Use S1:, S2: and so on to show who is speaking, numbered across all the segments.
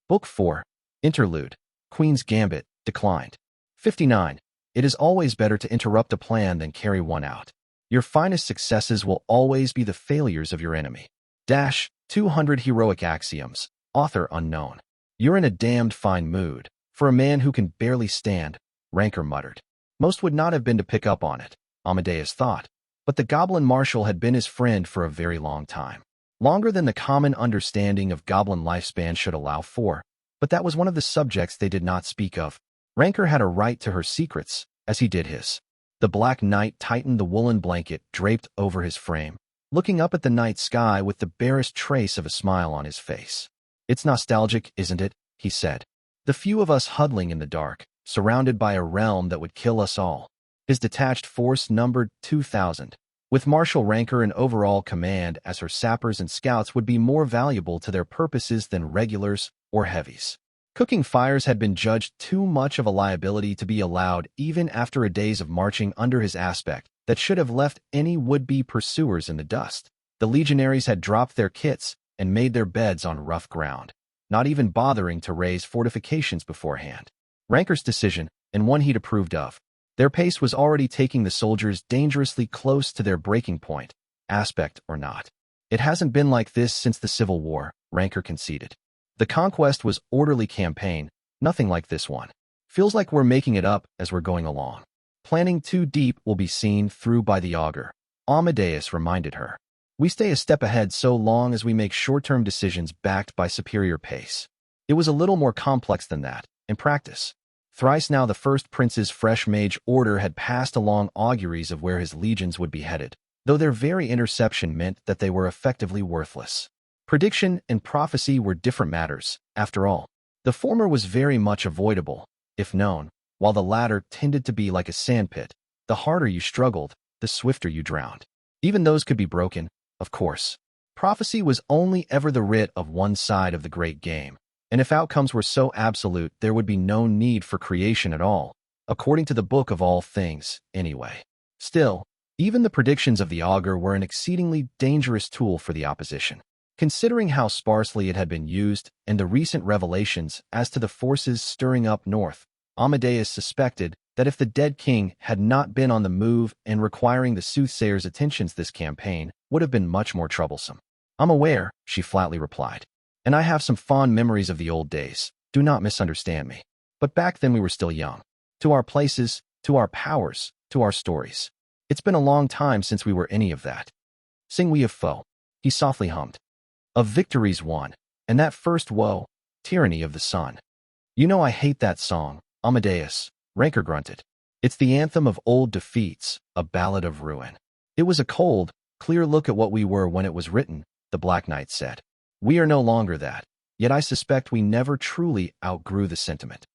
S1: Book 4, Interlude, Queen's Gambit, declined. 59. It is always better to interrupt a plan than carry one out. Your finest successes will always be the failures of your enemy. 200 Heroic Axioms, author unknown. You're in a damned fine mood. For a man who can barely stand, Ranker muttered. Most would not have been to pick up on it, Amadeus thought. But the goblin marshal had been his friend for a very long time. Longer than the common understanding of goblin lifespan should allow for, but that was one of the subjects they did not speak of. Ranker had a right to her secrets, as he did his. The Black Knight tightened the woolen blanket draped over his frame, looking up at the night sky with the barest trace of a smile on his face. It's nostalgic, isn't it? He said. The few of us huddling in the dark, surrounded by a realm that would kill us all. His detached force numbered 2,000. With Marshal Ranker in overall command, as her sappers and scouts would be more valuable to their purposes than regulars or heavies. Cooking fires had been judged too much of a liability to be allowed even after a days of marching under his aspect that should have left any would-be pursuers in the dust. The legionaries had dropped their kits and made their beds on rough ground, not even bothering to raise fortifications beforehand. Ranker's decision, and one he'd approved of. Their pace was already taking the soldiers dangerously close to their breaking point, aspect or not. It hasn't been like this since the Civil War, Ranker conceded. The conquest was orderly campaign, nothing like this one. Feels like we're making it up as we're going along. Planning too deep will be seen through by the augur, Amadeus reminded her. We stay a step ahead so long as we make short-term decisions backed by superior pace. It was a little more complex than that, in practice. Thrice now the first prince's fresh mage order had passed along auguries of where his legions would be headed, though their very interception meant that they were effectively worthless. Prediction and prophecy were different matters, after all. The former was very much avoidable, if known, while the latter tended to be like a sandpit. The harder you struggled, the swifter you drowned. Even those could be broken, of course. Prophecy was only ever the writ of one side of the great game. And if outcomes were so absolute, there would be no need for creation at all, according to the book of all things, anyway. Still, even the predictions of the augur were an exceedingly dangerous tool for the opposition. Considering how sparsely it had been used and the recent revelations as to the forces stirring up north, Amadeus suspected that if the dead king had not been on the move and requiring the soothsayer's attentions, this campaign would have been much more troublesome. I'm aware, she flatly replied. And I have some fond memories of the old days. Do not misunderstand me. But back then we were still young. To our places, to our powers, to our stories. It's been a long time since we were any of that. Sing we of foe, he softly hummed. Of victories won, and that first woe, tyranny of the sun. You know I hate that song, Amadeus, Ranker grunted. It's the anthem of old defeats, a ballad of ruin. It was a cold, clear look at what we were when it was written, the Black Knight said. We are no longer that, yet I suspect we never truly outgrew the sentiment.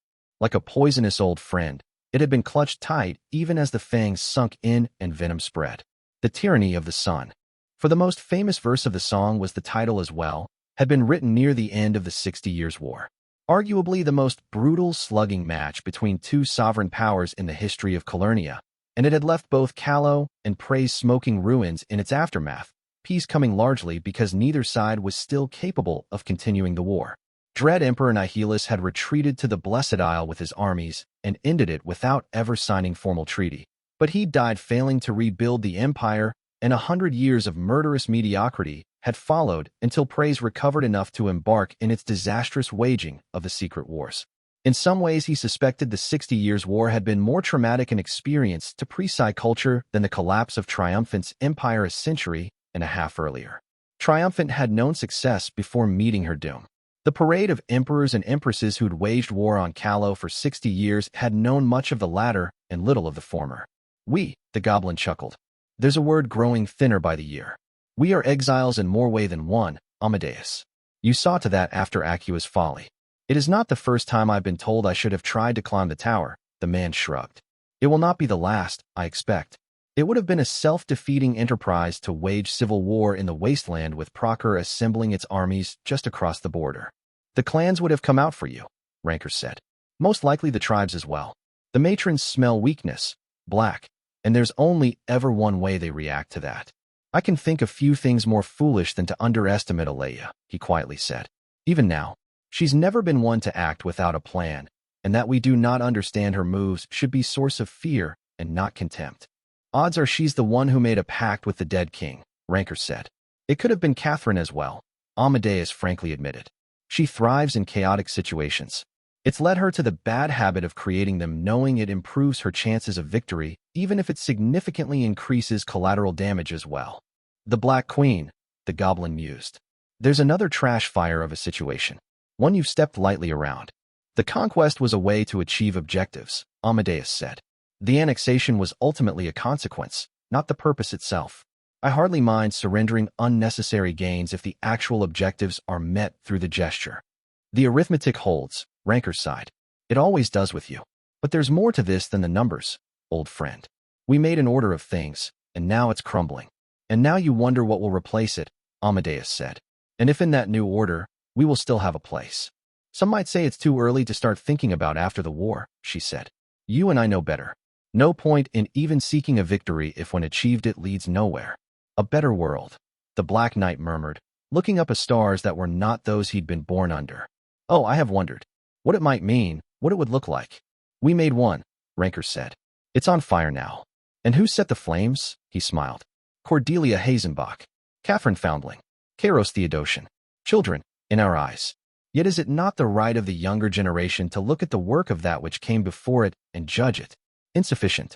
S1: Like a poisonous old friend, it had been clutched tight even as the fangs sunk in and venom spread. The tyranny of the sun. For the most famous verse of the song was the title as well, had been written near the end of the 60 Years' War. Arguably the most brutal slugging match between two sovereign powers in the history of Calernia, and it had left both Callow and Prey's smoking ruins in its aftermath. Peace coming largely because neither side was still capable of continuing the war. Dread Emperor Nihilus had retreated to the Blessed Isle with his armies and ended it without ever signing formal treaty. But he died failing to rebuild the empire, and 100 years of murderous mediocrity had followed until Prey's recovered enough to embark in its disastrous waging of the secret wars. In some ways he suspected the 60 Years' War had been more traumatic an experience to pre-Psi culture than the collapse of Triumphant's empire a century and a half earlier. Triumphant had known success before meeting her doom. The parade of emperors and empresses who'd waged war on Callow for 60 years had known much of the latter and little of the former. We, the goblin chuckled. There's a word growing thinner by the year. We are exiles in more way than one, Amadeus. You saw to that after Acua's folly. It is not the first time I've been told I should have tried to climb the tower, the man shrugged. It will not be the last, I expect. It would have been a self-defeating enterprise to wage civil war in the wasteland with Procure assembling its armies just across the border. The clans would have come out for you, Ranker said. Most likely the tribes as well. The matrons smell weakness, black, and there's only ever one way they react to that. I can think of few things more foolish than to underestimate Alea, he quietly said. Even now, She's never been one to act without a plan, and that we do not understand her moves should be source of fear and not contempt. Odds are she's the one who made a pact with the dead king, Ranker said. It could have been Catherine as well, Amadeus frankly admitted. She thrives in chaotic situations. It's led her to the bad habit of creating them, knowing it improves her chances of victory, even if it significantly increases collateral damage as well. The Black Queen, the goblin mused. There's another trash fire of a situation. One you've stepped lightly around. The conquest was a way to achieve objectives, Amadeus said. The annexation was ultimately a consequence, not the purpose itself. I hardly mind surrendering unnecessary gains if the actual objectives are met through the gesture. The arithmetic holds, Ranker sighed. It always does with you. But there's more to this than the numbers, old friend. We made an order of things, and now it's crumbling. And now you wonder what will replace it, Amadeus said. And if in that new order, we will still have a place. Some might say it's too early to start thinking about after the war, she said. You and I know better. No point in even seeking a victory if when achieved it leads nowhere. A better world, the Black Knight murmured, looking up at stars that were not those he'd been born under. Oh, I have wondered. What it might mean, what it would look like. We made one, Ranker said. It's on fire now. And who set the flames? He smiled. Cordelia Hazenbach, Catherine Foundling, Kairos Theodosian. Children, in our eyes. Yet is it not the right of the younger generation to look at the work of that which came before it and judge it insufficient?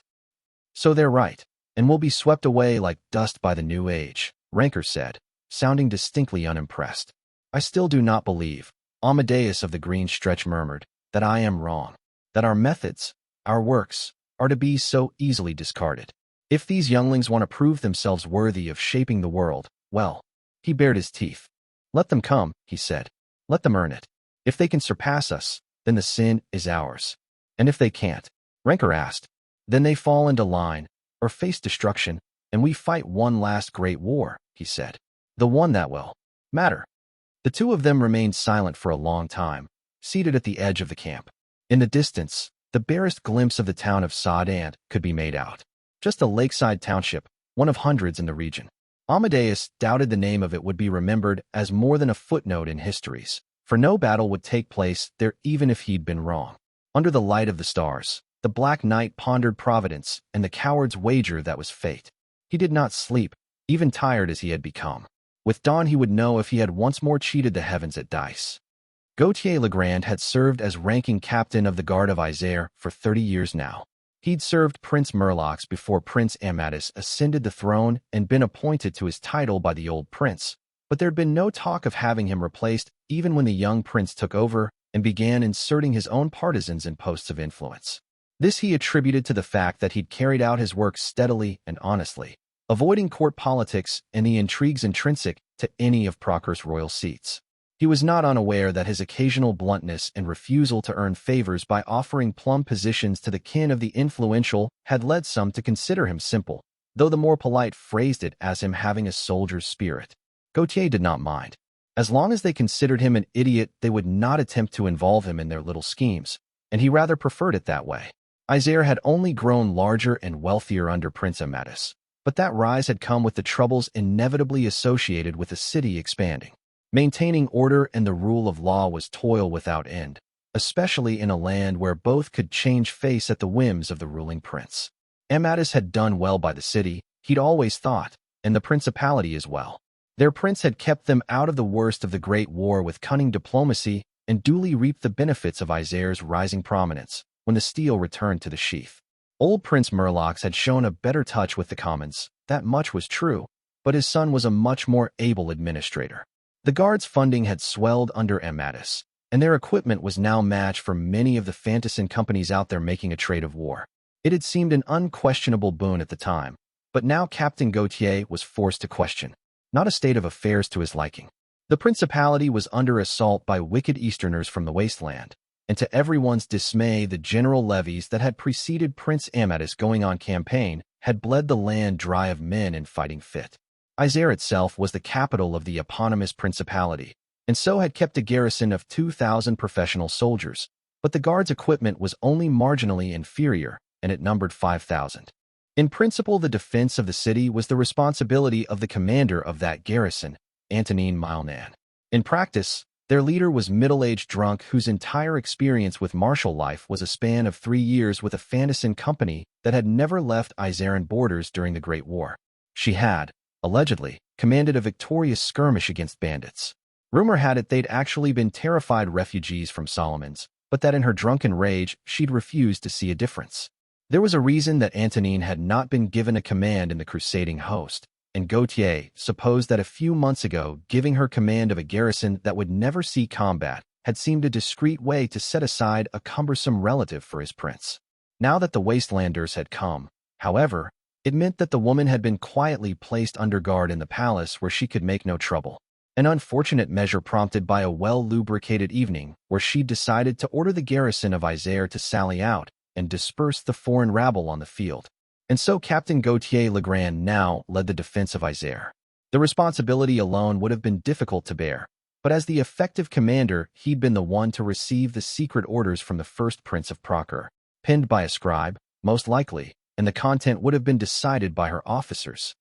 S1: So they're right, and will be swept away like dust by the new age, Ranker said, sounding distinctly unimpressed. I still do not believe, Amadeus of the Green Stretch murmured, that I am wrong, that our methods, our works, are to be so easily discarded. If these younglings want to prove themselves worthy of shaping the world, well, he bared his teeth. Let them come, he said. Let them earn it. If they can surpass us, then the sin is ours. And if they can't, Ranker asked, then they fall into line, or face destruction, and we fight one last great war, he said. The one that will matter. The two of them remained silent for a long time, seated at the edge of the camp. In the distance, the barest glimpse of the town of Sodant could be made out. Just a lakeside township, one of hundreds in the region. Amadeus doubted the name of it would be remembered as more than a footnote in histories, for no battle would take place there even if he'd been wrong. Under the light of the stars, the Black Knight pondered providence and the coward's wager that was fate. He did not sleep, even tired as he had become. With dawn he would know if he had once more cheated the heavens at dice. Gautier Legrand had served as ranking captain of the Guard of Isère for 30 years now. He'd served Prince Murlocs before Prince Amatus ascended the throne and been appointed to his title by the old prince, but there'd been no talk of having him replaced even when the young prince took over and began inserting his own partisans in posts of influence. This he attributed to the fact that he'd carried out his work steadily and honestly, avoiding court politics and the intrigues intrinsic to any of Procur's royal seats. He was not unaware that his occasional bluntness and refusal to earn favors by offering plum positions to the kin of the influential had led some to consider him simple, though the more polite phrased it as him having a soldier's spirit. Gautier did not mind. As long as they considered him an idiot, they would not attempt to involve him in their little schemes, and he rather preferred it that way. Isère had only grown larger and wealthier under Prince Amatus, but that rise had come with the troubles inevitably associated with the city expanding. Maintaining order and the rule of law was toil without end, especially in a land where both could change face at the whims of the ruling prince. Amatus had done well by the city, he'd always thought, and the principality as well. Their prince had kept them out of the worst of the Great War with cunning diplomacy and duly reaped the benefits of Isère's rising prominence when the steel returned to the sheath. Old Prince Murlocs had shown a better touch with the commons, that much was true, but his son was a much more able administrator. The Guard's funding had swelled under Amatus, and their equipment was now matched for many of the fantassin companies out there making a trade of war. It had seemed an unquestionable boon at the time, but now Captain Gautier was forced to question, not a state of affairs to his liking. The principality was under assault by wicked Easterners from the wasteland, and to everyone's dismay the general levies that had preceded Prince Amatus going on campaign had bled the land dry of men in fighting fit. Isère itself was the capital of the eponymous principality, and so had kept a garrison of 2,000 professional soldiers, but the Guard's equipment was only marginally inferior, and it numbered 5,000. In principle, the defense of the city was the responsibility of the commander of that garrison, Antonin Milnan. In practice, Their leader was middle-aged drunk whose entire experience with martial life was a span of 3 years with a Fanticin company that had never left Izaran borders during the Great War. She had, allegedly, commanded a victorious skirmish against bandits. Rumor had it they'd actually been terrified refugees from Solomon's, but that in her drunken rage, she'd refused to see a difference. There was a reason that Antonine had not been given a command in the crusading host, and Gautier supposed that a few months ago giving her command of a garrison that would never see combat had seemed a discreet way to set aside a cumbersome relative for his prince. Now that the Wastelanders had come, however, it meant that the woman had been quietly placed under guard in the palace where she could make no trouble. An unfortunate measure prompted by a well-lubricated evening where she decided to order the garrison of Isère to sally out and disperse the foreign rabble on the field. And so Captain Gautier Legrand now led the defense of Isère. The responsibility alone would have been difficult to bear, but as the effective commander, he'd been the one to receive the secret orders from the first Prince of Procure, penned by a scribe, most likely, and the content would have been decided by her officers.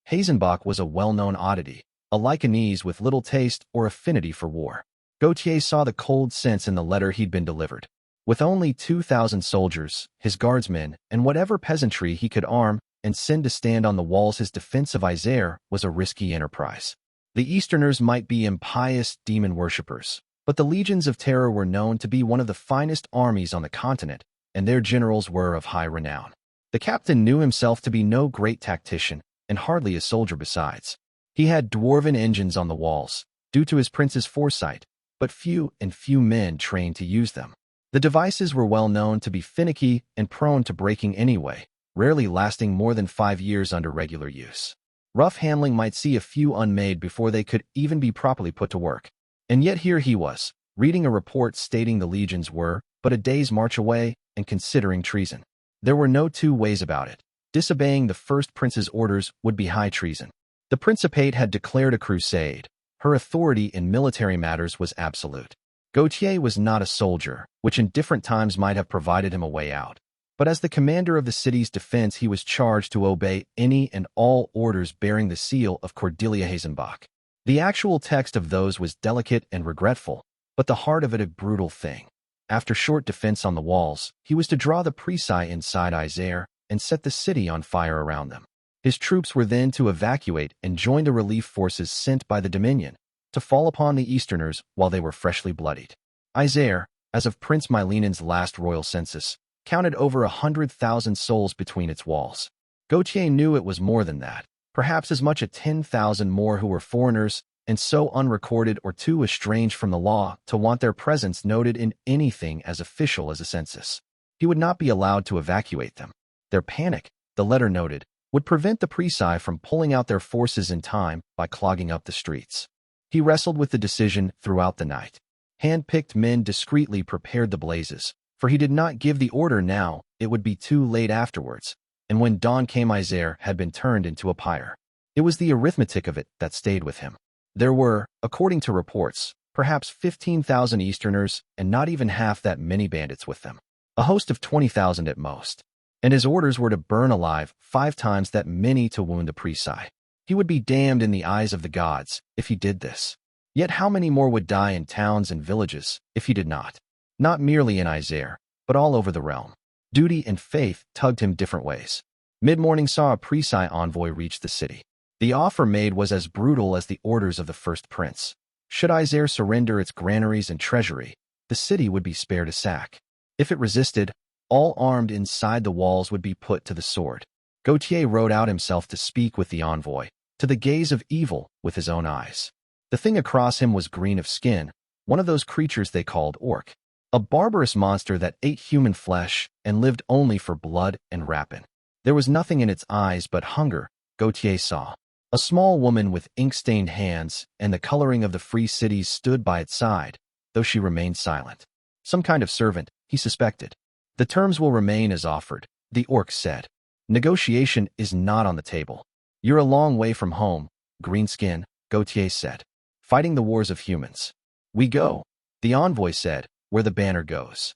S1: Hazenbach was a well-known oddity, a Lycanese with little taste or affinity for war. Gautier saw the cold sense in the letter he'd been delivered. With only 2,000 soldiers, his guardsmen, and whatever peasantry he could arm and send to stand on the walls, his defense of Isère was a risky enterprise. The Easterners might be impious demon worshippers, but the legions of terror were known to be one of the finest armies on the continent, and their generals were of high renown. The captain knew himself to be no great tactician, and hardly a soldier besides. He had dwarven engines on the walls, due to his prince's foresight, but few men trained to use them. The devices were well known to be finicky and prone to breaking anyway, rarely lasting more than 5 years under regular use. Rough handling might see a few unmade before they could even be properly put to work. And yet here he was, reading a report stating the legions were but a day's march away and considering treason. There were no two ways about it. Disobeying the first prince's orders would be high treason. The Principate had declared a crusade. Her authority in military matters was absolute. Gautier was not a soldier, which in different times might have provided him a way out. But as the commander of the city's defense, he was charged to obey any and all orders bearing the seal of Cordelia Hazenbach. The actual text of those was delicate and regretful, but the heart of it a brutal thing. After short defense on the walls, he was to draw the Preci inside Isère and set the city on fire around them. His troops were then to evacuate and join the relief forces sent by the Dominion, to fall upon the Easterners while they were freshly bloodied. Isère, as of Prince Mylinen's last royal census, counted over 100,000 souls between its walls. Gautier knew it was more than that, perhaps as much as 10,000 more who were foreigners and so unrecorded or too estranged from the law to want their presence noted in anything as official as a census. He would not be allowed to evacuate them. Their panic, the letter noted, would prevent the Preci from pulling out their forces in time by clogging up the streets. He wrestled with the decision throughout the night. Hand-picked men discreetly prepared the blazes, for he did not give the order now, it would be too late afterwards, and when dawn came Isère had been turned into a pyre. It was the arithmetic of it that stayed with him. There were, according to reports, perhaps 15,000 Easterners and not even half that many bandits with them. A host of 20,000 at most. And his orders were to burn alive 5 times that many to wound the Preci. He would be damned in the eyes of the gods if he did this. Yet how many more would die in towns and villages if he did not? Not merely in Isère, but all over the realm. Duty and faith tugged him different ways. Mid-morning saw a Preci envoy reach the city. The offer made was as brutal as the orders of the first prince. Should Isère surrender its granaries and treasury, the city would be spared a sack. If it resisted, all armed inside the walls would be put to the sword. Gautier rode out himself to speak with the envoy, to the gaze of evil with his own eyes. The thing across him was green of skin, one of those creatures they called orc, a barbarous monster that ate human flesh and lived only for blood and rapine. There was nothing in its eyes but hunger, Gautier saw. A small woman with ink-stained hands and the coloring of the free cities stood by its side, though she remained silent. Some kind of servant, he suspected. The terms will remain as offered, the orc said. Negotiation is not on the table. You're a long way from home, Greenskin, Gautier said. Fighting the wars of humans. We go, the envoy said, where the banner goes.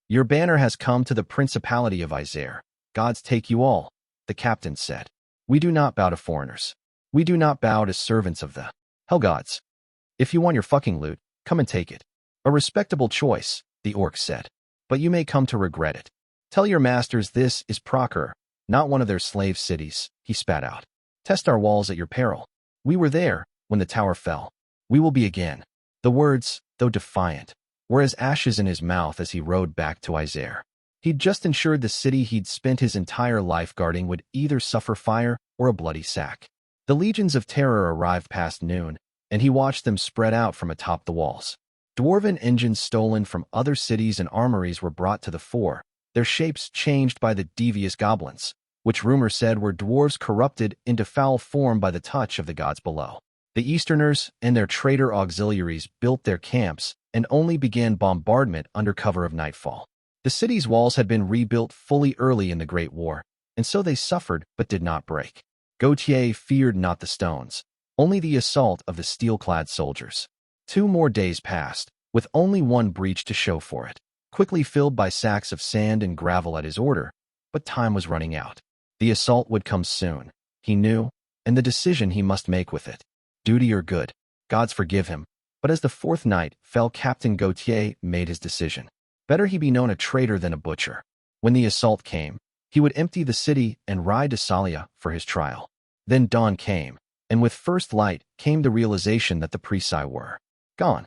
S1: Your banner has come to the principality of Isère. Gods take you all, the captain said. We do not bow to foreigners. We do not bow to servants of the hell gods. If you want your fucking loot, Come and take it. A respectable choice, the orc said. But you may come to regret it. Tell your masters this is Procure, not one of their slave cities, he spat out. Test our walls at your peril. We were there when the tower fell. We will be again. The words, though defiant, were as ashes in his mouth as he rode back to Isère. He'd just ensured the city he'd spent his entire life guarding would either suffer fire or a bloody sack. The legions of terror arrived past noon, and he watched them spread out from atop the walls. Dwarven engines stolen from other cities and armories were brought to the fore, their shapes changed by the devious goblins, which rumor said were dwarves corrupted into foul form by the touch of the gods below. The Easterners and their traitor auxiliaries built their camps and only began bombardment under cover of nightfall. The city's walls had been rebuilt fully early in the Great War, and so they suffered but did not break. Gautier feared not the stones, only the assault of the steel-clad soldiers. 2 more days passed, with only one breach to show for it, quickly filled by sacks of sand and gravel at his order, but time was running out. The assault would come soon, he knew, and the decision he must make with it. Duty or good, gods forgive him, but as the 4th night fell, Captain Gautier made his decision. Better he be known a traitor than a butcher. When the assault came, he would empty the city and ride to Salia for his trial. Then dawn came, and with first light came the realization that the Peerage were gone.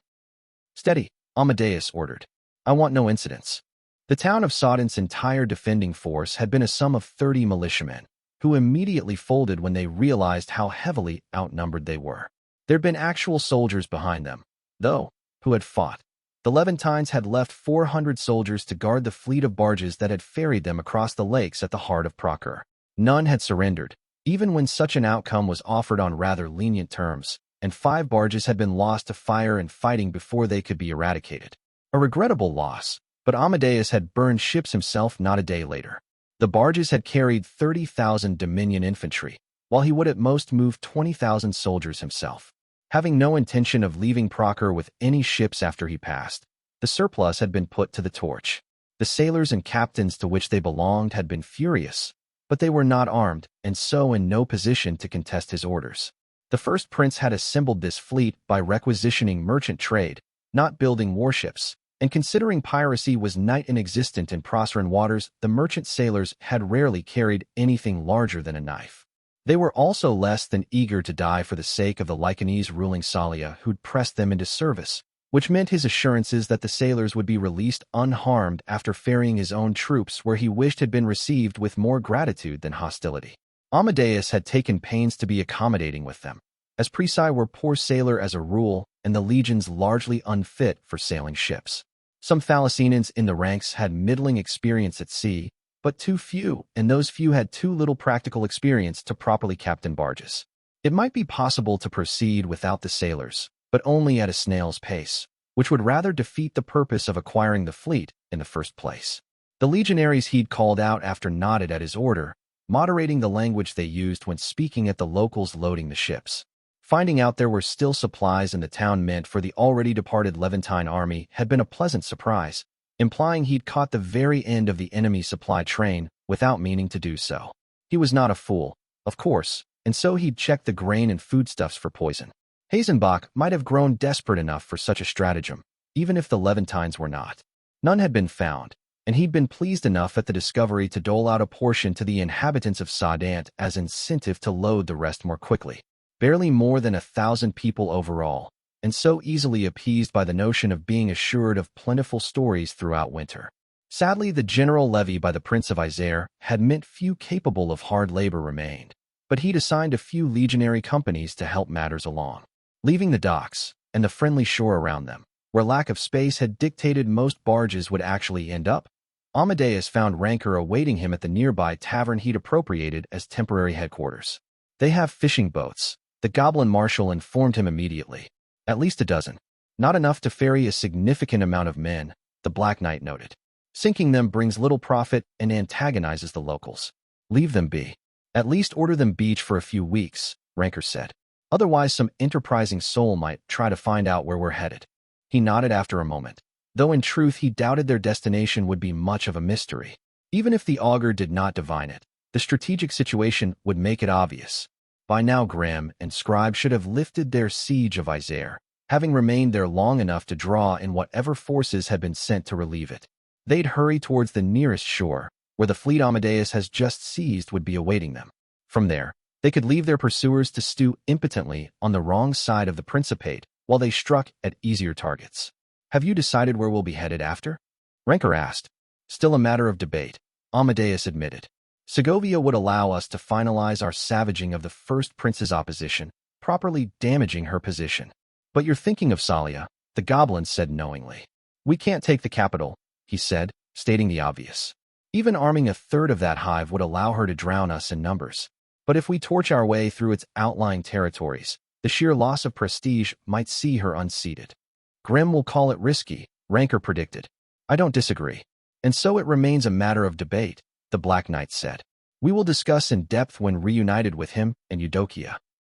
S1: Steady, Amadeus ordered. I want no incidents. The town of Sodden's entire defending force had been a sum of 30 militiamen, who immediately folded when they realized how heavily outnumbered they were. There'd been actual soldiers behind them, though, who had fought. The Levantines had left 400 soldiers to guard the fleet of barges that had ferried them across the lakes at the heart of Procure. None had surrendered, even when such an outcome was offered on rather lenient terms, and 5 barges had been lost to fire and fighting before they could be eradicated. A regrettable loss, but Amadeus had burned ships himself not a day later. The barges had carried 30,000 Dominion infantry, while he would at most move 20,000 soldiers himself. Having no intention of leaving Procure with any ships after he passed, the surplus had been put to the torch. The sailors and captains to which they belonged had been furious, but they were not armed and so in no position to contest his orders. The first prince had assembled this fleet by requisitioning merchant trade, not building warships, and considering piracy was night inexistent in Proserpine waters, the merchant sailors had rarely carried anything larger than a knife. They were also less than eager to die for the sake of the Lycanese ruling Salia who'd pressed them into service, which meant his assurances that the sailors would be released unharmed after ferrying his own troops where he wished had been received with more gratitude than hostility. Amadeus had taken pains to be accommodating with them, as Peerage were poor sailor as a rule and the legions largely unfit for sailing ships. Some Thalassians in the ranks had middling experience at sea, but too few, and those few had too little practical experience to properly captain barges. It might be possible to proceed without the sailors, but only at a snail's pace, which would rather defeat the purpose of acquiring the fleet in the first place. The legionaries he'd called out after nodded at his order, moderating the language they used when speaking at the locals loading the ships. Finding out there were still supplies in the town meant for the already departed Levantine army had been a pleasant surprise, implying he'd caught the very end of the enemy supply train without meaning to do so. He was not a fool, of course, and so he'd checked the grain and foodstuffs for poison. Hazenbach might have grown desperate enough for such a stratagem, even if the Levantines were not. None had been found, and he'd been pleased enough at the discovery to dole out a portion to the inhabitants of Sodant as incentive to load the rest more quickly. Barely more than 1,000 people overall, and so easily appeased by the notion of being assured of plentiful stories throughout winter. Sadly, the general levy by the Prince of Isère had meant few capable of hard labor remained, but he'd assigned a few legionary companies to help matters along. Leaving the docks, and the friendly shore around them, where lack of space had dictated most barges would actually end up, Amadeus found rancor awaiting him at the nearby tavern he'd appropriated as temporary headquarters. They have fishing boats, the goblin marshal informed him immediately. At least a dozen. Not enough to ferry a significant amount of men, the Black Knight noted. Sinking them brings little profit and antagonizes the locals. Leave them be. At least order them beach for a few weeks, Rancor said. Otherwise some enterprising soul might try to find out where we're headed. He nodded after a moment, though in truth he doubted their destination would be much of a mystery. Even if the augur did not divine it, the strategic situation would make it obvious. By now Grimm and Scribe should have lifted their siege of Isère, having remained there long enough to draw in whatever forces had been sent to relieve it. They'd hurry towards the nearest shore, where the fleet Amadeus has just seized would be awaiting them. From there, they could leave their pursuers to stew impotently on the wrong side of the Principate while they struck at easier targets. Have you decided where we'll be headed after? Rancor asked. Still a matter of debate, Amadeus admitted. Segovia would allow us to finalize our savaging of the first prince's opposition, properly damaging her position. But you're thinking of Salia, the goblin said knowingly. We can't take the capital, he said, stating the obvious. Even arming a third of that hive would allow her to drown us in numbers. But if we torch our way through its outlying territories, the sheer loss of prestige might see her unseated. Grimm will call it risky, Rancor predicted. I don't disagree. And so it remains a matter of debate, the Black Knight said. We will discuss in depth when reunited with him and Eudokia.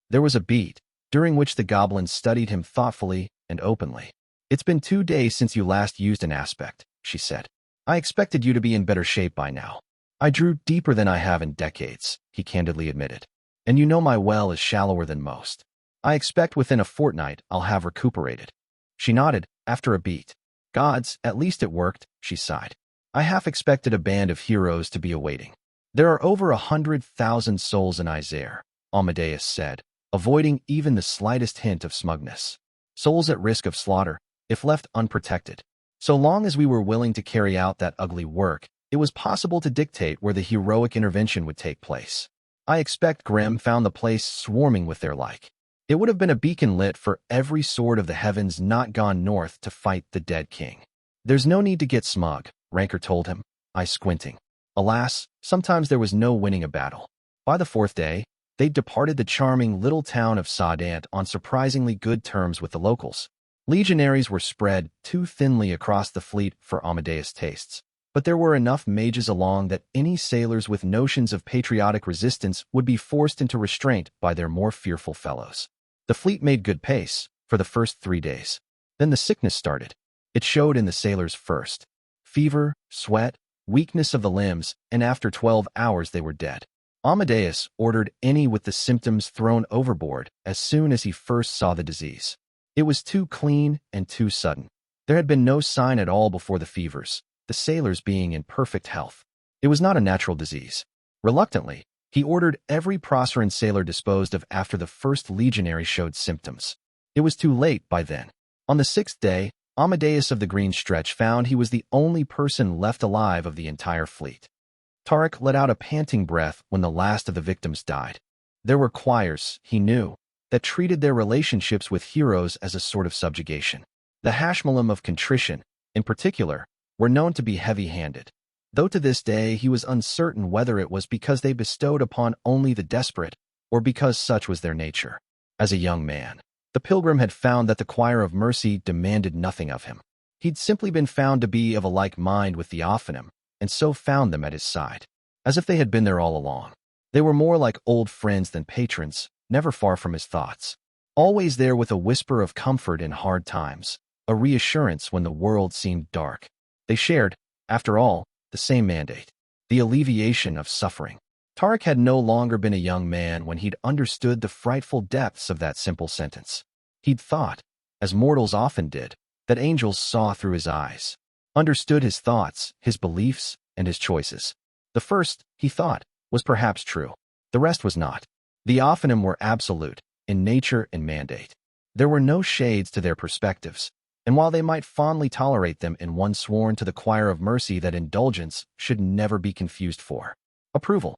S1: There was a beat, during which the goblin studied him thoughtfully and openly. It's been 2 days since you last used an aspect, she said. I expected you to be in better shape by now. I drew deeper than I have in decades, he candidly admitted. And you know my well is shallower than most. I expect within a fortnight I'll have recuperated. She nodded, after a beat. Gods, at least it worked, she sighed. I half expected a band of heroes to be awaiting. There are over 100,000 souls in Isaiah, Amadeus said, avoiding even the slightest hint of smugness. Souls at risk of slaughter, if left unprotected. So long as we were willing to carry out that ugly work, it was possible to dictate where the heroic intervention would take place. I expect Grimm found the place swarming with their like. It would have been a beacon lit for every sword of the heavens not gone north to fight the dead king. There's no need to get smug, Rancor told him, eye squinting. Alas, sometimes there was no winning a battle. By the 4th day, they'd departed the charming little town of Sadant on surprisingly good terms with the locals. Legionaries were spread too thinly across the fleet for Amadeus' tastes, but there were enough mages along that any sailors with notions of patriotic resistance would be forced into restraint by their more fearful fellows. The fleet made good pace for the first 3 days. Then the sickness started. It showed in the sailors first. Fever, sweat, weakness of the limbs, and after 12 hours they were dead. Amadeus ordered any with the symptoms thrown overboard as soon as he first saw the disease. It was too clean and too sudden. There had been no sign at all before the fevers, the sailors being in perfect health. It was not a natural disease. Reluctantly, he ordered every Proceran sailor disposed of after the first legionary showed symptoms. It was too late by then. On the 6th day, Amadeus of the Green Stretch found he was the only person left alive of the entire fleet. Tarek let out a panting breath when the last of the victims died. There were choirs, he knew, that treated their relationships with heroes as a sort of subjugation. The Hashmalim of contrition, in particular, were known to be heavy-handed, though to this day he was uncertain whether it was because they bestowed upon only the desperate or because such was their nature. As a young man, the pilgrim had found that the choir of mercy demanded nothing of him. He'd simply been found to be of a like mind with Theophanim, and so found them at his side, as if they had been there all along. They were more like old friends than patrons, never far from his thoughts, always there with a whisper of comfort in hard times, a reassurance when the world seemed dark. They shared, after all, the same mandate, the alleviation of suffering. Tarek had no longer been a young man when he'd understood the frightful depths of that simple sentence. He'd thought, as mortals often did, that angels saw through his eyes, understood his thoughts, his beliefs, and his choices. The first, he thought, was perhaps true. The rest was not. The Ophanim were absolute, in nature and mandate. There were no shades to their perspectives, and while they might fondly tolerate them in one sworn to the choir of mercy that indulgence should never be confused for approval.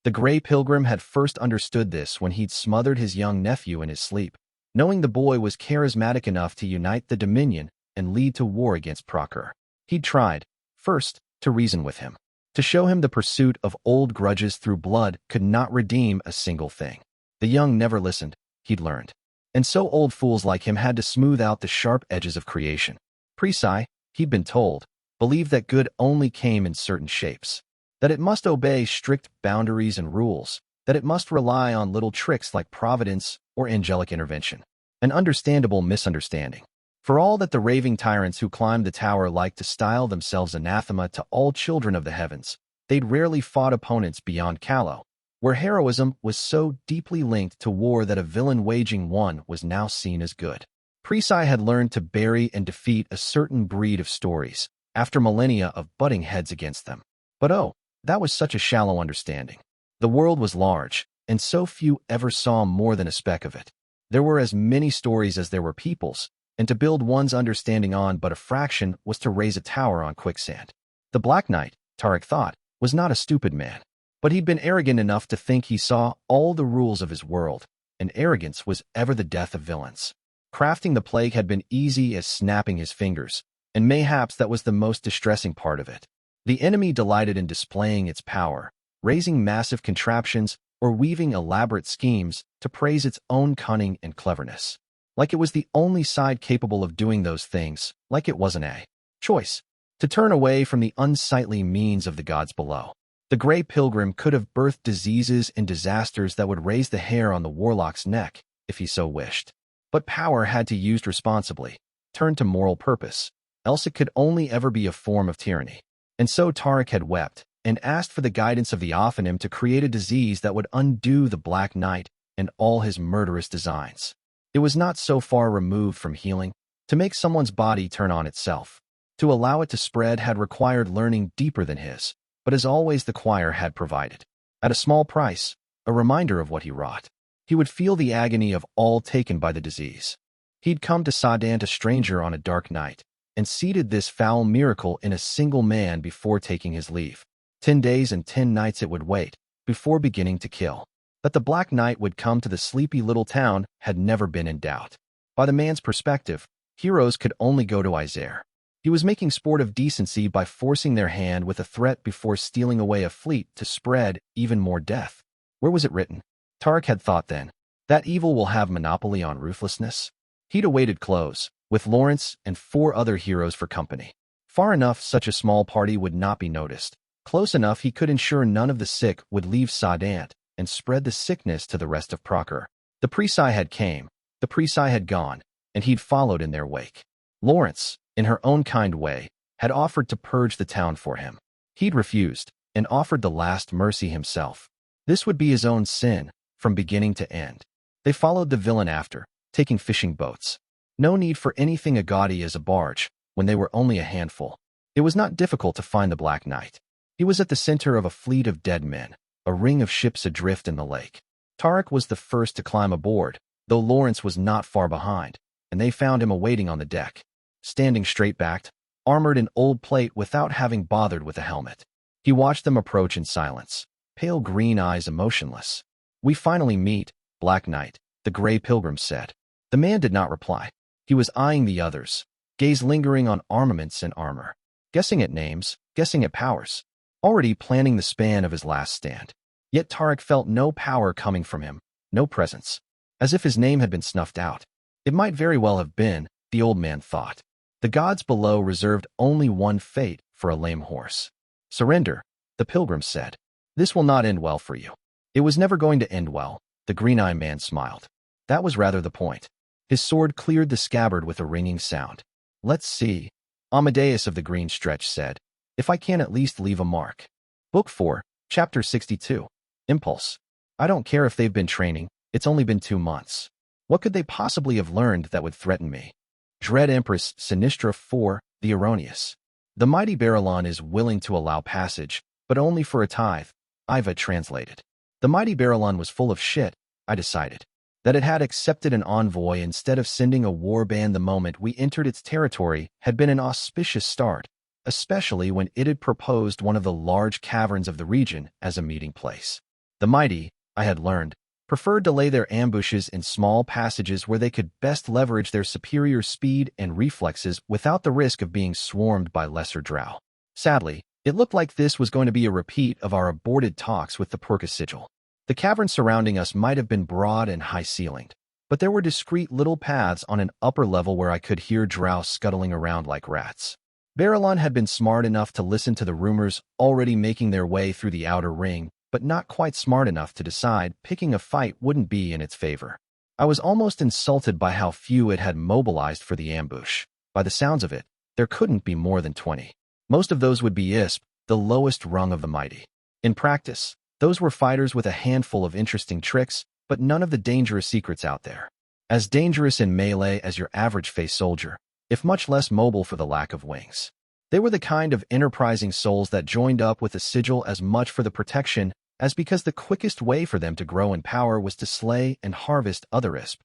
S1: The Grey Pilgrim had first understood this when he'd smothered his young nephew in his sleep, knowing the boy was charismatic enough to unite the Dominion and lead to war against Procure. He'd tried, first, to reason with him, to show him the pursuit of old grudges through blood could not redeem a single thing. The young never listened, he'd learned. And so old fools like him had to smooth out the sharp edges of creation. Presai, he'd been told, believed that good only came in certain shapes, that it must obey strict boundaries and rules, that it must rely on little tricks like providence or angelic intervention. An understandable misunderstanding. For all that the raving tyrants who climbed the tower liked to style themselves anathema to all children of the heavens, they'd rarely fought opponents beyond Callow, where heroism was so deeply linked to war that a villain waging one was now seen as good. Peerage had learned to bury and defeat a certain breed of stories, after millennia of butting heads against them. But oh, that was such a shallow understanding. The world was large, and so few ever saw more than a speck of it. There were as many stories as there were peoples, and to build one's understanding on but a fraction was to raise a tower on quicksand. The Black Knight, Tarek thought, was not a stupid man, but he'd been arrogant enough to think he saw all the rules of his world, and arrogance was ever the death of villains. Crafting the plague had been easy as snapping his fingers, and mayhaps that was the most distressing part of it. The enemy delighted in displaying its power, raising massive contraptions or weaving elaborate schemes to praise its own cunning and cleverness. Like it was the only side capable of doing those things, like it wasn't a choice to turn away from the unsightly means of the gods below. The Grey Pilgrim could have birthed diseases and disasters that would raise the hair on the warlock's neck, if he so wished. But power had to be used responsibly, turned to moral purpose, else it could only ever be a form of tyranny. And so Tarek had wept, and asked for the guidance of the Ophanim to create a disease that would undo the Black Knight and all his murderous designs. It was not so far removed from healing. To make someone's body turn on itself, to allow it to spread had required learning deeper than his, but as always the choir had provided. At a small price, a reminder of what he wrought. He would feel the agony of all taken by the disease. He'd come to Sadant a stranger on a dark night, and seeded this foul miracle in a single man before taking his leave. 10 days and 10 nights it would wait, before beginning to kill. That the Black Knight would come to the sleepy little town had never been in doubt. By the man's perspective, heroes could only go to Isère. He was making sport of decency by forcing their hand with a threat before stealing away a fleet to spread even more death. Where was it written? Tarek had thought then. That evil will have monopoly on ruthlessness. He'd awaited close, with Lawrence and 4 other heroes for company. Far enough such a small party would not be noticed. Close enough he could ensure none of the sick would leave Sadant and spread the sickness to the rest of Procure. The Peerage had came, the Peerage had gone, and he'd followed in their wake. Lawrence, in her own kind way, had offered to purge the town for him. He'd refused, and offered the last mercy himself. This would be his own sin, from beginning to end. They followed the villain after, taking fishing boats. No need for anything as gaudy as a barge, when they were only a handful. It was not difficult to find the Black Knight. He was at the center of a fleet of dead men, a ring of ships adrift in the lake. Tarek was the first to climb aboard, though Lawrence was not far behind, and they found him awaiting on the deck, standing straight-backed, armored in old plate without having bothered with a helmet. He watched them approach in silence, pale green eyes emotionless. "We finally meet, Black Knight," the Grey Pilgrim said. The man did not reply. He was eyeing the others, gaze lingering on armaments and armor, guessing at names, guessing at powers. Already planning the span of his last stand. Yet Tarek felt no power coming from him, no presence. As if his name had been snuffed out. It might very well have been, the old man thought. The gods below reserved only one fate for a lame horse. "Surrender," the pilgrim said. "This will not end well for you." It was never going to end well, the green-eyed man smiled. That was rather the point. His sword cleared the scabbard with a ringing sound. "Let's see," Amadeus of the Green Stretch said. "If I can at least leave a mark." Book 4, Chapter 62. Impulse. "I don't care if they've been training, it's only been 2 months. What could they possibly have learned that would threaten me?" Dread Empress Sinistra 4, the Erroneous. "The mighty Barillon is willing to allow passage, but only for a tithe," Iva translated. The mighty Barillon was full of shit, I decided. That it had accepted an envoy instead of sending a warband the moment we entered its territory had been an auspicious start, especially when it had proposed one of the large caverns of the region as a meeting place. The mighty, I had learned, preferred to lay their ambushes in small passages where they could best leverage their superior speed and reflexes without the risk of being swarmed by lesser drow. Sadly, it looked like this was going to be a repeat of our aborted talks with the Purka Sigil. The cavern surrounding us might have been broad and high-ceilinged, but there were discreet little paths on an upper level where I could hear drow scuttling around like rats. Barillon had been smart enough to listen to the rumors already making their way through the outer ring, but not quite smart enough to decide picking a fight wouldn't be in its favor. I was almost insulted by how few it had mobilized for the ambush. By the sounds of it, there couldn't be more than 20. Most of those would be ISP, the lowest rung of the mighty. In practice, those were fighters with a handful of interesting tricks, but none of the dangerous secrets out there. as dangerous in melee as your average face soldier, if much less mobile for the lack of wings. They were the kind of enterprising souls that joined up with the sigil as much for the protection as because the quickest way for them to grow in power was to slay and harvest other ISP,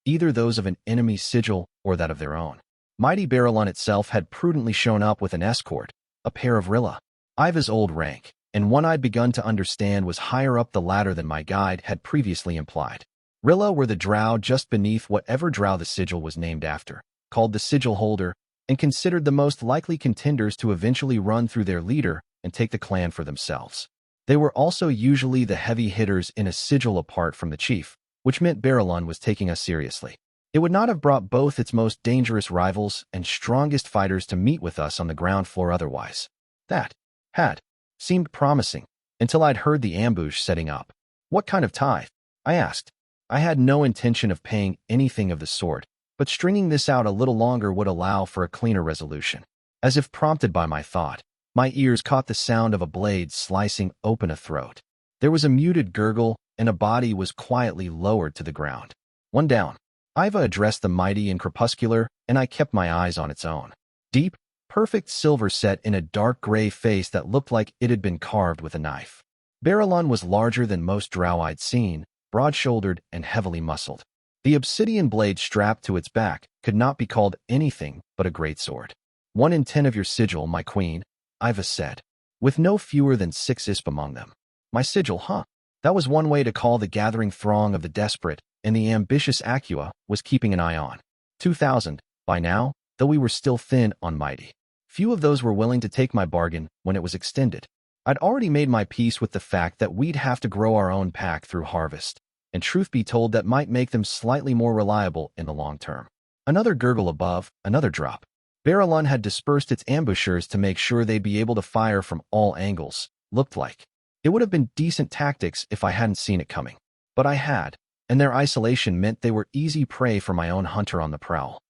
S1: either those of an enemy's sigil or that of their own. Mighty Barrelon itself had prudently shown up with an escort, a pair of Rilla, Iva's old rank, and one I'd begun to understand was higher up the ladder than my guide had previously implied. Rilla were the drow just beneath whatever drow the sigil was named after, called the sigil holder, and considered the most likely contenders to eventually run through their leader and take the clan for themselves. They were also usually the heavy hitters in a sigil apart from the chief, which meant Barrelon was taking us seriously. It would not have brought both its most dangerous rivals and strongest fighters to meet with us on the ground floor otherwise. That had seemed promising until I'd heard the ambush setting up. What kind of tithe? I asked. I had no intention of paying anything of the sort, but stringing this out a little longer would allow for a cleaner resolution. As if prompted by my thought, my ears caught the sound of a blade slicing open a throat. There was a muted gurgle, and a body was quietly lowered to the ground. One down. Iva addressed the mighty and crepuscular, and I kept my eyes on its own. Deep, perfect silver set in a dark gray face that looked like it had been carved with a knife. Barrelon was larger than most drow I'd seen, broad-shouldered and heavily muscled. The obsidian blade strapped to its back could not be called anything but a greatsword. 1 in 10 of your sigil, my queen, Iva said, with no fewer than 6 ISP among them. My sigil, huh? That was one way to call the gathering throng of the desperate, and the ambitious Acua was keeping an eye on. 2,000, by now, though we were still thin on mighty. Few of those were willing to take my bargain when it was extended. I'd already made my peace with the fact that we'd have to grow our own pack through harvest, and truth be told that might make them slightly more reliable in the long term. Another gurgle above, another drop. Barrelon had dispersed its ambushers to make sure they'd be able to fire from all angles, looked like. It would have been decent tactics if I hadn't seen it coming. But I had, and their isolation meant they were easy prey for my own hunter on the prowl.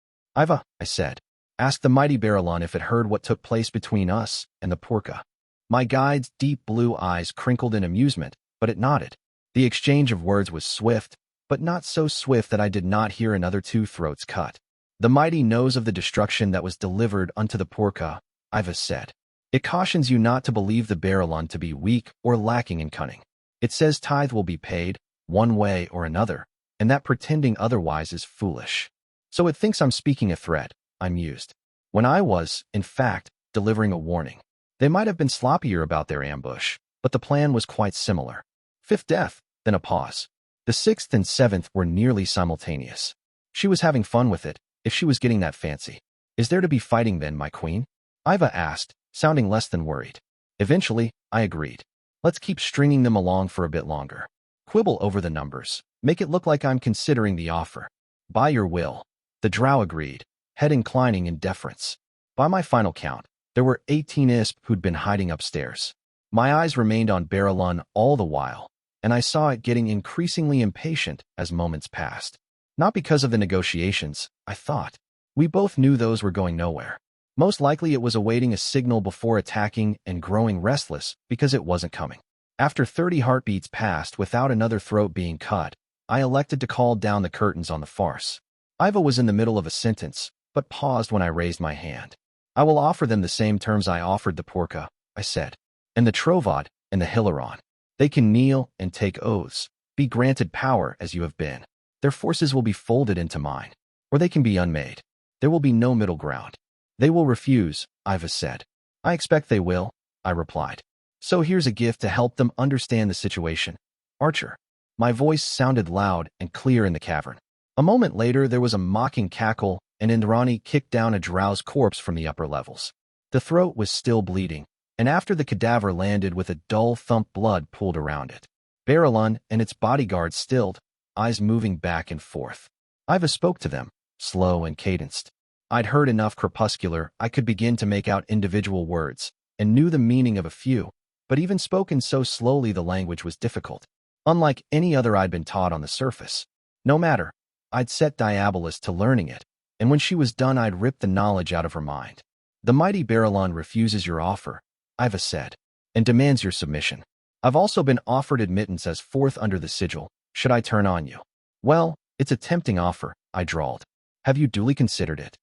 S1: Iva, I said, asked the mighty Barrelon if it heard what took place between us and the Porka. My guide's deep blue eyes crinkled in amusement, but it nodded. The exchange of words was swift, but not so swift that I did not hear another 2 throats cut. The mighty knows of the destruction that was delivered unto the Porka, Iva said. It cautions you not to believe the Barrelon to be weak or lacking in cunning. It says tithe will be paid, one way or another, and that pretending otherwise is foolish. So it thinks I'm speaking a threat, I mused, when I was, in fact, delivering a warning. They might have been sloppier about their ambush, but the plan was quite similar. 5th death, then a pause. The 6th and 7th were nearly simultaneous. She was having fun with it, if she was getting that fancy. Is there to be fighting then, my queen? Iva asked, sounding less than worried. Eventually, I agreed. Let's keep stringing them along for a bit longer. Quibble over the numbers. Make it look like I'm considering the offer. By your will. The drow agreed, head inclining in deference. By my final count, there were 18 ISP who'd been hiding upstairs. My eyes remained on Barrelon all the while, and I saw it getting increasingly impatient as moments passed. Not because of the negotiations, I thought. We both knew those were going nowhere. Most likely it was awaiting a signal before attacking and growing restless because it wasn't coming. After 30 heartbeats passed without another throat being cut, I elected to call down the curtains on the farce. Iva was in the middle of a sentence, but paused when I raised my hand. I will offer them the same terms I offered the Porka, I said, and the Trovod and the Hilaron. They can kneel and take oaths, be granted power as you have been. Their forces will be folded into mine, or they can be unmade. There will be no middle ground. They will refuse, Iva said. I expect they will, I replied. So here's a gift to help them understand the situation. Archer. My voice sounded loud and clear in the cavern. A moment later, there was a mocking cackle, and Indrani kicked down a drow's corpse from the upper levels. The throat was still bleeding, and after the cadaver landed with a dull thump, blood pooled around it. Barrelon and its bodyguard stilled, eyes moving back and forth. Iva spoke to them, slow and cadenced. I'd heard enough crepuscular I could begin to make out individual words, and knew the meaning of a few, but even spoken so slowly the language was difficult, unlike any other I'd been taught on the surface. No matter, I'd set Diabolus to learning it, and when she was done I'd rip the knowledge out of her mind. The mighty Barrelon refuses your offer, Iva said, and demands your submission. I've also been offered admittance as 4th under the sigil, should I turn on you. Well, It's a tempting offer, I drawled. Have you duly considered it?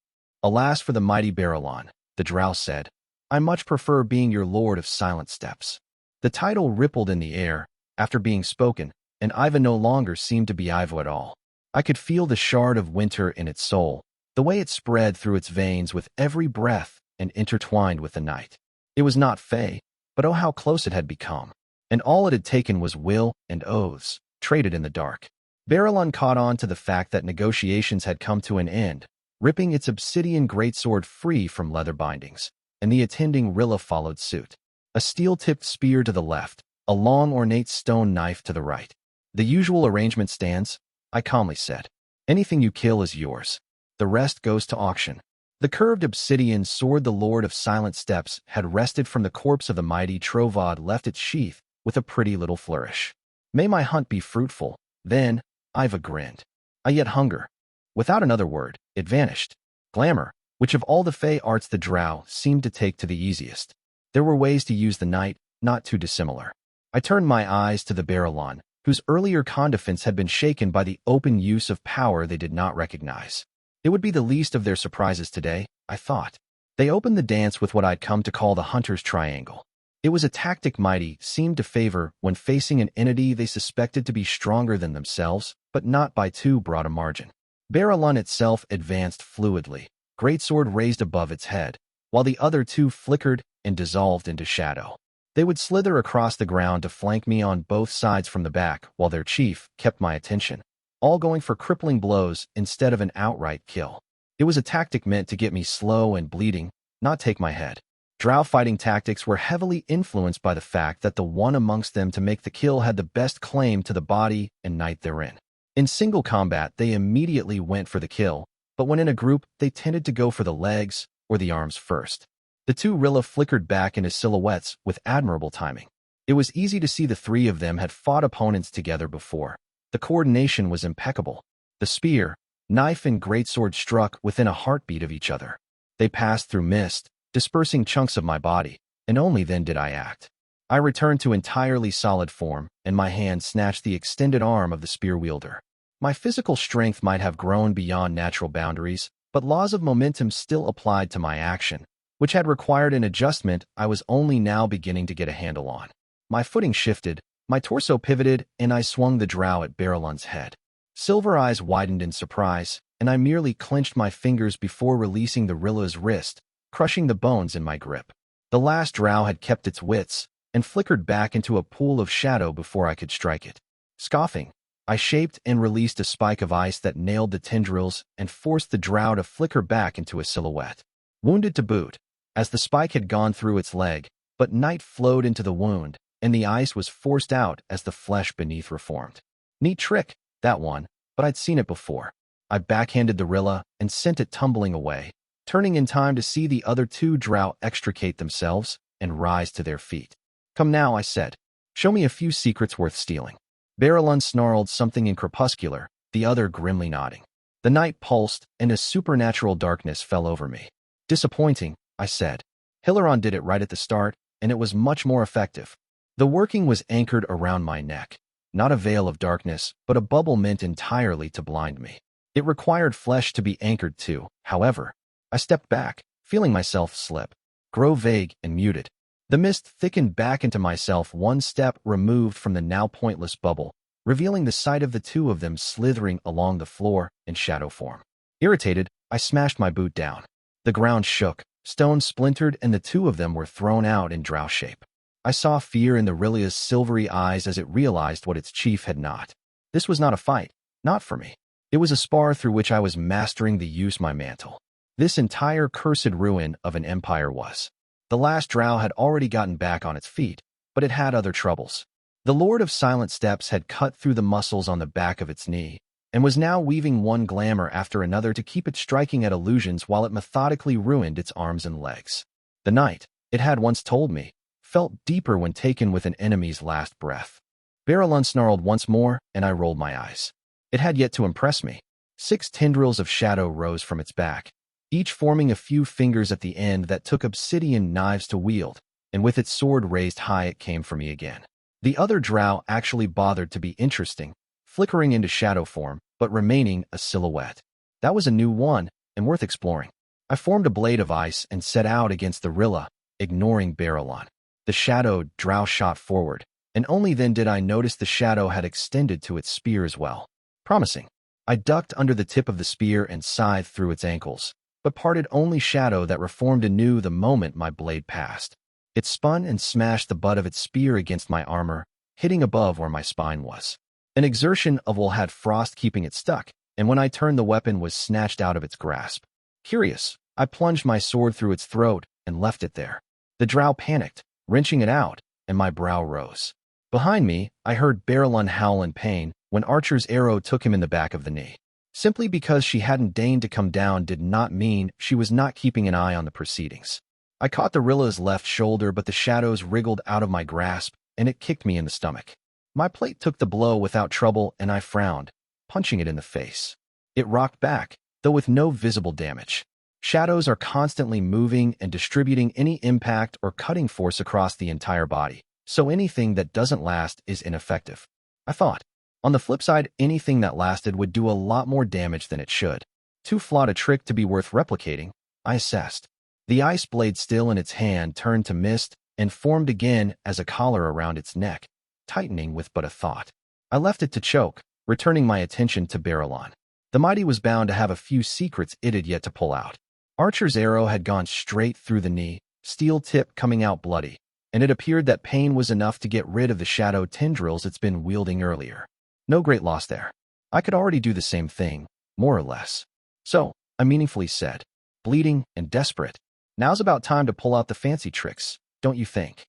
S1: Alas for the mighty Barillon, the drow said. I much prefer being your lord of silent steps. The title rippled in the air, after being spoken, and Iva no longer seemed to be Iva at all. I could feel the shard of winter in its soul, the way it spread through its veins with every breath and intertwined with the night. It was not Fae, but oh how close it had become. And all it had taken was will and oaths, traded in the dark. Barillon caught on to the fact that negotiations had come to an end, ripping its obsidian greatsword free from leather bindings, and the attending Rilla followed suit. A steel-tipped spear to the left, a long ornate stone knife to the right. The usual arrangement stands, I calmly said. Anything you kill is yours. The rest goes to auction. The curved obsidian sword the Lord of Silent Steps had wrested from the corpse of the mighty Trovod left its sheath with a pretty little flourish. May my hunt be fruitful. Then, Iva grinned. I yet hunger. Without another word, it vanished. Glamour, which of all the Fey arts the drow seemed to take to the easiest. There were ways to use the night, not too dissimilar. I turned my eyes to the Barillon, whose earlier confidence had been shaken by the open use of power they did not recognize. It would be the least of their surprises today, I thought. They opened the dance with what I'd come to call the Hunter's Triangle. It was a tactic Mighty seemed to favor when facing an entity they suspected to be stronger than themselves, but not by too broad a margin. Barillon itself advanced fluidly, greatsword raised above its head, while the other two flickered and dissolved into shadow. They would slither across the ground to flank me on both sides from the back, while their chief kept my attention, all going for crippling blows instead of an outright kill. It was a tactic meant to get me slow and bleeding, not take my head. Drow fighting tactics were heavily influenced by the fact that the one amongst them to make the kill had the best claim to the body and night therein. In single combat, they immediately went for the kill, but when in a group, they tended to go for the legs or the arms first. The two Rilla flickered back into silhouettes with admirable timing. It was easy to see the three of them had fought opponents together before. The coordination was impeccable. The spear, knife, and greatsword struck within a heartbeat of each other. They passed through mist, dispersing chunks of my body, and only then did I act. I returned to entirely solid form, and my hand snatched the extended arm of the spear wielder. My physical strength might have grown beyond natural boundaries, but laws of momentum still applied to my action, which had required an adjustment I was only now beginning to get a handle on. My footing shifted, my torso pivoted, and I swung the drow at Barillon's head. Silver eyes widened in surprise, and I merely clenched my fingers before releasing the Rilla's wrist, crushing the bones in my grip. The last drow had kept its wits, and flickered back into a pool of shadow before I could strike it. Scoffing, I shaped and released a spike of ice that nailed the tendrils and forced the drow to flicker back into a silhouette. Wounded to boot, as the spike had gone through its leg, but night flowed into the wound, and the ice was forced out as the flesh beneath reformed. Neat trick, that one, but I'd seen it before. I backhanded the Rilla and sent it tumbling away, turning in time to see the other two drow extricate themselves and rise to their feet. Come now, I said. Show me a few secrets worth stealing. Barillon snarled something in crepuscular, the other grimly nodding. The night pulsed, and a supernatural darkness fell over me. Disappointing, I said. Hilaron did it right at the start, and it was much more effective. The working was anchored around my neck. Not a veil of darkness, but a bubble meant entirely to blind me. It required flesh to be anchored to, however. I stepped back, feeling myself slip, grow vague and muted. The mist thickened back into myself one step removed from the now pointless bubble, revealing the sight of the two of them slithering along the floor in shadow form. Irritated, I smashed my boot down. The ground shook, stones splintered, and the two of them were thrown out in drow shape. I saw fear in the Rilla's silvery eyes as it realized what its chief had not. This was not a fight, not for me. It was a spar through which I was mastering the use my mantle. This entire cursed ruin of an empire was. The last drow had already gotten back on its feet, but it had other troubles. The Lord of Silent Steps had cut through the muscles on the back of its knee, and was now weaving one glamour after another to keep it striking at illusions while it methodically ruined its arms and legs. The night, it had once told me, felt deeper when taken with an enemy's last breath. Barillon snarled once more, and I rolled my eyes. It had yet to impress me. 6 tendrils of shadow rose from its back, each forming a few fingers at the end that took obsidian knives to wield, and with its sword raised high it came for me again. The other drow actually bothered to be interesting, flickering into shadow form, but remaining a silhouette. That was a new one, and worth exploring. I formed a blade of ice and set out against the Rilla, ignoring Barrelon. The shadowed drow shot forward, and only then did I notice the shadow had extended to its spear as well. Promising. I ducked under the tip of the spear and scythed through its ankles, but parted only shadow that reformed anew the moment my blade passed. It spun and smashed the butt of its spear against my armor, hitting above where my spine was. An exertion of will had frost keeping it stuck, and when I turned the weapon was snatched out of its grasp. Curious, I plunged my sword through its throat and left it there. The drow panicked, wrenching it out, and my brow rose. Behind me, I heard Barrelon howl in pain when Archer's arrow took him in the back of the knee. Simply because she hadn't deigned to come down did not mean she was not keeping an eye on the proceedings. I caught the Rilla's left shoulder, but the shadows wriggled out of my grasp, and it kicked me in the stomach. My plate took the blow without trouble, and I frowned, punching it in the face. It rocked back, though with no visible damage. Shadows are constantly moving and distributing any impact or cutting force across the entire body, so anything that doesn't last is ineffective. I thought. On the flip side, anything that lasted would do a lot more damage than it should. Too flawed a trick to be worth replicating, I assessed. The ice blade still in its hand turned to mist and formed again as a collar around its neck, tightening with but a thought. I left it to choke, returning my attention to Barrelon. The mighty was bound to have a few secrets it had yet to pull out. Archer's arrow had gone straight through the knee, steel tip coming out bloody, and it appeared that pain was enough to get rid of the shadow tendrils it's been wielding earlier. No great loss there. I could already do the same thing, more or less. So, I meaningfully said, bleeding and desperate, now's about time to pull out the fancy tricks, don't you think?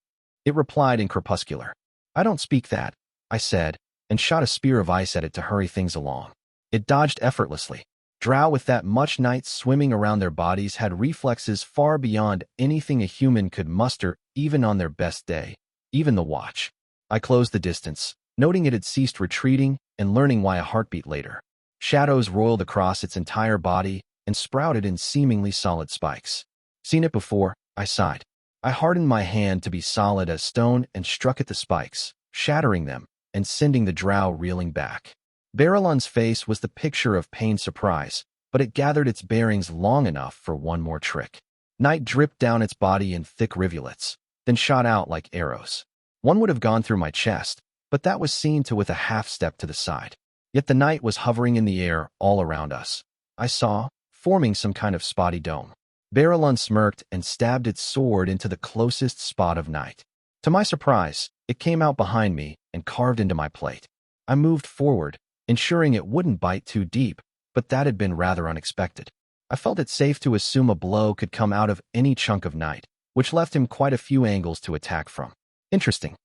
S1: It replied in crepuscular. I don't speak that, I said, and shot a spear of ice at it to hurry things along. It dodged effortlessly. Drow with that much night swimming around their bodies had reflexes far beyond anything a human could muster even on their best day, even the watch. I closed the distance, noting it had ceased retreating and learning why a heartbeat later. Shadows roiled across its entire body and sprouted in seemingly solid spikes. Seen it before, I sighed. I hardened my hand to be solid as stone and struck at the spikes, shattering them and sending the drow reeling back. Barrelon's face was the picture of pained surprise, but it gathered its bearings long enough for one more trick. Night dripped down its body in thick rivulets, then shot out like arrows. One would have gone through my chest, but that was seen to with a half step to the side. Yet the night was hovering in the air all around us. I saw, forming some kind of spotty dome. Barrelon smirked and stabbed its sword into the closest spot of night. To my surprise, it came out behind me and carved into my plate. I moved forward, ensuring it wouldn't bite too deep, but that had been rather unexpected. I felt it safe to assume a blow could come out of any chunk of night, which left him quite a few angles to attack from. Interesting.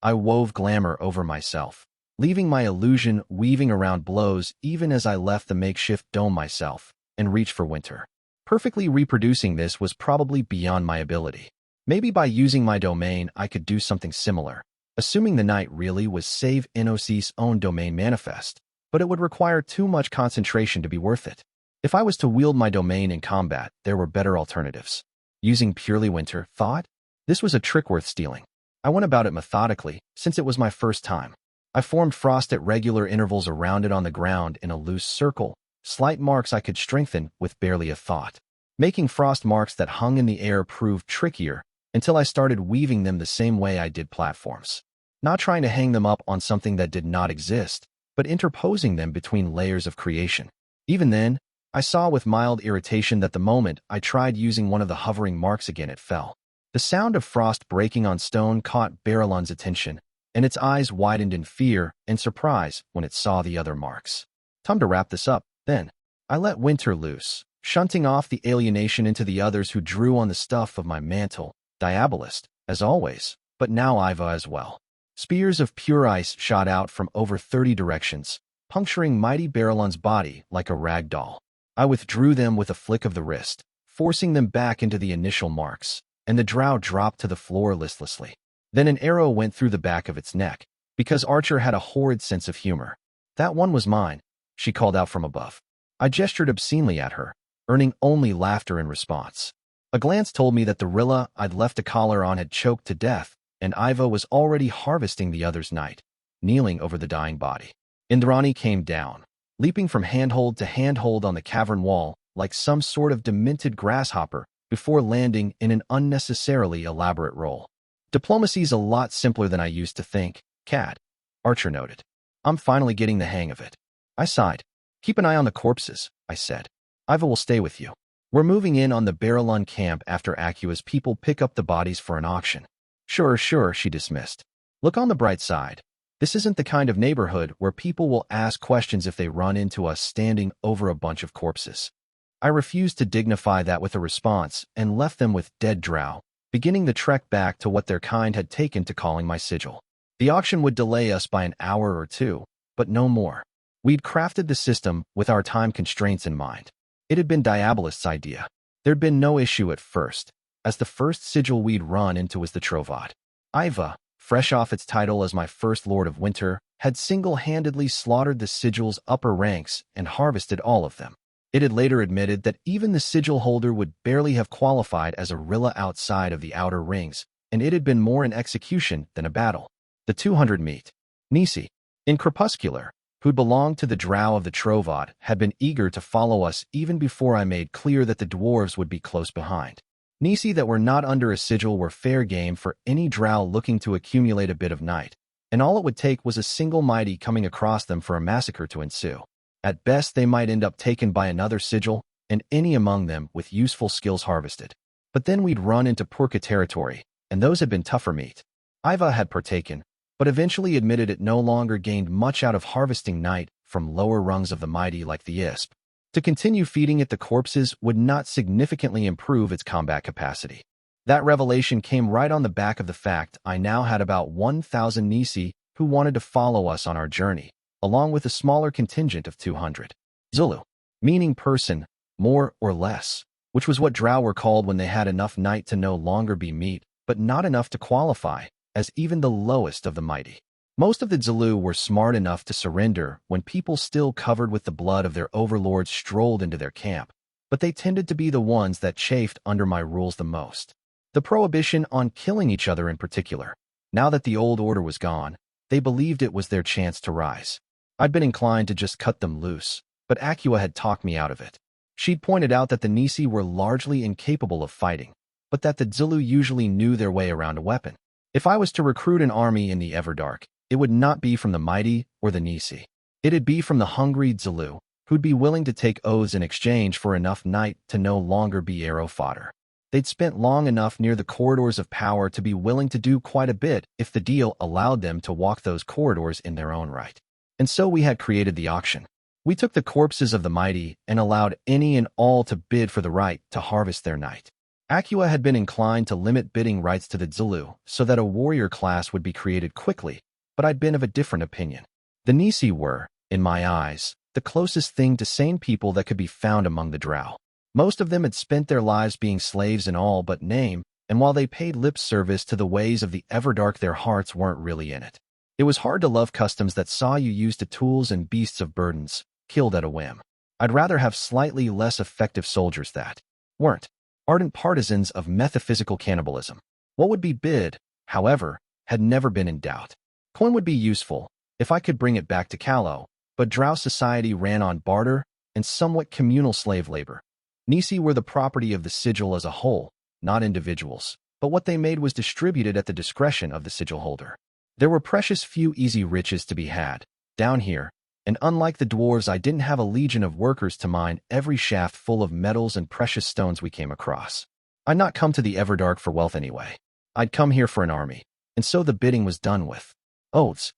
S1: I wove glamour over myself, leaving my illusion weaving around blows even as I left the makeshift dome myself and reached for winter. Perfectly reproducing this was probably beyond my ability. Maybe by using my domain I could do something similar, assuming the night really was save NOC's own domain manifest, but it would require too much concentration to be worth it. If I was to wield my domain in combat, there were better alternatives. Using purely winter, thought? This was a trick worth stealing. I went about it methodically, since it was my first time. I formed frost at regular intervals around it on the ground in a loose circle, slight marks I could strengthen with barely a thought. Making frost marks that hung in the air proved trickier until I started weaving them the same way I did platforms. Not trying to hang them up on something that did not exist, but interposing them between layers of creation. Even then, I saw with mild irritation that the moment I tried using one of the hovering marks again it fell. The sound of frost breaking on stone caught Barrelon's attention, and its eyes widened in fear and surprise when it saw the other marks. Time to wrap this up, then. I let winter loose, shunting off the alienation into the others who drew on the stuff of my mantle, Diabolist, as always, but now Iva as well. Spears of pure ice shot out from over 30 directions, puncturing mighty Barrelon's body like a rag doll. I withdrew them with a flick of the wrist, forcing them back into the initial marks, and the drow dropped to the floor listlessly. Then an arrow went through the back of its neck, because Archer had a horrid sense of humor. That one was mine, she called out from above. I gestured obscenely at her, earning only laughter in response. A glance told me that the Rilla I'd left a collar on had choked to death, and Iva was already harvesting the other's night, kneeling over the dying body. Indrani came down, leaping from handhold to handhold on the cavern wall like some sort of demented grasshopper before landing in an unnecessarily elaborate roll. Diplomacy's a lot simpler than I used to think, Cad, Archer noted. I'm finally getting the hang of it. I sighed. Keep an eye on the corpses, I said. Eyewall will stay with you. We're moving in on the Barrelon camp after Acua's people pick up the bodies for an auction. Sure, she dismissed. Look on the bright side. This isn't the kind of neighborhood where people will ask questions if they run into us standing over a bunch of corpses. I refused to dignify that with a response and left them with dead drow, beginning the trek back to what their kind had taken to calling my sigil. The auction would delay us by an hour or two, but no more. We'd crafted the system with our time constraints in mind. It had been Diabolist's idea. There'd been no issue at first, as the first sigil we'd run into was the Trovad. Iva, fresh off its title as my first Lord of Winter, had single-handedly slaughtered the sigil's upper ranks and harvested all of them. It had later admitted that even the sigil holder would barely have qualified as a Rilla outside of the outer rings, and it had been more an execution than a battle. The 200 meet. Nisi, in Crepuscular, who'd belonged to the drow of the Trovad, had been eager to follow us even before I made clear that the dwarves would be close behind. Nisi that were not under a sigil were fair game for any drow looking to accumulate a bit of night, and all it would take was a single mighty coming across them for a massacre to ensue. At best, they might end up taken by another sigil, and any among them with useful skills harvested. But then we'd run into Purka territory, and those had been tougher meat. Iva had partaken, but eventually admitted it no longer gained much out of harvesting night from lower rungs of the mighty like the Isp. To continue feeding it the corpses would not significantly improve its combat capacity. That revelation came right on the back of the fact I now had about 1,000 Nisi who wanted to follow us on our journey, along with a smaller contingent of 200. Zulu, meaning person, more or less, which was what drow were called when they had enough night to no longer be meat, but not enough to qualify as even the lowest of the mighty. Most of the Zulu were smart enough to surrender when people still covered with the blood of their overlords strolled into their camp, but they tended to be the ones that chafed under my rules the most. The prohibition on killing each other in particular. Now that the old order was gone, they believed it was their chance to rise. I'd been inclined to just cut them loose, but Acua had talked me out of it. She'd pointed out that the Nisi were largely incapable of fighting, but that the Zulu usually knew their way around a weapon. If I was to recruit an army in the Everdark, it would not be from the mighty or the Nisi. It'd be from the hungry Zulu, who'd be willing to take oaths in exchange for enough night to no longer be arrow fodder. They'd spent long enough near the corridors of power to be willing to do quite a bit if the deal allowed them to walk those corridors in their own right. And so we had created the auction. We took the corpses of the mighty and allowed any and all to bid for the right to harvest their night. Acua had been inclined to limit bidding rights to the Zulu so that a warrior class would be created quickly, but I'd been of a different opinion. The Nisi were, in my eyes, the closest thing to sane people that could be found among the drow. Most of them had spent their lives being slaves in all but name, and while they paid lip service to the ways of the Everdark, their hearts weren't really in it. It was hard to love customs that saw you used to tools and beasts of burdens, killed at a whim. I'd rather have slightly less effective soldiers that weren't ardent partisans of metaphysical cannibalism. What would be bid, however, had never been in doubt. Coin would be useful, if I could bring it back to Callow, but drow society ran on barter and somewhat communal slave labor. Nisi were the property of the sigil as a whole, not individuals, but what they made was distributed at the discretion of the sigil holder. There were precious few easy riches to be had down here, and unlike the dwarves, I didn't have a legion of workers to mine every shaft full of metals and precious stones we came across. I'd not come to the Everdark for wealth anyway. I'd come here for an army, and so the bidding was done with. Oaths.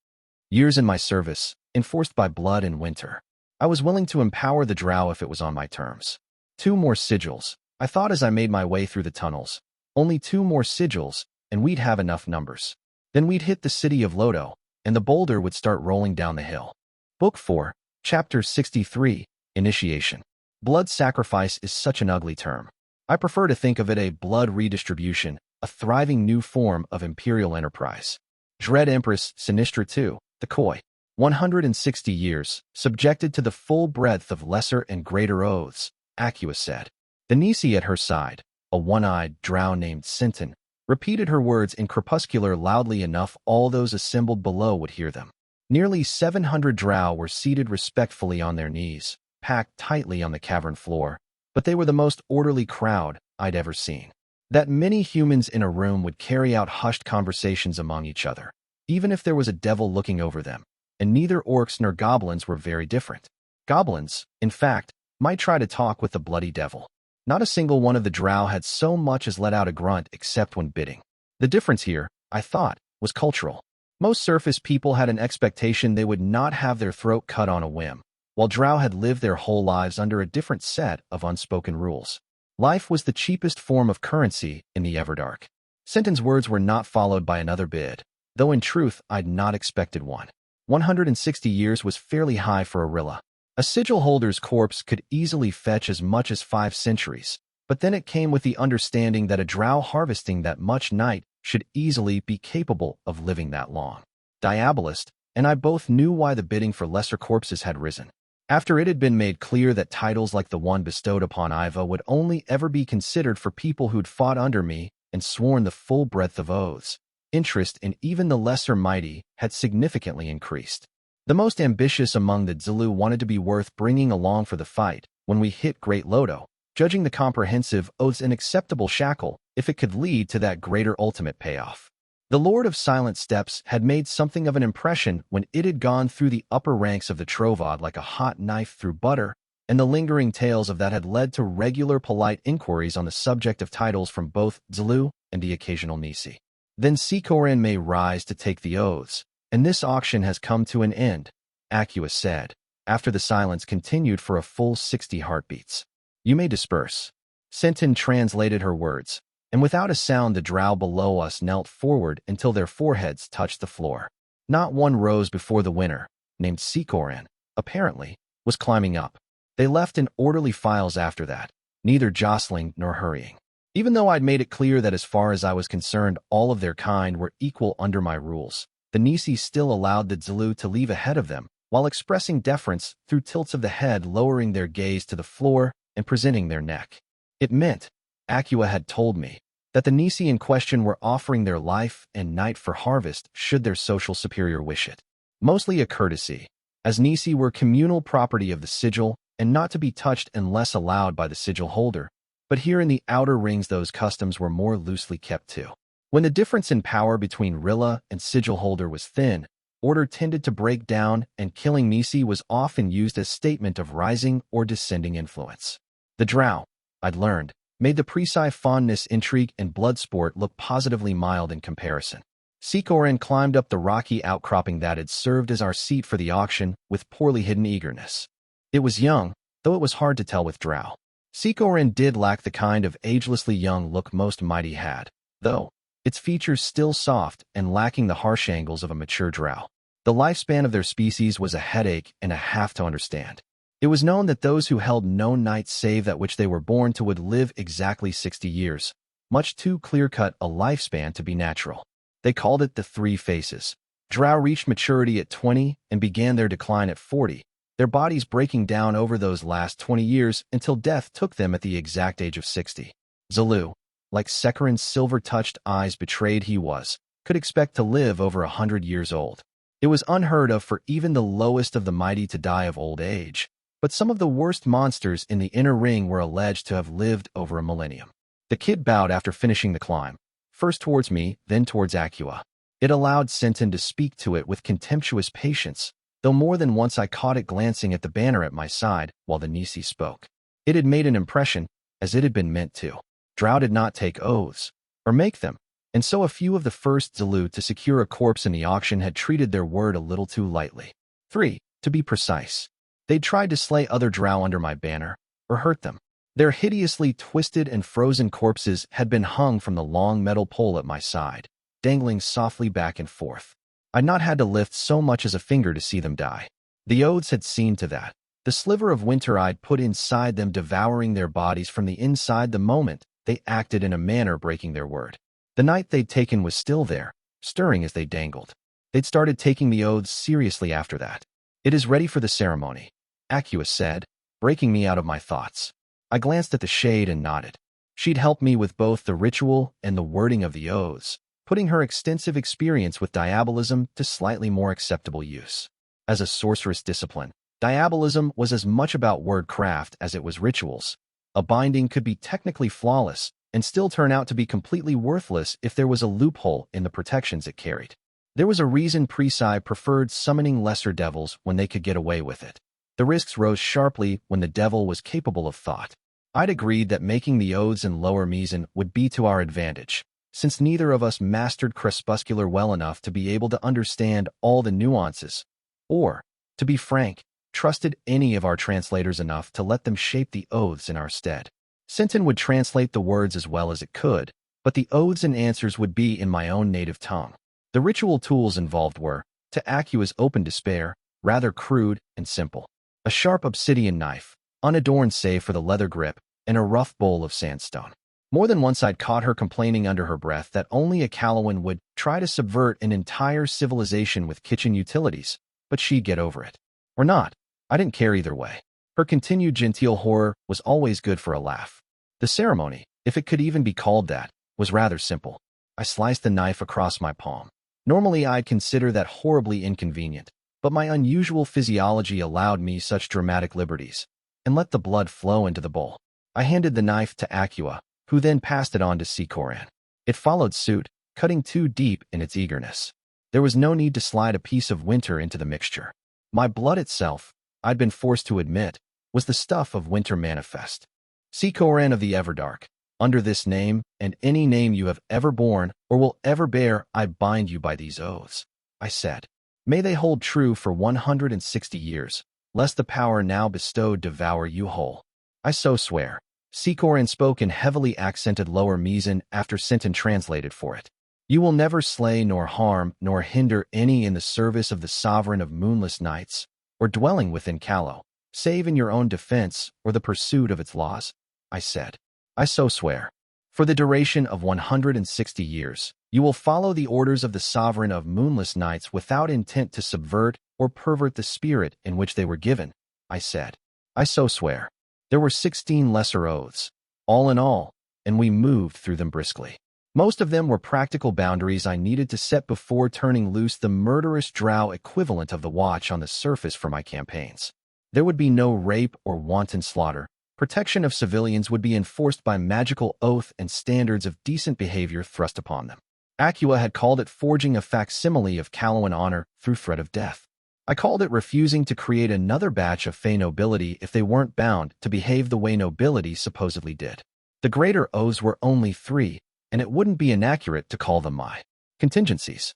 S1: Years in my service, enforced by blood and winter. I was willing to empower the drow if it was on my terms. 2 more sigils, I thought as I made my way through the tunnels. Only 2 more sigils, and we'd have enough numbers. Then we'd hit the city of Lodo, and the boulder would start rolling down the hill. Book 4, Chapter 63, Initiation. Blood sacrifice is such an ugly term. I prefer to think of it a blood redistribution, a thriving new form of imperial enterprise. Dread Empress Sinistra II, the Koi, 160 years, subjected to the full breadth of lesser and greater oaths, Acua said. The Nisi at her side, a one-eyed drow named Sinton, repeated her words in Crepuscular loudly enough all those assembled below would hear them. Nearly 700 drow were seated respectfully on their knees, packed tightly on the cavern floor, but they were the most orderly crowd I'd ever seen. That many humans in a room would carry out hushed conversations among each other, even if there was a devil looking over them, and neither orcs nor goblins were very different. Goblins, in fact, might try to talk with the bloody devil. Not a single one of the drow had so much as let out a grunt except when bidding. The difference here, I thought, was cultural. Most surface people had an expectation they would not have their throat cut on a whim, while drow had lived their whole lives under a different set of unspoken rules. Life was the cheapest form of currency in the Everdark. Senton's words were not followed by another bid, though in truth I'd not expected one. 160 years was fairly high for a Rilla. A sigil holder's corpse could easily fetch as much as 5 centuries, but then it came with the understanding that a drow harvesting that much night should easily be capable of living that long. Diabolist and I both knew why the bidding for lesser corpses had risen. After it had been made clear that titles like the one bestowed upon Iva would only ever be considered for people who'd fought under me and sworn the full breadth of oaths, interest in even the lesser mighty had significantly increased. The most ambitious among the Zulu wanted to be worth bringing along for the fight when we hit Great Lodo, judging the comprehensive oaths an acceptable shackle if it could lead to that greater ultimate payoff. The Lord of Silent Steps had made something of an impression when it had gone through the upper ranks of the Trovod like a hot knife through butter, and the lingering tales of that had led to regular polite inquiries on the subject of titles from both Zulu and the occasional Nisi. Then Sikoran may rise to take the oaths, and this auction has come to an end, Acua said, after the silence continued for a full 60 heartbeats. You may disperse. Senton translated her words, and without a sound the drow below us knelt forward until their foreheads touched the floor. Not one rose before the winner, named Sikoran, apparently, was climbing up. They left in orderly files after that, neither jostling nor hurrying. Even though I'd made it clear that as far as I was concerned all of their kind were equal under my rules, the Nisi still allowed the Zulu to leave ahead of them, while expressing deference through tilts of the head, lowering their gaze to the floor and presenting their neck. It meant, Acua had told me, that the Nisi in question were offering their life and night for harvest should their social superior wish it. Mostly a courtesy, as Nisi were communal property of the sigil and not to be touched unless allowed by the sigil holder, but here in the outer rings those customs were more loosely kept too. When the difference in power between Rilla and sigil holder was thin, order tended to break down, and killing Nisi was often used as statement of rising or descending influence. The drow, I'd learned, made the Presci fondness, intrigue, and blood sport look positively mild in comparison. Sikoran climbed up the rocky outcropping that had served as our seat for the auction with poorly hidden eagerness. It was young, though it was hard to tell with drow. Sikoran did lack the kind of agelessly young look most mighty had, though, its features still soft and lacking the harsh angles of a mature drow. The lifespan of their species was a headache and a half to understand. It was known that those who held no night save that which they were born to would live exactly 60 years, much too clear-cut a lifespan to be natural. They called it the 3 Faces. Drow reached maturity at 20 and began their decline at 40, their bodies breaking down over those last 20 years until death took them at the exact age of 60. Zulu, like Sekaran's silver-touched eyes betrayed he was, could expect to live over 100 years old. It was unheard of for even the lowest of the mighty to die of old age, but some of the worst monsters in the inner ring were alleged to have lived over a millennium. The kid bowed after finishing the climb, first towards me, then towards Acua. It allowed Senton to speak to it with contemptuous patience, though more than once I caught it glancing at the banner at my side while the Nisi spoke. It had made an impression, as it had been meant to. Drow did not take oaths, or make them, and so a few of the first Zulu to secure a corpse in the auction had treated their word a little too lightly. 3, to be precise. They'd tried to slay other drow under my banner, or hurt them. Their hideously twisted and frozen corpses had been hung from the long metal pole at my side, dangling softly back and forth. I'd not had to lift so much as a finger to see them die. The oaths had seen to that, the sliver of winter I'd put inside them devouring their bodies from the inside the moment they acted in a manner breaking their word. The night they'd taken was still there, stirring as they dangled. They'd started taking the oaths seriously after that. It is ready for the ceremony, Acua said, breaking me out of my thoughts. I glanced at the shade and nodded. She'd helped me with both the ritual and the wording of the oaths, putting her extensive experience with diabolism to slightly more acceptable use. As a sorceress discipline, diabolism was as much about wordcraft as it was rituals. A binding could be technically flawless and still turn out to be completely worthless if there was a loophole in the protections it carried. There was a reason Peerage preferred summoning lesser devils when they could get away with it. The risks rose sharply when the devil was capable of thought. I'd agreed that making the oaths in Lower Meson would be to our advantage, since neither of us mastered Crepuscular well enough to be able to understand all the nuances, or, to be frank, trusted any of our translators enough to let them shape the oaths in our stead. Sinton would translate the words as well as it could, but the oaths and answers would be in my own native tongue. The ritual tools involved were, to Akua's open despair, rather crude and simple. A sharp obsidian knife, unadorned save for the leather grip, and a rough bowl of sandstone. More than once I'd caught her complaining under her breath that only a Calawan would try to subvert an entire civilization with kitchen utilities, but she'd get over it. Or not. I didn't care either way. Her continued genteel horror was always good for a laugh. The ceremony, if it could even be called that, was rather simple. I sliced the knife across my palm. Normally I'd consider that horribly inconvenient, but my unusual physiology allowed me such dramatic liberties, and let the blood flow into the bowl. I handed the knife to Akua, who then passed it on to Sikoran. It followed suit, cutting too deep in its eagerness. There was no need to slide a piece of winter into the mixture. My blood itself, I'd been forced to admit, was the stuff of winter manifest. Sikoran of the Everdark, under this name, and any name you have ever borne or will ever bear, I bind you by these oaths, I said. May they hold true for 160 years, lest the power now bestowed devour you whole. I so swear. Sikoran spoke in heavily accented Lower Meson after Sinton translated for it. You will never slay nor harm nor hinder any in the service of the sovereign of moonless nights, or dwelling within Callow, save in your own defense or the pursuit of its laws, I said. I so swear. For the duration of 160 years, you will follow the orders of the sovereign of moonless nights without intent to subvert or pervert the spirit in which they were given, I said. I so swear. There were 16 lesser oaths, all in all, and we moved through them briskly. Most of them were practical boundaries I needed to set before turning loose the murderous drow equivalent of the Watch on the surface for my campaigns. There would be no rape or wanton slaughter. Protection of civilians would be enforced by magical oath and standards of decent behavior thrust upon them. Akua had called it forging a facsimile of Calawan honor through threat of death. I called it refusing to create another batch of Fey nobility if they weren't bound to behave the way nobility supposedly did. The greater oaths were only 3, and it wouldn't be inaccurate to call them my contingencies.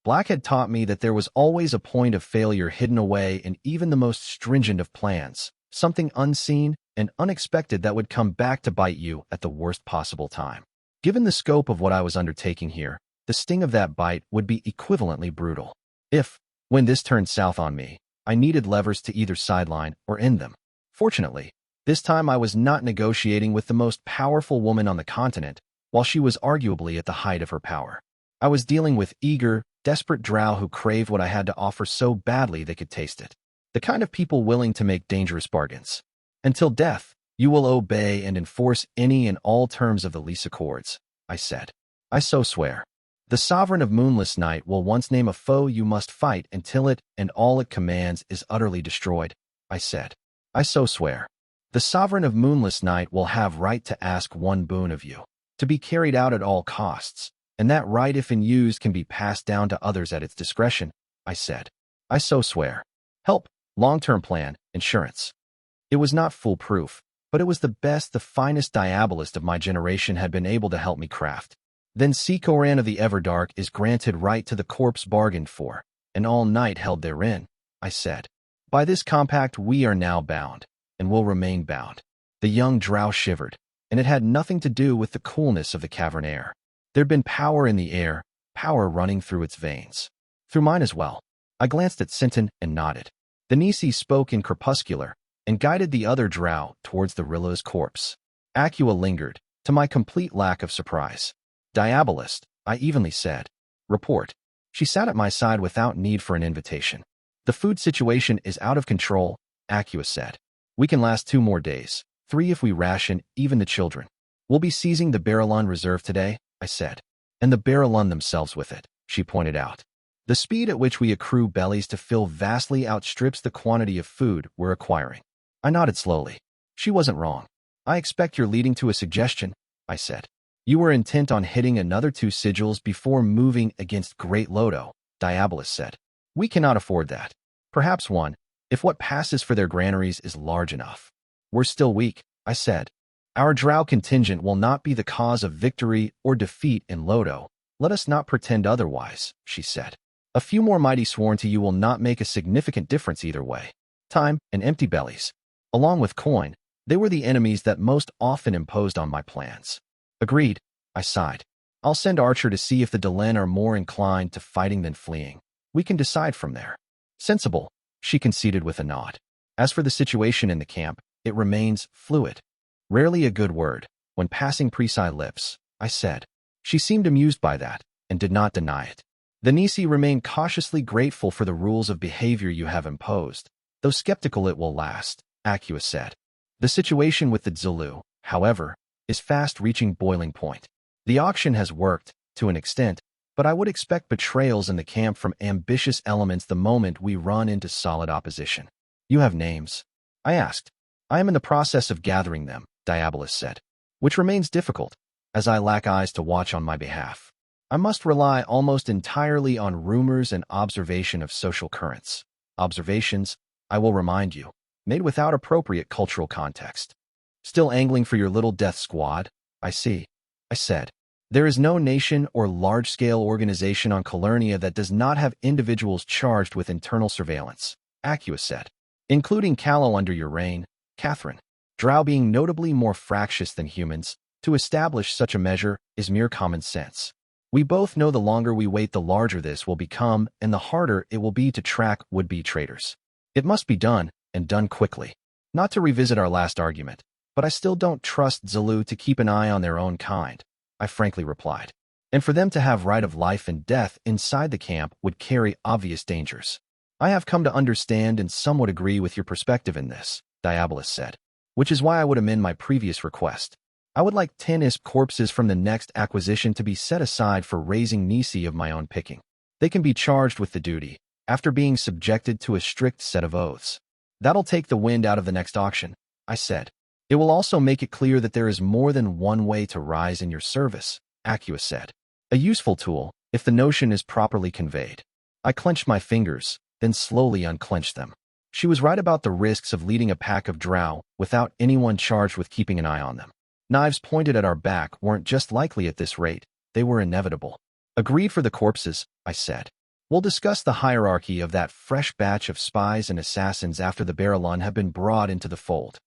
S1: Black had taught me that there was always a point of failure hidden away in even the most stringent of plans, something unseen and unexpected that would come back to bite you at the worst possible time. Given the scope of what I was undertaking here, the sting of that bite would be equivalently brutal. If, when this turned south on me, I needed levers to either sideline or end them. Fortunately, this time I was not negotiating with the most powerful woman on the continent, while she was arguably at the height of her power. I was dealing with eager, desperate drow who craved what I had to offer so badly they could taste it. The kind of people willing to make dangerous bargains. Until death, you will obey and enforce any and all terms of the lease accords, I said. I so swear. The sovereign of moonless night will once name a foe you must fight until it and all it commands is utterly destroyed, I said. I so swear. The sovereign of moonless night will have right to ask one boon of you, to be carried out at all costs, and that right, if in use, can be passed down to others at its discretion, I said. I so swear. Help, long-term plan, insurance. It was not foolproof, but it was the best the finest diabolist of my generation had been able to help me craft. Then Sikoran of the Everdark is granted right to the corpse bargained for, and all night held therein, I said. By this compact we are now bound, and will remain bound. The young drow shivered, and it had nothing to do with the coolness of the cavern air. There'd been power in the air, power running through its veins. Through mine as well. I glanced at Sinton and nodded. The Nisi spoke in crepuscular, and guided the other drow towards the Rilla's corpse. Akua lingered, to my complete lack of surprise. Diabolist, I evenly said. Report. She sat at my side without need for an invitation. The food situation is out of control, Akua said. We can last 2 more days, 3 if we ration even the children. We'll be seizing the Barrelon Reserve today, I said. And the Barrelun themselves with it, she pointed out. The speed at which we accrue bellies to fill vastly outstrips the quantity of food we're acquiring. I nodded slowly. She wasn't wrong. I expect you're leading to a suggestion, I said. You were intent on hitting another 2 sigils before moving against Great Lodo, Diabolus said. We cannot afford that. Perhaps one, if what passes for their granaries is large enough. We're still weak, I said. Our drow contingent will not be the cause of victory or defeat in Lodo. Let us not pretend otherwise, she said. A few more mighty sworn to you will not make a significant difference either way. Time and empty bellies. Along with coin, they were the enemies that most often imposed on my plans. Agreed, I sighed. I'll send Archer to see if the Delenn are more inclined to fighting than fleeing. We can decide from there. Sensible, she conceded with a nod. As for the situation in the camp, it remains fluid. Rarely a good word, when passing Prisai lips, I said. She seemed amused by that, and did not deny it. The Nisi remain cautiously grateful for the rules of behavior you have imposed, though skeptical it will last, Acua said. The situation with the Zulu, however, is fast reaching boiling point. The auction has worked, to an extent, but I would expect betrayals in the camp from ambitious elements the moment we run into solid opposition. You have names? I asked. I am in the process of gathering them, Diabolus said, which remains difficult, as I lack eyes to watch on my behalf. I must rely almost entirely on rumors and observation of social currents. Observations, I will remind you, made without appropriate cultural context. Still angling for your little death squad? I see, I said. There is no nation or large-scale organization on Calernia that does not have individuals charged with internal surveillance, Acua said, including Callow under your reign, Catherine. Drow being notably more fractious than humans, to establish such a measure is mere common sense. We both know the longer we wait the larger this will become and the harder it will be to track would-be traitors. It must be done, and done quickly. Not to revisit our last argument, but I still don't trust Zulu to keep an eye on their own kind, I frankly replied. And for them to have right of life and death inside the camp would carry obvious dangers. I have come to understand and somewhat agree with your perspective in this, Diabolus said, which is why I would amend my previous request. I would like 10 ISP corpses from the next acquisition to be set aside for raising Nisi of my own picking. They can be charged with the duty, after being subjected to a strict set of oaths. That'll take the wind out of the next auction, I said. It will also make it clear that there is more than one way to rise in your service, Acua said. A useful tool, if the notion is properly conveyed. I clenched my fingers, then slowly unclenched them. She was right about the risks of leading a pack of drow without anyone charged with keeping an eye on them. Knives pointed at our back weren't just likely at this rate, they were inevitable. Agreed for the corpses, I said. We'll discuss the hierarchy of that fresh batch of spies and assassins after the Barrelun have been brought into the fold.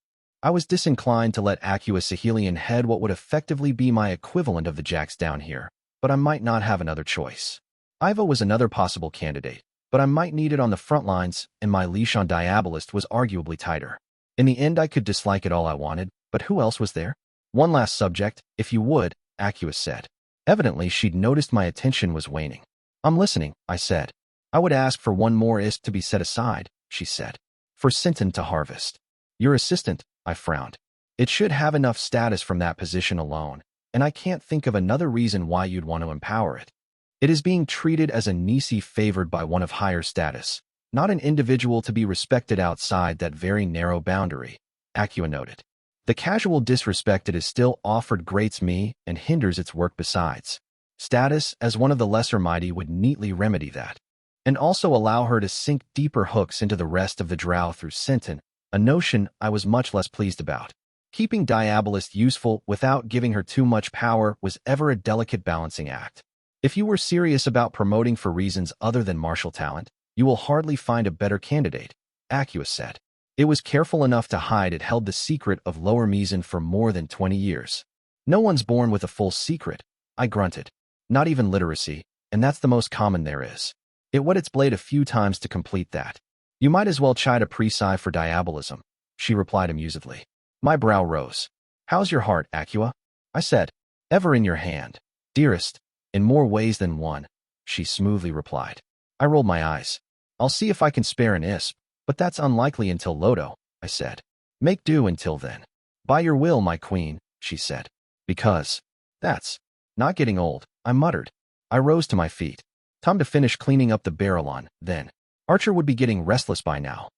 S1: I was disinclined to let Acua Sahelian head what would effectively be my equivalent of the Jacks down here, but I might not have another choice. Iva was another possible candidate, but I might need it on the front lines, and my leash on Diabolist was arguably tighter. In the end, I could dislike it all I wanted, but who else was there? One last subject, if you would, Acua said. Evidently, she'd noticed my attention was waning. I'm listening, I said. I would ask for one more ISP to be set aside, she said. For Sinton to harvest. Your assistant, I frowned. It should have enough status from that position alone, and I can't think of another reason why you'd want to empower it. It is being treated as a Nisi favored by one of higher status, not an individual to be respected outside that very narrow boundary, Acua noted. The casual disrespect it is still offered grates me and hinders its work besides. Status as one of the lesser mighty would neatly remedy that, and also allow her to sink deeper hooks into the rest of the drow through Sinton, a notion I was much less pleased about. Keeping Diabolist useful without giving her too much power was ever a delicate balancing act. If you were serious about promoting for reasons other than martial talent, you will hardly find a better candidate, Acua said. It was careful enough to hide it held the secret of Lower Mizan for more than 20 years. No one's born with a full secret, I grunted. Not even literacy, and that's the most common there is. It wet its blade a few times to complete that. You might as well chide a Prisai for diabolism, she replied amusedly. My brow rose. How's your heart, Acua? I said. Ever in your hand, dearest, in more ways than one, she smoothly replied. I rolled my eyes. I'll see if I can spare an ISP. But that's unlikely until Lodo, I said. Make do until then. By your will, my queen, she said. Because that's not getting old, I muttered. I rose to my feet. Time to finish cleaning up the Barrelon, then. Archer would be getting restless by now.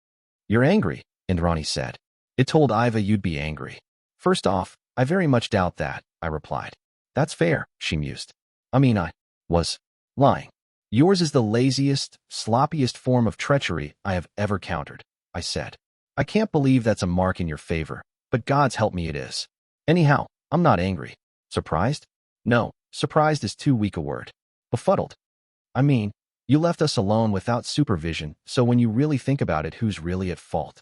S1: You're angry, Indrani said. It told Iva you'd be angry. First off, I very much doubt that, I replied. That's fair, she mused. I mean, I was lying. Yours is the laziest, sloppiest form of treachery I have ever countered, I said. I can't believe that's a mark in your favor, but God's help me it is. Anyhow, I'm not angry. Surprised? No, surprised is too weak a word. Befuddled. I mean, you left us alone without supervision, so when you really think about it, who's really at fault?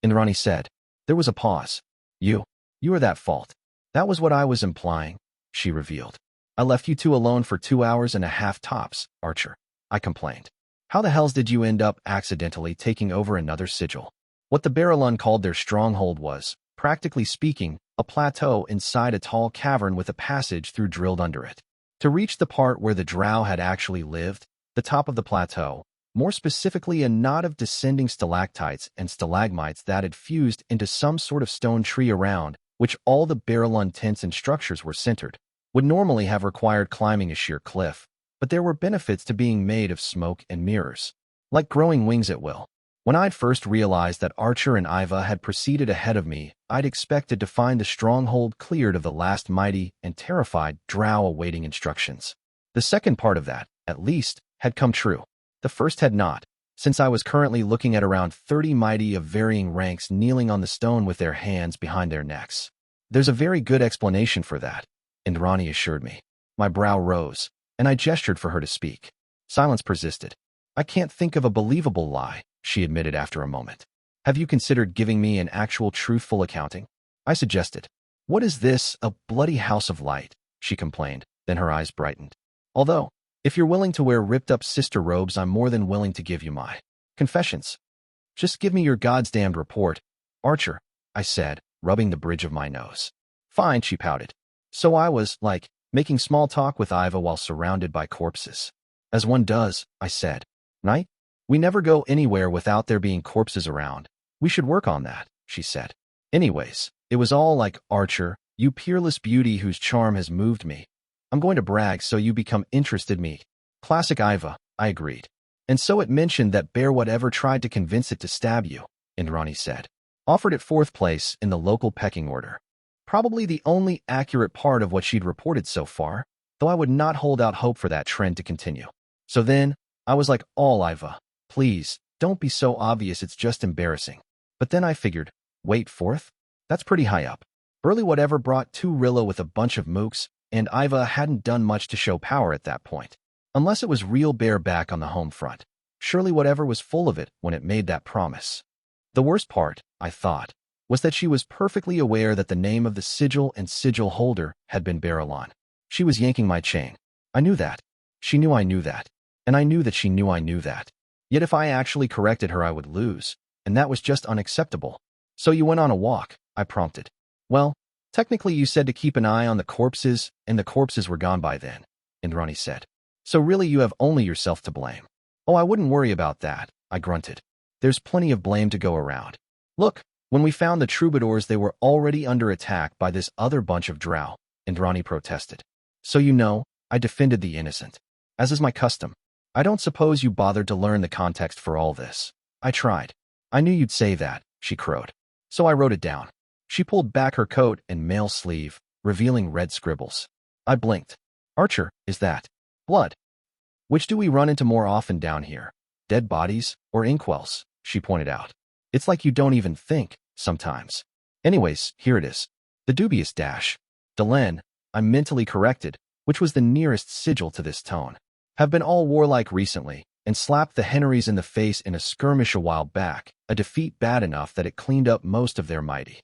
S1: Indrani said. There was a pause. You are that fault. That was what I was implying, she revealed. I left you two alone for 2 hours and a half tops, Archer, I complained. How the hells did you end up accidentally taking over another sigil? What the Barrelon called their stronghold was, practically speaking, a plateau inside a tall cavern with a passage through drilled under it. To reach the part where the drow had actually lived, the top of the plateau, more specifically a knot of descending stalactites and stalagmites that had fused into some sort of stone tree around which all the Barrelon tents and structures were centered, would normally have required climbing a sheer cliff, but there were benefits to being made of smoke and mirrors, like growing wings at will. When I'd first realized that Archer and Iva had proceeded ahead of me, I'd expected to find the stronghold cleared of the last mighty and terrified drow awaiting instructions. The second part of that, at least, had come true. The first had not, since I was currently looking at around 30 mighty of varying ranks kneeling on the stone with their hands behind their necks. There's a very good explanation for that, Indrani assured me. My brow rose, and I gestured for her to speak. Silence persisted. I can't think of a believable lie, she admitted after a moment. Have you considered giving me an actual truthful accounting? I suggested. What is this, a bloody house of light? She complained, then her eyes brightened. Although, if you're willing to wear ripped-up sister robes, I'm more than willing to give you my confessions. Just give me your goddamned report, Archer, I said, rubbing the bridge of my nose. Fine, she pouted. So I was, making small talk with Iva while surrounded by corpses. As one does, I said. Right? We never go anywhere without there being corpses around. We should work on that, she said. Anyways, it was all like, Archer, you peerless beauty whose charm has moved me. I'm going to brag so you become interested me. Classic Iva, I agreed. And so it mentioned that bear whatever tried to convince it to stab you, Indrani said. Offered it 4th place in the local pecking order. Probably the only accurate part of what she'd reported so far, though I would not hold out hope for that trend to continue. So then, I was like, all Iva, please, don't be so obvious, it's just embarrassing. But then I figured, wait, 4th? That's pretty high up. Burly whatever brought 2 Rilla with a bunch of mooks, and Iva hadn't done much to show power at that point. Unless it was real bear back on the home front. Surely whatever was full of it when it made that promise. The worst part, I thought, was that she was perfectly aware that the name of the sigil and sigil holder had been Barrelon. She was yanking my chain. I knew that. She knew I knew that. And I knew that she knew I knew that. Yet if I actually corrected her, I would lose, and that was just unacceptable. So you went on a walk, I prompted. Well, technically you said to keep an eye on the corpses, and the corpses were gone by then, Indrani said. So really you have only yourself to blame. Oh, I wouldn't worry about that, I grunted. There's plenty of blame to go around. Look, when we found the troubadours, they were already under attack by this other bunch of drow, Indrani protested. So you know, I defended the innocent. As is my custom. I don't suppose you bothered to learn the context for all this. I tried. I knew you'd say that, she crowed. So I wrote it down. She pulled back her coat and mail sleeve, revealing red scribbles. I blinked. Archer, is that blood? Which do we run into more often down here? Dead bodies or inkwells? She pointed out. It's like you don't even think, sometimes. Anyways, here it is. The dubious dash. Delenn, I'm mentally corrected, which was the nearest sigil to this tone. Have been all warlike recently, and slapped the Henrys in the face in a skirmish a while back, a defeat bad enough that it cleaned up most of their mighty.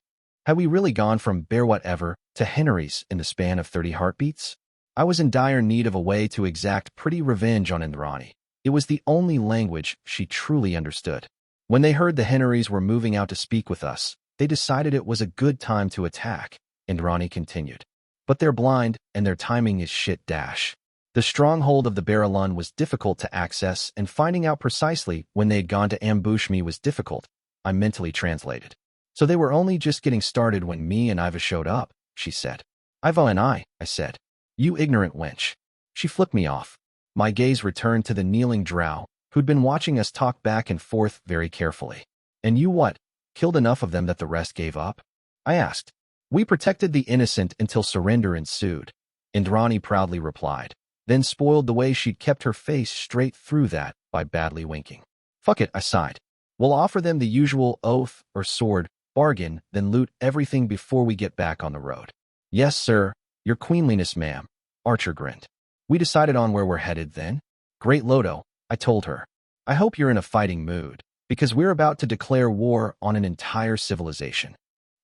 S1: Had we really gone from bear whatever to Henrys in the span of 30 heartbeats? I was in dire need of a way to exact pretty revenge on Indrani. It was the only language she truly understood. When they heard the Henrys were moving out to speak with us, they decided it was a good time to attack, Indrani continued. But they're blind, and their timing is shit dash. The stronghold of the Barrelon was difficult to access, and finding out precisely when they had gone to ambush me was difficult, I mentally translated. So they were only just getting started when me and Iva showed up, she said. Iva and I said. You ignorant wench. She flipped me off. My gaze returned to the kneeling drow, who'd been watching us talk back and forth very carefully. And you what? Killed enough of them that the rest gave up? I asked. We protected the innocent until surrender ensued, Indrani proudly replied, then spoiled the way she'd kept her face straight through that by badly winking. Fuck it, I sighed. We'll offer them the usual oath or sword bargain, then loot everything before we get back on the road. Yes, sir, your queenliness, ma'am, Archer grinned. We decided on where we're headed then? Great Lodo, I told her. I hope you're in a fighting mood, because we're about to declare war on an entire civilization.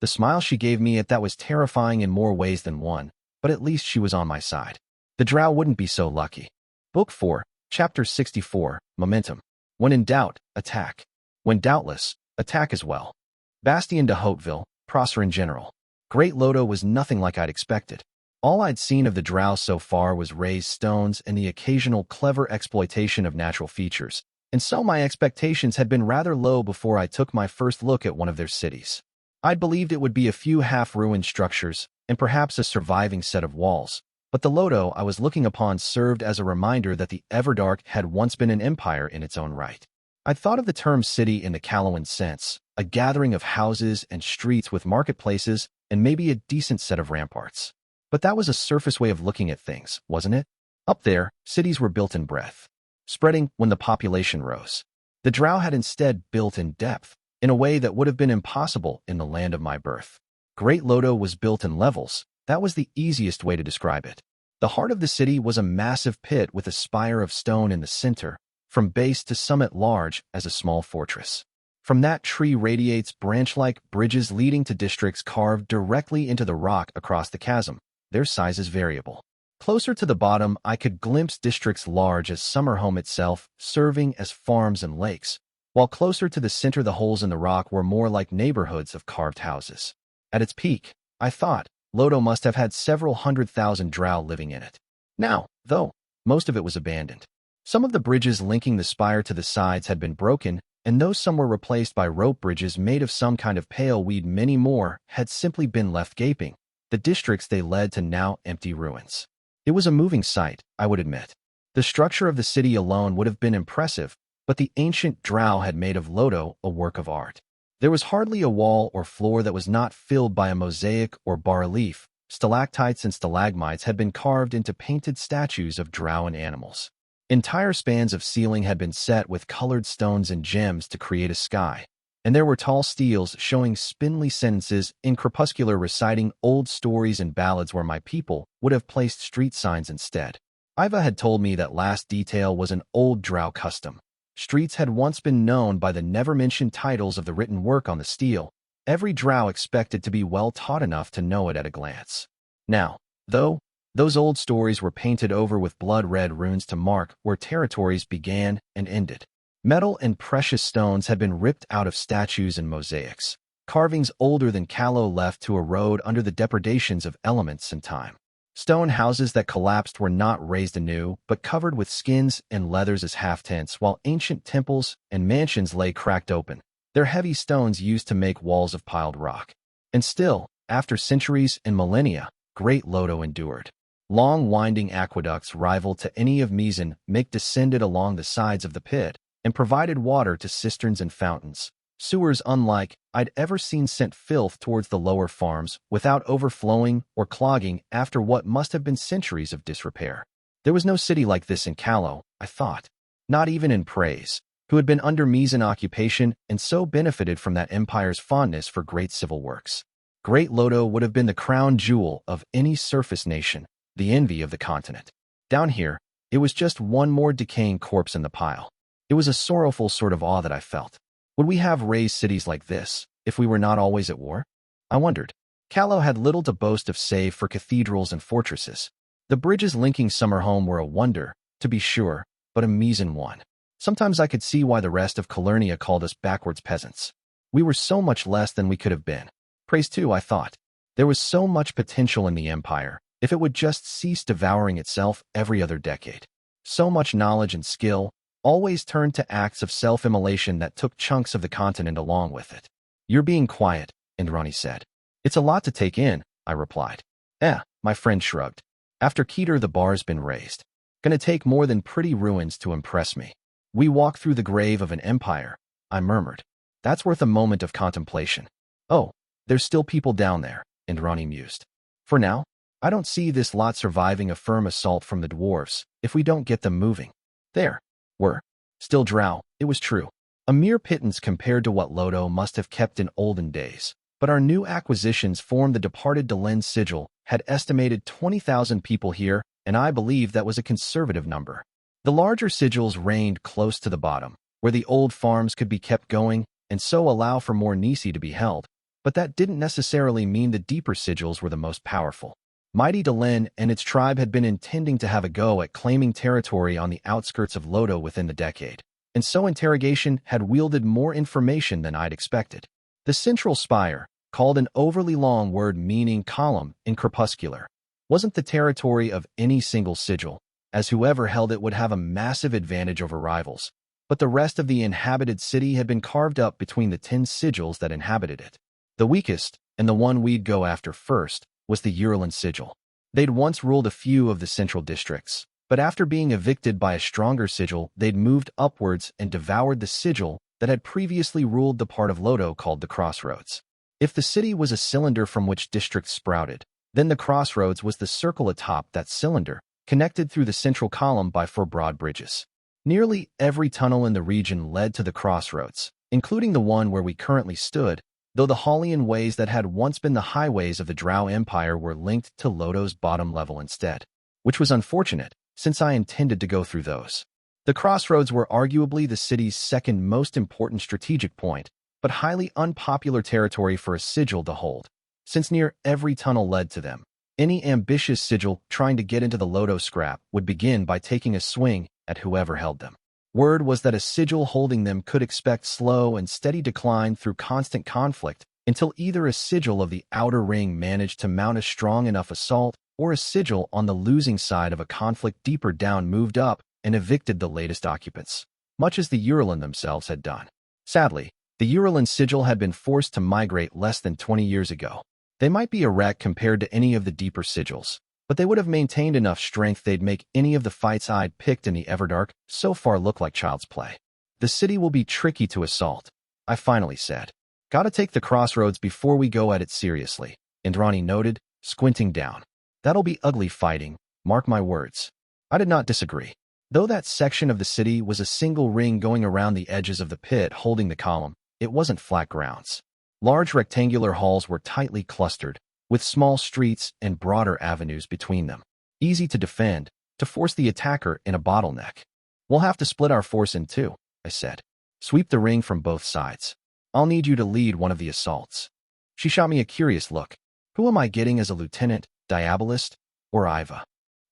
S1: The smile she gave me at that was terrifying in more ways than one, but at least she was on my side. The drow wouldn't be so lucky. Book 4, Chapter 64, Momentum. When in doubt, attack. When doubtless, attack as well. Bastion de Hauteville, Procerin General. Great Lodo was nothing like I'd expected. All I'd seen of the drow so far was raised stones and the occasional clever exploitation of natural features, and so my expectations had been rather low before I took my first look at one of their cities. I'd believed it would be a few half-ruined structures and perhaps a surviving set of walls, but the Lodo I was looking upon served as a reminder that the Everdark had once been an empire in its own right. I'd thought of the term city in the Calawan sense, a gathering of houses and streets with marketplaces and maybe a decent set of ramparts. But that was a surface way of looking at things, wasn't it? Up there, cities were built in breadth, spreading when the population rose. The drow had instead built in depth, in a way that would have been impossible in the land of my birth. Great Lodo was built in levels. That was the easiest way to describe it. The heart of the city was a massive pit with a spire of stone in the center, from base to summit large as a small fortress. From that tree radiates branch-like bridges leading to districts carved directly into the rock across the chasm. Their size is variable. Closer to the bottom, I could glimpse districts large as Summerhome itself, serving as farms and lakes, while closer to the center the holes in the rock were more like neighborhoods of carved houses. At its peak, I thought, Lodo must have had several 100,000 drow living in it. Now, though, most of it was abandoned. Some of the bridges linking the spire to the sides had been broken, and though some were replaced by rope bridges made of some kind of pale weed, many more had simply been left gaping. The districts they led to now empty ruins. It was a moving sight, I would admit. The structure of the city alone would have been impressive, but the ancient drow had made of Lodo a work of art. There was hardly a wall or floor that was not filled by a mosaic or bas-relief. Stalactites and stalagmites had been carved into painted statues of drow and animals. Entire spans of ceiling had been set with colored stones and gems to create a sky, and there were tall steels showing spindly sentences in crepuscular reciting old stories and ballads where my people would have placed street signs instead. Iva had told me that last detail was an old drow custom. Streets had once been known by the never-mentioned titles of the written work on the steel. Every drow expected to be well taught enough to know it at a glance. Now, though, those old stories were painted over with blood-red runes to mark where territories began and ended. Metal and precious stones had been ripped out of statues and mosaics. Carvings older than Callow left to erode under the depredations of elements and time. Stone houses that collapsed were not raised anew, but covered with skins and leathers as half-tents, while ancient temples and mansions lay cracked open, their heavy stones used to make walls of piled rock. And still, after centuries and millennia, Great Lodo endured. Long winding aqueducts rival to any of Mizan make descended along the sides of the pit, and provided water to cisterns and fountains. Sewers unlike I'd ever seen sent filth towards the lower farms without overflowing or clogging after what must have been centuries of disrepair. There was no city like this in Callow, I thought. Not even in Praise, who had been under Mizan occupation and so benefited from that empire's fondness for great civil works. Great Lodo would have been the crown jewel of any surface nation, the envy of the continent. Down here, it was just one more decaying corpse in the pile. It was a sorrowful sort of awe that I felt. Would we have raised cities like this if we were not always at war? I wondered. Callow had little to boast of save for cathedrals and fortresses. The bridges linking Summerhome were a wonder, to be sure, but a Mizan one. Sometimes I could see why the rest of Calernia called us backwards peasants. We were so much less than we could have been. Praise too, I thought. There was so much potential in the empire, if it would just cease devouring itself every other decade. So much knowledge and skill, always turned to acts of self-immolation that took chunks of the continent along with it. You're being quiet, Indrani said. It's a lot to take in, I replied. My friend shrugged. After Keter the bar's been raised. Gonna take more than pretty ruins to impress me. We walk through the grave of an empire, I murmured. That's worth a moment of contemplation. Oh, there's still people down there, Indrani mused. For now, I don't see this lot surviving a firm assault from the dwarves if we don't get them moving. There. Were. Still drow, it was true. A mere pittance compared to what Lodo must have kept in olden days. But our new acquisitions formed the departed Delen's sigil, had estimated 20,000 people here, and I believe that was a conservative number. The larger sigils reigned close to the bottom, where the old farms could be kept going, and so allow for more Nisi to be held. But that didn't necessarily mean the deeper sigils were the most powerful. Mighty Delen and its tribe had been intending to have a go at claiming territory on the outskirts of Lodo within the decade, and so interrogation had wielded more information than I'd expected. The central spire, called an overly long word meaning column in crepuscular, wasn't the territory of any single sigil, as whoever held it would have a massive advantage over rivals, but the rest of the inhabited city had been carved up between the 10 sigils that inhabited it. The weakest, and the one we'd go after first, was the Urlan sigil. They'd once ruled a few of the central districts, but after being evicted by a stronger sigil, they'd moved upwards and devoured the sigil that had previously ruled the part of Lodo called the Crossroads. If the city was a cylinder from which districts sprouted, then the Crossroads was the circle atop that cylinder, connected through the central column by 4 broad bridges. Nearly every tunnel in the region led to the Crossroads, including the one where we currently stood, though the Hallian ways that had once been the highways of the Drow Empire were linked to Lodo's bottom level instead, which was unfortunate, since I intended to go through those. The Crossroads were arguably the city's second most important strategic point, but highly unpopular territory for a sigil to hold, since near every tunnel led to them. Any ambitious sigil trying to get into the Lodo scrap would begin by taking a swing at whoever held them. Word was that a sigil holding them could expect slow and steady decline through constant conflict until either a sigil of the outer ring managed to mount a strong enough assault or a sigil on the losing side of a conflict deeper down moved up and evicted the latest occupants, much as the Urlan themselves had done. Sadly, the Urlan sigil had been forced to migrate less than 20 years ago. They might be a wreck compared to any of the deeper sigils, but they would have maintained enough strength they'd make any of the fights I'd picked in the Everdark so far look like child's play. The city will be tricky to assault, I finally said. Gotta take the Crossroads before we go at it seriously, Indrani noted, squinting down. That'll be ugly fighting, mark my words. I did not disagree. Though that section of the city was a single ring going around the edges of the pit holding the column, it wasn't flat grounds. Large rectangular halls were tightly clustered, with small streets and broader avenues between them. Easy to defend, to force the attacker in a bottleneck. We'll have to split our force in two, I said. Sweep the ring from both sides. I'll need you to lead one of the assaults. She shot me a curious look. Who am I getting as a lieutenant, Diabolist, or Iva?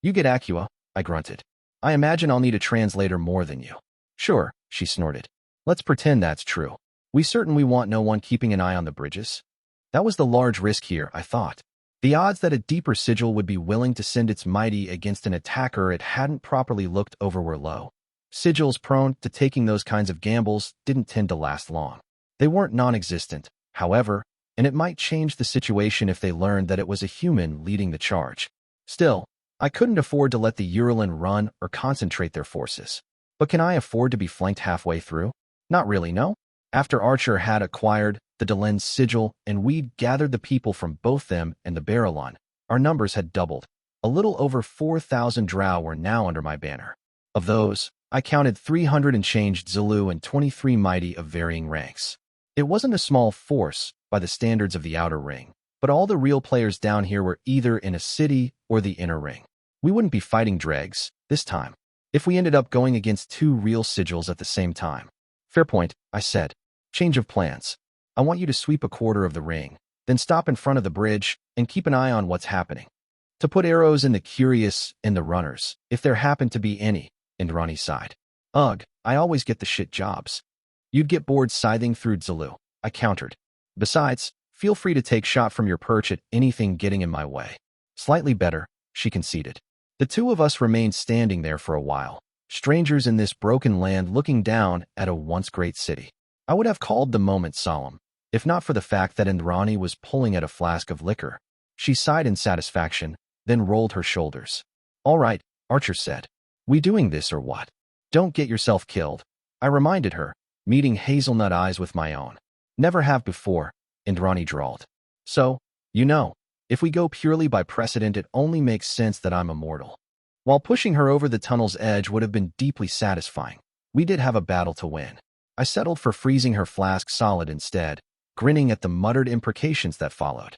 S1: You get Acua, I grunted. I imagine I'll need a translator more than you. Sure, she snorted. Let's pretend that's true. We certainly want no one keeping an eye on the bridges. That was the large risk here, I thought. The odds that a deeper sigil would be willing to send its mighty against an attacker it hadn't properly looked over were low. Sigils prone to taking those kinds of gambles didn't tend to last long. They weren't non-existent, however, and it might change the situation if they learned that it was a human leading the charge. Still, I couldn't afford to let the Urlan run or concentrate their forces. But can I afford to be flanked halfway through? Not really, no. After Archer had acquired the Delen's sigil and we'd gathered the people from both them and the Barrelon, our numbers had doubled. A little over 4,000 drow were now under my banner. Of those, I counted 300 and changed Zulu and 23 mighty of varying ranks. It wasn't a small force by the standards of the outer ring, but all the real players down here were either in a city or the inner ring. We wouldn't be fighting dregs, this time, if we ended up going against two real sigils at the same time. Fair point, I said. Change of plans. I want you to sweep a quarter of the ring, then stop in front of the bridge and keep an eye on what's happening. To put arrows in the curious and the runners, if there happen to be any, Indrani sighed. Ugh, I always get the shit jobs. You'd get bored scything through Zulu, I countered. Besides, feel free to take shot from your perch at anything getting in my way. Slightly better, she conceded. The two of us remained standing there for a while, strangers in this broken land looking down at a once great city. I would have called the moment solemn, if not for the fact that Indrani was pulling at a flask of liquor. She sighed in satisfaction, then rolled her shoulders. All right, Archer said. We doing this or what? Don't get yourself killed, I reminded her, meeting hazelnut eyes with my own. Never have before, Indrani drawled. So, if we go purely by precedent, it only makes sense that I'm immortal. While pushing her over the tunnel's edge would have been deeply satisfying, we did have a battle to win. I settled for freezing her flask solid instead, grinning at the muttered imprecations that followed.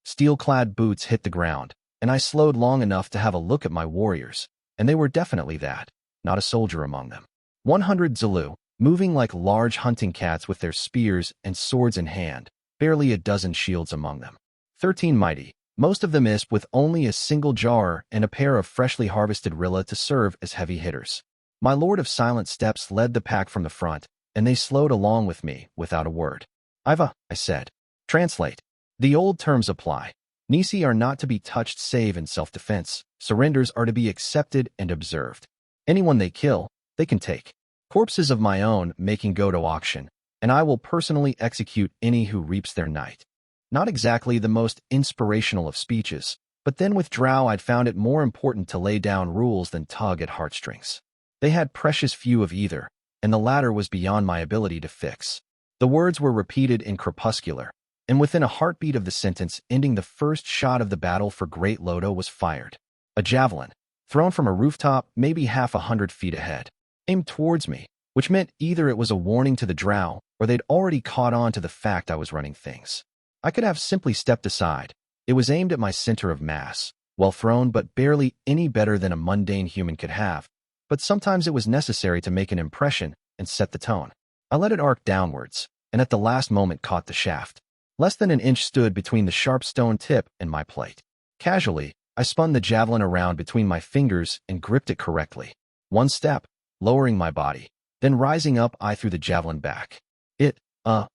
S1: Steel-clad boots hit the ground, and I slowed long enough to have a look at my warriors, and they were definitely that, not a soldier among them. 100 Zulu, moving like large hunting cats with their spears and swords in hand, barely a dozen shields among them. 13 mighty, most of them ISP with only a single jar and a pair of freshly harvested Rilla to serve as heavy hitters. My Lord of Silent Steps led the pack from the front, and they slowed along with me without a word. I said. Translate. The old terms apply. Nisi are not to be touched save in self-defense. Surrenders are to be accepted and observed. Anyone they kill, they can take. Corpses of my own making go to auction, and I will personally execute any who reaps their night. Not exactly the most inspirational of speeches, but then with Drow I'd found it more important to lay down rules than tug at heartstrings. They had precious few of either, and the latter was beyond my ability to fix. The words were repeated in crepuscular, and within a heartbeat of the sentence ending the first shot of the battle for Great Lodo was fired. A javelin, thrown from a rooftop maybe half 100 feet ahead, aimed towards me, which meant either it was a warning to the Drow or they'd already caught on to the fact I was running things. I could have simply stepped aside. It was aimed at my center of mass, well thrown but barely any better than a mundane human could have, but sometimes it was necessary to make an impression and set the tone. I let it arc downwards, and at the last moment caught the shaft. Less than an inch stood between the sharp stone tip and my plate. Casually, I spun the javelin around between my fingers and gripped it correctly. One step, lowering my body, then rising up I threw the javelin back. It,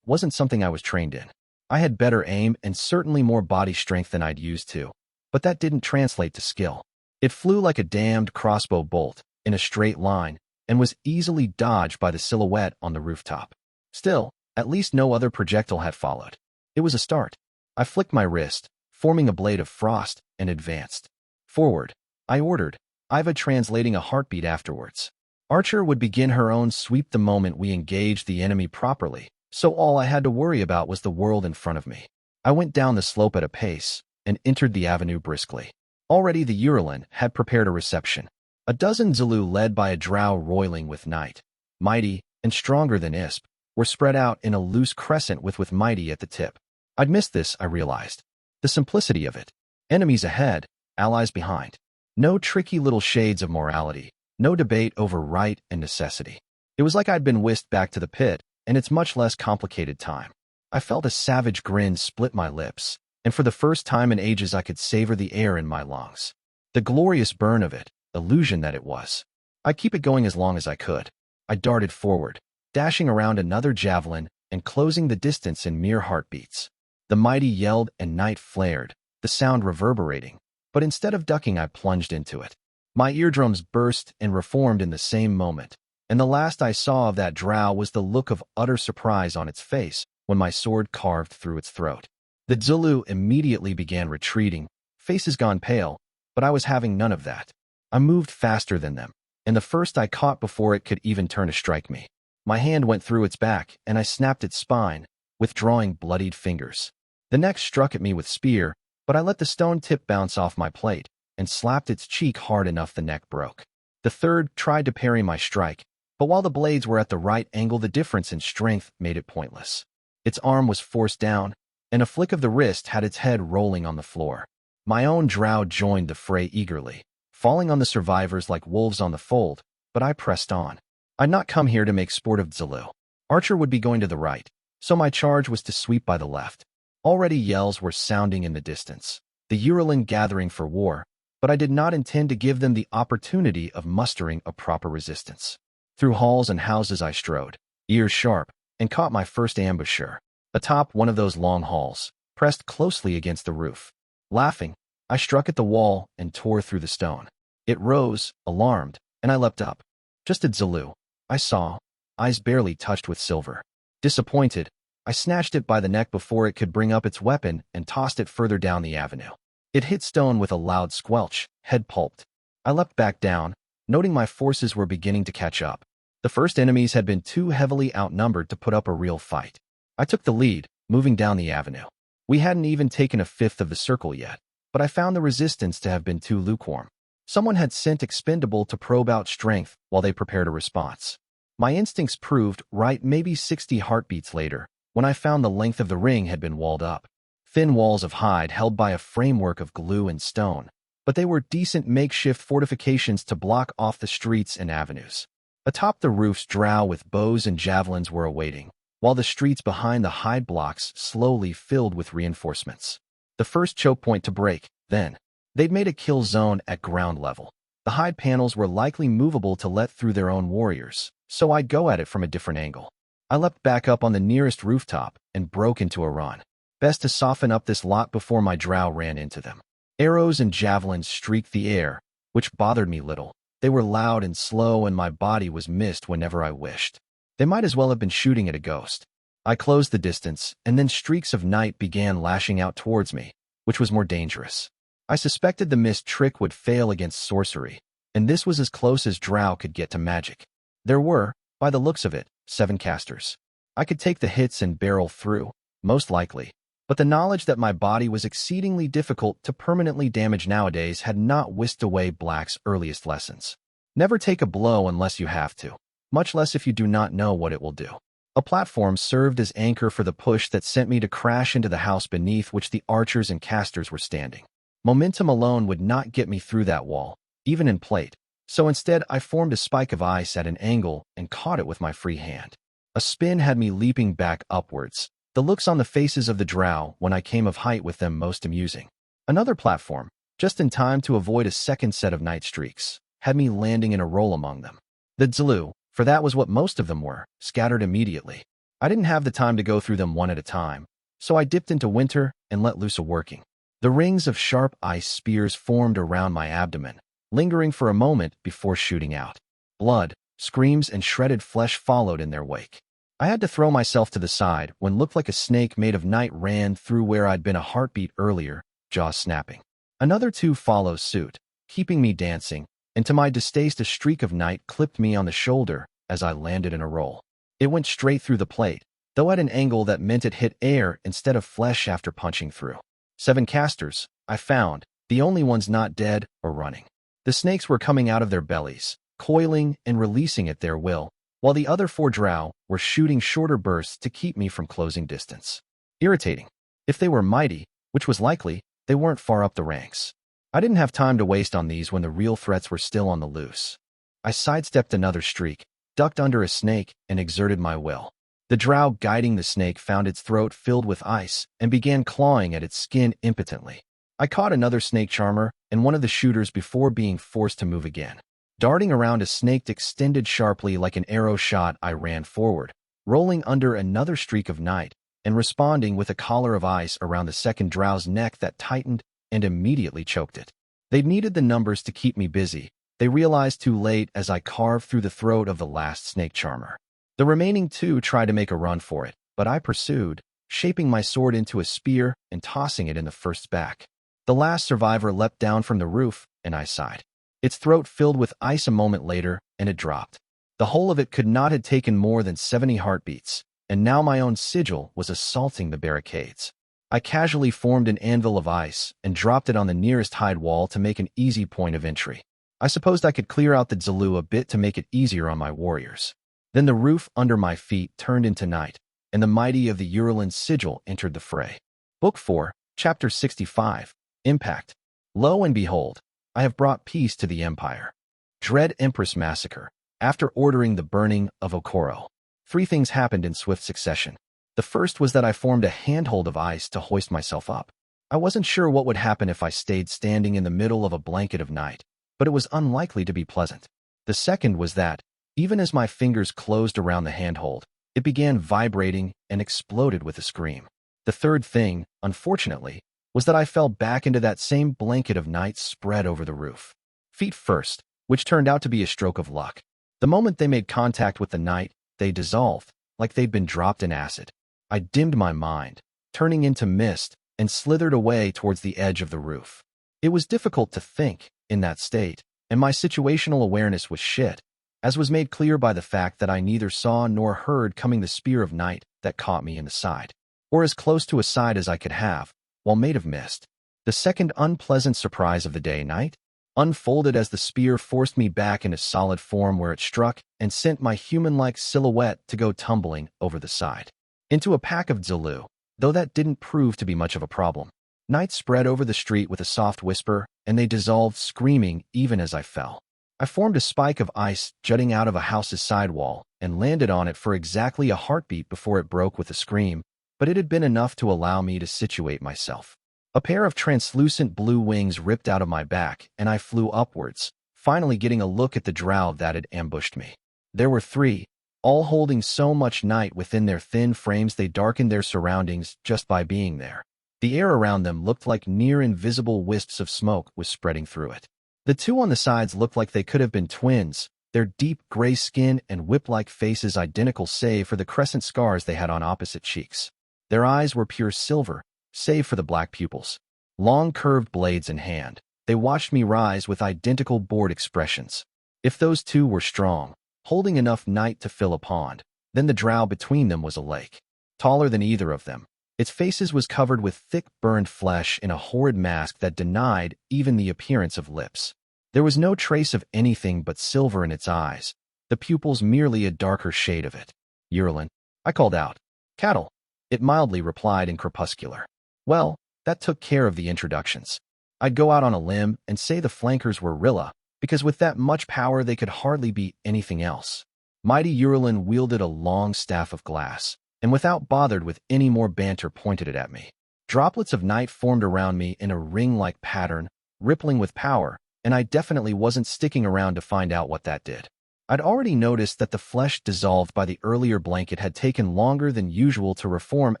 S1: wasn't something I was trained in. I had better aim and certainly more body strength than I'd used to, but that didn't translate to skill. It flew like a damned crossbow bolt, in a straight line, and was easily dodged by the silhouette on the rooftop. Still, at least no other projectile had followed. It was a start. I flicked my wrist, forming a blade of frost, and advanced. Forward, I ordered, Iva translating a heartbeat afterwards. Archer would begin her own sweep the moment we engaged the enemy properly, so all I had to worry about was the world in front of me. I went down the slope at a pace, and entered the avenue briskly. Already the Urulin had prepared a reception. A dozen Zulu led by a Drow roiling with night, mighty and stronger than ISP, were spread out in a loose crescent with mighty at the tip. I'd missed this, I realized. The simplicity of it. Enemies ahead, allies behind. No tricky little shades of morality, no debate over right and necessity. It was like I'd been whisked back to the pit, and its much less complicated time. I felt a savage grin split my lips, and for the first time in ages I could savor the air in my lungs. The glorious burn of it, illusion that it was. I'd keep it going as long as I could. I darted forward, dashing around another javelin and closing the distance in mere heartbeats. The mighty yelled and night flared, the sound reverberating, but instead of ducking I plunged into it. My eardrums burst and reformed in the same moment, and the last I saw of that Drow was the look of utter surprise on its face when my sword carved through its throat. The Zulu immediately began retreating, faces gone pale, but I was having none of that. I moved faster than them, and the first I caught before it could even turn to strike me. My hand went through its back, and I snapped its spine, withdrawing bloodied fingers. The next struck at me with spear, but I let the stone tip bounce off my plate, and slapped its cheek hard enough the neck broke. The third tried to parry my strike, but while the blades were at the right angle, the difference in strength made it pointless. Its arm was forced down, and a flick of the wrist had its head rolling on the floor. My own Drow joined the fray eagerly, falling on the survivors like wolves on the fold, but I pressed on. I'd not come here to make sport of Zulu. Archer would be going to the right, so my charge was to sweep by the left. Already yells were sounding in the distance, the Urulin gathering for war, but I did not intend to give them the opportunity of mustering a proper resistance. Through halls and houses I strode, ears sharp, and caught my first ambusher, atop one of those long halls, pressed closely against the roof. Laughing, I struck at the wall and tore through the stone. It rose, alarmed, and I leapt up. Just a Zulu, I saw, eyes barely touched with silver. Disappointed, I snatched it by the neck before it could bring up its weapon and tossed it further down the avenue. It hit stone with a loud squelch, head pulped. I leapt back down, noting my forces were beginning to catch up. The first enemies had been too heavily outnumbered to put up a real fight. I took the lead, moving down the avenue. We hadn't even taken a fifth of the circle yet, but I found the resistance to have been too lukewarm. Someone had sent Expendable to probe out strength while they prepared a response. My instincts proved right maybe 60 heartbeats later, when I found the length of the ring had been walled up. Thin walls of hide held by a framework of glue and stone, but they were decent makeshift fortifications to block off the streets and avenues. Atop the roofs, drow with bows and javelins were awaiting, while the streets behind the hide blocks slowly filled with reinforcements. The first choke point to break, then. They'd made a kill zone at ground level. The hide panels were likely movable to let through their own warriors, so I'd go at it from a different angle. I leapt back up on the nearest rooftop and broke into a run. Best to soften up this lot before my drow ran into them. Arrows and javelins streaked the air, which bothered me little. They were loud and slow, and my body was missed whenever I wished. They might as well have been shooting at a ghost. I closed the distance, and then streaks of night began lashing out towards me, which was more dangerous. I suspected the mist trick would fail against sorcery, and this was as close as drow could get to magic. There were, by the looks of it, 7 casters. I could take the hits and barrel through, most likely, but the knowledge that my body was exceedingly difficult to permanently damage nowadays had not whisked away Black's earliest lessons. Never take a blow unless you have to, much less if you do not know what it will do. A platform served as anchor for the push that sent me to crash into the house beneath which the archers and casters were standing. Momentum alone would not get me through that wall, even in plate, so instead I formed a spike of ice at an angle and caught it with my free hand. A spin had me leaping back upwards, the looks on the faces of the drow when I came of height with them most amusing. Another platform, just in time to avoid a second set of night streaks, had me landing in a roll among them. The Zlu, for that was what most of them were, scattered immediately. I didn't have the time to go through them one at a time, so I dipped into winter and let loose a working. The rings of sharp ice spears formed around my abdomen, lingering for a moment before shooting out. Blood, screams, and shredded flesh followed in their wake. I had to throw myself to the side when looked like a snake made of night ran through where I'd been a heartbeat earlier, jaws snapping. Another 2 followed suit, keeping me dancing, and to my distaste a streak of night clipped me on the shoulder as I landed in a roll. It went straight through the plate, though at an angle that meant it hit air instead of flesh after punching through. 7 casters, I found, the only ones not dead or running. The snakes were coming out of their bellies, coiling and releasing at their will, while the other 4 drow were shooting shorter bursts to keep me from closing distance. Irritating. If they were mighty, which was likely, they weren't far up the ranks. I didn't have time to waste on these when the real threats were still on the loose. I sidestepped another streak, ducked under a snake, and exerted my will. The drow guiding the snake found its throat filled with ice and began clawing at its skin impotently. I caught another snake charmer and one of the shooters before being forced to move again. Darting around a snake extended sharply like an arrow shot, I ran forward, rolling under another streak of night and responding with a collar of ice around the second drow's neck that tightened and immediately choked it. They'd needed the numbers to keep me busy. They realized too late as I carved through the throat of the last snake charmer. The remaining 2 tried to make a run for it, but I pursued, shaping my sword into a spear and tossing it in the first's back. The last survivor leapt down from the roof, and I sighed. Its throat filled with ice a moment later, and it dropped. The whole of it could not have taken more than 70 heartbeats, and now my own sigil was assaulting the barricades. I casually formed an anvil of ice and dropped it on the nearest hide wall to make an easy point of entry. I supposed I could clear out the Zlu a bit to make it easier on my warriors. Then the roof under my feet turned into night, and the mighty of the Urulin sigil entered the fray. Book 4, Chapter 65, Impact. Lo and behold, I have brought peace to the Empire. Dread Empress Massacre. After ordering the burning of Okoro, 3 things happened in swift succession. The first was that I formed a handhold of ice to hoist myself up. I wasn't sure what would happen if I stayed standing in the middle of a blanket of night, but it was unlikely to be pleasant. The second was that, even as my fingers closed around the handhold, it began vibrating and exploded with a scream. The third thing, unfortunately, was that I fell back into that same blanket of night spread over the roof. Feet first, which turned out to be a stroke of luck. The moment they made contact with the night, they dissolved, like they'd been dropped in acid. I dimmed my mind, turning into mist, and slithered away towards the edge of the roof. It was difficult to think, in that state, and my situational awareness was shit, as was made clear by the fact that I neither saw nor heard coming the spear of night that caught me in the side, or as close to a side as I could have, while made of mist. The second unpleasant surprise of the day night unfolded as the spear forced me back into solid form where it struck and sent my human-like silhouette to go tumbling over the side into a pack of Zulu, though that didn't prove to be much of a problem. Night spread over the street with a soft whisper, and they dissolved screaming even as I fell. I formed a spike of ice jutting out of a house's sidewall and landed on it for exactly a heartbeat before it broke with a scream, but it had been enough to allow me to situate myself. A pair of translucent blue wings ripped out of my back, and I flew upwards, finally getting a look at the drow that had ambushed me. There were 3, all holding so much night within their thin frames they darkened their surroundings just by being there. The air around them looked like near-invisible wisps of smoke was spreading through it. The 2 on the sides looked like they could have been twins, their deep gray skin and whip-like faces identical save for the crescent scars they had on opposite cheeks. Their eyes were pure silver, save for the black pupils. Long curved blades in hand, they watched me rise with identical bored expressions. If those 2 were strong, holding enough night to fill a pond, then the drow between them was a lake. Taller than either of them, its faces was covered with thick burned flesh in a horrid mask that denied even the appearance of lips. There was no trace of anything but silver in its eyes, the pupils merely a darker shade of it. "Urlin," I called out. "Cattle," it mildly replied in crepuscular. Well, that took care of the introductions. I'd go out on a limb and say the flankers were Rilla, because with that much power they could hardly be anything else. Mighty Urlin wielded a long staff of glass, and without bothered with any more banter pointed it at me. Droplets of night formed around me in a ring-like pattern, rippling with power, and I definitely wasn't sticking around to find out what that did. I'd already noticed that the flesh dissolved by the earlier blanket had taken longer than usual to reform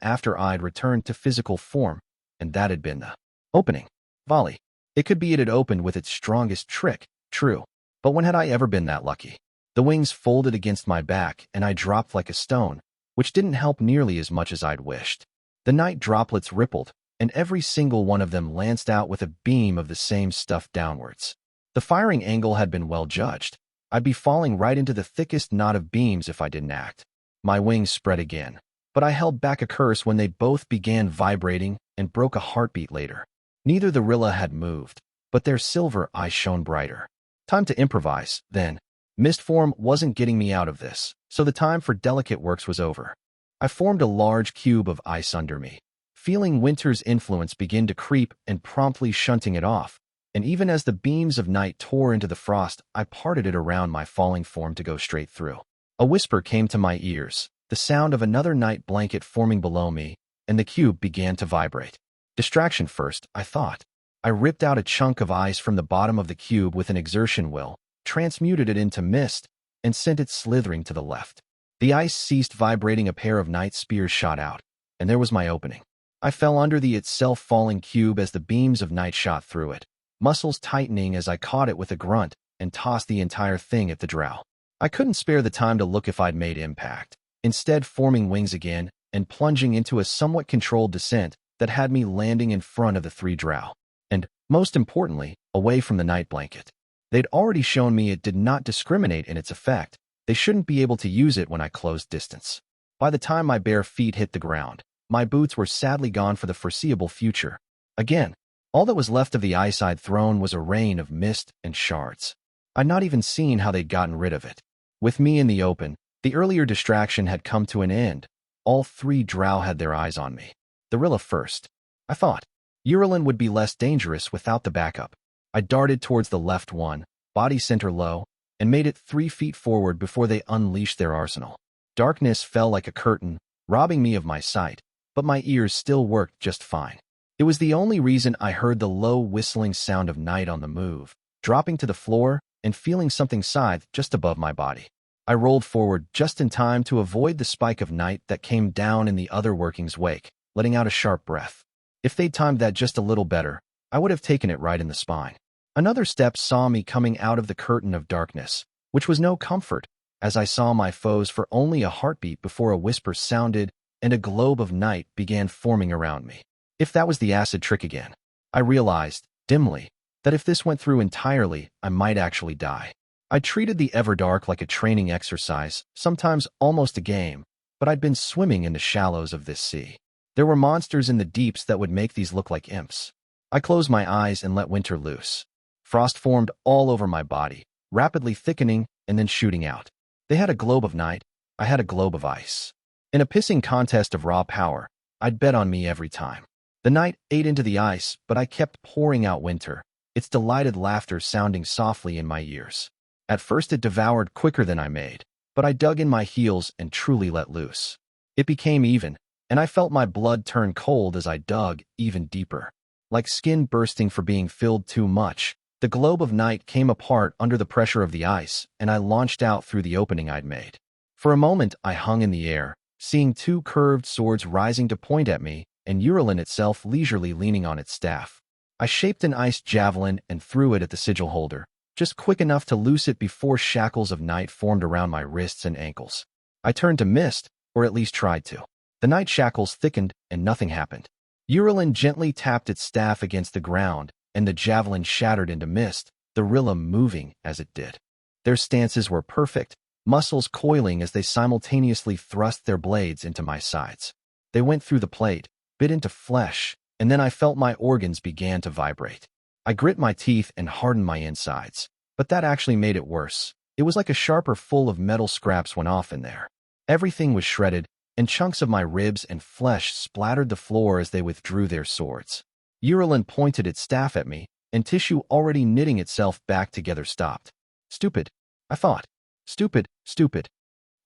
S1: after I'd returned to physical form, and that had been the opening. Volley. It could be it had opened with its strongest trick, true, but when had I ever been that lucky? The wings folded against my back, and I dropped like a stone, which didn't help nearly as much as I'd wished. The night droplets rippled, and every single one of them lanced out with a beam of the same stuff downwards. The firing angle had been well judged. I'd be falling right into the thickest knot of beams if I didn't act. My wings spread again, but I held back a curse when they both began vibrating and broke a heartbeat later. Neither the Rilla had moved, but their silver eyes shone brighter. Time to improvise, then. Mist form wasn't getting me out of this, so the time for delicate works was over. I formed a large cube of ice under me, feeling winter's influence begin to creep and promptly shunting it off. And even as the beams of night tore into the frost, I parted it around my falling form to go straight through. A whisper came to my ears, the sound of another night blanket forming below me, and the cube began to vibrate. Distraction first, I thought. I ripped out a chunk of ice from the bottom of the cube with an exertion will, transmuted it into mist, and sent it slithering to the left. The ice ceased vibrating, a pair of night spears shot out, and there was my opening. I fell under the itself falling cube as the beams of night shot through it, muscles tightening as I caught it with a grunt and tossed the entire thing at the drow. I couldn't spare the time to look if I'd made impact, instead forming wings again and plunging into a somewhat controlled descent that had me landing in front of the 3 drow, and, most importantly, away from the night blanket. They'd already shown me it did not discriminate in its effect. They shouldn't be able to use it when I closed distance. By the time my bare feet hit the ground, my boots were sadly gone for the foreseeable future. Again, all that was left of the ice I'd thrown was a rain of mist and shards. I'd not even seen how they'd gotten rid of it. With me in the open, the earlier distraction had come to an end. All 3 drow had their eyes on me. The Rilla first. I thought. Urlin would be less dangerous without the backup. I darted towards the left one, body center low, and made it 3 feet forward before they unleashed their arsenal. Darkness fell like a curtain, robbing me of my sight, but my ears still worked just fine. It was the only reason I heard the low whistling sound of night on the move, dropping to the floor and feeling something scythe just above my body. I rolled forward just in time to avoid the spike of night that came down in the other working's wake, letting out a sharp breath. If they'd timed that just a little better, I would have taken it right in the spine. Another step saw me coming out of the curtain of darkness, which was no comfort, as I saw my foes for only a heartbeat before a whisper sounded and a globe of night began forming around me. If that was the acid trick again, I realized, dimly, that if this went through entirely, I might actually die. I treated the Everdark like a training exercise, sometimes almost a game, but I'd been swimming in the shallows of this sea. There were monsters in the deeps that would make these look like imps. I closed my eyes and let winter loose. Frost formed all over my body, rapidly thickening and then shooting out. They had a globe of night, I had a globe of ice. In a pissing contest of raw power, I'd bet on me every time. The night ate into the ice, but I kept pouring out winter, its delighted laughter sounding softly in my ears. At first it devoured quicker than I made, but I dug in my heels and truly let loose. It became even, and I felt my blood turn cold as I dug even deeper. Like skin bursting for being filled too much, the globe of night came apart under the pressure of the ice, and I launched out through the opening I'd made. For a moment I hung in the air, seeing two curved swords rising to point at me, and Urulin itself leisurely leaning on its staff. I shaped an ice javelin and threw it at the sigil holder, just quick enough to loose it before shackles of night formed around my wrists and ankles. I turned to mist, or at least tried to. The night shackles thickened, and nothing happened. Urulin gently tapped its staff against the ground, and the javelin shattered into mist, the Rilla moving as it did. Their stances were perfect, muscles coiling as they simultaneously thrust their blades into my sides. They went through the plate, bit into flesh, and then I felt my organs began to vibrate. I grit my teeth and hardened my insides, but that actually made it worse. It was like a sharper full of metal scraps went off in there. Everything was shredded, and chunks of my ribs and flesh splattered the floor as they withdrew their swords. Urulin pointed its staff at me, and tissue already knitting itself back together stopped. Stupid, I thought. Stupid, stupid.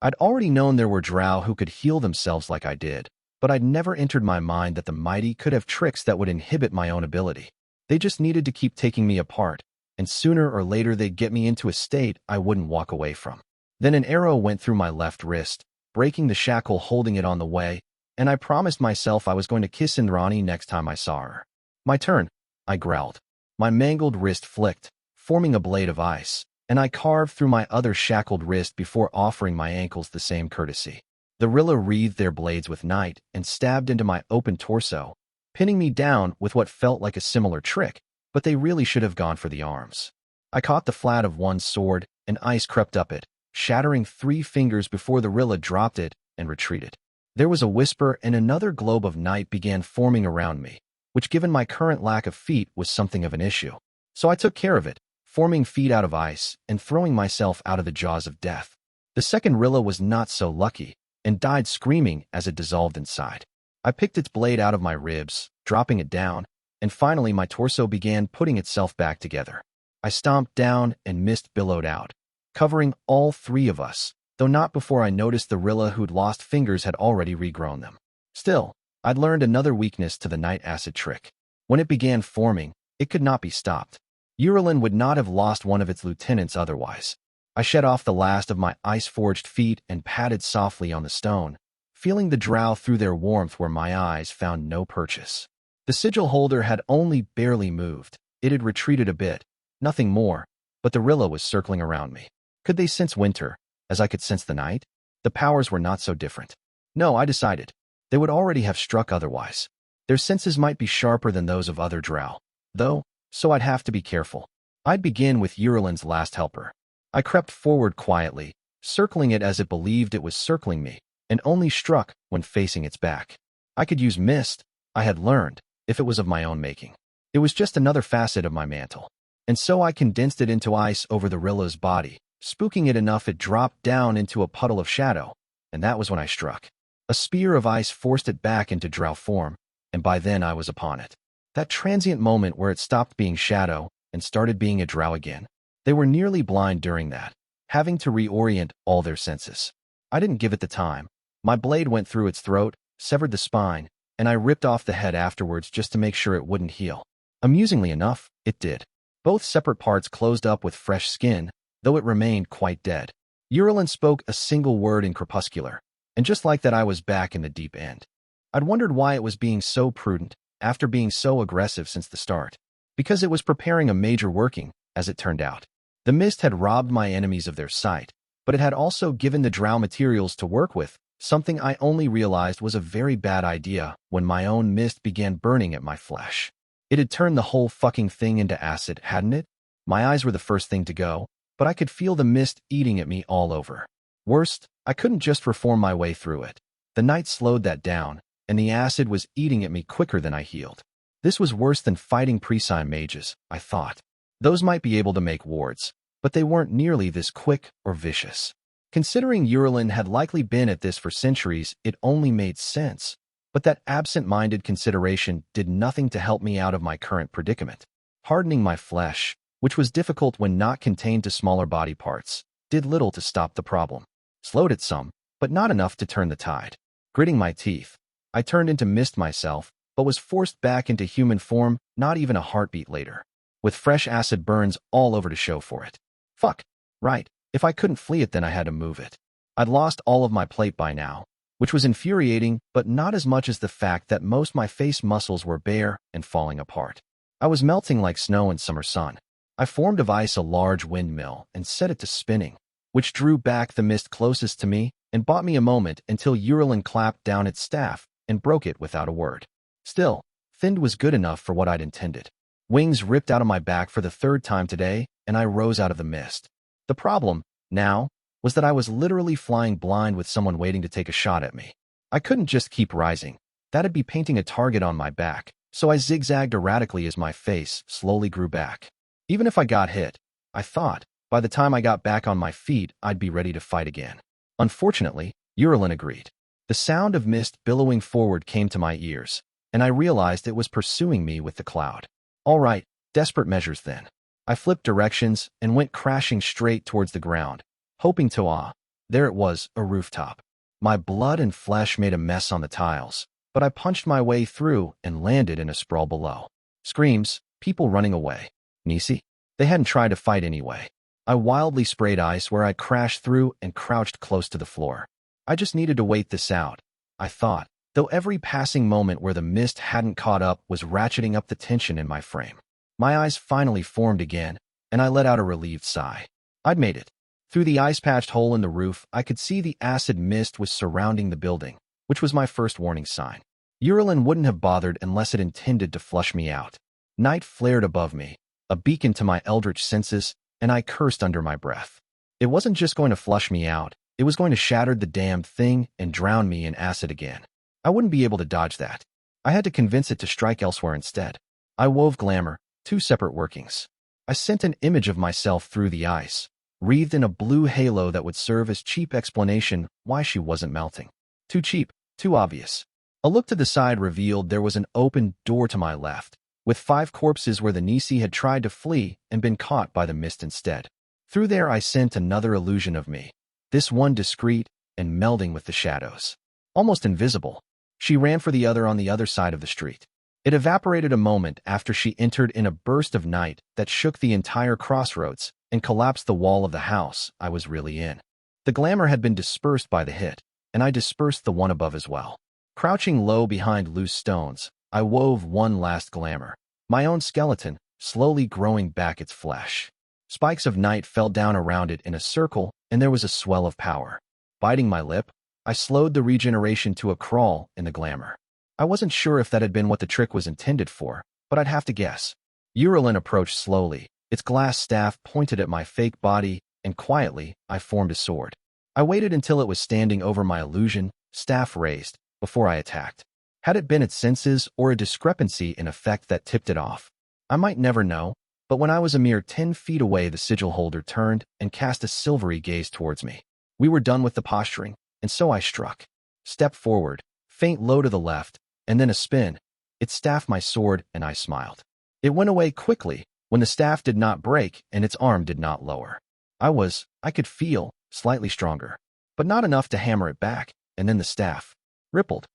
S1: I'd already known there were drow who could heal themselves like I did, but I'd never entered my mind that the mighty could have tricks that would inhibit my own ability. They just needed to keep taking me apart, and sooner or later they'd get me into a state I wouldn't walk away from. Then an arrow went through my left wrist, breaking the shackle holding it on the way, and I promised myself I was going to kiss Indrani next time I saw her. My turn, I growled. My mangled wrist flicked, forming a blade of ice, and I carved through my other shackled wrist before offering my ankles the same courtesy. The Rilla wreathed their blades with night and stabbed into my open torso, pinning me down with what felt like a similar trick, but they really should have gone for the arms. I caught the flat of one sword, and ice crept up it, shattering 3 fingers before the Rilla dropped it and retreated. There was a whisper, and another globe of night began forming around me, which given my current lack of feet was something of an issue. So I took care of it, forming feet out of ice and throwing myself out of the jaws of death. The second Rilla was not so lucky, and died screaming as it dissolved inside. I picked its blade out of my ribs, dropping it down, and finally my torso began putting itself back together. I stomped down and mist billowed out, covering all 3 of us, though not before I noticed the Rilla who'd lost fingers had already regrown them. Still, I'd learned another weakness to the night acid trick. When it began forming, it could not be stopped. Urulin would not have lost one of its lieutenants otherwise. I shed off the last of my ice-forged feet and patted softly on the stone, feeling the drow through their warmth where my eyes found no purchase. The sigil holder had only barely moved. It had retreated a bit, nothing more, but the Rilla was circling around me. Could they sense winter, as I could sense the night? The powers were not so different. No, I decided. They would already have struck otherwise. Their senses might be sharper than those of other drow, though, so I'd have to be careful. I'd begin with Urulin's last helper. I crept forward quietly, circling it as it believed it was circling me, and only struck when facing its back. I could use mist, I had learned, if it was of my own making. It was just another facet of my mantle. And so I condensed it into ice over the Rilla's body, spooking it enough it dropped down into a puddle of shadow, and that was when I struck. A spear of ice forced it back into drow form, and by then I was upon it. That transient moment where it stopped being shadow and started being a drow again. They were nearly blind during that, having to reorient all their senses. I didn't give it the time. My blade went through its throat, severed the spine, and I ripped off the head afterwards just to make sure it wouldn't heal. Amusingly enough, it did. Both separate parts closed up with fresh skin, though it remained quite dead. Urulin spoke a single word in crepuscular, and just like that I was back in the deep end. I'd wondered why it was being so prudent, after being so aggressive since the start. Because it was preparing a major working, as it turned out. The mist had robbed my enemies of their sight, but it had also given the drow materials to work with, something I only realized was a very bad idea when my own mist began burning at my flesh. It had turned the whole fucking thing into acid, hadn't it? My eyes were the first thing to go, but I could feel the mist eating at me all over. Worst, I couldn't just reform my way through it. The night slowed that down, and the acid was eating at me quicker than I healed. This was worse than fighting Presign mages, I thought. Those might be able to make wards, but they weren't nearly this quick or vicious. Considering Urlin had likely been at this for centuries, it only made sense. But that absent-minded consideration did nothing to help me out of my current predicament. Hardening my flesh, which was difficult when not contained to smaller body parts, did little to stop the problem. Slowed it some, but not enough to turn the tide. Gritting my teeth, I turned into mist myself, but was forced back into human form not even a heartbeat later, with fresh acid burns all over to show for it. Fuck. Right, if I couldn't flee it then I had to move it. I'd lost all of my plate by now, which was infuriating, but not as much as the fact that most my face muscles were bare and falling apart. I was melting like snow in summer sun. I formed of ice a large windmill and set it to spinning, which drew back the mist closest to me and bought me a moment until Urlin clapped down its staff and broke it without a word. Still, thinned was good enough for what I'd intended. Wings ripped out of my back for the third time today, and I rose out of the mist. The problem, now, was that I was literally flying blind with someone waiting to take a shot at me. I couldn't just keep rising. That'd be painting a target on my back, so I zigzagged erratically as my face slowly grew back. Even if I got hit, I thought, by the time I got back on my feet, I'd be ready to fight again. Unfortunately, Urlin agreed. The sound of mist billowing forward came to my ears, and I realized it was pursuing me with the cloud. All right, desperate measures then. I flipped directions and went crashing straight towards the ground, hoping to there it was, a rooftop. My blood and flesh made a mess on the tiles, but I punched my way through and landed in a sprawl below. Screams, people running away. Nisi? They hadn't tried to fight anyway. I wildly sprayed ice where I crashed through and crouched close to the floor. I just needed to wait this out, I thought, though every passing moment where the mist hadn't caught up was ratcheting up the tension in my frame. My eyes finally formed again, and I let out a relieved sigh. I'd made it. Through the ice-patched hole in the roof, I could see the acid mist was surrounding the building, which was my first warning sign. Urlin wouldn't have bothered unless it intended to flush me out. Night flared above me, a beacon to my eldritch senses, and I cursed under my breath. It wasn't just going to flush me out, it was going to shatter the damned thing and drown me in acid again. I wouldn't be able to dodge that. I had to convince it to strike elsewhere instead. I wove glamour, two separate workings. I sent an image of myself through the ice, wreathed in a blue halo that would serve as cheap explanation why she wasn't melting. Too cheap, too obvious. A look to the side revealed there was an open door to my left, with 5 corpses where the Nisi had tried to flee and been caught by the mist instead. Through there I sent another illusion of me, this one discreet and melding with the shadows. Almost invisible. She ran for the other on the other side of the street. It evaporated a moment after she entered in a burst of night that shook the entire crossroads and collapsed the wall of the house I was really in. The glamour had been dispersed by the hit, and I dispersed the one above as well. Crouching low behind loose stones, I wove one last glamour, my own skeleton, slowly growing back its flesh. Spikes of night fell down around it in a circle, and there was a swell of power. Biting my lip, I slowed the regeneration to a crawl in the glamour. I wasn't sure if that had been what the trick was intended for, but I'd have to guess. Urlin approached slowly, its glass staff pointed at my fake body, and quietly, I formed a sword. I waited until it was standing over my illusion, staff raised, before I attacked. Had it been its senses or a discrepancy in effect that tipped it off? I might never know, but when I was a mere 10 feet away, the sigil holder turned and cast a silvery gaze towards me. We were done with the posturing, and so I struck. Step forward, faint low to the left, and then a spin. It staffed my sword, and I smiled. It went away quickly, when the staff did not break and its arm did not lower. I could feel, slightly stronger, but not enough to hammer it back, and then the staff rippled.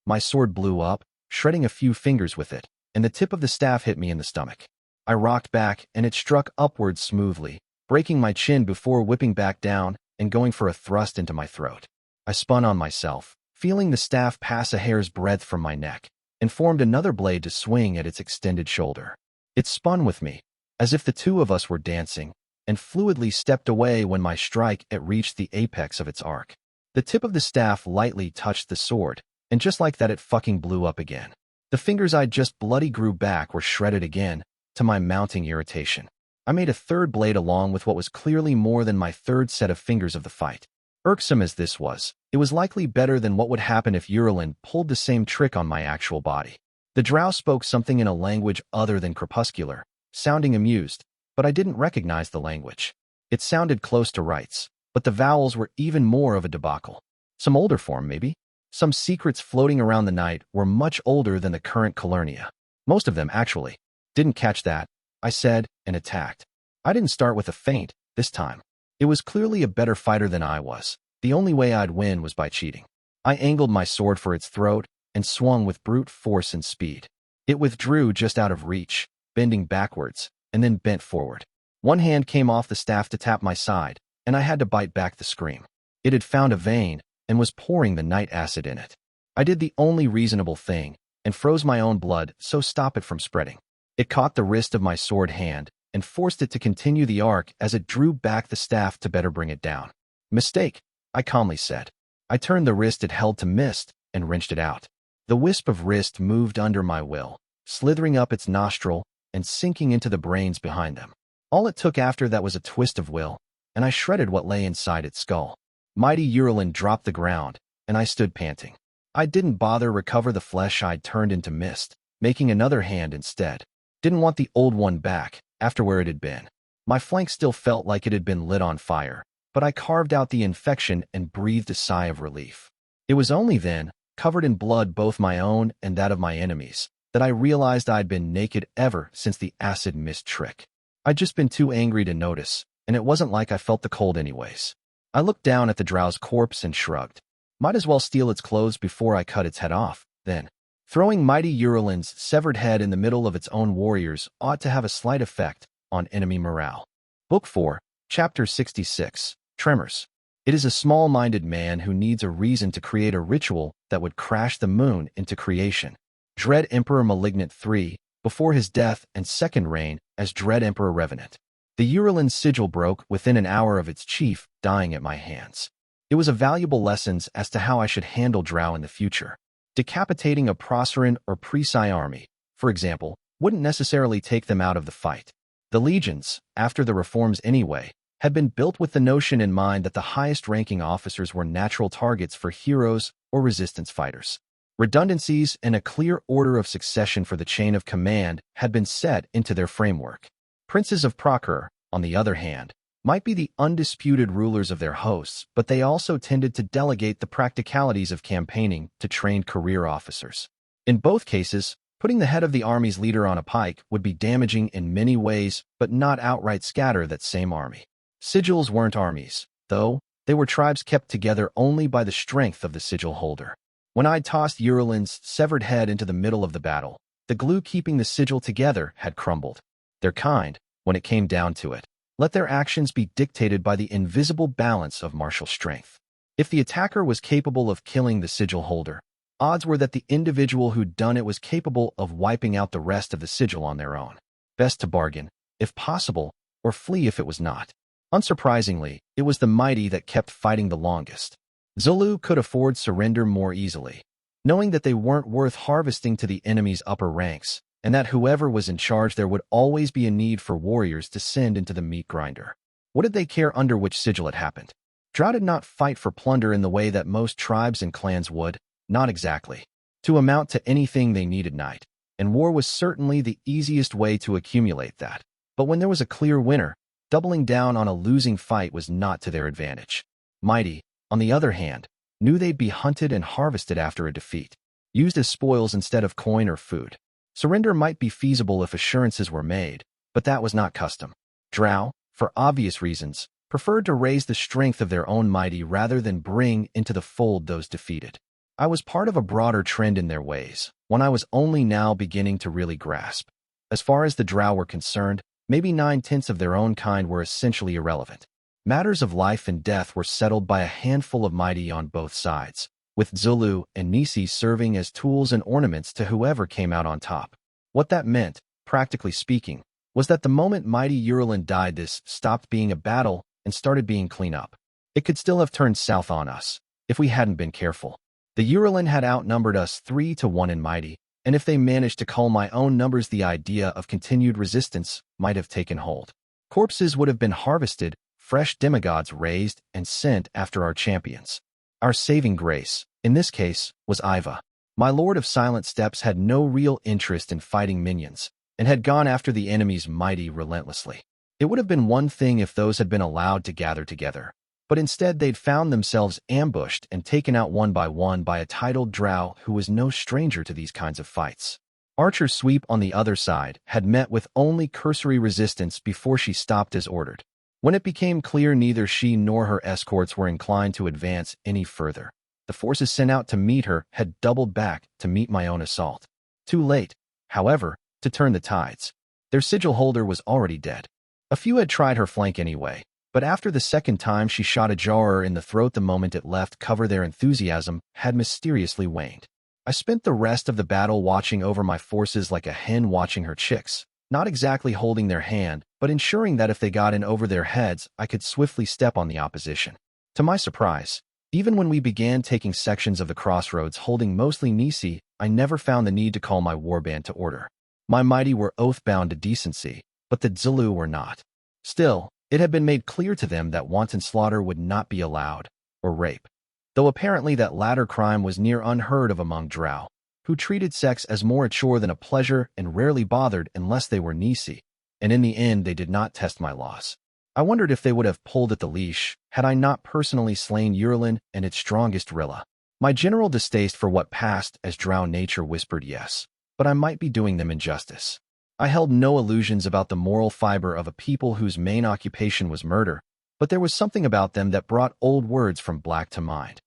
S1: My sword blew up, shredding a few fingers with it, and the tip of the staff hit me in the stomach. I rocked back, and it struck upwards smoothly, breaking my chin before whipping back down and going for a thrust into my throat. I spun on myself, feeling the staff pass a hair's breadth from my neck, and formed another blade to swing at its extended shoulder. It spun with me, as if the two of us were dancing, and fluidly stepped away when my strike reached the apex of its arc. The tip of the staff lightly touched the sword, and just like that it fucking blew up again. The The fingers I'd just bloody grew back were shredded again, to my mounting irritation. I made a third blade along with what was clearly more than my third set of fingers of the fight. Irksome as this was, it was likely better than what would happen if Urulin pulled the same trick on my actual body. The drow spoke something in a language other than crepuscular, sounding amused, but I didn't recognize the language. It sounded close to rites, but the vowels were even more of a debacle. Some older form, maybe? Some secrets floating around the night were much older than the current Calurnia. Most of them, actually. Didn't catch that, I said, and attacked. I didn't start with a feint, this time. It was clearly a better fighter than I was. The only way I'd win was by cheating. I angled my sword for its throat and swung with brute force and speed. It withdrew just out of reach, bending backwards, and then bent forward. One hand came off the staff to tap my side, and I had to bite back the scream. It had found a vein and was pouring the night acid in it. I did the only reasonable thing and froze my own blood so stop it from spreading. It caught the wrist of my sword hand and forced it to continue the arc as it drew back the staff to better bring it down. Mistake, I calmly said. I turned the wrist it held to mist and wrenched it out. The wisp of wrist moved under my will, slithering up its nostril and sinking into the brains behind them. All it took after that was a twist of will, and I shredded what lay inside its skull. Mighty Urulin dropped the ground, and I stood panting. I didn't bother recover the flesh I'd turned into mist, making another hand instead. Didn't want the old one back, after where it had been. My flank still felt like it had been lit on fire, but I carved out the infection and breathed a sigh of relief. It was only then, covered in blood both my own and that of my enemies, that I realized I'd been naked ever since the acid mist trick. I'd just been too angry to notice, and it wasn't like I felt the cold anyways. I looked down at the drow's corpse and shrugged. Might as well steal its clothes before I cut its head off, then. Throwing mighty Urulin's severed head in the middle of its own warriors ought to have a slight effect on enemy morale. Book 4, Chapter 66, Tremors. It is a small-minded man who needs a reason to create a ritual that would crash the moon into creation. Dread Emperor Malignant III, before his death and second reign as Dread Emperor Revenant. The Urulin sigil broke within an hour of its chief dying at my hands. It was a valuable lesson as to how I should handle drow in the future. Decapitating a Proceran or Presi army, for example, wouldn't necessarily take them out of the fight. The legions, after the reforms anyway, had been built with the notion in mind that the highest-ranking officers were natural targets for heroes or resistance fighters. Redundancies and a clear order of succession for the chain of command had been set into their framework. Princes of Procure, on the other hand, might be the undisputed rulers of their hosts, but they also tended to delegate the practicalities of campaigning to trained career officers. In both cases, putting the head of the army's leader on a pike would be damaging in many ways, but not outright scatter that same army. Sigils weren't armies, though. They were tribes kept together only by the strength of the sigil holder. When I tossed Urulin's severed head into the middle of the battle, the glue keeping the sigil together had crumbled. Their kind, when it came down to it, let their actions be dictated by the invisible balance of martial strength. If the attacker was capable of killing the sigil holder, odds were that the individual who'd done it was capable of wiping out the rest of the sigil on their own. Best to bargain, if possible, or flee if it was not. Unsurprisingly, it was the mighty that kept fighting the longest. Zulu could afford surrender more easily, knowing that they weren't worth harvesting to the enemy's upper ranks, and that whoever was in charge there would always be a need for warriors to send into the meat grinder. What did they care under which sigil it happened? Drow did not fight for plunder in the way that most tribes and clans would, not exactly. To amount to anything they needed night, and war was certainly the easiest way to accumulate that. But when there was a clear winner, doubling down on a losing fight was not to their advantage. Mighty, on the other hand, knew they'd be hunted and harvested after a defeat, used as spoils instead of coin or food. Surrender might be feasible if assurances were made, but that was not custom. Drow, for obvious reasons, preferred to raise the strength of their own mighty rather than bring into the fold those defeated. I was part of a broader trend in their ways, one I was only now beginning to really grasp. As far as the Drow were concerned, maybe 9/10 of their own kind were essentially irrelevant. Matters of life and death were settled by a handful of mighty on both sides, with Zulu and Nisi serving as tools and ornaments to whoever came out on top. What that meant, practically speaking, was that the moment mighty Urulin died, this stopped being a battle and started being cleanup. It could still have turned south on us, if we hadn't been careful. The Urulin had outnumbered us 3-1 in mighty, and if they managed to cull my own numbers, the idea of continued resistance might have taken hold. Corpses would have been harvested, fresh demigods raised and sent after our champions. Our saving grace, in this case, was Iva. My Lord of Silent Steps had no real interest in fighting minions, and had gone after the enemy's mighty relentlessly. It would have been one thing if those had been allowed to gather together, but instead they'd found themselves ambushed and taken out one by a titled drow who was no stranger to these kinds of fights. Archer Sweep on the other side had met with only cursory resistance before she stopped as ordered. When it became clear neither she nor her escorts were inclined to advance any further, the forces sent out to meet her had doubled back to meet my own assault. Too late, however, to turn the tides. Their sigil holder was already dead. A few had tried her flank anyway, but after the second time she shot a jarer in the throat the moment it left cover, their enthusiasm had mysteriously waned. I spent the rest of the battle watching over my forces like a hen watching her chicks, not exactly holding their hand, but ensuring that if they got in over their heads, I could swiftly step on the opposition. To my surprise, even when we began taking sections of the crossroads holding mostly Nisi, I never found the need to call my warband to order. My mighty were oath-bound to decency, but the Zulu were not. Still, it had been made clear to them that wanton slaughter would not be allowed, or rape. Though apparently that latter crime was near unheard of among drow, who treated sex as more a chore than a pleasure and rarely bothered unless they were Nisi, and in the end they did not test my laws. I wondered if they would have pulled at the leash had I not personally slain Urlin and its strongest Rilla. My general distaste for what passed as drow nature whispered yes, but I might be doing them injustice. I held no illusions about the moral fiber of a people whose main occupation was murder, but there was something about them that brought old words from black to mind.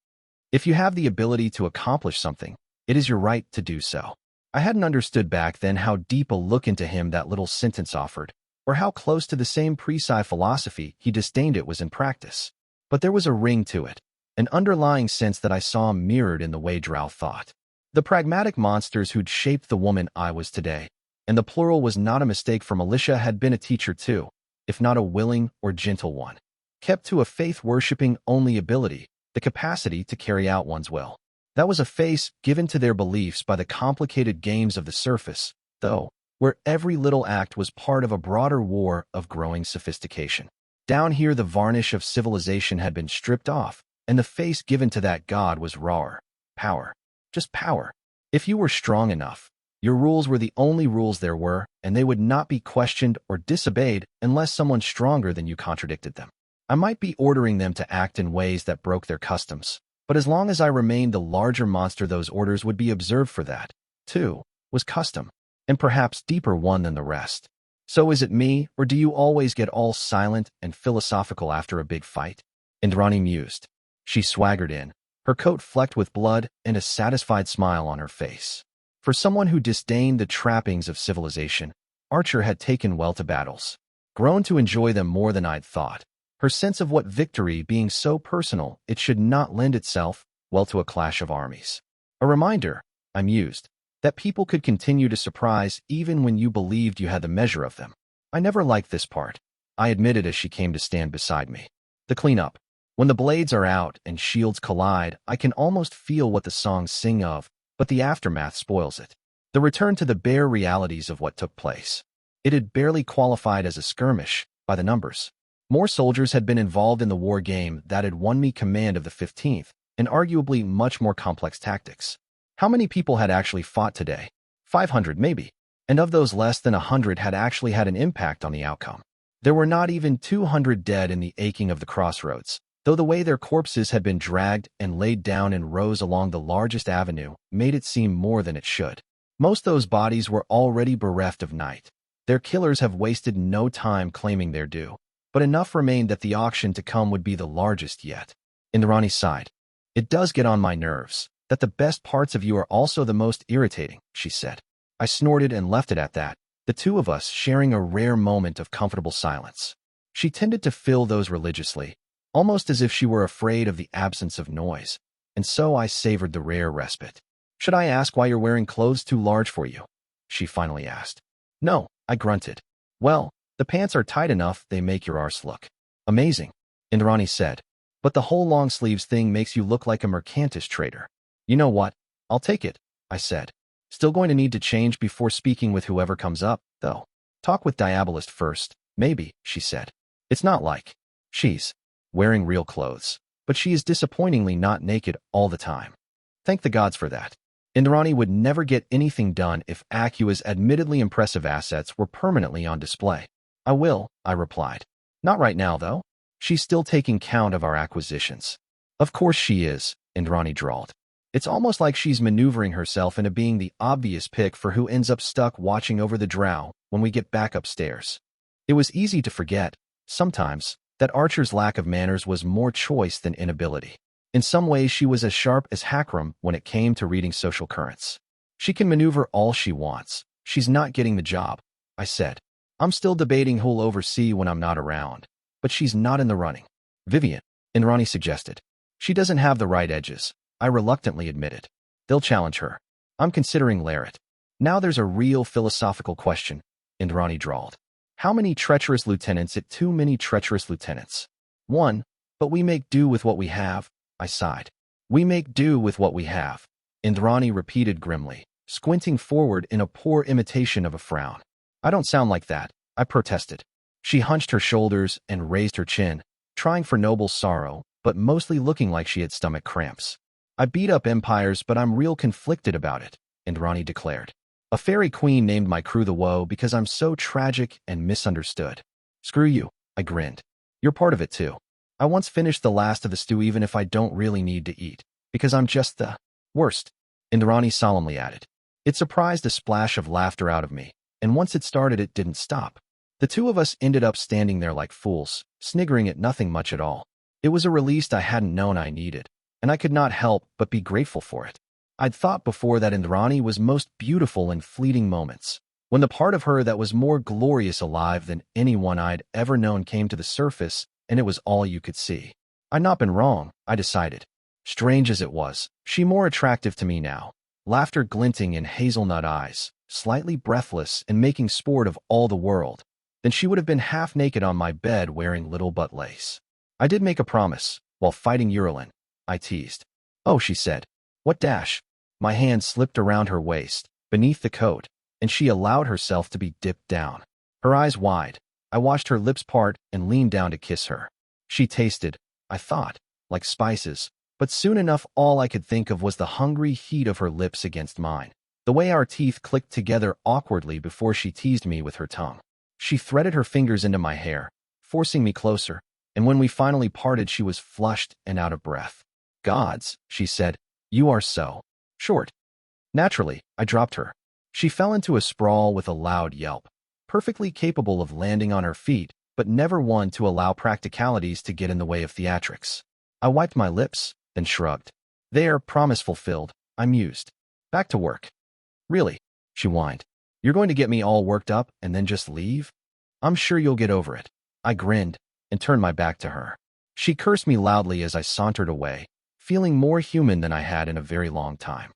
S1: If you have the ability to accomplish something, it is your right to do so. I hadn't understood back then how deep a look into him that little sentence offered, or how close to the same pre-sci philosophy he disdained it was in practice. But there was a ring to it, an underlying sense that I saw mirrored in the way drow thought. The pragmatic monsters who'd shaped the woman I was today, and the plural was not a mistake, for Militia had been a teacher too, if not a willing or gentle one, kept to a faith-worshipping only ability, the capacity to carry out one's will. That was a face given to their beliefs by the complicated games of the surface, though, where every little act was part of a broader war of growing sophistication. Down here the varnish of civilization had been stripped off, and the face given to that god was rawer. Power. Just power. If you were strong enough, your rules were the only rules there were, and they would not be questioned or disobeyed unless someone stronger than you contradicted them. I might be ordering them to act in ways that broke their customs, but as long as I remained the larger monster, those orders would be observed, for that, too, was custom, and perhaps deeper one than the rest. So is it me, or do you always get all silent and philosophical after a big fight? Indrani mused. She swaggered in, her coat flecked with blood and a satisfied smile on her face. For someone who disdained the trappings of civilization, Archer had taken well to battles, grown to enjoy them more than I'd thought. Her sense of what victory being so personal, it should not lend itself well to a clash of armies. A reminder, I mused, that people could continue to surprise even when you believed you had the measure of them. I never liked this part, I admitted as she came to stand beside me. The cleanup. When the blades are out and shields collide, I can almost feel what the songs sing of, but the aftermath spoils it. The return to the bare realities of what took place. It had barely qualified as a skirmish, by the numbers. More soldiers had been involved in the war game that had won me command of the 15th, and arguably much more complex tactics. How many people had actually fought today? 500 maybe. And of those, less than 100 had actually had an impact on the outcome. There were not even 200 dead in the aching of the crossroads, though the way their corpses had been dragged and laid down in rows along the largest avenue made it seem more than it should. Most those bodies were already bereft of night. Their killers have wasted no time claiming their due, but enough remained that the auction to come would be the largest yet. Indrani sighed. It does get on my nerves that the best parts of you are also the most irritating, she said. I snorted and left it at that, the two of us sharing a rare moment of comfortable silence. She tended to fill those religiously, almost as if she were afraid of the absence of noise, and so I savored the rare respite. Should I ask why you're wearing clothes too large for you? She finally asked. No, I grunted. Well, the pants are tight enough, they make your arse look amazing, Indrani said. But the whole long sleeves thing makes you look like a mercantis trader. You know what? I'll take it, I said. Still going to need to change before speaking with whoever comes up, though. Talk with Diabolist first, maybe, she said. It's not like she's wearing real clothes, but she is disappointingly not naked all the time. Thank the gods for that. Indrani would never get anything done if Aqua's admittedly impressive assets were permanently on display. I will, I replied. Not right now, though. She's still taking count of our acquisitions. Of course she is, Indrani drawled. It's almost like she's maneuvering herself into being the obvious pick for who ends up stuck watching over the drow when we get back upstairs. It was easy to forget, sometimes, that Archer's lack of manners was more choice than inability. In some ways, she was as sharp as Hakram when it came to reading social currents. She can maneuver all she wants. She's not getting the job, I said. I'm still debating who'll oversee when I'm not around, but she's not in the running. Vivian, Indrani suggested. She doesn't have the right edges, I reluctantly admitted. They'll challenge her. I'm considering Larret. Now there's a real philosophical question, Indrani drawled. How many treacherous lieutenants at too many treacherous lieutenants? One, but we make do with what we have, I sighed. We make do with what we have, Indrani repeated grimly, squinting forward in a poor imitation of a frown. I don't sound like that, I protested. She hunched her shoulders and raised her chin, trying for noble sorrow, but mostly looking like she had stomach cramps. I beat up empires, but I'm real conflicted about it, Indrani declared. A fairy queen named my crew the Woe because I'm so tragic and misunderstood. Screw you, I grinned. You're part of it too. I once finished the last of the stew even if I don't really need to eat, because I'm just the worst, Indrani solemnly added. It surprised a splash of laughter out of me, and once it started it didn't stop. The two of us ended up standing there like fools, sniggering at nothing much at all. It was a release I hadn't known I needed, and I could not help but be grateful for it. I'd thought before that Indrani was most beautiful in fleeting moments, when the part of her that was more glorious alive than anyone I'd ever known came to the surface, and it was all you could see. I'd not been wrong, I decided. Strange as it was, she more attractive to me now, laughter glinting in hazelnut eyes, slightly breathless and making sport of all the world, than she would have been half naked on my bed wearing little butt lace. I did make a promise, while fighting Urulin, I teased. Oh, she said. What dash? My hand slipped around her waist, beneath the coat, and she allowed herself to be dipped down. Her eyes wide, I watched her lips part and leaned down to kiss her. She tasted, I thought, like spices, but soon enough all I could think of was the hungry heat of her lips against mine, the way our teeth clicked together awkwardly before she teased me with her tongue. She threaded her fingers into my hair, forcing me closer, and when we finally parted she was flushed and out of breath. Gods, she said, you are so short. Naturally, I dropped her. She fell into a sprawl with a loud yelp, perfectly capable of landing on her feet, but never one to allow practicalities to get in the way of theatrics. I wiped my lips, then shrugged. There, promise fulfilled, I mused. Back to work. Really? She whined. You're going to get me all worked up and then just leave? I'm sure you'll get over it. I grinned and turned my back to her. She cursed me loudly as I sauntered away, feeling more human than I had in a very long time.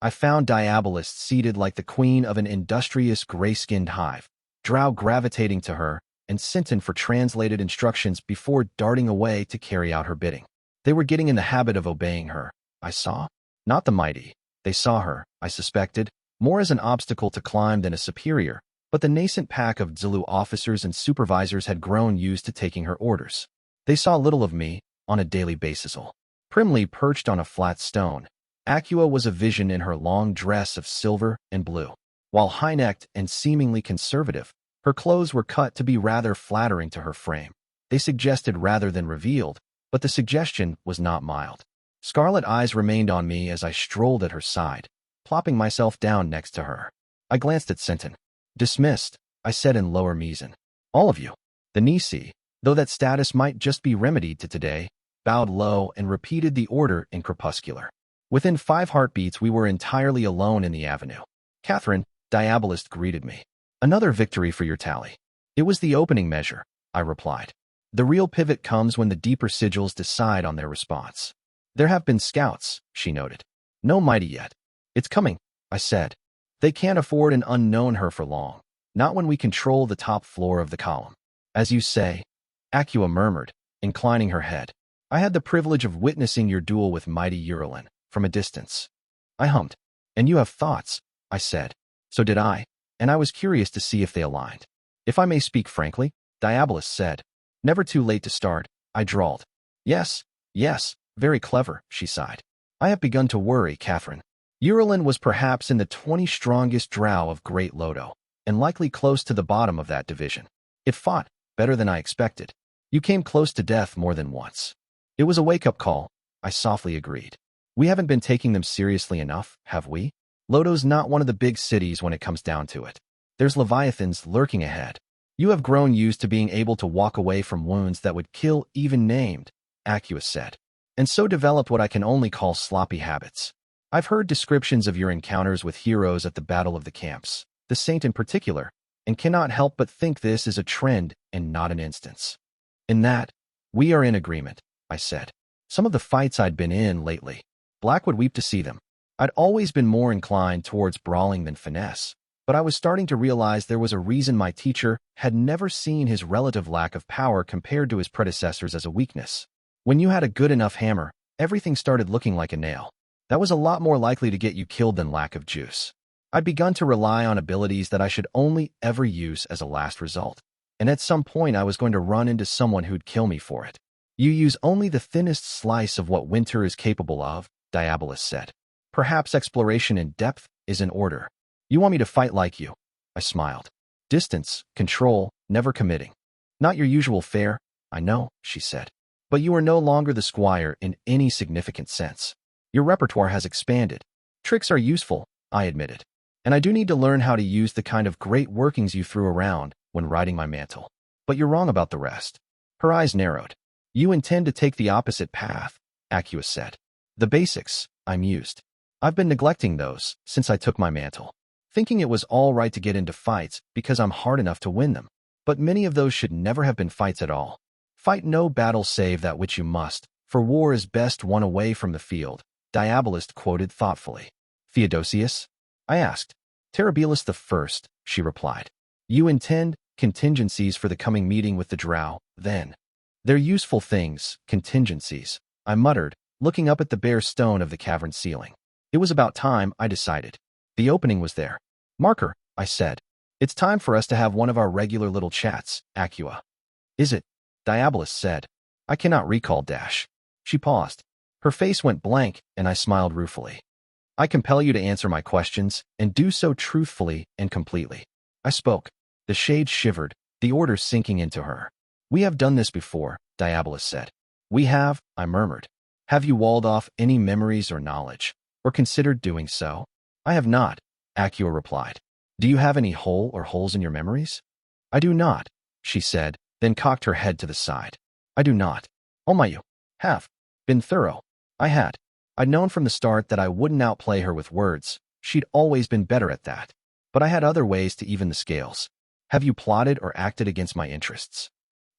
S1: I found Diabolist seated like the queen of an industrious gray-skinned hive, Drow gravitating to her, and Sinton for translated instructions before darting away to carry out her bidding. They were getting in the habit of obeying her, I saw. Not the mighty. They saw her, I suspected, more as an obstacle to climb than a superior, but the nascent pack of Zulu officers and supervisors had grown used to taking her orders. They saw little of me, on a daily basis. Primly perched on a flat stone, Aqua was a vision in her long dress of silver and blue. While high-necked and seemingly conservative, her clothes were cut to be rather flattering to her frame. They suggested rather than revealed, but the suggestion was not mild. Scarlet eyes remained on me as I strolled at her side, plopping myself down next to her. I glanced at Sinton. Dismissed, I said in lower Meason. All of you. The Nisi, though that status might just be remedied to today, bowed low and repeated the order in crepuscular. Within 5 heartbeats we were entirely alone in the avenue. Catherine, Diabolist greeted me. Another victory for your tally. It was the opening measure, I replied. The real pivot comes when the deeper sigils decide on their response. There have been scouts, she noted. No mighty yet. It's coming, I said. They can't afford an unknown her for long, not when we control the top floor of the column. As you say, Aqua murmured, inclining her head. I had the privilege of witnessing your duel with mighty Urulin, from a distance. I hummed. And you have thoughts, I said. So did I, and I was curious to see if they aligned. If I may speak frankly, Diabolus said. Never too late to start, I drawled. Yes, very clever, she sighed. I have begun to worry, Catherine. Urulin was perhaps in the 20 strongest drow of Great Lodo, and likely close to the bottom of that division. It fought better than I expected. You came close to death more than once. It was a wake-up call, I softly agreed. We haven't been taking them seriously enough, have we? Lodo's not one of the big cities when it comes down to it. There's leviathans lurking ahead. You have grown used to being able to walk away from wounds that would kill even named, Acus said, and so developed what I can only call sloppy habits. I've heard descriptions of your encounters with heroes at the Battle of the Camps, the Saint in particular, and cannot help but think this is a trend and not an instance. In that, we are in agreement, I said. Some of the fights I'd been in lately, Black would weep to see them. I'd always been more inclined towards brawling than finesse, but I was starting to realize there was a reason my teacher had never seen his relative lack of power compared to his predecessors as a weakness. When you had a good enough hammer, everything started looking like a nail. That was a lot more likely to get you killed than lack of juice. I'd begun to rely on abilities that I should only ever use as a last result, and at some point I was going to run into someone who'd kill me for it. You use only the thinnest slice of what winter is capable of, Diabolus said. Perhaps exploration in depth is in order. You want me to fight like you? I smiled. Distance, control, never committing. Not your usual fare, I know, she said. But you are no longer the squire in any significant sense. Your repertoire has expanded. Tricks are useful, I admitted. And I do need to learn how to use the kind of great workings you threw around when riding my mantle. But you're wrong about the rest. Her eyes narrowed. You intend to take the opposite path, Acus said. The basics, I mused. I've been neglecting those since I took my mantle, thinking it was all right to get into fights because I'm hard enough to win them. But many of those should never have been fights at all. Fight no battle save that which you must, for war is best won away from the field, Diabolus quoted thoughtfully. Theodosius? I asked. Terribilis I, she replied. You intend contingencies for the coming meeting with the drow, then? They're useful things, contingencies, I muttered, looking up at the bare stone of the cavern ceiling. It was about time, I decided. The opening was there. Marker, I said. It's time for us to have one of our regular little chats, Acua. Is it? Diabolus said. I cannot recall dash. She paused. Her face went blank, and I smiled ruefully. I compel you to answer my questions, and do so truthfully and completely. I spoke. The shade shivered, the order sinking into her. We have done this before, Diabolus said. We have, I murmured. Have you walled off any memories or knowledge, or considered doing so? I have not, Acua replied. Do you have any hole or holes in your memories? I do not, she said, then cocked her head to the side. I do not. Oh my, you have been thorough. I had. I'd known from the start that I wouldn't outplay her with words. She'd always been better at that. But I had other ways to even the scales. Have you plotted or acted against my interests?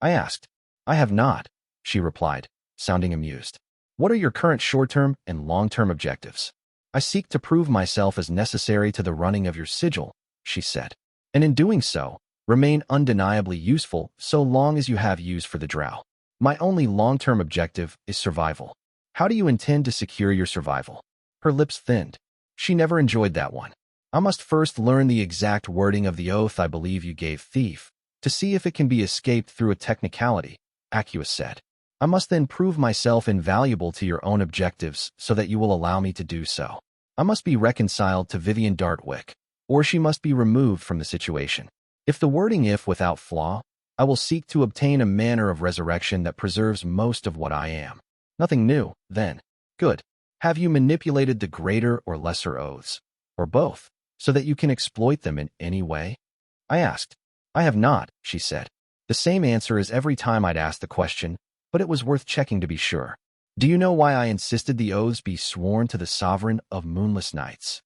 S1: I asked. I have not, she replied, sounding amused. What are your current short-term and long-term objectives? I seek to prove myself as necessary to the running of your sigil, she said. And in doing so, remain undeniably useful so long as you have use for the drow. My only long-term objective is survival. How do you intend to secure your survival? Her lips thinned. She never enjoyed that one. I must first learn the exact wording of the oath I believe you gave Thief, to see if it can be escaped through a technicality, Acus said. I must then prove myself invaluable to your own objectives so that you will allow me to do so. I must be reconciled to Vivian Dartwick, or she must be removed from the situation. If the wording if without flaw, I will seek to obtain a manner of resurrection that preserves most of what I am. Nothing new, then. Good. Have you manipulated the greater or lesser oaths, or both, so that you can exploit them in any way? I asked. I have not, she said. The same answer as every time I'd asked the question, but it was worth checking to be sure. Do you know why I insisted the oaths be sworn to the sovereign of moonless nights?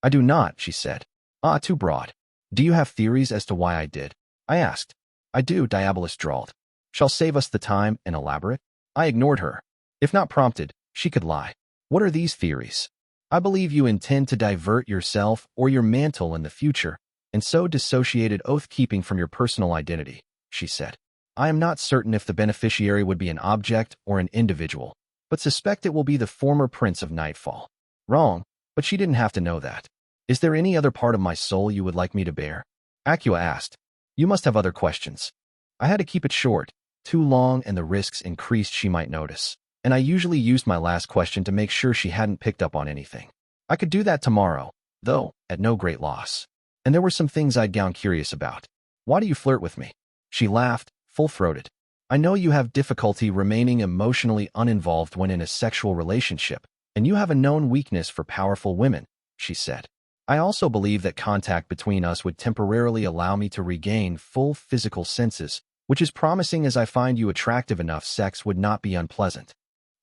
S1: I do not, she said. Ah, too broad. Do you have theories as to why I did? I asked. I do, Diabolus drawled. Shall save us the time and elaborate? I ignored her. If not prompted, she could lie. What are these theories? I believe you intend to divert yourself or your mantle in the future, and so dissociated oath-keeping from your personal identity, she said. I am not certain if the beneficiary would be an object or an individual, but suspect it will be the former Prince of Nightfall. Wrong, but she didn't have to know that. Is there any other part of my soul you would like me to bear? Aqua asked. You must have other questions. I had to keep it short. Too long and the risks increased she might notice. And I usually used my last question to make sure she hadn't picked up on anything. I could do that tomorrow, though, at no great loss. And there were some things I'd gotten curious about. Why do you flirt with me? She laughed, full-throated. I know you have difficulty remaining emotionally uninvolved when in a sexual relationship, and you have a known weakness for powerful women, she said. I also believe that contact between us would temporarily allow me to regain full physical senses, which is promising as I find you attractive enough sex would not be unpleasant.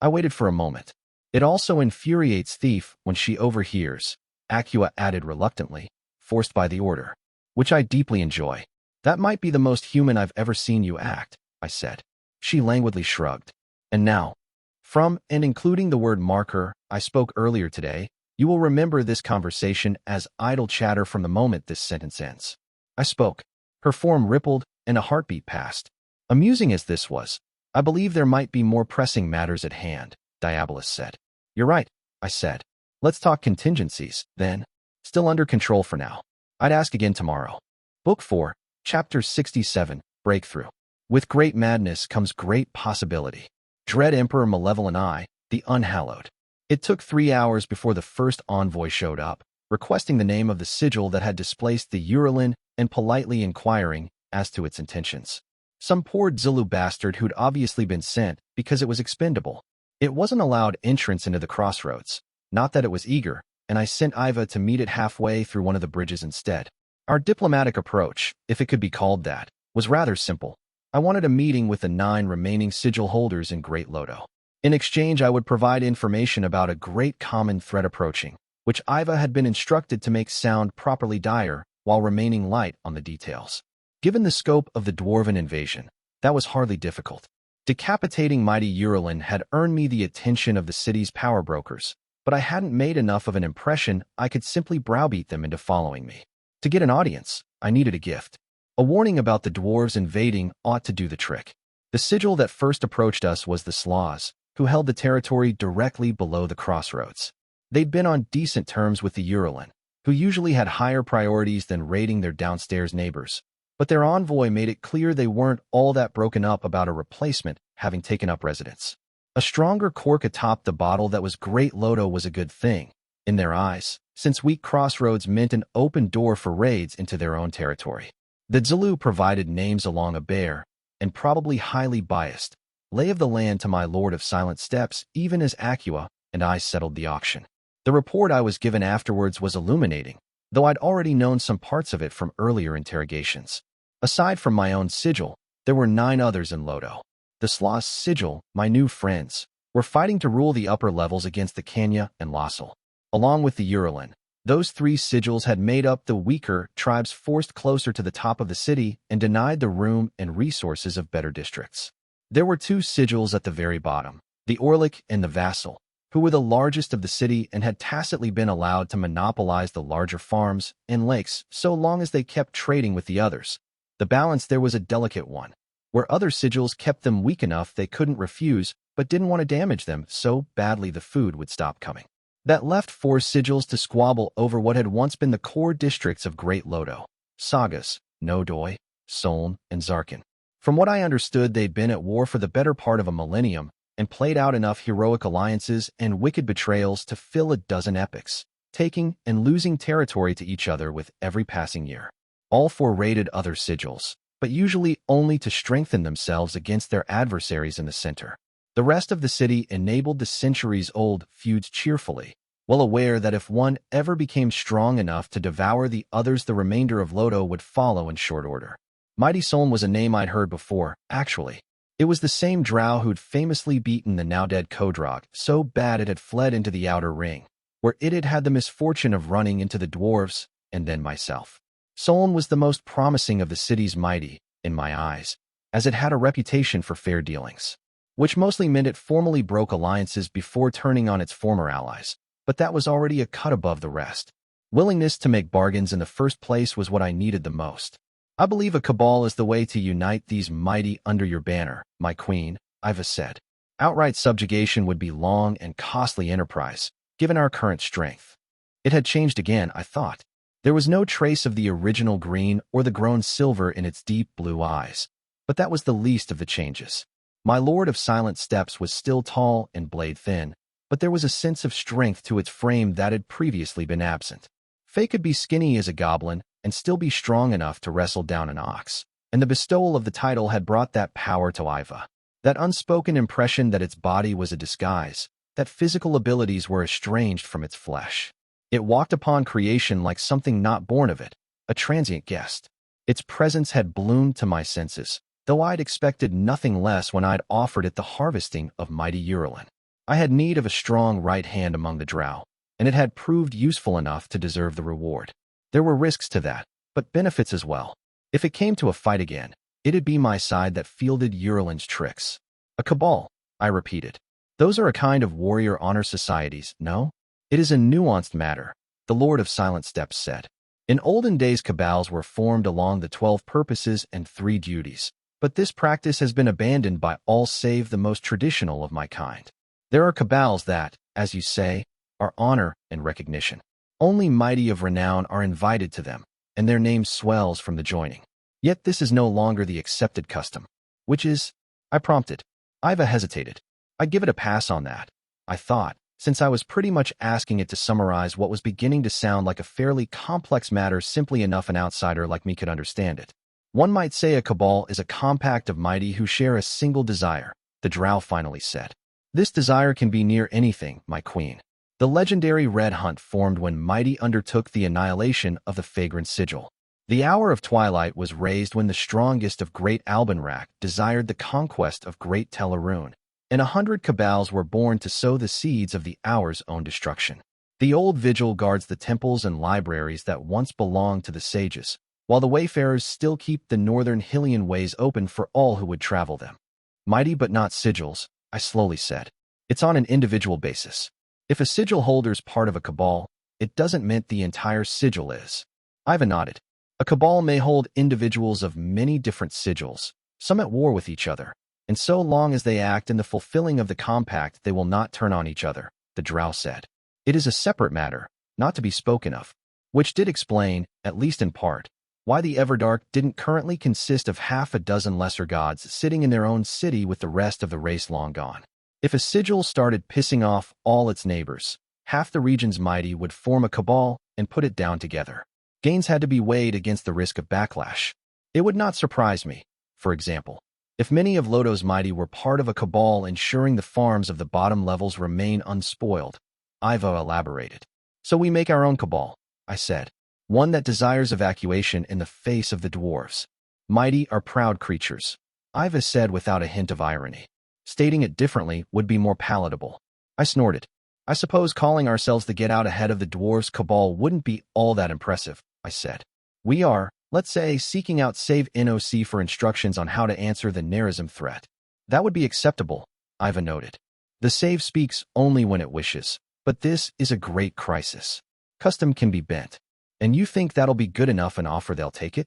S1: I waited for a moment. It also infuriates Thief when she overhears, Aqua added reluctantly, forced by the order, which I deeply enjoy. That might be the most human I've ever seen you act, I said. She languidly shrugged. And now, from and including the word marker I spoke earlier today, you will remember this conversation as idle chatter from the moment this sentence ends. I spoke. Her form rippled, and a heartbeat passed. Amusing as this was, I believe there might be more pressing matters at hand, Diabolus said. You're right, I said. Let's talk contingencies, then. Still under control for now. I'd ask again tomorrow. Book 4, Chapter 67, Breakthrough. With great madness comes great possibility. Dread Emperor Malevolent I, the Unhallowed. It took 3 hours before the first envoy showed up, requesting the name of the sigil that had displaced the Urulin and politely inquiring as to its intentions. Some poor Zulu bastard who'd obviously been sent because it was expendable. It wasn't allowed entrance into the crossroads. Not that it was eager, and I sent Iva to meet it halfway through one of the bridges instead. Our diplomatic approach, if it could be called that, was rather simple. I wanted a meeting with the 9 remaining sigil holders in Great Lodo. In exchange, I would provide information about a great common threat approaching, which Iva had been instructed to make sound properly dire while remaining light on the details. Given the scope of the Dwarven invasion, that was hardly difficult. Decapitating mighty Urulin had earned me the attention of the city's power brokers, but I hadn't made enough of an impression I could simply browbeat them into following me. To get an audience, I needed a gift. A warning about the dwarves invading ought to do the trick. The sigil that first approached us was the Slaws, who held the territory directly below the crossroads. They'd been on decent terms with the Urulin, who usually had higher priorities than raiding their downstairs neighbors. But their envoy made it clear they weren't all that broken up about a replacement having taken up residence. A stronger cork atop the bottle that was Great Lodo was a good thing, in their eyes, since weak crossroads meant an open door for raids into their own territory. The Zulu provided names along a bare, and probably highly biased, lay of the land to my Lord of Silent Steps even as Aqua and I settled the auction. The report I was given afterwards was illuminating, though I'd already known some parts of it from earlier interrogations. Aside from my own sigil, there were 9 others in Lodo. The Sloth's sigil, my new friends, were fighting to rule the upper levels against the Kenya and Lossel. Along with the Urulin, those 3 sigils had made up the weaker tribes forced closer to the top of the city and denied the room and resources of better districts. There were 2 sigils at the very bottom, the Orlick and the Vassal, who were the largest of the city and had tacitly been allowed to monopolize the larger farms and lakes so long as they kept trading with the others. The balance there was a delicate one, where other sigils kept them weak enough they couldn't refuse but didn't want to damage them so badly the food would stop coming. That left 4 sigils to squabble over what had once been the core districts of Great Lodo, Sagas, Nodoi, Soln, and Zarkin. From what I understood, they'd been at war for the better part of a millennium and played out enough heroic alliances and wicked betrayals to fill a dozen epics, taking and losing territory to each other with every passing year. All 4 raided other sigils, but usually only to strengthen themselves against their adversaries in the center. The rest of the city enabled the centuries-old feuds cheerfully, well aware that if one ever became strong enough to devour the others, the remainder of Lodo would follow in short order. Mighty Soln was a name I'd heard before, actually. It was the same drow who'd famously beaten the now-dead Kodrog so bad it had fled into the Outer Ring, where it had had the misfortune of running into the dwarves and then myself. Soln was the most promising of the city's mighty, in my eyes, as it had a reputation for fair dealings, which mostly meant it formally broke alliances before turning on its former allies, but that was already a cut above the rest. Willingness to make bargains in the first place was what I needed the most. I believe a cabal is the way to unite these mighty under your banner, my queen, Iva said. Outright subjugation would be long and costly enterprise, given our current strength. It had changed again, I thought. There was no trace of the original green or the grown silver in its deep blue eyes. But that was the least of the changes. My Lord of Silent Steps was still tall and blade-thin, but there was a sense of strength to its frame that had previously been absent. Faye could be skinny as a goblin and still be strong enough to wrestle down an ox, and the bestowal of the title had brought that power to Iva. That unspoken impression that its body was a disguise, that physical abilities were estranged from its flesh. It walked upon creation like something not born of it, a transient guest. Its presence had bloomed to my senses, though I'd expected nothing less when I'd offered it the harvesting of mighty Urulin. I had need of a strong right hand among the drow, and it had proved useful enough to deserve the reward. There were risks to that, but benefits as well. If it came to a fight again, it'd be my side that fielded Urulin's tricks. A cabal, I repeated. Those are a kind of warrior honor societies, no? It is a nuanced matter, the Lord of Silent Steps said. In olden days, cabals were formed along the 12 purposes and 3 duties, but this practice has been abandoned by all save the most traditional of my kind. There are cabals that, as you say, are honor and recognition. Only mighty of renown are invited to them, and their name swells from the joining. Yet this is no longer the accepted custom. Which is? I prompted. Iva hesitated. I'd give it a pass on that, I thought, since I was pretty much asking it to summarize what was beginning to sound like a fairly complex matter simply enough an outsider like me could understand it. One might say a cabal is a compact of mighty who share a single desire, the drow finally said. This desire can be near anything, my queen. The legendary Red Hunt formed when mighty undertook the annihilation of the Vagrant Sigil. The hour of twilight was raised when the strongest of Great Albanrak desired the conquest of Great Teleroon, and 100 cabals were born to sow the seeds of the hour's own destruction. The old vigil guards the temples and libraries that once belonged to the sages, while the wayfarers still keep the northern Hylian ways open for all who would travel them. Mighty but not sigils, I slowly said. It's on an individual basis. If a sigil holder's part of a cabal, it doesn't mean the entire sigil is. Iva nodded. A cabal may hold individuals of many different sigils, some at war with each other, and so long as they act in the fulfilling of the compact they will not turn on each other, the drow said. It is a separate matter, not to be spoken of. Which did explain, at least in part, why the Everdark didn't currently consist of half a dozen lesser gods sitting in their own city with the rest of the race long gone. If a sigil started pissing off all its neighbors, half the region's mighty would form a cabal and put it down together. Gains had to be weighed against the risk of backlash. It would not surprise me, for example, if many of Lodo's mighty were part of a cabal ensuring the farms of the bottom levels remain unspoiled. Iva elaborated. So we make our own cabal, I said, one that desires evacuation in the face of the dwarves. Mighty are proud creatures, Iva said without a hint of irony. Stating it differently would be more palatable. I snorted. I suppose calling ourselves the Get Out Ahead of the Dwarves cabal wouldn't be all that impressive, I said. We are, let's say, seeking out Save NOC for instructions on how to answer the Nerism threat. That would be acceptable, Iva noted. The Save speaks only when it wishes, but this is a great crisis. Custom can be bent. And you think that'll be good enough an offer they'll take it?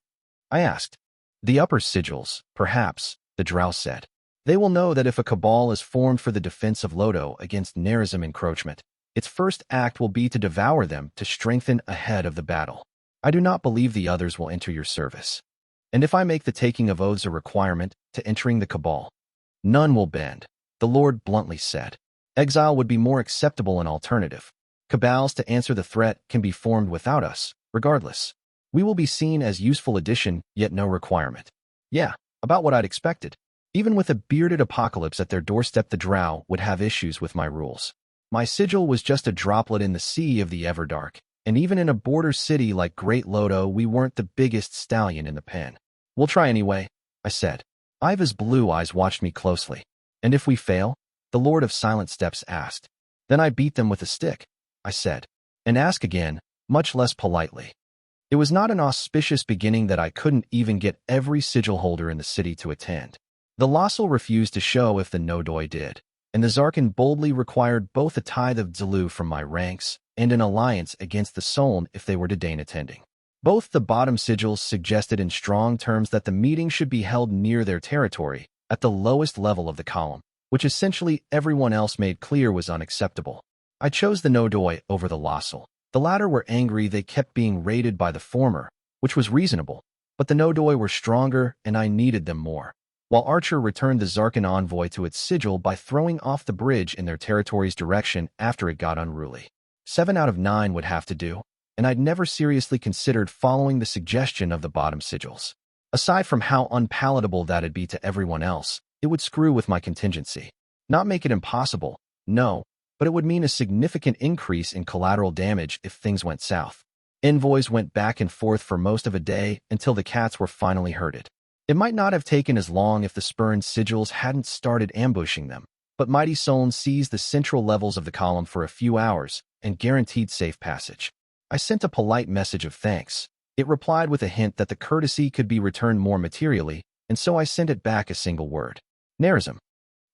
S1: I asked. The upper sigils, perhaps, the drow said. They will know that if a cabal is formed for the defense of Lodo against Nerism encroachment, its first act will be to devour them to strengthen ahead of the battle. I do not believe the others will enter your service. And if I make the taking of oaths a requirement to entering the cabal, none will bend, the Lord bluntly said. Exile would be more acceptable an alternative. Cabals to answer the threat can be formed without us, regardless. We will be seen as useful addition, yet no requirement. Yeah, about what I'd expected. Even with a bearded apocalypse at their doorstep, the drow would have issues with my rules. My sigil was just a droplet in the sea of the Everdark, and even in a border city like Great Lodo, we weren't the biggest stallion in the pen. We'll try anyway, I said. Iva's blue eyes watched me closely. And if we fail? The Lord of Silent Steps asked. Then I beat them with a stick, I said. And ask again, much less politely. It was not an auspicious beginning that I couldn't even get every sigil holder in the city to attend. The Lossel refused to show if the Nodoi did, and the Zarkin boldly required both a tithe of Zulu from my ranks and an alliance against the Soln if they were to deign attending. Both the bottom sigils suggested in strong terms that the meeting should be held near their territory, at the lowest level of the column, which essentially everyone else made clear was unacceptable. I chose the Nodoi over the Lossel. The latter were angry they kept being raided by the former, which was reasonable, but the Nodoi were stronger and I needed them more. While Archer returned the Zarkan envoy to its sigil by throwing off the bridge in their territory's direction after it got unruly. 7 out of 9 would have to do, and I'd never seriously considered following the suggestion of the bottom sigils. Aside from how unpalatable that'd be to everyone else, it would screw with my contingency. Not make it impossible, no, but it would mean a significant increase in collateral damage if things went south. Envoys went back and forth for most of a day until the cats were finally herded. It might not have taken as long if the spurned sigils hadn't started ambushing them, but Mighty Solon seized the central levels of the column for a few hours and guaranteed safe passage. I sent a polite message of thanks. It replied with a hint that the courtesy could be returned more materially, and so I sent it back a single word. Nerism.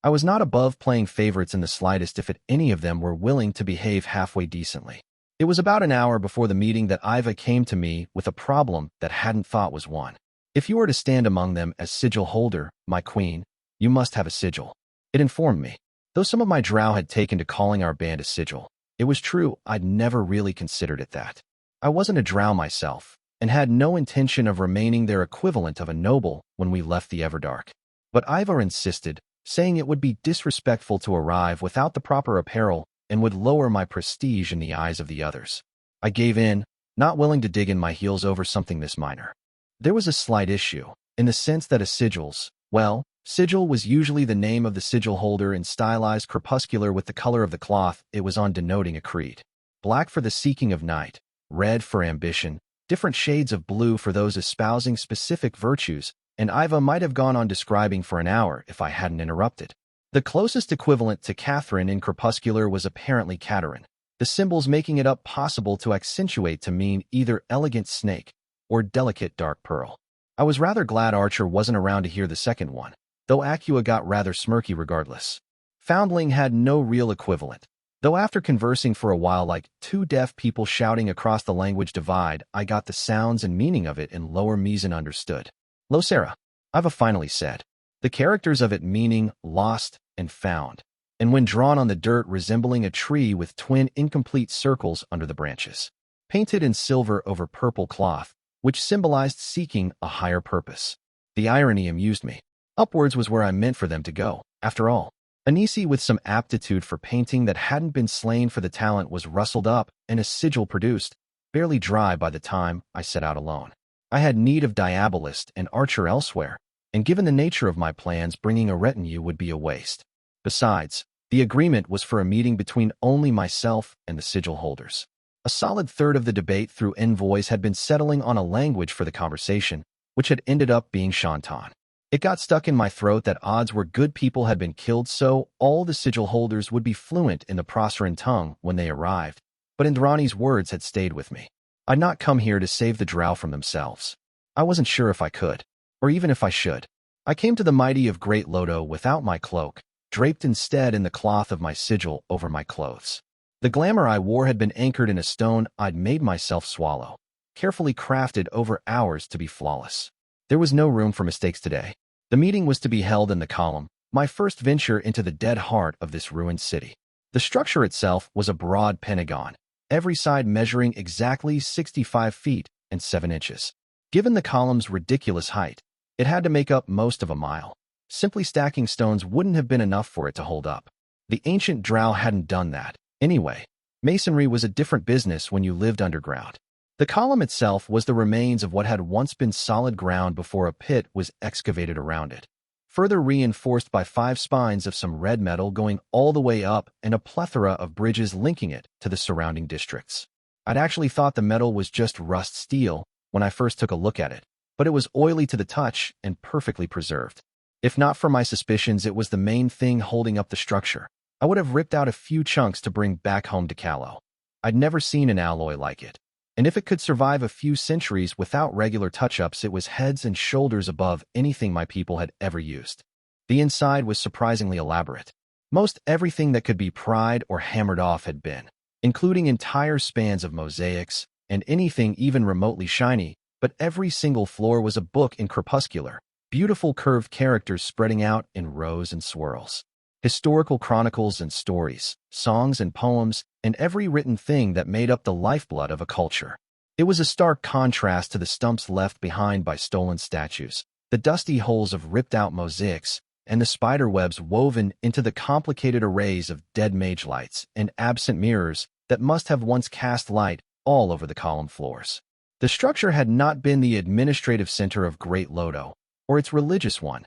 S1: I was not above playing favorites in the slightest if any of them were willing to behave halfway decently. It was about an hour before the meeting that Iva came to me with a problem that hadn't thought was one. If you were to stand among them as sigil holder, my queen, you must have a sigil. It informed me. Though some of my drow had taken to calling our band a sigil, it was true I'd never really considered it that. I wasn't a drow myself, and had no intention of remaining their equivalent of a noble when we left the Everdark. But Iva insisted, saying it would be disrespectful to arrive without the proper apparel and would lower my prestige in the eyes of the others. I gave in, not willing to dig in my heels over something this minor. There was a slight issue, in the sense that sigil was usually the name of the sigil holder in stylized crepuscular with the color of the cloth it was on denoting a creed. Black for the seeking of night, red for ambition, different shades of blue for those espousing specific virtues, and Iva might have gone on describing for an hour if I hadn't interrupted. The closest equivalent to Catherine in crepuscular was apparently Caterin, the symbols making it possible to accentuate to mean either elegant snake or delicate dark pearl. I was rather glad Archer wasn't around to hear the second one, though Acua got rather smirky regardless. Foundling had no real equivalent, though after conversing for a while like two deaf people shouting across the language divide, I got the sounds and meaning of it in lower Mizan understood. Lo Sarah, Iva finally said. The characters of it meaning lost and found, and when drawn on the dirt resembling a tree with twin incomplete circles under the branches, painted in silver over purple cloth, which symbolized seeking a higher purpose. The irony amused me. Upwards was where I meant for them to go, after all. Anisi with some aptitude for painting that hadn't been slain for the talent was rustled up and a sigil produced, barely dry by the time I set out alone. I had need of Diabolist and Archer elsewhere, and given the nature of my plans, bringing a retinue would be a waste. Besides, the agreement was for a meeting between only myself and the sigil holders. A solid third of the debate through envoys had been settling on a language for the conversation, which had ended up being Shantan. It got stuck in my throat that odds were good people had been killed, so all the sigil holders would be fluent in the Proceran tongue when they arrived, but Indrani's words had stayed with me. I'd not come here to save the drow from themselves. I wasn't sure if I could, or even if I should. I came to the mighty of Great Lodo without my cloak, draped instead in the cloth of my sigil over my clothes. The glamour I wore had been anchored in a stone I'd made myself swallow, carefully crafted over hours to be flawless. There was no room for mistakes today. The meeting was to be held in the column, my first venture into the dead heart of this ruined city. The structure itself was a broad pentagon, every side measuring exactly 65 feet and 7 inches. Given the column's ridiculous height, it had to make up most of a mile. Simply stacking stones wouldn't have been enough for it to hold up. The ancient drow hadn't done that. Anyway, masonry was a different business when you lived underground. The column itself was the remains of what had once been solid ground before a pit was excavated around it, further reinforced by 5 spines of some red metal going all the way up and a plethora of bridges linking it to the surrounding districts. I'd actually thought the metal was just rust steel when I first took a look at it, but it was oily to the touch and perfectly preserved. If not for my suspicions, it was the main thing holding up the structure. I would have ripped out a few chunks to bring back home to Callow. I'd never seen an alloy like it, and if it could survive a few centuries without regular touch-ups, it was heads and shoulders above anything my people had ever used. The inside was surprisingly elaborate. Most everything that could be pried or hammered off had been, including entire spans of mosaics and anything even remotely shiny, but every single floor was a book in crepuscular, beautiful curved characters spreading out in rows and swirls. Historical chronicles and stories, songs and poems, and every written thing that made up the lifeblood of a culture. It was a stark contrast to the stumps left behind by stolen statues, the dusty holes of ripped-out mosaics, and the spiderwebs woven into the complicated arrays of dead mage lights and absent mirrors that must have once cast light all over the column floors. The structure had not been the administrative center of Great Lodo, or its religious one.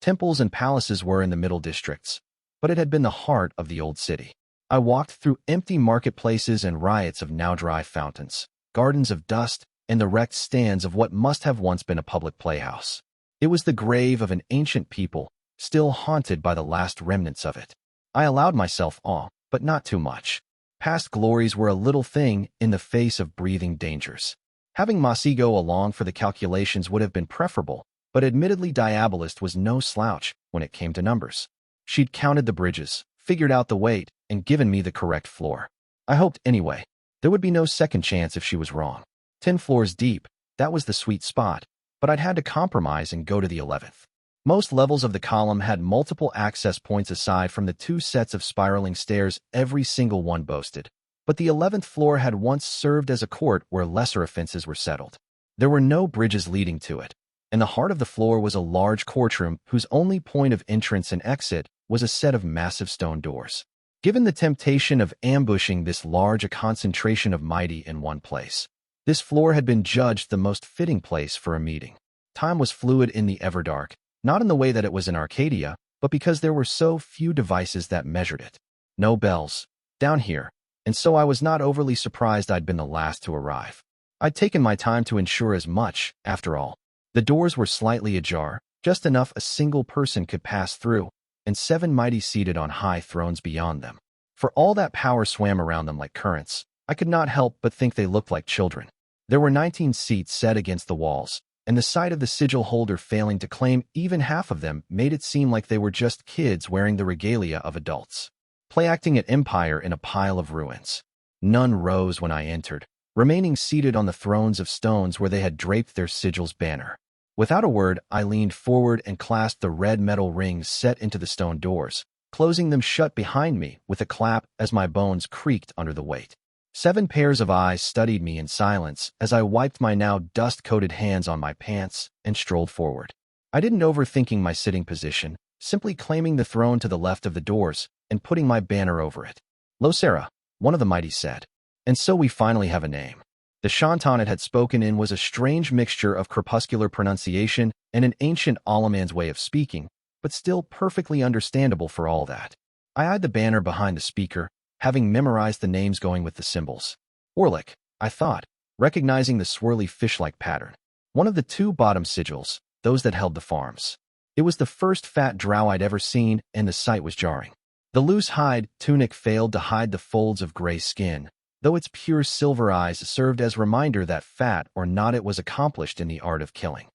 S1: Temples and palaces were in the middle districts, but it had been the heart of the old city. I walked through empty marketplaces and riots of now-dry fountains, gardens of dust, and the wrecked stands of what must have once been a public playhouse. It was the grave of an ancient people, still haunted by the last remnants of it. I allowed myself awe, but not too much. Past glories were a little thing in the face of breathing dangers. Having Mossy go along for the calculations would have been preferable, but admittedly Diabolist was no slouch when it came to numbers. She'd counted the bridges, figured out the weight, and given me the correct floor. I hoped anyway. There would be no second chance if she was wrong. 10 floors deep, that was the sweet spot, but I'd had to compromise and go to the 11th. Most levels of the column had multiple access points aside from the 2 sets of spiraling stairs every single one boasted. But the 11th floor had once served as a court where lesser offenses were settled. There were no bridges leading to it. In the heart of the floor was a large courtroom whose only point of entrance and exit was a set of massive stone doors. Given the temptation of ambushing this large a concentration of mighty in one place, this floor had been judged the most fitting place for a meeting. Time was fluid in the Everdark, not in the way that it was in Arcadia, but because there were so few devices that measured it. No bells down here, and so I was not overly surprised I'd been the last to arrive. I'd taken my time to ensure as much, after all. The doors were slightly ajar, just enough a single person could pass through, and 7 mighty seated on high thrones beyond them. For all that power swam around them like currents, I could not help but think they looked like children. There were 19 seats set against the walls, and the sight of the sigil holder failing to claim even half of them made it seem like they were just kids wearing the regalia of adults, play-acting at Empire in a pile of ruins. None rose when I entered, remaining seated on the thrones of stones where they had draped their sigil's banner. Without a word, I leaned forward and clasped the red metal rings set into the stone doors, closing them shut behind me with a clap as my bones creaked under the weight. 7 pairs of eyes studied me in silence as I wiped my now dust-coated hands on my pants and strolled forward. I didn't overthinking my sitting position, simply claiming the throne to the left of the doors and putting my banner over it. "Losera," one of the mighty said. "And so we finally have a name." The Shantan it had spoken in was a strange mixture of crepuscular pronunciation and an ancient Alaman's way of speaking, but still perfectly understandable for all that. I eyed the banner behind the speaker, having memorized the names going with the symbols. Orlick, I thought, recognizing the swirly fish-like pattern. One of the 2 bottom sigils, those that held the farms. It was the first fat drow I'd ever seen, and the sight was jarring. The loose hide tunic failed to hide the folds of gray skin, though its pure silver eyes served as reminder that fat or not it was accomplished in the art of killing.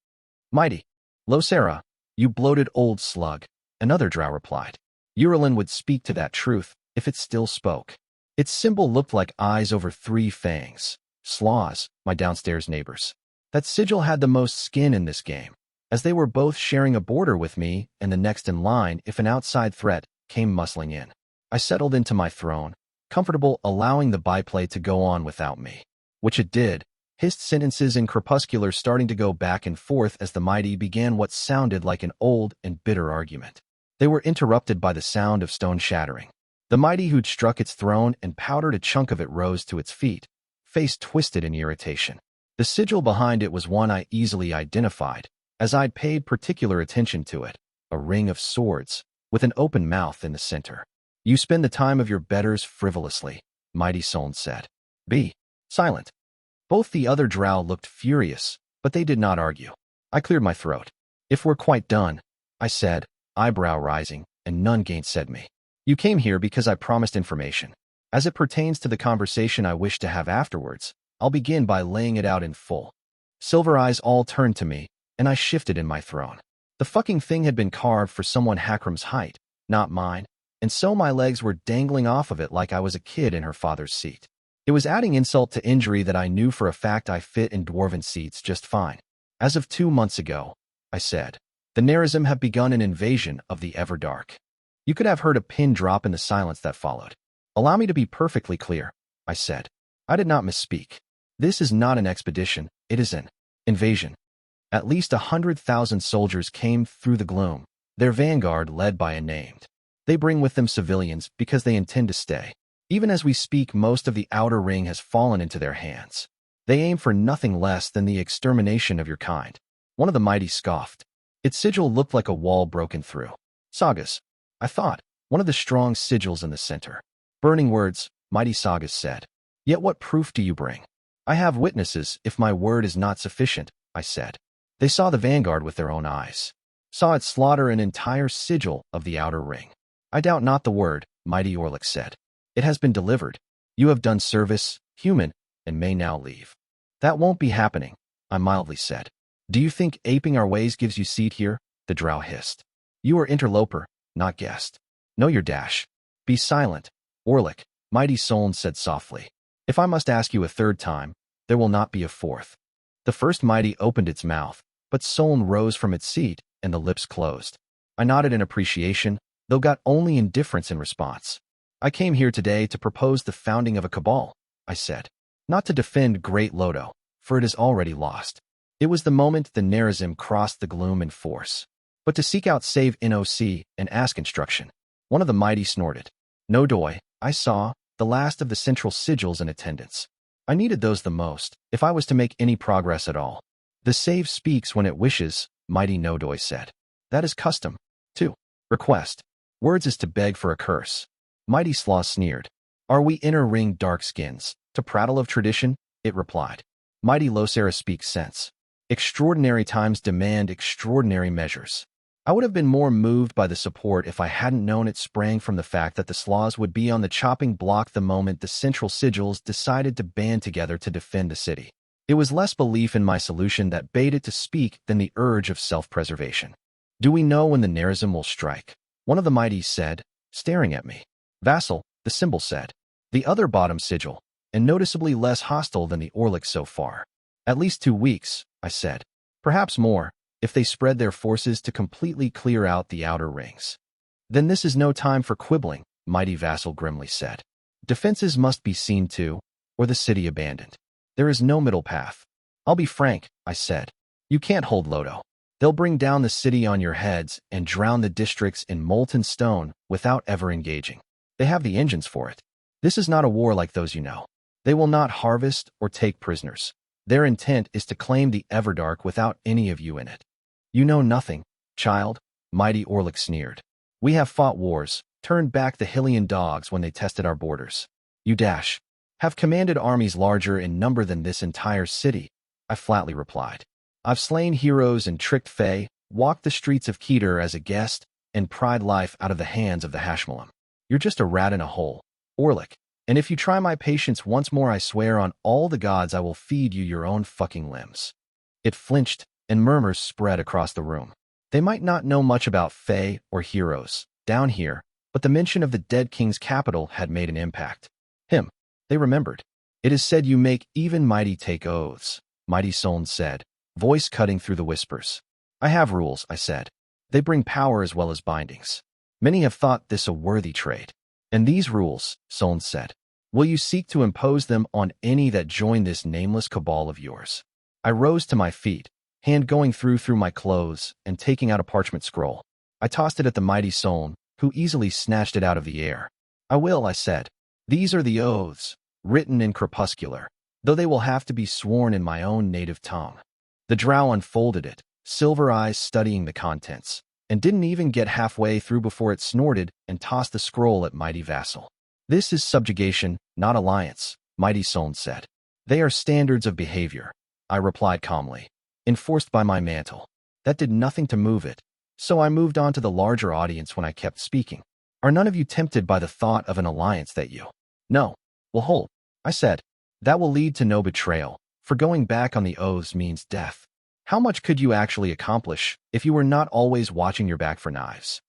S1: "Mighty, Losera, you bloated old slug," another drow replied. Uralin would speak to that truth, if it still spoke. Its symbol looked like eyes over 3 fangs. Slaws, my downstairs neighbors. That sigil had the most skin in this game, as they were both sharing a border with me and the next in line if an outside threat came muscling in. I settled into my throne, comfortable allowing the byplay to go on without me. Which it did, hissed sentences in crepuscular starting to go back and forth as the mighty began what sounded like an old and bitter argument. They were interrupted by the sound of stone shattering. The mighty who'd struck its throne and powdered a chunk of it rose to its feet, face twisted in irritation. The sigil behind it was one I easily identified, as I'd paid particular attention to it, a ring of swords, with an open mouth in the center. "You spend the time of your betters frivolously," Mighty Soln said. "Be silent." Both the other drow looked furious, but they did not argue. I cleared my throat. "If we're quite done," I said, eyebrow rising, and none gainsaid me. "You came here because I promised information. As it pertains to the conversation I wish to have afterwards, I'll begin by laying it out in full." Silver eyes all turned to me, and I shifted in my throne. The fucking thing had been carved for someone Hakram's height, not mine, and so my legs were dangling off of it like I was a kid in her father's seat. It was adding insult to injury that I knew for a fact I fit in dwarven seats just fine. "As of 2 months ago," I said, "the Nerazim have begun an invasion of the Everdark. You could have heard a pin drop in the silence that followed. Allow me to be perfectly clear, I said. I did not misspeak. This is not an expedition, it is an invasion. At least 100,000 soldiers came through the gloom, their vanguard led by a named. They bring with them civilians because they intend to stay. Even as we speak, most of the outer ring has fallen into their hands. They aim for nothing less than the extermination of your kind. One of the mighty scoffed. Its sigil looked like a wall broken through. Sagas, I thought, one of the strong sigils in the center. Burning words, mighty Sagas said. Yet what proof do you bring? I have witnesses if my word is not sufficient, I said. They saw the vanguard with their own eyes. Saw it slaughter an entire sigil of the outer ring. I doubt not the word, mighty Orlick said. It has been delivered. You have done service, human, and may now leave. That won't be happening, I mildly said. Do you think aping our ways gives you seat here? The drow hissed. You are interloper, not guest. Know your dash. Be silent, Orlick, mighty Soln said softly. If I must ask you a third time, there will not be a fourth. The first mighty opened its mouth, but Soln rose from its seat, and the lips closed. I nodded in appreciation, though got only indifference in response. I came here today to propose the founding of a cabal, I said. Not to defend Great Lodo, for it is already lost. It was the moment the Nerazim crossed the gloom in force. But to seek out save NOC and ask instruction. One of the mighty snorted. No doi, I saw, the last of the central sigils in attendance. I needed those the most, if I was to make any progress at all. The save speaks when it wishes, mighty Nodoi said. That is custom. 2. Request. Words is to beg for a curse. Mighty Slaw sneered. Are we inner ring darkskins, to prattle of tradition? It replied. Mighty Losera speaks sense. Extraordinary times demand extraordinary measures. I would have been more moved by the support if I hadn't known it sprang from the fact that the Slaws would be on the chopping block the moment the central sigils decided to band together to defend the city. It was less belief in my solution that bade it to speak than the urge of self-preservation. Do we know when the Nerazim will strike? One of the mighties said, staring at me. Vassal, the symbol said. The other bottom sigil, and noticeably less hostile than the Orlick so far. At least 2 weeks, I said. Perhaps more, if they spread their forces to completely clear out the outer rings. Then this is no time for quibbling, mighty Vassal grimly said. Defenses must be seen to, or the city abandoned. There is no middle path. I'll be frank, I said. You can't hold Lodo. They'll bring down the city on your heads and drown the districts in molten stone without ever engaging. They have the engines for it. This is not a war like those you know. They will not harvest or take prisoners. Their intent is to claim the Everdark without any of you in it. You know nothing, child, mighty Orlick sneered. We have fought wars, turned back the Hylian dogs when they tested our borders. You have commanded armies larger in number than this entire city, I flatly replied. I've slain heroes and tricked Fae, walked the streets of Keter as a guest, and pried life out of the hands of the Hashmalim. You're just a rat in a hole, Orlick, and if you try my patience once more I swear on all the gods I will feed you your own fucking limbs. It flinched, and murmurs spread across the room. They might not know much about Fae or heroes, down here, but the mention of the dead king's capital had made an impact. Him. They remembered. It is said you make even mighty take oaths, mighty Soln said, voice cutting through the whispers. I have rules, I said. They bring power as well as bindings. Many have thought this a worthy trade. And these rules, Soln said, will you seek to impose them on any that join this nameless cabal of yours? I rose to my feet, hand going through my clothes and taking out a parchment scroll. I tossed it at the mighty Soln, who easily snatched it out of the air. I will, I said. These are the oaths, written in crepuscular, though they will have to be sworn in my own native tongue. The drow unfolded it, silver eyes studying the contents, and didn't even get halfway through before it snorted and tossed the scroll at mighty Vassal. This is subjugation, not alliance, mighty Soln said. They are standards of behavior, I replied calmly, enforced by my mantle. That did nothing to move it, so I moved on to the larger audience when I kept speaking. Are none of you tempted by the thought of an alliance that you no, will hold? I said. That will lead to no betrayal, for going back on the oaths means death. How much could you actually accomplish if you were not always watching your back for knives?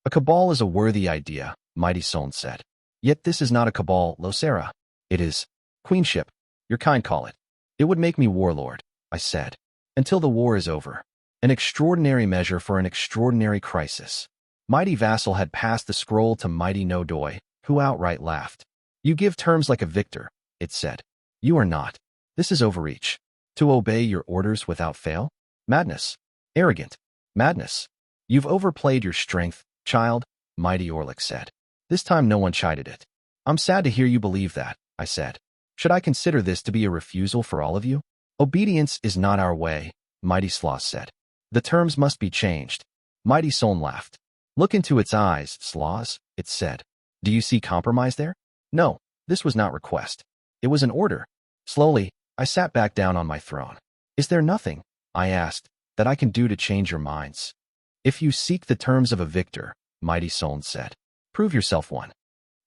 S1: A cabal is a worthy idea, mighty Soln said. Yet this is not a cabal, Losera. It is queenship, your kind call it. It would make me warlord, I said, until the war is over. An extraordinary measure for an extraordinary crisis. Mighty Vassal had passed the scroll to Mighty No Doi, who outright laughed. You give terms like a victor, it said. You are not. This is overreach. To obey your orders without fail? Madness. Arrogant. Madness. You've overplayed your strength, child, Mighty Orlick said. This time no one chided it. I'm sad to hear you believe that, I said. Should I consider this to be a refusal for all of you? Obedience is not our way, Mighty Sloth said. The terms must be changed. Mighty Soln laughed. Look into its eyes, Sloths, it said. Do you see compromise there? No, this was not request. It was an order. Slowly, I sat back down on my throne. Is there nothing, I asked, that I can do to change your minds? If you seek the terms of a victor, Mighty Soln said, prove yourself one.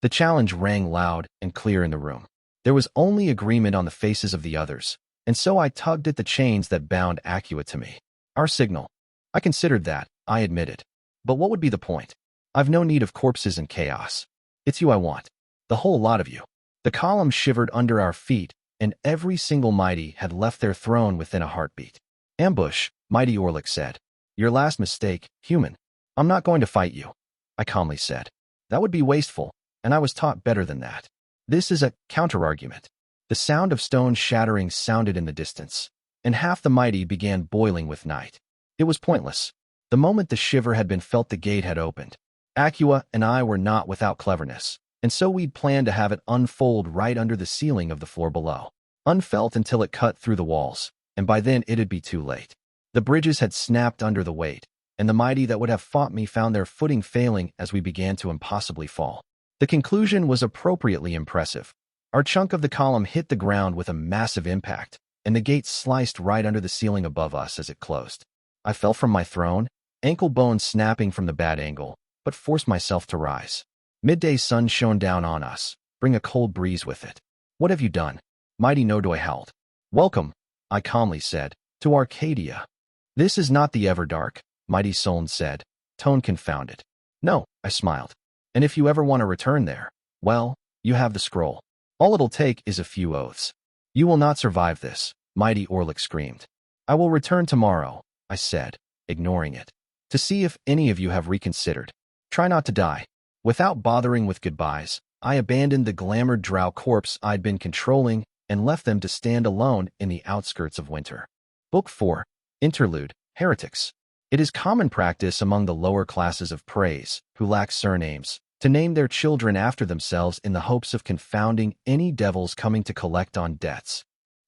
S1: The challenge rang loud and clear in the room. There was only agreement on the faces of the others, and so I tugged at the chains that bound Aqua to me. Our signal. I considered that, I admitted. But what would be the point? I've no need of corpses and chaos. It's you I want. The whole lot of you. The column shivered under our feet, and every single Mighty had left their throne within a heartbeat. Ambush, Mighty Orlick said. Your last mistake, human. I'm not going to fight you, I calmly said. That would be wasteful, and I was taught better than that. This is a counterargument. The sound of stone shattering sounded in the distance, and half the Mighty began boiling with night. It was pointless. The moment the shiver had been felt, the gate had opened. Aqua and I were not without cleverness, and so we'd planned to have it unfold right under the ceiling of the floor below. Unfelt until it cut through the walls, and by then it'd be too late. The bridges had snapped under the weight, and the Mighty that would have fought me found their footing failing as we began to impossibly fall. The conclusion was appropriately impressive. Our chunk of the column hit the ground with a massive impact, and the gate sliced right under the ceiling above us as it closed. I fell from my throne, ankle bone snapping from the bad angle, but forced myself to rise. Midday sun shone down on us, bring a cold breeze with it. What have you done? Mighty Nodoi howled. Welcome, I calmly said, to Arcadia. This is not the Everdark, Mighty Soln said, tone confounded. No, I smiled. And if you ever want to return there, well, you have the scroll. All it'll take is a few oaths. You will not survive this, Mighty Orlick screamed. I will return tomorrow, I said, ignoring it, to see if any of you have reconsidered. Try not to die. Without bothering with goodbyes, I abandoned the glamored drow corpse I'd been controlling and left them to stand alone in the outskirts of winter. Book 4, Interlude, Heretics. It is common practice among the lower classes of praise, who lack surnames, to name their children after themselves in the hopes of confounding any devils coming to collect on debts.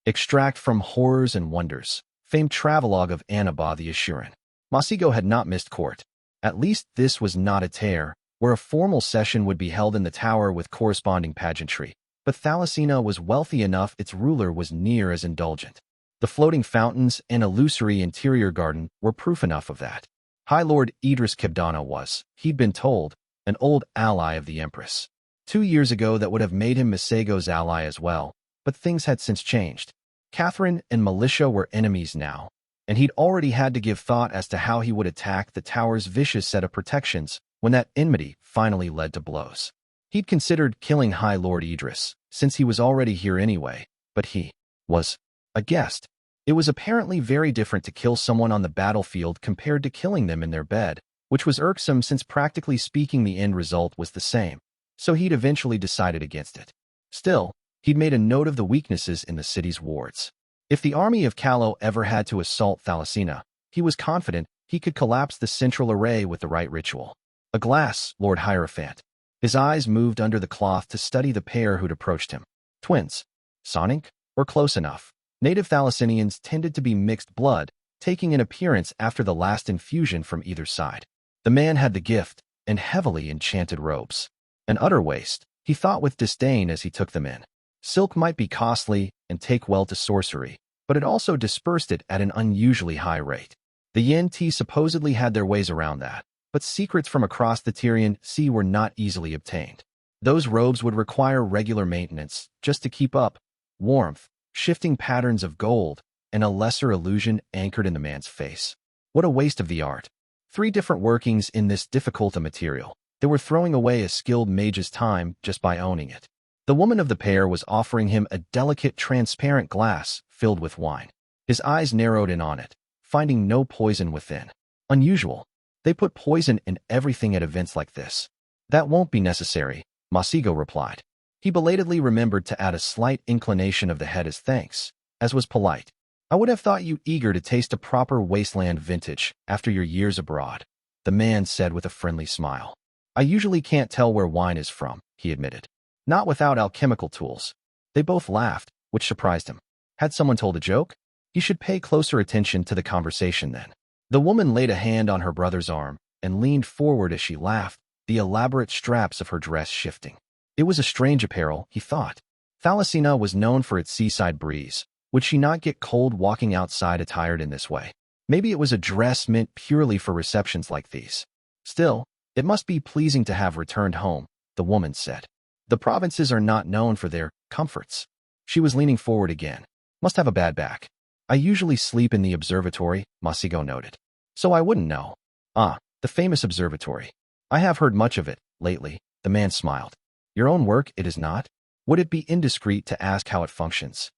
S1: Extract from Horrors and Wonders, famed travelogue of Annabah the Assuran. Masigo had not missed court. At least this was not a tear, where a formal session would be held in the tower with corresponding pageantry. But Thalassina was wealthy enough its ruler was near as indulgent. The floating fountains and illusory interior garden were proof enough of that. High Lord Idris Kibdana was, he'd been told, an old ally of the Empress. 2 years ago that would have made him Masego's ally as well, but things had since changed. Catherine and Militia were enemies now, and he'd already had to give thought as to how he would attack the tower's vicious set of protections when that enmity finally led to blows. He'd considered killing High Lord Idris, since he was already here anyway, but he was a guest. It was apparently very different to kill someone on the battlefield compared to killing them in their bed, which was irksome since practically speaking the end result was the same, so he'd eventually decided against it. Still, he'd made a note of the weaknesses in the city's wards. If the army of Callow ever had to assault Thalassina, he was confident he could collapse the central array with the right ritual. A glass, Lord Hierophant. His eyes moved under the cloth to study the pair who'd approached him. Twins. Sonic? Or close enough. Native Thalassinians tended to be mixed blood, taking an appearance after the last infusion from either side. The man had the gift, and heavily enchanted robes. An utter waste, he thought with disdain as he took them in. Silk might be costly and take well to sorcery, but it also dispersed it at an unusually high rate. The Yen-Ti supposedly had their ways around that, but secrets from across the Tyrian Sea were not easily obtained. Those robes would require regular maintenance just to keep up. Warmth, shifting patterns of gold, and a lesser illusion anchored in the man's face. What a waste of the art. 3 different workings in this difficult a material. They were throwing away a skilled mage's time just by owning it. The woman of the pair was offering him a delicate transparent glass filled with wine. His eyes narrowed in on it, finding no poison within. Unusual. They put poison in everything at events like this. That won't be necessary, Masigo replied. He belatedly remembered to add a slight inclination of the head as thanks, as was polite. I would have thought you eager to taste a proper wasteland vintage after your years abroad, the man said with a friendly smile. I usually can't tell where wine is from, he admitted. Not without alchemical tools. They both laughed, which surprised him. Had someone told a joke? He should pay closer attention to the conversation then. The woman laid a hand on her brother's arm and leaned forward as she laughed, the elaborate straps of her dress shifting. It was a strange apparel, he thought. Thalassina was known for its seaside breeze. Would she not get cold walking outside attired in this way? Maybe it was a dress meant purely for receptions like these. Still, it must be pleasing to have returned home, the woman said. The provinces are not known for their comforts. She was leaning forward again. Must have a bad back. I usually sleep in the observatory, Masigo noted. So I wouldn't know. Ah, the famous observatory. I have heard much of it, lately, the man smiled. Your own work, it is not? Would it be indiscreet to ask how it functions?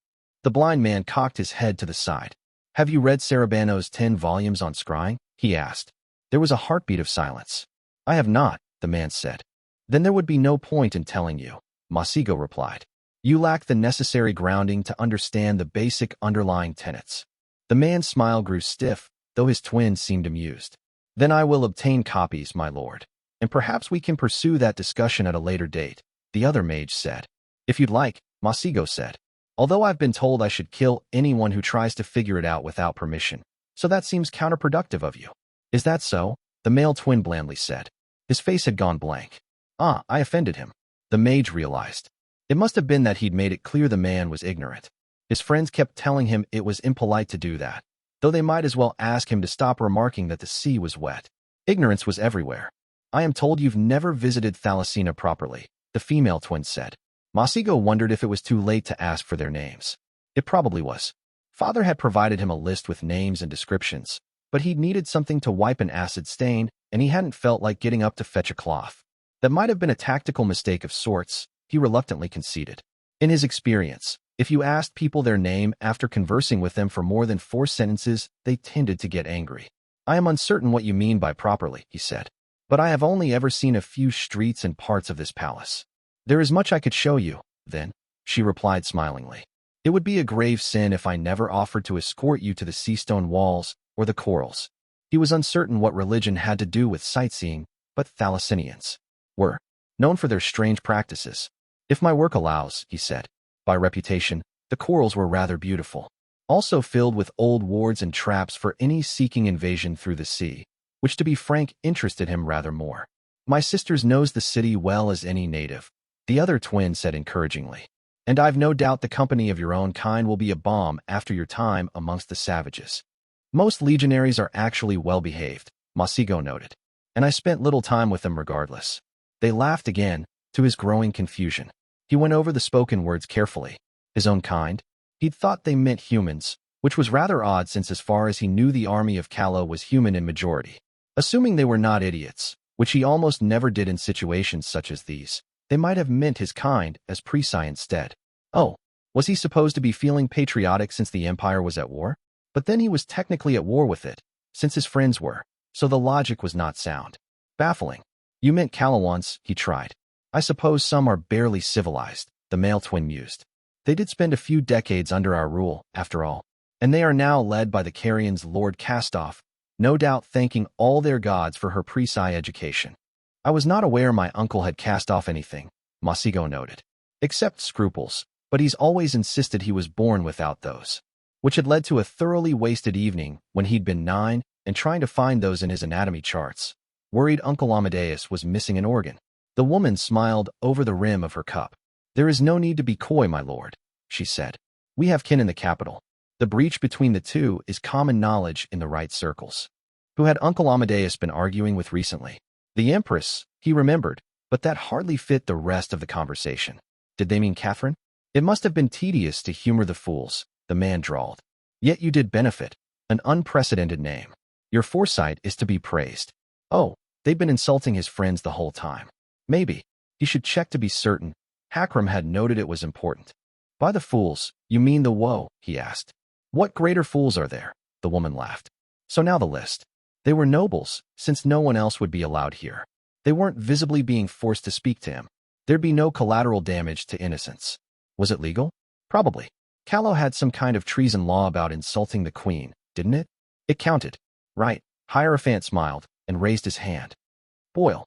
S1: The blind man cocked his head to the side. Have you read Sarabano's 10 volumes on scrying? He asked. There was a heartbeat of silence. I have not, the man said. Then there would be no point in telling you, Masigo replied. You lack the necessary grounding to understand the basic underlying tenets. The man's smile grew stiff, though his twin seemed amused. Then I will obtain copies, my lord. And perhaps we can pursue that discussion at a later date, the other mage said. If you'd like, Masigo said. Although I've been told I should kill anyone who tries to figure it out without permission, so that seems counterproductive of you. Is that so? The male twin blandly said. His face had gone blank. Ah, I offended him. The mage realized. It must have been that he'd made it clear the man was ignorant. His friends kept telling him it was impolite to do that, though they might as well ask him to stop remarking that the sea was wet. Ignorance was everywhere. I am told you've never visited Thalassina properly, the female twin said. Masigo wondered if it was too late to ask for their names. It probably was. Father had provided him a list with names and descriptions, but he'd needed something to wipe an acid stain, and he hadn't felt like getting up to fetch a cloth. That might have been a tactical mistake of sorts, he reluctantly conceded. In his experience, if you asked people their name after conversing with them for more than 4 sentences, they tended to get angry. I am uncertain what you mean by properly, he said. But I have only ever seen a few streets and parts of this palace. There is much I could show you, then, she replied smilingly. It would be a grave sin if I never offered to escort you to the seastone walls or the corals. He was uncertain what religion had to do with sightseeing, but Thalassinians were known for their strange practices. If my work allows, he said. By reputation, the corals were rather beautiful, also filled with old wards and traps for any seeking invasion through the sea, which to be frank interested him rather more. My sisters knows the city well as any native, the other twin said encouragingly. And I've no doubt the company of your own kind will be a balm after your time amongst the savages. Most legionaries are actually well-behaved, Masigo noted, and I spent little time with them regardless. They laughed again, to his growing confusion. He went over the spoken words carefully. His own kind? He'd thought they meant humans, which was rather odd since as far as he knew the army of Kalo was human in majority. Assuming they were not idiots, which he almost never did in situations such as these, they might have meant his kind as Peregrine instead. Oh, was he supposed to be feeling patriotic since the Empire was at war? But then he was technically at war with it, since his friends were, so the logic was not sound. Baffling. You meant Kalawans, he tried. I suppose some are barely civilized, the male twin mused. They did spend a few decades under our rule, after all, and they are now led by the Carian's Lord Castoff, no doubt thanking all their gods for her Peregrine education. I was not aware my uncle had cast off anything, Masigo noted. Except scruples, but he's always insisted he was born without those. Which had led to a thoroughly wasted evening when he'd been 9 and trying to find those in his anatomy charts. Worried Uncle Amadeus was missing an organ. The woman smiled over the rim of her cup. There is no need to be coy, my lord, she said. We have kin in the capital. The breach between the two is common knowledge in the right circles. Who had Uncle Amadeus been arguing with recently? The Empress, he remembered, but that hardly fit the rest of the conversation. Did they mean Catherine? It must have been tedious to humor the fools, the man drawled. Yet you did benefit. An unprecedented name. Your foresight is to be praised. Oh, they've been insulting his friends the whole time. Maybe. He should check to be certain. Hakram had noted it was important. By the fools, you mean the woe, he asked. What greater fools are there? The woman laughed. So now the list. They were nobles, since no one else would be allowed here. They weren't visibly being forced to speak to him. There'd be no collateral damage to innocence. Was it legal? Probably. Callow had some kind of treason law about insulting the queen, didn't it? It counted. Right. Hierophant smiled and raised his hand. Boyle.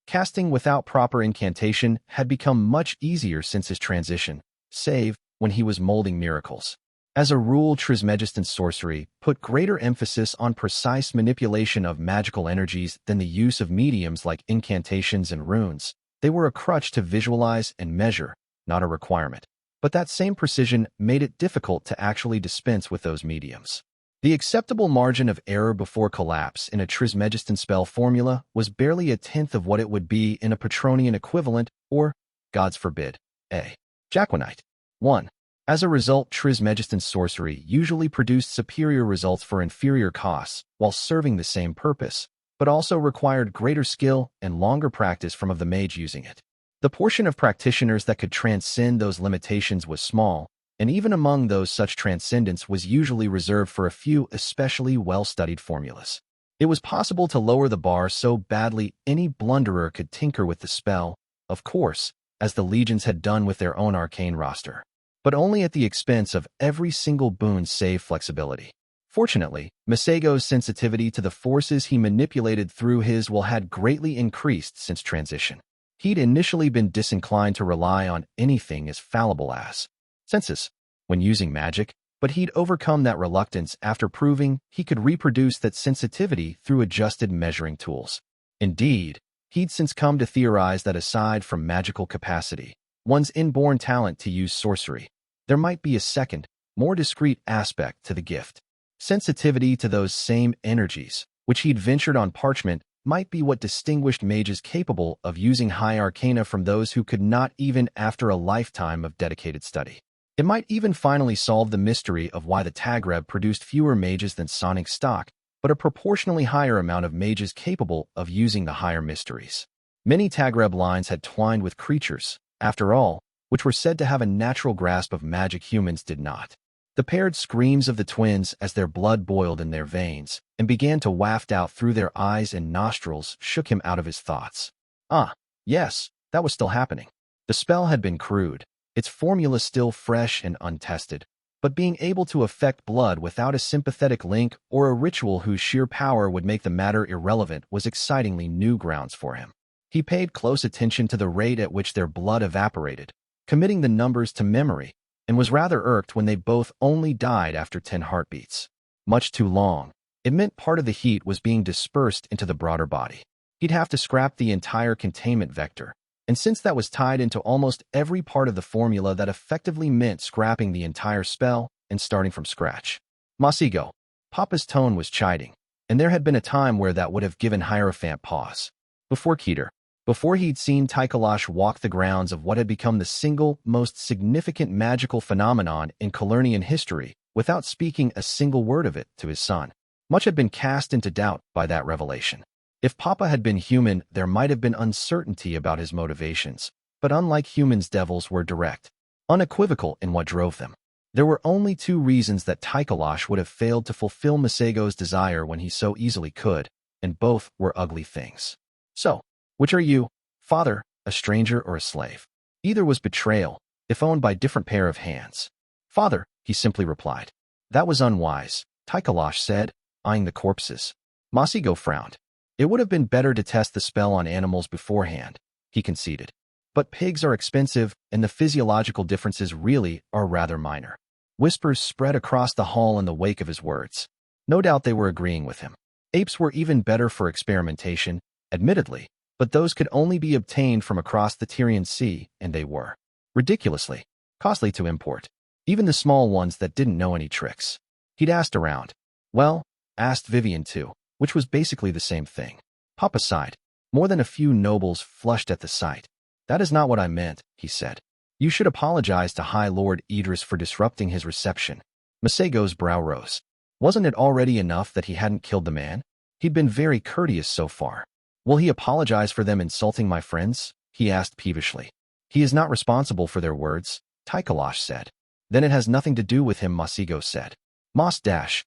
S1: Casting without proper incantation had become much easier since his transition, save when he was molding miracles. As a rule, Trismegistan sorcery put greater emphasis on precise manipulation of magical energies than the use of mediums like incantations and runes. They were a crutch to visualize and measure, not a requirement. But that same precision made it difficult to actually dispense with those mediums. The acceptable margin of error before collapse in a Trismegistan spell formula was barely a tenth of what it would be in a Patronian equivalent or, gods forbid, a Jaquinite. 1. As a result, Trismegistan sorcery usually produced superior results for inferior costs while serving the same purpose, but also required greater skill and longer practice from the mage using it. The portion of practitioners that could transcend those limitations was small, and even among those such transcendence was usually reserved for a few especially well-studied formulas. It was possible to lower the bar so badly any blunderer could tinker with the spell, of course, as the legions had done with their own arcane roster, but only at the expense of every single boon save flexibility. Fortunately, Masego's sensitivity to the forces he manipulated through his will had greatly increased since transition. He'd initially been disinclined to rely on anything as fallible as senses when using magic, but he'd overcome that reluctance after proving he could reproduce that sensitivity through adjusted measuring tools. Indeed, he'd since come to theorize that aside from magical capacity, one's inborn talent to use sorcery, there might be a second, more discrete aspect to the gift. Sensitivity to those same energies, which he'd ventured on parchment, might be what distinguished mages capable of using high arcana from those who could not even after a lifetime of dedicated study. It might even finally solve the mystery of why the Tagreb produced fewer mages than Sonic stock, but a proportionally higher amount of mages capable of using the higher mysteries. Many Tagreb lines had twined with creatures, after all, which were said to have a natural grasp of magic humans did not. The paired screams of the twins as their blood boiled in their veins and began to waft out through their eyes and nostrils shook him out of his thoughts. Ah, yes, that was still happening. The spell had been crude, its formula still fresh and untested, but being able to affect blood without a sympathetic link or a ritual whose sheer power would make the matter irrelevant was excitingly new grounds for him. He paid close attention to the rate at which their blood evaporated, committing the numbers to memory, and was rather irked when they both only died after 10 heartbeats. Much too long. It meant part of the heat was being dispersed into the broader body. He'd have to scrap the entire containment vector, and since that was tied into almost every part of the formula, that effectively meant scrapping the entire spell and starting from scratch. Masigo. Papa's tone was chiding, and there had been a time where that would have given Hierophant pause. Before Keter. Before he'd seen Tychelash walk the grounds of what had become the single most significant magical phenomenon in Calernian history, without speaking a single word of it to his son. Much had been cast into doubt by that revelation. If Papa had been human, there might have been uncertainty about his motivations, but unlike humans, devils were direct, unequivocal in what drove them. There were only 2 reasons that Tychelash would have failed to fulfill Masego's desire when he so easily could, and both were ugly things. So, which are you, father, a stranger or a slave? Either was betrayal, if owned by different pair of hands. Father, he simply replied. That was unwise, Tychelash said, eyeing the corpses. Masigo frowned. It would have been better to test the spell on animals beforehand, he conceded. But pigs are expensive, and the physiological differences really are rather minor. Whispers spread across the hall in the wake of his words. No doubt they were agreeing with him. Apes were even better for experimentation, admittedly, but those could only be obtained from across the Tyrian Sea, and they were ridiculously costly to import, even the small ones that didn't know any tricks. He'd asked around. Well, asked Vivian too, which was basically the same thing. Papa sighed. More than a few nobles flushed at the sight. That is not what I meant, he said. You should apologize to High Lord Idris for disrupting his reception. Masego's brow rose. Wasn't it already enough that he hadn't killed the man? He'd been very courteous so far. Will he apologize for them insulting my friends? He asked peevishly. He is not responsible for their words, Tychelash said. Then it has nothing to do with him, Masigo said. Moss dash.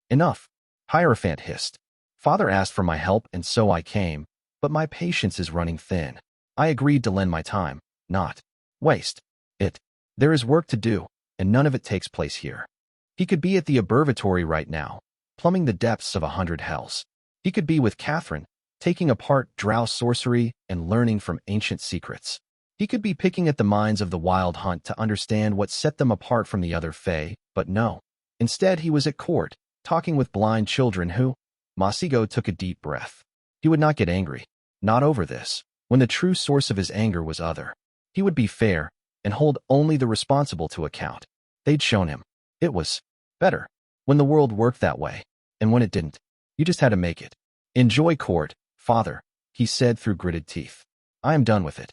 S1: Enough. Hierophant hissed. Father asked for my help and so I came, but my patience is running thin. I agreed to lend my time, not waste it. There is work to do, and none of it takes place here. He could be at the observatory right now, plumbing the depths of 100 hells. He could be with Catherine, taking apart drow sorcery and learning from ancient secrets. He could be picking at the minds of the Wild Hunt to understand what set them apart from the other Fae, but no. Instead, he was at court, talking with blind children who... Masigo took a deep breath. He would not get angry. Not over this, when the true source of his anger was other. He would be fair, and hold only the responsible to account. They'd shown him. It was better when the world worked that way, and when it didn't, you just had to make it. Enjoy court, father, he said through gritted teeth. I am done with it.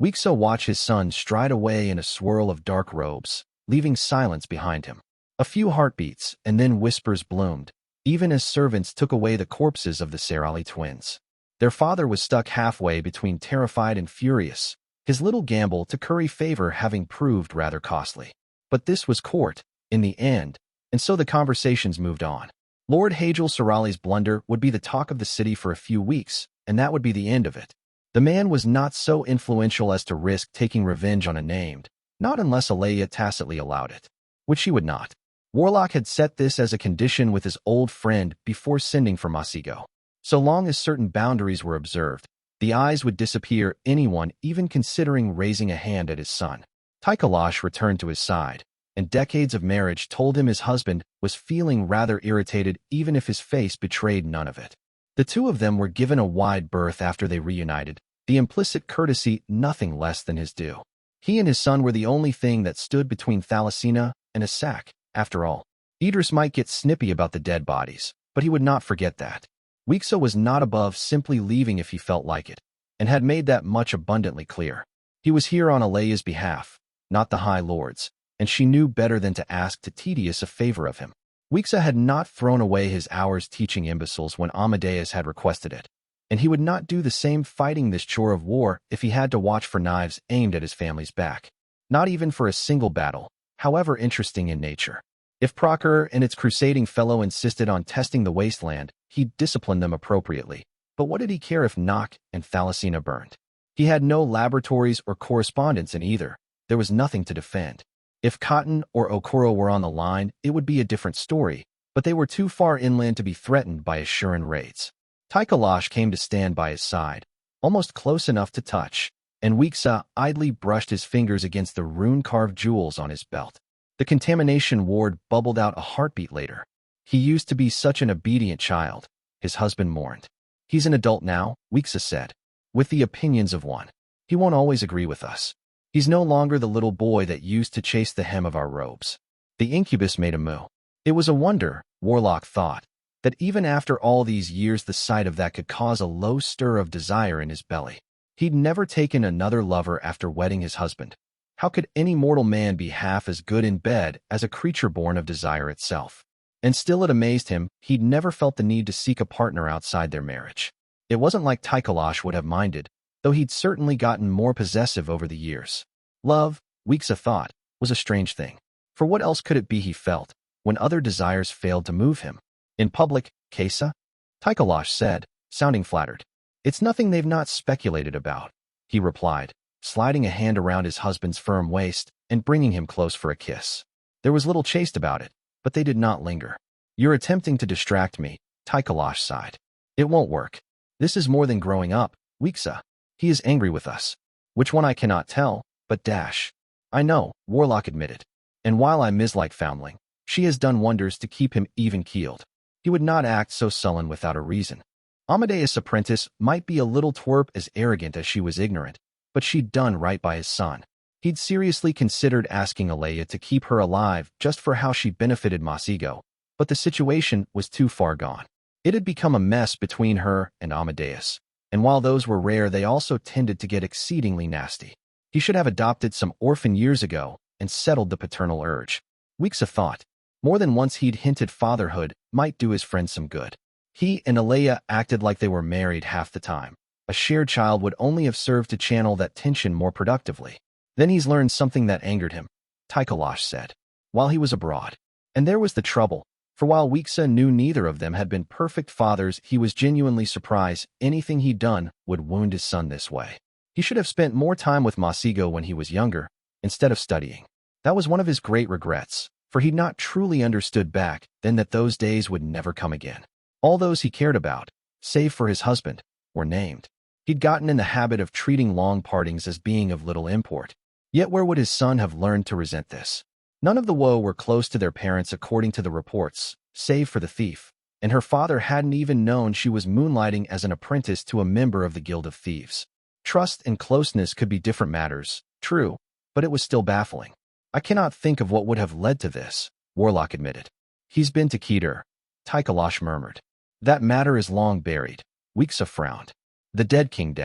S1: Weekso watched his son stride away in a swirl of dark robes, leaving silence behind him. A few heartbeats, and then whispers bloomed, even as servants took away the corpses of the Serali twins. Their father was stuck halfway between terrified and furious, his little gamble to curry favor having proved rather costly. But this was court, in the end, and so the conversations moved on. Lord Hagel Serali's blunder would be the talk of the city for a few weeks, and that would be the end of it. The man was not so influential as to risk taking revenge on a named, not unless Alea tacitly allowed it, which she would not. Warlock had set this as a condition with his old friend before sending for Masigo. So long as certain boundaries were observed, the eyes would disappear anyone even considering raising a hand at his son. Tychelash returned to his side, and decades of marriage told him his husband was feeling rather irritated even if his face betrayed none of it. The two of them were given a wide berth after they reunited, the implicit courtesy nothing less than his due. He and his son were the only thing that stood between Thalassina and a sack, after all. Idris might get snippy about the dead bodies, but he would not forget that. Weekso was not above simply leaving if he felt like it, and had made that much abundantly clear. He was here on Alea's behalf, not the High Lord's, and she knew better than to ask Titidius a favor of him. Weeksa had not thrown away his hours teaching imbeciles when Amadeus had requested it, and he would not do the same fighting this chore of war if he had to watch for knives aimed at his family's back. Not even for a single battle, however interesting in nature. If Procure and its crusading fellow insisted on testing the wasteland, he'd discipline them appropriately. But what did he care if Nock and Thalassina burned? He had no laboratories or correspondence in either. There was nothing to defend. If Cotton or Okoro were on the line, it would be a different story, but they were too far inland to be threatened by Assuran raids. Tychelash came to stand by his side, almost close enough to touch, and Weeksa idly brushed his fingers against the rune-carved jewels on his belt. The contamination ward bubbled out a heartbeat later. He used to be such an obedient child, his husband mourned. He's an adult now, Weeksa said, with the opinions of one. He won't always agree with us. He's no longer the little boy that used to chase the hem of our robes. The incubus made a moo. It was a wonder, Warlock thought, that even after all these years the sight of that could cause a low stir of desire in his belly. He'd never taken another lover after wedding his husband. How could any mortal man be half as good in bed as a creature born of desire itself? And still it amazed him he'd never felt the need to seek a partner outside their marriage. It wasn't like Tychelash would have minded, though he'd certainly gotten more possessive over the years. Love, Weeksa thought, was a strange thing. For what else could it be he felt, when other desires failed to move him? In public, Kesa? Tychelash said, sounding flattered. It's nothing they've not speculated about, he replied, sliding a hand around his husband's firm waist and bringing him close for a kiss. There was little chaste about it, but they did not linger. You're attempting to distract me, Tychelash sighed. It won't work. This is more than growing up, Weeksa. He is angry with us. Which one I cannot tell, but dash. I know, Warlock admitted. And while I mislike Foundling, she has done wonders to keep him even-keeled. He would not act so sullen without a reason. Amadeus' apprentice might be a little twerp as arrogant as she was ignorant, but she'd done right by his son. He'd seriously considered asking Alea to keep her alive just for how she benefited Masigo, but the situation was too far gone. It had become a mess between her and Amadeus, and while those were rare, they also tended to get exceedingly nasty. He should have adopted some orphan years ago and settled the paternal urge. Weeksa thought. More than once he'd hinted fatherhood might do his friend some good. He and Alea acted like they were married half the time. A shared child would only have served to channel that tension more productively. Then he's learned something that angered him, Tychelash said, while he was abroad. And there was the trouble. For while Weeksa knew neither of them had been perfect fathers, he was genuinely surprised anything he'd done would wound his son this way. He should have spent more time with Masigo when he was younger, instead of studying. That was one of his great regrets, for he'd not truly understood back then that those days would never come again. All those he cared about, save for his husband, were named. He'd gotten in the habit of treating long partings as being of little import. Yet where would his son have learned to resent this? None of the Woe were close to their parents according to the reports, save for the thief, and her father hadn't even known she was moonlighting as an apprentice to a member of the Guild of Thieves. Trust and closeness could be different matters, true, but it was still baffling. I cannot think of what would have led to this, Warlock admitted. He's been to Keter, Tychalosh murmured. That matter is long buried. Weeksa frowned. The dead king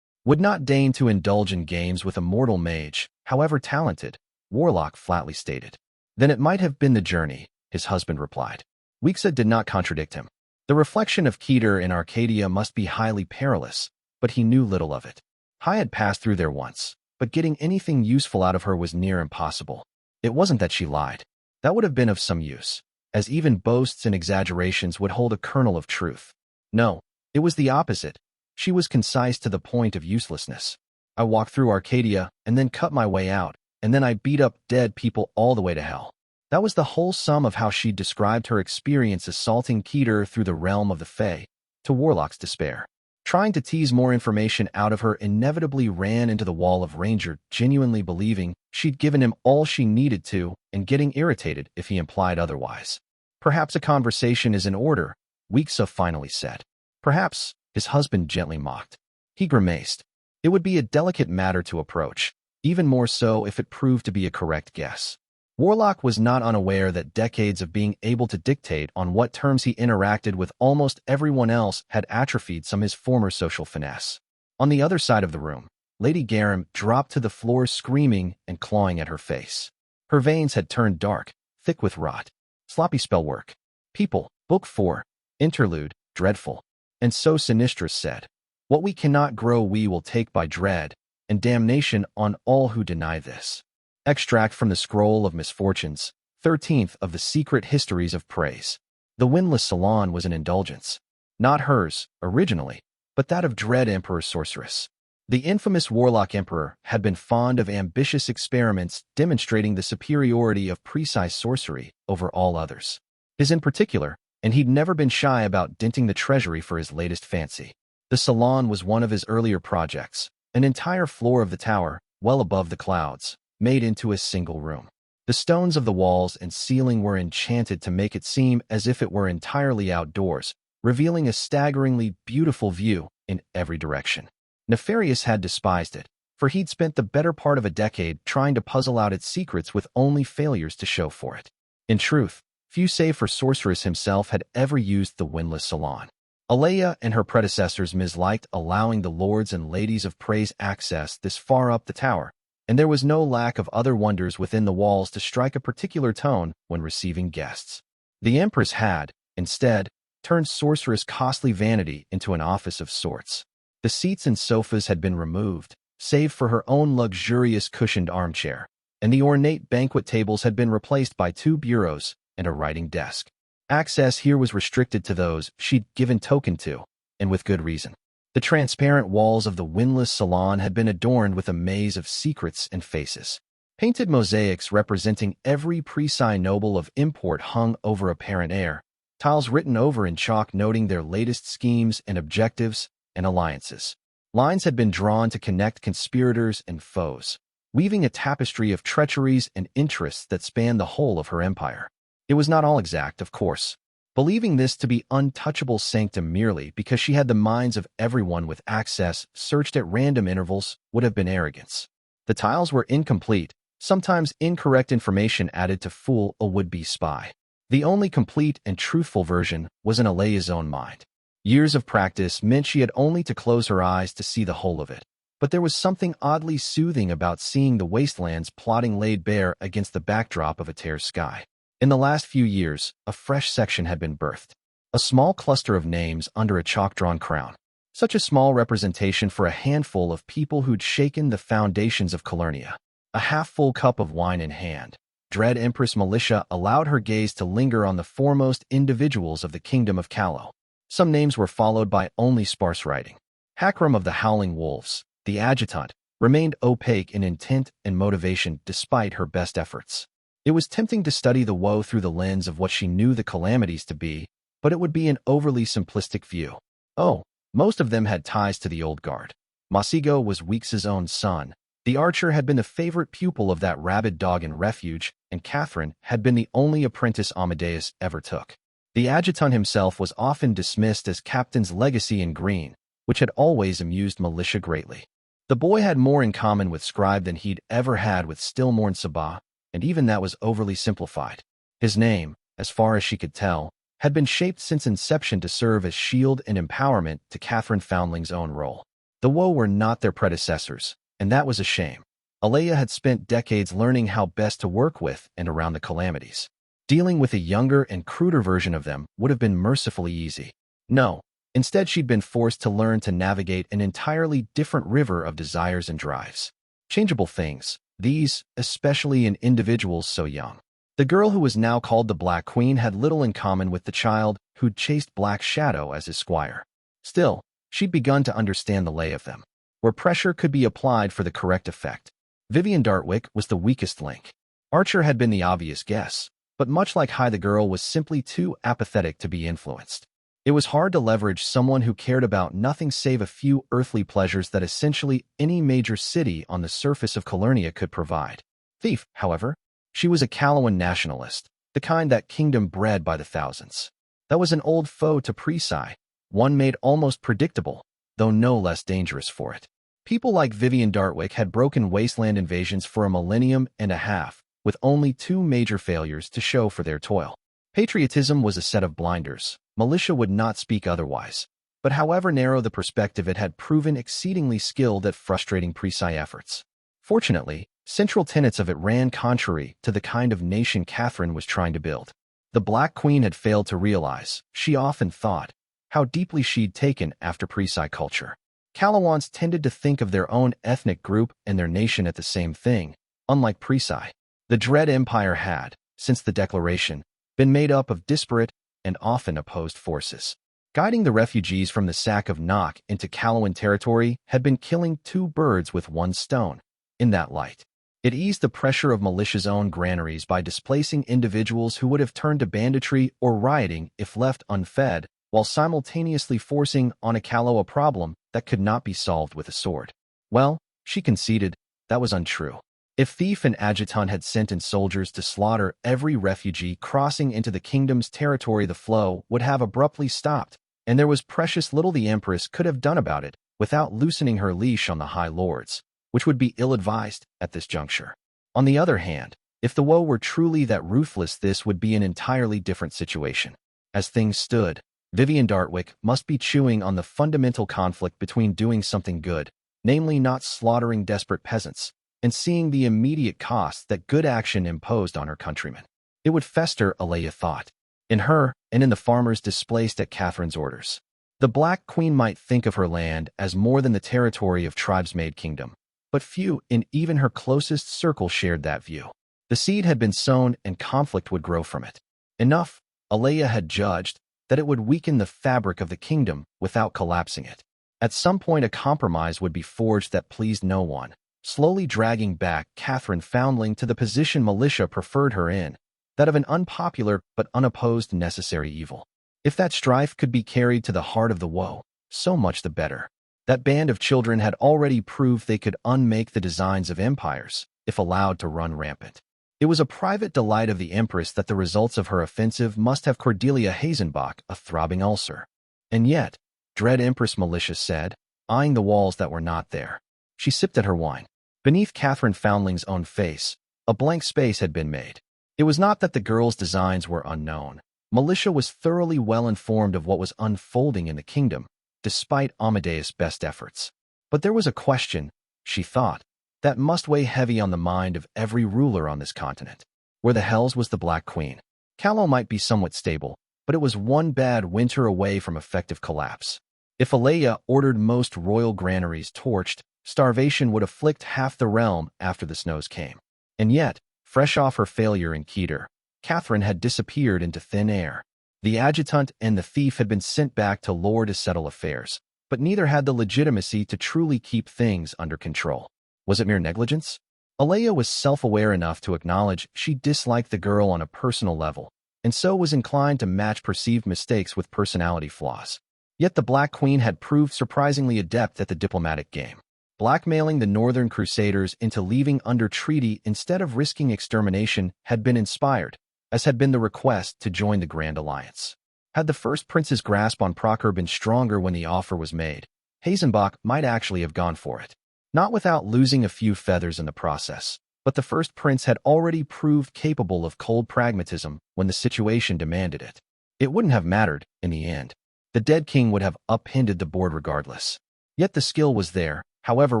S1: would not deign to indulge in games with a mortal mage, however talented, Warlock flatly stated. Then it might have been the journey, his husband replied. Weeksa did not contradict him. The reflection of Keter in Arcadia must be highly perilous, but he knew little of it. Hai had passed through there once, but getting anything useful out of her was near impossible. It wasn't that she lied. That would have been of some use, as even boasts and exaggerations would hold a kernel of truth. No, it was the opposite. She was concise to the point of uselessness. I walked through Arcadia and then cut my way out, and then I beat up dead people all the way to hell. That was the whole sum of how she described her experience assaulting Keter through the realm of the Fae, to Warlock's despair. Trying to tease more information out of her inevitably ran into the wall of Ranger, genuinely believing she'd given him all she needed to and getting irritated if he implied otherwise. Perhaps a conversation is in order, Weeksa finally said. Perhaps, his husband gently mocked. He grimaced. It would be a delicate matter to approach, even more so if it proved to be a correct guess. Warlock was not unaware that decades of being able to dictate on what terms he interacted with almost everyone else had atrophied some of his former social finesse. On the other side of the room, Lady Garum dropped to the floor screaming and clawing at her face. Her veins had turned dark, thick with rot. Sloppy spellwork. People, Book 4, Interlude, dreadful. And so Sinistrous said, what we cannot grow we will take by dread, and damnation on all who deny this. Extract from the Scroll of Misfortunes, 13th of the Secret Histories of Praise. The Windless Salon was an indulgence. Not hers, originally, but that of Dread Emperor Sorceress. The infamous Warlock Emperor had been fond of ambitious experiments demonstrating the superiority of precise sorcery over all others. His in particular, and he'd never been shy about denting the treasury for his latest fancy. The salon was one of his earlier projects, an entire floor of the tower, well above the clouds, made into a single room. The stones of the walls and ceiling were enchanted to make it seem as if it were entirely outdoors, revealing a staggeringly beautiful view in every direction. Nefarious had despised it, for he'd spent the better part of a decade trying to puzzle out its secrets with only failures to show for it. In truth, few save for Sorceress himself had ever used the Windless Salon. Alea and her predecessors misliked allowing the lords and ladies of praise access this far up the tower, and there was no lack of other wonders within the walls to strike a particular tone when receiving guests. The Empress had, instead, turned Sorceress' costly vanity into an office of sorts. The seats and sofas had been removed, save for her own luxurious cushioned armchair, and the ornate banquet tables had been replaced by 2 bureaus and a writing desk. Access here was restricted to those she'd given token to, and with good reason. The transparent walls of the Windless Salon had been adorned with a maze of secrets and faces. Painted mosaics representing every precise noble of import hung over apparent air, tiles written over in chalk noting their latest schemes and objectives and alliances. Lines had been drawn to connect conspirators and foes, weaving a tapestry of treacheries and interests that spanned the whole of her empire. It was not all exact, of course. Believing this to be untouchable sanctum merely because she had the minds of everyone with access searched at random intervals would have been arrogance. The tiles were incomplete, sometimes incorrect information added to fool a would-be spy. The only complete and truthful version was in Alea's own mind. Years of practice meant she had only to close her eyes to see the whole of it. But there was something oddly soothing about seeing the wastelands plotting laid bare against the backdrop of a tear sky. In the last few years, a fresh section had been birthed. A small cluster of names under a chalk-drawn crown. Such a small representation for a handful of people who'd shaken the foundations of Calernia. A half-full cup of wine in hand. Dread Empress Militia allowed her gaze to linger on the foremost individuals of the Kingdom of Callow. Some names were followed by only sparse writing. Hakram of the Howling Wolves, the adjutant, remained opaque in intent and motivation despite her best efforts. It was tempting to study the woe through the lens of what she knew the calamities to be, but it would be an overly simplistic view. Oh, most of them had ties to the old guard. Masigo was Weeks's own son. The archer had been the favorite pupil of that rabid dog in refuge, and Catherine had been the only apprentice Amadeus ever took. The adjutant himself was often dismissed as Captain's legacy in green, which had always amused Militia greatly. The boy had more in common with Scribe than he'd ever had with Stillmorn Sabah, and even that was overly simplified. His name, as far as she could tell, had been shaped since inception to serve as shield and empowerment to Catherine Foundling's own role. The Woe were not their predecessors, and that was a shame. Alea had spent decades learning how best to work with and around the calamities. Dealing with a younger and cruder version of them would have been mercifully easy. No, instead she'd been forced to learn to navigate an entirely different river of desires and drives. Changeable things, these, especially in individuals so young. The girl who was now called the Black Queen had little in common with the child who'd chased Black Shadow as his squire. Still, she'd begun to understand the lay of them. Where pressure could be applied for the correct effect. Vivian Dartwick was the weakest link. Archer had been the obvious guess, but much like Hai, the girl was simply too apathetic to be influenced. It was hard to leverage someone who cared about nothing save a few earthly pleasures that essentially any major city on the surface of Calernia could provide. Thief, however, she was a Callowan nationalist, the kind that kingdom bred by the thousands. That was an old foe to Peerage, one made almost predictable, though no less dangerous for it. People like Vivian Dartwick had broken wasteland invasions for a millennium and a half, with only two major failures to show for their toil. Patriotism was a set of blinders. Militia would not speak otherwise. But however narrow the perspective, it had proven exceedingly skilled at frustrating Peerage efforts. Fortunately, central tenets of it ran contrary to the kind of nation Catherine was trying to build. The Black Queen had failed to realize, she often thought, how deeply she'd taken after Peerage culture. Callowans tended to think of their own ethnic group and their nation as the same thing, unlike Peerage. The Dread Empire had, since the Declaration, been made up of disparate and often opposed forces. Guiding the refugees from the sack of Nock into Callowan territory had been killing two birds with one stone. In that light, it eased the pressure of Militia's own granaries by displacing individuals who would have turned to banditry or rioting if left unfed, while simultaneously forcing on a Callow a problem that could not be solved with a sword. Well, she conceded, that was untrue. If Thief and Adjutant had sent in soldiers to slaughter every refugee crossing into the kingdom's territory, the flow would have abruptly stopped, and there was precious little the Empress could have done about it without loosening her leash on the High Lords, which would be ill-advised at this juncture. On the other hand, if the Woe were truly that ruthless, this would be an entirely different situation. As things stood, Vivian Dartwick must be chewing on the fundamental conflict between doing something good, namely not slaughtering desperate peasants, and seeing the immediate costs that good action imposed on her countrymen. It would fester, Alea thought, in her and in the farmers displaced at Catherine's orders. The Black Queen might think of her land as more than the territory of tribes-made kingdom, but few in even her closest circle shared that view. The seed had been sown and conflict would grow from it. Enough, Alea had judged, that it would weaken the fabric of the kingdom without collapsing it. At some point a compromise would be forged that pleased no one, slowly dragging back Catherine Foundling to the position Militia preferred her in, that of an unpopular but unopposed necessary evil. If that strife could be carried to the heart of the Woe, so much the better. That band of children had already proved they could unmake the designs of empires, if allowed to run rampant. It was a private delight of the Empress that the results of her offensive must have Cordelia Hazenbach a throbbing ulcer. And yet, Dread Empress Militia said, eyeing the walls that were not there. She sipped at her wine. Beneath Catherine Foundling's own face, a blank space had been made. It was not that the girl's designs were unknown. Militia was thoroughly well informed of what was unfolding in the kingdom, despite Amadeus' best efforts. But there was a question, she thought, that must weigh heavy on the mind of every ruler on this continent. Where the hells was the Black Queen? Callow might be somewhat stable, but it was one bad winter away from effective collapse. If Alea ordered most royal granaries torched, starvation would afflict half the realm after the snows came. And yet, Fresh off her failure in Keter, Catherine had disappeared into thin air. The adjutant and the thief had been sent back to Lore to settle affairs, but neither had the legitimacy to truly keep things under control. Was it mere negligence? Alea was self-aware enough to acknowledge she disliked the girl on a personal level, and so was inclined to match perceived mistakes with personality flaws. Yet the Black Queen had proved surprisingly adept at the diplomatic game, blackmailing the Northern Crusaders into leaving under treaty instead of risking extermination had been inspired, as had been the request to join the Grand Alliance. Had the First Prince's grasp on Procer been stronger when the offer was made, Hazenbach might actually have gone for it. Not without losing a few feathers in the process, but the First Prince had already proved capable of cold pragmatism when the situation demanded it. It wouldn't have mattered, in the end. The dead king would have upended the board regardless. Yet the skill was there, however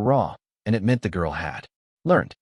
S1: raw, and it meant the girl had learned.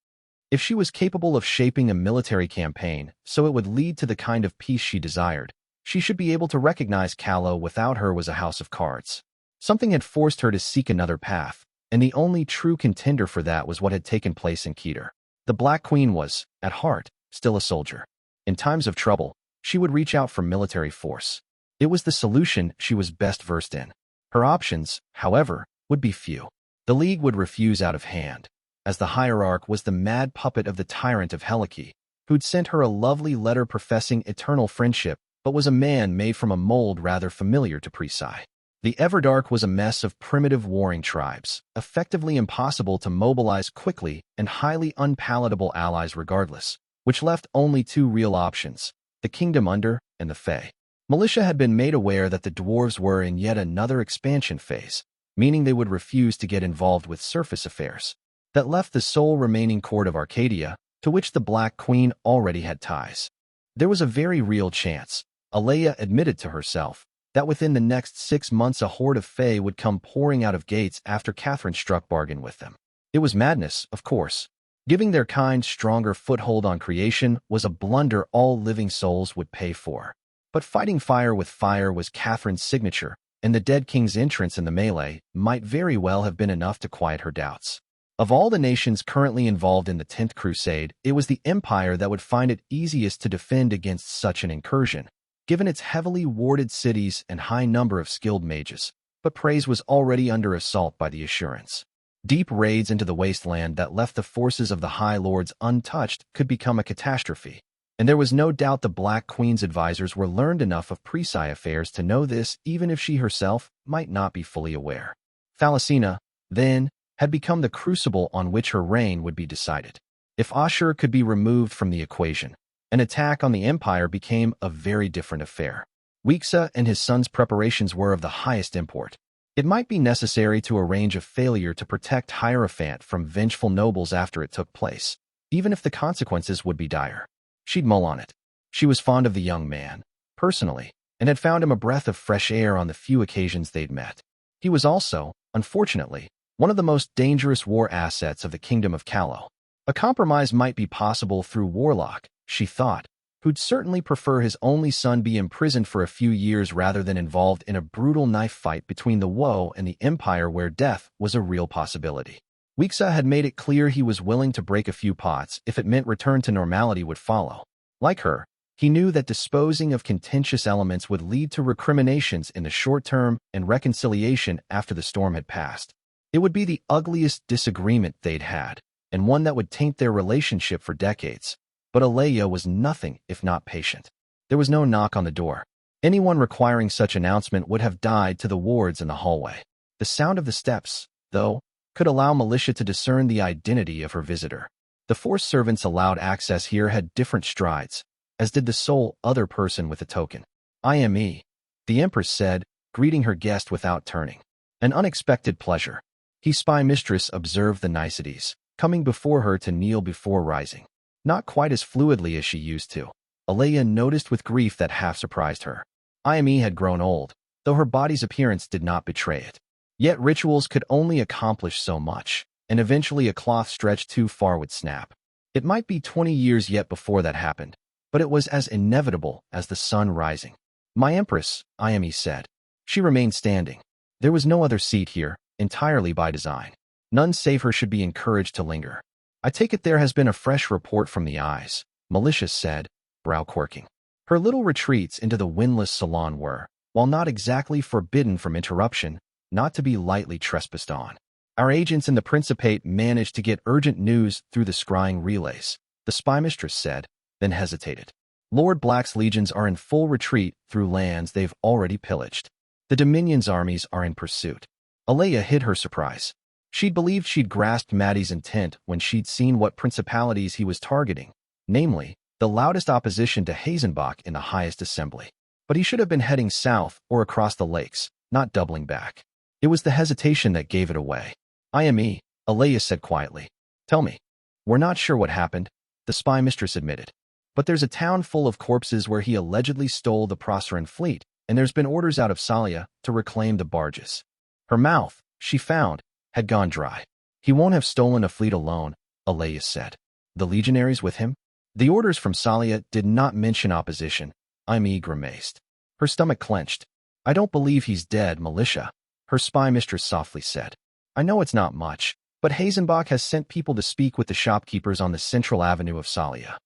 S1: If she was capable of shaping a military campaign so it would lead to the kind of peace she desired, she should be able to recognize Callow without her was a house of cards. Something had forced her to seek another path, and the only true contender for that was what had taken place in Keter. The Black Queen was, at heart, still a soldier. In times of trouble, she would reach out for military force. It was the solution she was best versed in. Her options, however, would be few. The League would refuse out of hand, as the Hierarch was the mad puppet of the tyrant of Helike, who'd sent her a lovely letter professing eternal friendship, but was a man made from a mold rather familiar to Peerage. The Everdark was a mess of primitive warring tribes, effectively impossible to mobilize quickly and highly unpalatable allies regardless, which left only two real options, the Kingdom Under and the Fae. Militia had been made aware that the dwarves were in yet another expansion phase, meaning they would refuse to get involved with surface affairs. That left the sole remaining court of Arcadia, to which the Black Queen already had ties. There was a very real chance, Alea admitted to herself, that within the next 6 months a horde of Fae would come pouring out of gates after Catherine struck bargain with them. It was madness, of course. Giving their kind stronger foothold on creation was a blunder all living souls would pay for. But fighting fire with fire was Catherine's signature, and the dead king's entrance in the melee might very well have been enough to quiet her doubts. Of all the nations currently involved in the 10th Crusade, it was the Empire that would find it easiest to defend against such an incursion, given its heavily warded cities and high number of skilled mages. But Peerage was already under assault by the Assurance. Deep raids into the wasteland that left the forces of the High Lords untouched could become a catastrophe. And there was no doubt the Black Queen's advisors were learned enough of Peerage affairs to know this even if she herself might not be fully aware. Thalasina, then, had become the crucible on which her reign would be decided. If Ashur could be removed from the equation, an attack on the Empire became a very different affair. Wixa and his son's preparations were of the highest import. It might be necessary to arrange a failure to protect Hierophant from vengeful nobles after it took place, even if the consequences would be dire. She'd mull on it. She was fond of the young man, personally, and had found him a breath of fresh air on the few occasions they'd met. He was also, unfortunately, one of the most dangerous war assets of the Kingdom of Callow. A compromise might be possible through Warlock, she thought, who'd certainly prefer his only son be imprisoned for a few years rather than involved in a brutal knife fight between the Woe and the Empire where death was a real possibility. Wixa had made it clear he was willing to break a few pots if it meant return to normality would follow. Like her, he knew that disposing of contentious elements would lead to recriminations in the short term and reconciliation after the storm had passed. It would be the ugliest disagreement they'd had, and one that would taint their relationship for decades. But Alea was nothing if not patient. There was no knock on the door. Anyone requiring such announcement would have died to the wards in the hallway. The sound of the steps, though, could allow militia to discern the identity of her visitor. The force servants allowed access here had different strides, as did the sole other person with the token. "IME," the Empress said, greeting her guest without turning. An unexpected pleasure. His spy mistress observed the niceties, coming before her to kneel before rising. Not quite as fluidly as she used to. Alea noticed with grief that half surprised her. IME had grown old, though her body's appearance did not betray it. Yet rituals could only accomplish so much, and eventually a cloth stretched too far would snap. It might be 20 years yet before that happened, but it was as inevitable as the sun rising. "My Empress," IME said. She remained standing. There was no other seat here, entirely by design. None save her should be encouraged to linger. I take it there has been a fresh report from the Eyes, Militia said, brow quirking. Her little retreats into the windless salon were, while not exactly forbidden from interruption, not to be lightly trespassed on. Our agents in the Principate managed to get urgent news through the scrying relays, the spy mistress said, then hesitated. Lord Black's legions are in full retreat through lands they've already pillaged. The Dominion's armies are in pursuit. Alea hid her surprise. She'd believed she'd grasped Maddie's intent when she'd seen what principalities he was targeting, namely, the loudest opposition to Hazenbach in the highest assembly. But he should have been heading south or across the lakes, not doubling back. It was the hesitation that gave it away. IME, Alea said quietly. Tell me. We're not sure what happened, the spy mistress admitted. But there's a town full of corpses where he allegedly stole the Proceran fleet, and there's been orders out of Salia to reclaim the barges. Her mouth, she found, had gone dry. He won't have stolen a fleet alone, Alea said. The legionaries with him? The orders from Salia did not mention opposition. IME grimaced. Her stomach clenched. I don't believe he's dead, Militia, her spy mistress softly said. I know it's not much, but Hazenbach has sent people to speak with the shopkeepers on the central avenue of Salia.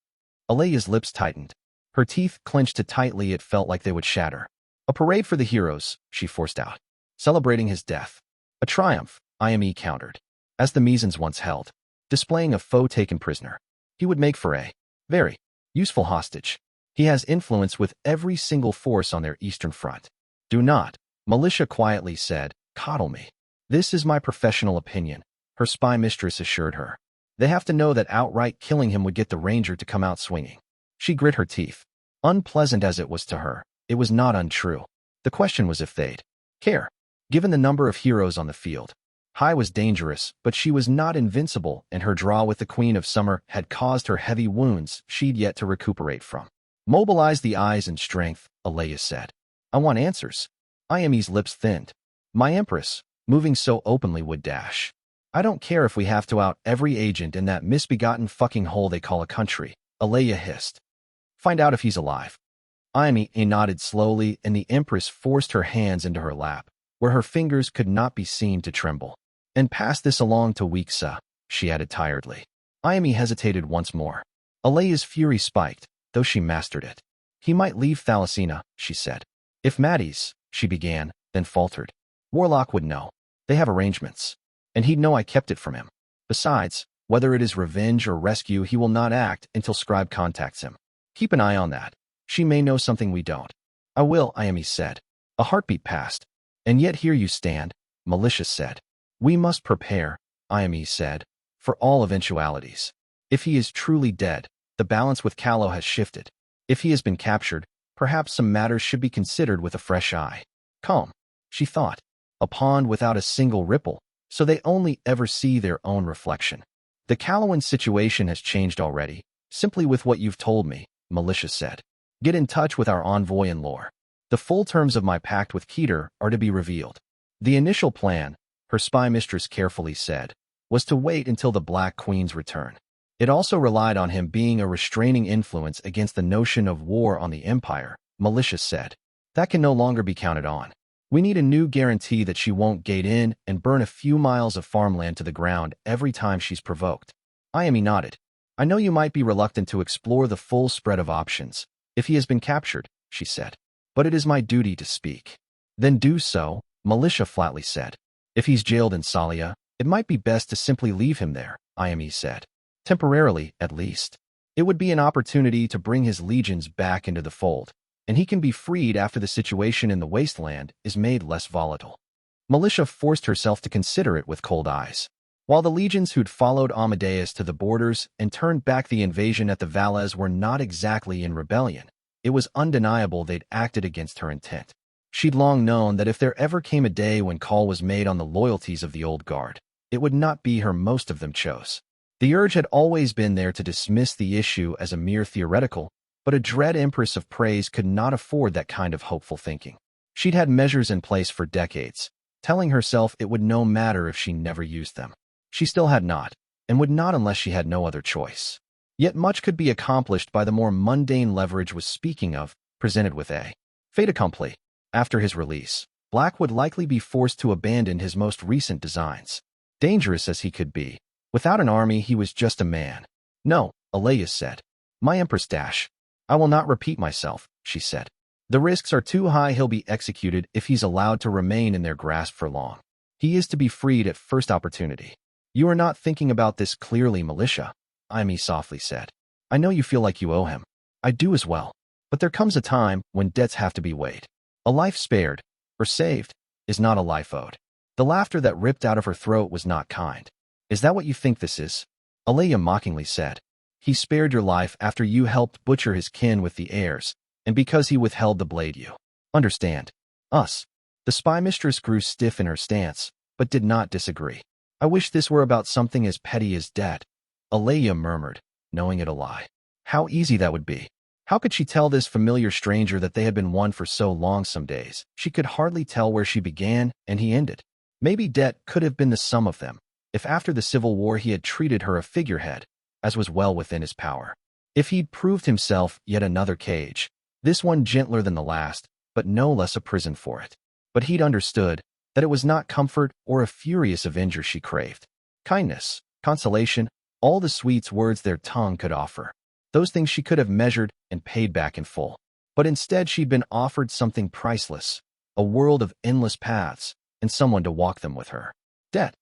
S1: Alea's lips tightened. Her teeth clenched so tightly it felt like they would shatter. A parade for the heroes, she forced out. Celebrating his death. A triumph, IME countered. As the Mesons once held. Displaying a foe taken prisoner. He would make for a very useful hostage. He has influence with every single force on their eastern front. Do not, Militia quietly said, coddle me. This is my professional opinion, her spy mistress assured her. They have to know that outright killing him would get the Ranger to come out swinging. She grit her teeth. Unpleasant as it was to her, it was not untrue. The question was if they'd care. Given the number of heroes on the field. High was dangerous, but she was not invincible, and her draw with the Queen of Summer had caused her heavy wounds she'd yet to recuperate from. Mobilize the eyes and strength, Alea said. I want answers. IME's lips thinned. My Empress, moving so openly, would dash. I don't care if we have to out every agent in that misbegotten fucking hole they call a country, Alea hissed. Find out if he's alive. IME nodded slowly, and the Empress forced her hands into her lap, where her fingers could not be seen to tremble. And pass this along to Weeksa, she added tiredly. IME hesitated once more. Alea's fury spiked, though she mastered it. He might leave Thalassina, she said. If Maddie's, she began, then faltered. Warlock would know. They have arrangements. And he'd know I kept it from him. Besides, whether it is revenge or rescue, he will not act until Scribe contacts him. Keep an eye on that. She may know something we don't. I will, IME said. A heartbeat passed. And yet here you stand, Militia said. We must prepare, IME said, for all eventualities. If he is truly dead, the balance with Callow has shifted. If he has been captured, perhaps some matters should be considered with a fresh eye. Calm, she thought. A pond without a single ripple, so they only ever see their own reflection. The Callowan situation has changed already, simply with what you've told me, Militia said. Get in touch with our envoy in lore. The full terms of my pact with Keter are to be revealed. The initial plan, her spy mistress carefully said, was to wait until the Black Queen's return. It also relied on him being a restraining influence against the notion of war on the Empire, Militia said. That can no longer be counted on. We need a new guarantee that she won't gate in and burn a few miles of farmland to the ground every time she's provoked. IME nodded. I know you might be reluctant to explore the full spread of options, if he has been captured, she said. But it is my duty to speak. Then do so, Militia flatly said. If he's jailed in Salia, it might be best to simply leave him there, IME said. Temporarily, at least. It would be an opportunity to bring his legions back into the fold, and he can be freed after the situation in the wasteland is made less volatile. Militia forced herself to consider it with cold eyes. While the legions who'd followed Amadeus to the borders and turned back the invasion at the Valles were not exactly in rebellion, it was undeniable they'd acted against her intent. She'd long known that if there ever came a day when call was made on the loyalties of the old guard, it would not be her most of them chose. The urge had always been there to dismiss the issue as a mere theoretical, but a dread Empress of Praise could not afford that kind of hopeful thinking. She'd had measures in place for decades, telling herself it would no matter if she never used them. She still had not, and would not unless she had no other choice. Yet much could be accomplished by the more mundane leverage was speaking of, presented with a fait accompli. After his release, Black would likely be forced to abandon his most recent designs. Dangerous as he could be, Without an army, he was just a man. No, Aleia said. My Empress dash. I will not repeat myself, she said. The risks are too high. He'll be executed if he's allowed to remain in their grasp for long. He is to be freed at first opportunity. You are not thinking about this clearly, Militia, Imi softly said. I know you feel like you owe him. I do as well. But there comes a time when debts have to be weighed. A life spared, or saved, is not a life owed. The laughter that ripped out of her throat was not kind. Is that what you think this is? Aleia mockingly said. He spared your life after you helped butcher his kin with the heirs, and because he withheld the blade you. Understand. Us. The spy mistress grew stiff in her stance, but did not disagree. I wish this were about something as petty as debt. Aleia murmured, knowing it a lie. How easy that would be. How could she tell this familiar stranger that they had been one for so long? Some days she could hardly tell where she began and he ended. Maybe debt could have been the sum of them, if after the Civil War he had treated her a figurehead, as was well within his power. If he'd proved himself yet another cage, this one gentler than the last, but no less a prison for it. But he'd understood that it was not comfort or a furious avenger she craved. Kindness, consolation, all the sweets words their tongue could offer. Those things she could have measured and paid back in full. But instead she'd been offered something priceless, a world of endless paths, and someone to walk them with her. Debt.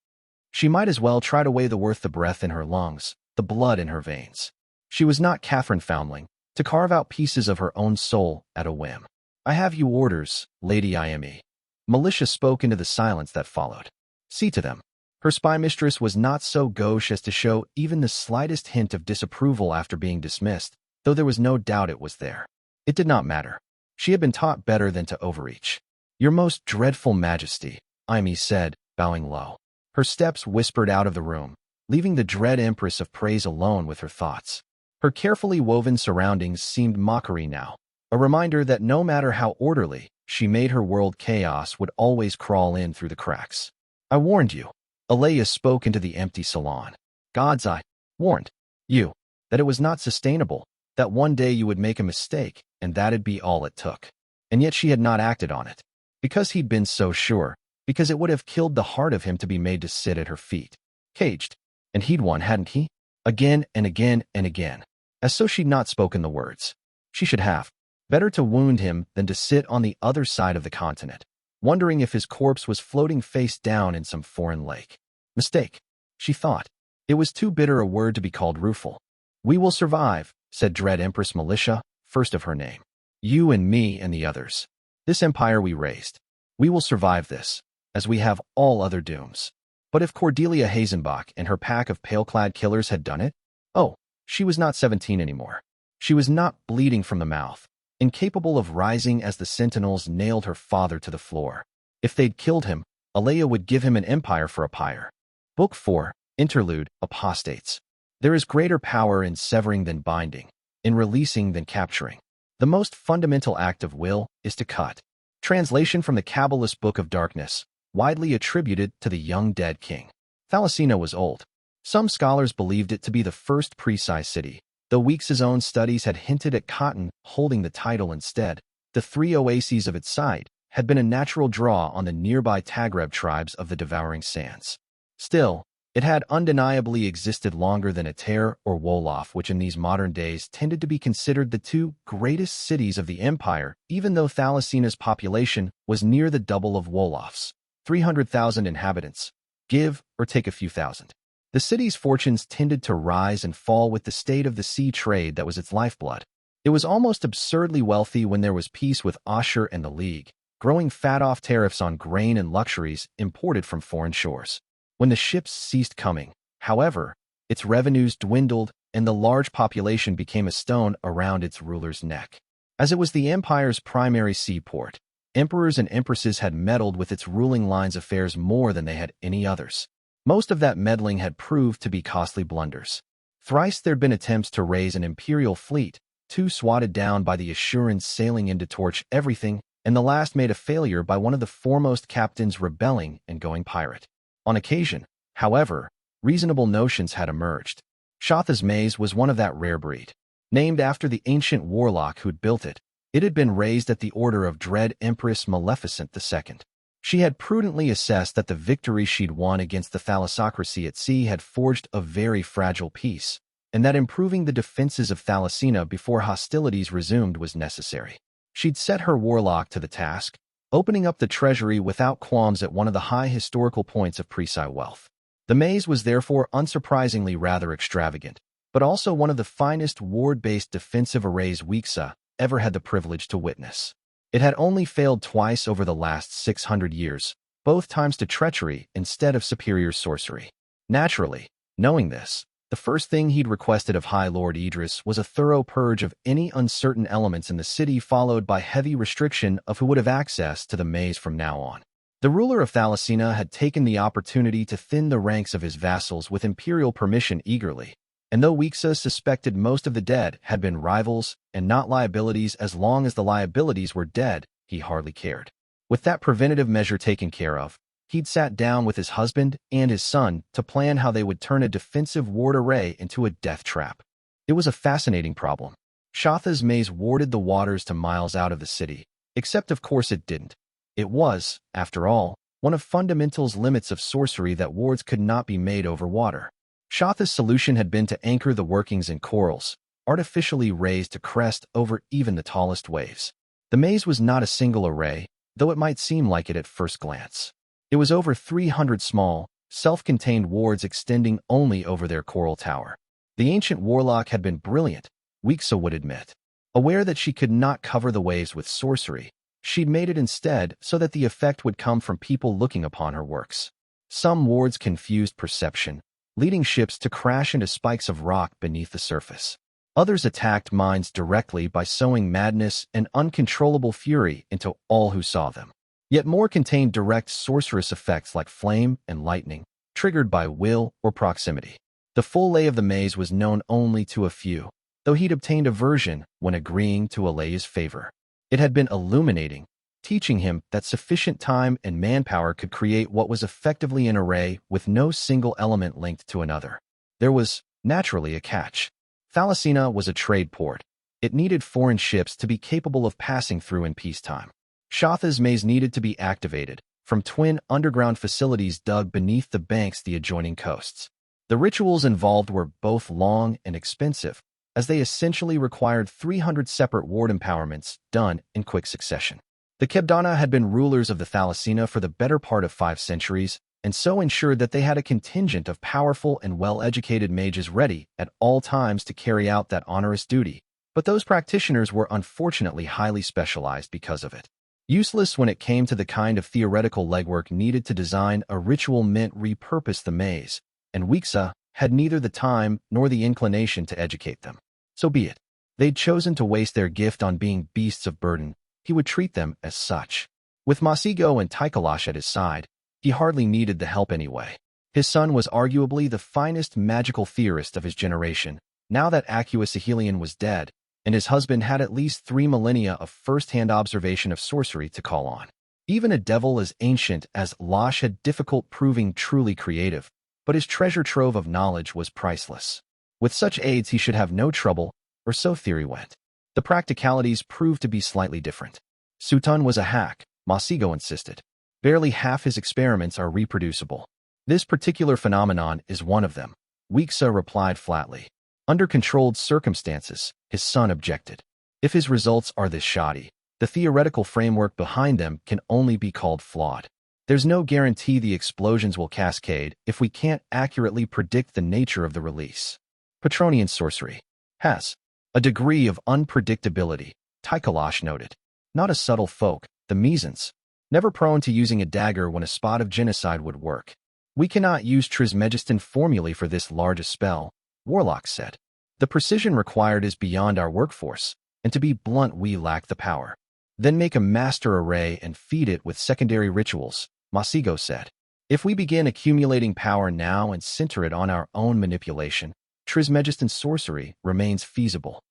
S1: She might as well try to weigh the worth, the breath in her lungs, the blood in her veins. She was not Catherine Foundling, to carve out pieces of her own soul at a whim. I have you orders, Lady Ime. Militia spoke into the silence that followed. See to them. Her spy mistress was not so gauche as to show even the slightest hint of disapproval after being dismissed, though there was no doubt it was there. It did not matter. She had been taught better than to overreach. Your most dreadful majesty, Ime said, bowing low. Her steps whispered out of the room, leaving the dread Empress of Praise alone with her thoughts. Her carefully woven surroundings seemed mockery now, a reminder that no matter how orderly she made her world, chaos would always crawl in through the cracks. I warned you. Aleia spoke into the empty salon. God's eye warned you that it was not sustainable, that one day you would make a mistake, and that'd be all it took. And yet she had not acted on it. Because he'd been so sure, because it would have killed the heart of him to be made to sit at her feet. Caged. And he'd won, hadn't he? Again and again and again. As so she'd not spoken the words. She should have. Better to wound him than to sit on the other side of the continent, wondering if his corpse was floating face down in some foreign lake. Mistake, she thought. It was too bitter a word to be called rueful. We will survive, said dread Empress Militia, first of her name. You and me and the others. This empire we raised. We will survive this, as we have all other dooms. But if Cordelia Hazenbach and her pack of pale-clad killers had done it? Oh, she was not 17 anymore. She was not bleeding from the mouth, incapable of rising as the sentinels nailed her father to the floor. If they'd killed him, Aleia would give him an empire for a pyre. Book 4, Interlude, Apostates. There is greater power in severing than binding, in releasing than capturing. The most fundamental act of will is to cut. Translation from the Kabbalist Book of Darkness, widely attributed to the young dead king. Thalassina was old. Some scholars believed it to be the first precise city, though Weeks's own studies had hinted at Cotton holding the title instead. The three oases of its site had been a natural draw on the nearby Tagreb tribes of the Devouring Sands. Still, it had undeniably existed longer than Ater or Wolof, which in these modern days tended to be considered the two greatest cities of the empire, even though Thalassina's population was near the double of Wolof's, 300,000 inhabitants, give or take a few thousand. The city's fortunes tended to rise and fall with the state of the sea trade that was its lifeblood. It was almost absurdly wealthy when there was peace with Ashur and the League, growing fat off tariffs on grain and luxuries imported from foreign shores. When the ships ceased coming, however, its revenues dwindled and the large population became a stone around its ruler's neck. As it was the empire's primary seaport, emperors and empresses had meddled with its ruling line's affairs more than they had any others. Most of that meddling had proved to be costly blunders. Thrice there'd been attempts to raise an imperial fleet, two swatted down by the Assurans sailing in to torch everything, and the last made a failure by one of the foremost captains rebelling and going pirate. On occasion, however, reasonable notions had emerged. Shotha's maze was one of that rare breed. Named after the ancient warlock who'd built it, it had been raised at the order of dread Empress Maleficent II. She had prudently assessed that the victory she'd won against the thalassocracy at sea had forged a very fragile peace, and that improving the defenses of Thalassina before hostilities resumed was necessary. She'd set her warlock to the task, opening up the treasury without qualms at one of the high historical points of Peerage wealth. The maze was therefore unsurprisingly rather extravagant, but also one of the finest ward-based defensive arrays Wixa ever had the privilege to witness. It had only failed twice over the last 600 years, both times to treachery instead of superior sorcery. Naturally, knowing this, the first thing he'd requested of High Lord Idris was a thorough purge of any uncertain elements in the city, followed by heavy restriction of who would have access to the maze from now on. The ruler of Thalassina had taken the opportunity to thin the ranks of his vassals with imperial permission eagerly, and though Wixa suspected most of the dead had been rivals and not liabilities, as long as the liabilities were dead, he hardly cared. With that preventative measure taken care of, he'd sat down with his husband and his son to plan how they would turn a defensive ward array into a death trap. It was a fascinating problem. Shatha's maze warded the waters to miles out of the city, except of course it didn't. It was, after all, one of Fundamental's limits of sorcery that wards could not be made over water. Shatha's solution had been to anchor the workings in corals, artificially raised to crest over even the tallest waves. The maze was not a single array, though it might seem like it at first glance. It was over 300 small, self-contained wards extending only over their coral tower. The ancient warlock had been brilliant, Wixa would admit. Aware that she could not cover the waves with sorcery, she'd made it instead so that the effect would come from people looking upon her works. Some wards confused perception, leading ships to crash into spikes of rock beneath the surface. Others attacked minds directly by sowing madness and uncontrollable fury into all who saw them. Yet more contained direct sorcerous effects like flame and lightning, triggered by will or proximity. The full lay of the maze was known only to a few, though he'd obtained a version when agreeing to allay his favor. It had been illuminating, teaching him that sufficient time and manpower could create what was effectively an array with no single element linked to another. There was, naturally, a catch. Thalassina was a trade port. It needed foreign ships to be capable of passing through in peacetime. Shatha's maze needed to be activated from twin underground facilities dug beneath the banks the adjoining coasts. The rituals involved were both long and expensive, as they essentially required 300 separate ward empowerments done in quick succession. The Kebdana had been rulers of the Thalassina for the better part of 5 centuries, and so ensured that they had a contingent of powerful and well-educated mages ready at all times to carry out that onerous duty, but those practitioners were unfortunately highly specialized because of it. Useless when it came to the kind of theoretical legwork needed to design a ritual meant repurpose the maze, and Wixa had neither the time nor the inclination to educate them. So be it. They'd chosen to waste their gift on being beasts of burden. He would treat them as such. With Masigo and Taikalash at his side, he hardly needed the help anyway. His son was arguably the finest magical theorist of his generation, now that Aqueous Ahelion was dead, and his husband had at least 3 millennia of first-hand observation of sorcery to call on. Even a devil as ancient as Lash had difficult proving truly creative, but his treasure trove of knowledge was priceless. With such aids he should have no trouble, or so theory went. The practicalities proved to be slightly different. Sutan was a hack, Masigo insisted. Barely half his experiments are reproducible. This particular phenomenon is one of them, Wixa replied flatly. Under controlled circumstances, his son objected. If his results are this shoddy, the theoretical framework behind them can only be called flawed. There's no guarantee the explosions will cascade if we can't accurately predict the nature of the release. Petronian sorcery has a degree of unpredictability, Taikalash noted. Not a subtle folk, the Mesans, never prone to using a dagger when a spot of genocide would work. We cannot use Trismegistan formulae for this large a spell, Warlock said. The precision required is beyond our workforce, and to be blunt, we lack the power. Then make a master array and feed it with secondary rituals, Masigo said. If we begin accumulating power now and center it on our own manipulation, Trismegistan sorcery remains feasible.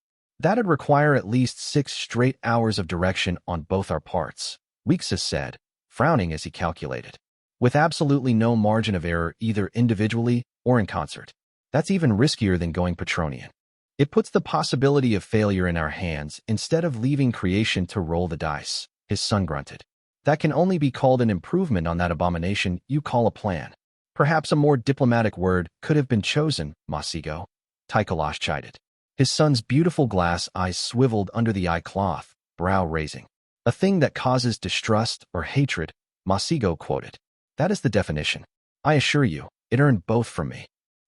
S1: That'd require at least 6 straight hours of direction on both our parts, Wixa said, frowning as he calculated. With absolutely no margin of error either individually or in concert. That's even riskier than going Petronian. It puts the possibility of failure in our hands instead of leaving creation to roll the dice, his son grunted. That can only be called an improvement on that abomination you call a plan. Perhaps a more diplomatic word could have been chosen, Masigo. Tychelash chided. His son's beautiful glass eyes swiveled under the eye cloth, brow raising. A thing that causes distrust or hatred, Masigo quoted. That is the definition. I assure you, it earned both from me.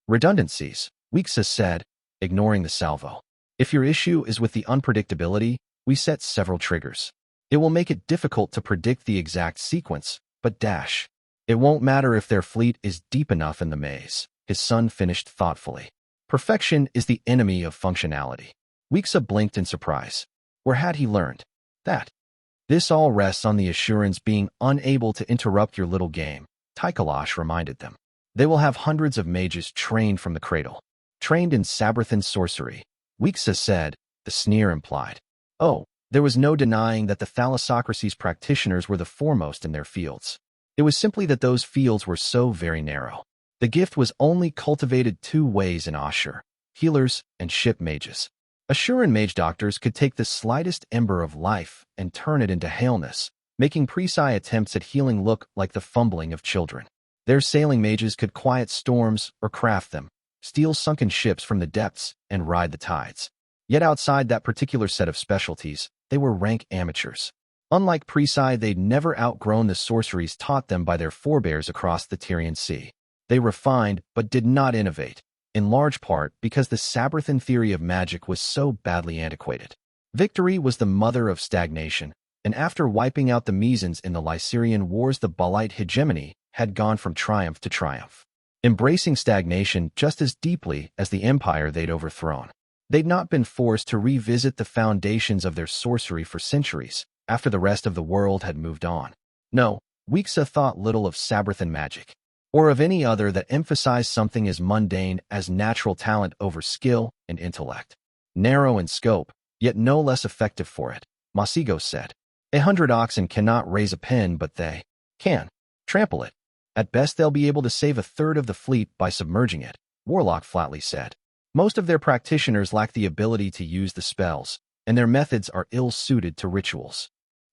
S1: Redundancies, Weeksas said, ignoring the salvo. If your issue is with the unpredictability, we set several triggers. It will make it difficult to predict the exact sequence, but dash. It won't matter if their fleet is deep enough in the maze, his son finished thoughtfully. Perfection is the enemy of functionality. Weeksa blinked in surprise. Where had he learned that? This all rests on the Assurans being unable to interrupt your little game, Tychelash reminded them. They will have hundreds of mages trained from the cradle. Trained in Sabrathan sorcery, Weeksa said, the sneer implied. Oh, there was no denying that the Thalassocracy's practitioners were the foremost in their fields. It was simply that those fields were so very narrow. The gift was only cultivated two ways in Ashur, healers and ship mages. Assuran mage doctors could take the slightest ember of life and turn it into haleness, making Peerage attempts at healing look like the fumbling of children. Their sailing mages could quiet storms or craft them, steal sunken ships from the depths, and ride the tides. Yet outside that particular set of specialties, they were rank amateurs. Unlike Peerage, they'd never outgrown the sorceries taught them by their forebears across the Tyrian Sea. They refined but did not innovate, in large part because the Sabrathan theory of magic was so badly antiquated. Victory was the mother of stagnation, and after wiping out the Mesans in the Lycerian Wars, the Balite hegemony had gone from triumph to triumph, embracing stagnation just as deeply as the empire they'd overthrown. They'd not been forced to revisit the foundations of their sorcery for centuries, after the rest of the world had moved on. No, Weeksa thought little of Sabrathan magic, or of any other that emphasized something as mundane as natural talent over skill and intellect. Narrow in scope, yet no less effective for it, Masigo said. 100 oxen cannot raise a pen, but they can trample it. At best, they'll be able to save a third of the fleet by submerging it, Warlock flatly said. Most of their practitioners lack the ability to use the spells, and their methods are ill-suited to rituals.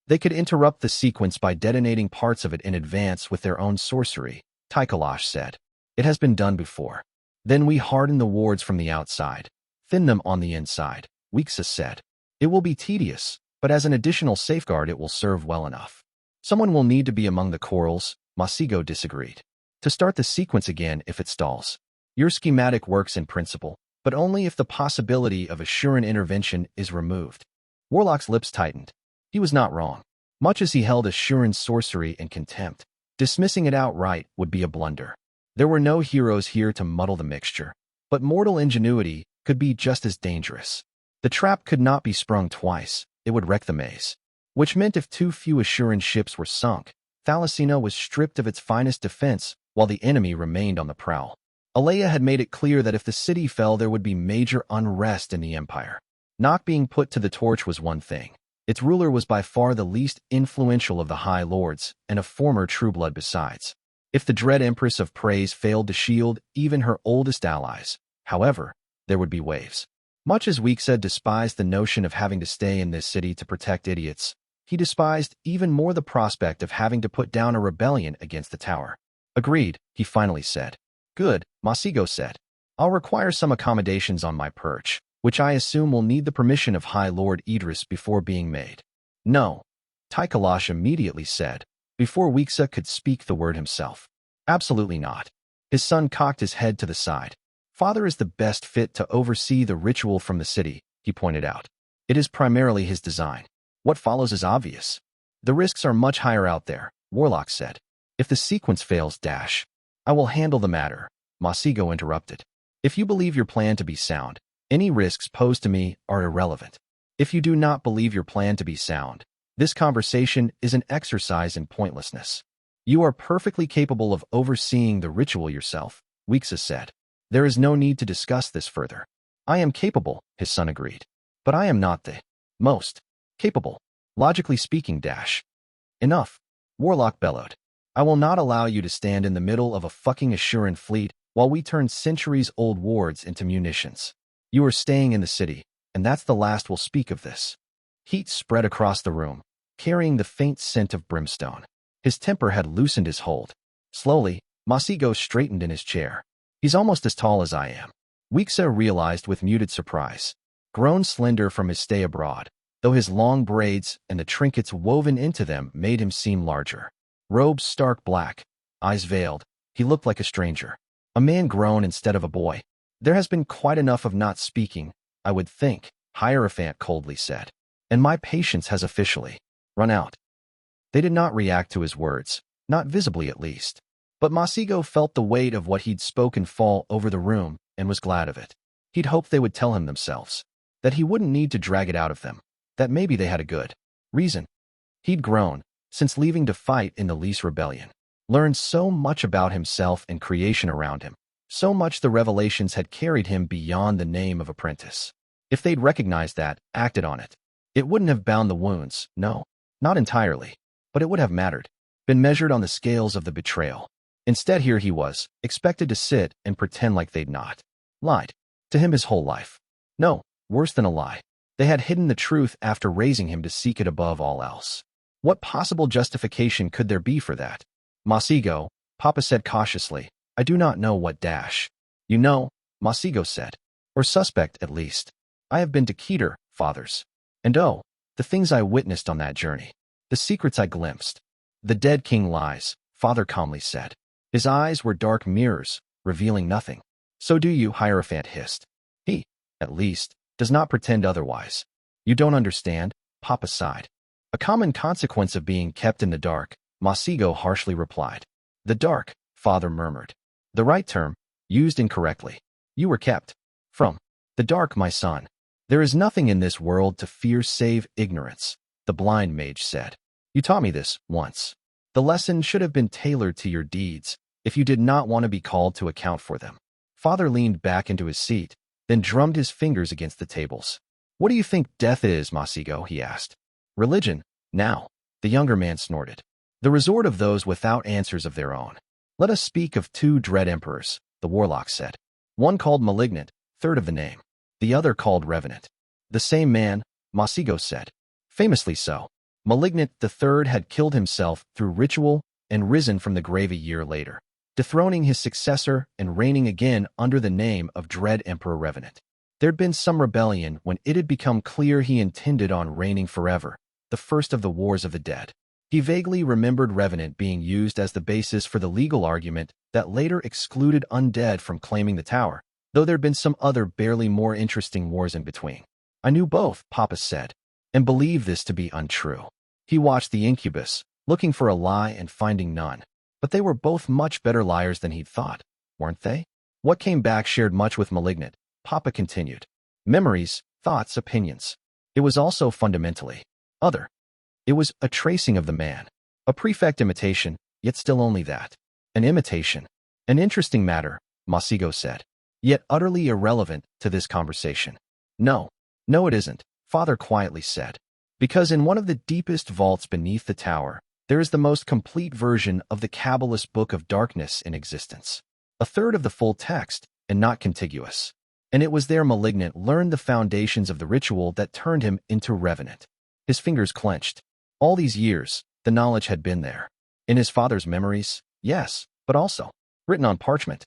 S1: They could interrupt the sequence by detonating parts of it in advance with their own sorcery, Tychelash said. It has been done before. Then we harden the wards from the outside, thin them on the inside, Weeksa said. It will be tedious, but as an additional safeguard it will serve well enough. Someone will need to be among the corals, Masigo disagreed. To start the sequence again if it stalls. Your schematic works in principle, but only if the possibility of Assuran intervention is removed. Warlock's lips tightened. He was not wrong. Much as he held Assuran sorcery in contempt, dismissing it outright would be a blunder. There were no heroes here to muddle the mixture, but mortal ingenuity could be just as dangerous. The trap could not be sprung twice, it would wreck the maze. Which meant if too few Assuran ships were sunk, Thalassina was stripped of its finest defense while the enemy remained on the prowl. Alea had made it clear that if the city fell there would be major unrest in the empire. Not being put to the torch was one thing. Its ruler was by far the least influential of the High Lords, and a former Trueblood besides. If the dread Empress of Praise failed to shield even her oldest allies, however, there would be waves. Much as Weeksa despised the notion of having to stay in this city to protect idiots, he despised even more the prospect of having to put down a rebellion against the tower. Agreed, he finally said. Good, Masigo said. I'll require some accommodations on my perch, which I assume will need the permission of High Lord Idris before being made. No, Tychelash immediately said, before Weeksa could speak the word himself. Absolutely not. His son cocked his head to the side. Father is the best fit to oversee the ritual from the city, he pointed out. It is primarily his design. What follows is obvious. The risks are much higher out there, Warlock said. If the sequence fails, I will handle the matter, Masigo interrupted. If you believe your plan to be sound, any risks posed to me are irrelevant. If you do not believe your plan to be sound, this conversation is an exercise in pointlessness. You are perfectly capable of overseeing the ritual yourself, Weeksa said. There is no need to discuss this further. I am capable, his son agreed. But I am not the most capable. Logically speaking, Enough, Warlock bellowed. I will not allow you to stand in the middle of a fucking Assuran fleet while we turn centuries-old wards into munitions. You are staying in the city, and that's the last we'll speak of this. Heat spread across the room. carrying the faint scent of brimstone. His temper had loosened his hold. Slowly, Masigo straightened in his chair. He's almost as tall as I am. Weeksa realized with muted surprise. Grown slender from his stay abroad, though his long braids and the trinkets woven into them made him seem larger. Robes stark black, eyes veiled, he looked like a stranger. A man grown instead of a boy. There has been quite enough of not speaking, I would think, Hierophant coldly said. And my patience has officially run out. They did not react to his words, not visibly at least. But Masigo felt the weight of what he'd spoken fall over the room and was glad of it. He'd hoped they would tell him themselves, that he wouldn't need to drag it out of them, that maybe they had a good reason. He'd grown, since leaving to fight in the Lease Rebellion, learned so much about himself and creation around him, so much the revelations had carried him beyond the name of apprentice. If they'd recognized that, acted on it, it wouldn't have bound the wounds, no, not entirely, but it would have mattered, been measured on the scales of the betrayal. Instead, here he was, expected to sit and pretend like they'd not lied to him his whole life. No, worse than a lie. They had hidden the truth after raising him to seek it above all else. What possible justification could there be for that? Masigo, Papa said cautiously, I do not know what dash. You know, Masigo said. Or suspect, at least. I have been to Keter, fathers. And oh, the things I witnessed on that journey. The secrets I glimpsed. The dead king lies, Father calmly said. His eyes were dark mirrors, revealing nothing. So do you, Hierophant hissed. He, at least, does not pretend otherwise. You don't understand, Papa sighed. A common consequence of being kept in the dark, Masigo harshly replied. The dark, Father murmured. The right term, used incorrectly. You were kept from the dark, my son. There is nothing in this world to fear save ignorance, the blind mage said. You taught me this once. The lesson should have been tailored to your deeds, if you did not want to be called to account for them. Father leaned back into his seat, then drummed his fingers against the tables. What do you think death is, Masigo? He asked. Religion, now, the younger man snorted. The resort of those without answers of their own. Let us speak of two dread emperors, the warlock said. One called Malignant, third of the name. The other called Revenant. The same man, Masigo said. Famously so. Malignant the third had killed himself through ritual and risen from the grave a year later, dethroning his successor and reigning again under the name of Dread Emperor Revenant. There'd been some rebellion when it had become clear he intended on reigning forever, the first of the Wars of the Dead. He vaguely remembered Revenant being used as the basis for the legal argument that later excluded undead from claiming the tower, though there'd been some other barely more interesting wars in between. I knew both, Papa said, and believed this to be untrue. He watched the incubus, looking for a lie and finding none. But they were both much better liars than he'd thought, weren't they? What came back shared much with Malignant, Papa continued. Memories, thoughts, opinions. It was also fundamentally other. It was a tracing of the man. A prefect imitation, yet still only that. An imitation. An interesting matter, Masigo said, yet utterly irrelevant to this conversation. No, it isn't, Father quietly said. Because in one of the deepest vaults beneath the tower, there is the most complete version of the Kabbalist Book of Darkness in existence. A third of the full text, and not contiguous. And it was there Malignant learned the foundations of the ritual that turned him into Revenant. His fingers clenched. All these years, the knowledge had been there. In his father's memories, yes, but also written on parchment.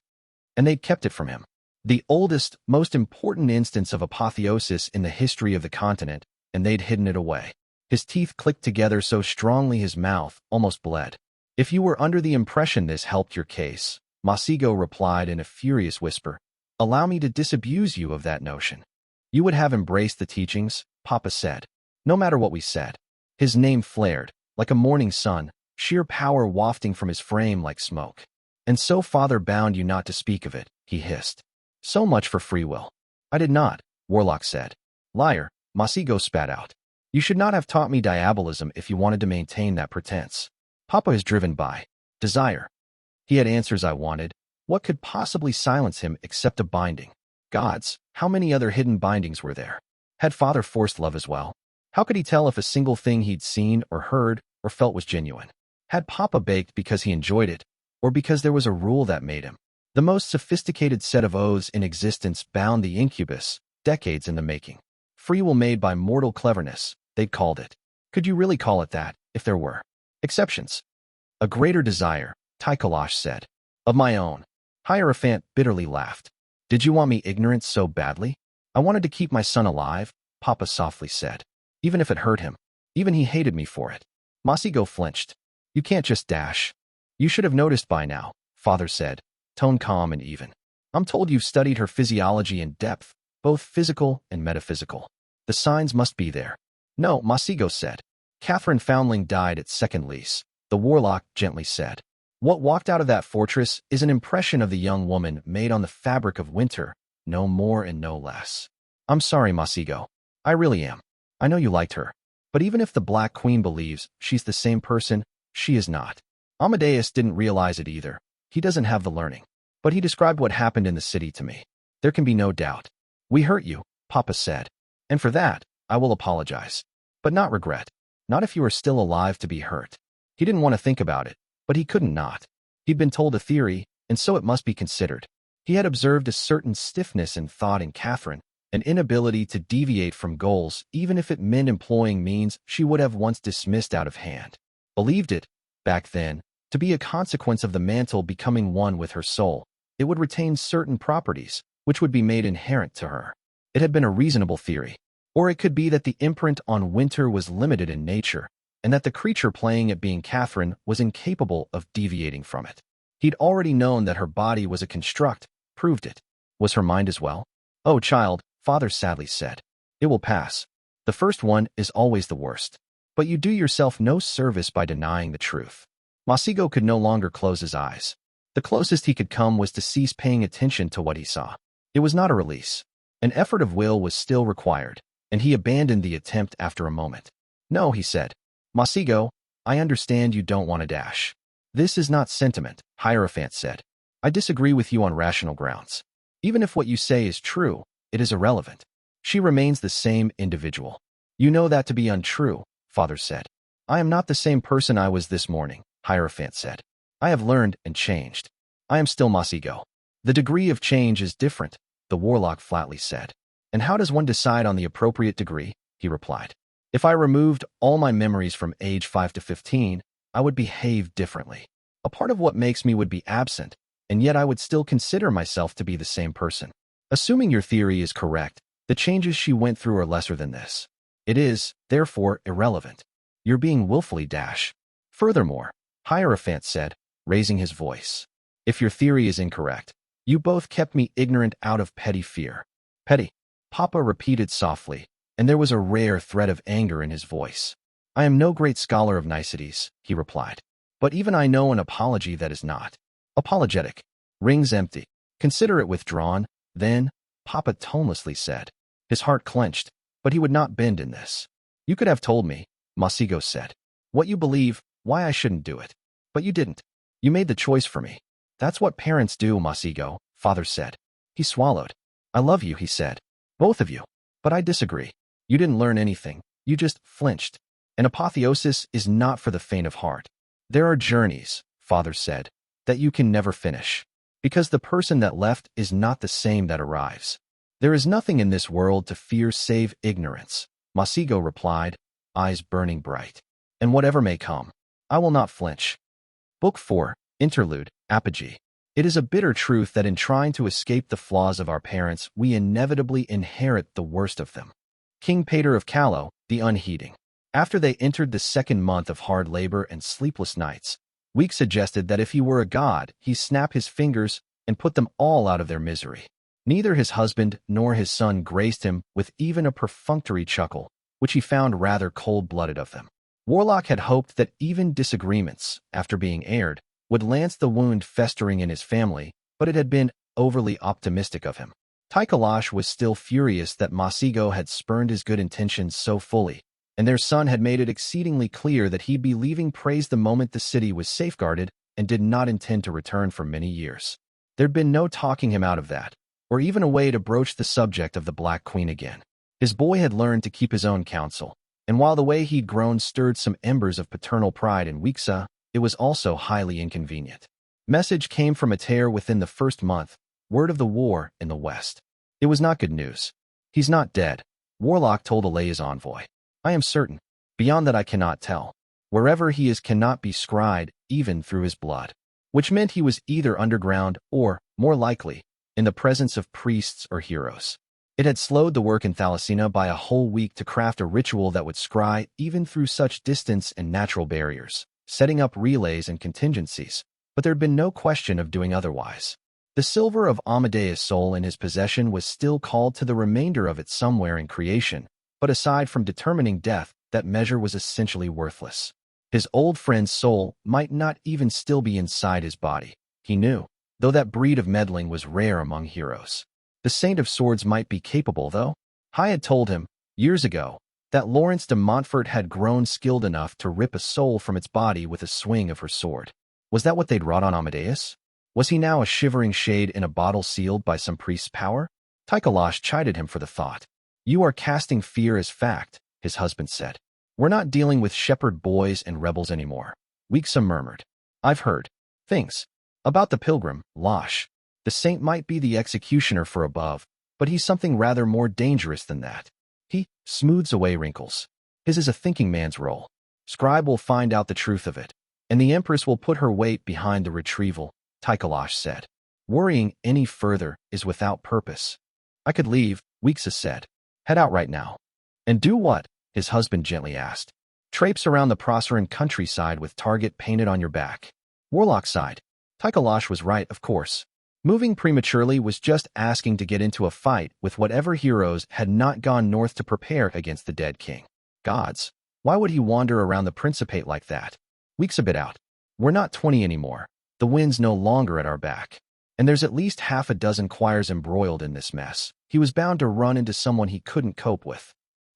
S1: And they'd kept it from him. The oldest, most important instance of apotheosis in the history of the continent, and they'd hidden it away. His teeth clicked together so strongly his mouth almost bled. If you were under the impression this helped your case, Masigo replied in a furious whisper, allow me to disabuse you of that notion. You would have embraced the teachings, Papa said. No matter what we said. His name flared, like a morning sun, sheer power wafting from his frame like smoke. And so Father bound you not to speak of it, he hissed. So much for free will. I did not, Warlock said. Liar, Masigo spat out. You should not have taught me diabolism if you wanted to maintain that pretense. Papa is driven by desire. He had answers I wanted. What could possibly silence him except a binding? Gods, how many other hidden bindings were there? Had Father forced love as well? How could he tell if a single thing he'd seen or heard or felt was genuine? Had Papa baked because he enjoyed it, or because there was a rule that made him? The most sophisticated set of oaths in existence bound the incubus, decades in the making. Free will made by mortal cleverness, they'd called it. Could you really call it that, if there were exceptions? A greater desire, Tychelash said. Of my own. Hierophant bitterly laughed. Did you want me ignorant so badly? I wanted to keep my son alive, Papa softly said. Even if it hurt him. Even he hated me for it. Masigo flinched. You can't just dash. You should have noticed by now, Father said, tone calm and even. I'm told you've studied her physiology in depth, both physical and metaphysical. The signs must be there. No, Masigo said. Catherine Foundling died at second lease, the warlock gently said. What walked out of that fortress is an impression of the young woman made on the fabric of winter, no more and no less. I'm sorry, Masigo. I really am. I know you liked her. But even if the Black Queen believes she's the same person, she is not. Amadeus didn't realize it either. He doesn't have the learning. But he described what happened in the city to me. There can be no doubt. We hurt you, Papa said. And for that, I will apologize. But not regret. Not if you are still alive to be hurt. He didn't want to think about it, but he couldn't not. He'd been told a theory, and so it must be considered. He had observed a certain stiffness in thought in Catherine, an inability to deviate from goals even if it meant employing means she would have once dismissed out of hand. Believed it, back then, to be a consequence of the mantle becoming one with her soul. It would retain certain properties, which would be made inherent to her. It had been a reasonable theory. Or it could be that the imprint on winter was limited in nature, and that the creature playing it being Catherine was incapable of deviating from it. He'd already known that her body was a construct, proved it. Was her mind as well? Oh, child, Father sadly said. It will pass. The first one is always the worst. But you do yourself no service by denying the truth. Masigo could no longer close his eyes. The closest he could come was to cease paying attention to what he saw. It was not a release. An effort of will was still required, and he abandoned the attempt after a moment. No, he said. Masigo, I understand you don't want to dash. This is not sentiment, Hierophant said. I disagree with you on rational grounds. Even if what you say is true, it is irrelevant. She remains the same individual. You know that to be untrue, Father said. I am not the same person I was this morning, Hierophant said. I have learned and changed. I am still Masigo. The degree of change is different, the warlock flatly said. And how does one decide on the appropriate degree? He replied. If I removed all my memories from age 5 to 15, I would behave differently. A part of what makes me would be absent, and yet I would still consider myself to be the same person. Assuming your theory is correct, the changes she went through are lesser than this. It is, therefore, irrelevant. You're being willfully dash. Furthermore, Hierophant said, raising his voice, if your theory is incorrect, you both kept me ignorant out of petty fear. Petty, Papa repeated softly, and there was a rare thread of anger in his voice. I am no great scholar of niceties, he replied, but even I know an apology that is not apologetic. Rings empty. Consider it withdrawn, then, Papa tonelessly said. His heart clenched, but he would not bend in this. You could have told me, Masigo said, what you believe, why I shouldn't do it. But you didn't. You made the choice for me. That's what parents do, Masigo, Father said. He swallowed. I love you, he said. Both of you. But I disagree. You didn't learn anything. You just flinched. An apotheosis is not for the faint of heart. There are journeys, Father said, that you can never finish. Because the person that left is not the same that arrives. There is nothing in this world to fear save ignorance, Masigo replied, eyes burning bright. And whatever may come, I will not flinch. Book 4, Interlude, Apogee. It is a bitter truth that in trying to escape the flaws of our parents, we inevitably inherit the worst of them. King Pater of Callow, the unheeding. After they entered the second month of hard labor and sleepless nights, Week suggested that if he were a god, he snap his fingers and put them all out of their misery. Neither his husband nor his son graced him with even a perfunctory chuckle, which he found rather cold-blooded of them. Warlock had hoped that even disagreements, after being aired, would lance the wound festering in his family, but it had been overly optimistic of him. Tychelash was still furious that Masigo had spurned his good intentions so fully, and their son had made it exceedingly clear that he'd be leaving Praise the moment the city was safeguarded and did not intend to return for many years. There'd been no talking him out of that, or even a way to broach the subject of the Black Queen again. His boy had learned to keep his own counsel, and while the way he'd grown stirred some embers of paternal pride in Weeksa, it was also highly inconvenient. Message came from Ater within the first month, word of the war in the west. It was not good news. He's not dead, Warlock told Alea's envoy. I am certain. Beyond that I cannot tell. Wherever he is cannot be scryed, even through his blood. Which meant he was either underground or, more likely, in the presence of priests or heroes. It had slowed the work in Thalassina by a whole week to craft a ritual that would scry even through such distance and natural barriers, setting up relays and contingencies, but there had been no question of doing otherwise. The silver of Amadeus' soul in his possession was still called to the remainder of it somewhere in creation, but aside from determining death, that measure was essentially worthless. His old friend's soul might not even still be inside his body, he knew, though that breed of meddling was rare among heroes. The Saint of Swords might be capable, though. Hai had told him, years ago, that Lawrence de Montfort had grown skilled enough to rip a soul from its body with a swing of her sword. Was that what they'd wrought on Amadeus? Was he now a shivering shade in a bottle sealed by some priest's power? Tychelash chided him for the thought. You are casting fear as fact, his husband said. We're not dealing with shepherd boys and rebels anymore. Weeksum murmured. I've heard things about the pilgrim, Losh. The saint might be the executioner for above, but he's something rather more dangerous than that. He smooths away wrinkles. His is a thinking man's role. Scribe will find out the truth of it, and the Empress will put her weight behind the retrieval, Tychelash said. Worrying any further is without purpose. I could leave, Weeksa said. Head out right now. And do what? His husband gently asked. Traipse around the Proceran countryside with target painted on your back. Warlock sighed. Tychelash was right, of course. Moving prematurely was just asking to get into a fight with whatever heroes had not gone north to prepare against the dead king. Gods, why would he wander around the Principate like that? Weeks a bit out. We're not 20 anymore. The wind's no longer at our back. And there's at least half a dozen choirs embroiled in this mess. He was bound to run into someone he couldn't cope with.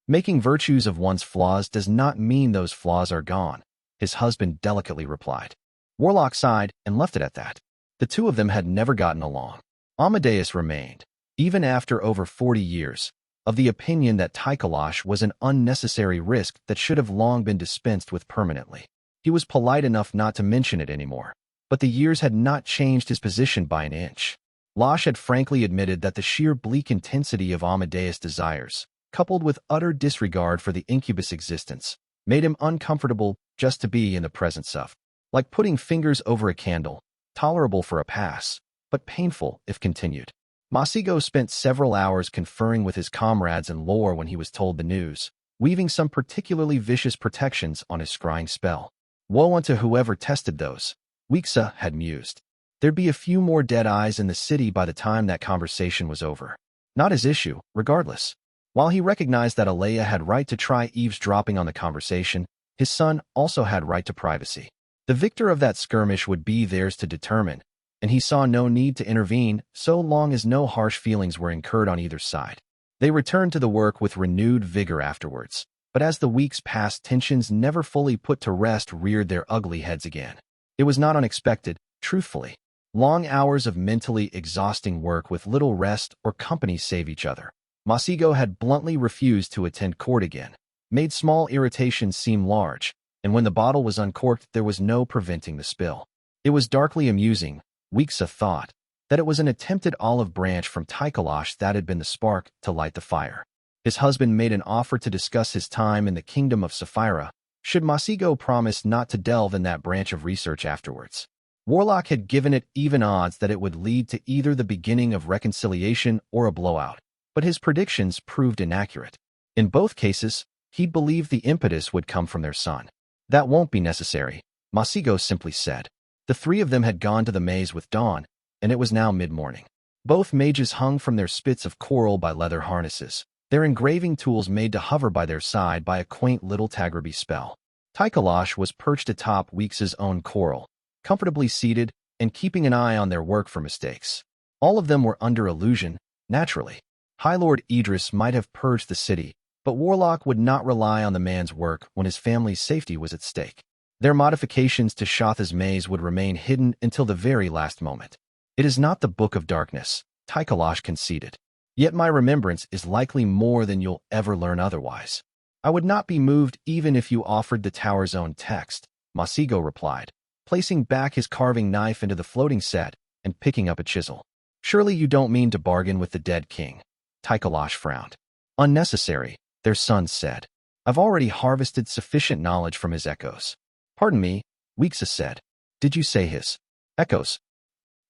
S1: Making virtues of one's flaws does not mean those flaws are gone, his husband delicately replied. Warlock sighed and left it at that. The two of them had never gotten along. Amadeus remained, even after over 40 years, of the opinion that Tychelash was an unnecessary risk that should have long been dispensed with permanently. He was polite enough not to mention it anymore, but the years had not changed his position by an inch. Losh had frankly admitted that the sheer bleak intensity of Amadeus' desires, coupled with utter disregard for the incubus existence, made him uncomfortable just to be in the presence of. Like putting fingers over a candle, tolerable for a pass, but painful if continued. Masigo spent several hours conferring with his comrades in lore when he was told the news, weaving some particularly vicious protections on his scrying spell. Woe unto whoever tested those, Weeksa had mused. There'd be a few more dead eyes in the city by the time that conversation was over. Not his issue, regardless. While he recognized that Alea had right to try eavesdropping on the conversation, his son also had right to privacy. The victor of that skirmish would be theirs to determine, and he saw no need to intervene so long as no harsh feelings were incurred on either side. They returned to the work with renewed vigor afterwards, but as the weeks passed, tensions never fully put to rest reared their ugly heads again. It was not unexpected, truthfully. Long hours of mentally exhausting work with little rest or company save each other. Masigo had bluntly refused to attend court again, made small irritations seem large, and when the bottle was uncorked there was no preventing the spill. It was darkly amusing, Weeksa thought, that it was an attempted olive branch from Tychelash that had been the spark to light the fire. His husband made an offer to discuss his time in the kingdom of Sapphira, should Masigo promise not to delve in that branch of research afterwards. Warlock had given it even odds that it would lead to either the beginning of reconciliation or a blowout, but his predictions proved inaccurate. In both cases, he believed the impetus would come from their son. That won't be necessary, Masigo simply said. The three of them had gone to the maze with Dawn, and it was now mid-morning. Both mages hung from their spits of coral by leather harnesses, their engraving tools made to hover by their side by a quaint little Tagraby spell. Tychelash was perched atop Weeks's own coral, comfortably seated and keeping an eye on their work for mistakes. All of them were under illusion, naturally. High Lord Idris might have purged the city, but Warlock would not rely on the man's work when his family's safety was at stake. Their modifications to Shatha's maze would remain hidden until the very last moment. It is not the Book of Darkness, Tychelash conceded. Yet my remembrance is likely more than you'll ever learn otherwise. I would not be moved even if you offered the tower's own text, Masigo replied, placing back his carving knife into the floating set and picking up a chisel. Surely you don't mean to bargain with the dead king. Tychelash frowned. Unnecessary, their son said. I've already harvested sufficient knowledge from his echoes. Pardon me, Weexa said. Did you say his echoes?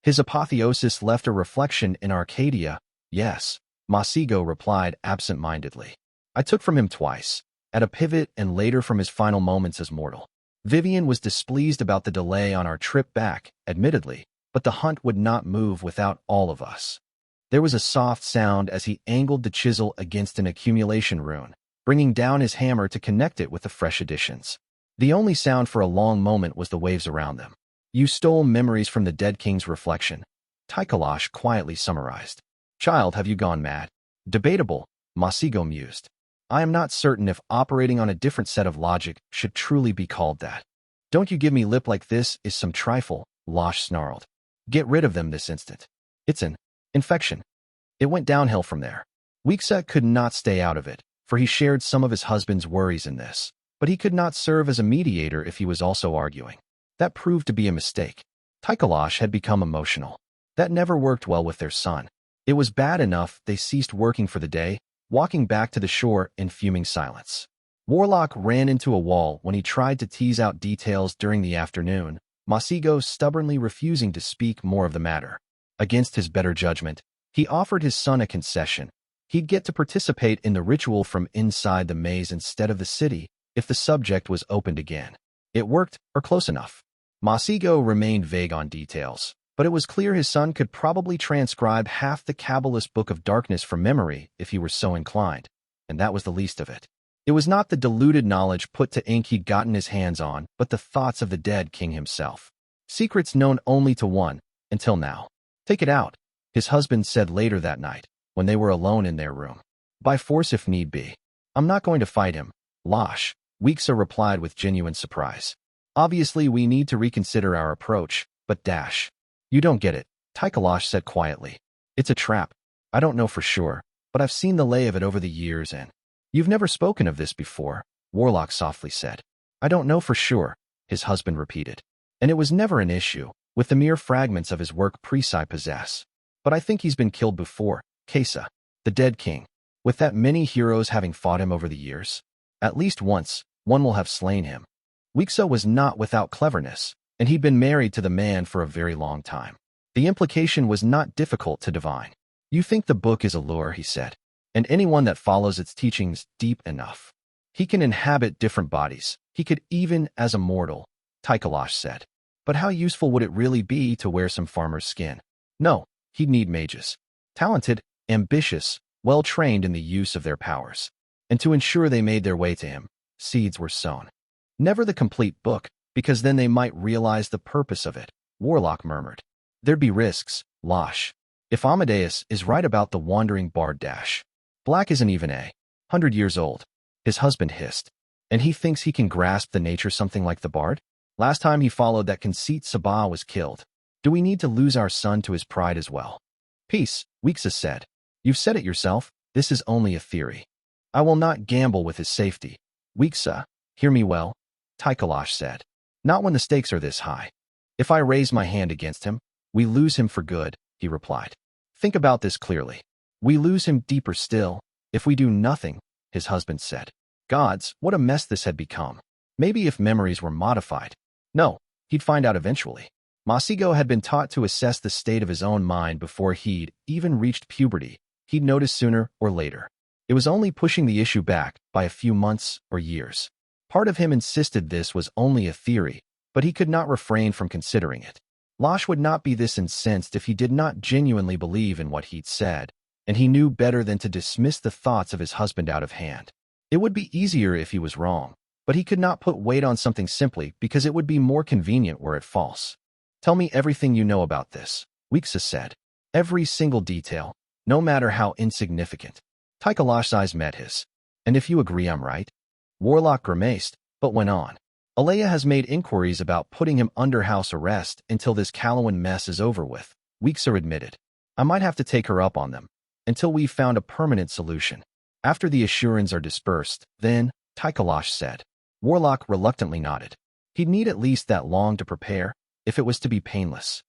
S1: His apotheosis left a reflection in Arcadia. Yes, Masigo replied absent-mindedly. I took from him twice, at a pivot and later from his final moments as mortal. Vivian was displeased about the delay on our trip back, admittedly, but the hunt would not move without all of us. There was a soft sound as he angled the chisel against an accumulation rune, bringing down his hammer to connect it with the fresh additions. The only sound for a long moment was the waves around them. You stole memories from the dead king's reflection, Tychalosh quietly summarized. Child, have you gone mad? Debatable, Masigo mused. I am not certain if operating on a different set of logic should truly be called that. Don't you give me lip like this is some trifle, Losh snarled. Get rid of them this instant. It's an infection. It went downhill from there. Weexa could not stay out of it, for he shared some of his husband's worries in this, but he could not serve as a mediator if he was also arguing. That proved to be a mistake. Tychalosh had become emotional. That never worked well with their son. It was bad enough they ceased working for the day, walking back to the shore in fuming silence. Warlock ran into a wall when he tried to tease out details during the afternoon, Masigo stubbornly refusing to speak more of the matter. Against his better judgment, he offered his son a concession. He'd get to participate in the ritual from inside the maze instead of the city if the subject was opened again. It worked, or close enough. Masigo remained vague on details, but it was clear his son could probably transcribe half the Kabbalist Book of Darkness from memory if he were so inclined, and that was the least of it. It was not the diluted knowledge put to ink he'd gotten his hands on, but the thoughts of the dead king himself. Secrets known only to one, until now. Take it out, his husband said later that night, when they were alone in their room. By force if need be. I'm not going to fight him, Losh, Weexa replied with genuine surprise. Obviously we need to reconsider our approach, but dash. You don't get it, Tychalosh said quietly. It's a trap. I don't know for sure, but I've seen the lay of it over the years and... You've never spoken of this before, Warlock softly said. I don't know for sure, his husband repeated. And it was never an issue, with the mere fragments of his work Presi possess. But I think he's been killed before, Kesa, the dead king, with that many heroes having fought him over the years. At least once, one will have slain him. Weexa was not without cleverness, and he'd been married to the man for a very long time. The implication was not difficult to divine. You think the book is a lure, he said, and anyone that follows its teachings deep enough. He can inhabit different bodies. He could even as a mortal, Tychalosh said. But how useful would it really be to wear some farmer's skin? No, he'd need mages. Talented, ambitious, well-trained in the use of their powers. And to ensure they made their way to him, seeds were sown. Never the complete book, because then they might realize the purpose of it, Warlock murmured. There'd be risks, Losh. If Amadeus is right about the wandering bard dash. Black isn't even 100 years old, his husband hissed. And he thinks he can grasp the nature something like the bard? Last time he followed that conceit Sabah was killed. Do we need to lose our son to his pride as well? Peace, Weexa said. You've said it yourself, this is only a theory. I will not gamble with his safety. Weexa, hear me well, Tychalosh said. Not when the stakes are this high. If I raise my hand against him, we lose him for good, he replied. Think about this clearly. We lose him deeper still, if we do nothing, his husband said. Gods, what a mess this had become. Maybe if memories were modified. No, he'd find out eventually. Masigo had been taught to assess the state of his own mind before he'd even reached puberty. He'd notice sooner or later. It was only pushing the issue back by a few months or years. Part of him insisted this was only a theory, but he could not refrain from considering it. Losh would not be this incensed if he did not genuinely believe in what he'd said, and he knew better than to dismiss the thoughts of his husband out of hand. It would be easier if he was wrong, but he could not put weight on something simply because it would be more convenient were it false. Tell me everything you know about this, Weexa said. Every single detail, no matter how insignificant. Tychalosh's eyes met his. And if you agree I'm right? Warlock grimaced, but went on. Alea has made inquiries about putting him under house arrest until this Calawan mess is over with, Weexa admitted. I might have to take her up on them, until we've found a permanent solution. After the Assurans are dispersed, then, Tychalosh said. Warlock reluctantly nodded. He'd need at least that long to prepare, if it was to be painless.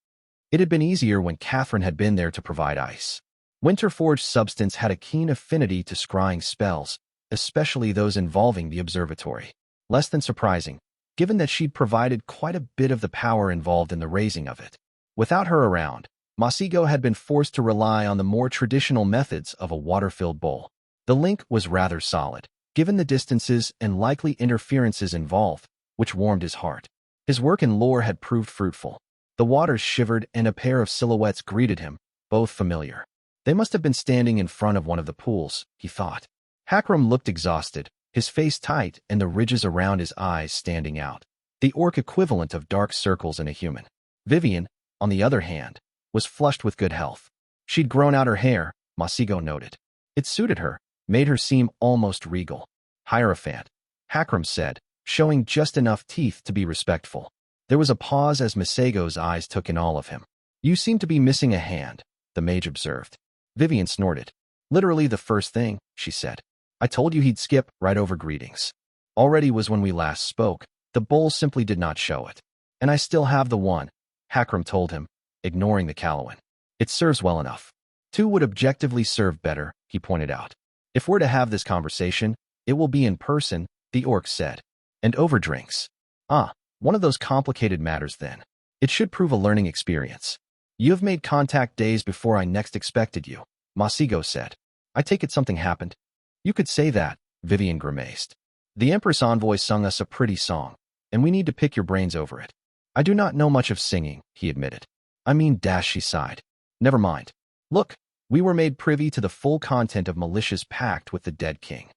S1: It had been easier when Catherine had been there to provide ice. Winterforged substance had a keen affinity to scrying spells, especially those involving the observatory. Less than surprising, given that she'd provided quite a bit of the power involved in the raising of it. Without her around, Masigo had been forced to rely on the more traditional methods of a water-filled bowl. The link was rather solid, given the distances and likely interferences involved, which warmed his heart. His work in lore had proved fruitful. The waters shivered and a pair of silhouettes greeted him, both familiar. They must have been standing in front of one of the pools, he thought. Hakram looked exhausted, his face tight and the ridges around his eyes standing out. The orc equivalent of dark circles in a human. Vivian, on the other hand, was flushed with good health. She'd grown out her hair, Masigo noted. It suited her, made her seem almost regal. Hierophant, Hakram said, showing just enough teeth to be respectful. There was a pause as Masigo's eyes took in all of him. You seem to be missing a hand, the mage observed. Vivian snorted. Literally the first thing, she said. I told you he'd skip right over greetings. Already was when we last spoke. The bowl simply did not show it. And I still have the one, Hakram told him, ignoring the Calawan. It serves well enough. Two would objectively serve better, he pointed out. If we're to have this conversation, it will be in person, the orc said. And over drinks. Ah, one of those complicated matters then. It should prove a learning experience. You have made contact days before I next expected you, Masigo said. I take it something happened. You could say that, Vivian grimaced. The Empress Envoy sung us a pretty song, and we need to pick your brains over it. I do not know much of singing, he admitted. I mean, she sighed. Never mind. Look, we were made privy to the full content of Militia's pact with the dead king.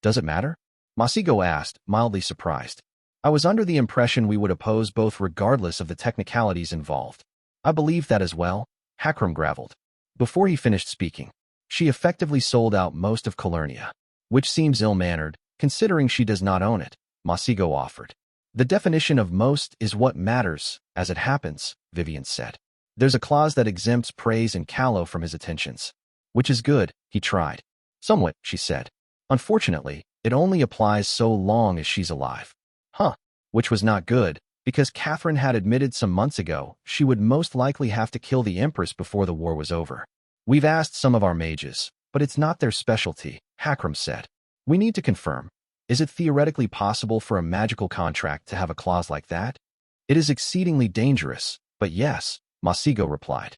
S1: Does it matter? Masigo asked, mildly surprised. I was under the impression we would oppose both regardless of the technicalities involved. I believe that as well, Hakram gravelled. Before he finished speaking, she effectively sold out most of Calernia, which seems ill-mannered, considering she does not own it, Masigo offered. The definition of most is what matters, as it happens, Vivian said. There's a clause that exempts praise and Callow from his attentions. Which is good, he tried. Somewhat, she said. Unfortunately, it only applies so long as she's alive. Huh. Which was not good, because Catherine had admitted some months ago she would most likely have to kill the Empress before the war was over. We've asked some of our mages, but it's not their specialty, Hakram said. We need to confirm. Is it theoretically possible for a magical contract to have a clause like that? It is exceedingly dangerous, but yes, Masigo replied.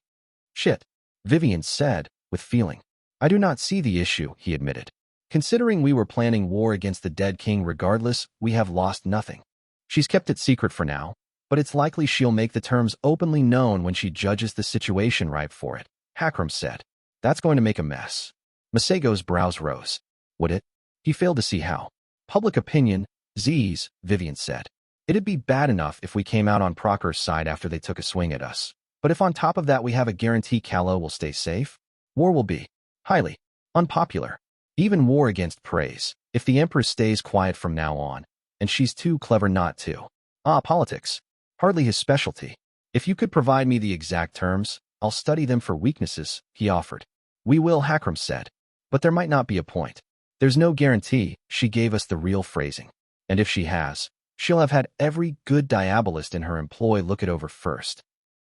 S1: Shit, Vivian said, with feeling. I do not see the issue, he admitted. Considering we were planning war against the dead king regardless, we have lost nothing. She's kept it secret for now, but it's likely she'll make the terms openly known when she judges the situation ripe for it, Hakram said. That's going to make a mess. Masigo's brows rose. Would it? He failed to see how. Public opinion, Z's, Vivian said. It'd be bad enough if we came out on Proctor's side after they took a swing at us. But if on top of that we have a guarantee Callow will stay safe, war will be highly unpopular. Even war against praise, if the Empress stays quiet from now on, and she's too clever not to. Politics. Hardly his specialty. If you could provide me the exact terms, I'll study them for weaknesses, he offered. We will, Hakram said. But there might not be a point. There's no guarantee she gave us the real phrasing. And if she has, she'll have had every good diabolist in her employ look it over first.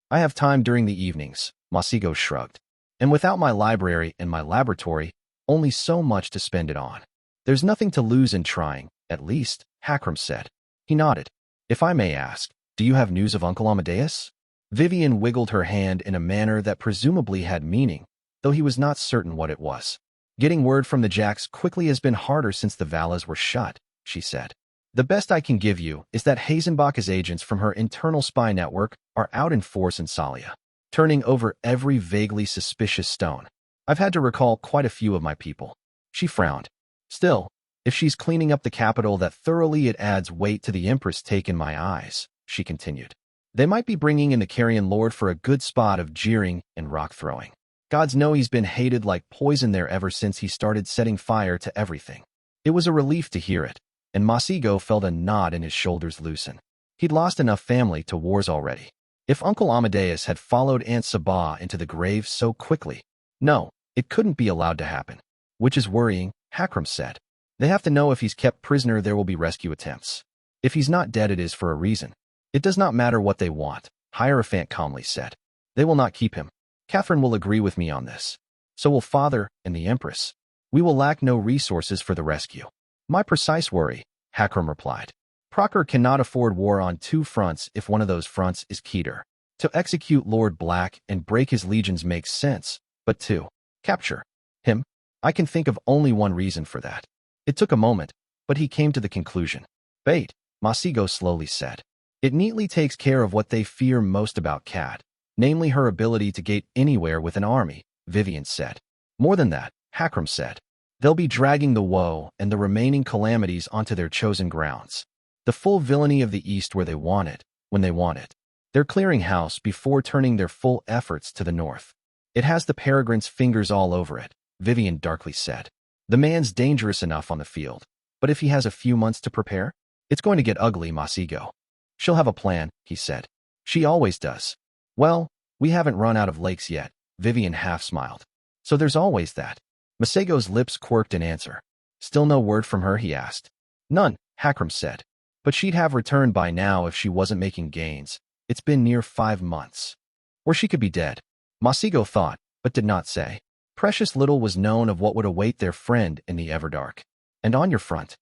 S1: I have time during the evenings, Masigo shrugged. And without my library and my laboratory, only so much to spend it on. There's nothing to lose in trying, at least, Hakram said. He nodded. If I may ask, do you have news of Uncle Amadeus? Vivian wiggled her hand in a manner that presumably had meaning, though he was not certain what it was. Getting word from the Jacks quickly has been harder since the Valas were shut, she said. The best I can give you is that Hazenbach's agents from her internal spy network are out in force in Salia, turning over every vaguely suspicious stone. I've had to recall quite a few of my people. She frowned. Still, if she's cleaning up the capital that thoroughly it adds weight to the Empress take in my eyes, she continued. They might be bringing in the Carrion Lord for a good spot of jeering and rock-throwing. Gods know he's been hated like poison there ever since he started setting fire to everything. It was a relief to hear it, and Masigo felt a knot in his shoulders loosen. He'd lost enough family to wars already. If Uncle Amadeus had followed Aunt Sabah into the grave so quickly, no, it couldn't be allowed to happen. Which is worrying, Hakram said. They have to know if he's kept prisoner there will be rescue attempts. If he's not dead it is for a reason. It does not matter what they want, Hierophant calmly said. They will not keep him. Catherine will agree with me on this. So will Father and the Empress. We will lack no resources for the rescue. My precise worry, Hakram replied. Procter cannot afford war on two fronts if one of those fronts is Keter. To execute Lord Black and break his legions makes sense, but to capture him, I can think of only one reason for that. It took a moment, but he came to the conclusion. Bait, Masigo slowly said. It neatly takes care of what they fear most about Cat, namely her ability to gate anywhere with an army, Vivian said. More than that, Hakram said. They'll be dragging the woe and the remaining calamities onto their chosen grounds. The full villainy of the East where they want it, when they want it. They're clearing house before turning their full efforts to the north. It has the Peregrine's fingers all over it, Vivian darkly said. The man's dangerous enough on the field, but if he has a few months to prepare, it's going to get ugly, Masigo. She'll have a plan, he said. She always does. Well, we haven't run out of lakes yet, Vivian half smiled. So there's always that. Masigo's lips quirked in answer. Still no word from her, he asked. None, Hakram said. But she'd have returned by now if she wasn't making gains. It's been near 5 months. Or she could be dead. Masigo thought, but did not say. Precious little was known of what would await their friend in the Everdark. And on your front?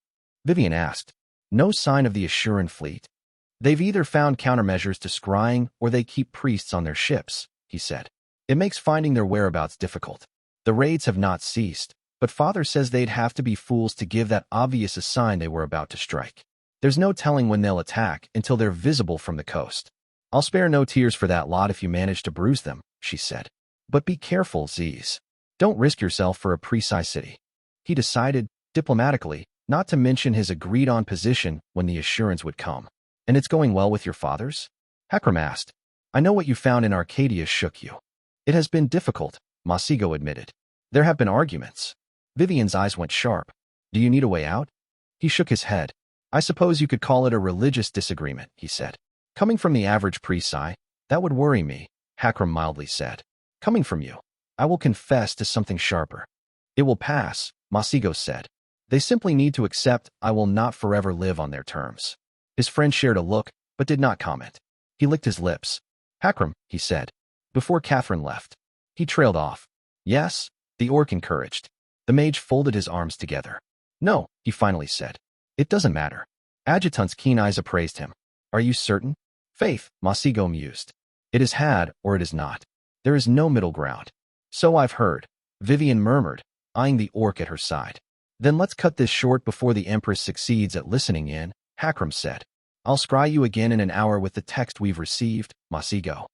S1: Vivian asked. No sign of the Assuran fleet. They've either found countermeasures to scrying or they keep priests on their ships, he said. It makes finding their whereabouts difficult. The raids have not ceased, but Father says they'd have to be fools to give that obvious a sign they were about to strike. There's no telling when they'll attack until they're visible from the coast. I'll spare no tears for that lot if you manage to bruise them, she said. But be careful, Ziz. Don't risk yourself for a precise city. He decided, diplomatically, not to mention his agreed-on position when the assurance would come. And it's going well with your fathers? Hakram asked. I know what you found in Arcadia shook you. It has been difficult, Masigo admitted. There have been arguments. Vivian's eyes went sharp. Do you need a way out? He shook his head. I suppose you could call it a religious disagreement, he said. Coming from the average Prisai, that would worry me, Hakram mildly said. Coming from you, I will confess to something sharper. It will pass, Masigo said. They simply need to accept I will not forever live on their terms. His friend shared a look, but did not comment. He licked his lips. Hakram, he said. Before Catherine left. He trailed off. Yes, the orc encouraged. The mage folded his arms together. No, he finally said. It doesn't matter. Adjutant's keen eyes appraised him. Are you certain? Faith, Masigo mused. It is had, or it is not. There is no middle ground. So I've heard, Vivian murmured, eyeing the orc at her side. Then let's cut this short before the Empress succeeds at listening in, Hakram said. I'll scry you again in an hour with the text we've received, Masigo.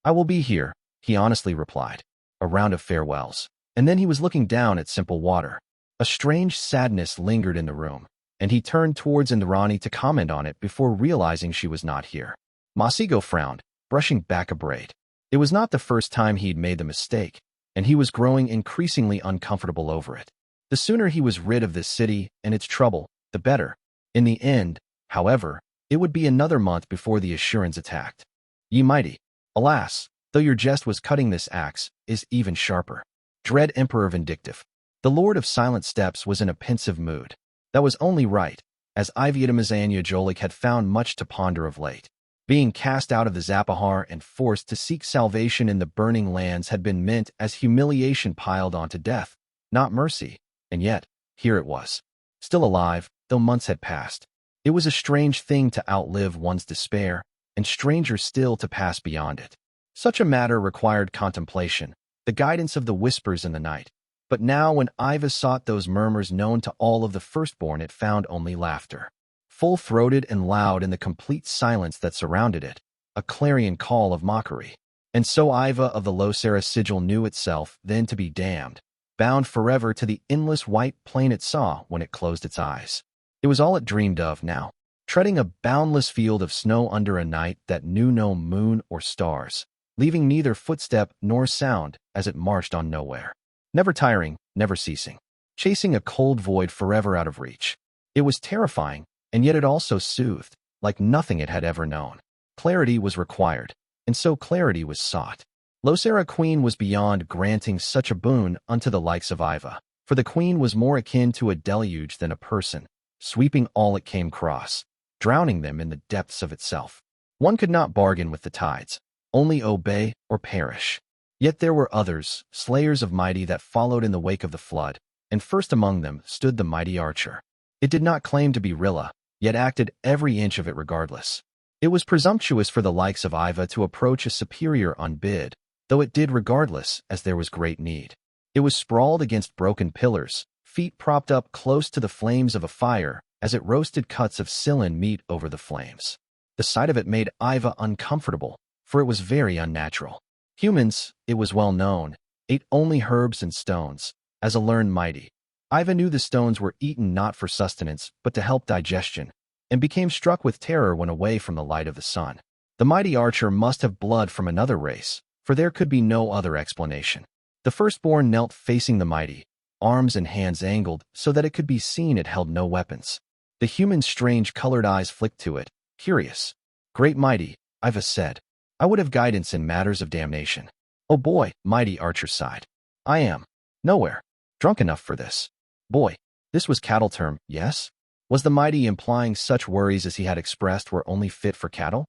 S1: I will be here, he honestly replied. A round of farewells. And then he was looking down at Simple Water. A strange sadness lingered in the room, and he turned towards Indrani to comment on it before realizing she was not here. Masigo frowned, brushing back a braid. It was not the first time he'd made the mistake, and he was growing increasingly uncomfortable over it. The sooner he was rid of this city and its trouble, the better. In the end, however, it would be another month before the Assurans attacked. Ye mighty, alas, though your jest was cutting, this axe is even sharper. Dread Emperor Vindictive. The Lord of Silent Steps was in a pensive mood. That was only right, as Iviatamazania Jolik had found much to ponder of late. Being cast out of the Zapahar and forced to seek salvation in the burning lands had been meant as humiliation piled onto death, not mercy, and yet, here it was. Still alive, though months had passed. It was a strange thing to outlive one's despair, and stranger still to pass beyond it. Such a matter required contemplation, the guidance of the whispers in the night. But now when Iva sought those murmurs known to all of the firstborn, it found only laughter. Full-throated and loud in the complete silence that surrounded it, a clarion call of mockery. And so Iva of the Losera sigil knew itself then to be damned, bound forever to the endless white plain it saw when it closed its eyes. It was all it dreamed of now, treading a boundless field of snow under a night that knew no moon or stars, leaving neither footstep nor sound as it marched on nowhere. Never tiring, never ceasing, chasing a cold void forever out of reach. It was terrifying, and yet it also soothed, like nothing it had ever known. Clarity was required, and so clarity was sought. Losera Queen was beyond granting such a boon unto the likes of Iva, for the Queen was more akin to a deluge than a person, sweeping all it came across, drowning them in the depths of itself. One could not bargain with the tides, only obey or perish. Yet there were others, slayers of mighty, that followed in the wake of the flood, and first among them stood the mighty archer. It did not claim to be Rilla, yet acted every inch of it regardless. It was presumptuous for the likes of Iva to approach a superior on bid, though it did regardless, as there was great need. It was sprawled against broken pillars, feet propped up close to the flames of a fire, as it roasted cuts of Scylan meat over the flames. The sight of it made Iva uncomfortable, for it was very unnatural. Humans, it was well known, ate only herbs and stones. As a learned mighty, Iva knew the stones were eaten not for sustenance, but to help digestion, and became struck with terror when away from the light of the sun. The mighty archer must have blood from another race, for there could be no other explanation. The firstborn knelt facing the mighty, arms and hands angled so that it could be seen it held no weapons. The human's strange colored eyes flicked to it, curious. "Great mighty," Iva said. "I would have guidance in matters of damnation." "Oh boy," mighty archer sighed. "I am nowhere drunk enough for this." Boy, this was cattle term, yes? Was the mighty implying such worries as he had expressed were only fit for cattle?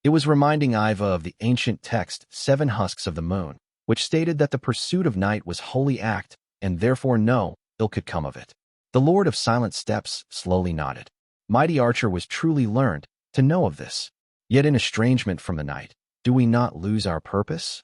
S1: It was reminding Iva of the ancient text, Seven Husks of the Moon, which stated that the pursuit of night was holy act, and therefore no ill could come of it. The Lord of Silent Steps slowly nodded. Mighty Archer was truly learned to know of this. Yet in estrangement from the night, do we not lose our purpose?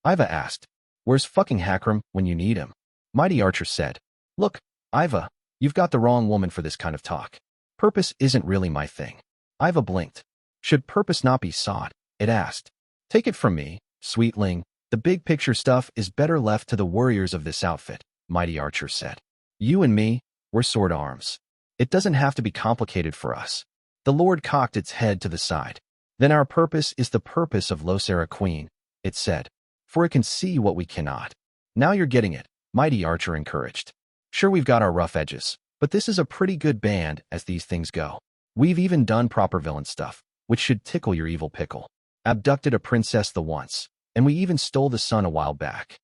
S1: Iva asked. "Where's fucking Hakram when you need him?" Mighty Archer said. "Look, Iva, you've got the wrong woman for this kind of talk. Purpose isn't really my thing." Iva blinked. "Should purpose not be sought?" it asked. "Take it from me, sweetling, the big picture stuff is better left to the warriors of this outfit," Mighty Archer said. "You and me, we're sword arms. It doesn't have to be complicated for us." The Lord cocked its head to the side. "Then our purpose is the purpose of Losera Queen," it said, "for it can see what we cannot." "Now you're getting it," Mighty Archer encouraged. "Sure, we've got our rough edges, but this is a pretty good band as these things go. We've even done proper villain stuff, which should tickle your evil pickle. Abducted a princess the once, and we even stole the sun a while back."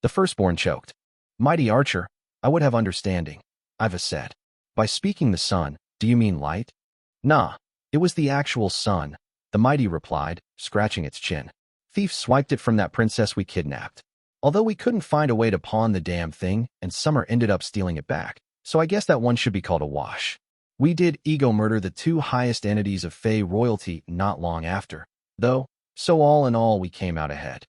S1: The firstborn choked. "Mighty Archer, I would have understanding," Iva said. "By speaking the sun, do you mean light?" "Nah, it was the actual sun," the mighty replied, scratching its chin. "Thief swiped it from that princess we kidnapped. Although we couldn't find a way to pawn the damn thing, and Summer ended up stealing it back, so I guess that one should be called a wash. We did ego murder the two highest entities of Fey royalty not long after, though, so all in all we came out ahead."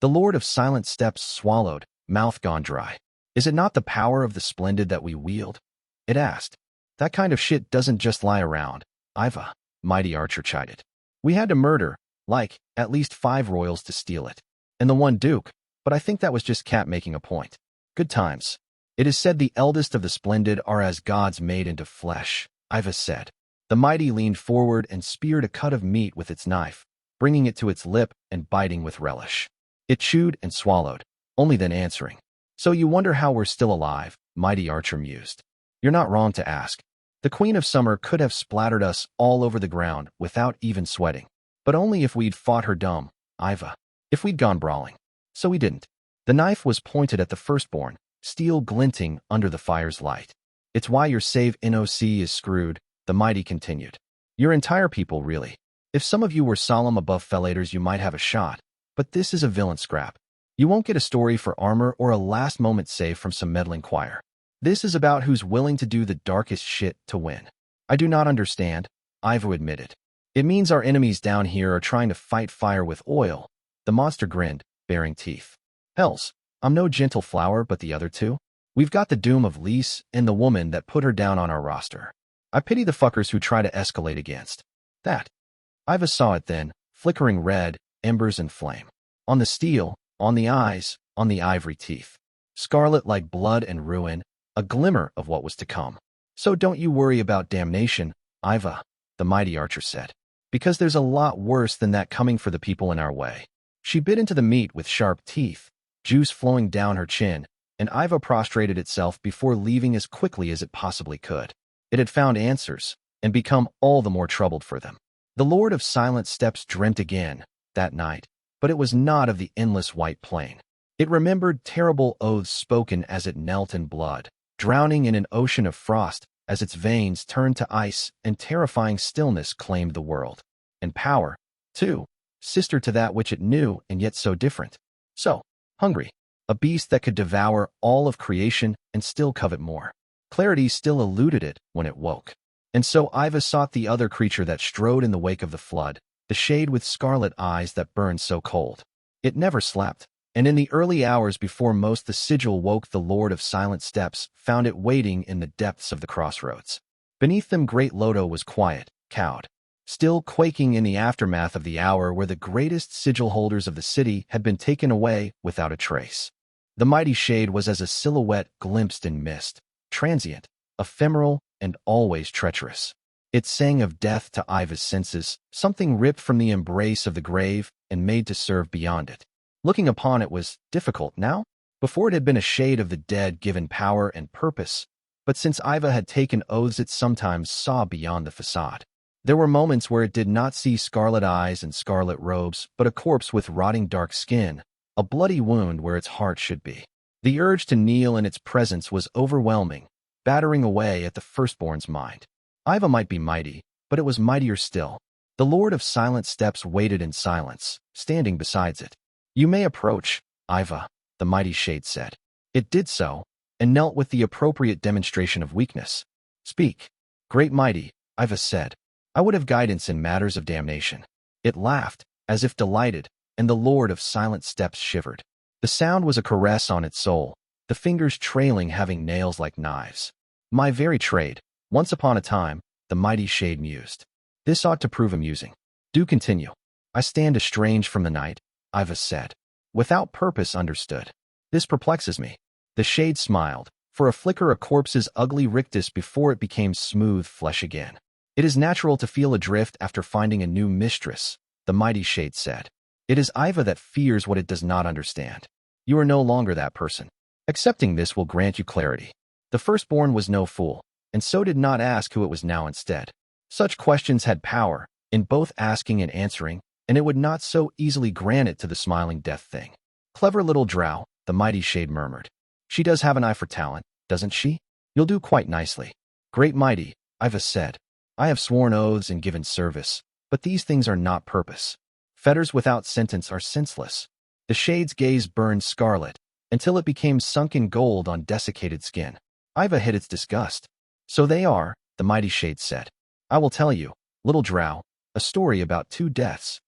S1: The Lord of Silent Steps swallowed, mouth gone dry. "Is it not the power of the splendid that we wield?" it asked. "That kind of shit doesn't just lie around, Iva," Mighty Archer chided. "We had to murder, at least 5 royals to steal it. And the one duke, but I think that was just Cat making a point. Good times. It is said the eldest of the splendid are as gods made into flesh," Iva said. The mighty leaned forward and speared a cut of meat with its knife, bringing it to its lip and biting with relish. It chewed and swallowed, only then answering. "So you wonder how we're still alive," Mighty Archer mused. "You're not wrong to ask. The Queen of Summer could have splattered us all over the ground without even sweating. But only if we'd fought her dumb, Iva. If we'd gone brawling. So we didn't." The knife was pointed at the firstborn, steel glinting under the fire's light. "It's why your save NOC is screwed," the mighty continued. "Your entire people, really. If some of you were solemn above fellators, you might have a shot, but this is a villain scrap. You won't get a story for armor or a last-moment save from some meddling choir. This is about who's willing to do the darkest shit to win." "I do not understand," Ivo admitted. "It means our enemies down here are trying to fight fire with oil." The monster grinned, baring teeth. "Hells, I'm no gentle flower, but the other two? We've got the doom of Lise and the woman that put her down on our roster. I pity the fuckers who try to escalate against that." Iva saw it then, flickering red, embers and flame. On the steel, on the eyes, on the ivory teeth. Scarlet like blood and ruin, a glimmer of what was to come. "So don't you worry about damnation, Iva," the Mighty Archer said. "Because there's a lot worse than that coming for the people in our way." She bit into the meat with sharp teeth, juice flowing down her chin, and Iva prostrated itself before leaving as quickly as it possibly could. It had found answers, and become all the more troubled for them. The Lord of Silent Steps dreamt again, that night, but it was not of the endless white plain. It remembered terrible oaths spoken as it knelt in blood, drowning in an ocean of frost as its veins turned to ice and terrifying stillness claimed the world. And power, too, sister to that which it knew and yet so different. So hungry, a beast that could devour all of creation and still covet more. Clarity still eluded it when it woke. And so Iva sought the other creature that strode in the wake of the flood, the shade with scarlet eyes that burned so cold. It never slept, and in the early hours before most the sigil woke, the Lord of Silent Steps found it waiting in the depths of the crossroads. Beneath them great Lodo was quiet, cowed, still quaking in the aftermath of the hour where the greatest sigil holders of the city had been taken away without a trace. The mighty shade was as a silhouette glimpsed in mist, transient, ephemeral, and always treacherous. It sang of death to Iva's senses, something ripped from the embrace of the grave and made to serve beyond it. Looking upon it was difficult now. Before it had been a shade of the dead given power and purpose, but since Iva had taken oaths it sometimes saw beyond the facade. There were moments where it did not see scarlet eyes and scarlet robes, but a corpse with rotting dark skin, a bloody wound where its heart should be. The urge to kneel in its presence was overwhelming, battering away at the firstborn's mind. Iva might be mighty, but it was mightier still. The Lord of Silent Steps waited in silence, standing beside it. "You may approach, Iva," the mighty shade said. It did so, and knelt with the appropriate demonstration of weakness. "Speak, great mighty," Iva said. "I would have guidance in matters of damnation." It laughed, as if delighted, and the Lord of Silent Steps shivered. The sound was a caress on its soul, the fingers trailing having nails like knives. "My very trade, once upon a time," the mighty shade mused. "This ought to prove amusing. Do continue." "I stand estranged from the night," Iva said. "Without purpose understood. This perplexes me." The shade smiled. For a flicker a corpse's ugly rictus before it became smooth flesh again. "It is natural to feel adrift after finding a new mistress," the mighty shade said. "It is Iva that fears what it does not understand. You are no longer that person. Accepting this will grant you clarity. The firstborn was no fool, and so did not ask who it was now instead. Such questions had power, in both asking and answering, and it would not so easily grant it to the smiling death thing." "Clever little drow," the mighty shade murmured. "She does have an eye for talent, doesn't she? You'll do quite nicely." "Great mighty," Iva said. "I have sworn oaths and given service, but these things are not purpose. Fetters without sentence are senseless." The shade's gaze burned scarlet, until it became sunken gold on desiccated skin. Iva hid its disgust. "So they are," the mighty shade said. "I will tell you, little drow, a story about two deaths."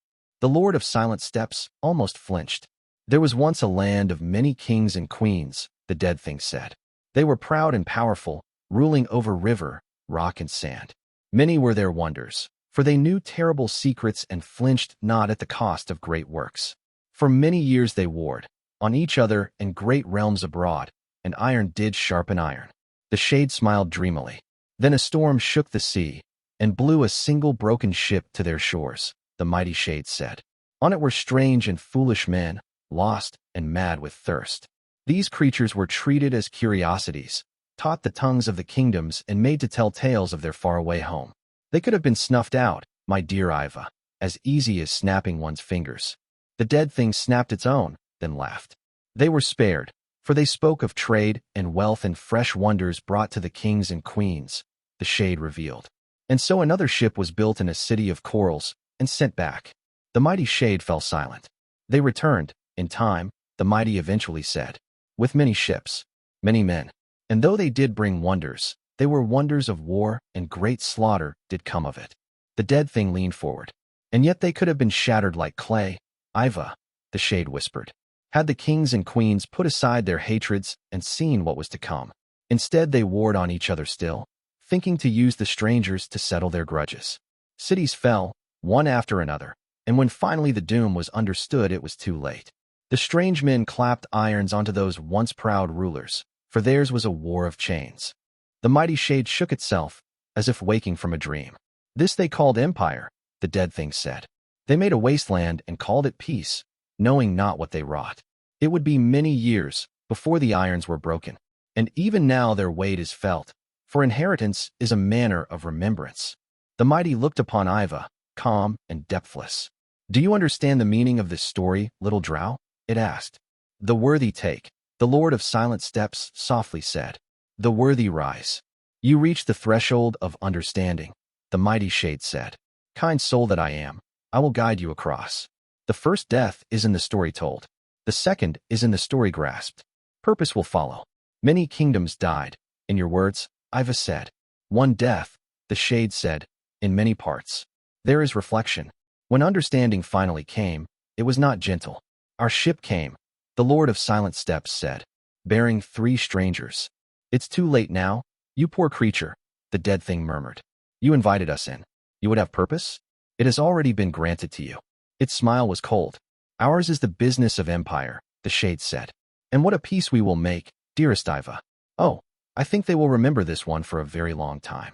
S1: The Lord of Silent Steps almost flinched. "There was once a land of many kings and queens," the dead thing said. "They were proud and powerful, ruling over river, rock, and sand. Many were their wonders, for they knew terrible secrets and flinched not at the cost of great works. For many years they warred, on each other and great realms abroad, and iron did sharpen iron." The shade smiled dreamily. "Then a storm shook the sea, and blew a single broken ship to their shores," the mighty shade said. "On it were strange and foolish men, lost and mad with thirst. These creatures were treated as curiosities, taught the tongues of the kingdoms and made to tell tales of their faraway home. They could have been snuffed out, my dear Iva, as easy as snapping one's fingers." The dead thing snapped its own, then laughed. "They were spared, for they spoke of trade and wealth and fresh wonders brought to the kings and queens," the shade revealed. "And so another ship was built in a city of corals and sent back." The mighty shade fell silent. "They returned, in time," the mighty eventually said, "with many ships, many men. And though they did bring wonders, they were wonders of war, and great slaughter did come of it." The dead thing leaned forward. "And yet they could have been shattered like clay, Iva," the shade whispered, "had the kings and queens put aside their hatreds and seen what was to come. Instead they warred on each other still, thinking to use the strangers to settle their grudges. Cities fell, one after another, and when finally the doom was understood it was too late. The strange men clapped irons onto those once proud rulers, for theirs was a war of chains." The mighty shade shook itself, as if waking from a dream. "This they called empire," the dead thing said. "They made a wasteland and called it peace, knowing not what they wrought. It would be many years before the irons were broken, and even now their weight is felt, for inheritance is a manner of remembrance." The mighty looked upon Iva, calm and depthless. "Do you understand the meaning of this story, little drow?" it asked. "The worthy take," the Lord of Silent Steps softly said. "The worthy rise. You reach the threshold of understanding," the mighty shade said. "Kind soul that I am, I will guide you across. The first death is in the story told. The second is in the story grasped. Purpose will follow. Many kingdoms died, In your words, Iva said. One death, the shade said, in many parts. There is reflection. When understanding finally came, it was not gentle. Our ship came, the Lord of Silent Steps said, bearing 3 strangers. It's too late now, you poor creature, the dead thing murmured. You invited us in. You would have purpose? It has already been granted to you. Its smile was cold. Ours is the business of empire, the shade said. And what a peace we will make, dearest Iva. Oh, I think they will remember this one for a very long time.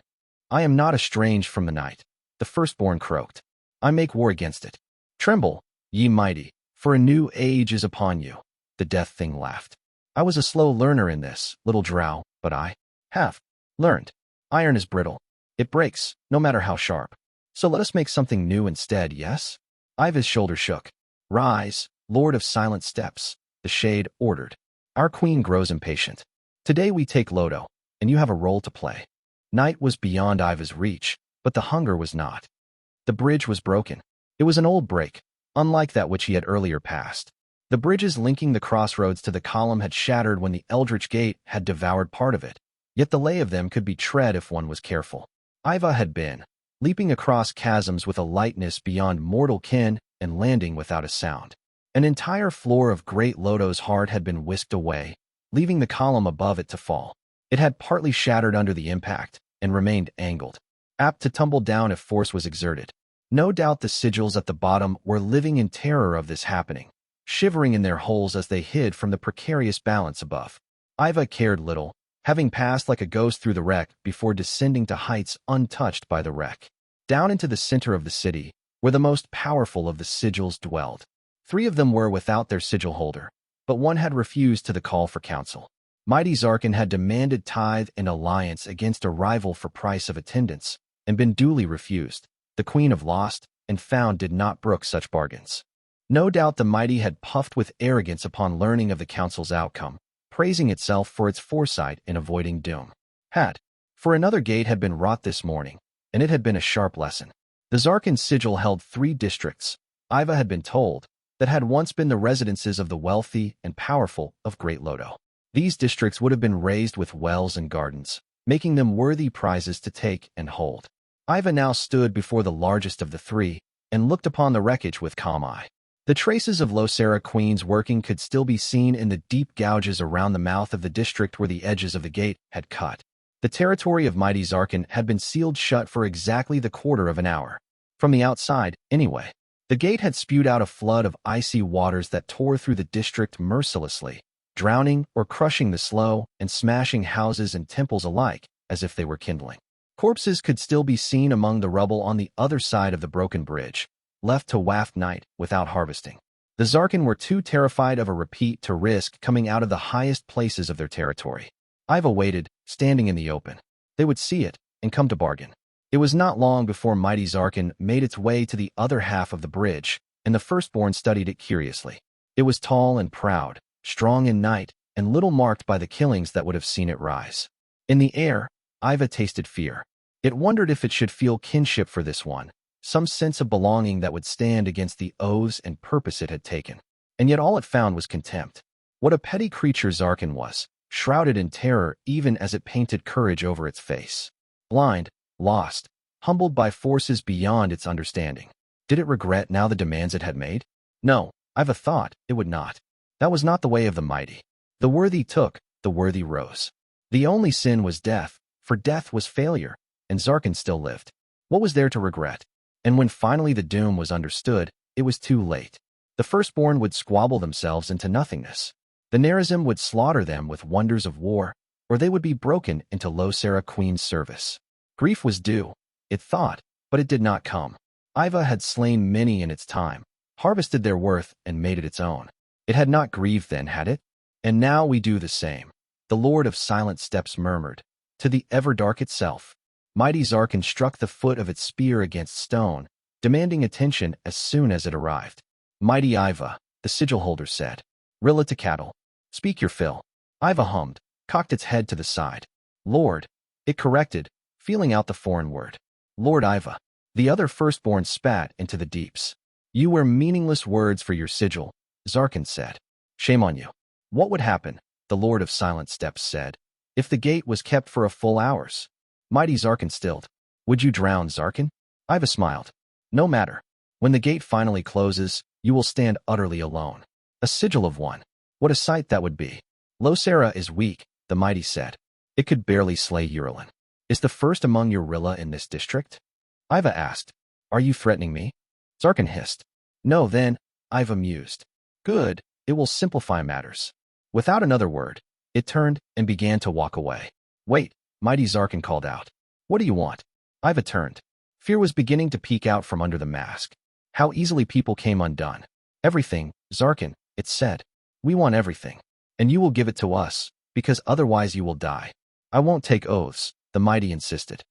S1: I am not estranged from the night, the firstborn croaked. I make war against it. Tremble, ye mighty, for a new age is upon you. The death thing laughed. I was a slow learner in this, little drow, but I have learned. Iron is brittle. It breaks, no matter how sharp. So let us make something new instead, yes? Iva's shoulder shook. Rise, Lord of Silent Steps, the shade ordered. Our queen grows impatient. Today we take Lodo, and you have a role to play. Night was beyond Iva's reach, but the hunger was not. The bridge was broken. It was an old break, unlike that which he had earlier passed. The bridges linking the crossroads to the column had shattered when the Eldritch Gate had devoured part of it, yet the lay of them could be tread if one was careful. Iva had been, leaping across chasms with a lightness beyond mortal ken and landing without a sound. An entire floor of Great Lodo's heart had been whisked away, leaving the column above it to fall. It had partly shattered under the impact and remained angled, apt to tumble down if force was exerted. No doubt the sigils at the bottom were living in terror of this happening, shivering in their holes as they hid from the precarious balance above. Iva cared little, having passed like a ghost through the wreck before descending to heights untouched by the wreck. Down into the center of the city, where the most powerful of the sigils dwelled. 3 of them were without their sigil holder, but one had refused to the call for counsel. Mighty Zarkin had demanded tithe and alliance against a rival for price of attendance, and been duly refused. The Queen of Lost and Found did not brook such bargains. No doubt the mighty had puffed with arrogance upon learning of the council's outcome, praising itself for its foresight in avoiding doom. For another gate had been wrought this morning, and it had been a sharp lesson. The Zarkin sigil held 3 districts, Iva had been told, that had once been the residences of the wealthy and powerful of Great Lodo. These districts would have been raised with wells and gardens, making them worthy prizes to take and hold. Iva now stood before the largest of the 3 and looked upon the wreckage with calm eye. The traces of Losera Queen's working could still be seen in the deep gouges around the mouth of the district where the edges of the gate had cut. The territory of Mighty Zarkin had been sealed shut for exactly the quarter of an hour. From the outside, anyway. The gate had spewed out a flood of icy waters that tore through the district mercilessly, drowning or crushing the slow and smashing houses and temples alike as if they were kindling. Corpses could still be seen among the rubble on the other side of the broken bridge, left to waft night without harvesting. The Zarkin were too terrified of a repeat to risk coming out of the highest places of their territory. Iva waited, standing in the open. They would see it and come to bargain. It was not long before Mighty Zarkin made its way to the other half of the bridge, and the firstborn studied it curiously. It was tall and proud, strong in night, and little marked by the killings that would have seen it rise. In the air, Iva tasted fear. It wondered if it should feel kinship for this one, some sense of belonging that would stand against the oaths and purpose it had taken. And yet all it found was contempt. What a petty creature Zarkin was, shrouded in terror even as it painted courage over its face. Blind, lost, humbled by forces beyond its understanding. Did it regret now the demands it had made? No, Iva thought it would not. That was not the way of the mighty. The worthy took, the worthy rose. The only sin was death, for death was failure, and Zarkin still lived. What was there to regret? And when finally the doom was understood, it was too late. The firstborn would squabble themselves into nothingness. The Nerazim would slaughter them with wonders of war, or they would be broken into Losera Queen's service. Grief was due, it thought, but it did not come. Iva had slain many in its time, harvested their worth, and made it its own. It had not grieved then, had it? And now we do the same. The Lord of Silent Steps murmured. To the Everdark itself. Mighty Zarkin struck the foot of its spear against stone, demanding attention as soon as it arrived. Mighty Iva, the sigil holder said. Rilla to cattle. Speak your fill. Iva hummed, cocked its head to the side. Lord. It corrected, feeling out the foreign word. Lord Iva. The other firstborn spat into the deeps. You wear meaningless words for your sigil, Zarkin said. Shame on you. What would happen? The Lord of Silent Steps said. If the gate was kept for a full hours, mighty Zarkin stilled. Would you drown, Zarkin? Iva smiled. No matter. When the gate finally closes, you will stand utterly alone. A sigil of one. What a sight that would be. Losera is weak, the mighty said. It could barely slay Urulin. Is the first among your Rilla in this district? Iva asked. Are you threatening me? Zarkin hissed. No, then, Iva mused. Good, it will simplify matters. Without another word, it turned and began to walk away. Wait, mighty Zarkin called out. What do you want? Iva turned. Fear was beginning to peek out from under the mask. How easily people came undone. Everything, Zarkin, it said. We want everything. And you will give it to us, because otherwise you will die. I won't take oaths, the mighty insisted.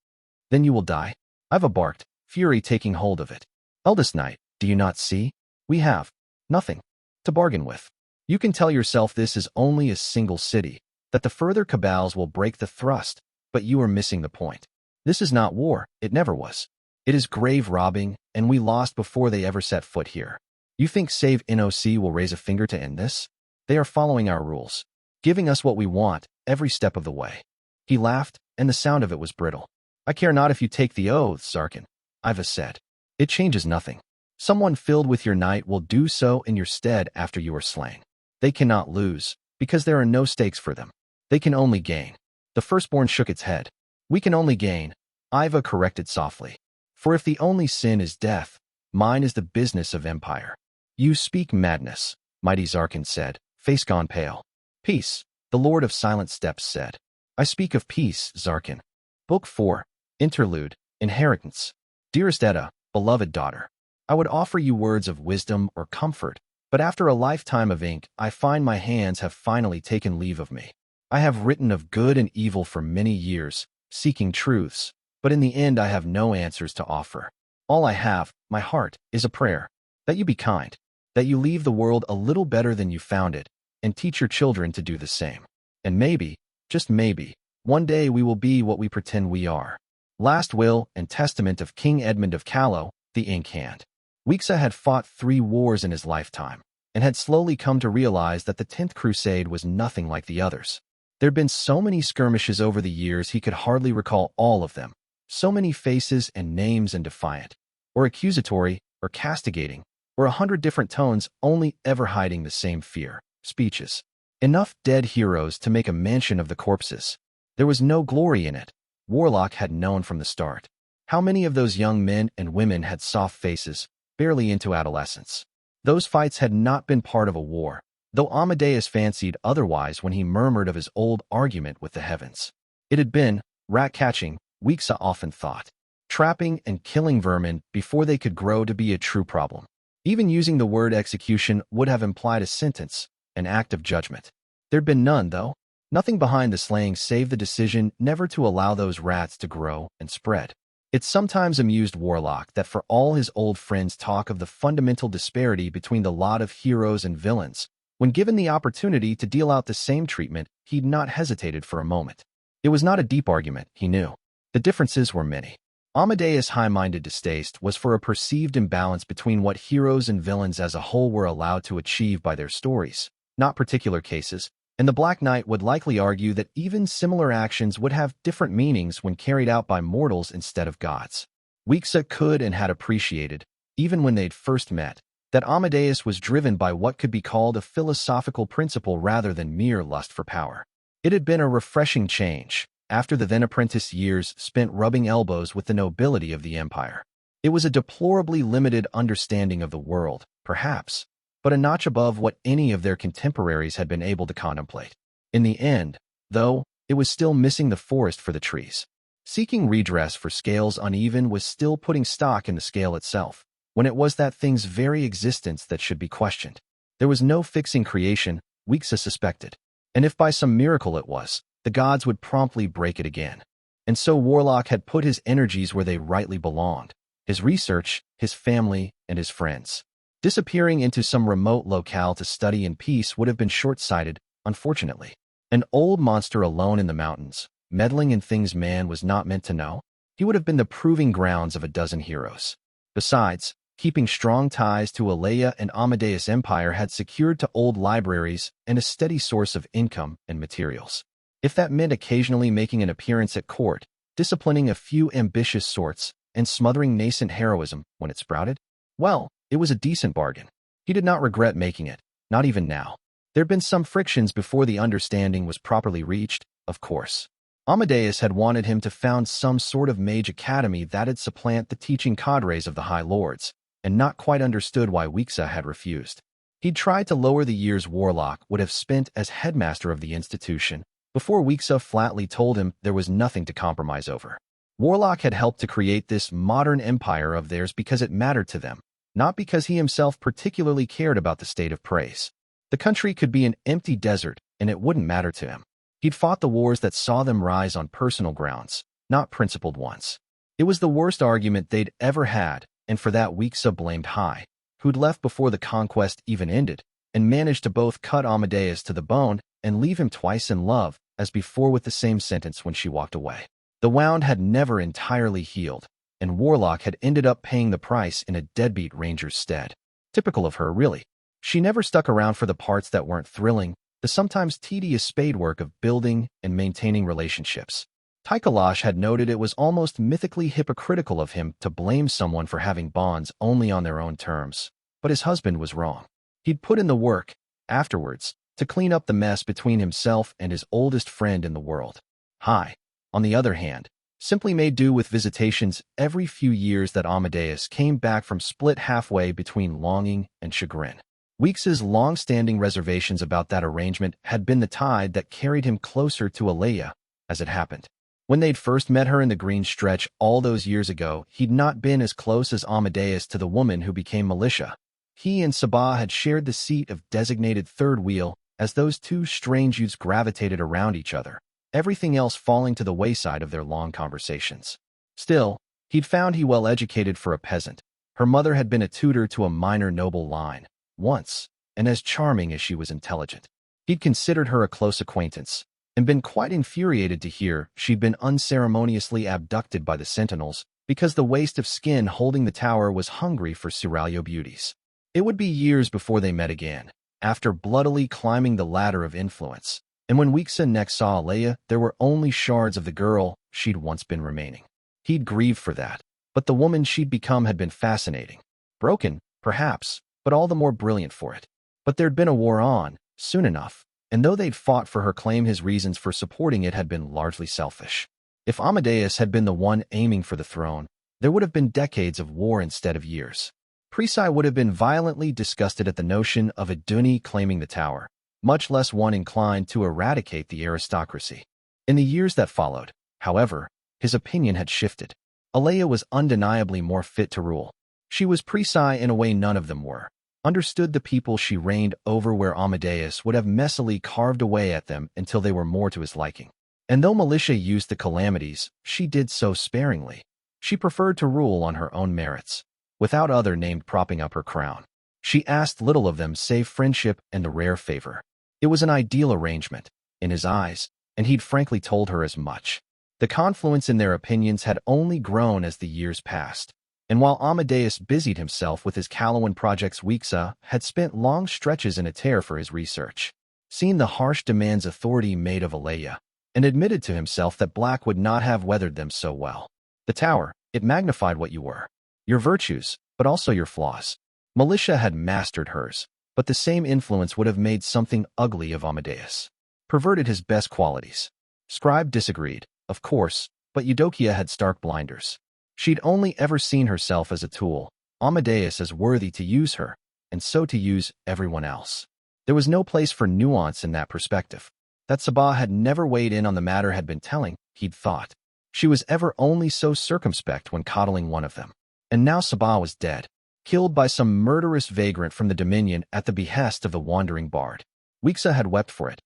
S1: Then you will die? Iva barked, fury taking hold of it. Eldest Knight, do you not see? We have nothing to bargain with. You can tell yourself this is only a single city, that the further cabals will break the thrust, but you are missing the point. This is not war, it never was. It is grave robbing, and we lost before they ever set foot here. You think Save NOC will raise a finger to end this? They are following our rules, giving us what we want every step of the way. He laughed, and the sound of it was brittle. I care not if you take the oaths, Zarkin, Iva said. It changes nothing. Someone filled with your knight will do so in your stead after you are slain. They cannot lose, because there are no stakes for them. They can only gain. The firstborn shook its head. We can only gain, Iva corrected softly. For if the only sin is death, mine is the business of empire. You speak madness, mighty Zarkin said, face gone pale. Peace, the Lord of Silent Steps said. I speak of peace, Zarkin. Book 4, Interlude, Inheritance. Dearest Edda, beloved daughter. I would offer you words of wisdom or comfort, but after a lifetime of ink, I find my hands have finally taken leave of me. I have written of good and evil for many years, seeking truths, but in the end I have no answers to offer. All I have, my heart, is a prayer. That you be kind, that you leave the world a little better than you found it, and teach your children to do the same. And maybe, just maybe, one day we will be what we pretend we are. Last Will and Testament of King Edmund of Callow, the Ink Hand. Wixa had fought 3 wars in his lifetime, and had slowly come to realize that the 10th Crusade was nothing like the others. There'd been so many skirmishes over the years he could hardly recall all of them, so many faces and names and defiant, or accusatory, or castigating, or 100 different tones only ever hiding the same fear, speeches. Enough dead heroes to make a mansion of the corpses. There was no glory in it. Warlock had known from the start. How many of those young men and women had soft faces, barely into adolescence? Those fights had not been part of a war, though Amadeus fancied otherwise when he murmured of his old argument with the heavens. It had been rat-catching, Wixa often thought. Trapping and killing vermin before they could grow to be a true problem. Even using the word execution would have implied a sentence, an act of judgment. There'd been none, though. Nothing behind the slaying save the decision never to allow those rats to grow and spread. It sometimes amused Warlock that for all his old friends' talk of the fundamental disparity between the lot of heroes and villains, when given the opportunity to deal out the same treatment, he'd not hesitated for a moment. It was not a deep argument, he knew. The differences were many. Amadeus' high-minded distaste was for a perceived imbalance between what heroes and villains as a whole were allowed to achieve by their stories, not particular cases, and the Black Knight would likely argue that even similar actions would have different meanings when carried out by mortals instead of gods. Wixa could and had appreciated, even when they'd first met, that Amadeus was driven by what could be called a philosophical principle rather than mere lust for power. It had been a refreshing change, after the then-apprentice years spent rubbing elbows with the nobility of the empire. It was a deplorably limited understanding of the world, perhaps, but a notch above what any of their contemporaries had been able to contemplate. In the end, though, it was still missing the forest for the trees. Seeking redress for scales uneven was still putting stock in the scale itself, when it was that thing's very existence that should be questioned. There was no fixing creation, Wixa suspected, and if by some miracle it was, the gods would promptly break it again. And so Warlock had put his energies where they rightly belonged, his research, his family, and his friends. Disappearing into some remote locale to study in peace would have been short-sighted, unfortunately. An old monster alone in the mountains, meddling in things man was not meant to know, he would have been the proving grounds of a dozen heroes. Besides, keeping strong ties to Alea and Amadeus' empire had secured to old libraries and a steady source of income and materials. If that meant occasionally making an appearance at court, disciplining a few ambitious sorts, and smothering nascent heroism when it sprouted, well, it was a decent bargain. He did not regret making it, not even now. There'd been some frictions before the understanding was properly reached, of course. Amadeus had wanted him to found some sort of mage academy that'd supplant the teaching cadres of the High Lords, and not quite understood why Weexa had refused. He'd tried to lower the years Warlock would have spent as headmaster of the institution, before Weexa flatly told him there was nothing to compromise over. Warlock had helped to create this modern empire of theirs because it mattered to them, not because he himself particularly cared about the state of praise. The country could be an empty desert, and it wouldn't matter to him. He'd fought the wars that saw them rise on personal grounds, not principled ones. It was the worst argument they'd ever had, and for that Weexa blamed High, who'd left before the conquest even ended, and managed to both cut Amadeus to the bone and leave him twice in love, as before with the same sentence when she walked away. The wound had never entirely healed, and Warlock had ended up paying the price in a deadbeat ranger's stead. Typical of her, really. She never stuck around for the parts that weren't thrilling, the sometimes tedious spadework of building and maintaining relationships. Tychelash had noted it was almost mythically hypocritical of him to blame someone for having bonds only on their own terms. But his husband was wrong. He'd put in the work, afterwards, to clean up the mess between himself and his oldest friend in the world. High, on the other hand, simply made do with visitations every few years that Amadeus came back from, split halfway between longing and chagrin. Weeks's long-standing reservations about that arrangement had been the tide that carried him closer to Alea, as it happened. When they'd first met her in the Green Stretch all those years ago, he'd not been as close as Amadeus to the woman who became Militia. He and Sabah had shared the seat of designated third wheel as those two strange youths gravitated around each other, everything else falling to the wayside of their long conversations. Still, he'd found he well-educated for a peasant. Her mother had been a tutor to a minor noble line, once, and as charming as she was intelligent. He'd considered her a close acquaintance, and been quite infuriated to hear she'd been unceremoniously abducted by the Sentinels because the waste of skin holding the tower was hungry for Seraglio beauties. It would be years before they met again, after bloodily climbing the ladder of influence, and when Weexa next saw Alea, there were only shards of the girl she'd once been remaining. He'd grieved for that, but the woman she'd become had been fascinating. Broken, perhaps, but all the more brilliant for it. But there'd been a war on, soon enough, and though they'd fought for her claim, his reasons for supporting it had been largely selfish. If Amadeus had been the one aiming for the throne, there would have been decades of war instead of years. Prisai would have been violently disgusted at the notion of a Duni claiming the tower, much less one inclined to eradicate the aristocracy. In the years that followed, however, his opinion had shifted. Alea was undeniably more fit to rule. She was Prisai in a way none of them were, understood the people she reigned over where Amadeus would have messily carved away at them until they were more to his liking. And though Militia used the calamities, she did so sparingly. She preferred to rule on her own merits, without other named propping up her crown. She asked little of them save friendship and the rare favor. It was an ideal arrangement, in his eyes, and he'd frankly told her as much. The confluence in their opinions had only grown as the years passed, and while Amadeus busied himself with his Calawan projects, Weexa had spent long stretches in a tear for his research, seen the harsh demands authority made of Alea, and admitted to himself that Black would not have weathered them so well. The tower, it magnified what you were. Your virtues, but also your flaws. Militia had mastered hers, but the same influence would have made something ugly of Amadeus. Perverted his best qualities. Scribe disagreed, of course, but Eudokia had stark blinders. She'd only ever seen herself as a tool, Amadeus as worthy to use her, and so to use everyone else. There was no place for nuance in that perspective. That Sabah had never weighed in on the matter had been telling, he'd thought. She was ever only so circumspect when coddling one of them. And now Sabah was dead, killed by some murderous vagrant from the Dominion at the behest of the wandering bard. Weexa had wept for it,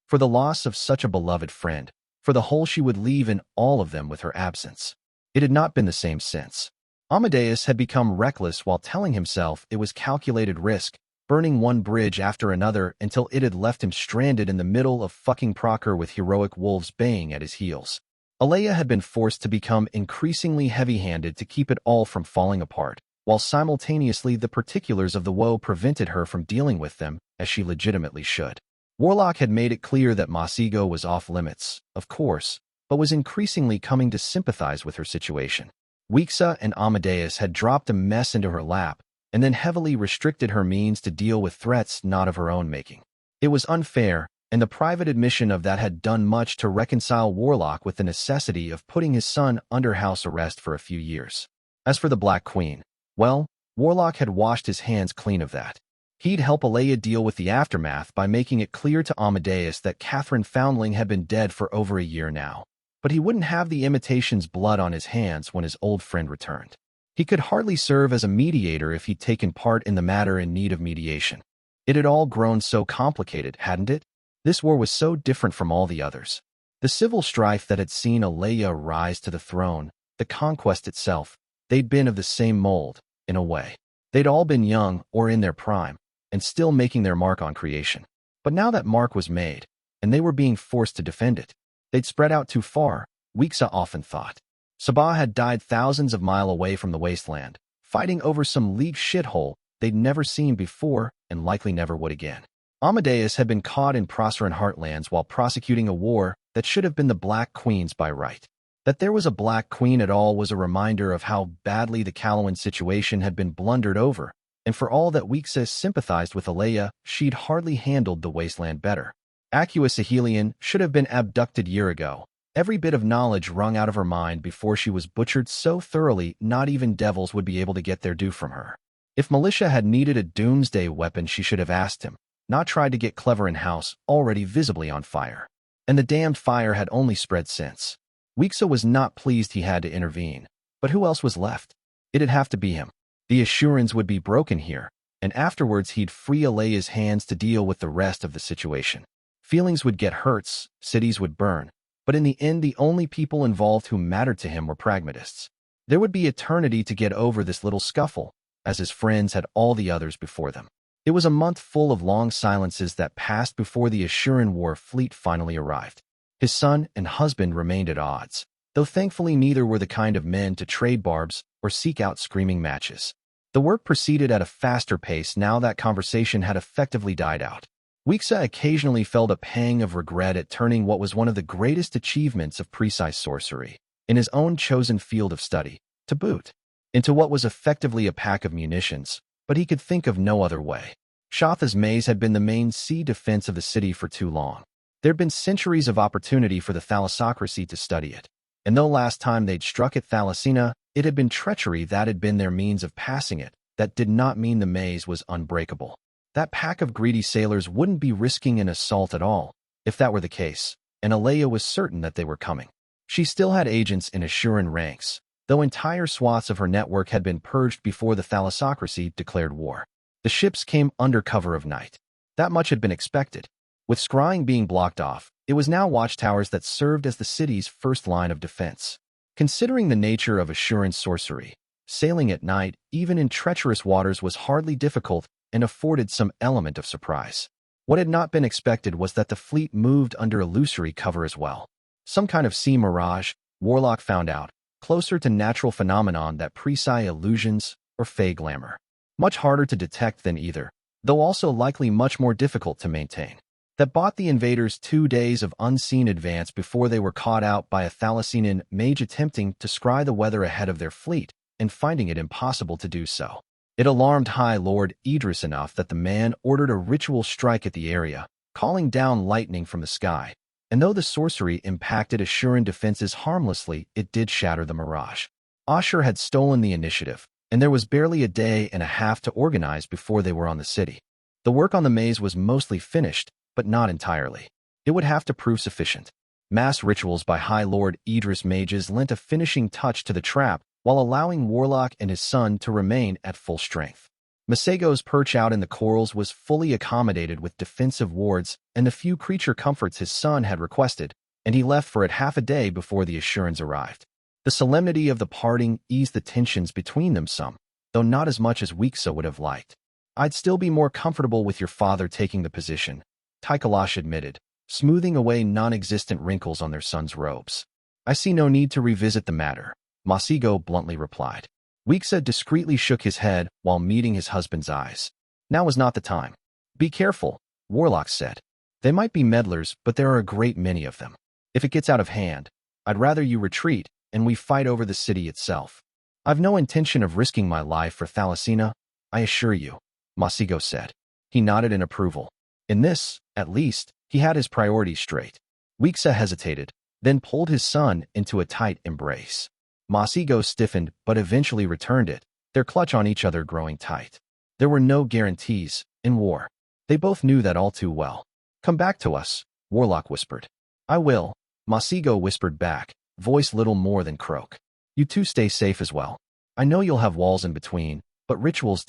S1: for the loss of such a beloved friend, for the hole she would leave in all of them with her absence. It had not been the same since. Amadeus had become reckless while telling himself it was calculated risk, burning one bridge after another until it had left him stranded in the middle of fucking Procker with heroic wolves baying at his heels. Alea had been forced to become increasingly heavy-handed to keep it all from falling apart, while simultaneously the particulars of the woe prevented her from dealing with them as she legitimately should. Warlock had made it clear that Masigo was off limits, of course, but was increasingly coming to sympathize with her situation. Weexa and Amadeus had dropped a mess into her lap and then heavily restricted her means to deal with threats not of her own making. It was unfair, and the private admission of that had done much to reconcile Warlock with the necessity of putting his son under house arrest for a few years. As for the Black Queen, well, Warlock had washed his hands clean of that. He'd help Alea deal with the aftermath by making it clear to Amadeus that Catherine Foundling had been dead for over a year now. But he wouldn't have the imitation's blood on his hands when his old friend returned. He could hardly serve as a mediator if he'd taken part in the matter in need of mediation. It had all grown so complicated, hadn't it? This war was so different from all the others. The civil strife that had seen Alea rise to the throne, the conquest itself, they'd been of the same mold, in a way. They'd all been young or in their prime, and still making their mark on creation. But now that mark was made, and they were being forced to defend it, they'd spread out too far, Weexa often thought. Sabah had died thousands of miles away from the wasteland, fighting over some league shithole they'd never seen before and likely never would again. Amadeus had been caught in Proserpine Heartlands while prosecuting a war that should have been the Black Queen's by right. That there was a Black Queen at all was a reminder of how badly the Calawan situation had been blundered over, and for all that Weexa sympathized with Alea, she'd hardly handled the wasteland better. Aqua Sahelian should have been abducted year ago, every bit of knowledge wrung out of her mind before she was butchered so thoroughly not even devils would be able to get their due from her. If Militia had needed a doomsday weapon, she should have asked him, not tried to get clever in house, already visibly on fire. And the damned fire had only spread since. Weexa was not pleased he had to intervene, but who else was left? It'd have to be him. The assurance would be broken here, and afterwards he'd free Alea's hands to deal with the rest of the situation. Feelings would get hurts, cities would burn, but in the end the only people involved who mattered to him were pragmatists. There would be eternity to get over this little scuffle, as his friends had all the others before them. It was a month full of long silences that passed before the Assuran War fleet finally arrived. His son and husband remained at odds, though thankfully neither were the kind of men to trade barbs or seek out screaming matches. The work proceeded at a faster pace now that conversation had effectively died out. Weexa occasionally felt a pang of regret at turning what was one of the greatest achievements of precise sorcery, in his own chosen field of study, to boot, into what was effectively a pack of munitions, but he could think of no other way. Shatha's maze had been the main sea defense of the city for too long. There'd been centuries of opportunity for the thalassocracy to study it, and though last time they'd struck at Thalassina, it had been treachery that had been their means of passing it, that did not mean the maze was unbreakable. That pack of greedy sailors wouldn't be risking an assault at all, if that were the case, and Alea was certain that they were coming. She still had agents in Assuran ranks, though entire swaths of her network had been purged before the thalassocracy declared war. The ships came under cover of night. That much had been expected. With scrying being blocked off, it was now watchtowers that served as the city's first line of defense. Considering the nature of Assuran sorcery, sailing at night, even in treacherous waters, was hardly difficult and afforded some element of surprise. What had not been expected was that the fleet moved under illusory cover as well. Some kind of sea mirage, Warlock found out, closer to natural phenomenon that precise illusions or fey glamour. Much harder to detect than either, though also likely much more difficult to maintain. That bought the invaders 2 days of unseen advance before they were caught out by a Thalassinan mage attempting to scry the weather ahead of their fleet and finding it impossible to do so. It alarmed High Lord Idris enough that the man ordered a ritual strike at the area, calling down lightning from the sky, and though the sorcery impacted Assuran defenses harmlessly, it did shatter the mirage. Ashur had stolen the initiative, and there was barely a day and a half to organize before they were on the city. The work on the maze was mostly finished, but not entirely. It would have to prove sufficient. Mass rituals by High Lord Idris mages lent a finishing touch to the trap, while allowing Warlock and his son to remain at full strength. Masego's perch out in the corals was fully accommodated with defensive wards and the few creature comforts his son had requested, and he left for it half a day before the Assurans arrived. The solemnity of the parting eased the tensions between them some, though not as much as Weexa would have liked. "I'd still be more comfortable with your father taking the position," Tychelash admitted, smoothing away non-existent wrinkles on their son's robes. "I see no need to revisit the matter," Masigo bluntly replied. Weexa discreetly shook his head while meeting his husband's eyes. "Now was not the time." "Be careful," Warlock said. They might be meddlers, but there are a great many of them. If it gets out of hand, I'd rather you retreat and we fight over the city itself. I've no intention of risking my life for Thalassina, I assure you, Masigo said. He nodded in approval. In this, at least, he had his priorities straight. Wixa hesitated, then pulled his son into a tight embrace. Masigo stiffened but eventually returned it, their clutch on each other growing tight. There were no guarantees in war. They both knew that all too well. Come back to us, Warlock whispered. I will, Masigo whispered back, voice little more than croak. You two stay safe as well. I know you'll have walls in between, but rituals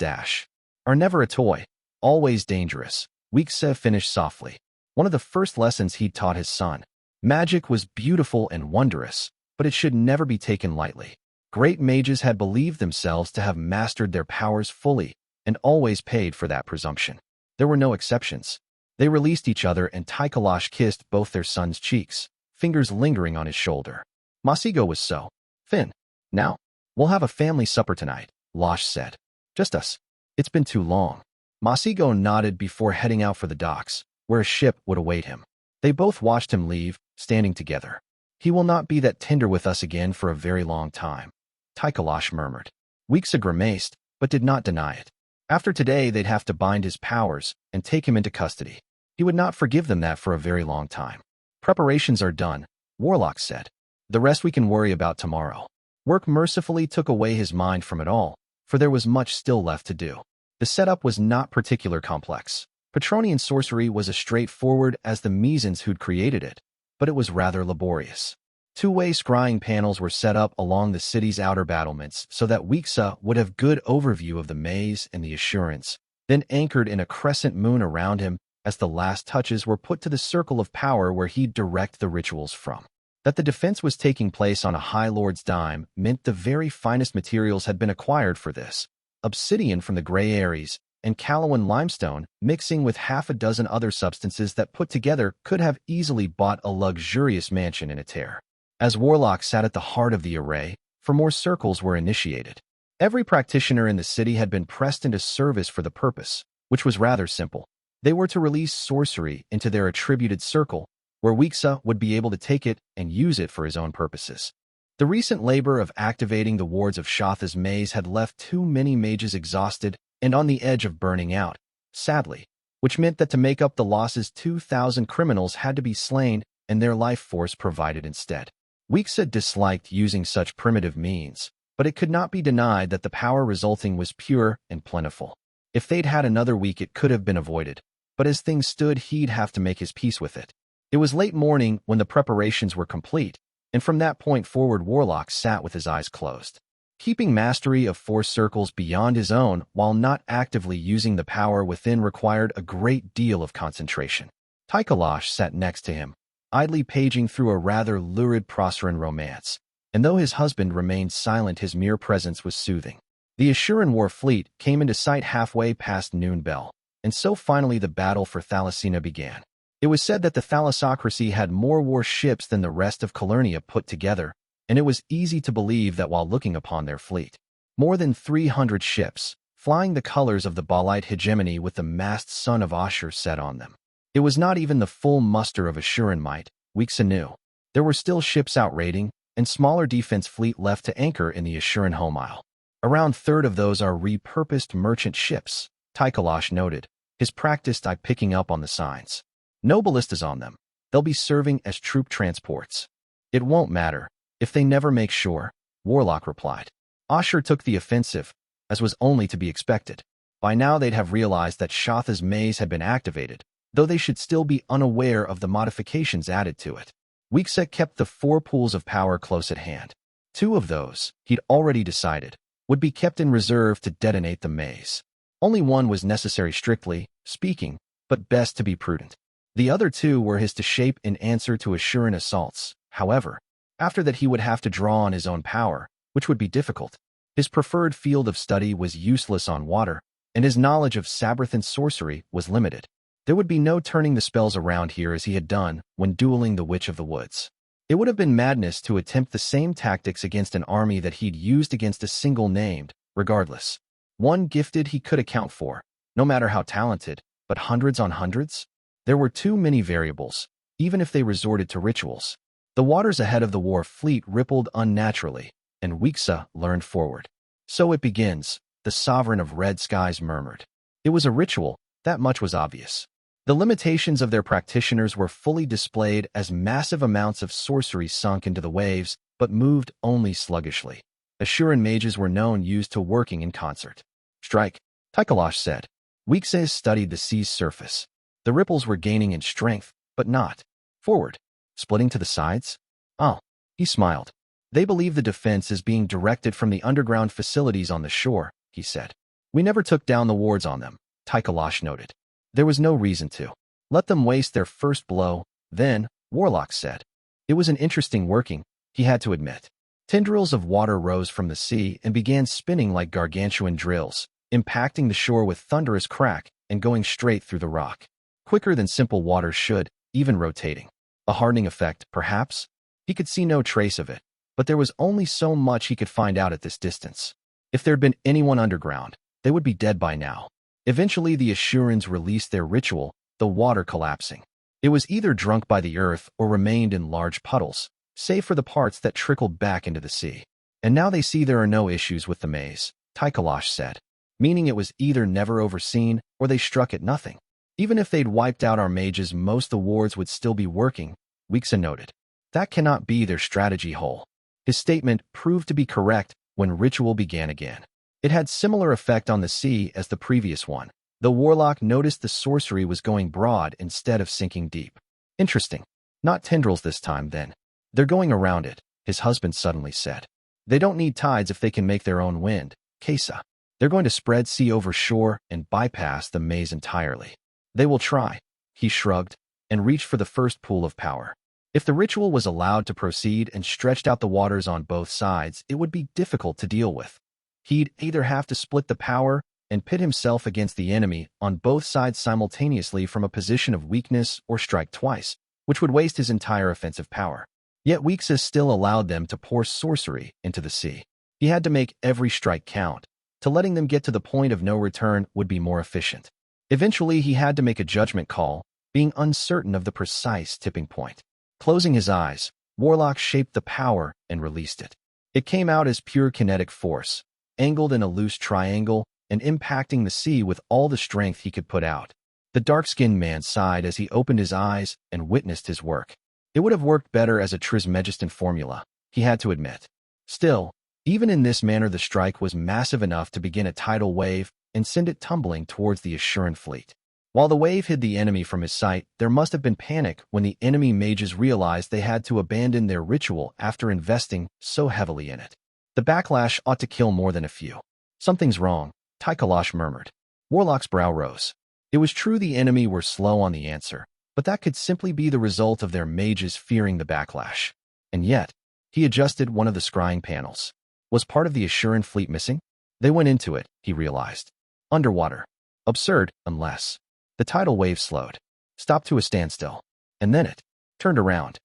S1: are never a toy, always dangerous. Wixa finished softly. One of the first lessons he'd taught his son. Magic was beautiful and wondrous, but it should never be taken lightly. Great mages had believed themselves to have mastered their powers fully, and always paid for that presumption. There were no exceptions. They released each other and Taikalash kissed both their son's cheeks, fingers lingering on his shoulder. Masigo was so thin. Now, we'll have a family supper tonight, Lash said. Just us. It's been too long. Masigo nodded before heading out for the docks, where a ship would await him. They both watched him leave, standing together. He will not be that tender with us again for a very long time, Taikalash murmured. Wixa grimaced, but did not deny it. After today, they'd have to bind his powers and take him into custody. He would not forgive them that for a very long time. Preparations are done, Warlock said. The rest we can worry about tomorrow. Work mercifully took away his mind from it all, for there was much still left to do. The setup was not particularly complex. Petronian sorcery was as straightforward as the Mizans who'd created it, but it was rather laborious. Two-way scrying panels were set up along the city's outer battlements so that Wixa would have good overview of the maze and the assurance, then anchored in a crescent moon around him as the last touches were put to the circle of power where he'd direct the rituals from. That the defense was taking place on a High Lord's dime meant the very finest materials had been acquired for this. Obsidian from the Grey Ares and Calawan limestone mixing with half a dozen other substances that put together could have easily bought a luxurious mansion in a tear. As Warlock sat at the heart of the array, for more circles were initiated. Every practitioner in the city had been pressed into service for the purpose, which was rather simple. They were to release sorcery into their attributed circle, where Wixa would be able to take it and use it for his own purposes. The recent labor of activating the wards of Shatha's maze had left too many mages exhausted and on the edge of burning out, sadly, which meant that to make up the losses 2,000 criminals had to be slain and their life force provided instead. Wixa disliked using such primitive means, but it could not be denied that the power resulting was pure and plentiful. If they'd had another week it could have been avoided, but as things stood he'd have to make his peace with it. It was late morning when the preparations were complete, and from that point forward Warlock sat with his eyes closed. Keeping mastery of 4 circles beyond his own while not actively using the power within required a great deal of concentration. Taikalash sat next to him, idly paging through a rather lurid Proserine romance, and though his husband remained silent his mere presence was soothing. The Assuran war fleet came into sight halfway past noon bell, and so finally the battle for Thalassina began. It was said that the Thalassocracy had more war ships than the rest of Calernia put together, and it was easy to believe that while looking upon their fleet. More than 300 ships, flying the colors of the Balite hegemony with the masked son of Ashur set on them. It was not even the full muster of Assuran might, Wixa knew. There were still ships out raiding, and smaller defense fleet left to anchor in the Assuran home isle. Around third of those are repurposed merchant ships, Taikalash noted, his practiced eye picking up on the signs. No ballistas on them. They'll be serving as troop transports. It won't matter if they never make shore, Warlock replied. Ashur took the offensive, as was only to be expected. By now they'd have realized that Shatha's maze had been activated, though they should still be unaware of the modifications added to it. Wixa kept the 4 pools of power close at hand. 2 of those, he'd already decided, would be kept in reserve to detonate the maze. Only one was necessary strictly speaking, but best to be prudent. The other 2 were his to shape in answer to Assuran assaults. However, after that he would have to draw on his own power, which would be difficult. His preferred field of study was useless on water, and his knowledge of Sabrathan sorcery was limited. There would be no turning the spells around here as he had done when dueling the Witch of the Woods. It would have been madness to attempt the same tactics against an army that he'd used against a single named, regardless. One gifted he could account for, no matter how talented, but hundreds on hundreds? There were too many variables, even if they resorted to rituals. The waters ahead of the war fleet rippled unnaturally, and Weeksa leaned forward. So it begins, the sovereign of red skies murmured. It was a ritual, that much was obvious. The limitations of their practitioners were fully displayed as massive amounts of sorcery sunk into the waves, but moved only sluggishly. Assuran mages were known used to working in concert. Strike, Tychalosh said. Weeksa studied the sea's surface. The ripples were gaining in strength, but not forward. Splitting to the sides? Oh, he smiled. They believe the defense is being directed from the underground facilities on the shore, he said. We never took down the wards on them, Tychalosh noted. There was no reason to. Let them waste their first blow, then, Warlock said. It was an interesting working, he had to admit. Tendrils of water rose from the sea and began spinning like gargantuan drills, impacting the shore with thunderous crack and going straight through the rock. Quicker than simple water should, even rotating. A hardening effect, perhaps? He could see no trace of it, but there was only so much he could find out at this distance. If there'd been anyone underground, they would be dead by now. Eventually the Assurans released their ritual, the water collapsing. It was either drunk by the earth or remained in large puddles, save for the parts that trickled back into the sea. And now they see there are no issues with the maze, Tychalosh said, meaning it was either never overseen or they struck at nothing. Even if they'd wiped out our mages, most of the wards would still be working, Weeksa noted. That cannot be their strategy whole. His statement proved to be correct when ritual began again. It had similar effect on the sea as the previous one. The Warlock noticed the sorcery was going broad instead of sinking deep. Interesting. Not tendrils this time, then. They're going around it, his husband suddenly said. They don't need tides if they can make their own wind, Kesa. They're going to spread sea over shore and bypass the maze entirely. They will try. He shrugged and reached for the first pool of power. If the ritual was allowed to proceed and stretched out the waters on both sides, it would be difficult to deal with. He'd either have to split the power and pit himself against the enemy on both sides simultaneously from a position of weakness or strike twice, which would waste his entire offensive power. Yet Weeksa still allowed them to pour sorcery into the sea. He had to make every strike count. To letting them get to the point of no return would be more efficient. Eventually he had to make a judgment call, being uncertain of the precise tipping point. Closing his eyes, Warlock shaped the power and released it. It came out as pure kinetic force, angled in a loose triangle and impacting the sea with all the strength he could put out. The dark-skinned man sighed as he opened his eyes and witnessed his work. It would have worked better as a Trismegistan formula, he had to admit. Still, even in this manner the strike was massive enough to begin a tidal wave and send it tumbling towards the Assuran fleet. While the wave hid the enemy from his sight, there must have been panic when the enemy mages realized they had to abandon their ritual after investing so heavily in it. The backlash ought to kill more than a few. Something's wrong, Tychalosh murmured. Warlock's brow rose. It was true the enemy were slow on the answer, but that could simply be the result of their mages fearing the backlash. And yet, he adjusted one of the scrying panels. Was part of the Assuran fleet missing? They went into it, he realized. Underwater. Absurd, unless. The tidal wave slowed, stopped to a standstill, and then it turned around.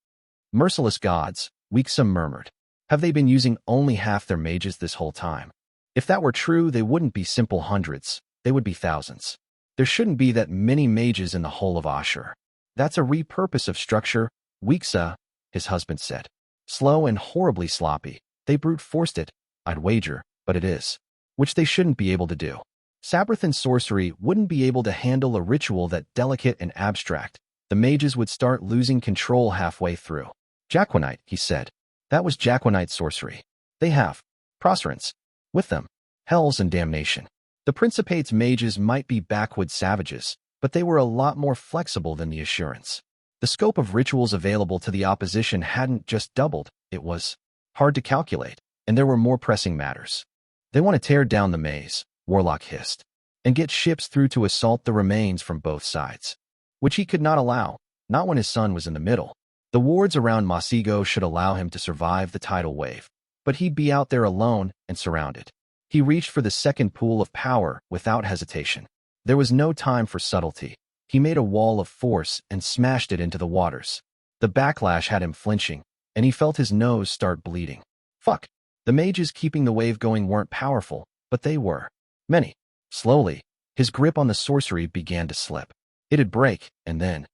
S1: Merciless gods, Weeksa murmured. Have they been using only half their mages this whole time? If that were true, they wouldn't be simple hundreds, they would be thousands. There shouldn't be that many mages in the whole of Ashur. That's a repurpose of structure, Weeksa, his husband said. Slow and horribly sloppy. They brute forced it, I'd wager, but it is. Which they shouldn't be able to do. Sabrathan sorcery wouldn't be able to handle a ritual that delicate and abstract. The mages would start losing control halfway through. Jaquanite, he said. That was Jaquanite sorcery. They have Procerance with them. Hells and damnation. The Principate's mages might be backwoods savages, but they were a lot more flexible than the Assurans. The scope of rituals available to the opposition hadn't just doubled, it was hard to calculate, and there were more pressing matters. They want to tear down the maze, Warlock hissed, and get ships through to assault the remains from both sides. Which he could not allow, not when his son was in the middle. The wards around Masigo should allow him to survive the tidal wave, but he'd be out there alone and surrounded. He reached for the second pool of power without hesitation. There was no time for subtlety. He made a wall of force and smashed it into the waters. The backlash had him flinching, and he felt his nose start bleeding. Fuck. The mages keeping the wave going weren't powerful, but they were. Many. Slowly, his grip on the sorcery began to slip. It'd break, and then...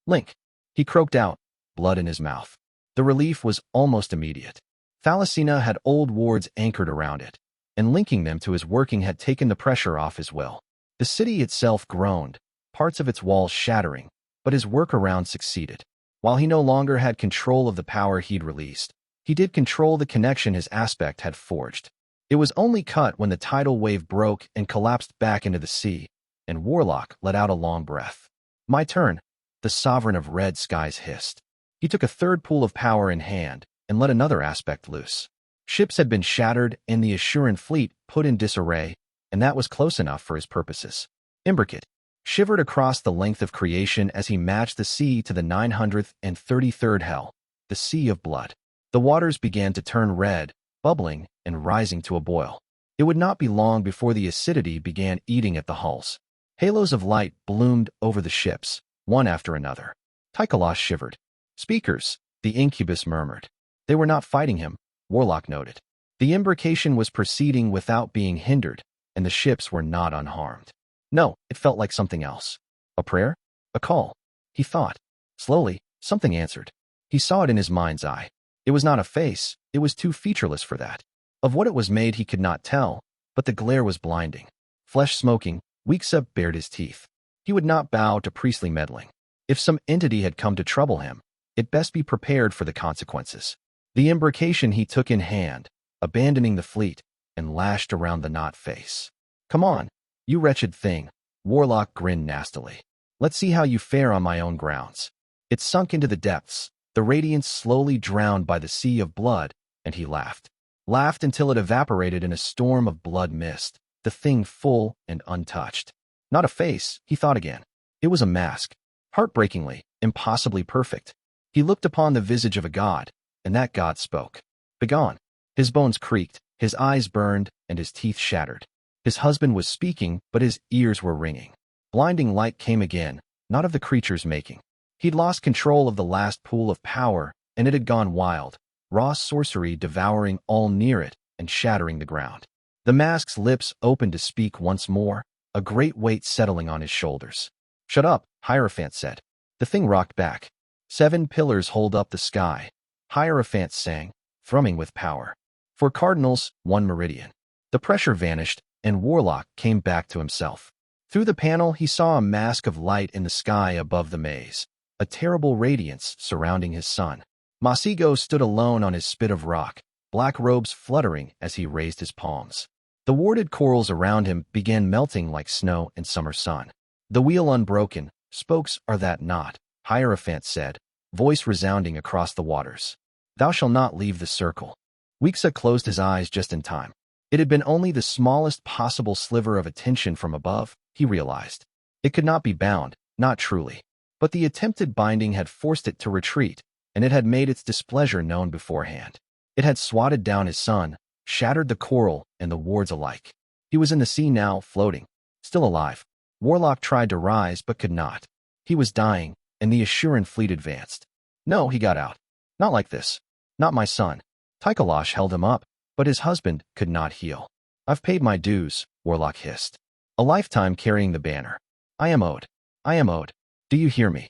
S1: Link! He croaked out, blood in his mouth. The relief was almost immediate. Thalassina had old wards anchored around it, and linking them to his working had taken the pressure off his will. The city itself groaned, parts of its walls shattering, but his workaround succeeded. While he no longer had control of the power he'd released, he did control the connection his aspect had forged. It was only cut when the tidal wave broke and collapsed back into the sea, and Warlock let out a long breath. My turn, the sovereign of red skies hissed. He took a third pool of power in hand and let another aspect loose. Ships had been shattered and the Assuran fleet put in disarray, and that was close enough for his purposes. Imbricate shivered across the length of creation as he matched the sea to the 933rd hell, the sea of blood. The waters began to turn red, bubbling and rising to a boil. It would not be long before the acidity began eating at the hulls. Halos of light bloomed over the ships, one after another. Tychalosh shivered. Speakers, the incubus murmured. They were not fighting him, Warlock noted. The imbrication was proceeding without being hindered, and the ships were not unharmed. No, it felt like something else. A prayer? A call? He thought. Slowly, something answered. He saw it in his mind's eye. It was not a face, it was too featureless for that. Of what it was made he could not tell, but the glare was blinding. Flesh smoking, Weeksa bared his teeth. He would not bow to priestly meddling. If some entity had come to trouble him, it best be prepared for the consequences. The imbrication he took in hand, abandoning the fleet, and lashed around the knot face. Come on, you wretched thing, Warlock grinned nastily. Let's see how you fare on my own grounds. It sunk into the depths, the radiance slowly drowned by the sea of blood, and he laughed. Laughed until it evaporated in a storm of blood mist, the thing full and untouched. Not a face, he thought again. It was a mask. Heartbreakingly, impossibly perfect. He looked upon the visage of a god, and that god spoke. Begone. His bones creaked, his eyes burned, and his teeth shattered. His husband was speaking, but his ears were ringing. Blinding light came again, not of the creature's making. He'd lost control of the last pool of power, and it had gone wild, raw sorcery devouring all near it and shattering the ground. The mask's lips opened to speak once more, a great weight settling on his shoulders. Shut up, Hierophant said. The thing rocked back. 7 pillars hold up the sky. Hierophant sang, thrumming with power. For cardinals, 1 meridian. The pressure vanished, and Warlock came back to himself. Through the panel he saw a mask of light in the sky above the maze, a terrible radiance surrounding his son. Masigo stood alone on his spit of rock, black robes fluttering as he raised his palms. The warded corals around him began melting like snow in summer sun. The wheel unbroken, spokes are that not, Hierophant said, voice resounding across the waters. Thou shalt not leave the circle. Weeksa closed his eyes just in time. It had been only the smallest possible sliver of attention from above, he realized. It could not be bound, not truly. But the attempted binding had forced it to retreat, and it had made its displeasure known beforehand. It had swatted down his son, shattered the coral and the wards alike. He was in the sea now, floating, still alive. Warlock tried to rise but could not. He was dying, and the Assuran fleet advanced. No, he got out. Not like this. Not my son. Tychalosh held him up, but his husband could not heal. I've paid my dues, Warlock hissed. A lifetime carrying the banner. I am owed. I am owed. Do you hear me?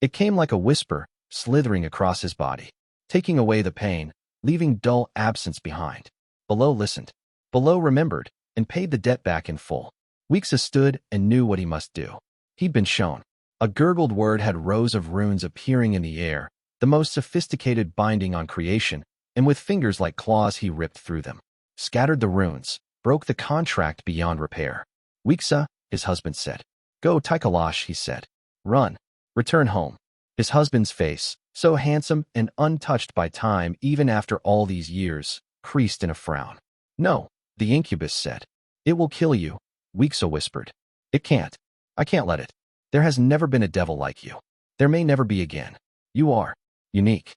S1: It came like a whisper, slithering across his body, taking away the pain, leaving dull absence behind. Below listened. Below remembered, and paid the debt back in full. Weeksa stood and knew what he must do. He'd been shown. A gurgled word had rows of runes appearing in the air, the most sophisticated binding on creation, and with fingers like claws he ripped through them. Scattered the runes, broke the contract beyond repair. Weeksa, his husband said. Go, Tychalosh, he said. Run. Return home. His husband's face, so handsome and untouched by time even after all these years, creased in a frown. No, the incubus said. It will kill you, Weeksa whispered. It can't. I can't let it. There has never been a devil like you. There may never be again. You are unique.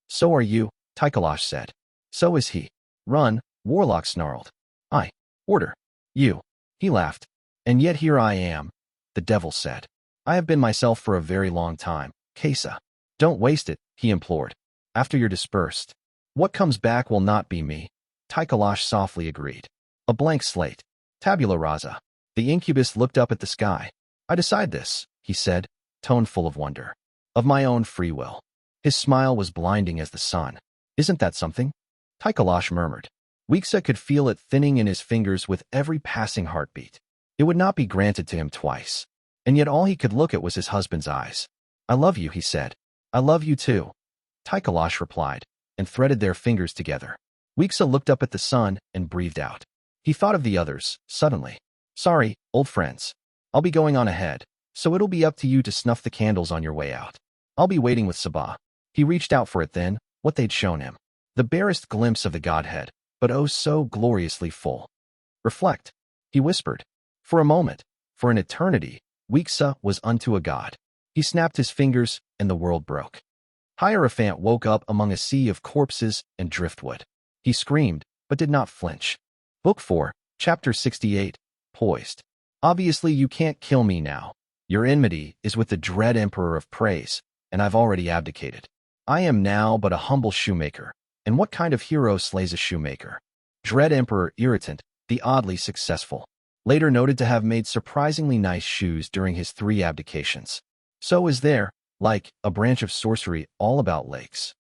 S1: So are you, Tychalosh said. So is he. Run, Warlock snarled. I order you. He laughed. And yet here I am, the devil said. I have been myself for a very long time, Kesa. Don't waste it, he implored. After you're dispersed. What comes back will not be me, Tychalosh softly agreed. A blank slate. Tabula rasa. The incubus looked up at the sky. I decide this, he said, tone full of wonder. Of my own free will. His smile was blinding as the sun. Isn't that something? Tychalosh murmured. Weeksa could feel it thinning in his fingers with every passing heartbeat. It would not be granted to him twice. And yet all he could look at was his husband's eyes. I love you, he said. I love you too. Tychalosh replied, and threaded their fingers together. Weeksa looked up at the sun and breathed out. He thought of the others, suddenly. Sorry, old friends. I'll be going on ahead, so it'll be up to you to snuff the candles on your way out. I'll be waiting with Sabah. He reached out for it then, what they'd shown him. The barest glimpse of the godhead, but oh so gloriously full. Reflect, he whispered. For a moment, for an eternity, Weeksa was unto a god. He snapped his fingers, and the world broke. Hierophant woke up among a sea of corpses and driftwood. He screamed, but did not flinch. Book 4, Chapter 68, Poised. Obviously you can't kill me now. Your enmity is with the dread Emperor of Praise, and I've already abdicated. I am now but a humble shoemaker, and what kind of hero slays a shoemaker? Dread Emperor Irritant, the oddly successful, later noted to have made surprisingly nice shoes during his 3 abdications. So is there, like, a branch of sorcery all about lakes.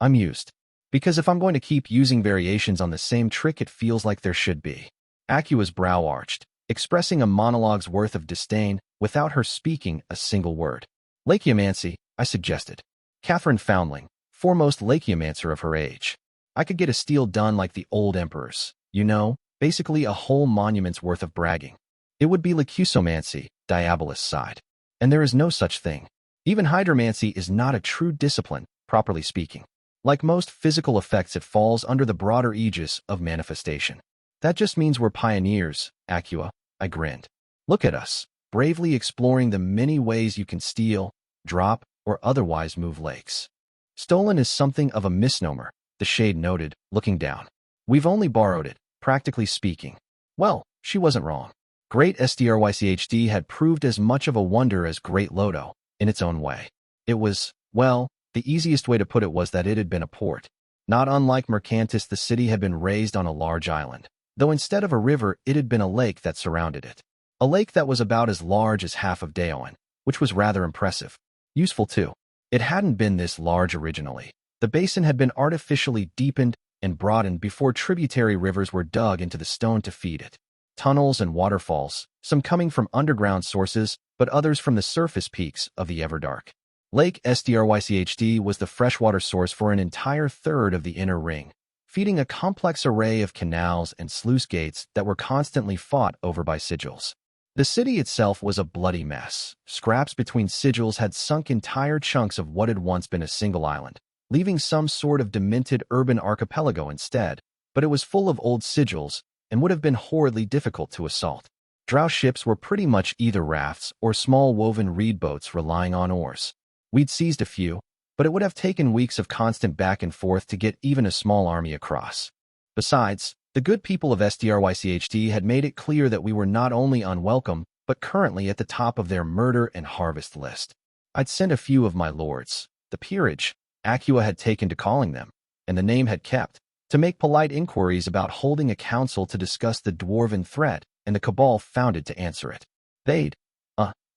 S1: I'm used. Because if I'm going to keep using variations on the same trick, it feels like there should be. Akua's brow arched, expressing a monologue's worth of disdain without her speaking a single word. Lakeomancy, I suggested. Catherine Foundling, foremost lakeomancer of her age. I could get a steal done like the old emperors, you know, basically a whole monument's worth of bragging. It would be lacusomancy, Diabolus sighed. And there is no such thing. Even hydromancy is not a true discipline, properly speaking. Like most physical effects, it falls under the broader aegis of manifestation. That just means we're pioneers, Akua, I grinned. Look at us, bravely exploring the many ways you can steal, drop, or otherwise move lakes. Stolen is something of a misnomer, the shade noted, looking down. We've only borrowed it, practically speaking. Well, she wasn't wrong. Great SDRYCHD had proved as much of a wonder as Great Lodo, in its own way. It was, well, the easiest way to put it was that it had been a port. Not unlike Mercantis, the city had been raised on a large island, though instead of a river, it had been a lake that surrounded it. A lake that was about as large as half of Daoin, which was rather impressive. Useful too. It hadn't been this large originally. The basin had been artificially deepened and broadened before tributary rivers were dug into the stone to feed it. Tunnels and waterfalls, some coming from underground sources, but others from the surface peaks of the Everdark. Lake SDRYCHD was the freshwater source for an entire third of the inner ring, feeding a complex array of canals and sluice gates that were constantly fought over by sigils. The city itself was a bloody mess. Scraps between sigils had sunk entire chunks of what had once been a single island, leaving some sort of demented urban archipelago instead, but it was full of old sigils and would have been horridly difficult to assault. Drow ships were pretty much either rafts or small woven reed boats relying on oars. We'd seized a few, but it would have taken weeks of constant back and forth to get even a small army across. Besides, the good people of SDRYCHD had made it clear that we were not only unwelcome, but currently at the top of their murder and harvest list. I'd sent a few of my lords, the Peerage, Akua had taken to calling them, and the name had kept, to make polite inquiries about holding a council to discuss the dwarven threat, and the cabal founded to answer it. They'd,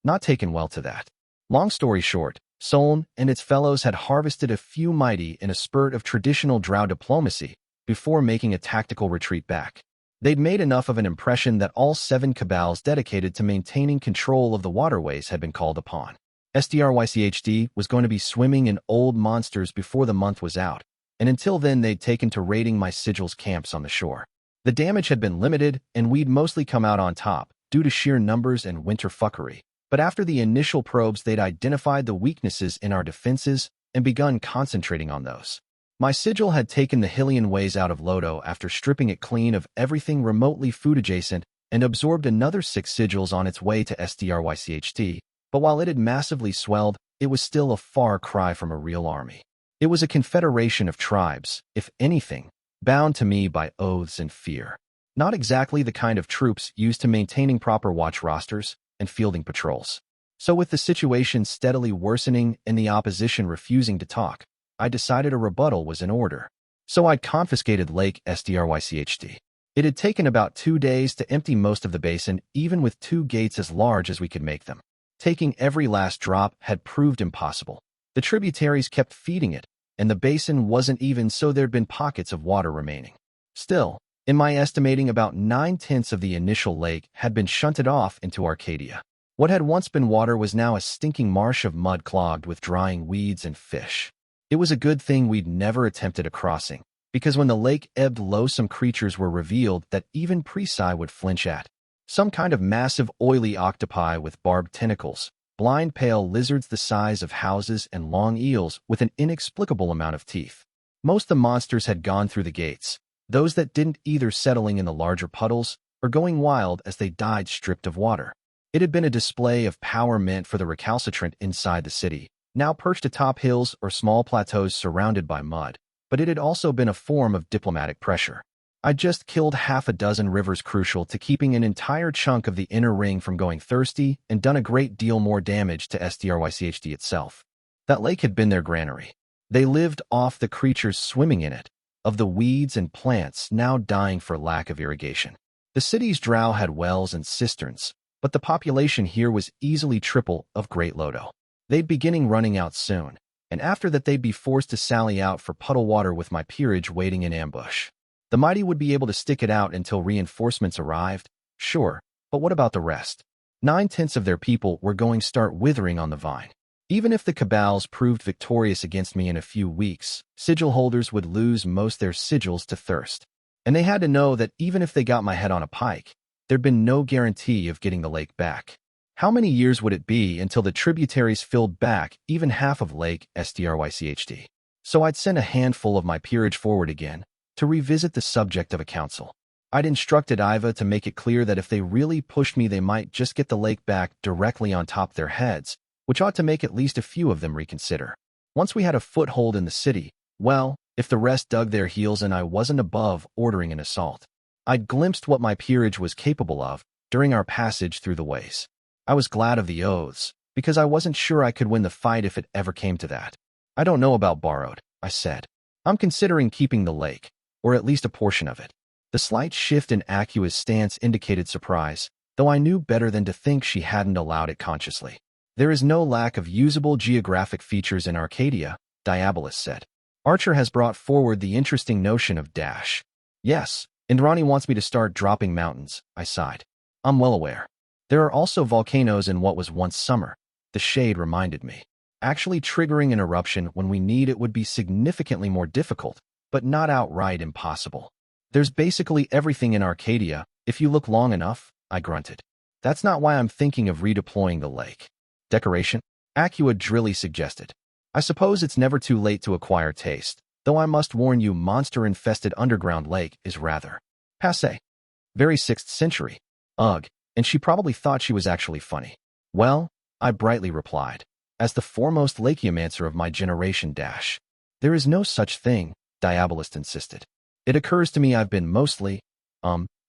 S1: not taken well to that. Long story short, Soln and its fellows had harvested a few mighty in a spurt of traditional drow diplomacy before making a tactical retreat back. They'd made enough of an impression that all 7 cabals dedicated to maintaining control of the waterways had been called upon. SDRYCHD was going to be swimming in old monsters before the month was out, and until then they'd taken to raiding my sigil's camps on the shore. The damage had been limited, and we'd mostly come out on top, due to sheer numbers and winter fuckery. But after the initial probes, they'd identified the weaknesses in our defenses and begun concentrating on those. My sigil had taken the Hylian ways out of Lodo after stripping it clean of everything remotely food-adjacent and absorbed another 6 sigils on its way to SDRYCHD, but while it had massively swelled, it was still a far cry from a real army. It was a confederation of tribes, if anything, bound to me by oaths and fear. Not exactly the kind of troops used to maintaining proper watch rosters and fielding patrols. So with the situation steadily worsening and the opposition refusing to talk, I decided a rebuttal was in order. So I'd confiscated Lake SDRYCHD. It had taken about 2 days to empty most of the basin, even with 2 gates as large as we could make them. Taking every last drop had proved impossible. The tributaries kept feeding it, and the basin wasn't even so there'd been pockets of water remaining. Still, in my estimating, about 9/10 of the initial lake had been shunted off into Arcadia. What had once been water was now a stinking marsh of mud clogged with drying weeds and fish. It was a good thing we'd never attempted a crossing, because when the lake ebbed low, some creatures were revealed that even Presi would flinch at. Some kind of massive oily octopi with barbed tentacles, blind pale lizards the size of houses, and long eels with an inexplicable amount of teeth. Most of the monsters had gone through the gates, those that didn't either settling in the larger puddles or going wild as they died stripped of water. It had been a display of power meant for the recalcitrant inside the city, now perched atop hills or small plateaus surrounded by mud, but it had also been a form of diplomatic pressure. I'd just killed half a dozen rivers crucial to keeping an entire chunk of the inner ring from going thirsty and done a great deal more damage to Strychd itself. That lake had been their granary. They lived off the creatures swimming in it, of the weeds and plants now dying for lack of irrigation. The city's drow had wells and cisterns, but the population here was easily triple of Great Lodo. They'd be running out soon, and after that they'd be forced to sally out for puddle water with my Peerage waiting in ambush. The mighty would be able to stick it out until reinforcements arrived, sure, but what about the rest? 9/10 of their people were going to start withering on the vine. Even if the cabals proved victorious against me in a few weeks, sigil holders would lose most their sigils to thirst. And they had to know that even if they got my head on a pike, there'd been no guarantee of getting the lake back. How many years would it be until the tributaries filled back even half of Lake Strychd? So I'd send a handful of my Peerage forward again, to revisit the subject of a council. I'd instructed Iva to make it clear that if they really pushed me, they might just get the lake back directly on top of their heads, which ought to make at least a few of them reconsider. Once we had a foothold in the city, well, if the rest dug their heels in, I wasn't above ordering an assault. I'd glimpsed what my Peerage was capable of during our passage through the ways. I was glad of the oaths, because I wasn't sure I could win the fight if it ever came to that. I don't know about borrowed, I said. I'm considering keeping the lake, or at least a portion of it. The slight shift in Akua's stance indicated surprise, though I knew better than to think she hadn't allowed it consciously. There is no lack of usable geographic features in Arcadia, Diabolus said. Archer has brought forward the interesting notion of dash. Yes, Indrani wants me to start dropping mountains, I sighed. I'm well aware. There are also volcanoes in what was once summer, the shade reminded me. Actually triggering an eruption when we need it would be significantly more difficult, but not outright impossible. There's basically everything in Arcadia, if you look long enough, I grunted. That's not why I'm thinking of redeploying the lake. Decoration? Akua drily suggested. I suppose it's never too late to acquire taste, though I must warn you, monster-infested underground lake is rather passé. Very 6th century. Ugh, and she probably thought she was actually funny. Well, I brightly replied, as the foremost lakeomancer of my generation dash. There is no such thing, Diabolist insisted. It occurs to me I've been mostly,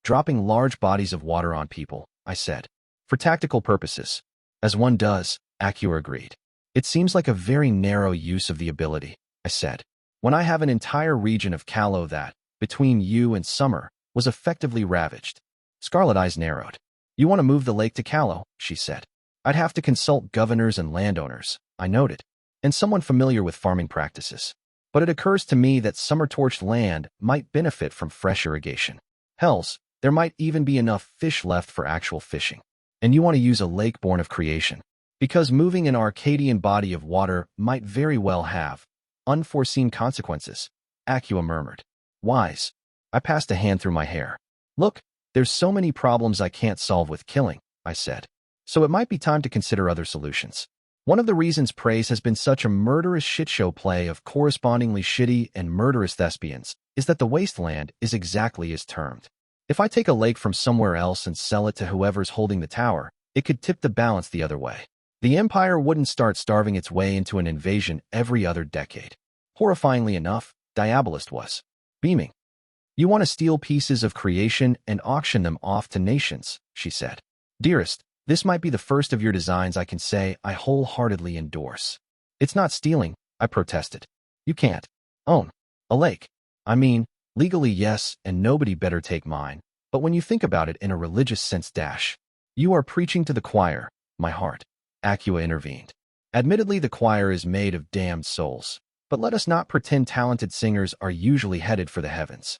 S1: dropping large bodies of water on people, I said. For tactical purposes. As one does, Akua agreed. It seems like a very narrow use of the ability, I said. When I have an entire region of Callow that, between you and summer, was effectively ravaged. Scarlet eyes narrowed. You want to move the lake to Callow, she said. I'd have to consult governors and landowners, I noted, and someone familiar with farming practices. But it occurs to me that summer-torched land might benefit from fresh irrigation. Hells, there might even be enough fish left for actual fishing. And you want to use a lake born of creation. Because moving an Arcadian body of water might very well have unforeseen consequences, Akua murmured. Wise. I passed a hand through my hair. Look, there's so many problems I can't solve with killing, I said. So it might be time to consider other solutions. One of the reasons Praise has been such a murderous shitshow play of correspondingly shitty and murderous thespians is that the wasteland is exactly as termed. If I take a lake from somewhere else and sell it to whoever's holding the tower, it could tip the balance the other way. The Empire wouldn't start starving its way into an invasion every other decade. Horrifyingly enough, Diabolist was beaming. You want to steal pieces of creation and auction them off to nations, she said. Dearest, this might be the first of your designs I can say I wholeheartedly endorse. It's not stealing, I protested. You can't own a lake. I mean, legally yes, and nobody better take mine, but when you think about it in a religious sense dash, you are preaching to the choir, my heart. Acua intervened. Admittedly, the choir is made of damned souls, but let us not pretend talented singers are usually headed for the heavens.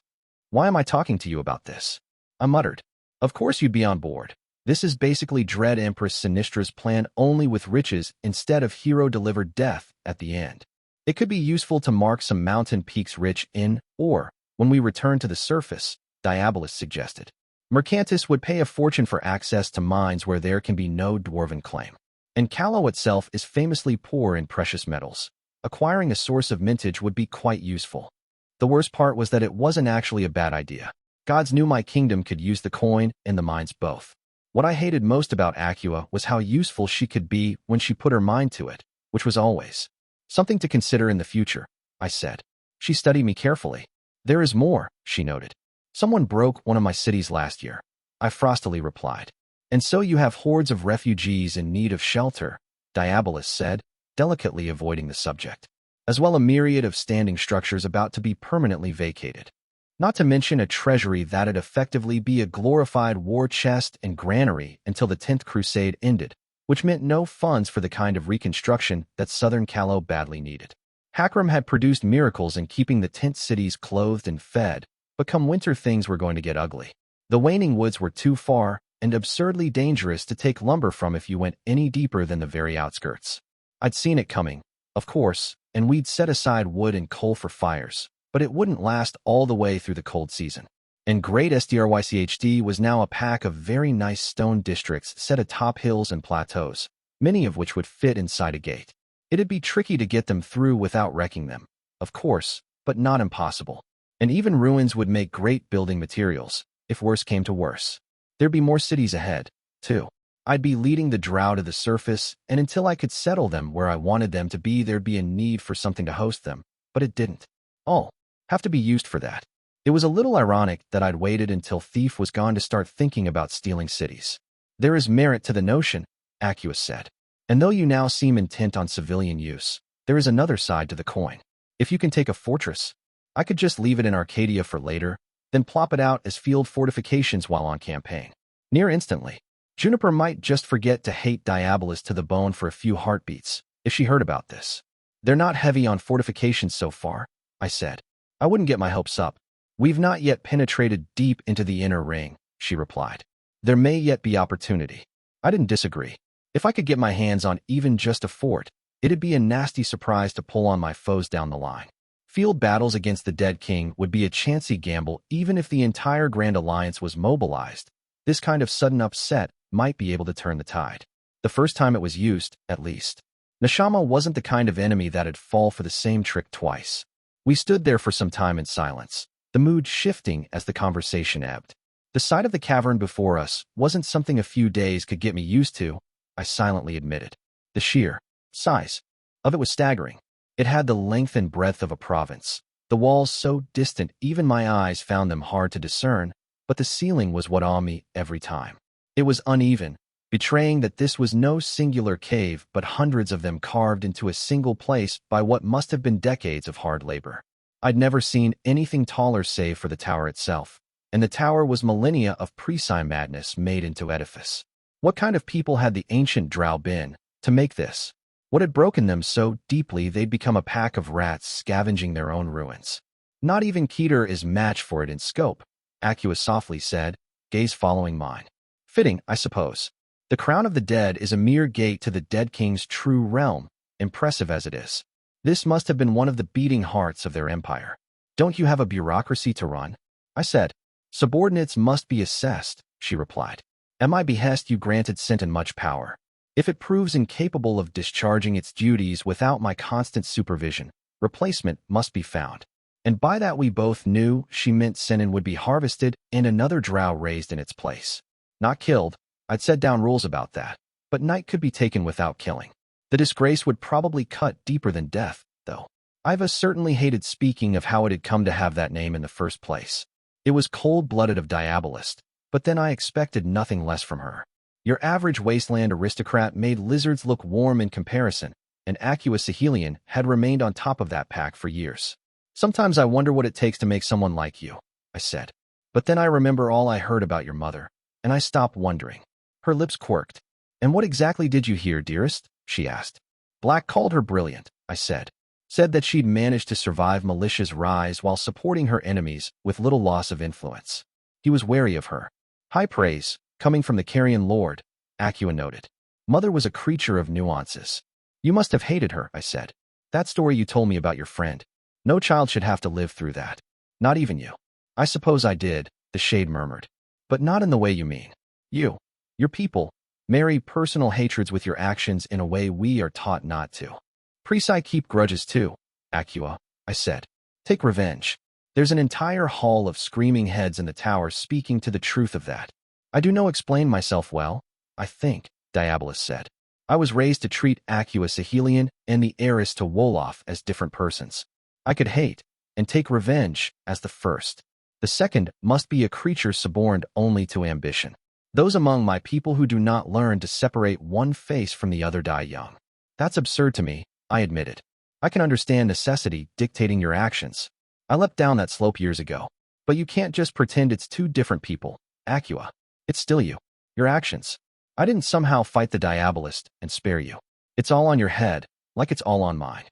S1: Why am I talking to you about this? I muttered. Of course you'd be on board. This is basically Dread Empress Sinistra's plan, only with riches instead of hero-delivered death at the end. It could be useful to mark some mountain peaks rich in, or, when we return to the surface, Diabolus suggested. Mercantis would pay a fortune for access to mines where there can be no dwarven claim. And Callow itself is famously poor in precious metals. Acquiring a source of mintage would be quite useful. The worst part was that it wasn't actually a bad idea. Gods knew my kingdom could use the coin and the mines both. What I hated most about Acua was how useful she could be when she put her mind to it, which was always something to consider in the future, I said. She studied me carefully. There is more, she noted. Someone broke one of my cities last year, I frostily replied. And so you have hordes of refugees in need of shelter, Diabolus said, delicately avoiding the subject, as well a myriad of standing structures about to be permanently vacated. Not to mention a treasury that'd effectively be a glorified war chest and granary until the 10th Crusade ended, which meant no funds for the kind of reconstruction that Southern Callow badly needed. Hakram had produced miracles in keeping the tent cities clothed and fed, but come winter things were going to get ugly. The waning woods were too far and absurdly dangerous to take lumber from if you went any deeper than the very outskirts. I'd seen it coming, of course, and we'd set aside wood and coal for fires, but it wouldn't last all the way through the cold season. And Great SDRYCHD was now a pack of very nice stone districts set atop hills and plateaus, many of which would fit inside a gate. It'd be tricky to get them through without wrecking them, of course, but not impossible. And even ruins would make great building materials, if worse came to worse. There'd be more cities ahead, too. I'd be leading the drow to the surface, and until I could settle them where I wanted them to be, there'd be a need for something to host them, but it didn't. All have to be used for that. It was a little ironic that I'd waited until Thief was gone to start thinking about stealing cities. There is merit to the notion, Acua said. And though you now seem intent on civilian use, there is another side to the coin. If you can take a fortress, I could just leave it in Arcadia for later, then plop it out as field fortifications while on campaign. Near instantly, Juniper might just forget to hate Diabolus to the bone for a few heartbeats, if she heard about this. They're not heavy on fortifications so far, I said. I wouldn't get my hopes up. We've not yet penetrated deep into the inner ring, she replied. There may yet be opportunity. I didn't disagree. If I could get my hands on even just a fort, it'd be a nasty surprise to pull on my foes down the line. Field battles against the Dead King would be a chancy gamble even if the entire Grand Alliance was mobilized. This kind of sudden upset might be able to turn the tide. The first time it was used, at least. Neshama wasn't the kind of enemy that'd fall for the same trick twice. We stood there for some time in silence, the mood shifting as the conversation ebbed. The sight of the cavern before us wasn't something a few days could get me used to, I silently admitted. The sheer size of it was staggering. It had the length and breadth of a province. The walls so distant even my eyes found them hard to discern, but the ceiling was what awed me every time. It was uneven, betraying that this was no singular cave but hundreds of them carved into a single place by what must have been decades of hard labor. I'd never seen anything taller save for the tower itself, and the tower was millennia of pre-Psi madness made into edifice. What kind of people had the ancient drow been to make this? What had broken them so deeply they'd become a pack of rats scavenging their own ruins? Not even Keter is match for it in scope, Acua softly said, gaze following mine. Fitting, I suppose. The Crown of the Dead is a mere gate to the Dead King's true realm, impressive as it is. This must have been one of the beating hearts of their empire. Don't you have a bureaucracy to run? I said. Subordinates must be assessed, she replied. At my behest you granted Sinton much power. If it proves incapable of discharging its duties without my constant supervision, replacement must be found. And by that we both knew she meant Sinton would be harvested and another drow raised in its place. Not killed, I'd set down rules about that, but night could be taken without killing. The disgrace would probably cut deeper than death, though. Iva certainly hated speaking of how it had come to have that name in the first place. It was cold-blooded of Diabolist, but then I expected nothing less from her. Your average wasteland aristocrat made lizards look warm in comparison, and Acua Sahelian had remained on top of that pack for years. Sometimes I wonder what it takes to make someone like you, I said. But then I remember all I heard about your mother, and I stopped wondering. Her lips quirked. And what exactly did you hear, dearest? She asked. Black called her brilliant, I said. Said that she'd managed to survive Militia's rise while supporting her enemies with little loss of influence. He was wary of her. High praise, coming from the Carrion Lord, Aqua noted. Mother was a creature of nuances. You must have hated her, I said. That story you told me about your friend. No child should have to live through that. Not even you. I suppose I did, the shade murmured. But not in the way you mean. Your people, marry personal hatreds with your actions in a way we are taught not to. Preci keep grudges too, Aqua, I said. Take revenge. There's an entire hall of screaming heads in the tower speaking to the truth of that. I do no explain myself well, I think, Diabolus said. I was raised to treat Aqua Sahelian and the heiress to Wolof as different persons. I could hate and take revenge as the first. The second must be a creature suborned only to ambition. Those among my people who do not learn to separate one face from the other die young. That's absurd to me, I admitted. I can understand necessity dictating your actions. I leapt down that slope years ago. But you can't just pretend it's two different people, Aqua. It's still you. Your actions. I didn't somehow fight the Diabolist and spare you. It's all on your head, like it's all on mine.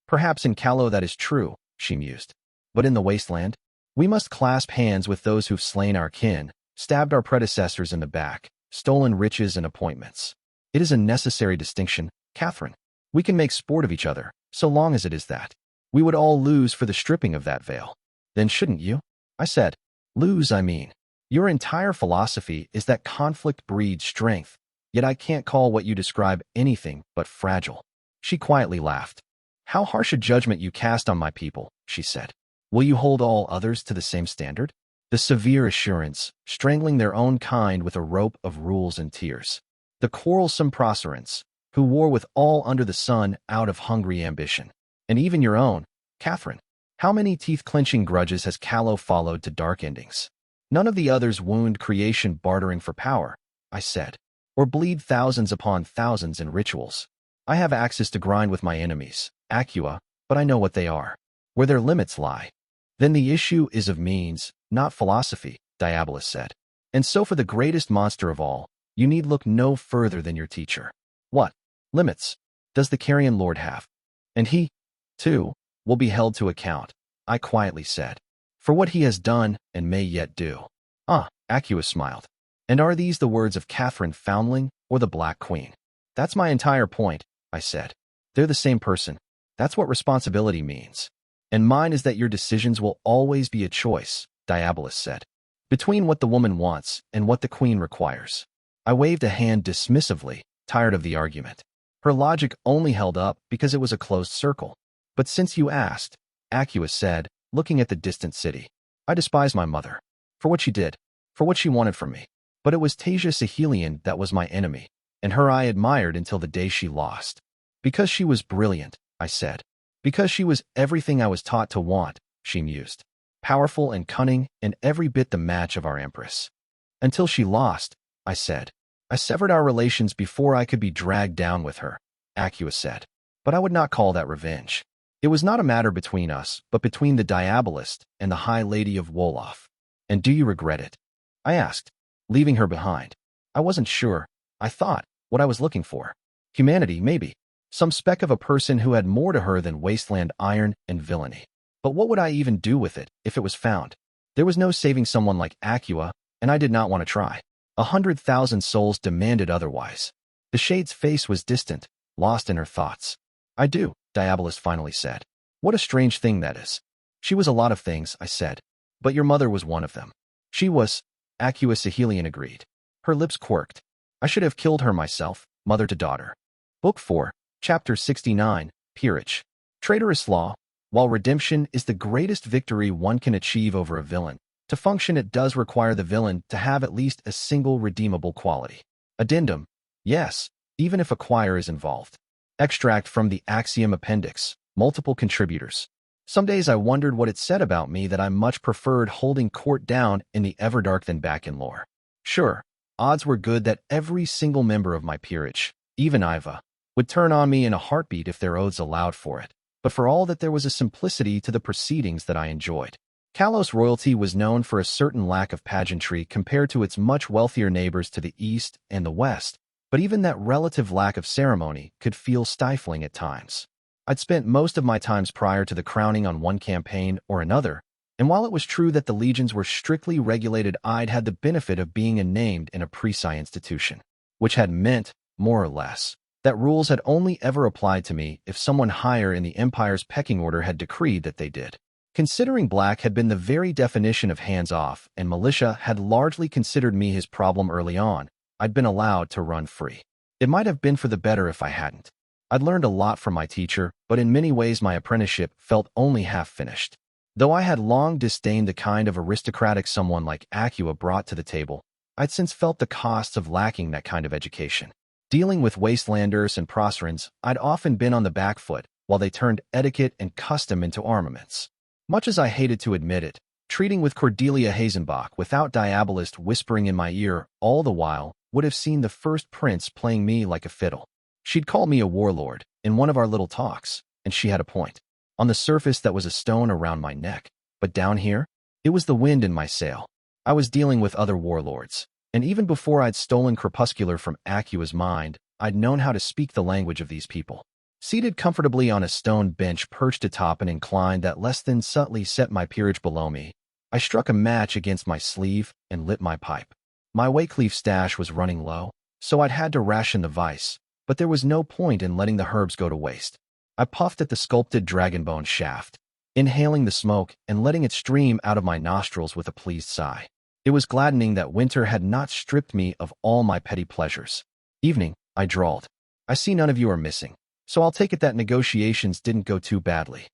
S1: Perhaps in Callow that is true, she mused. But in the wasteland, we must clasp hands with those who've slain our kin, stabbed our predecessors in the back, stolen riches and appointments. It is a necessary distinction, Catherine. We can make sport of each other, so long as it is that. We would all lose for the stripping of that veil. Then shouldn't you? I said. Lose, I mean. Your entire philosophy is that conflict breeds strength, yet I can't call what you describe anything but fragile. She quietly laughed. How harsh a judgment you cast on my people, she said. Will you hold all others to the same standard? The severe assurance, strangling their own kind with a rope of rules and tears. The quarrelsome Procerants, who war with all under the sun out of hungry ambition. And even your own, Catherine. How many teeth-clenching grudges has Callow followed to dark endings? None of the others wound creation bartering for power, I said, or bleed thousands upon thousands in rituals. I have axes to grind with my enemies, Aqua, but I know what they are, where their limits lie. Then the issue is of means, not philosophy, Diabolus said. And so for the greatest monster of all, you need look no further than your teacher. What limits does the Carrion Lord have? And he, too, will be held to account, I quietly said, for what he has done and may yet do. Ah, Aqua smiled. And are these the words of Catherine Foundling or the Black Queen? That's my entire point, I said. They're the same person. That's what responsibility means. And mine is that your decisions will always be a choice, Diabolus said, between what the woman wants and what the queen requires. I waved a hand dismissively, tired of the argument. Her logic only held up because it was a closed circle. But since you asked, Aqua said, looking at the distant city, I despise my mother. For what she did, for what she wanted from me. But it was Tasia Sahelian that was my enemy, and her I admired until the day she lost. Because she was brilliant, I said. Because she was everything I was taught to want, she mused. Powerful and cunning and every bit the match of our empress. Until she lost, I said. I severed our relations before I could be dragged down with her, Aqua said. But I would not call that revenge. It was not a matter between us, but between the Diabolist and the High Lady of Wolof. And do you regret it? I asked, leaving her behind. I wasn't sure. I thought, what I was looking for. Humanity, maybe. Some speck of a person who had more to her than wasteland iron and villainy. But what would I even do with it if it was found? There was no saving someone like Aqua, and I did not want to try. 100,000 souls demanded otherwise. The shade's face was distant, lost in her thoughts. I do, Diabolus finally said. What a strange thing that is. She was a lot of things, I said. But your mother was one of them. She was, Aqua Sahelian agreed. Her lips quirked. I should have killed her myself, mother to daughter. Book 4, Chapter 69, Peerage. Traitorous law. While redemption is the greatest victory one can achieve over a villain, to function it does require the villain to have at least a single redeemable quality. Addendum. Yes, even if a choir is involved. Extract from the Axiom Appendix. Multiple contributors. Some days I wondered what it said about me that I much preferred holding court down in the Everdark than back in lore. Sure, odds were good that every single member of my peerage, even Iva, would turn on me in a heartbeat if their oaths allowed for it. But for all that there was a simplicity to the proceedings that I enjoyed. Kalos royalty was known for a certain lack of pageantry compared to its much wealthier neighbors to the east and the west, but even that relative lack of ceremony could feel stifling at times. I'd spent most of my times prior to the crowning on one campaign or another, and while it was true that the legions were strictly regulated, I'd had the benefit of being named in a pre-sci institution, which had meant, more or less, that rules had only ever applied to me if someone higher in the Empire's pecking order had decreed that they did. Considering Black had been the very definition of hands-off and militia had largely considered me his problem early on, I'd been allowed to run free. It might have been for the better if I hadn't. I'd learned a lot from my teacher, but in many ways my apprenticeship felt only half finished. Though I had long disdained the kind of aristocratic someone like Acua brought to the table, I'd since felt the costs of lacking that kind of education. Dealing with wastelanders and Procerans, I'd often been on the back foot, while they turned etiquette and custom into armaments. Much as I hated to admit it, treating with Cordelia Hazenbach without Diabolist whispering in my ear all the while would have seen the first prince playing me like a fiddle. She'd called me a warlord in one of our little talks, and she had a point. On the surface, that was a stone around my neck, but down here, it was the wind in my sail. I was dealing with other warlords, and even before I'd stolen Crepuscular from Acua's mind, I'd known how to speak the language of these people. Seated comfortably on a stone bench perched atop an incline that less than subtly set my peerage below me, I struck a match against my sleeve and lit my pipe. My Waycleaf stash was running low, so I'd had to ration the vice, but there was no point in letting the herbs go to waste. I puffed at the sculpted dragonbone shaft, inhaling the smoke and letting it stream out of my nostrils with a pleased sigh. It was gladdening that winter had not stripped me of all my petty pleasures. Evening, I drawled. I see none of you are missing, so I'll take it that negotiations didn't go too badly.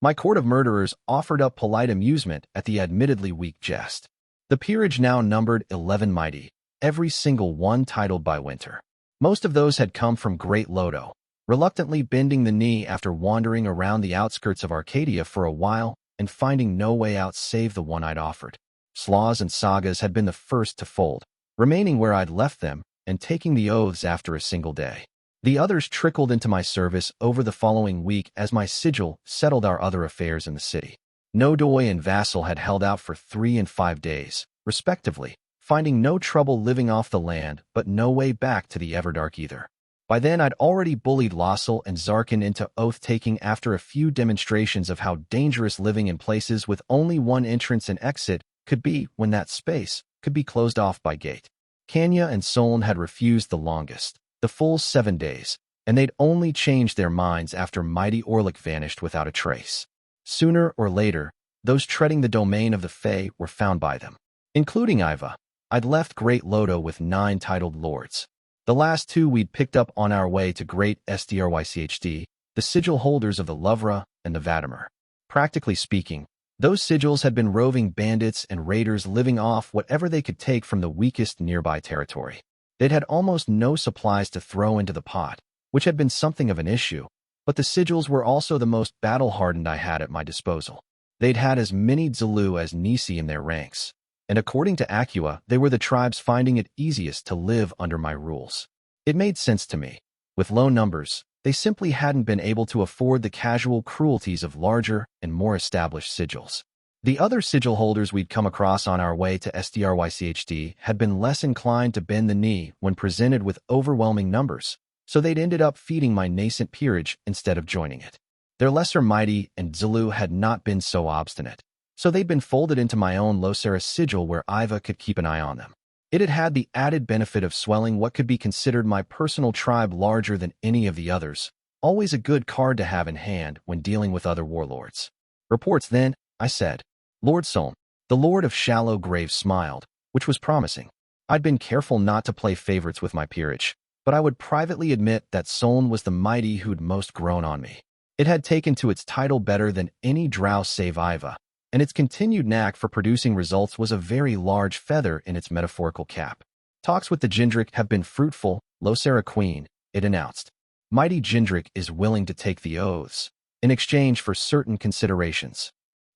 S1: My court of murderers offered up polite amusement at the admittedly weak jest. The peerage now numbered 11 mighty, every single one titled by Winter. Most of those had come from Great Lodo, reluctantly bending the knee after wandering around the outskirts of Arcadia for a while and finding no way out save the one I'd offered. Slaws and Sagas had been the first to fold, remaining where I'd left them and taking the oaths after a single day. The others trickled into my service over the following week as my sigil settled our other affairs in the city. Nodoy and Vassal had held out for 3 and 5 days, respectively, finding no trouble living off the land but no way back to the Everdark either. By then I'd already bullied Lossel and Zarkin into oath-taking after a few demonstrations of how dangerous living in places with only one entrance and exit could be when that space could be closed off by gate. Kanya and Solon had refused the longest, the full 7 days, and they'd only changed their minds after mighty Orlick vanished without a trace. Sooner or later, those treading the domain of the Fae were found by them. Including Iva, I'd left Great Lodo with 9 titled lords. The last 2 we'd picked up on our way to Great Strychd, the sigil holders of the Lovra and the Vatimer. Practically speaking, those sigils had been roving bandits and raiders living off whatever they could take from the weakest nearby territory. They'd had almost no supplies to throw into the pot, which had been something of an issue, but the sigils were also the most battle-hardened I had at my disposal. They'd had as many Zulu as Nisi in their ranks, and according to Acua, they were the tribes finding it easiest to live under my rules. It made sense to me. With low numbers, they simply hadn't been able to afford the casual cruelties of larger and more established sigils. The other sigil holders we'd come across on our way to Strychd had been less inclined to bend the knee when presented with overwhelming numbers, so they'd ended up feeding my nascent peerage instead of joining it. Their lesser mighty and Zulu had not been so obstinate, so they'd been folded into my own Losera sigil where Iva could keep an eye on them. It had had the added benefit of swelling what could be considered my personal tribe larger than any of the others, always a good card to have in hand when dealing with other warlords. Reports then, I said. Lord Soln, the Lord of Shallow Grave, smiled, which was promising. I'd been careful not to play favorites with my peerage, but I would privately admit that Soln was the mighty who'd most grown on me. It had taken to its title better than any drow save Iva, and its continued knack for producing results was a very large feather in its metaphorical cap. Talks with the Jindrik have been fruitful, Losera Queen, it announced. Mighty Jindrik is willing to take the oaths, in exchange for certain considerations.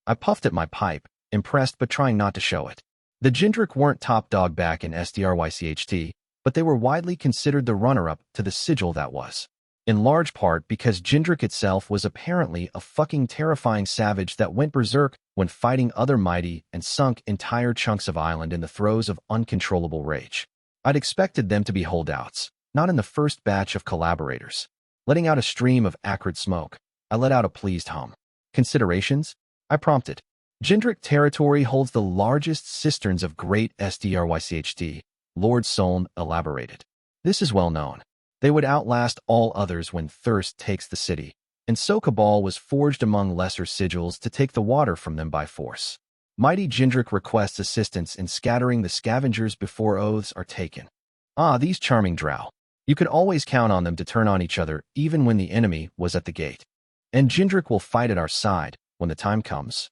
S1: I puffed at my pipe, impressed but trying not to show it. The Jindrik weren't top dog back in Strychd, but they were widely considered the runner-up to the sigil that was. In large part because Jindrik itself was apparently a fucking terrifying savage that went berserk when fighting other mighty and sunk entire chunks of island in the throes of uncontrollable rage. I'd expected them to be holdouts, not in the first batch of collaborators. Letting out a stream of acrid smoke, I let out a pleased hum. Considerations? I prompted. Jindrak territory holds the largest cisterns of great Sdrycht, Lord Soln elaborated. This is well known. They would outlast all others when thirst takes the city, and so Cabal was forged among lesser sigils to take the water from them by force. Mighty Jindrak requests assistance in scattering the scavengers before oaths are taken. Ah, these charming drow. You could always count on them to turn on each other even when the enemy was at the gate. And Jindrak will fight at our side when the time comes.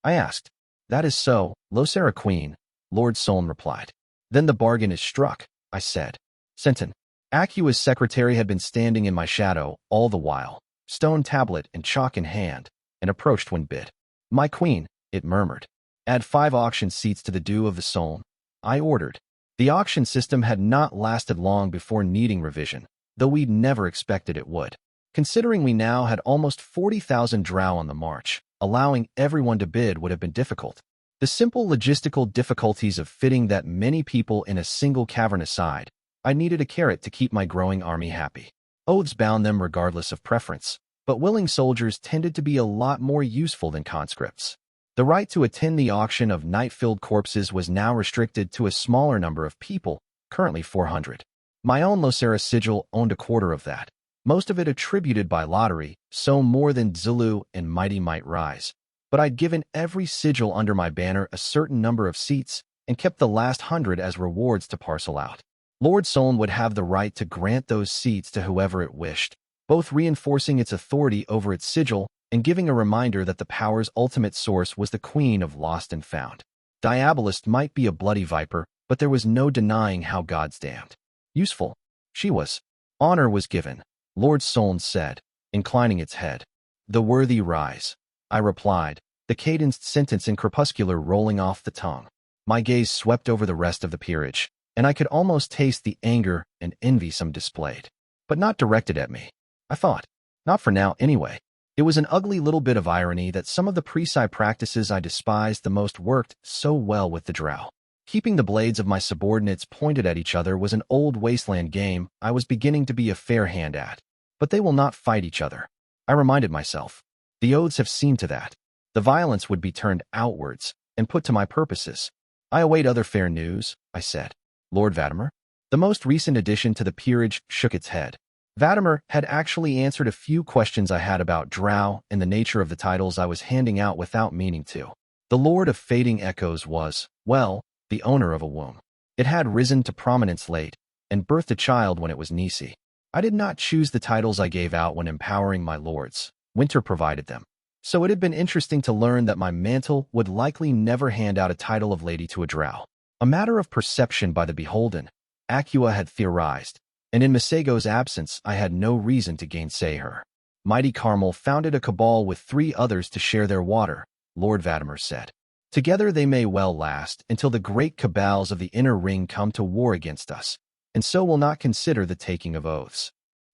S1: I asked. That is so, Losera Queen, Lord Soln replied. Then the bargain is struck, I said. Senton. Acua's secretary had been standing in my shadow all the while, stone tablet and chalk in hand, and approached when bid. My queen, it murmured. Add 5 auction seats to the due of the Soln, I ordered. The auction system had not lasted long before needing revision, though we'd never expected it would. Considering we now had almost 40,000 drow on the march, allowing everyone to bid would have been difficult. The simple logistical difficulties of fitting that many people in a single cavern aside, I needed a carrot to keep my growing army happy. Oaths bound them regardless of preference, but willing soldiers tended to be a lot more useful than conscripts. The right to attend the auction of night-filled corpses was now restricted to a smaller number of people, currently 400. My own Losera sigil owned a quarter of that, most of it attributed by lottery, so more than Zulu and Mighty might rise. But I'd given every sigil under my banner a certain number of seats and kept the last 100 as rewards to parcel out. Lord Soln would have the right to grant those seats to whoever it wished, both reinforcing its authority over its sigil and giving a reminder that the power's ultimate source was the Queen of Lost and Found. Diabolist might be a bloody viper, but there was no denying how God's damned useful she was. Honor was given, Lord Soln said, inclining its head. The worthy rise, I replied, the cadenced sentence in crepuscular rolling off the tongue. My gaze swept over the rest of the peerage, and I could almost taste the anger and envy some displayed. But not directed at me, I thought. Not for now, anyway. It was an ugly little bit of irony that some of the precise practices I despised the most worked so well with the drow. Keeping the blades of my subordinates pointed at each other was an old wasteland game I was beginning to be a fair hand at. But they will not fight each other, I reminded myself. The oaths have seen to that. The violence would be turned outwards and put to my purposes. I await other fair news, I said. Lord Vadimer? The most recent addition to the peerage shook its head. Vadimer had actually answered a few questions I had about drow and the nature of the titles I was handing out without meaning to. The Lord of Fading Echoes was, well, the owner of a womb. It had risen to prominence late and birthed a child when it was Nisi. I did not choose the titles I gave out when empowering my lords. Winter provided them. So it had been interesting to learn that my mantle would likely never hand out a title of lady to a drow. A matter of perception by the beholden, Acua had theorized, and in Masego's absence I had no reason to gainsay her. Mighty Carmel founded a cabal with 3 others to share their water, Lord Vadimer said. Together they may well last until the great cabals of the inner ring come to war against us, and so will not consider the taking of oaths.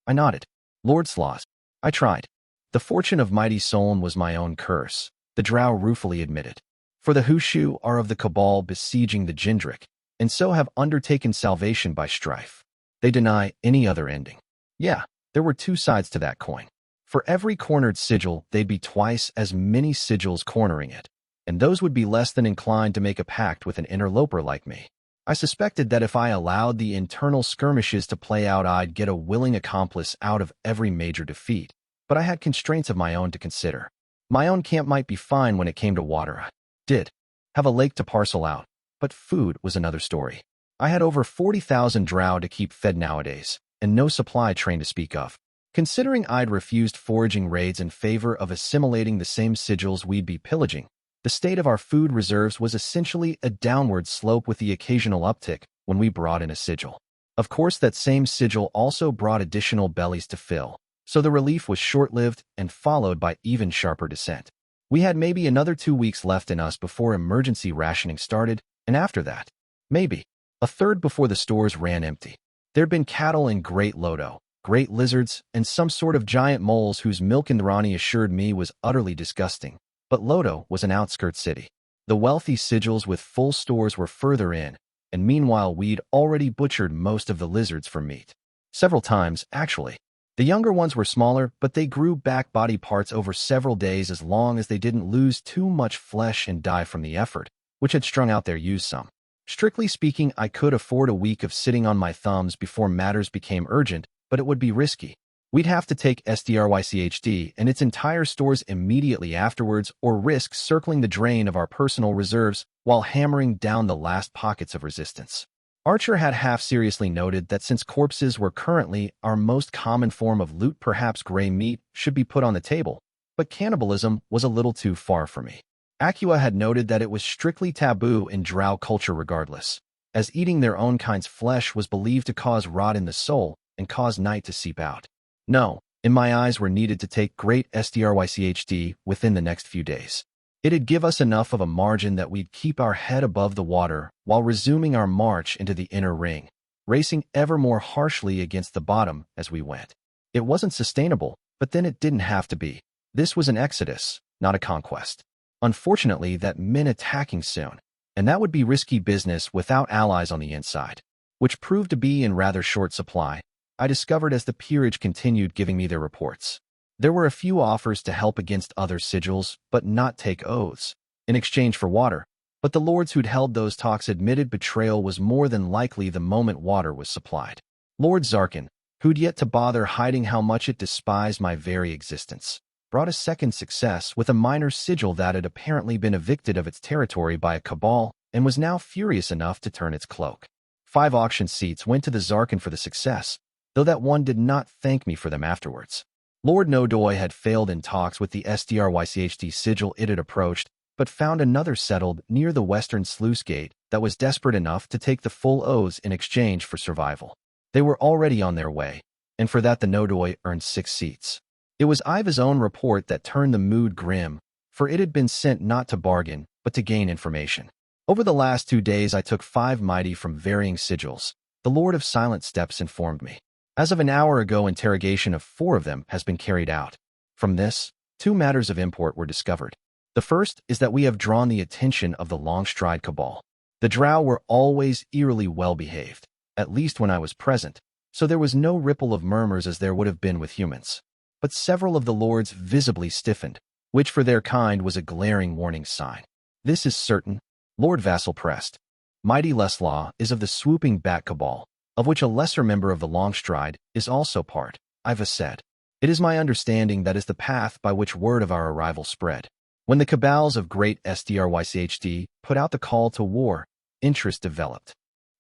S1: I nodded. Lord Sloss. I tried. The fortune of Mighty Soln was my own curse, the drow ruefully admitted. For the Hushu are of the cabal besieging the Jindrak, and so have undertaken salvation by strife. They deny any other ending. Yeah, there were 2 sides to that coin. For every cornered sigil, they'd be twice as many sigils cornering it, and those would be less than inclined to make a pact with an interloper like me. I suspected that if I allowed the internal skirmishes to play out, I'd get a willing accomplice out of every major defeat, but I had constraints of my own to consider. My own camp might be fine when it came to water. I did have a lake to parcel out, but food was another story. I had over 40,000 drow to keep fed nowadays, and no supply train to speak of. Considering I'd refused foraging raids in favor of assimilating the same sigils we'd be pillaging, the state of our food reserves was essentially a downward slope with the occasional uptick when we brought in a sigil. Of course, that same sigil also brought additional bellies to fill, so the relief was short-lived and followed by even sharper descent. We had maybe another 2 weeks left in us before emergency rationing started, and after that, maybe a third before the stores ran empty. There'd been cattle in Great Lodo, great lizards, and some sort of giant moles whose milk Indrani assured me was utterly disgusting. But Lodo was an outskirt city. The wealthy sigils with full stores were further in, and meanwhile we'd already butchered most of the lizards for meat. Several times, actually. The younger ones were smaller, but they grew back body parts over several days as long as they didn't lose too much flesh and die from the effort, which had strung out their use some. Strictly speaking, I could afford a week of sitting on my thumbs before matters became urgent, but it would be risky. We'd have to take SDRYCHD and its entire stores immediately afterwards or risk circling the drain of our personal reserves while hammering down the last pockets of resistance. Archer had half-seriously noted that since corpses were currently our most common form of loot, perhaps gray meat should be put on the table, but cannibalism was a little too far for me. Acua had noted that it was strictly taboo in drow culture regardless, as eating their own kind's flesh was believed to cause rot in the soul and cause night to seep out. No, in my eyes were needed to take great SDRYCHD within the next few days. It'd give us enough of a margin that we'd keep our head above the water while resuming our march into the inner ring, racing ever more harshly against the bottom as we went. It wasn't sustainable, but then it didn't have to be. This was an exodus, not a conquest. Unfortunately, that meant attacking soon, and that would be risky business without allies on the inside, which proved to be in rather short supply, I discovered as the Peerage continued giving me their reports. There were a few offers to help against other sigils, but not take oaths, in exchange for water, but the lords who'd held those talks admitted betrayal was more than likely the moment water was supplied. Lord Zarkin, who'd yet to bother hiding how much it despised my very existence, brought a second success with a minor sigil that had apparently been evicted of its territory by a cabal and was now furious enough to turn its cloak. 5 auction seats went to the Zarkin for the success, though that one did not thank me for them afterwards. Lord Nodoy had failed in talks with the SDRYCHD sigil it had approached, but found another settled near the western sluice gate that was desperate enough to take the full oaths in exchange for survival. They were already on their way, and for that the Nodoy earned 6 seats. It was Iva's own report that turned the mood grim, for it had been sent not to bargain, but to gain information. Over the last 2 days I took 5 mighty from varying sigils, the Lord of Silent Steps informed me. As of an hour ago, interrogation of 4 of them has been carried out. From this, 2 matters of import were discovered. The first is that we have drawn the attention of the Longstride Cabal. The drow were always eerily well-behaved, at least when I was present, so there was no ripple of murmurs as there would have been with humans. But several of the lords visibly stiffened, which for their kind was a glaring warning sign. This is certain, Lord Vassal pressed. Mighty Leslaw is of the swooping Bat Cabal, of which a lesser member of the Longstride is also part, Iva said. It is my understanding that is the path by which word of our arrival spread. When the cabals of great SDRYCHD put out the call to war, interest developed.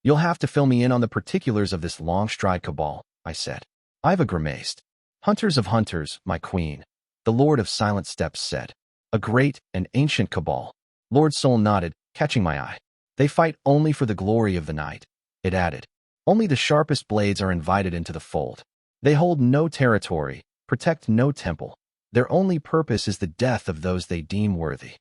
S1: You'll have to fill me in on the particulars of this Longstride Cabal, I said. Iva grimaced. Hunters of hunters, my queen, the Lord of Silent Steps said. A great and ancient cabal. Lord Sol nodded, catching my eye. They fight only for the glory of the night, it added. Only the sharpest blades are invited into the fold. They hold no territory, protect no temple. Their only purpose is the death of those they deem worthy.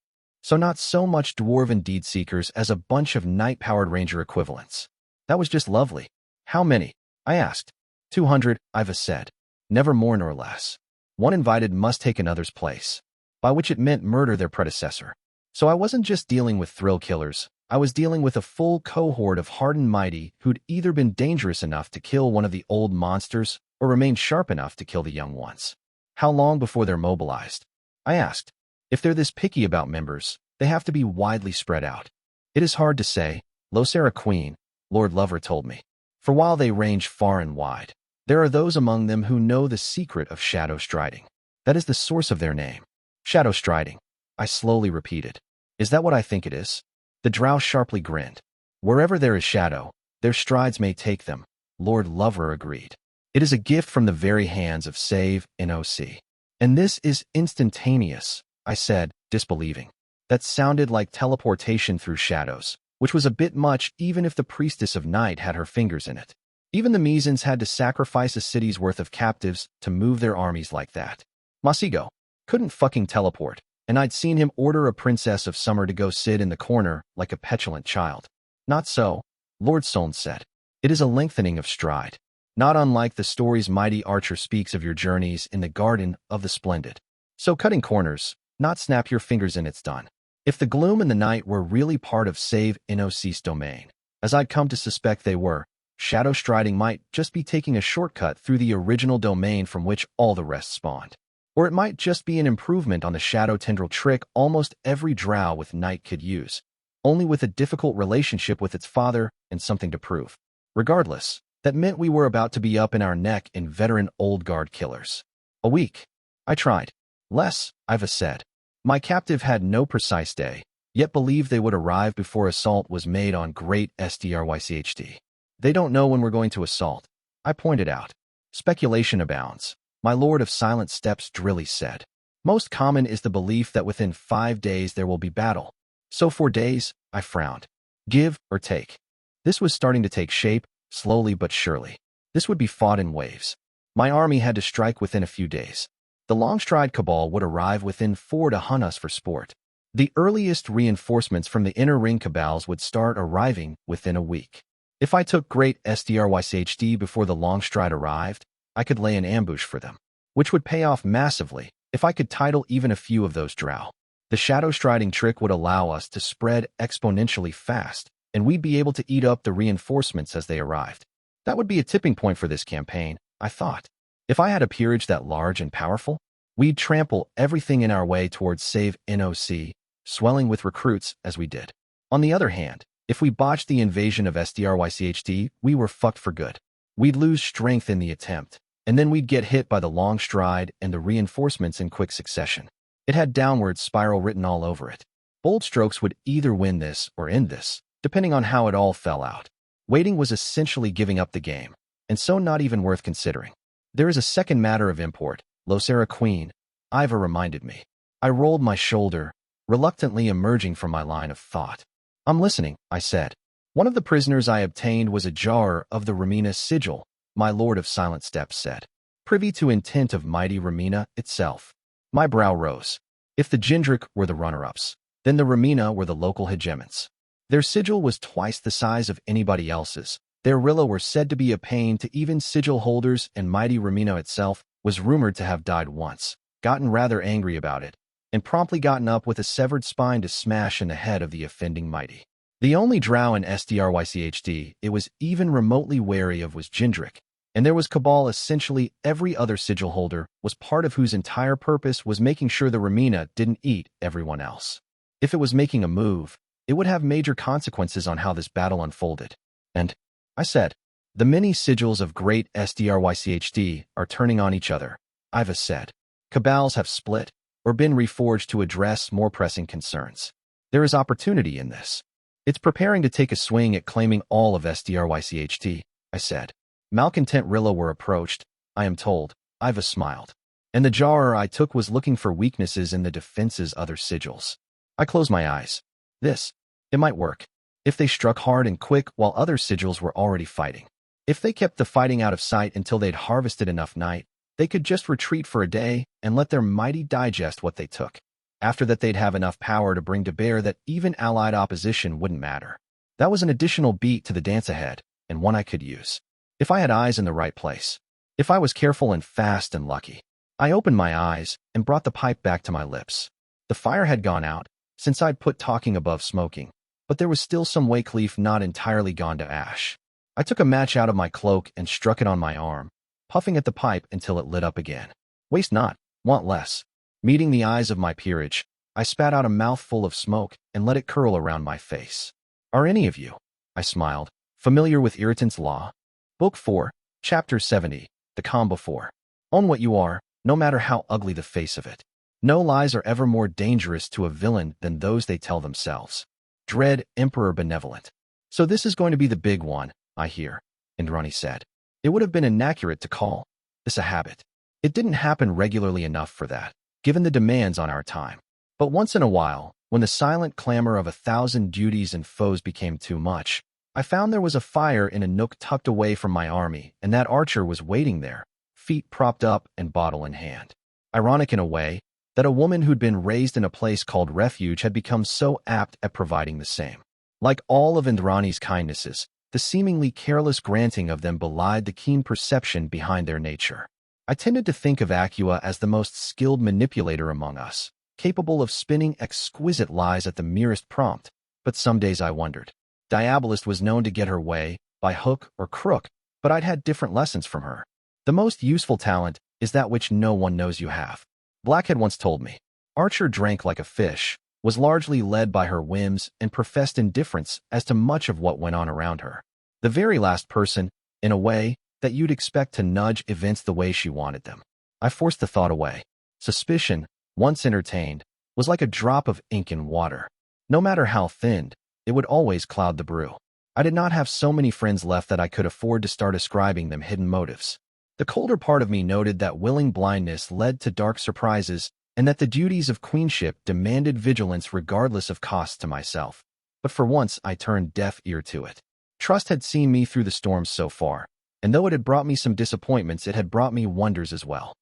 S1: So not so much dwarven deed-seekers as a bunch of night-powered ranger equivalents. That was just lovely. How many? I asked. 200, Iva said. Never more nor less. One invited must take another's place, by which it meant murder their predecessor. So I wasn't just dealing with thrill killers. I was dealing with a full cohort of hardened mighty who'd either been dangerous enough to kill one of the old monsters or remained sharp enough to kill the young ones. How long before they're mobilized? I asked. If they're this picky about members, they have to be widely spread out. It is hard to say, Losera Queen, Lord Lover told me. For while they range far and wide, there are those among them who know the secret of shadow striding. That is the source of their name. Shadow striding, I slowly repeated. Is that what I think it is? The drow sharply grinned. Wherever there is shadow, their strides may take them, Lord Lover agreed. It is a gift from the very hands of Save NOC. And this is instantaneous, I said, disbelieving. That sounded like teleportation through shadows, which was a bit much even if the Priestess of Night had her fingers in it. Even the Mizans had to sacrifice a city's worth of captives to move their armies like that. Masigo couldn't fucking teleport, and I'd seen him order a princess of summer to go sit in the corner like a petulant child. Not so, Lord Soln said. It is a lengthening of stride. Not unlike the story's mighty archer speaks of your journeys in the garden of the splendid. So cutting corners, not snap your fingers and it's done. If the gloom and the night were really part of Save NOC's domain, as I'd come to suspect they were, shadow striding might just be taking a shortcut through the original domain from which all the rest spawned. Or it might just be an improvement on the shadow tendril trick almost every drow with night could use, only with a difficult relationship with its father and something to prove. Regardless, that meant we were about to be up in our neck in veteran old guard killers. A week. I tried. Less, I've said. My captive had no precise day, yet believed they would arrive before assault was made on great SDRYCHD. They don't know when we're going to assault, I pointed out. Speculation abounds, my Lord of Silent Steps drily said. Most common is the belief that within 5 days there will be battle. So 4 days, I frowned. Give or take. This was starting to take shape, slowly but surely. This would be fought in waves. My army had to strike within a few days. The Longstride Cabal would arrive within 4 to hunt us for sport. The earliest reinforcements from the Inner Ring Cabals would start arriving within a week. If I took great SDRYCHD before the Longstride arrived, I could lay an ambush for them, which would pay off massively if I could title even a few of those drow. The shadow striding trick would allow us to spread exponentially fast, and we'd be able to eat up the reinforcements as they arrived. That would be a tipping point for this campaign, I thought. If I had a peerage that large and powerful, we'd trample everything in our way towards save NOC, swelling with recruits as we did. On the other hand, if we botched the invasion of SDRYCHD, we were fucked for good. We'd lose strength in the attempt, and then we'd get hit by the long stride and the reinforcements in quick succession. It had downward spiral written all over it. Bold strokes would either win this or end this, depending on how it all fell out. Waiting was essentially giving up the game, and so not even worth considering. There is a second matter of import, Losera Queen, Iva reminded me. I rolled my shoulder, reluctantly emerging from my line of thought. I'm listening, I said. One of the prisoners I obtained was a jar of the Ramina sigil, my Lord of Silent Steps said, privy to intent of mighty Ramina itself. My brow rose. If the Jindrik were the runner-ups, then the Ramina were the local hegemons. Their sigil was twice the size of anybody else's. Their Rilla were said to be a pain to even sigil holders, and mighty Ramina itself was rumored to have died once, gotten rather angry about it, and promptly gotten up with a severed spine to smash in the head of the offending mighty. The only drow in SDRYCHD it was even remotely wary of was Jindrik, and there was Cabal. Essentially every other sigil holder was part of whose entire purpose was making sure the Ramina didn't eat everyone else. If it was making a move, it would have major consequences on how this battle unfolded. And, I said, the many sigils of great SDRYCHD are turning on each other, Iva said. Cabals have split, or been reforged to address more pressing concerns. There is opportunity in this. It's preparing to take a swing at claiming all of SDRYCHD, I said. Malcontent Rilla were approached, I am told, Iva smiled. And the jar I took was looking for weaknesses in the defense's other sigils. I closed my eyes. It might work. If they struck hard and quick while other sigils were already fighting. If they kept the fighting out of sight until they'd harvested enough night, they could just retreat for a day and let their mighty digest what they took. After that they'd have enough power to bring to bear that even allied opposition wouldn't matter. That was an additional beat to the dance ahead, and one I could use. If I had eyes in the right place. If I was careful and fast and lucky. I opened my eyes and brought the pipe back to my lips. The fire had gone out, since I'd put talking above smoking, but there was still some wake leaf not entirely gone to ash. I took a match out of my cloak and struck it on my arm, puffing at the pipe until it lit up again. Waste not, want less. Meeting the eyes of my peerage, I spat out a mouthful of smoke and let it curl around my face. Are any of you, I smiled, familiar with Irritant's Law? Book 4, Chapter 70, The Calm Before. Own what you are, no matter how ugly the face of it. No lies are ever more dangerous to a villain than those they tell themselves. Dread Emperor Benevolent. So this is going to be the big one, I hear, Indrani said. It would have been inaccurate to call this a habit. It didn't happen regularly enough for that, given the demands on our time. But once in a while, when the silent clamor of 1,000 duties and foes became too much, I found there was a fire in a nook tucked away from my army, and that archer was waiting there, feet propped up and bottle in hand. Ironic in a way, that a woman who'd been raised in a place called refuge had become so apt at providing the same. Like all of Indrani's kindnesses, the seemingly careless granting of them belied the keen perception behind their nature. I tended to think of Acua as the most skilled manipulator among us, capable of spinning exquisite lies at the merest prompt, but some days I wondered. Diabolist was known to get her way, by hook or crook, but I'd had different lessons from her. The most useful talent is that which no one knows you have. Blackhead once told me. Archer drank like a fish, was largely led by her whims, and professed indifference as to much of what went on around her. The very last person, in a way, that you'd expect to nudge events the way she wanted them. I forced the thought away. Suspicion, once entertained, was like a drop of ink in water. No matter how thinned, it would always cloud the brew. I did not have so many friends left that I could afford to start ascribing them hidden motives. The colder part of me noted that willing blindness led to dark surprises and that the duties of queenship demanded vigilance regardless of cost to myself. But for once I turned deaf ear to it. Trust had seen me through the storms so far, and though it had brought me some disappointments, it had brought me wonders as well.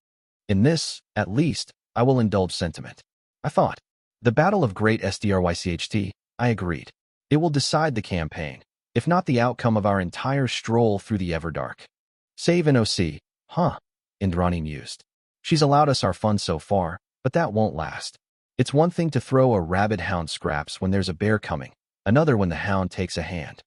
S1: In this, at least, I will indulge sentiment. I thought. The Battle of Great Strycht, I agreed. It will decide the campaign, if not the outcome of our entire stroll through the Everdark. Save NOC, huh? Indrani mused. She's allowed us our fun so far, but that won't last. It's one thing to throw a rabid hound scraps when there's a bear coming, another when the hound takes a hand.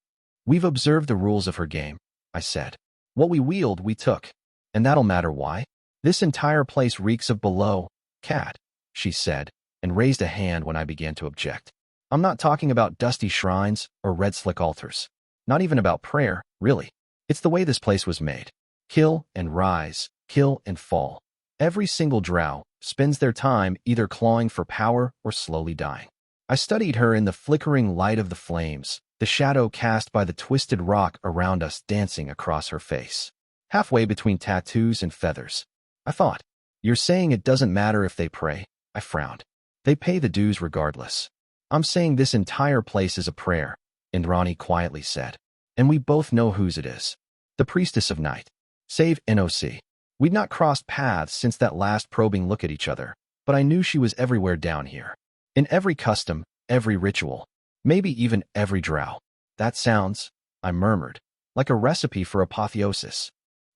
S1: We've observed the rules of her game, I said. What we wield, we took. And that'll matter why? This entire place reeks of below, cat, she said, and raised a hand when I began to object. I'm not talking about dusty shrines or red slick altars. Not even about prayer, really. It's the way this place was made. Kill and rise, kill and fall. Every single drow spends their time either clawing for power or slowly dying. I studied her in the flickering light of the flames, the shadow cast by the twisted rock around us dancing across her face. Halfway between tattoos and feathers. I thought, you're saying it doesn't matter if they pray? I frowned. They pay the dues regardless. I'm saying this entire place is a prayer, Indrani quietly said. And we both know whose it is. The Priestess of Night. Save NOC. We'd not crossed paths since that last probing look at each other, but I knew she was everywhere down here. In every custom, every ritual, maybe even every drow. That sounds, I murmured, like a recipe for apotheosis.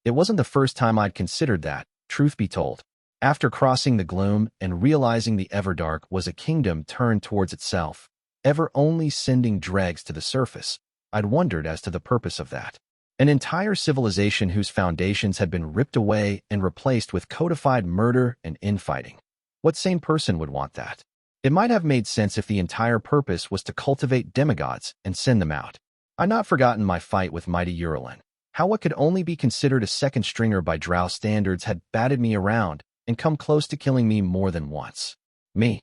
S1: It wasn't the first time I'd considered that, truth be told. After crossing the gloom and realizing the Everdark was a kingdom turned towards itself, ever only sending dregs to the surface, I'd wondered as to the purpose of that. An entire civilization whose foundations had been ripped away and replaced with codified murder and infighting. What sane person would want that? It might have made sense if the entire purpose was to cultivate demigods and send them out. I'd not forgotten my fight with mighty Urulin. How what could only be considered a second stringer by drow standards had batted me around and come close to killing me more than once. Me.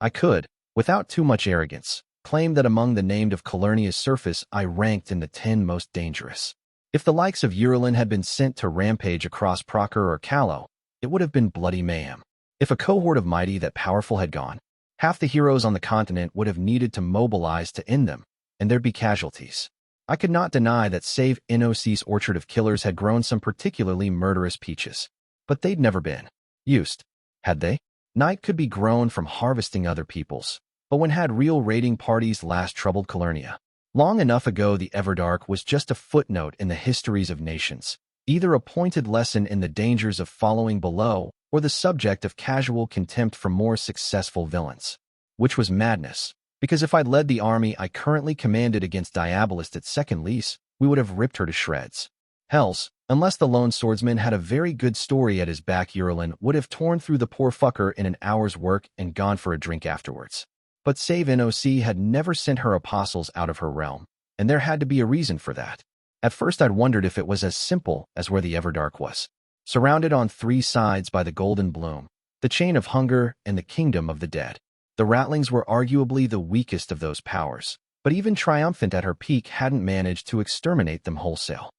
S1: I could, without too much arrogance, claim that among the named of Calernia's surface I ranked in the 10 most dangerous. If the likes of Urulin had been sent to rampage across Proker or Callow, it would have been bloody mayhem. If a cohort of mighty that powerful had gone, half the heroes on the continent would have needed to mobilize to end them, and there'd be casualties. I could not deny that save NOC's orchard of killers had grown some particularly murderous peaches. But they'd never been used, had they? Night could be grown from harvesting other people's, but when had real raiding parties last troubled Calernia? Long enough ago the Everdark was just a footnote in the histories of nations, either a pointed lesson in the dangers of following below or the subject of casual contempt for more successful villains. Which was madness, because if I'd led the army I currently commanded against Diabolist at second lease, we would have ripped her to shreds. Hells, unless the lone swordsman had a very good story at his back, Urulin would have torn through the poor fucker in an hour's work and gone for a drink afterwards. But save NOC had never sent her apostles out of her realm, and there had to be a reason for that. At first I'd wondered if it was as simple as where the Everdark was. Surrounded on 3 sides by the Golden Bloom, the Chain of Hunger, and the Kingdom of the Dead. The Rattlings were arguably the weakest of those powers, but even triumphant at her peak hadn't managed to exterminate them wholesale.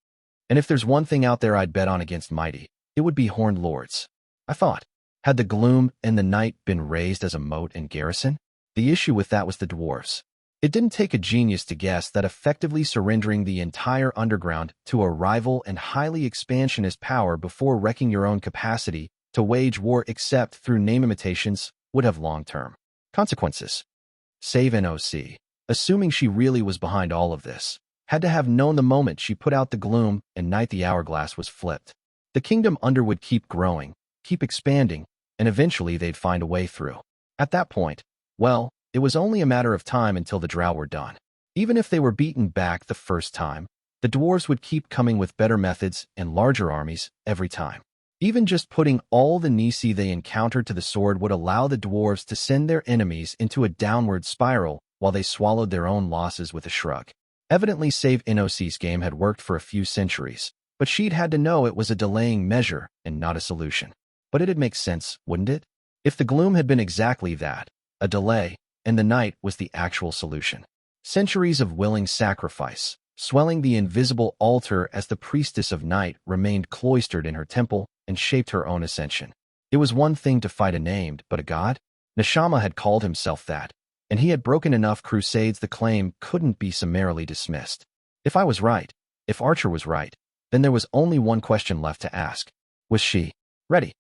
S1: And if there's one thing out there I'd bet on against mighty, it would be Horned Lords. I thought, had the Gloom and the Night been raised as a moat and garrison? The issue with that was the dwarves. It didn't take a genius to guess that effectively surrendering the entire underground to a rival and highly expansionist power before wrecking your own capacity to wage war except through name imitations would have long-term consequences. Save NOC, assuming she really was behind all of this, had to have known the moment she put out the gloom and Night the hourglass was flipped. The kingdom under would keep growing, keep expanding, and eventually they'd find a way through. At that point, well, it was only a matter of time until the drow were done. Even if they were beaten back the first time, The dwarves would keep coming with better methods and larger armies every time. Even just putting all the Nisi they encountered to the sword would allow the dwarves to send their enemies into a downward spiral while they swallowed their own losses with a shrug. Evidently, Save NOC's game had worked for a few centuries, but she'd had to know it was a delaying measure and not a solution. But it'd make sense, wouldn't it? If the gloom had been exactly that, a delay, and the night was the actual solution. Centuries of willing sacrifice, swelling the invisible altar as the priestess of night remained cloistered in her temple and shaped her own ascension. It was one thing to fight a named, but a god? Neshama had called himself that, and he had broken enough crusades the claim couldn't be summarily dismissed. If I was right, if Archer was right, then there was only one question left to ask. Was she ready?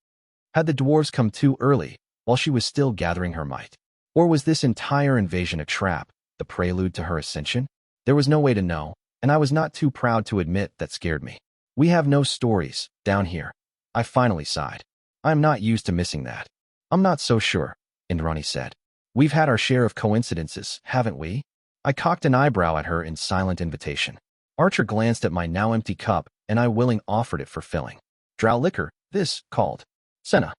S1: Had the dwarves come too early, while she was still gathering her might? Or was this entire invasion a trap, the prelude to her ascension? There was no way to know, and I was not too proud to admit that scared me. We have no stories, down here. I finally sighed. I am not used to missing that. I'm not so sure, Indrani said. We've had our share of coincidences, haven't we? I cocked an eyebrow at her in silent invitation. Archer glanced at my now empty cup, and I willing offered it for filling. Drow liquor, this, called Senna.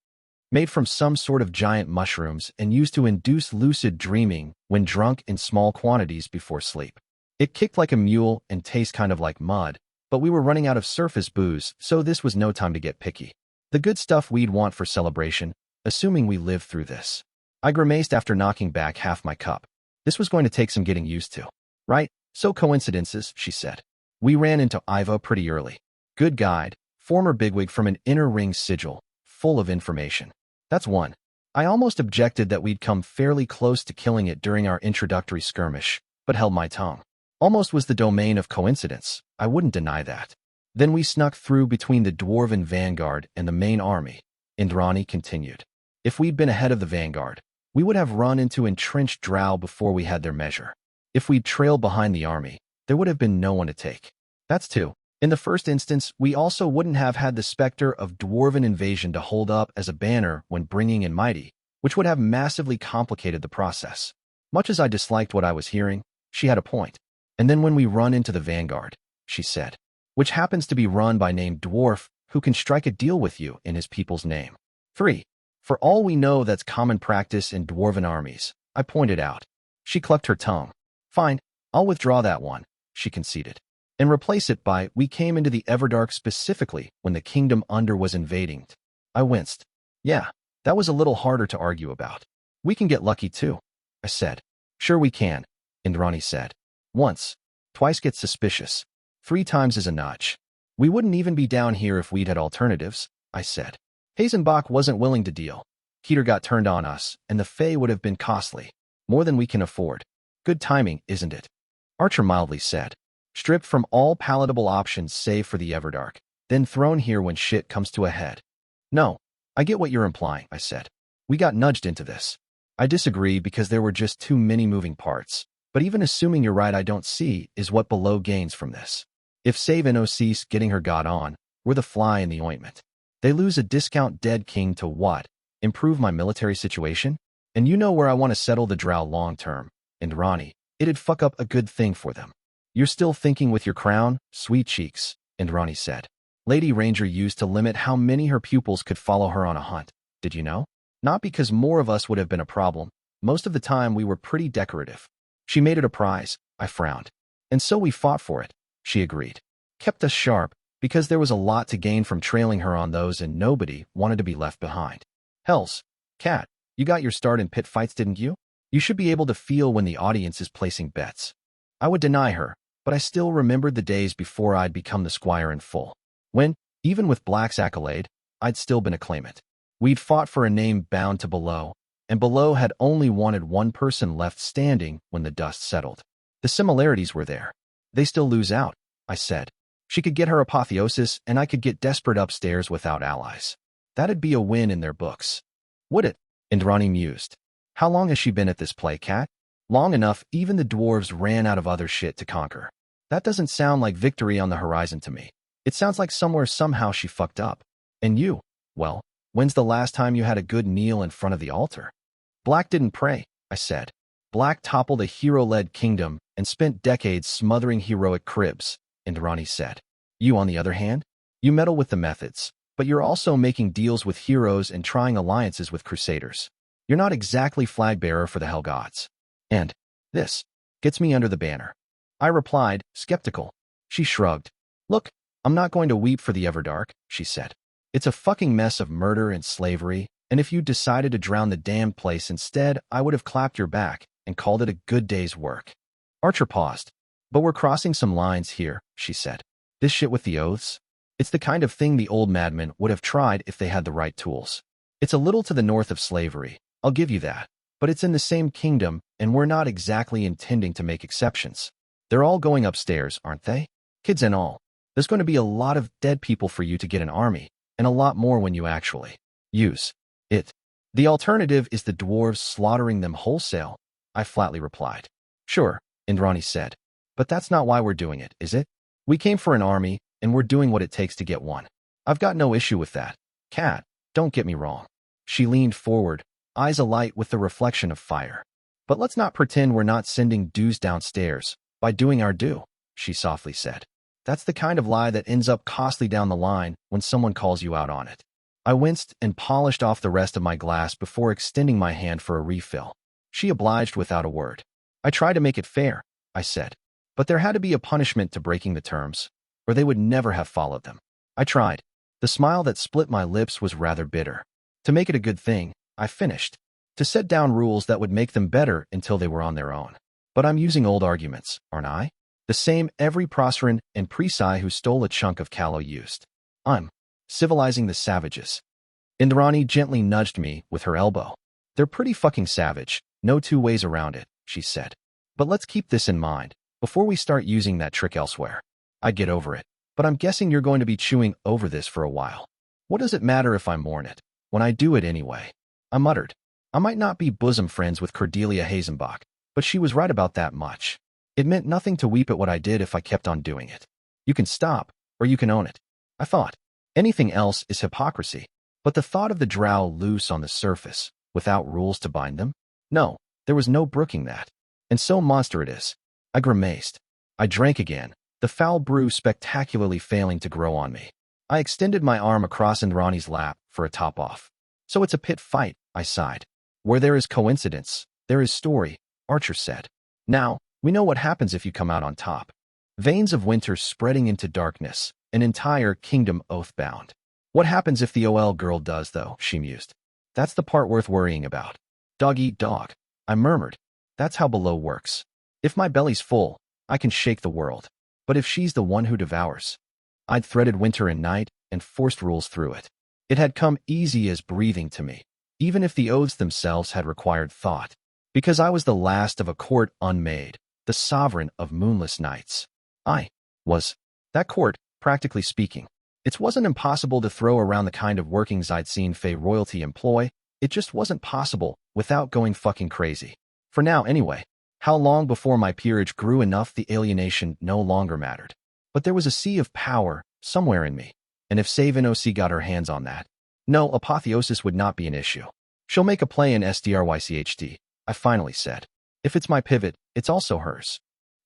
S1: Made from some sort of giant mushrooms and used to induce lucid dreaming when drunk in small quantities before sleep. It kicked like a mule and tastes kind of like mud, but we were running out of surface booze, so this was no time to get picky. The good stuff we'd want for celebration, assuming we lived through this. I grimaced after knocking back half my cup. This was going to take some getting used to. Right? So coincidences, she said. We ran into Iva pretty early. Good guide, former bigwig from an inner ring sigil, full of information. That's one. I almost objected that we'd come fairly close to killing it during our introductory skirmish, but held my tongue. Almost was the domain of coincidence, I wouldn't deny that. Then we snuck through between the dwarven vanguard and the main army, Indrani continued. If we'd been ahead of the vanguard, we would have run into entrenched drow before we had their measure. If we'd trailed behind the army, there would have been no one to take. That's two. In the first instance, we also wouldn't have had the specter of dwarven invasion to hold up as a banner when bringing in mighty, which would have massively complicated the process. Much as I disliked what I was hearing, she had a point. And then when we run into the vanguard, she said, which happens to be run by named dwarf who can strike a deal with you in his people's name. 3. For all we know, that's common practice in dwarven armies, I pointed out. She clucked her tongue. Fine, I'll withdraw that one, she conceded, and replace it by, we came into the Everdark specifically when the Kingdom Under was invading. I winced. Yeah, that was a little harder to argue about. We can get lucky too, I said. Sure we can, Indrani said. Once, twice gets suspicious. 3 times is a notch. We wouldn't even be down here if we'd had alternatives, I said. Hazenbach wasn't willing to deal. Keter got turned on us, and the Fae would have been costly. More than we can afford. Good timing, isn't it? Archer mildly said. Stripped from all palatable options save for the Everdark, then thrown here when shit comes to a head. No, I get what you're implying, I said. We got nudged into this. I disagree because there were just too many moving parts, but even assuming you're right, I don't see is what Below gains from this. If Save NOC's getting her god on, we're the fly in the ointment. They lose a discount dead king to what? Improve my military situation? And you know where I want to settle the drow long term. And Ronnie, it'd fuck up a good thing for them. You're still thinking with your crown, sweet cheeks, and Ronnie said. Lady Ranger used to limit how many her pupils could follow her on a hunt. Did you know? Not because more of us would have been a problem. Most of the time we were pretty decorative. She made it a prize, I frowned. And so we fought for it, she agreed. Kept us sharp, because there was a lot to gain from trailing her on those and nobody wanted to be left behind. Hells, Cat, you got your start in pit fights, didn't you? You should be able to feel when the audience is placing bets. I would deny her, but I still remembered the days before I'd become the squire in full. When, even with Black's accolade, I'd still been a claimant. We'd fought for a name bound to Below, and Below had only wanted one person left standing when the dust settled. The similarities were there. They still lose out, I said. She could get her apotheosis, and I could get desperate upstairs without allies. That'd be a win in their books. Would it? Indrani mused. How long has she been at this play, Cat? Long enough, even the dwarves ran out of other shit to conquer. That doesn't sound like victory on the horizon to me. It sounds like somewhere somehow she fucked up. And you, well, when's the last time you had a good kneel in front of the altar? Black didn't pray, I said. Black toppled a hero-led kingdom and spent decades smothering heroic cribs, Indrani said. You, on the other hand? You meddle with the methods, but you're also making deals with heroes and trying alliances with crusaders. You're not exactly flag bearer for the Hell Gods. And this gets me under the banner. I replied, skeptical. She shrugged. Look, I'm not going to weep for the Everdark, she said. It's a fucking mess of murder and slavery, and if you decided to drown the damned place instead, I would have clapped your back and called it a good day's work. Archer paused. But we're crossing some lines here, she said. This shit with the oaths? It's the kind of thing the old madmen would have tried if they had the right tools. It's a little to the north of slavery, I'll give you that, but it's in the same kingdom, and we're not exactly intending to make exceptions. They're all going upstairs, aren't they? Kids and all. There's going to be a lot of dead people for you to get an army, and a lot more when you actually use it. The alternative is the dwarves slaughtering them wholesale, I flatly replied. Sure, Indrani said, but that's not why we're doing it, is it? We came for an army, and we're doing what it takes to get one. I've got no issue with that. Cat, don't get me wrong. She leaned forward, eyes alight with the reflection of fire. But let's not pretend we're not sending dues downstairs by doing our due, she softly said. That's the kind of lie that ends up costly down the line when someone calls you out on it. I winced and polished off the rest of my glass before extending my hand for a refill. She obliged without a word. I tried to make it fair, I said, but there had to be a punishment to breaking the terms, or they would never have followed them. I tried. The smile that split my lips was rather bitter. To make it a good thing, I finished. To set down rules that would make them better until they were on their own. But I'm using old arguments, aren't I? The same every Proceran and Prisai who stole a chunk of Callow used. I'm civilizing the savages. Indrani gently nudged me with her elbow. They're pretty fucking savage, no two ways around it, she said. But let's keep this in mind before we start using that trick elsewhere. I'd get over it, but I'm guessing you're going to be chewing over this for a while. What does it matter if I mourn it, when I do it anyway? I muttered. I might not be bosom friends with Cordelia Hazenbach, but she was right about that much. It meant nothing to weep at what I did if I kept on doing it. You can stop, or you can own it. I thought. Anything else is hypocrisy. But the thought of the drow loose on the surface, without rules to bind them? No, there was no brooking that. And so monster it is. I grimaced. I drank again, the foul brew spectacularly failing to grow on me. I extended my arm across Indrani's lap for a top-off. So it's a pit fight, I sighed. Where there is coincidence, there is story, Archer said. Now, we know what happens if you come out on top. Veins of winter spreading into darkness, an entire kingdom oath-bound. What happens if the OL girl does, though, she mused. That's the part worth worrying about. Dog eat dog, I murmured. That's how below works. If my belly's full, I can shake the world. But if she's the one who devours, I'd threaded winter and night and forced rules through it. It had come easy as breathing to me, even if the oaths themselves had required thought, because I was the last of a court unmade, the sovereign of moonless nights. I was that court, practically speaking. It wasn't impossible to throw around the kind of workings I'd seen Fey royalty employ, it just wasn't possible without going fucking crazy. For now, anyway. How long before my peerage grew enough the alienation no longer mattered. But there was a sea of power somewhere in me, and if Savinoc got her hands on that, no, apotheosis would not be an issue. She'll make a play in SDRYCHT, I finally said. If it's my pivot, it's also hers.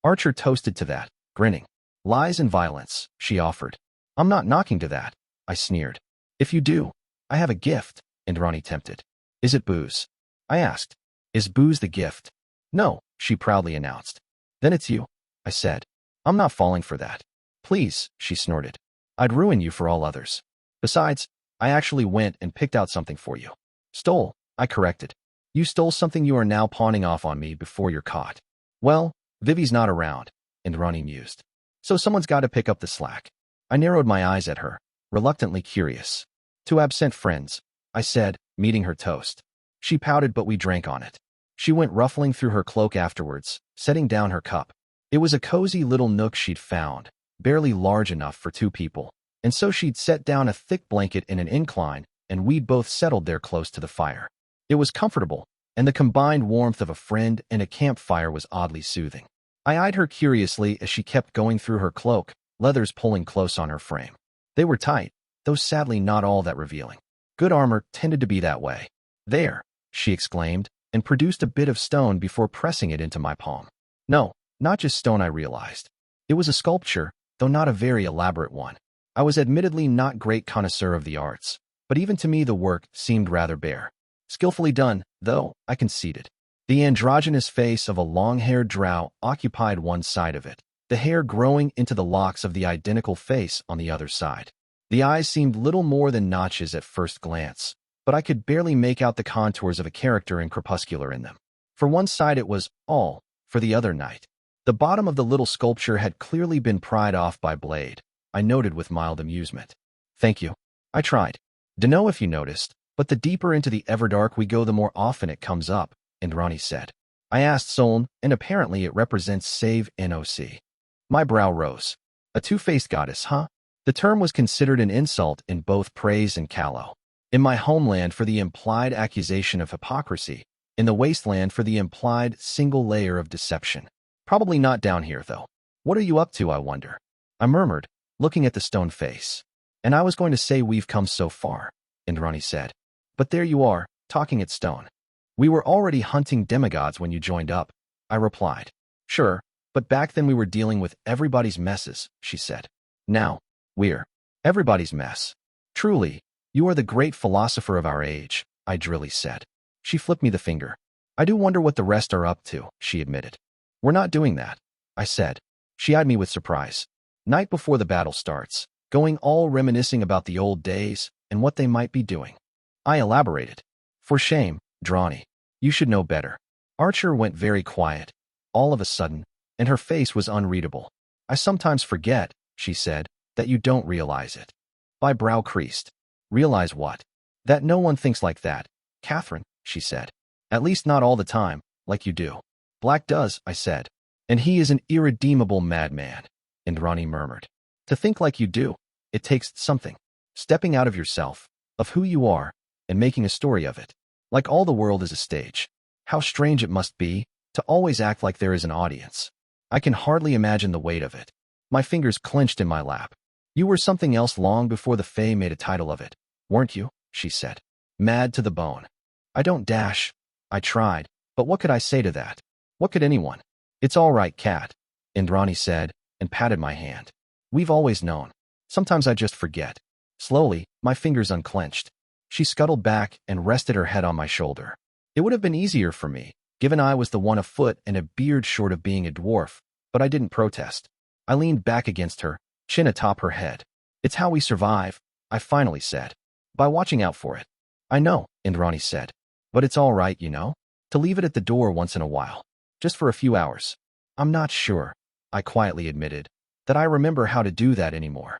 S1: Archer toasted to that, grinning. Lies and violence, she offered. I'm not knocking to that, I sneered. If you do, I have a gift, Indrani tempted. Is it booze? I asked. Is booze the gift? No, she proudly announced. Then it's you, I said. I'm not falling for that. Please, she snorted. I'd ruin you for all others. Besides, I actually went and picked out something for you. Stole, I corrected. You stole something you are now pawning off on me before you're caught. Well, Vivi's not around, Indrani mused. So someone's got to pick up the slack. I narrowed my eyes at her, reluctantly curious. To absent friends, I said, meeting her toast. She pouted, but we drank on it. She went ruffling through her cloak afterwards, setting down her cup. It was a cozy little nook she'd found, barely large enough for two people, and so she'd set down a thick blanket in an incline, and we'd both settled there close to the fire. It was comfortable, and the combined warmth of a friend and a campfire was oddly soothing. I eyed her curiously as she kept going through her cloak, leathers pulling close on her frame. They were tight, though sadly not all that revealing. Good armor tended to be that way. There, she exclaimed, and produced a bit of stone before pressing it into my palm. No, not just stone, I realized. It was a sculpture, though not a very elaborate one. I was admittedly not great connoisseur of the arts, but even to me the work seemed rather bare. Skillfully done, though, I conceded. The androgynous face of a long-haired drow occupied one side of it, the hair growing into the locks of the identical face on the other side. The eyes seemed little more than notches at first glance, but I could barely make out the contours of a character in crepuscular in them. For one side it was all, for the other night. The bottom of the little sculpture had clearly been pried off by blade, I noted with mild amusement. Thank you. I tried. Dunno if you noticed, but the deeper into the Everdark we go the more often it comes up, Indrani said. I asked Soln, and apparently it represents Save NOC. My brow rose. A two-faced goddess, huh? The term was considered an insult in both praise and callow. In my homeland for the implied accusation of hypocrisy, in the wasteland for the implied single layer of deception. Probably not down here, though. What are you up to, I wonder? I murmured, looking at the stone face. And I was going to say we've come so far, Indrani said. But there you are, talking at stone. We were already hunting demigods when you joined up, I replied. Sure, but back then we were dealing with everybody's messes, she said. Now, we're everybody's mess. Truly, you are the great philosopher of our age, I drily said. She flipped me the finger. I do wonder what the rest are up to, she admitted. We're not doing that, I said. She eyed me with surprise. Night before the battle starts, going all reminiscing about the old days and what they might be doing. I elaborated. For shame, Drawny. You should know better. Archer went very quiet, all of a sudden, and her face was unreadable. I sometimes forget, she said, that you don't realize it. My brow creased. Realize what? That no one thinks like that, Catherine, she said. At least not all the time, like you do. Black does, I said. And he is an irredeemable madman, Indrani murmured. To think like you do, it takes something. Stepping out of yourself, of who you are, and making a story of it. Like all the world is a stage. How strange it must be to always act like there is an audience. I can hardly imagine the weight of it. My fingers clenched in my lap. You were something else long before the Fae made a title of it, weren't you? She said. Mad to the bone. I don't dash. I tried, but what could I say to that? What could anyone? It's all right, Cat, Indrani said, and patted my hand. We've always known. Sometimes I just forget. Slowly, my fingers unclenched. She scuttled back and rested her head on my shoulder. It would have been easier for me, given I was the one afoot and a beard short of being a dwarf, but I didn't protest. I leaned back against her, chin atop her head. It's how we survive, I finally said. By watching out for it. I know, Indrani said. But it's all right, you know? To leave it at the door once in a while. Just for a few hours. I'm not sure, I quietly admitted, that I remember how to do that anymore.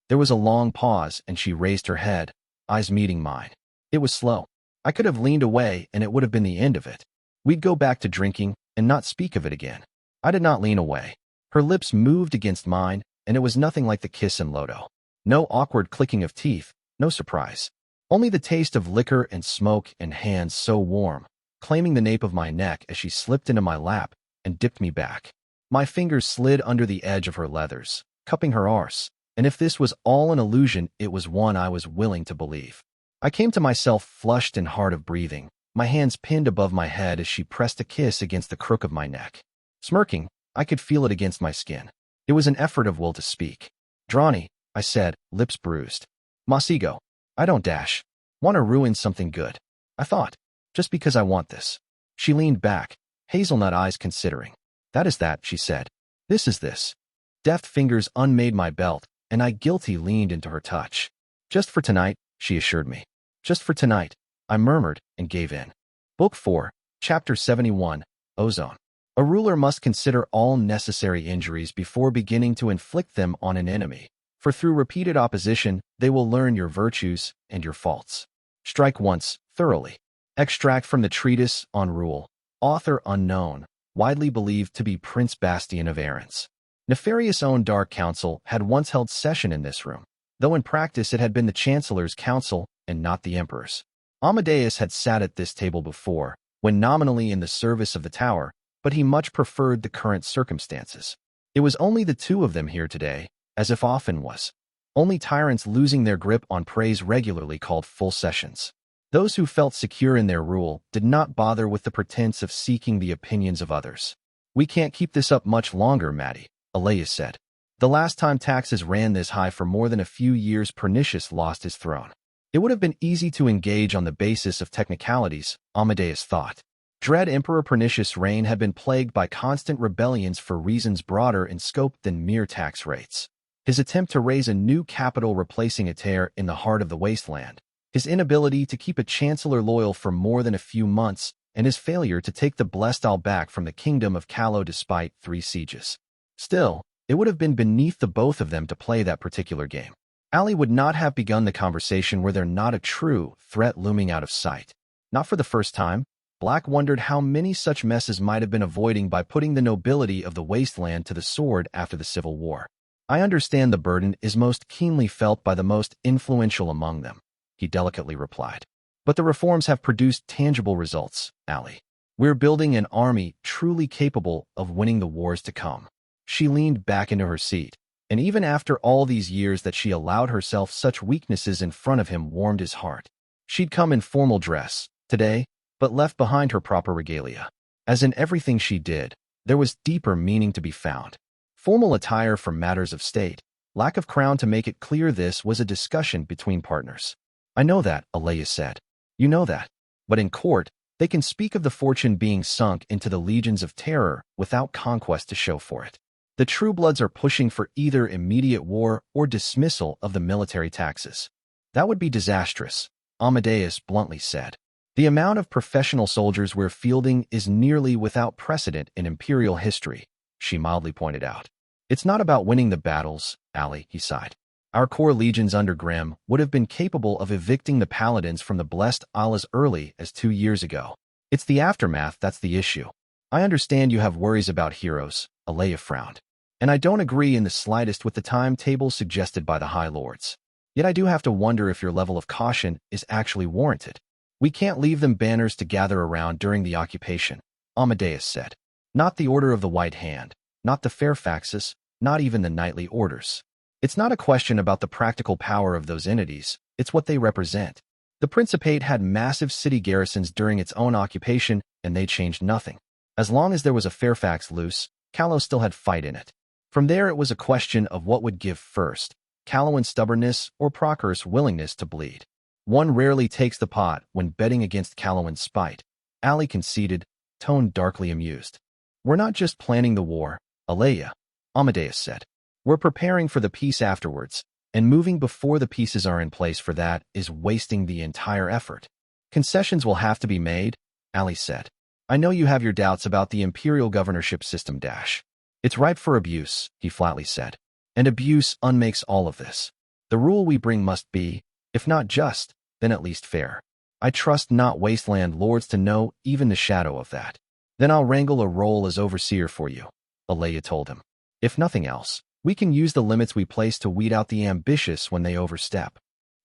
S1: There was a long pause and she raised her head, eyes meeting mine. It was slow. I could have leaned away and it would have been the end of it. We'd go back to drinking and not speak of it again. I did not lean away. Her lips moved against mine and it was nothing like the kiss in Lodo. No awkward clicking of teeth, no surprise. Only the taste of liquor and smoke and hands so warm, claiming the nape of my neck as she slipped into my lap and dipped me back. My fingers slid under the edge of her leathers, cupping her arse, and if this was all an illusion, it was one I was willing to believe. I came to myself flushed and hard of breathing, my hands pinned above my head as she pressed a kiss against the crook of my neck. Smirking, I could feel it against my skin. It was an effort of will to speak. Drawny, I said, lips bruised. Masigo, I don't dash. Want to ruin something good. I thought. Just because I want this. She leaned back, hazelnut eyes considering. That is that, she said. This is this. Deft fingers unmade my belt, and I guilty leaned into her touch. Just for tonight, she assured me. Just for tonight, I murmured and gave in. Book 4, Chapter 71, Ozone. A ruler must consider all necessary injuries before beginning to inflict them on an enemy, for through repeated opposition, they will learn your virtues and your faults. Strike once, thoroughly. Extract from the treatise on rule, author unknown, widely believed to be Prince Bastian of Arrance. Nefarious' own Dark Council had once held session in this room, though in practice it had been the Chancellor's council and not the Emperor's. Amadeus had sat at this table before, when nominally in the service of the tower, but he much preferred the current circumstances. It was only the two of them here today, as if often was. Only tyrants losing their grip on praise regularly called full sessions. Those who felt secure in their rule did not bother with the pretense of seeking the opinions of others. We can't keep this up much longer, Maddie, Alea said. The last time taxes ran this high for more than a few years, Pernicious lost his throne. It would have been easy to engage on the basis of technicalities, Amadeus thought. Dread Emperor Pernicious' reign had been plagued by constant rebellions for reasons broader in scope than mere tax rates. His attempt to raise a new capital replacing Ater in the heart of the wasteland, his inability to keep a chancellor loyal for more than a few months, and his failure to take the Blessed Isle back from the kingdom of Callow despite 3 sieges. Still, it would have been beneath the both of them to play that particular game. Ali would not have begun the conversation were there not a true threat looming out of sight. Not for the first time, Black wondered how many such messes might have been avoiding by putting the nobility of the wasteland to the sword after the Civil War. I understand the burden is most keenly felt by the most influential among them, he delicately replied. But the reforms have produced tangible results, Ali. We're building an army truly capable of winning the wars to come. She leaned back into her seat, and even after all these years that she allowed herself such weaknesses in front of him warmed his heart. She'd come in formal dress, today, but left behind her proper regalia. As in everything she did, there was deeper meaning to be found. Formal attire for matters of state, lack of crown to make it clear this was a discussion between partners. I know that, Alea said. You know that. But in court, they can speak of the fortune being sunk into the legions of terror without conquest to show for it. The Truebloods are pushing for either immediate war or dismissal of the military taxes. That would be disastrous, Amadeus bluntly said. The amount of professional soldiers we're fielding is nearly without precedent in imperial history, she mildly pointed out. It's not about winning the battles, Ali, he sighed. Our core legions under Grimm would have been capable of evicting the paladins from the Blessed Isle as early as 2 years ago. It's the aftermath that's the issue. I understand you have worries about heroes, Alea frowned. And I don't agree in the slightest with the timetable suggested by the High Lords. Yet I do have to wonder if your level of caution is actually warranted. We can't leave them banners to gather around during the occupation, Amadeus said. Not the Order of the White Hand, not the Fairfaxes, not even the Knightly Orders. It's not a question about the practical power of those entities, it's what they represent. The Principate had massive city garrisons during its own occupation, and they changed nothing. As long as there was a Fairfax loose, Callow still had fight in it. From there it was a question of what would give first, Callowan's stubbornness or Procur's willingness to bleed. One rarely takes the pot when betting against Callowan's spite, Ali conceded, tone darkly amused. We're not just planning the war, Alea, Amadeus said. We're preparing for the peace afterwards, and moving before the pieces are in place for that is wasting the entire effort. Concessions will have to be made, Ali said. I know you have your doubts about the imperial governorship system. It's ripe for abuse, he flatly said. And abuse unmakes all of this. The rule we bring must be, if not just, then at least fair. I trust not wasteland lords to know even the shadow of that. Then I'll wrangle a role as overseer for you, Alea told him. If nothing else, we can use the limits we place to weed out the ambitious when they overstep.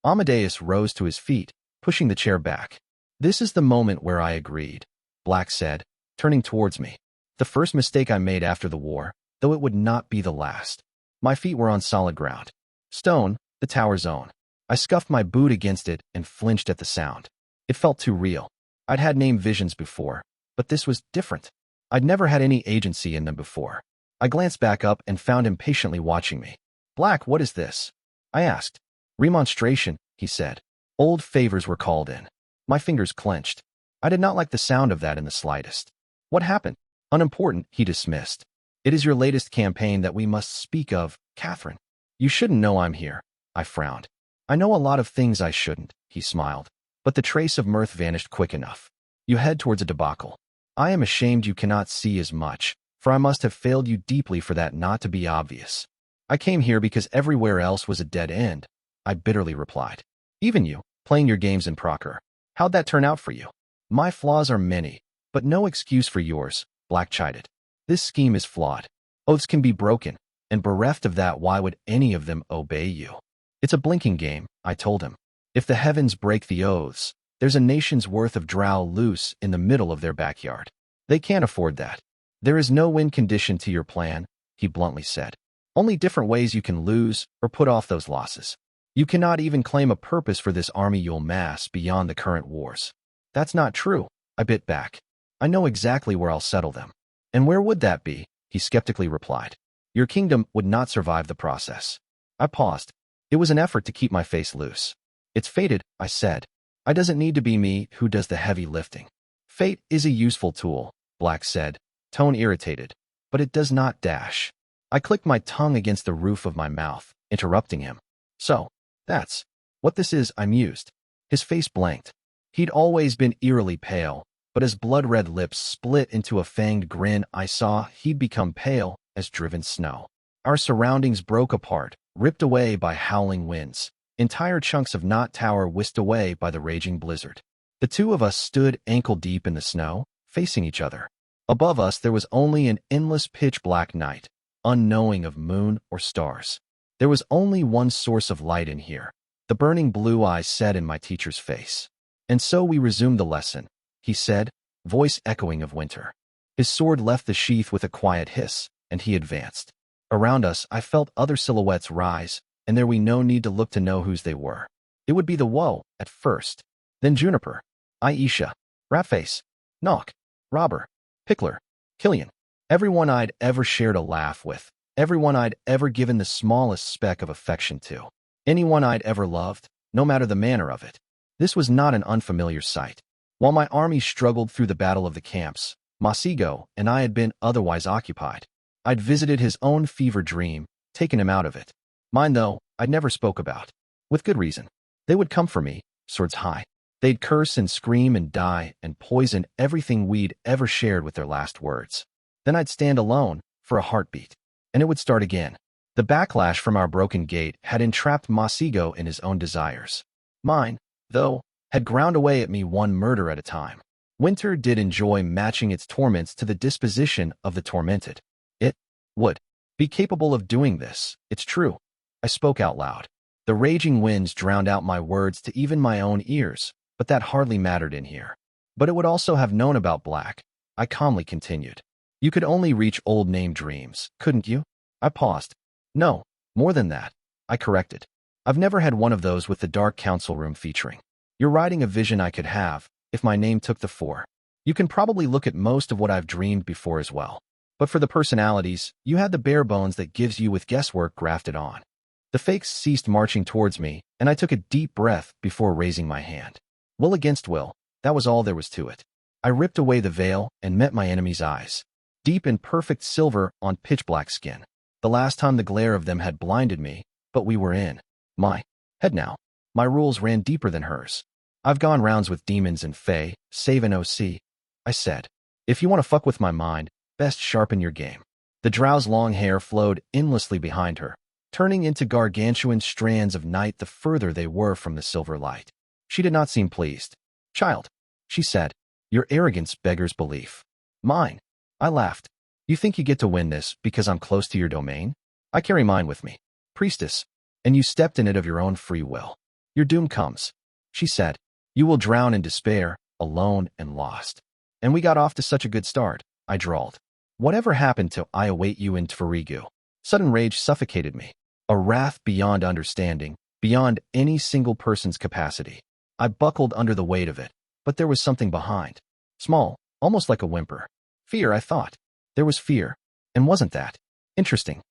S1: Amadeus rose to his feet, pushing the chair back. This is the moment where I agreed, Black said, turning towards me. The first mistake I made after the war, though it would not be the last. My feet were on solid ground. Stone, the tower's own. I scuffed my boot against it and flinched at the sound. It felt too real. I'd had name visions before, but this was different. I'd never had any agency in them before. I glanced back up and found him patiently watching me. Black, what is this? I asked. Remonstration, he said. Old favors were called in. My fingers clenched. I did not like the sound of that in the slightest. What happened? Unimportant, he dismissed. It is your latest campaign that we must speak of, Catherine. You shouldn't know I'm here. I frowned. I know a lot of things I shouldn't, he smiled. But the trace of mirth vanished quick enough. You head towards a debacle. I am ashamed you cannot see as much, for I must have failed you deeply for that not to be obvious. I came here because everywhere else was a dead end, I bitterly replied. Even you, playing your games in Procure. How'd that turn out for you? My flaws are many, but no excuse for yours, Black chided. This scheme is flawed. Oaths can be broken, and bereft of that, why would any of them obey you? It's a blinking game, I told him. If the heavens break the oaths, there's a nation's worth of drow loose in the middle of their backyard. They can't afford that. There is no win condition to your plan, he bluntly said. Only different ways you can lose or put off those losses. You cannot even claim a purpose for this army you'll mass beyond the current wars. That's not true, I bit back. I know exactly where I'll settle them. And where would that be? He skeptically replied. Your kingdom would not survive the process. I paused. It was an effort to keep my face loose. It's fated, I said. I doesn't need to be me who does the heavy lifting. Fate is a useful tool, Black said, tone irritated, but it does not dash. I clicked my tongue against the roof of my mouth, interrupting him. So, that's what this is, I mused. His face blanked. He'd always been eerily pale, but as blood-red lips split into a fanged grin, I saw he'd become pale as driven snow. Our surroundings broke apart, ripped away by howling winds. Entire chunks of Knot Tower whisked away by the raging blizzard. The two of us stood ankle-deep in the snow, facing each other. Above us there was only an endless pitch-black night, unknowing of moon or stars. There was only one source of light in here, the burning blue eyes set in my teacher's face. And so we resumed the lesson, he said, voice echoing of winter. His sword left the sheath with a quiet hiss, and he advanced. Around us I felt other silhouettes rise, and there we no need to look to know whose they were. It would be the Woe, at first. Then Juniper, Aisha, Ratface, Knock, Robber, Pickler, Killian. Everyone I'd ever shared a laugh with. Everyone I'd ever given the smallest speck of affection to. Anyone I'd ever loved, no matter the manner of it. This was not an unfamiliar sight. While my army struggled through the battle of the camps, Masigo and I had been otherwise occupied. I'd visited his own fever dream, taken him out of it. Mine, though, I'd never spoke about. With good reason. They would come for me, swords high. They'd curse and scream and die and poison everything we'd ever shared with their last words. Then I'd stand alone, for a heartbeat. And it would start again. The backlash from our broken gate had entrapped Masigo in his own desires. Mine, though, had ground away at me one murder at a time. Winter did enjoy matching its torments to the disposition of the tormented. It would be capable of doing this, it's true. I spoke out loud. The raging winds drowned out my words to even my own ears, but that hardly mattered in here. But it would also have known about Black. I calmly continued. You could only reach old name dreams, couldn't you? I paused. No, more than that, I corrected. I've never had one of those with the Dark Council room featuring. You're writing a vision I could have, if my name took the fore. You can probably look at most of what I've dreamed before as well. But for the personalities, you had the bare bones that gives you with guesswork grafted on. The fakes ceased marching towards me, and I took a deep breath before raising my hand. Will against will, that was all there was to it. I ripped away the veil and met my enemy's eyes. Deep in perfect silver on pitch-black skin. The last time the glare of them had blinded me, but we were in my head now. My rules ran deeper than hers. I've gone rounds with demons and fae, save an OC. I said, if you want to fuck with my mind, best sharpen your game. The drow's long hair flowed endlessly behind her, turning into gargantuan strands of night the further they were from the silver light. She did not seem pleased. Child, she said, your arrogance beggars belief. Mine. I laughed. You think you get to win this because I'm close to your domain? I carry mine with me. Priestess. And you stepped in it of your own free will. Your doom comes. She said, you will drown in despair, alone and lost. And we got off to such a good start, I drawled. Whatever happened to I await you in Tfarigu? Sudden rage suffocated me. A wrath beyond understanding, beyond any single person's capacity. I buckled under the weight of it, but there was something behind. Small, almost like a whimper. Fear, I thought. There was fear. And wasn't that interesting?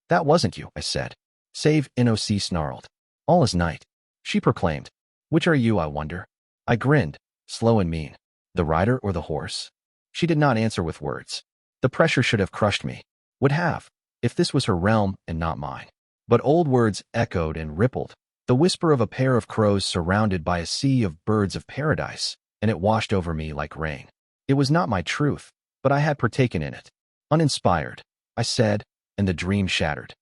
S1: That wasn't you, I said. Save NOC snarled. All is night. She proclaimed. Which are you, I wonder? I grinned, slow and mean. The rider or the horse? She did not answer with words. The pressure should have crushed me. Would have, if this was her realm and not mine. But old words echoed and rippled. The whisper of a pair of crows surrounded by a sea of birds of paradise, and it washed over me like rain. It was not my truth, but I had partaken in it. Uninspired, I said, and the dream shattered.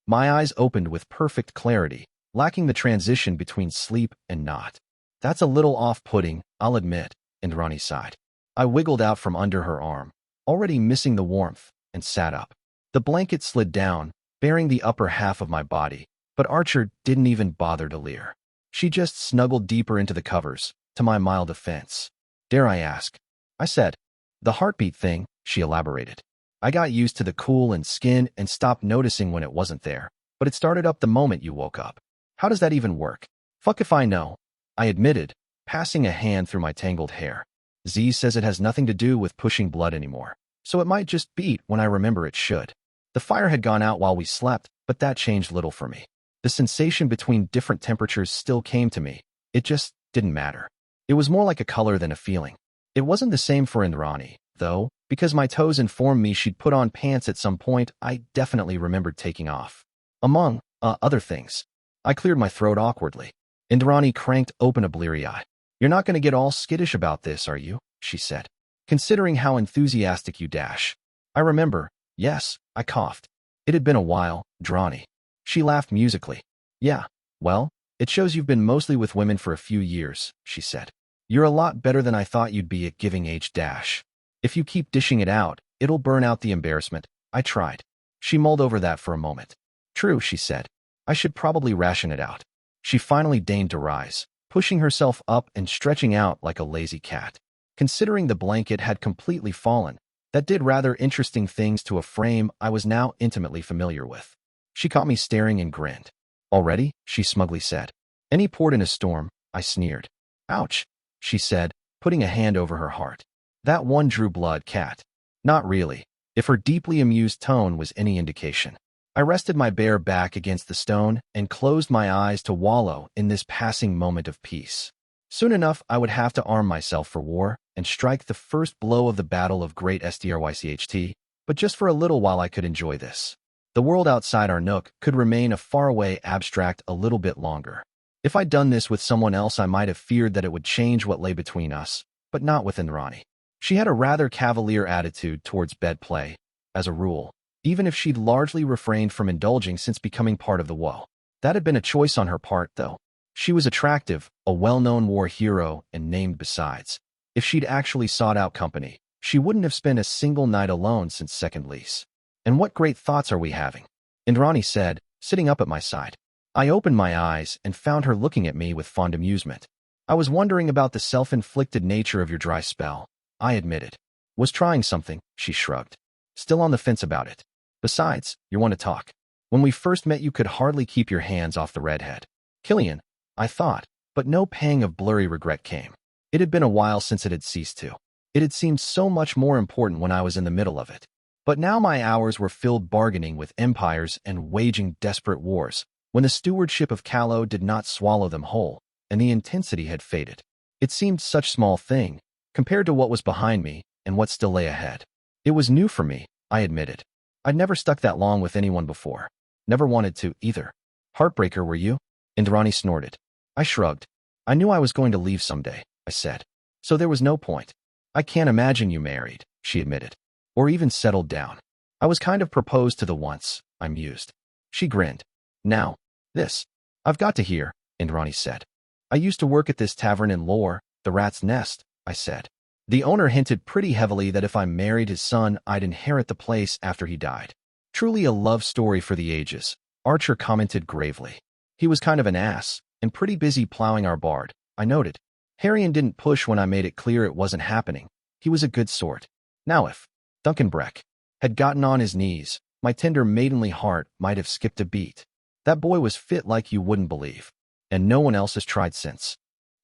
S1: My eyes opened with perfect clarity, lacking the transition between sleep and not. That's a little off-putting, I'll admit, Indrani sighed. I wiggled out from under her arm, already missing the warmth, and sat up. The blanket slid down, bearing the upper half of my body, but Archer didn't even bother to leer. She just snuggled deeper into the covers, to my mild offense. Dare I ask? I said. The heartbeat thing, she elaborated. I got used to the cool and skin and stopped noticing when it wasn't there, but it started up the moment you woke up. How does that even work? Fuck if I know, I admitted, passing a hand through my tangled hair. Z says it has nothing to do with pushing blood anymore, so it might just beat when I remember it should. The fire had gone out while we slept, but that changed little for me. The sensation between different temperatures still came to me. It just didn't matter. It was more like a color than a feeling. It wasn't the same for Indrani, though, because my toes informed me she'd put on pants at some point. I definitely remembered taking off. Among other things. I cleared my throat awkwardly. Indrani cranked open a bleary eye. "You're not going to get all skittish about this, are you?" she said. "Considering how enthusiastic you dash." I remember. Yes, I coughed. It had been a while, Indrani. She laughed musically. "Yeah, well, it shows you've been mostly with women for a few years," she said. "You're a lot better than I thought you'd be at giving age dash. If you keep dishing it out, it'll burn out the embarrassment." I tried. She mulled over that for a moment. "True," she said. "I should probably ration it out." She finally deigned to rise, pushing herself up and stretching out like a lazy cat. Considering the blanket had completely fallen, that did rather interesting things to a frame I was now intimately familiar with. She caught me staring and grinned. "Already?" she smugly said. "Any port in a storm," I sneered. "Ouch," she said, putting a hand over her heart. "That one drew blood, cat." Not really, if her deeply amused tone was any indication. I rested my bare back against the stone and closed my eyes to wallow in this passing moment of peace. Soon enough, I would have to arm myself for war and strike the first blow of the Battle of Great Strycht, but just for a little while I could enjoy this. The world outside our nook could remain a faraway abstract a little bit longer. If I'd done this with someone else, I might have feared that it would change what lay between us, but not with Indrani. She had a rather cavalier attitude towards bed play, as a rule, even if she'd largely refrained from indulging since becoming part of the woe. That had been a choice on her part, though. She was attractive, a well-known war hero, and named besides. If she'd actually sought out company, she wouldn't have spent a single night alone since second lease. "And what great thoughts are we having?" Indrani said, sitting up at my side. I opened my eyes and found her looking at me with fond amusement. "I was wondering about the self-inflicted nature of your dry spell," I admitted. "Was trying something," she shrugged. "Still on the fence about it. Besides, you want to talk. When we first met, you could hardly keep your hands off the redhead." Killian, I thought, but no pang of blurry regret came. It had been a while since it had ceased to. It had seemed so much more important when I was in the middle of it. But now my hours were filled bargaining with empires and waging desperate wars, when the stewardship of Callow did not swallow them whole, and the intensity had faded. It seemed such small thing, compared to what was behind me and what still lay ahead. It was new for me, I admitted. I'd never stuck that long with anyone before. Never wanted to, either. "Heartbreaker, were you?" Indrani snorted. I shrugged. "I knew I was going to leave someday," I said. "So there was no point." "I can't imagine you married," she admitted. "Or even settled down." "I was kind of proposed to the once," I mused. She grinned. "Now, this. I've got to hear," Indrani said. "I used to work at this tavern in Lore, the Rat's Nest," I said. "The owner hinted pretty heavily that if I married his son, I'd inherit the place after he died." "Truly a love story for the ages," Archer commented gravely. "He was kind of an ass, and pretty busy plowing our bard," I noted. "Harrion didn't push when I made it clear it wasn't happening. He was a good sort." Now if Duncan Breck had gotten on his knees, my tender maidenly heart might have skipped a beat. That boy was fit like you wouldn't believe, and no one else has tried since.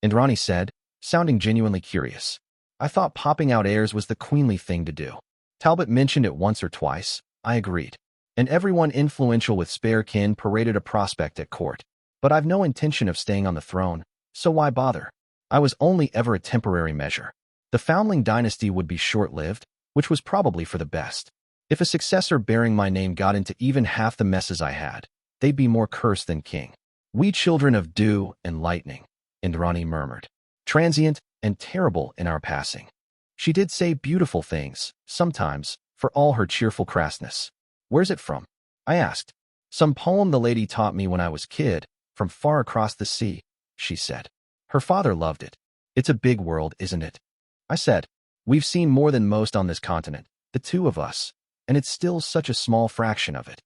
S1: Indrani said, sounding genuinely curious. "I thought popping out airs was the queenly thing to do." Talbot mentioned it once or twice, I agreed. And everyone influential with spare kin paraded a prospect at court. But I've no intention of staying on the throne, so why bother? I was only ever a temporary measure. The Foundling dynasty would be short-lived, which was probably for the best. If a successor bearing my name got into even half the messes I had, they'd be more cursed than king. "We children of dew and lightning," Indrani murmured. "Transient and terrible in our passing." She did say beautiful things, sometimes, for all her cheerful crassness. "Where's it from?" I asked. "Some poem the lady taught me when I was kid, from far across the sea," she said. "Her father loved it. It's a big world, isn't it?" I said. "We've seen more than most on this continent, the two of us, and it's still such a small fraction of it."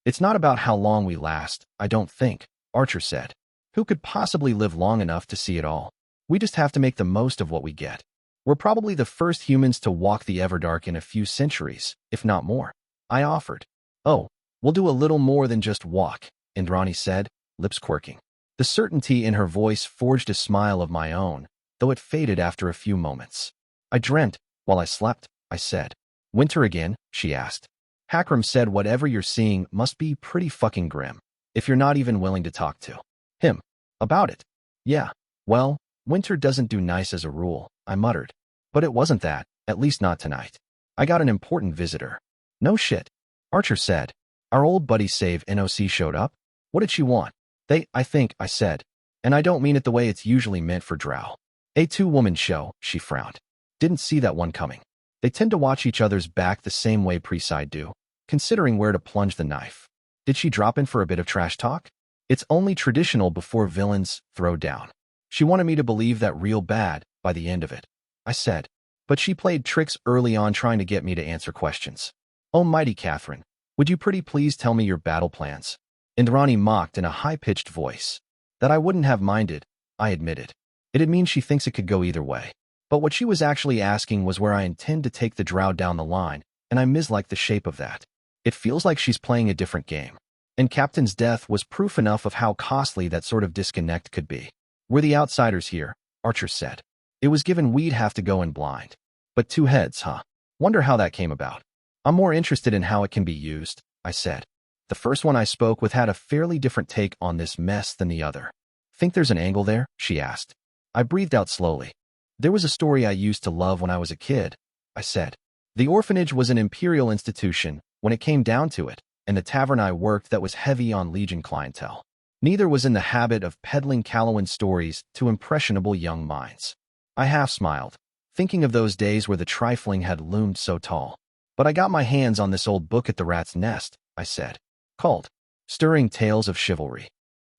S1: "It's not about how long we last, I don't think," Archer said. "Who could possibly live long enough to see it all? We just have to make the most of what we get. We're probably the first humans to walk the Everdark in a few centuries, if not more." I offered. "Oh, we'll do a little more than just walk," Indrani said, lips quirking. The certainty in her voice forged a smile of my own, though it faded after a few moments. "I dreamt, while I slept," I said. "Winter again?" she asked. Hakram said whatever you're seeing must be pretty fucking grim, if you're not even willing to talk to him about it. Yeah, well, winter doesn't do nice as a rule, I muttered. But it wasn't that, at least not tonight. I got an important visitor. No shit, Archer said. Our old buddy Save NOC showed up? What did she want? I think, I said. And I don't mean it the way it's usually meant for Drow. A two-woman show, she frowned. Didn't see that one coming. They tend to watch each other's back the same way Preside do, considering where to plunge the knife. Did she drop in for a bit of trash talk? It's only traditional before villains throw down. She wanted me to believe that real bad by the end of it, I said. But she played tricks early on trying to get me to answer questions. Almighty Catherine, would you pretty please tell me your battle plans? Indrani mocked in a high-pitched voice. That I wouldn't have minded, I admitted. It'd mean she thinks it could go either way. But what she was actually asking was where I intend to take the Drow down the line, and I mislike the shape of that. It feels like she's playing a different game. And Captain's death was proof enough of how costly that sort of disconnect could be. We're the outsiders here, Archer said. It was given we'd have to go in blind. But two heads, huh? Wonder how that came about. I'm more interested in how it can be used, I said. The first one I spoke with had a fairly different take on this mess than the other. Think there's an angle there? She asked. I breathed out slowly. There was a story I used to love when I was a kid, I said. The orphanage was an imperial institution when it came down to it, and the tavern I worked that was heavy on Legion clientele. Neither was in the habit of peddling Calawan stories to impressionable young minds. I half smiled, thinking of those days where the trifling had loomed so tall. But I got my hands on this old book at the Rat's Nest, I said, called Stirring Tales of Chivalry.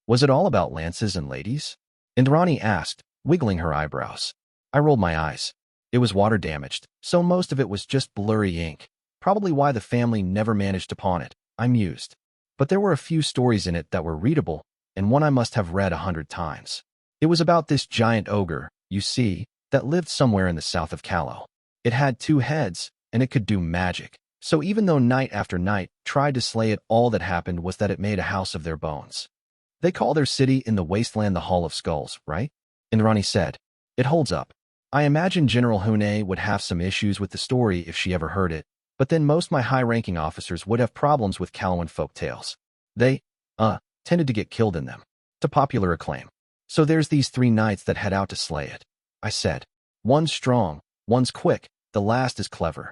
S1: Was it all about lances and ladies? Indrani asked, wiggling her eyebrows. I rolled my eyes. It was water damaged, so most of it was just blurry ink, probably why the family never managed to pawn it, I mused. But there were a few stories in it that were readable, and one I must have read 100 times. It was about this giant ogre, you see, that lived somewhere in the south of Callow. It had two heads, and it could do magic. So even though night after night tried to slay it, all that happened was that it made a house of their bones. They call their city in the wasteland the Hall of Skulls, right? Indrani said. It holds up. I imagine General Hune would have some issues with the story if she ever heard it, but then most my high-ranking officers would have problems with Calawan folk tales. They, tended to get killed in them, to popular acclaim. So there's these three knights that head out to slay it, I said. One's strong, one's quick, the last is clever.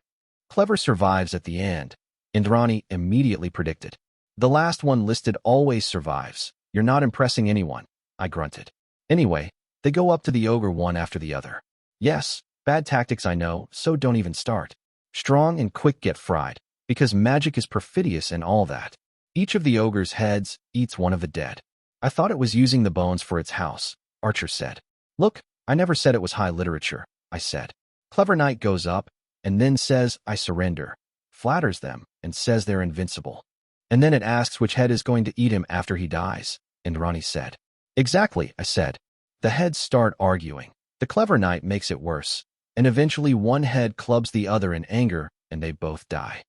S1: Clever survives at the end, Indrani immediately predicted. The last one listed always survives. You're not impressing anyone, I grunted. Anyway, they go up to the ogre one after the other. Yes, bad tactics I know, so don't even start. Strong and quick get fried, because magic is perfidious and all that. Each of the ogre's heads eats one of the dead. I thought it was using the bones for its house, Archer said. Look, I never said it was high literature, I said. Clever knight goes up, and then says, I surrender, flatters them, and says they're invincible. And then it asks which head is going to eat him after he dies, Indrani said. Exactly, I said. The heads start arguing. The clever knight makes it worse, and eventually one head clubs the other in anger, and they both die.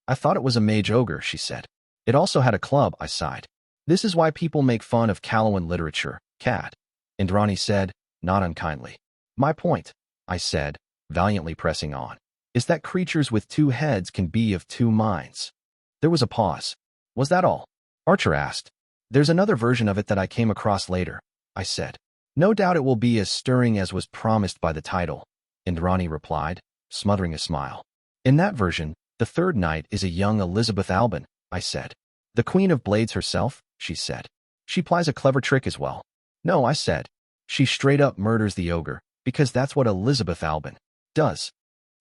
S1: I thought it was a mage ogre, she said. It also had a club, I sighed. This is why people make fun of Calawan literature, Cat. Indrani said, not unkindly. My point, I said, valiantly pressing on, is that creatures with two heads can be of two minds. There was a pause. Was that all? Archer asked. There's another version of it that I came across later, I said. No doubt it will be as stirring as was promised by the title, Indrani replied, smothering a smile. In that version, the third knight is a young Elizabeth Albin, I said. The Queen of Blades herself, she said. She plies a clever trick as well. No, I said. She straight up murders the ogre, because that's what Elizabeth Albin does.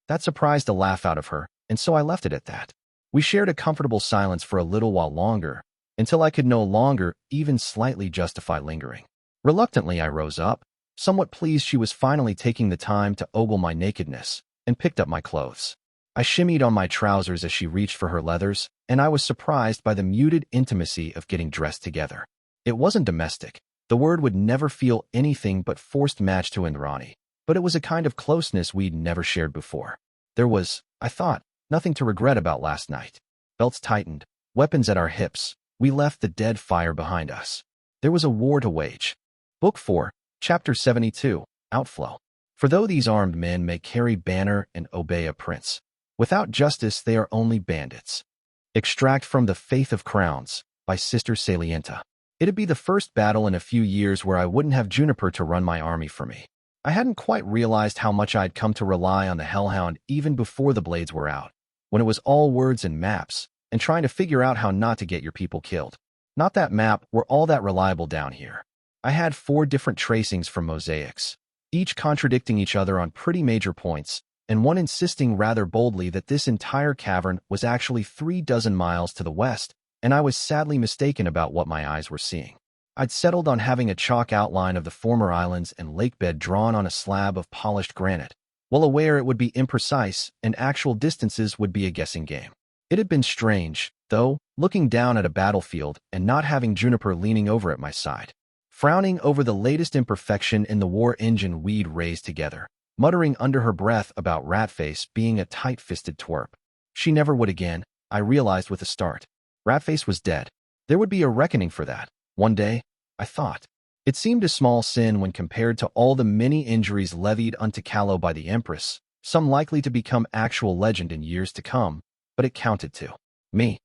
S1: That surprised a laugh out of her, and so I left it at that. We shared a comfortable silence for a little while longer, until I could no longer even slightly justify lingering. Reluctantly, I rose up, somewhat pleased she was finally taking the time to ogle my nakedness, and picked up my clothes. I shimmied on my trousers as she reached for her leathers, and I was surprised by the muted intimacy of getting dressed together. It wasn't domestic. The word would never feel anything but forced match to Indrani, but it was a kind of closeness we'd never shared before. There was, I thought, nothing to regret about last night. Belts tightened, weapons at our hips. We left the dead fire behind us. There was a war to wage. Book 4, Chapter 72, Outflow. For though these armed men may carry banner and obey a prince, without justice they are only bandits. Extract from The Faith of Crowns by Sister Salienta. It'd be the first battle in a few years where I wouldn't have Juniper to run my army for me. I hadn't quite realized how much I'd come to rely on the Hellhound even before the blades were out, when it was all words and maps, and trying to figure out how not to get your people killed. Not that map were all that reliable down here. I had 4 different tracings from mosaics, each contradicting each other on pretty major points, and one insisting rather boldly that this entire cavern was actually 36 miles to the west, and I was sadly mistaken about what my eyes were seeing. I'd settled on having a chalk outline of the former islands and lake bed drawn on a slab of polished granite, well aware it would be imprecise and actual distances would be a guessing game. It had been strange, though, looking down at a battlefield and not having Juniper leaning over at my side, frowning over the latest imperfection in the war engine we'd raised together, muttering under her breath about Ratface being a tight-fisted twerp. She never would again, I realized with a start. Ratface was dead. There would be a reckoning for that, one day, I thought. It seemed a small sin when compared to all the many injuries levied unto Callow by the Empress, some likely to become actual legend in years to come, but it counted to me.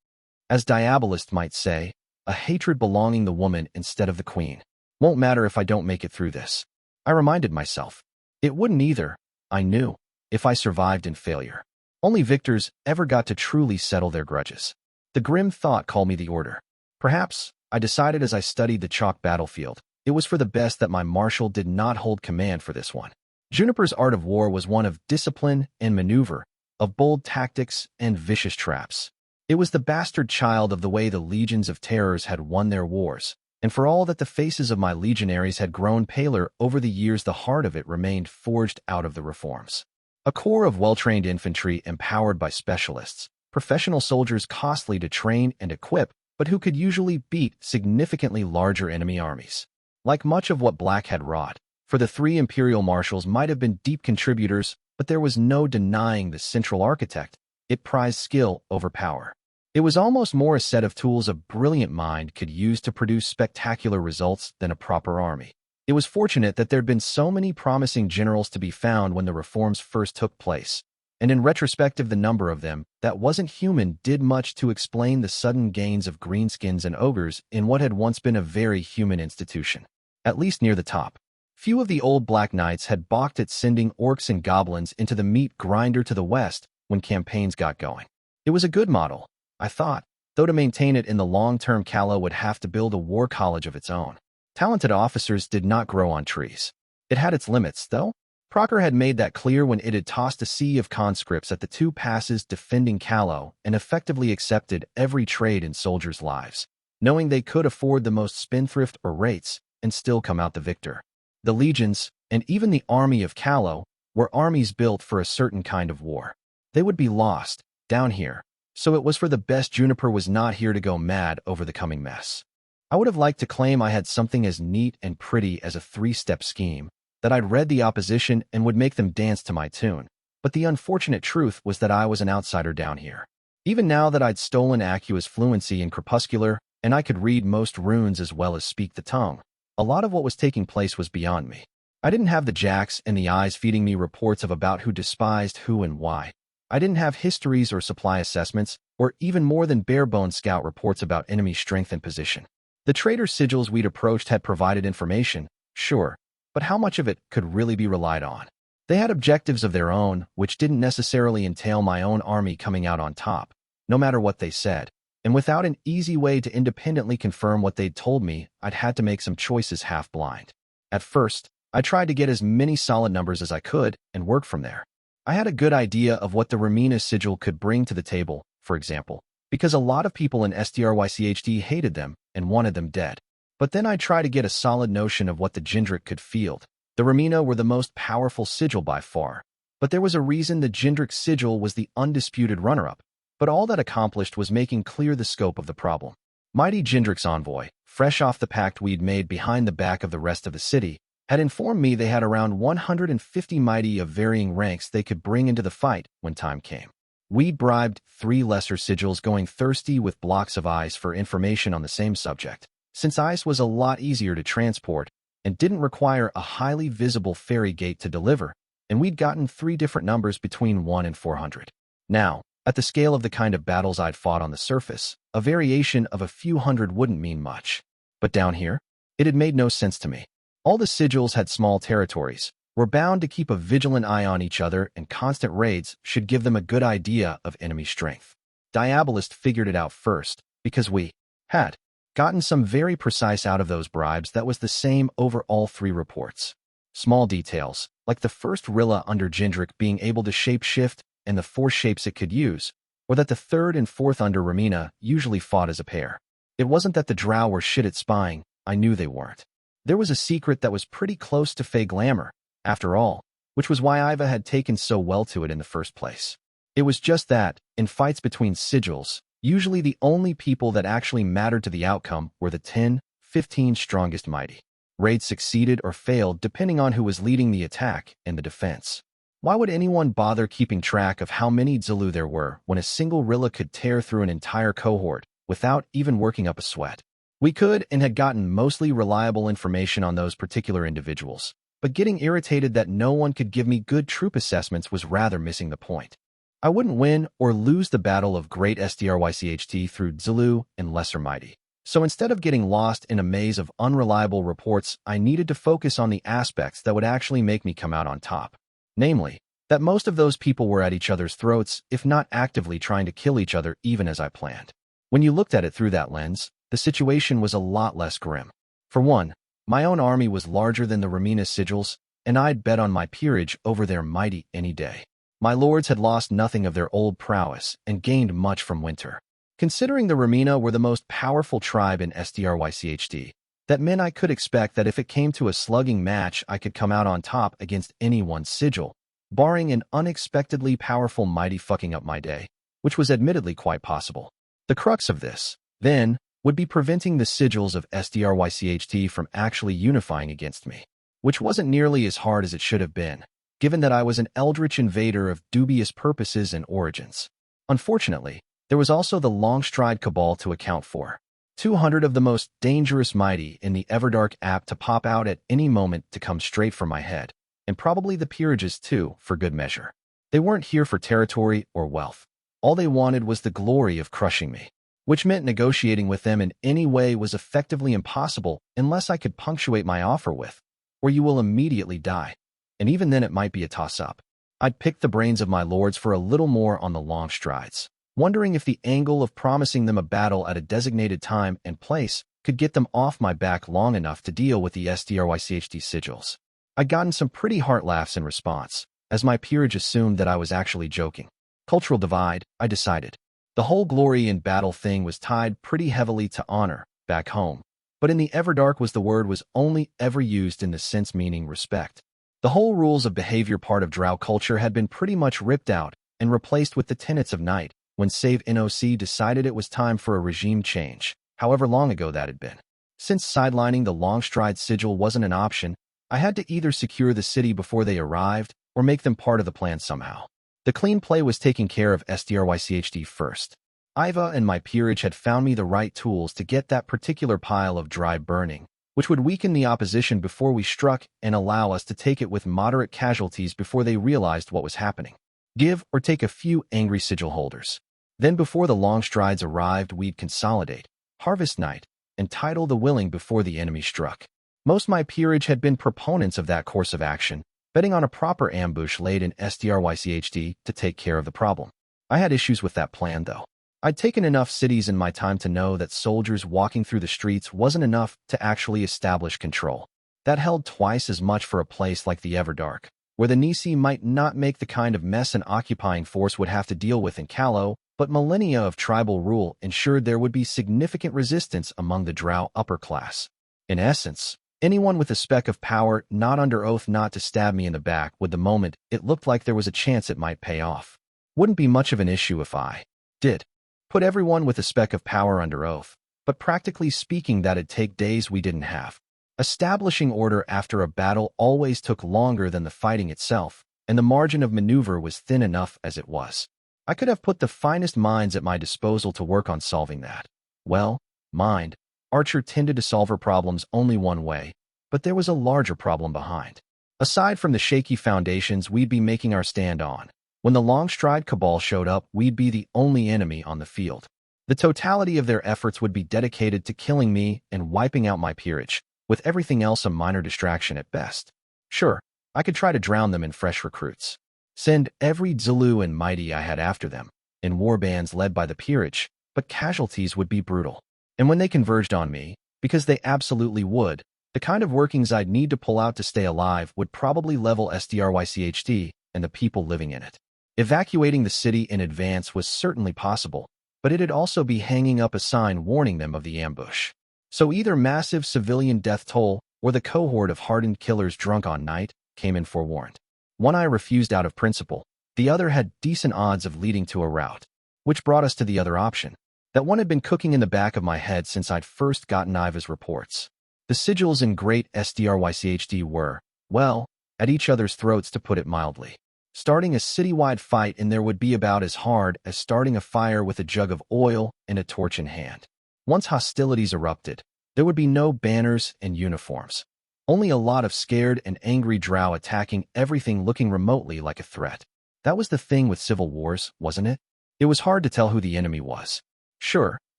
S1: As Diabolist might say, a hatred belonging the woman instead of the queen. Won't matter if I don't make it through this. I reminded myself. It wouldn't either, I knew, if I survived in failure. Only victors ever got to truly settle their grudges. The grim thought called me the order. Perhaps, I decided as I studied the chalk battlefield, it was for the best that my marshal did not hold command for this one. Juniper's art of war was one of discipline and maneuver, of bold tactics and vicious traps. It was the bastard child of the way the legions of terrors had won their wars, and for all that the faces of my legionaries had grown paler over the years, the heart of it remained forged out of the reforms. A corps of well-trained infantry empowered by specialists, professional soldiers costly to train and equip, but who could usually beat significantly larger enemy armies. Like much of what Black had wrought, for the 3 imperial marshals might have been deep contributors, but there was no denying the central architect. It prized skill over power. It was almost more a set of tools a brilliant mind could use to produce spectacular results than a proper army. It was fortunate that there'd been so many promising generals to be found when the reforms first took place, and in retrospective the number of them that wasn't human did much to explain the sudden gains of greenskins and ogres in what had once been a very human institution, at least near the top. Few of the old Black Knights had balked at sending orcs and goblins into the meat grinder to the west when campaigns got going. It was a good model, I thought, though to maintain it in the long term Callow would have to build a war college of its own. Talented officers did not grow on trees. It had its limits, though. Proctor had made that clear when it had tossed a sea of conscripts at the 2 passes defending Callow and effectively accepted every trade in soldiers' lives, knowing they could afford the most spendthrift or rates and still come out the victor. The legions, and even the army of Callow, were armies built for a certain kind of war. They would be lost, down here, so it was for the best Juniper was not here to go mad over the coming mess. I would have liked to claim I had something as neat and pretty as a 3-step scheme, that I'd read the opposition and would make them dance to my tune, but the unfortunate truth was that I was an outsider down here. Even now that I'd stolen Acua's fluency in Crepuscular, and I could read most runes as well as speak the tongue, a lot of what was taking place was beyond me. I didn't have the jacks and the eyes feeding me reports of about who despised who and why. I didn't have histories or supply assessments, or even more than bare-bones scout reports about enemy strength and position. The trader sigils we'd approached had provided information, sure, but how much of it could really be relied on? They had objectives of their own, which didn't necessarily entail my own army coming out on top, no matter what they said, and without an easy way to independently confirm what they'd told me, I'd had to make some choices half-blind. At first, I tried to get as many solid numbers as I could and work from there. I had a good idea of what the Ramina sigil could bring to the table, for example, because a lot of people in STRYCHD hated them and wanted them dead. But then I'd try to get a solid notion of what the Jindrik could field. The Ramina were the most powerful sigil by far, but there was a reason the Jindrik sigil was the undisputed runner-up. But all that accomplished was making clear the scope of the problem. Mighty Jindrik's envoy, fresh off the pact we'd made behind the back of the rest of the city, had informed me they had around 150 mighty of varying ranks they could bring into the fight when time came. We'd bribed 3 lesser sigils going thirsty with blocks of ice for information on the same subject, since ice was a lot easier to transport and didn't require a highly visible ferry gate to deliver, and we'd gotten 3 different numbers between 1 and 400. Now, At the scale of the kind of battles I'd fought on the surface, a variation of a few hundred wouldn't mean much. But down here, it had made no sense to me. All the sigils had small territories, were bound to keep a vigilant eye on each other, and constant raids should give them a good idea of enemy strength. Diabolist figured it out first, because we had gotten some very precise out of those bribes that was the same over all 3 reports. Small details, like the first Rilla under Gendrick being able to shapeshift and the 4 shapes it could use, or that the 3rd and 4th under Ramina usually fought as a pair. It wasn't that the drow were shit at spying, I knew they weren't. There was a secret that was pretty close to fey glamour, after all, which was why Iva had taken so well to it in the first place. It was just that, in fights between sigils, usually the only people that actually mattered to the outcome were the 10, 15 strongest mighty. Raids succeeded or failed depending on who was leading the attack and the defense. Why would anyone bother keeping track of how many Zulu there were when a single Rilla could tear through an entire cohort without even working up a sweat? We could and had gotten mostly reliable information on those particular individuals, but getting irritated that no one could give me good troop assessments was rather missing the point. I wouldn't win or lose the battle of great SDRYCHT through Zulu and lesser mighty. So instead of getting lost in a maze of unreliable reports, I needed to focus on the aspects that would actually make me come out on top. Namely, that most of those people were at each other's throats, if not actively trying to kill each other even as I planned. When you looked at it through that lens, the situation was a lot less grim. For one, my own army was larger than the Ramina sigils, and I'd bet on my peerage over their mighty any day. My lords had lost nothing of their old prowess and gained much from winter. Considering the Ramina were the most powerful tribe in SDRYCHD, that meant I could expect that if it came to a slugging match, I could come out on top against any one sigil, barring an unexpectedly powerful mighty fucking up my day, which was admittedly quite possible. The crux of this, then, would be preventing the sigils of SDRYCHT from actually unifying against me, which wasn't nearly as hard as it should have been, given that I was an eldritch invader of dubious purposes and origins. Unfortunately, there was also the Longstride Cabal to account for. 200 of the most dangerous mighty in the Everdark apt to pop out at any moment to come straight for my head, and probably the peerages too, for good measure. They weren't here for territory or wealth. All they wanted was the glory of crushing me, which meant negotiating with them in any way was effectively impossible unless I could punctuate my offer with, or you will immediately die. And even then it might be a toss-up. I'd pick the brains of my lords for a little more on the long strides, wondering if the angle of promising them a battle at a designated time and place could get them off my back long enough to deal with the SDRYCHD sigils. I'd gotten some pretty heart laughs in response, as my peerage assumed that I was actually joking. Cultural divide, I decided. The whole glory in battle thing was tied pretty heavily to honor, back home. But in the Everdark the word was only ever used in the sense meaning respect. The whole rules of behavior part of drow culture had been pretty much ripped out and replaced with the tenets of Night, when Save NOC decided it was time for a regime change, however long ago that had been. Since sidelining the Longstride sigil wasn't an option, I had to either secure the city before they arrived or make them part of the plan somehow. The clean play was taking care of SDRYCHD first. Iva and my peerage had found me the right tools to get that particular pile of dry burning, which would weaken the opposition before we struck and allow us to take it with moderate casualties before they realized what was happening. Give or take a few angry sigil holders. Then before the long strides arrived, we'd consolidate, harvest night, and tidal the willing before the enemy struck. Most my peerage had been proponents of that course of action, betting on a proper ambush laid in SDRYCHD to take care of the problem. I had issues with that plan, though. I'd taken enough cities in my time to know that soldiers walking through the streets wasn't enough to actually establish control. That held twice as much for a place like the Everdark, where the Nisi might not make the kind of mess an occupying force would have to deal with in Callow, but millennia of tribal rule ensured there would be significant resistance among the drow upper class. In essence, anyone with a speck of power not under oath not to stab me in the back would the moment it looked like there was a chance it might pay off. Wouldn't be much of an issue if I did put everyone with a speck of power under oath, but practically speaking that'd take days we didn't have. Establishing order after a battle always took longer than the fighting itself, and the margin of maneuver was thin enough as it was. I could have put the finest minds at my disposal to work on solving that. Well, mind, Archer tended to solve her problems only one way, but there was a larger problem behind. Aside from the shaky foundations we'd be making our stand on, When the Longstride Cabal showed up, we'd be the only enemy on the field. The totality of their efforts would be dedicated to killing me and wiping out my peerage, with everything else a minor distraction at best. Sure, I could try to drown them in fresh recruits. Send every Zulu and Mighty I had after them, in war bands led by the peerage, but casualties would be brutal. And when they converged on me, because they absolutely would, the kind of workings I'd need to pull out to stay alive would probably level SDRYCHD and the people living in it. Evacuating the city in advance was certainly possible, but it'd also be hanging up a sign warning them of the ambush. So either massive civilian death toll or the cohort of hardened killers drunk on night came in forewarned. One I refused out of principle, the other had decent odds of leading to a rout, which brought us to the other option. That one had been cooking in the back of my head since I'd first gotten Iva's reports. The sigils in Great SDRYCHD were, well, at each other's throats to put it mildly. Starting a citywide fight in there would be about as hard as starting a fire with a jug of oil and a torch in hand. Once hostilities erupted, there would be no banners and uniforms. Only a lot of scared and angry drow attacking everything looking remotely like a threat. That was the thing with civil wars, wasn't it? It was hard to tell who the enemy was. Sure,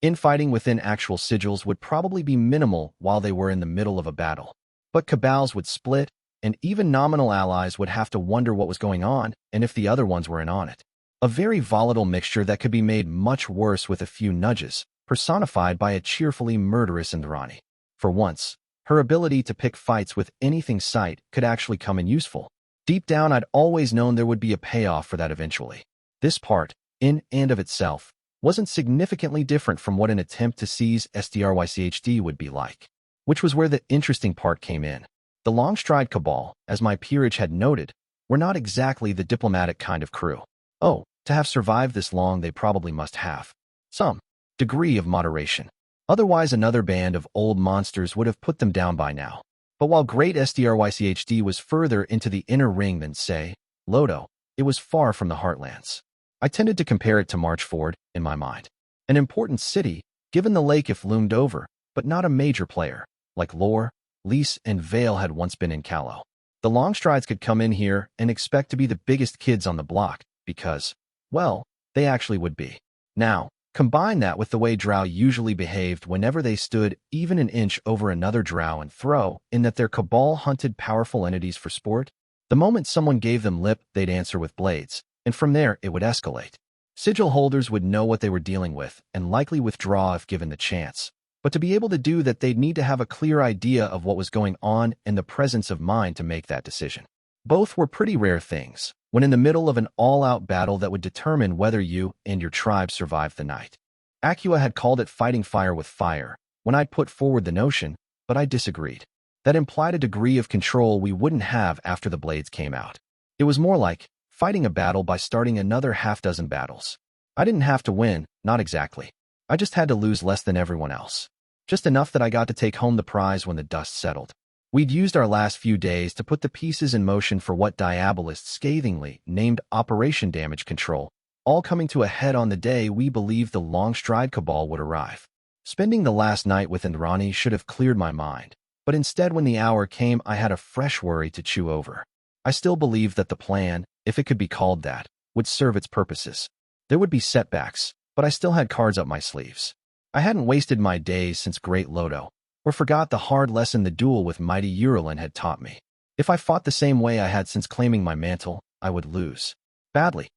S1: infighting within actual sigils would probably be minimal while they were in the middle of a battle. But cabals would split, and even nominal allies would have to wonder what was going on and if the other ones were in on it. A very volatile mixture that could be made much worse with a few nudges, personified by a cheerfully murderous Indrani. For once, her ability to pick fights with anything sight could actually come in useful. Deep down, I'd always known there would be a payoff for that eventually. This part, in and of itself, wasn't significantly different from what an attempt to seize SDRYCHD would be like, which was where the interesting part came in. The Longstride Cabal, as my peerage had noted, were not exactly the diplomatic kind of crew. Oh, to have survived this long they probably must have some degree of moderation. Otherwise another band of old monsters would have put them down by now. But while Great SDRYCHD was further into the inner ring than, say, Lodo, it was far from the heartlands. I tended to compare it to Marchford in my mind. An important city, given the lake if loomed over, but not a major player, like Lore, Lys, and Vale had once been in Callow. The Longstrides could come in here and expect to be the biggest kids on the block because, well, they actually would be. Now, combine that with the way drow usually behaved whenever they stood even an inch over another drow and throw in that their cabal hunted powerful entities for sport. The moment someone gave them lip, they'd answer with blades, and from there it would escalate. Sigil holders would know what they were dealing with and likely withdraw if given the chance. But to be able to do that, they'd need to have a clear idea of what was going on and the presence of mind to make that decision. Both were pretty rare things when in the middle of an all-out battle that would determine whether you and your tribe survived the night. Acua had called it fighting fire with fire when I'd put forward the notion, but I disagreed. That implied a degree of control we wouldn't have after the blades came out. It was more like fighting a battle by starting another half-dozen battles. I didn't have to win, not exactly. I just had to lose less than everyone else. Just enough that I got to take home the prize when the dust settled. We'd used our last few days to put the pieces in motion for what Diabolists scathingly named Operation Damage Control, all coming to a head on the day we believed the Longstride Cabal would arrive. Spending the last night with Indrani should have cleared my mind, but instead when the hour came I had a fresh worry to chew over. I still believed that the plan, if it could be called that, would serve its purposes. There would be setbacks, but I still had cards up my sleeves. I hadn't wasted my days since Great Lodo, or forgot the hard lesson the duel with mighty Urulin had taught me. If I fought the same way I had since claiming my mantle, I would lose. Badly.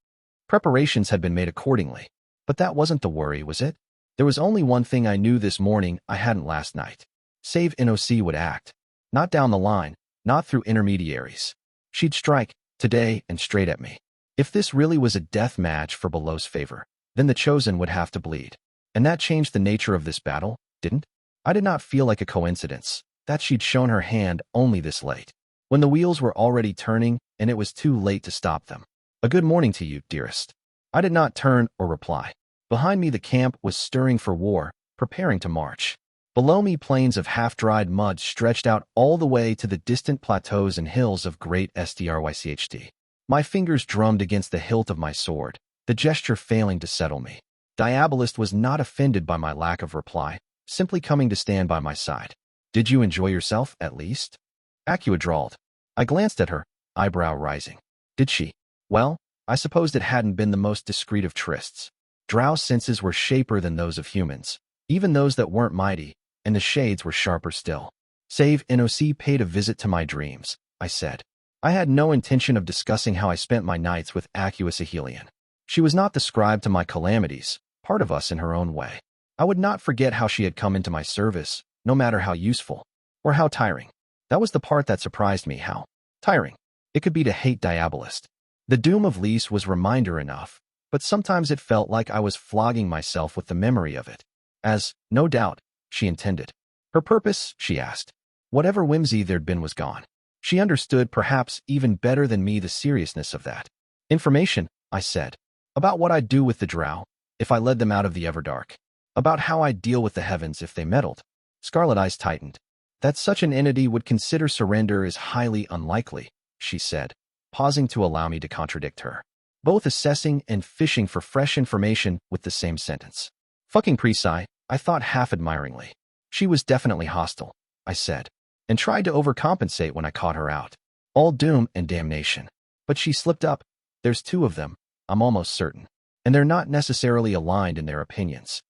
S1: Preparations had been made accordingly, but that wasn't the worry, was it? There was only one thing I knew this morning I hadn't last night. Save NOC would act. Not down the line, not through intermediaries. She'd strike, today, and straight at me. If this really was a death match for Below's favor, then the Chosen would have to bleed. And that changed the nature of this battle, didn't? I did not feel like a coincidence that she'd shown her hand only this late, when the wheels were already turning and it was too late to stop them. A good morning to you, dearest. I did not turn or reply. Behind me the camp was stirring for war, preparing to march. Below me plains of half-dried mud stretched out all the way to the distant plateaus and hills of Great SDRYCHD. My fingers drummed against the hilt of my sword, the gesture failing to settle me. Diabolist was not offended by my lack of reply, simply coming to stand by my side. Did you enjoy yourself, at least? Acua drawled. I glanced at her, eyebrow rising. Did she? Well, I supposed it hadn't been the most discreet of trysts. Drow's senses were shaper than those of humans, even those that weren't mighty, and the shades were sharper still. Save NOC paid a visit to my dreams, I said. I had no intention of discussing how I spent my nights with Aqueous Ahelion. She was not the scribe to my calamities, part of us in her own way. I would not forget how she had come into my service, no matter how useful, or how tiring. That was the part that surprised me, how tiring it could be to hate Diabolist. The doom of Lys was reminder enough, but sometimes it felt like I was flogging myself with the memory of it. As, no doubt, she intended. Her purpose, she asked. Whatever whimsy there'd been was gone. She understood perhaps even better than me the seriousness of that. Information, I said, about what I'd do with the Drow, if I led them out of the Everdark. About how I'd deal with the heavens if they meddled. Scarlet eyes tightened. That such an entity would consider surrender is highly unlikely, she said, pausing to allow me to contradict her. Both assessing and fishing for fresh information with the same sentence. Fucking Prisai, I thought half admiringly. She was definitely hostile, I said, and tried to overcompensate when I caught her out. All doom and damnation. But she slipped up. There's two of them, I'm almost certain, and they're not necessarily aligned in their opinions.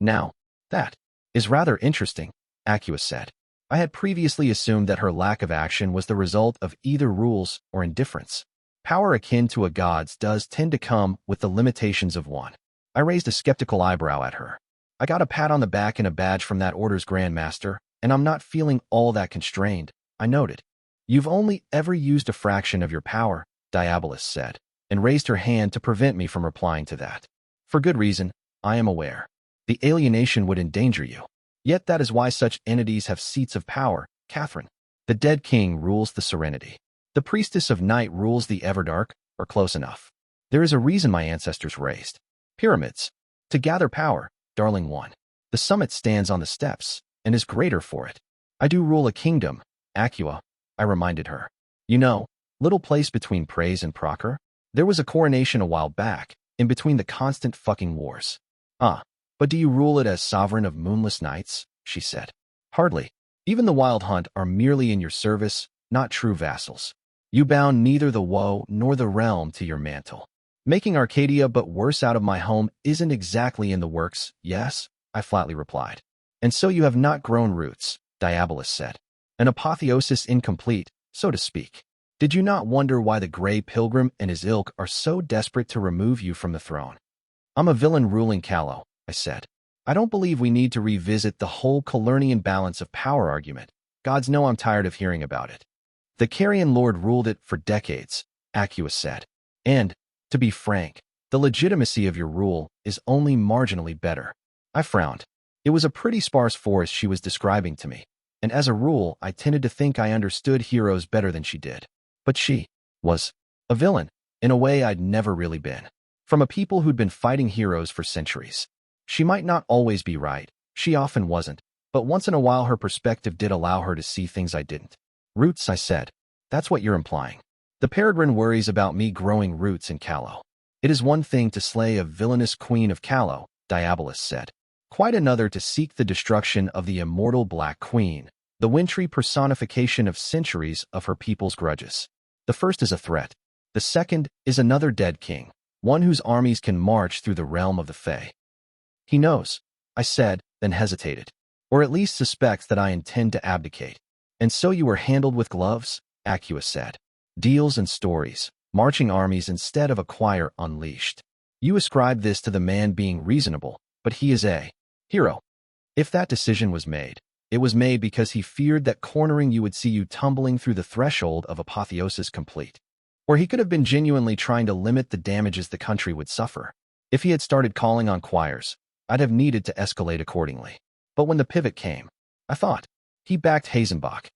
S1: Now, that is rather interesting, Aqueous said. I had previously assumed that her lack of action was the result of either rules or indifference. Power akin to a god's does tend to come with the limitations of one. I raised a skeptical eyebrow at her. I got a pat on the back and a badge from that order's Grandmaster, and I'm not feeling all that constrained, I noted. You've only ever used a fraction of your power, Diabolist said, and raised her hand to prevent me from replying to that. For good reason, I am aware. The alienation would endanger you. Yet that is why such entities have seats of power, Catherine. The dead king rules the Serenity. The priestess of night rules the Everdark, or close enough. There is a reason my ancestors raised pyramids. To gather power, darling one. The summit stands on the steps, and is greater for it. I do rule a kingdom, Aqua, I reminded her. You know, little place between praise and Procker. There was a coronation a while back, in between the constant fucking wars. But do you rule it as sovereign of moonless nights? She said. Hardly. Even the Wild Hunt are merely in your service, not true vassals. You bound neither the woe nor the realm to your mantle. Making Arcadia but worse out of my home isn't exactly in the works, yes, I flatly replied. And so you have not grown roots, Diabolist said. An apotheosis incomplete, so to speak. Did you not wonder why the Grey Pilgrim and his ilk are so desperate to remove you from the throne? I'm a villain ruling Callow, I said. I don't believe we need to revisit the whole Calernian balance of power argument. Gods know I'm tired of hearing about it. The Carrion Lord ruled it for decades, Aqueous said. And, to be frank, the legitimacy of your rule is only marginally better. I frowned. It was a pretty sparse forest she was describing to me, and as a rule I tended to think I understood heroes better than she did. But she was a villain, in a way I'd never really been. From a people who'd been fighting heroes for centuries. She might not always be right, she often wasn't, but once in a while her perspective did allow her to see things I didn't. Roots, I said. That's what you're implying. The Peregrine worries about me growing roots in Callow. It is one thing to slay a villainous queen of Callow, Diabolist said. Quite another to seek the destruction of the immortal Black Queen, the wintry personification of centuries of her people's grudges. The first is a threat. The second is another dead king, one whose armies can march through the realm of the Fae. He knows, I said, then hesitated, or at least suspects that I intend to abdicate. And so you were handled with gloves, Aqueous said. Deals and stories, marching armies instead of a choir unleashed. You ascribe this to the man being reasonable, but he is a hero. If that decision was made, it was made because he feared that cornering you would see you tumbling through the threshold of apotheosis complete. Or he could have been genuinely trying to limit the damages the country would suffer. If he had started calling on choirs, I'd have needed to escalate accordingly. But when the pivot came, I thought, he backed Hazenbach.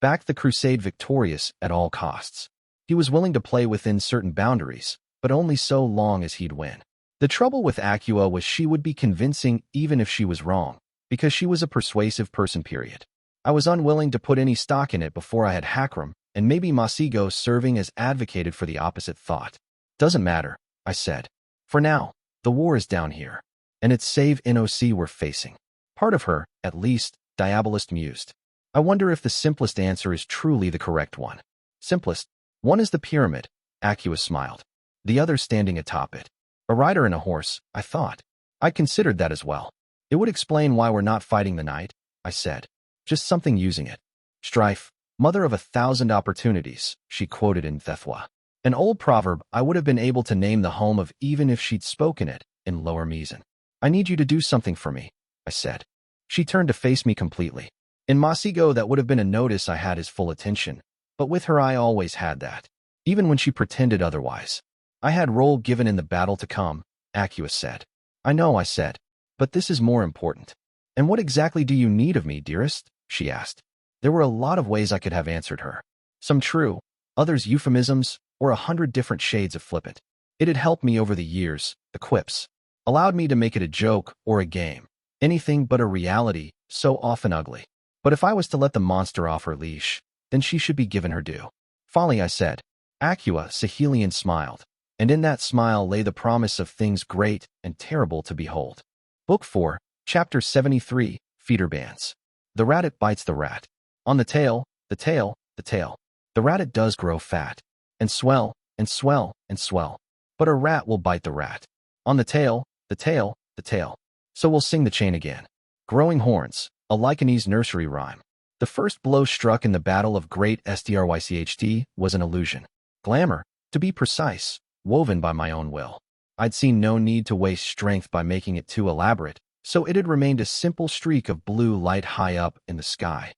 S1: Backed the crusade victorious at all costs. He was willing to play within certain boundaries, but only so long as he'd win. The trouble with Aqua was she would be convincing even if she was wrong, because she was a persuasive person, period. I was unwilling to put any stock in it before I had Hakram, and maybe Masigo serving as advocated for the opposite thought. Doesn't matter, I said. For now, the war is down here. And it's save NOC we're facing. Part of her, at least, Diabolist mused. I wonder if the simplest answer is truly the correct one. Simplest. One is the pyramid, Aqueous smiled. the other standing atop it. A rider and a horse, I thought. I considered that as well. It would explain why we're not fighting the night, I said. Just something using it. Strife, mother of 1,000 opportunities, she quoted in Thethwa. An old proverb I would have been able to name the home of even if she'd spoken it in Lower Mizan. I need you to do something for me, I said. She turned to face me completely. In Masigo, that would have been a notice I had his full attention, but with her I always had that, even when she pretended otherwise. I had role given in the battle to come, Acua said. I know, I said, but this is more important. And what exactly do you need of me, dearest? She asked. There were a lot of ways I could have answered her. Some true, others euphemisms, or 100 different shades of flippant. It had helped me over the years, the quips. Allowed me to make it a joke or a game. Anything but a reality, so often ugly. But if I was to let the monster off her leash, then she should be given her due. Folly, I said. Acua Sahelian smiled, and in that smile lay the promise of things great and terrible to behold. Book 4, Chapter 73, Feeder Bands. The rabbit bites the rat. On the tail, the tail, the tail. The rabbit does grow fat, and swell, and swell, and swell. But a rat will bite the rat. On the tail, the tail, the tail. So we'll sing the chain again. Growing horns, a Lycanese nursery rhyme. The first blow struck in the battle of Great Strycht was an illusion. Glamour, to be precise, woven by my own will. I'd seen no need to waste strength by making it too elaborate, so it had remained a simple streak of blue light high up in the sky.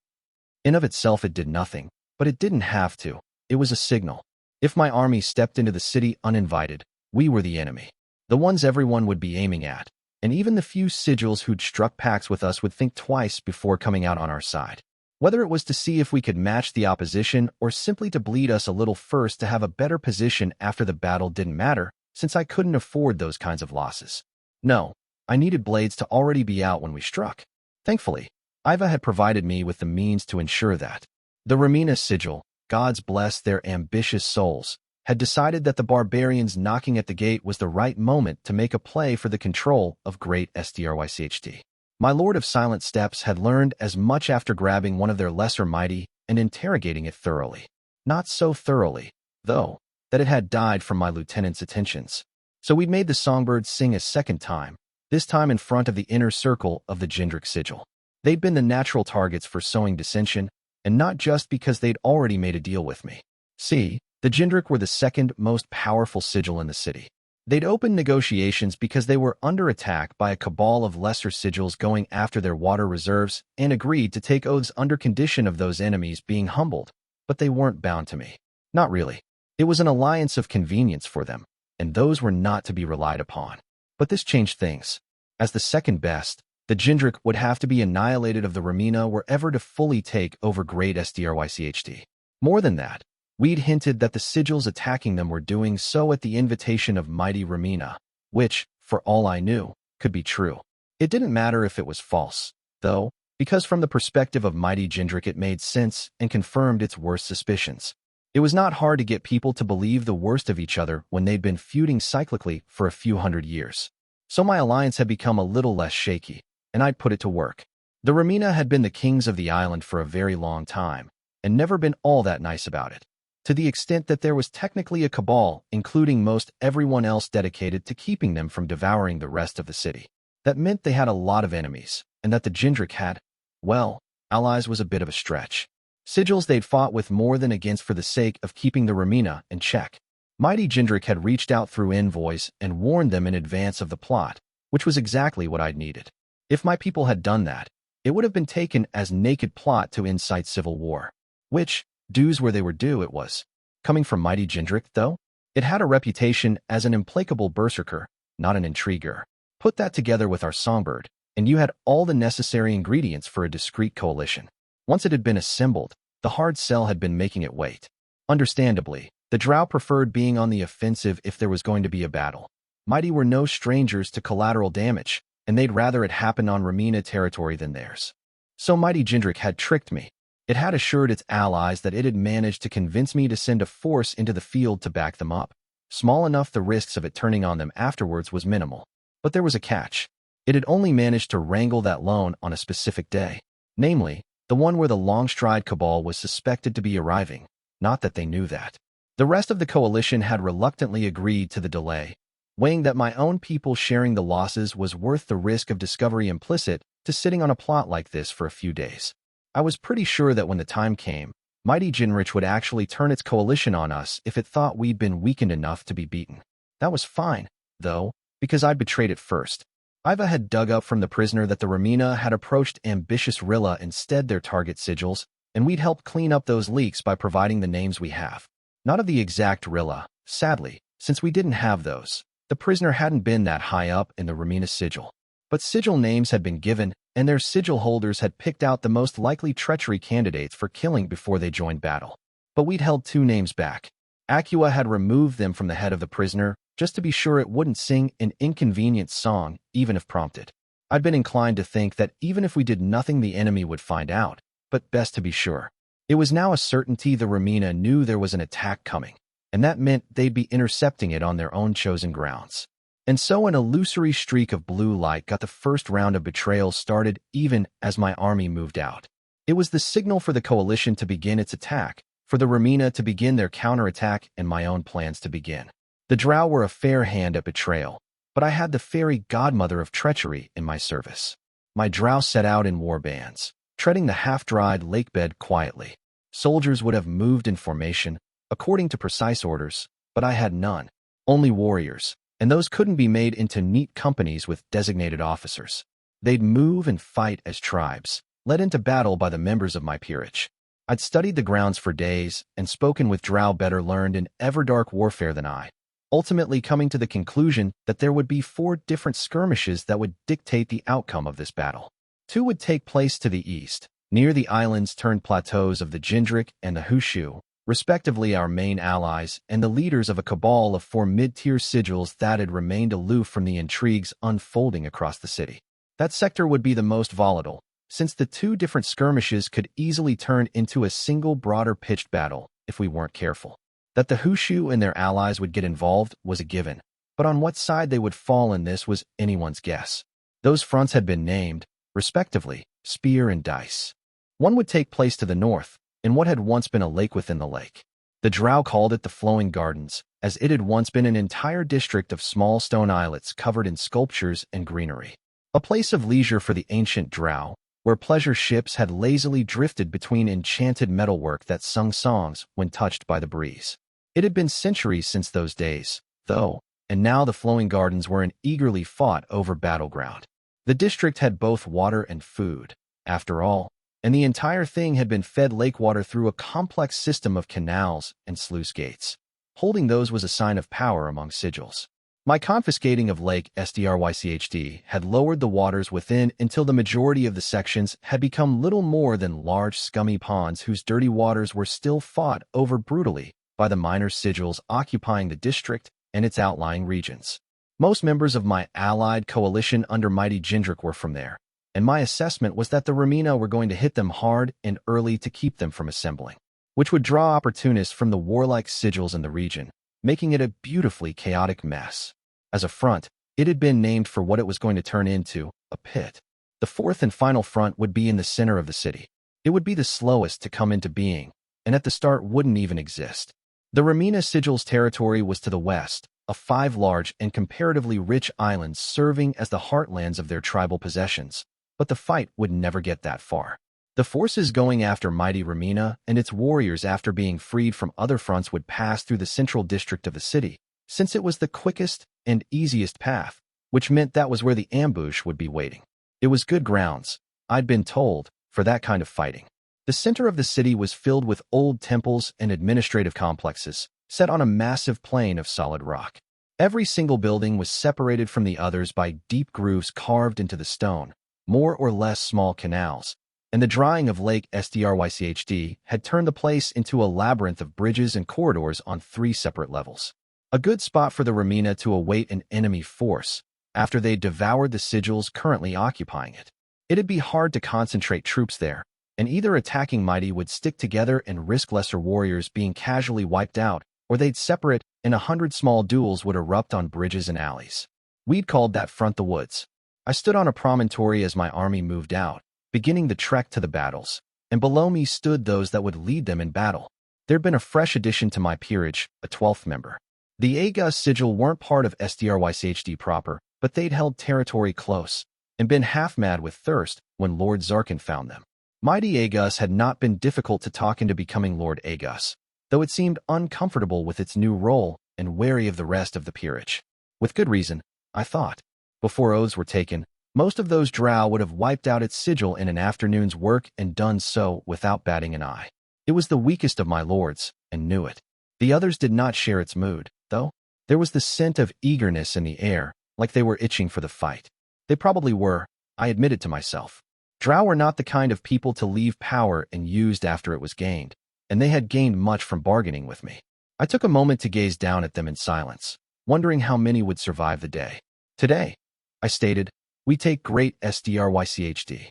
S1: In of itself it did nothing, but it didn't have to. It was a signal. If my army stepped into the city uninvited, we were the enemy. The ones everyone would be aiming at, and even the few sigils who'd struck pacts with us would think twice before coming out on our side. Whether it was to see if we could match the opposition or simply to bleed us a little first to have a better position after the battle didn't matter, since I couldn't afford those kinds of losses. No, I needed blades to already be out when we struck. Thankfully, Iva had provided me with the means to ensure that. The Ramina sigil, gods bless their ambitious souls, had decided that the barbarians knocking at the gate was the right moment to make a play for the control of Great Strycht. My Lord of Silent Steps had learned as much after grabbing one of their lesser mighty and interrogating it thoroughly. Not so thoroughly, though, that it had died from my lieutenant's attentions. So we'd made the songbirds sing a second time, this time in front of the inner circle of the Jindrik sigil. They'd been the natural targets for sowing dissension, and not just because they'd already made a deal with me. See, the Jindrik were the second most powerful sigil in the city. They'd opened negotiations because they were under attack by a cabal of lesser sigils going after their water reserves and agreed to take oaths under condition of those enemies being humbled, but they weren't bound to me. Not really. It was an alliance of convenience for them, and those were not to be relied upon. But this changed things. As the second best, the Jindrik would have to be annihilated of the Ramina were ever to fully take over Great Strycht. More than that, we'd hinted that the sigils attacking them were doing so at the invitation of mighty Ramina, which, for all I knew, could be true. It didn't matter if it was false, though, because from the perspective of mighty Jindrik it made sense and confirmed its worst suspicions. It was not hard to get people to believe the worst of each other when they'd been feuding cyclically for a few hundred years. So my alliance had become a little less shaky, and I'd put it to work. The Ramina had been the kings of the island for a very long time, and never been all that nice about it. To the extent that there was technically a cabal, including most everyone else dedicated to keeping them from devouring the rest of the city. That meant they had a lot of enemies, and that the Jindrik had, well, allies was a bit of a stretch. Sigils they'd fought with more than against for the sake of keeping the Ramina in check. Mighty Jindrik had reached out through envoys and warned them in advance of the plot, which was exactly what I'd needed. If my people had done that, it would have been taken as naked plot to incite civil war. Which, dues where they were due it was. Coming from mighty Jindrik, though, it had a reputation as an implacable berserker, not an intriguer. Put that together with our songbird, and you had all the necessary ingredients for a discreet coalition. Once it had been assembled, the hard sell had been making it wait. Understandably, the drow preferred being on the offensive if there was going to be a battle. Mighty were no strangers to collateral damage, and they'd rather it happen on Ramina territory than theirs. So mighty Jindrik had tricked me. It had assured its allies that it had managed to convince me to send a force into the field to back them up. Small enough the risks of it turning on them afterwards was minimal. But there was a catch. It had only managed to wrangle that loan on a specific day, namely, the one where the Longstride cabal was suspected to be arriving, not that they knew that. The rest of the coalition had reluctantly agreed to the delay, weighing that my own people sharing the losses was worth the risk of discovery implicit to sitting on a plot like this for a few days. I was pretty sure that when the time came, Mighty Jinrich would actually turn its coalition on us if it thought we'd been weakened enough to be beaten. That was fine, though, because I'd betrayed it first. Iva had dug up from the prisoner that the Ramina had approached ambitious Rilla instead their target sigils, and we'd helped clean up those leaks by providing the names we have. Not of the exact Rilla, sadly, since we didn't have those. The prisoner hadn't been that high up in the Ramina sigil. But sigil names had been given, and their sigil holders had picked out the most likely treachery candidates for killing before they joined battle. But we'd held 2 names back. Acua had removed them from the head of the prisoner, just to be sure it wouldn't sing an inconvenient song, even if prompted. I'd been inclined to think that even if we did nothing the enemy would find out, but best to be sure. It was now a certainty the Ramina knew there was an attack coming, and that meant they'd be intercepting it on their own chosen grounds. And so an illusory streak of blue light got the first round of betrayals started even as my army moved out. It was the signal for the coalition to begin its attack, for the Ramina to begin their counterattack and my own plans to begin. The Drow were a fair hand at betrayal, but I had the fairy godmother of treachery in my service. My Drow set out in war bands, treading the half-dried lake bed quietly. Soldiers would have moved in formation, according to precise orders, but I had none, only warriors, and those couldn't be made into neat companies with designated officers. They'd move and fight as tribes, led into battle by the members of my peerage. I'd studied the grounds for days and spoken with Drow better learned in Everdark warfare than I, ultimately coming to the conclusion that there would be 4 different skirmishes that would dictate the outcome of this battle. 2 would take place to the east, near the islands-turned-plateaus of the Jindrik and the Hushu, respectively our main allies and the leaders of a cabal of 4 mid-tier sigils that had remained aloof from the intrigues unfolding across the city. That sector would be the most volatile, since the 2 different skirmishes could easily turn into a single broader pitched battle if we weren't careful. That the Hushu and their allies would get involved was a given, but on what side they would fall in this was anyone's guess. Those fronts had been named, respectively, Spear and Dice. One would take place to the north, in what had once been a lake within the lake. The Drow called it the Flowing Gardens, as it had once been an entire district of small stone islets covered in sculptures and greenery. A place of leisure for the ancient Drow, where pleasure ships had lazily drifted between enchanted metalwork that sung songs when touched by the breeze. It had been centuries since those days, though, and now the Flowing Gardens were an eagerly fought-over battleground. The district had both water and food, after all, and the entire thing had been fed lake water through a complex system of canals and sluice gates. Holding those was a sign of power among sigils. My confiscating of Lake Strychd had lowered the waters within until the majority of the sections had become little more than large scummy ponds whose dirty waters were still fought over brutally by the minor sigils occupying the district and its outlying regions. Most members of my allied coalition under Mighty Jindrik were from there, and my assessment was that the Ramina were going to hit them hard and early to keep them from assembling, which would draw opportunists from the warlike sigils in the region, making it a beautifully chaotic mess. As a front, it had been named for what it was going to turn into, a pit. The 4th and final front would be in the center of the city. It would be the slowest to come into being, and at the start wouldn't even exist. The Ramina sigil's territory was to the west, of 5 large and comparatively rich islands serving as the heartlands of their tribal possessions, but the fight would never get that far. The forces going after Mighty Ramina and its warriors after being freed from other fronts would pass through the central district of the city, since it was the quickest and easiest path, which meant that was where the ambush would be waiting. It was good grounds, I'd been told, for that kind of fighting. The center of the city was filled with old temples and administrative complexes, set on a massive plain of solid rock. Every single building was separated from the others by deep grooves carved into the stone, more or less small canals, and the drying of Lake Strychd had turned the place into a labyrinth of bridges and corridors on 3 separate levels. A good spot for the Ramina to await an enemy force after they devoured the sigils currently occupying it. It'd be hard to concentrate troops there, and either attacking Mighty would stick together and risk lesser warriors being casually wiped out, or they'd separate and 100 small duels would erupt on bridges and alleys. We'd called that front the woods. I stood on a promontory as my army moved out, beginning the trek to the battles, and below me stood those that would lead them in battle. There'd been a fresh addition to my peerage, a 12th member. The Aegus sigil weren't part of SDRYCHD proper, but they'd held territory close, and been half-mad with thirst when Lord Zarkin found them. Mighty Aegus had not been difficult to talk into becoming Lord Aegus, though it seemed uncomfortable with its new role and wary of the rest of the peerage. With good reason, I thought. Before oaths were taken, most of those drow would have wiped out its sigil in an afternoon's work and done so without batting an eye. It was the weakest of my lords, and knew it. The others did not share its mood, though. There was the scent of eagerness in the air, like they were itching for the fight. They probably were, I admitted to myself. Drow were not the kind of people to leave power and used after it was gained, and they had gained much from bargaining with me. I took a moment to gaze down at them in silence, wondering how many would survive the day. Today, I stated, we take great SDRYCHD.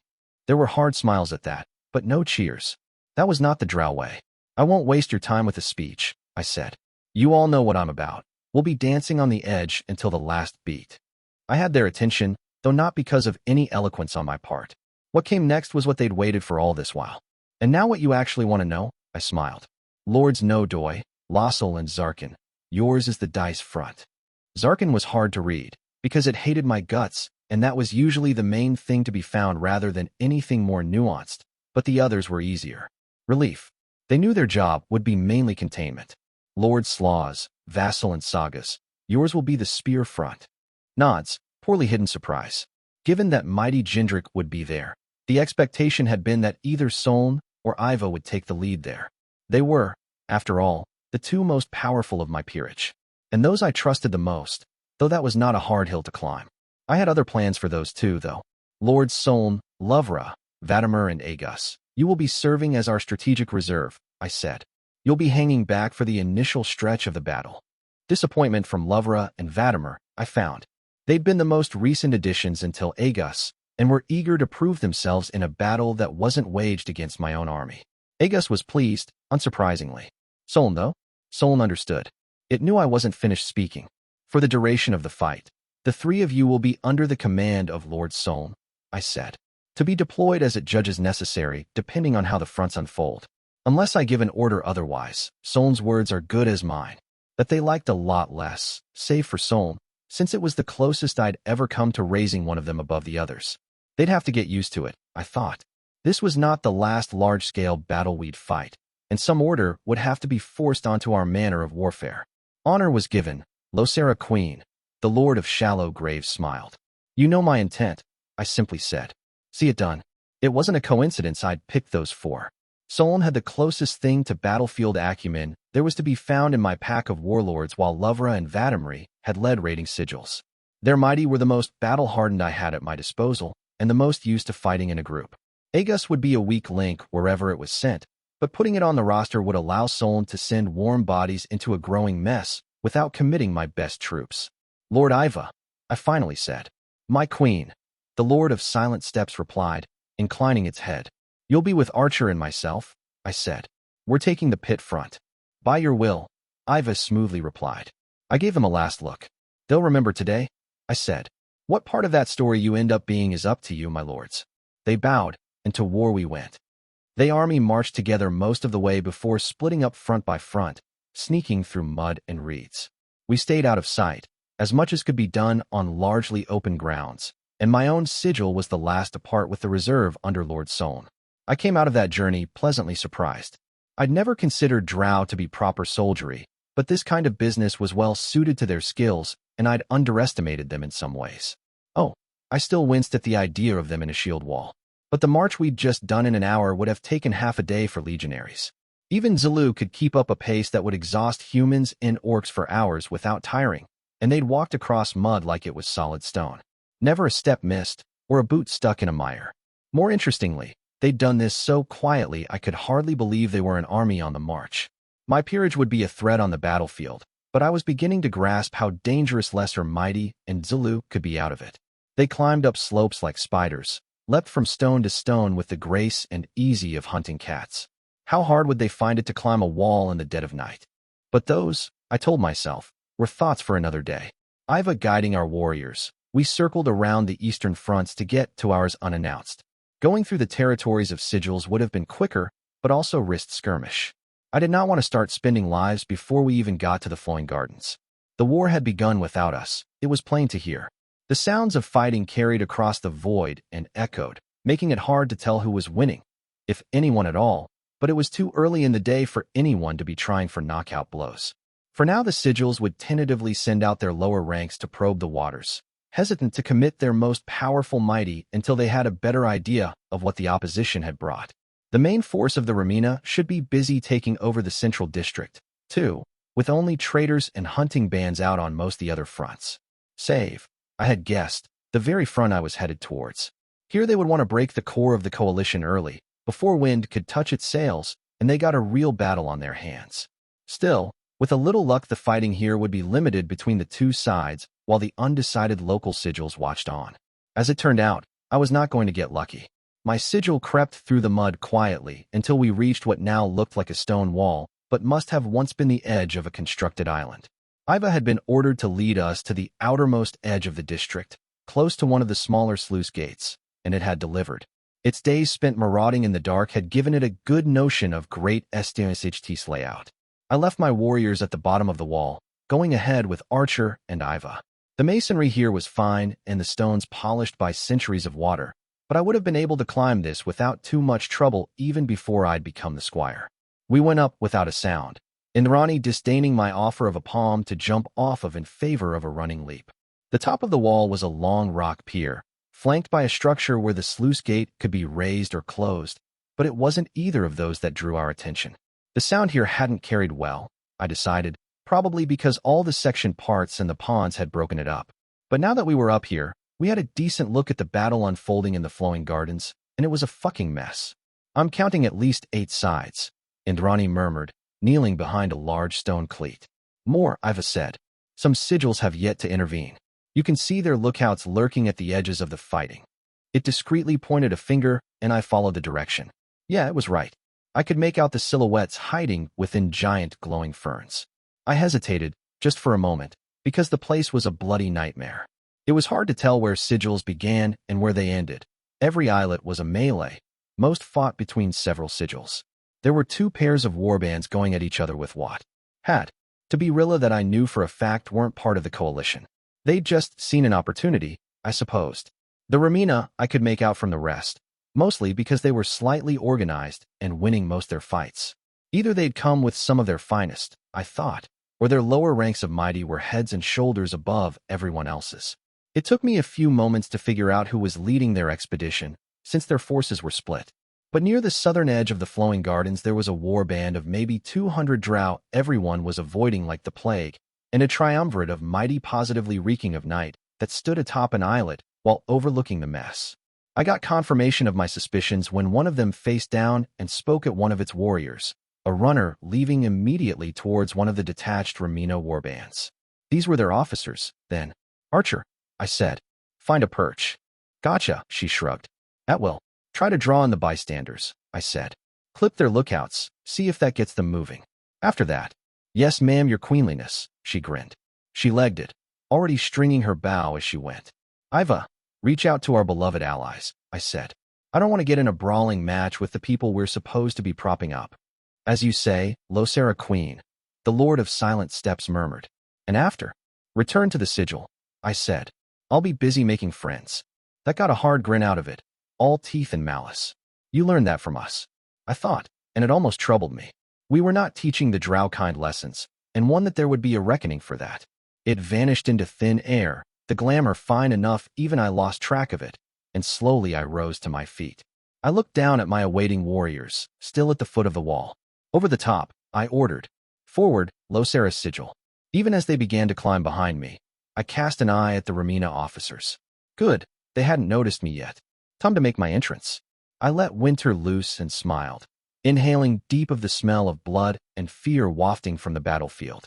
S1: There were hard smiles at that, but no cheers. That was not the drow way. I won't waste your time with a speech, I said. You all know what I'm about. We'll be dancing on the edge until the last beat. I had their attention, though not because of any eloquence on my part. What came next was what they'd waited for all this while. And now what you actually want to know? I smiled. Lords Nodoy, Lossel, and Zarkin. Yours is the dice front. Zarkin was hard to read, because it hated my guts, and that was usually the main thing to be found rather than anything more nuanced, but the others were easier. Relief. They knew their job would be mainly containment. Lord Slaws, Vassal, and Sagas. Yours will be the spear front. Nods, poorly hidden surprise. Given that mighty Jindrik would be there, the expectation had been that either Soln or Iva would take the lead there. They were, after all, the two most powerful of my peerage, and those I trusted the most, though that was not a hard hill to climb. I had other plans for those two, though. Lords Soln, Lovra, Vadimer, and Aegus. You will be serving as our strategic reserve, I said. You'll be hanging back for the initial stretch of the battle. Disappointment from Lovra and Vadimer, I found. They'd been the most recent additions until Aegus, and were eager to prove themselves in a battle that wasn't waged against my own army. Aegus was pleased, unsurprisingly. Soln, though? Soln understood. It knew I wasn't finished speaking. For the duration of the fight, the three of you will be under the command of Lord Soln, I said, to be deployed as it judges necessary, depending on how the fronts unfold. Unless I give an order otherwise, Soln's words are good as mine. That they liked a lot less, save for Soln, since it was the closest I'd ever come to raising one of them above the others. They'd have to get used to it, I thought. This was not the last large-scale battle we'd fight, and some order would have to be forced onto our manner of warfare. Honor was given. Losera Queen, the Lord of Shallow Graves, smiled. You know my intent, I simply said. See it done. It wasn't a coincidence I'd picked those four. Solon had the closest thing to battlefield acumen there was to be found in my pack of warlords, while Lovra and Vadimri had led raiding sigils. Their mighty were the most battle-hardened I had at my disposal, and the most used to fighting in a group. Aegus would be a weak link wherever it was sent, but putting it on the roster would allow Solon to send warm bodies into a growing mess without committing my best troops. Lord Iva, I finally said. My queen, the Lord of Silent Steps replied, inclining its head. You'll be with Archer and myself, I said. We're taking the pit front. By your will, Iva smoothly replied. I gave them a last look. They'll remember today, I said. What part of that story you end up being is up to you, my lords. They bowed, and to war we went. The army marched together most of the way before splitting up front by front, sneaking through mud and reeds. We stayed out of sight, as much as could be done on largely open grounds, and my own sigil was the last to part with the reserve under Lord Soln. I came out of that journey pleasantly surprised. I'd never considered drow to be proper soldiery, but this kind of business was well suited to their skills, and I'd underestimated them in some ways. Oh, I still winced at the idea of them in a shield wall. But the march we'd just done in an hour would have taken half a day for legionaries. Even Zulu could keep up a pace that would exhaust humans and orcs for hours without tiring, and they'd walked across mud like it was solid stone. Never a step missed, or a boot stuck in a mire. More interestingly, they'd done this so quietly I could hardly believe they were an army on the march. My peerage would be a threat on the battlefield, but I was beginning to grasp how dangerous Lesser Mighty and Zulu could be out of it. They climbed up slopes like spiders, leapt from stone to stone with the grace and ease of hunting cats. How hard would they find it to climb a wall in the dead of night? But those, I told myself, were thoughts for another day. Iva guiding our warriors, we circled around the eastern fronts to get to ours unannounced. Going through the territories of sigils would have been quicker, but also risked skirmish. I did not want to start spending lives before we even got to the flowing gardens. The war had begun without us, it was plain to hear. The sounds of fighting carried across the void and echoed, making it hard to tell who was winning, if anyone at all, but it was too early in the day for anyone to be trying for knockout blows. For now the sigils would tentatively send out their lower ranks to probe the waters, hesitant to commit their most powerful mighty until they had a better idea of what the opposition had brought. The main force of the Remina should be busy taking over the central district, too, with only traders and hunting bands out on most the other fronts. Save, I had guessed, the very front I was headed towards. Here they would want to break the core of the coalition early, before wind could touch its sails, and they got a real battle on their hands. Still, with a little luck the fighting here would be limited between the two sides, while the undecided local sigils watched on. As it turned out, I was not going to get lucky. My sigil crept through the mud quietly until we reached what now looked like a stone wall, but must have once been the edge of a constructed island. Iva had been ordered to lead us to the outermost edge of the district, close to one of the smaller sluice gates, and it had delivered. Its days spent marauding in the dark had given it a good notion of great STSHT's layout. I left my warriors at the bottom of the wall, going ahead with Archer and Iva. The masonry here was fine and the stones polished by centuries of water, but I would have been able to climb this without too much trouble even before I'd become the squire. We went up without a sound, Indrani disdaining my offer of a palm to jump off of in favor of a running leap. The top of the wall was a long rock pier, flanked by a structure where the sluice gate could be raised or closed, but it wasn't either of those that drew our attention. The sound here hadn't carried well, I decided, probably because all the section parts and the ponds had broken it up. But now that we were up here, we had a decent look at the battle unfolding in the flowing gardens, and it was a fucking mess. I'm counting at least 8 sides, Indrani murmured, kneeling behind a large stone cleat. More, Iva said. Some sigils have yet to intervene. You can see their lookouts lurking at the edges of the fighting. It discreetly pointed a finger, and I followed the direction. Yeah, it was right. I could make out the silhouettes hiding within giant glowing ferns. I hesitated, just for a moment, because the place was a bloody nightmare. It was hard to tell where sigils began and where they ended. Every islet was a melee. Most fought between several sigils. There were 2 pairs of warbands going at each other with what had to be Rilla that I knew for a fact weren't part of the coalition. They'd just seen an opportunity, I supposed. The Remina I could make out from the rest, mostly because they were slightly organized and winning most their fights. Either they'd come with some of their finest, I thought, or their lower ranks of mighty were heads and shoulders above everyone else's. It took me a few moments to figure out who was leading their expedition, since their forces were split. But near the southern edge of the flowing gardens there was a warband of maybe 200 drow everyone was avoiding like the plague, and a triumvirate of mighty positively reeking of night that stood atop an islet while overlooking the mess. I got confirmation of my suspicions when one of them faced down and spoke at one of its warriors, a runner leaving immediately towards one of the detached Remina warbands. These were their officers, then. Archer, I said. Find a perch. Gotcha, she shrugged. At will. Try to draw on the bystanders, I said. Clip their lookouts, see if that gets them moving. After that, yes ma'am, your queenliness, she grinned. She legged it, already stringing her bow as she went. Iva, reach out to our beloved allies, I said. I don't want to get in a brawling match with the people we're supposed to be propping up. As you say, Losera Queen, the Lord of Silent Steps murmured. And after? Return to the sigil, I said. I'll be busy making friends. That got a hard grin out of it, all teeth and malice. You learned that from us, I thought, and it almost troubled me. We were not teaching the drow kind lessons, and one that there would be a reckoning for that. It vanished into thin air, the glamour fine enough even I lost track of it, and slowly I rose to my feet. I looked down at my awaiting warriors, still at the foot of the wall. Over the top, I ordered, forward, Losera's sigil. Even as they began to climb behind me, I cast an eye at the Remina officers. Good, they hadn't noticed me yet. Time to make my entrance. I let winter loose and smiled, inhaling deep of the smell of blood and fear wafting from the battlefield.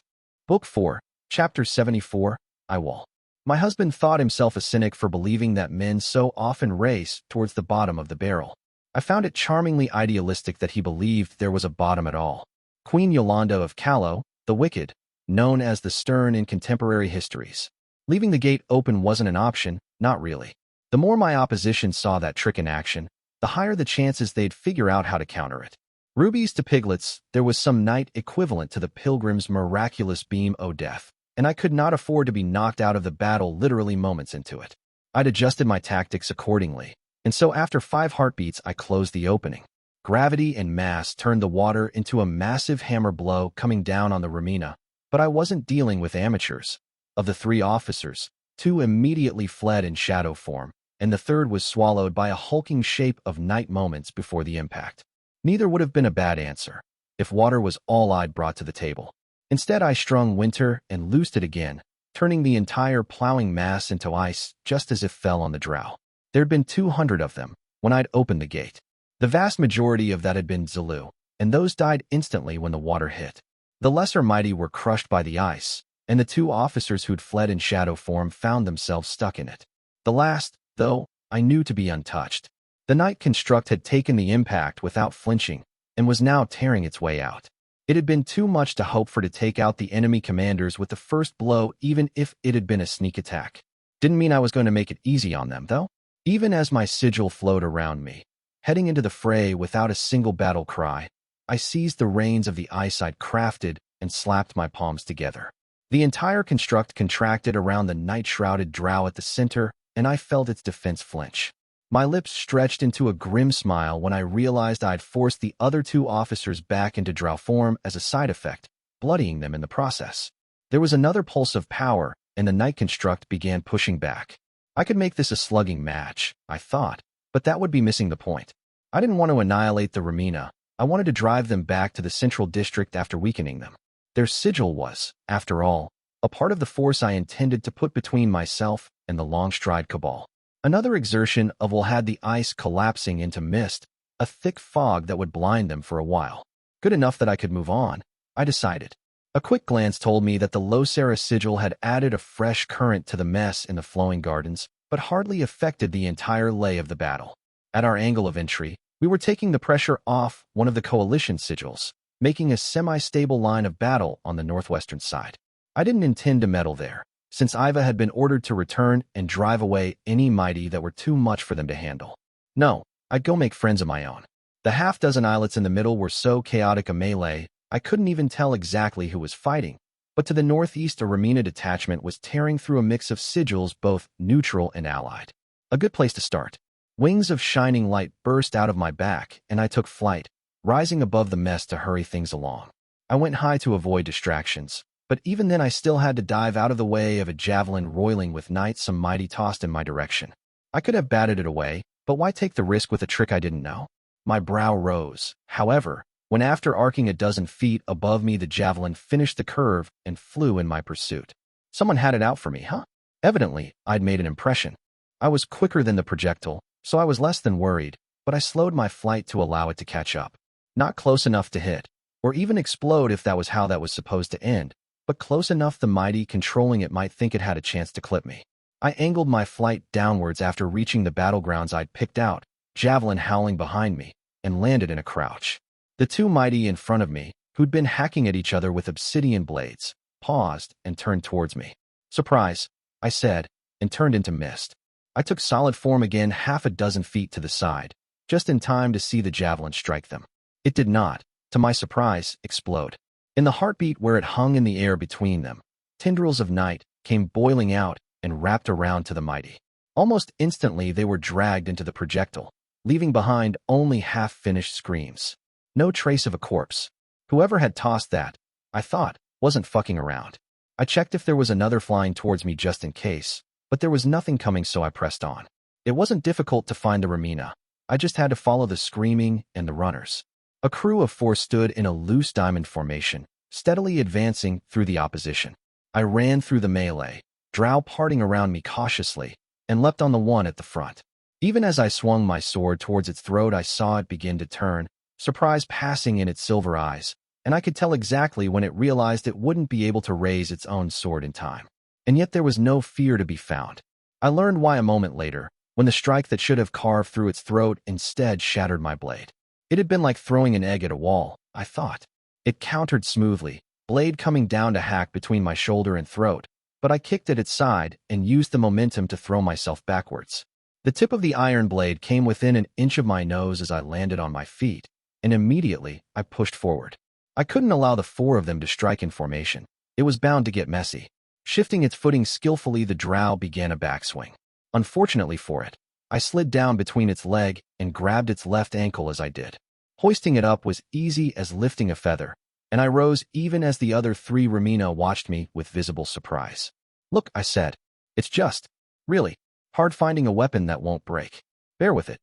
S1: Book 4, Chapter 74, Eyewall. My husband thought himself a cynic for believing that men so often race towards the bottom of the barrel. I found it charmingly idealistic that he believed there was a bottom at all. Queen Yolanda of Callow, the Wicked, known as the Stern in contemporary histories. Leaving the gate open wasn't an option, not really. The more my opposition saw that trick in action, the higher the chances they'd figure out how to counter it. Rubies to piglets, there was some knight equivalent to the pilgrim's miraculous beam o' death, and I could not afford to be knocked out of the battle literally moments into it. I'd adjusted my tactics accordingly, and so after 5 heartbeats I closed the opening. Gravity and mass turned the water into a massive hammer blow coming down on the Remina, but I wasn't dealing with amateurs. Of the 3 officers, 2 immediately fled in shadow form, and the third was swallowed by a hulking shape of night moments before the impact. Neither would have been a bad answer, if water was all I'd brought to the table. Instead, I strung Winter and loosed it again, turning the entire plowing mass into ice just as if fell on the drow. There'd been 200 of them when I'd opened the gate. The vast majority of that had been Zulu, and those died instantly when the water hit. The lesser mighty were crushed by the ice, and the 2 officers who'd fled in shadow form found themselves stuck in it. The last, though, I knew to be untouched. The Night Construct had taken the impact without flinching, and was now tearing its way out. It had been too much to hope for to take out the enemy commanders with the first blow, even if it had been a sneak attack. Didn't mean I was going to make it easy on them, though. Even as my sigil flowed around me, heading into the fray without a single battle cry, I seized the reins of the ice I'd crafted and slapped my palms together. The entire construct contracted around the night-shrouded drow at the center, and I felt its defense flinch. My lips stretched into a grim smile when I realized I'd forced the other 2 officers back into drow form as a side effect, bloodying them in the process. There was another pulse of power, and the night construct began pushing back. I could make this a slugging match, I thought, but that would be missing the point. I didn't want to annihilate the Remina. I wanted to drive them back to the central district after weakening them. Their sigil was, after all, a part of the force I intended to put between myself and the Longstride cabal. Another exertion of will had the ice collapsing into mist, a thick fog that would blind them for a while. Good enough that I could move on, I decided. A quick glance told me that the Losera sigil had added a fresh current to the mess in the flowing gardens, but hardly affected the entire lay of the battle. At our angle of entry, we were taking the pressure off one of the coalition sigils, making a semi-stable line of battle on the northwestern side. I didn't intend to meddle there, since Iva had been ordered to return and drive away any mighty that were too much for them to handle. No, I'd go make friends of my own. The half-dozen islets in the middle were so chaotic a melee, I couldn't even tell exactly who was fighting, but to the northeast a Remina detachment was tearing through a mix of sigils both neutral and allied. A good place to start. Wings of shining light burst out of my back, and I took flight, rising above the mess to hurry things along. I went high to avoid distractions, but even then I still had to dive out of the way of a javelin roiling with knights some mighty tossed in my direction. I could have batted it away, but why take the risk with a trick I didn't know? My brow rose, however, when after arcing a dozen feet above me the javelin finished the curve and flew in my pursuit. Someone had it out for me, huh? Evidently, I'd made an impression. I was quicker than the projectile, so I was less than worried, but I slowed my flight to allow it to catch up. Not close enough to hit, or even explode if that was how that was supposed to end, but close enough the mighty controlling it might think it had a chance to clip me. I angled my flight downwards after reaching the battlegrounds I'd picked out, javelin howling behind me, and landed in a crouch. The 2 mighty in front of me, who'd been hacking at each other with obsidian blades, paused and turned towards me. Surprise, I said, and turned into mist. I took solid form again 6 feet to the side, just in time to see the javelin strike them. It did not, to my surprise, explode. In the heartbeat where it hung in the air between them, tendrils of night came boiling out and wrapped around to the mighty. Almost instantly they were dragged into the projectile, leaving behind only half-finished screams. No trace of a corpse. Whoever had tossed that, I thought, wasn't fucking around. I checked if there was another flying towards me just in case, but there was nothing coming, so I pressed on. It wasn't difficult to find the Remina. I just had to follow the screaming and the runners. A crew of 4 stood in a loose diamond formation, steadily advancing through the opposition. I ran through the melee, drow parting around me cautiously, and leapt on the one at the front. Even as I swung my sword towards its throat, I saw it begin to turn, surprise passing in its silver eyes, and I could tell exactly when it realized it wouldn't be able to raise its own sword in time. And yet there was no fear to be found. I learned why a moment later, when the strike that should have carved through its throat instead shattered my blade. It had been like throwing an egg at a wall, I thought. It countered smoothly, blade coming down to hack between my shoulder and throat, but I kicked at its side and used the momentum to throw myself backwards. The tip of the iron blade came within an inch of my nose as I landed on my feet, and immediately I pushed forward. I couldn't allow the four of them to strike in formation. It was bound to get messy. Shifting its footing skillfully, the drow began a backswing. Unfortunately for it, I slid down between its leg and grabbed its left ankle as I did. Hoisting it up was easy as lifting a feather, and I rose even as the other three Ramina watched me with visible surprise. "Look," I said. "It's just, really, hard finding a weapon that won't break. Bear with it."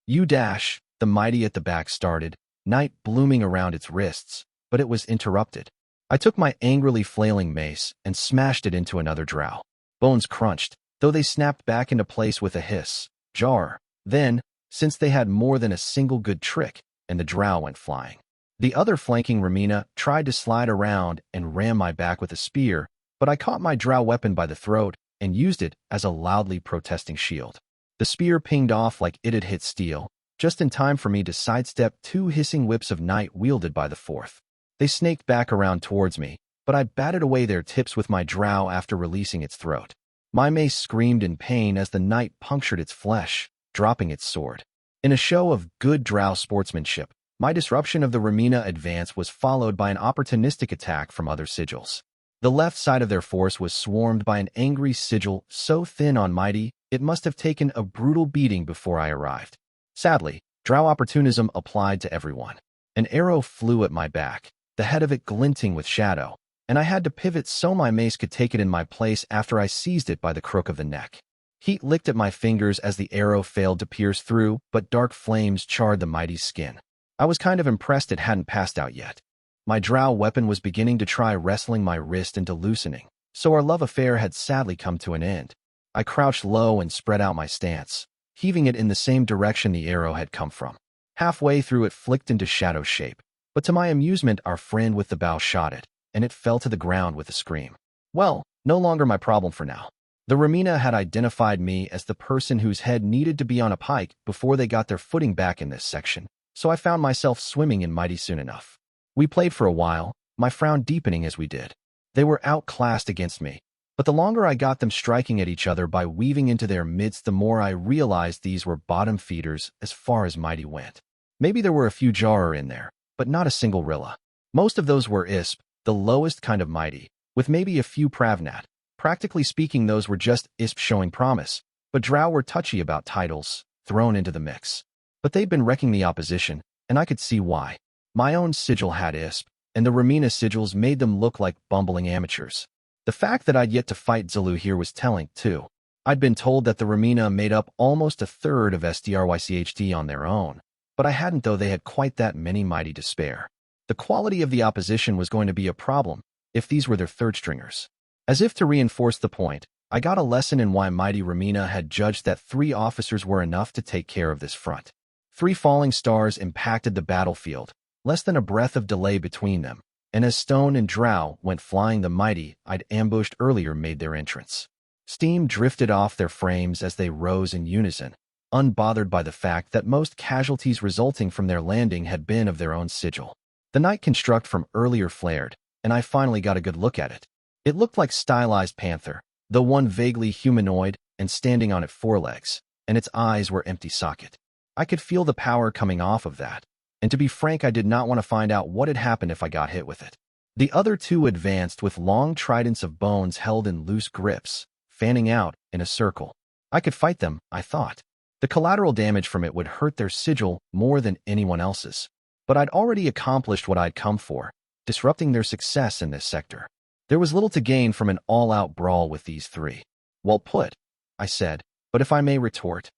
S1: "You dash," the mighty at the back started, night blooming around its wrists, but it was interrupted. I took my angrily flailing mace and smashed it into another drow. Bones crunched, though they snapped back into place with a hiss, jar. Then, since they had more than a single good trick, and the drow went flying. The other flanking Ramina tried to slide around and ram my back with a spear, but I caught my drow weapon by the throat and used it as a loudly protesting shield. The spear pinged off like it had hit steel, just in time for me to sidestep two hissing whips of night wielded by the fourth. They snaked back around towards me, but I batted away their tips with my drow after releasing its throat. My mace screamed in pain as the knight punctured its flesh, dropping its sword. In a show of good drow sportsmanship, my disruption of the Ramina advance was followed by an opportunistic attack from other sigils. The left side of their force was swarmed by an angry sigil so thin on mighty, it must have taken a brutal beating before I arrived. Sadly, drow opportunism applied to everyone. An arrow flew at my back, the head of it glinting with shadow, and I had to pivot so my mace could take it in my place after I seized it by the crook of the neck. Heat licked at my fingers as the arrow failed to pierce through, but dark flames charred the mighty's skin. I was kind of impressed it hadn't passed out yet. My drow weapon was beginning to try wrestling my wrist into loosening, so our love affair had sadly come to an end. I crouched low and spread out my stance, heaving it in the same direction the arrow had come from. Halfway through it flicked into shadow shape, but to my amusement our friend with the bow shot it, and it fell to the ground with a scream. Well, no longer my problem for now. The Ramina had identified me as the person whose head needed to be on a pike before they got their footing back in this section, so I found myself swimming in mighty soon enough. We played for a while, my frown deepening as we did. They were outclassed against me, but the longer I got them striking at each other by weaving into their midst, the more I realized these were bottom feeders as far as mighty went. Maybe there were a few Jarrer in there, but not a single Rilla. Most of those were ISP, the lowest kind of mighty, with maybe a few Pravnat. Practically speaking, those were just ISP showing promise, but drow were touchy about titles, thrown into the mix. But they'd been wrecking the opposition, and I could see why. My own sigil had ISP, and the Ramina sigils made them look like bumbling amateurs. The fact that I'd yet to fight Zulu here was telling, too. I'd been told that the Ramina made up almost a third of SDRYCHD on their own, but I hadn't, though they had quite that many mighty to spare. The quality of the opposition was going to be a problem if these were their third stringers. As if to reinforce the point, I got a lesson in why mighty Ramina had judged that 3 officers were enough to take care of this front. 3 falling stars impacted the battlefield, less than a breath of delay between them, and as Stone and Drow went flying, the mighty I'd ambushed earlier made their entrance. Steam drifted off their frames as they rose in unison, unbothered by the fact that most casualties resulting from their landing had been of their own sigil. The night construct from earlier flared, and I finally got a good look at it. It looked like stylized panther, though one vaguely humanoid and standing on its forelegs, and its eyes were empty socket. I could feel the power coming off of that, and to be frank, I did not want to find out what had happened if I got hit with it. The other 2 advanced with long tridents of bones held in loose grips, fanning out in a circle. I could fight them, I thought. The collateral damage from it would hurt their sigil more than anyone else's. But I'd already accomplished what I'd come for, disrupting their success in this sector. There was little to gain from an all-out brawl with these 3. Well put, I said, but if I may retort.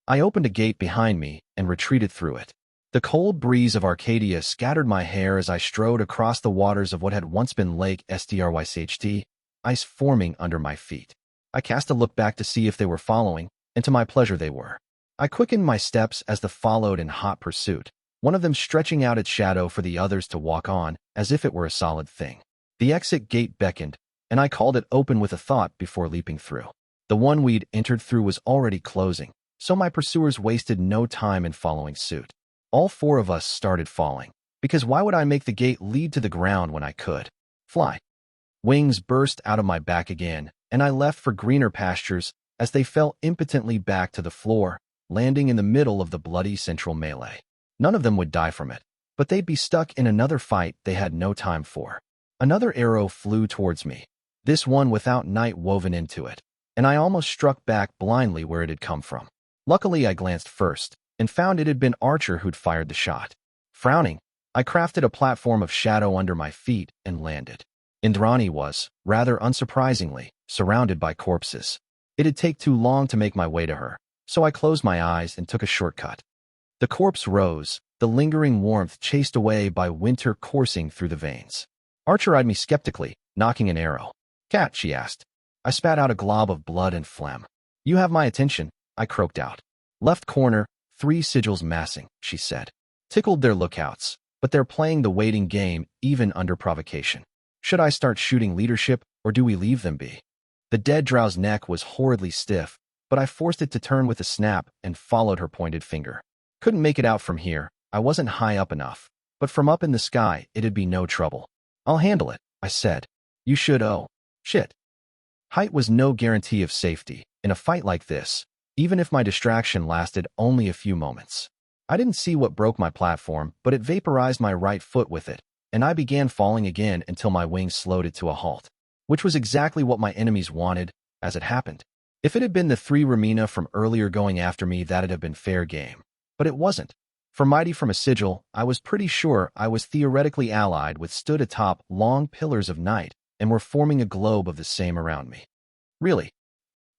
S1: I opened a gate behind me and retreated through it. The cold breeze of Arcadia scattered my hair as I strode across the waters of what had once been Lake SDRYCHT, ice forming under my feet. I cast a look back to see if they were following, and to my pleasure they were. I quickened my steps as the followed in hot pursuit, one of them stretching out its shadow for the others to walk on, as if it were a solid thing. The exit gate beckoned, and I called it open with a thought before leaping through. The one we'd entered through was already closing, so my pursuers wasted no time in following suit. All 4 of us started falling, because why would I make the gate lead to the ground when I could fly? Wings burst out of my back again, and I left for greener pastures as they fell impotently back to the floor, landing in the middle of the bloody central melee. None of them would die from it. but they'd be stuck in another fight they had no time for. Another arrow flew towards me, this one without night woven into it, and I almost struck back blindly where it had come from. Luckily, I glanced first, and found it had been Archer who'd fired the shot. Frowning, I crafted a platform of shadow under my feet and landed. Indrani was, rather unsurprisingly, surrounded by corpses. It'd take too long to make my way to her, so I closed my eyes and took a shortcut. The corpse rose, the lingering warmth chased away by winter coursing through the veins. Archer eyed me skeptically, knocking an arrow. "Cat," she asked. I spat out a glob of blood and phlegm. "You have my attention," I croaked out. "Left corner, 3 sigils massing," she said. Tickled their lookouts, but they're playing the waiting game even under provocation. Should I start shooting leadership, or do we leave them be? The dead drow's neck was horridly stiff, but I forced it to turn with a snap and followed her pointed finger. Couldn't make it out from here, I wasn't high up enough, but from up in the sky it'd be no trouble. "I'll handle it," I said. "You should. Oh, shit." Height was no guarantee of safety in a fight like this, even if my distraction lasted only a few moments. I didn't see what broke my platform, but it vaporized my right foot with it, and I began falling again until my wings slowed it to a halt, which was exactly what my enemies wanted, as it happened. If it had been the 3 Remina from earlier going after me, that'd have been fair game. But it wasn't. For mighty from a sigil, I was pretty sure I was theoretically allied with stood atop long pillars of night and were forming a globe of the same around me. "Really?"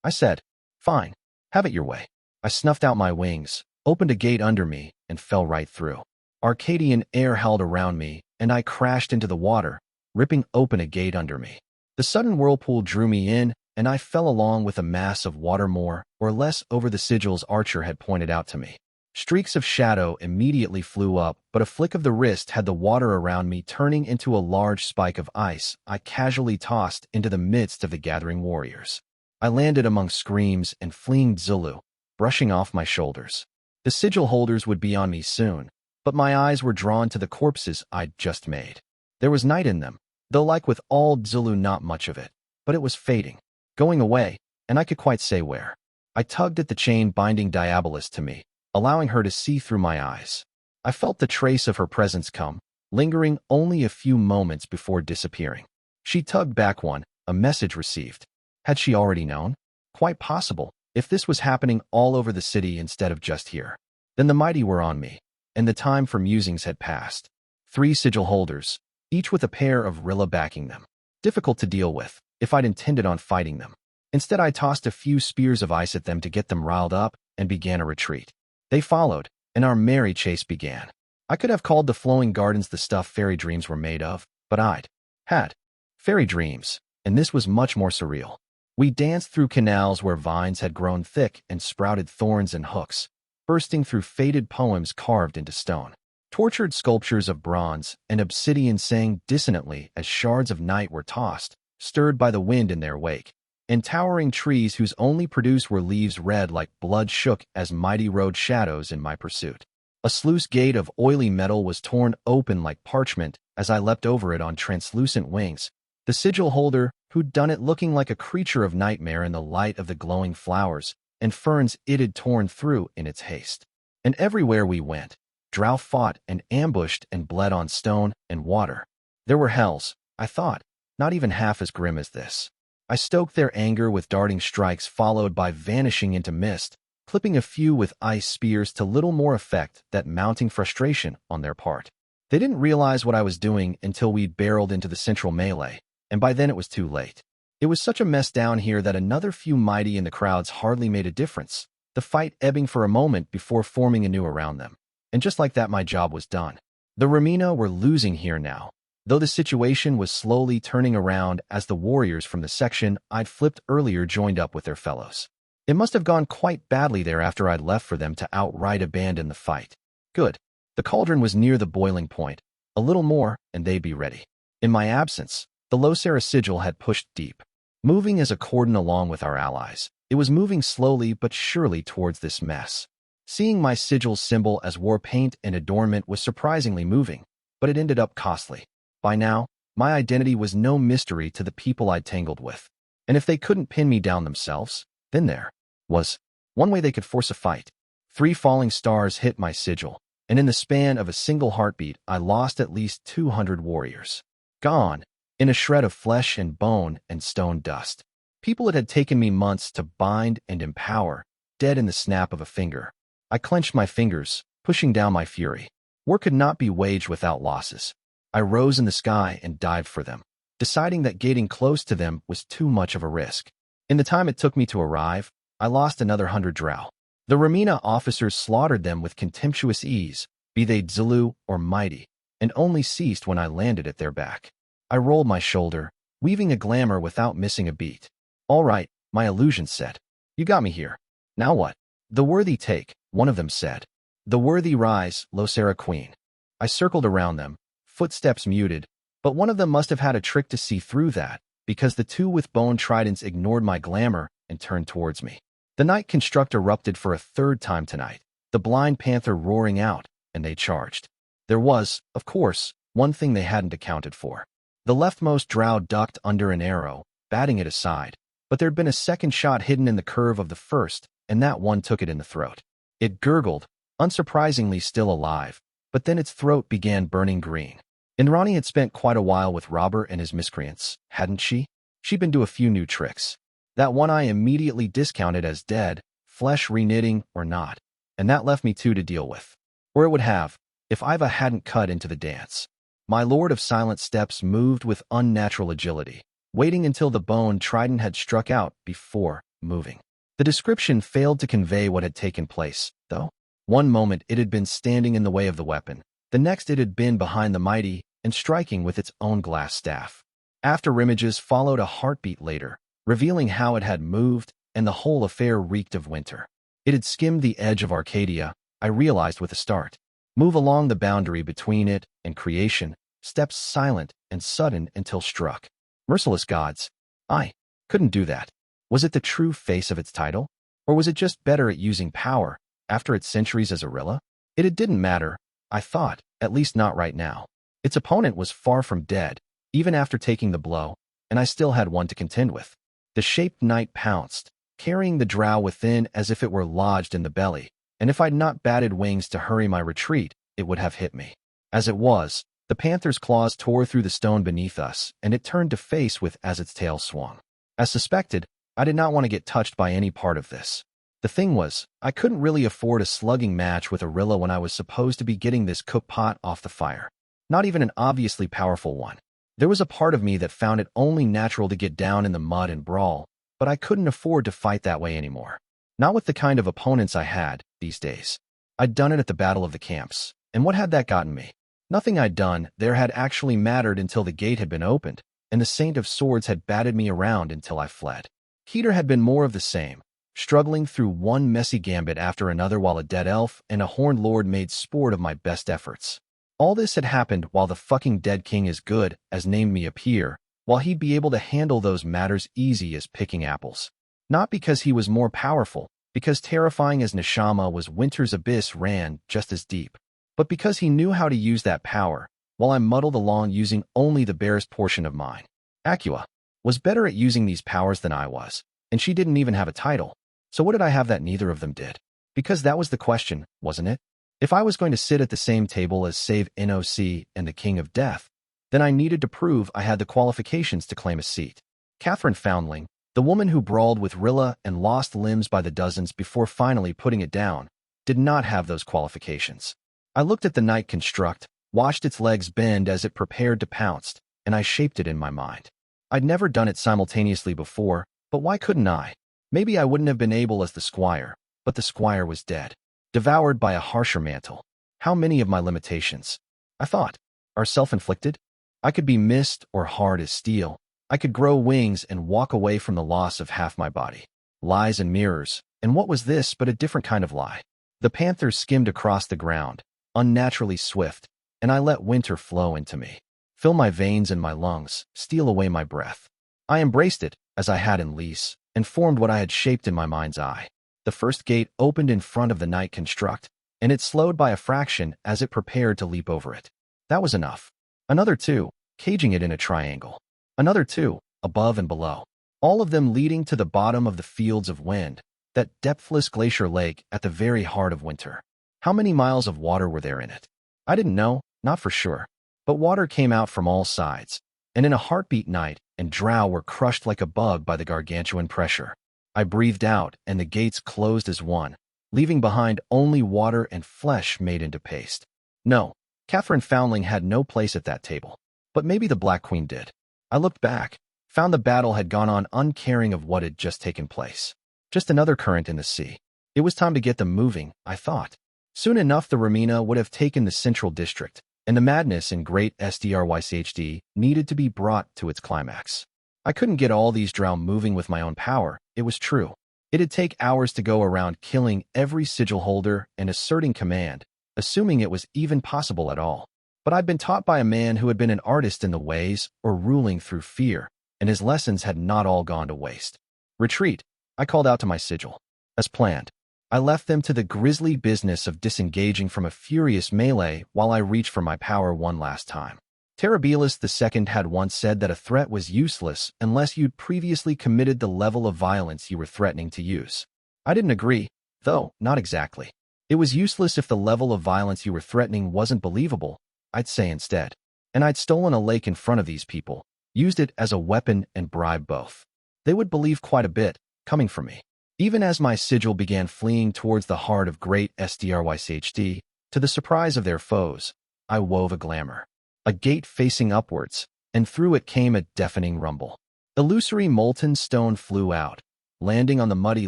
S1: I said. "Fine. Have it your way." I snuffed out my wings, opened a gate under me, and fell right through. Arcadian air held around me, and I crashed into the water, ripping open a gate under me. The sudden whirlpool drew me in, and I fell along with a mass of water more or less over the sigils Archer had pointed out to me. Streaks of shadow immediately flew up, but a flick of the wrist had the water around me turning into a large spike of ice I casually tossed into the midst of the gathering warriors. I landed among screams and fleeing Zulu, brushing off my shoulders. The sigil holders would be on me soon, but my eyes were drawn to the corpses I'd just made. There was night in them, though like with all Zulu not much of it, but it was fading, going away, and I could quite say where. I tugged at the chain binding Diabolus to me, allowing her to see through my eyes. I felt the trace of her presence come, lingering only a few moments before disappearing. She tugged back one, a message received. Had she already known? Quite possible, if this was happening all over the city instead of just here. Then the mighty were on me, and the time for musings had passed. 3 sigil holders, each with a pair of Rilla backing them. Difficult to deal with, if I'd intended on fighting them. Instead, I tossed a few spears of ice at them to get them riled up and began a retreat. They followed, and our merry chase began. I could have called the flowing gardens the stuff fairy dreams were made of, but I'd had fairy dreams, and this was much more surreal. We danced through canals where vines had grown thick and sprouted thorns and hooks, bursting through faded poems carved into stone. Tortured sculptures of bronze and obsidian sang dissonantly as shards of night were tossed, stirred by the wind in their wake. And towering trees whose only produce were leaves red like blood shook as mighty rode shadows in my pursuit. A sluice gate of oily metal was torn open like parchment as I leapt over it on translucent wings. The sigil holder, who'd done it looking like a creature of nightmare in the light of the glowing flowers and ferns it had torn through in its haste. And everywhere we went, drow fought and ambushed and bled on stone and water. There were hells, I thought, not even half as grim as this. I stoked their anger with darting strikes followed by vanishing into mist, clipping a few with ice spears to little more effect than mounting frustration on their part. They didn't realize what I was doing until we'd barreled into the central melee, and by then it was too late. It was such a mess down here that another few mighty in the crowds hardly made a difference, the fight ebbing for a moment before forming anew around them. And just like that, my job was done. The Remina were losing here now, though the situation was slowly turning around as the warriors from the section I'd flipped earlier joined up with their fellows. It must have gone quite badly there after I'd left for them to outright abandon the fight. Good. The cauldron was near the boiling point. A little more, and they'd be ready. In my absence, the Losera sigil had pushed deep, moving as a cordon along with our allies. It was moving slowly but surely towards this mess. Seeing my sigil's symbol as war paint and adornment was surprisingly moving, but it ended up costly. By now, my identity was no mystery to the people I'd tangled with. And if they couldn't pin me down themselves, then there was one way they could force a fight. 3 falling stars hit my sigil, and in the span of a single heartbeat, I lost at least 200 warriors. Gone, in a shred of flesh and bone and stone dust. People it had taken me months to bind and empower, dead in the snap of a finger. I clenched my fingers, pushing down my fury. War could not be waged without losses. I rose in the sky and dived for them, deciding that getting close to them was too much of a risk. In the time it took me to arrive, I lost another 100 drow. The Ramina officers slaughtered them with contemptuous ease, be they Zulu or mighty, and only ceased when I landed at their back. I rolled my shoulder, weaving a glamour without missing a beat. All right, my illusion said. You got me here. Now what? The worthy take, one of them said. The worthy rise, Losera Queen. I circled around them, footsteps muted, but one of them must have had a trick to see through that, because the two with bone tridents ignored my glamour and turned towards me. The night construct erupted for a third time tonight, the blind panther roaring out, and they charged. There was, of course, one thing they hadn't accounted for. The leftmost drow ducked under an arrow, batting it aside, but there'd been a second shot hidden in the curve of the first, and that one took it in the throat. It gurgled, unsurprisingly still alive, but then its throat began burning green. Indrani had spent quite a while with Robber and his miscreants, hadn't she? She'd been to a few new tricks. That one I immediately discounted as dead, flesh reknitting or not, and that left me two to deal with. Or it would have, if Iva hadn't cut into the dance. My Lord of Silent Steps moved with unnatural agility, waiting until the bone trident had struck out before moving. The description failed to convey what had taken place, though. One moment it had been standing in the way of the weapon, the next it had been behind the mighty and striking with its own glass staff. After images followed a heartbeat later, revealing how it had moved, and the whole affair reeked of winter. It had skimmed the edge of Arcadia, I realized with a start. Move along the boundary between it and creation, steps silent and sudden until struck. Merciless gods. I couldn't do that. Was it the true face of its title? Or was it just better at using power, after its centuries as Arilla? It didn't matter, I thought, at least not right now. Its opponent was far from dead, even after taking the blow, and I still had one to contend with. The shaped knight pounced, carrying the drow within as if it were lodged in the belly, and if I'd not batted wings to hurry my retreat, it would have hit me. As it was, the panther's claws tore through the stone beneath us, and it turned to face with as its tail swung. As suspected, I did not want to get touched by any part of this. The thing was, I couldn't really afford a slugging match with Arilla when I was supposed to be getting this cook pot off the fire. Not even an obviously powerful one. There was a part of me that found it only natural to get down in the mud and brawl, but I couldn't afford to fight that way anymore. Not with the kind of opponents I had these days. I'd done it at the Battle of the Camps, and what had that gotten me? Nothing I'd done there had actually mattered until the gate had been opened, and the Saint of Swords had batted me around until I fled. Keter had been more of the same, struggling through one messy gambit after another while a dead elf and a horned lord made sport of my best efforts. All this had happened while the fucking dead king as good as named me a peer, while he'd be able to handle those matters easy as picking apples. Not because he was more powerful, because terrifying as Neshama was, Winter's abyss ran just as deep, but because he knew how to use that power, while I muddled along using only the barest portion of mine. Acua was better at using these powers than I was, and she didn't even have a title. So what did I have that neither of them did? Because that was the question, wasn't it? If I was going to sit at the same table as Save NOC and the King of Death, then I needed to prove I had the qualifications to claim a seat. Catherine Foundling, the woman who brawled with Rilla and lost limbs by the dozens before finally putting it down, did not have those qualifications. I looked at the night construct, watched its legs bend as it prepared to pounce, and I shaped it in my mind. I'd never done it simultaneously before, but why couldn't I? Maybe I wouldn't have been able as the squire, but the squire was dead. Devoured by a harsher mantle. How many of my limitations, I thought, are self-inflicted? I could be mist or hard as steel. I could grow wings and walk away from the loss of half my body. Lies and mirrors, and what was this but a different kind of lie? The panther skimmed across the ground, unnaturally swift, and I let winter flow into me, fill my veins and my lungs, steal away my breath. I embraced it, as I had in lease, and formed what I had shaped in my mind's eye. The first gate opened in front of the night construct, and it slowed by a fraction as it prepared to leap over it. That was enough. Another two, caging it in a triangle. Another two, above and below. All of them leading to the bottom of the fields of wind, that depthless glacier lake at the very heart of winter. How many miles of water were there in it? I didn't know, not for sure. But water came out from all sides, and in a heartbeat Knight and Drow were crushed like a bug by the gargantuan pressure. I breathed out, and the gates closed as one, leaving behind only water and flesh made into paste. No, Catherine Foundling had no place at that table. But maybe the Black Queen did. I looked back, found the battle had gone on uncaring of what had just taken place. Just another current in the sea. It was time to get them moving, I thought. Soon enough the Remina would have taken the central district, and the madness in Great SDRYCHD needed to be brought to its climax. I couldn't get all these Drow moving with my own power, it was true. It'd take hours to go around killing every sigil holder and asserting command, assuming it was even possible at all. But I'd been taught by a man who had been an artist in the ways or ruling through fear, and his lessons had not all gone to waste. Retreat, I called out to my sigil. As planned, I left them to the grisly business of disengaging from a furious melee while I reached for my power one last time. Terrabilis II had once said that a threat was useless unless you'd previously committed the level of violence you were threatening to use. I didn't agree, though, not exactly. It was useless if the level of violence you were threatening wasn't believable, I'd say instead. And I'd stolen a lake in front of these people, used it as a weapon and bribed both. They would believe quite a bit, coming from me. Even as my sigil began fleeing towards the heart of Great SDRYCHD, to the surprise of their foes, I wove a glamour. A gate facing upwards, and through it came a deafening rumble. Illusory molten stone flew out, landing on the muddy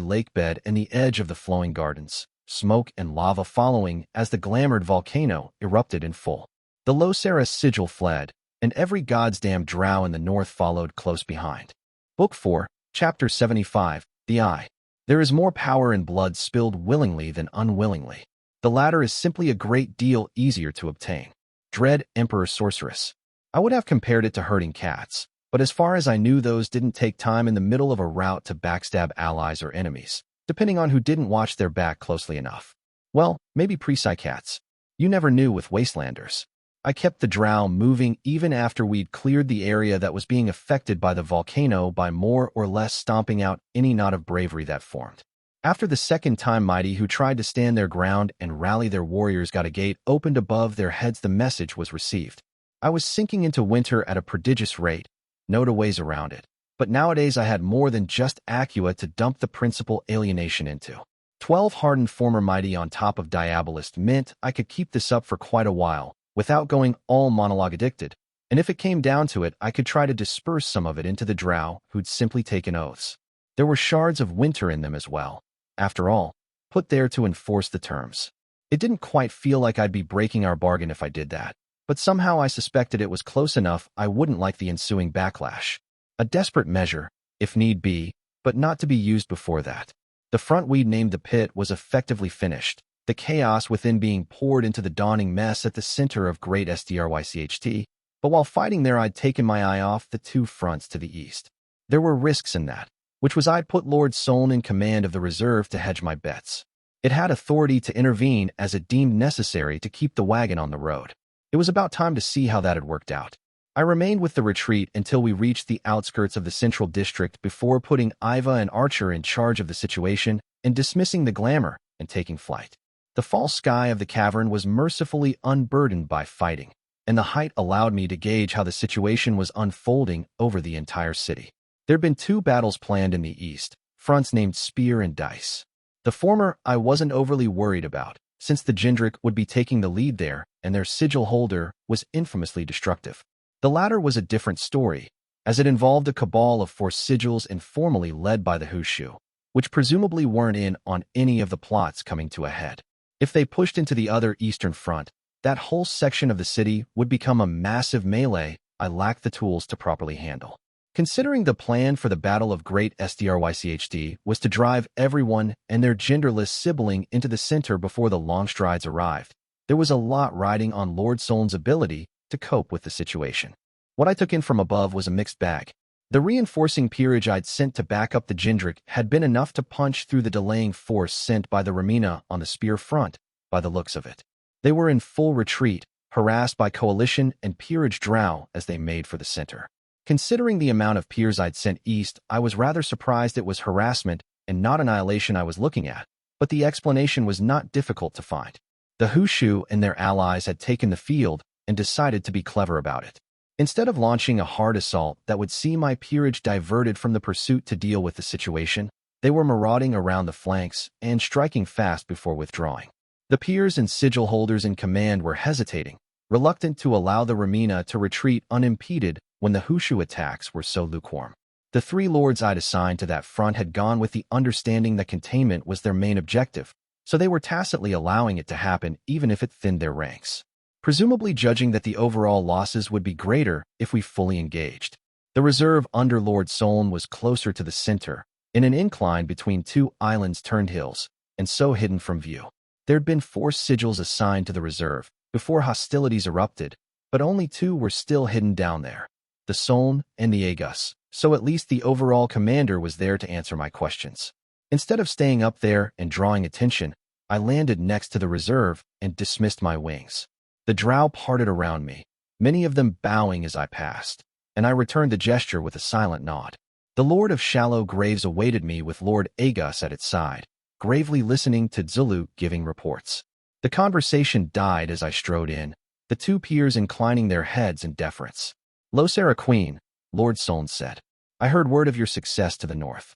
S1: lake bed and the edge of the flowing gardens, smoke and lava following as the glamored volcano erupted in full. The Losera sigil fled, and every goddamn Drow in the north followed close behind. Book 4, Chapter 75, The Eye. There is more power in blood spilled willingly than unwillingly. The latter is simply a great deal easier to obtain. Dread Emperor Sorceress. I would have compared it to herding cats, but as far as I knew those didn't take time in the middle of a rout to backstab allies or enemies, depending on who didn't watch their back closely enough. Well, maybe pre-psy-cats. You never knew with Wastelanders. I kept the Drow moving even after we'd cleared the area that was being affected by the volcano by more or less stomping out any knot of bravery that formed. After the second time mighty who tried to stand their ground and rally their warriors got a gate opened above their heads, the message was received. I was sinking into winter at a prodigious rate, no two ways around it. But nowadays I had more than just Acua to dump the principal alienation into. 12 hardened former mighty on top of Diabolist meant I could keep this up for quite a while, without going all monologue addicted, and if it came down to it, I could try to disperse some of it into the Drow who'd simply taken oaths. There were shards of winter in them as well. After all, put there to enforce the terms. It didn't quite feel like I'd be breaking our bargain if I did that, but somehow I suspected it was close enough I wouldn't like the ensuing backlash. A desperate measure, if need be, but not to be used before that. The front we'd named the pit was effectively finished, the chaos within being poured into the dawning mess at the center of Great SDRYCHT, but while fighting there I'd taken my eye off the two fronts to the east. There were risks in that, which was I'd put Lord Soln in command of the reserve to hedge my bets. It had authority to intervene as it deemed necessary to keep the wagon on the road. It was about time to see how that had worked out. I remained with the retreat until we reached the outskirts of the central district before putting Iva and Archer in charge of the situation and dismissing the glamour and taking flight. The false sky of the cavern was mercifully unburdened by fighting, and the height allowed me to gauge how the situation was unfolding over the entire city. There'd been two battles planned in the east, fronts named Spear and Dice. The former I wasn't overly worried about, since the Jindrik would be taking the lead there, and their sigil holder was infamously destructive. The latter was a different story, as it involved a cabal of 4 sigils informally led by the Hushu, which presumably weren't in on any of the plots coming to a head. If they pushed into the other eastern front, that whole section of the city would become a massive melee I lacked the tools to properly handle. Considering the plan for the Battle of Great SDRYCHD was to drive everyone and their genderless sibling into the center before the Longstrides arrived, there was a lot riding on Lord Solon's ability to cope with the situation. What I took in from above was a mixed bag. The reinforcing Peerage I'd sent to back up the Jindrik had been enough to punch through the delaying force sent by the Remina on the Spear front, by the looks of it. They were in full retreat, harassed by Coalition and Peerage Drow as they made for the center. Considering the amount of Peers I'd sent east, I was rather surprised it was harassment and not annihilation I was looking at, but the explanation was not difficult to find. The Hushu and their allies had taken the field and decided to be clever about it. Instead of launching a hard assault that would see my peerage diverted from the pursuit to deal with the situation, they were marauding around the flanks and striking fast before withdrawing. The peers and sigil holders in command were hesitating, reluctant to allow the Remina to retreat unimpeded when the Hushu attacks were so lukewarm. The 3 lords I'd assigned to that front had gone with the understanding that containment was their main objective, so they were tacitly allowing it to happen even if it thinned their ranks, presumably judging that the overall losses would be greater if we fully engaged. The reserve under Lord Solon was closer to the center, in an incline between 2 islands-turned hills, and so hidden from view. There'd been 4 sigils assigned to the reserve before hostilities erupted, but only 2 were still hidden down there, the Solon and the Aegis, so at least the overall commander was there to answer my questions. Instead of staying up there and drawing attention, I landed next to the reserve and dismissed my wings. The drow parted around me, many of them bowing as I passed, and I returned the gesture with a silent nod. The Lord of Shallow Graves awaited me with Lord Aegis at its side, gravely listening to Zulu giving reports. The conversation died as I strode in, the 2 peers inclining their heads in deference. "Losera Queen," Lord Solon said. "I heard word of your success to the north.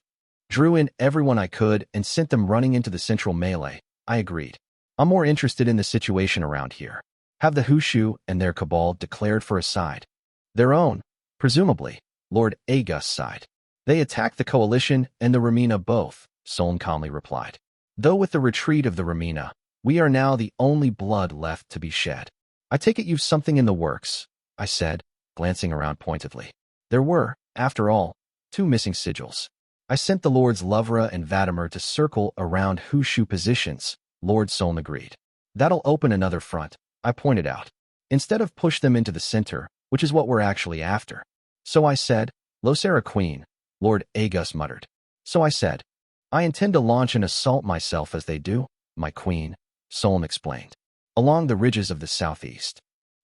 S1: Drew in everyone I could and sent them running into the central melee," I agreed. "I'm more interested in the situation around here. Have the Hushu and their cabal declared for a side?" "Their own, presumably," Lord Aegis sighed. "They attacked the coalition and the Remina both," Solon calmly replied. "Though with the retreat of the Remina, we are now the only blood left to be shed." "I take it you've something in the works," I said, glancing around pointedly. There were, after all, 2 missing sigils. "I sent the Lords Lovra and Vadimer to circle around Hushu positions," Lord Solon agreed. "That'll open another front," I pointed out, "instead of push them into the center, which is what we're actually after." "So I said, Losera Queen," Lord Aegis muttered. "So I said, I intend to launch an assault myself as they do, my queen," Solon explained, "along the ridges of the southeast."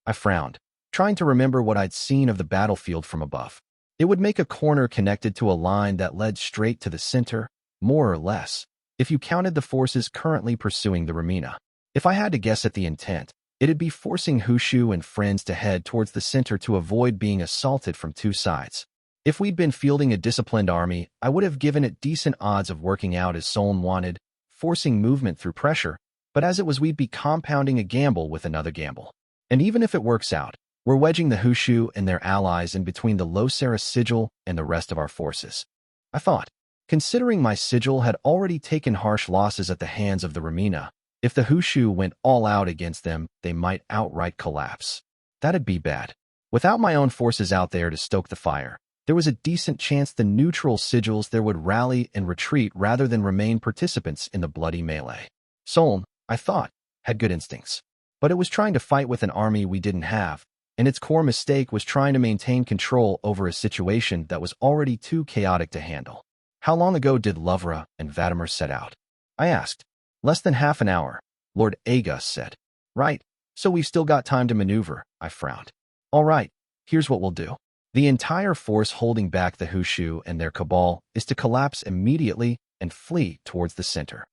S1: I frowned, trying to remember what I'd seen of the battlefield from above. It would make a corner connected to a line that led straight to the center, more or less, if you counted the forces currently pursuing the Remina. If I had to guess at the intent, it'd be forcing Hushu and friends to head towards the center to avoid being assaulted from 2 sides. If we'd been fielding a disciplined army, I would have given it decent odds of working out as Solon wanted, forcing movement through pressure, but as it was, we'd be compounding a gamble with another gamble. And even if it works out, we're wedging the Hushu and their allies in between the Losera sigil and the rest of our forces. I thought, considering my sigil had already taken harsh losses at the hands of the Remina, if the Hushu went all out against them, they might outright collapse. That'd be bad. Without my own forces out there to stoke the fire, there was a decent chance the neutral sigils there would rally and retreat rather than remain participants in the bloody melee. Solon, I thought, had good instincts, but it was trying to fight with an army we didn't have, and its core mistake was trying to maintain control over a situation that was already too chaotic to handle. "How long ago did Lovra and Vadimer set out?" I asked. "Less than half an hour," Lord Aegis said. "Right, so we've still got time to maneuver," I frowned. "All right, here's what we'll do. The entire force holding back the Hushu and their cabal is to collapse immediately and flee towards the center."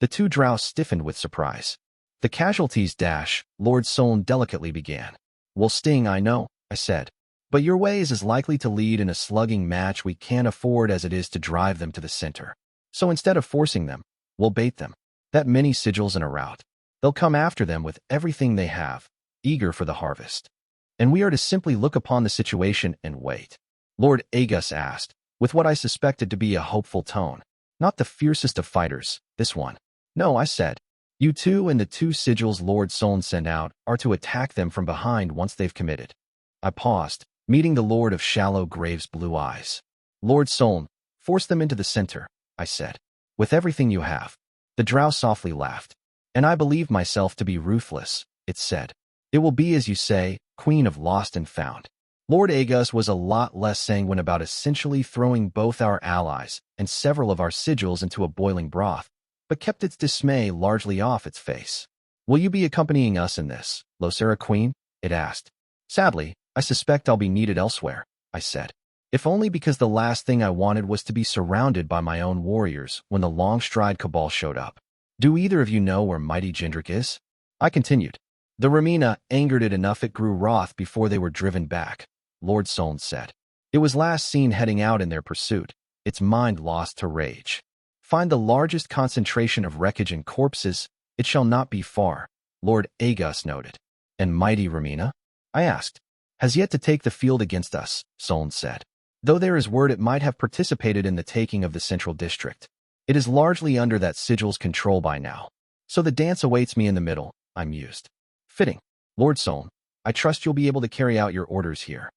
S1: The 2 drow stiffened with surprise. "The casualties dash," Lord Solon delicately began. "Will sting, I know," I said, "but your way is as likely to lead in a slugging match we can't afford as it is to drive them to the center. So instead of forcing them, we'll bait them. That many sigils in a rout. They'll come after them with everything they have, eager for the harvest. And we are to simply look upon the situation and wait." Lord Aegis asked, with what I suspected to be a hopeful tone. "Not the fiercest of fighters, this one." "No," I said. "You 2 and the 2 sigils Lord Solon sent out are to attack them from behind once they've committed." I paused, meeting the Lord of Shallow Graves' blue eyes. "Lord Solon, force them into the center," I said. "With everything you have." The drow softly laughed. "And I believe myself to be ruthless," it said. "It will be as you say, Queen of Lost and Found." Lord Aegis was a lot less sanguine about essentially throwing both our allies and several of our sigils into a boiling broth, but kept its dismay largely off its face. "Will you be accompanying us in this, Losera Queen?" it asked. "Sadly, I suspect I'll be needed elsewhere," I said. If only because the last thing I wanted was to be surrounded by my own warriors when the Longstride cabal showed up. "Do either of you know where Mighty Jindrik is?" I continued. The Ramina angered it enough it grew wroth before they were driven back, Lord Soln said. It was last seen heading out in their pursuit, its mind lost to rage. Find the largest concentration of wreckage and corpses, it shall not be far, Lord Agus noted. And mighty Ramina? I asked. Has yet to take the field against us, Soln said. Though there is word it might have participated in the taking of the central district. It is largely under that sigil's control by now. So the dance awaits me in the middle, I mused. Fitting. Lord Soln, I trust you'll be able to carry out your orders here.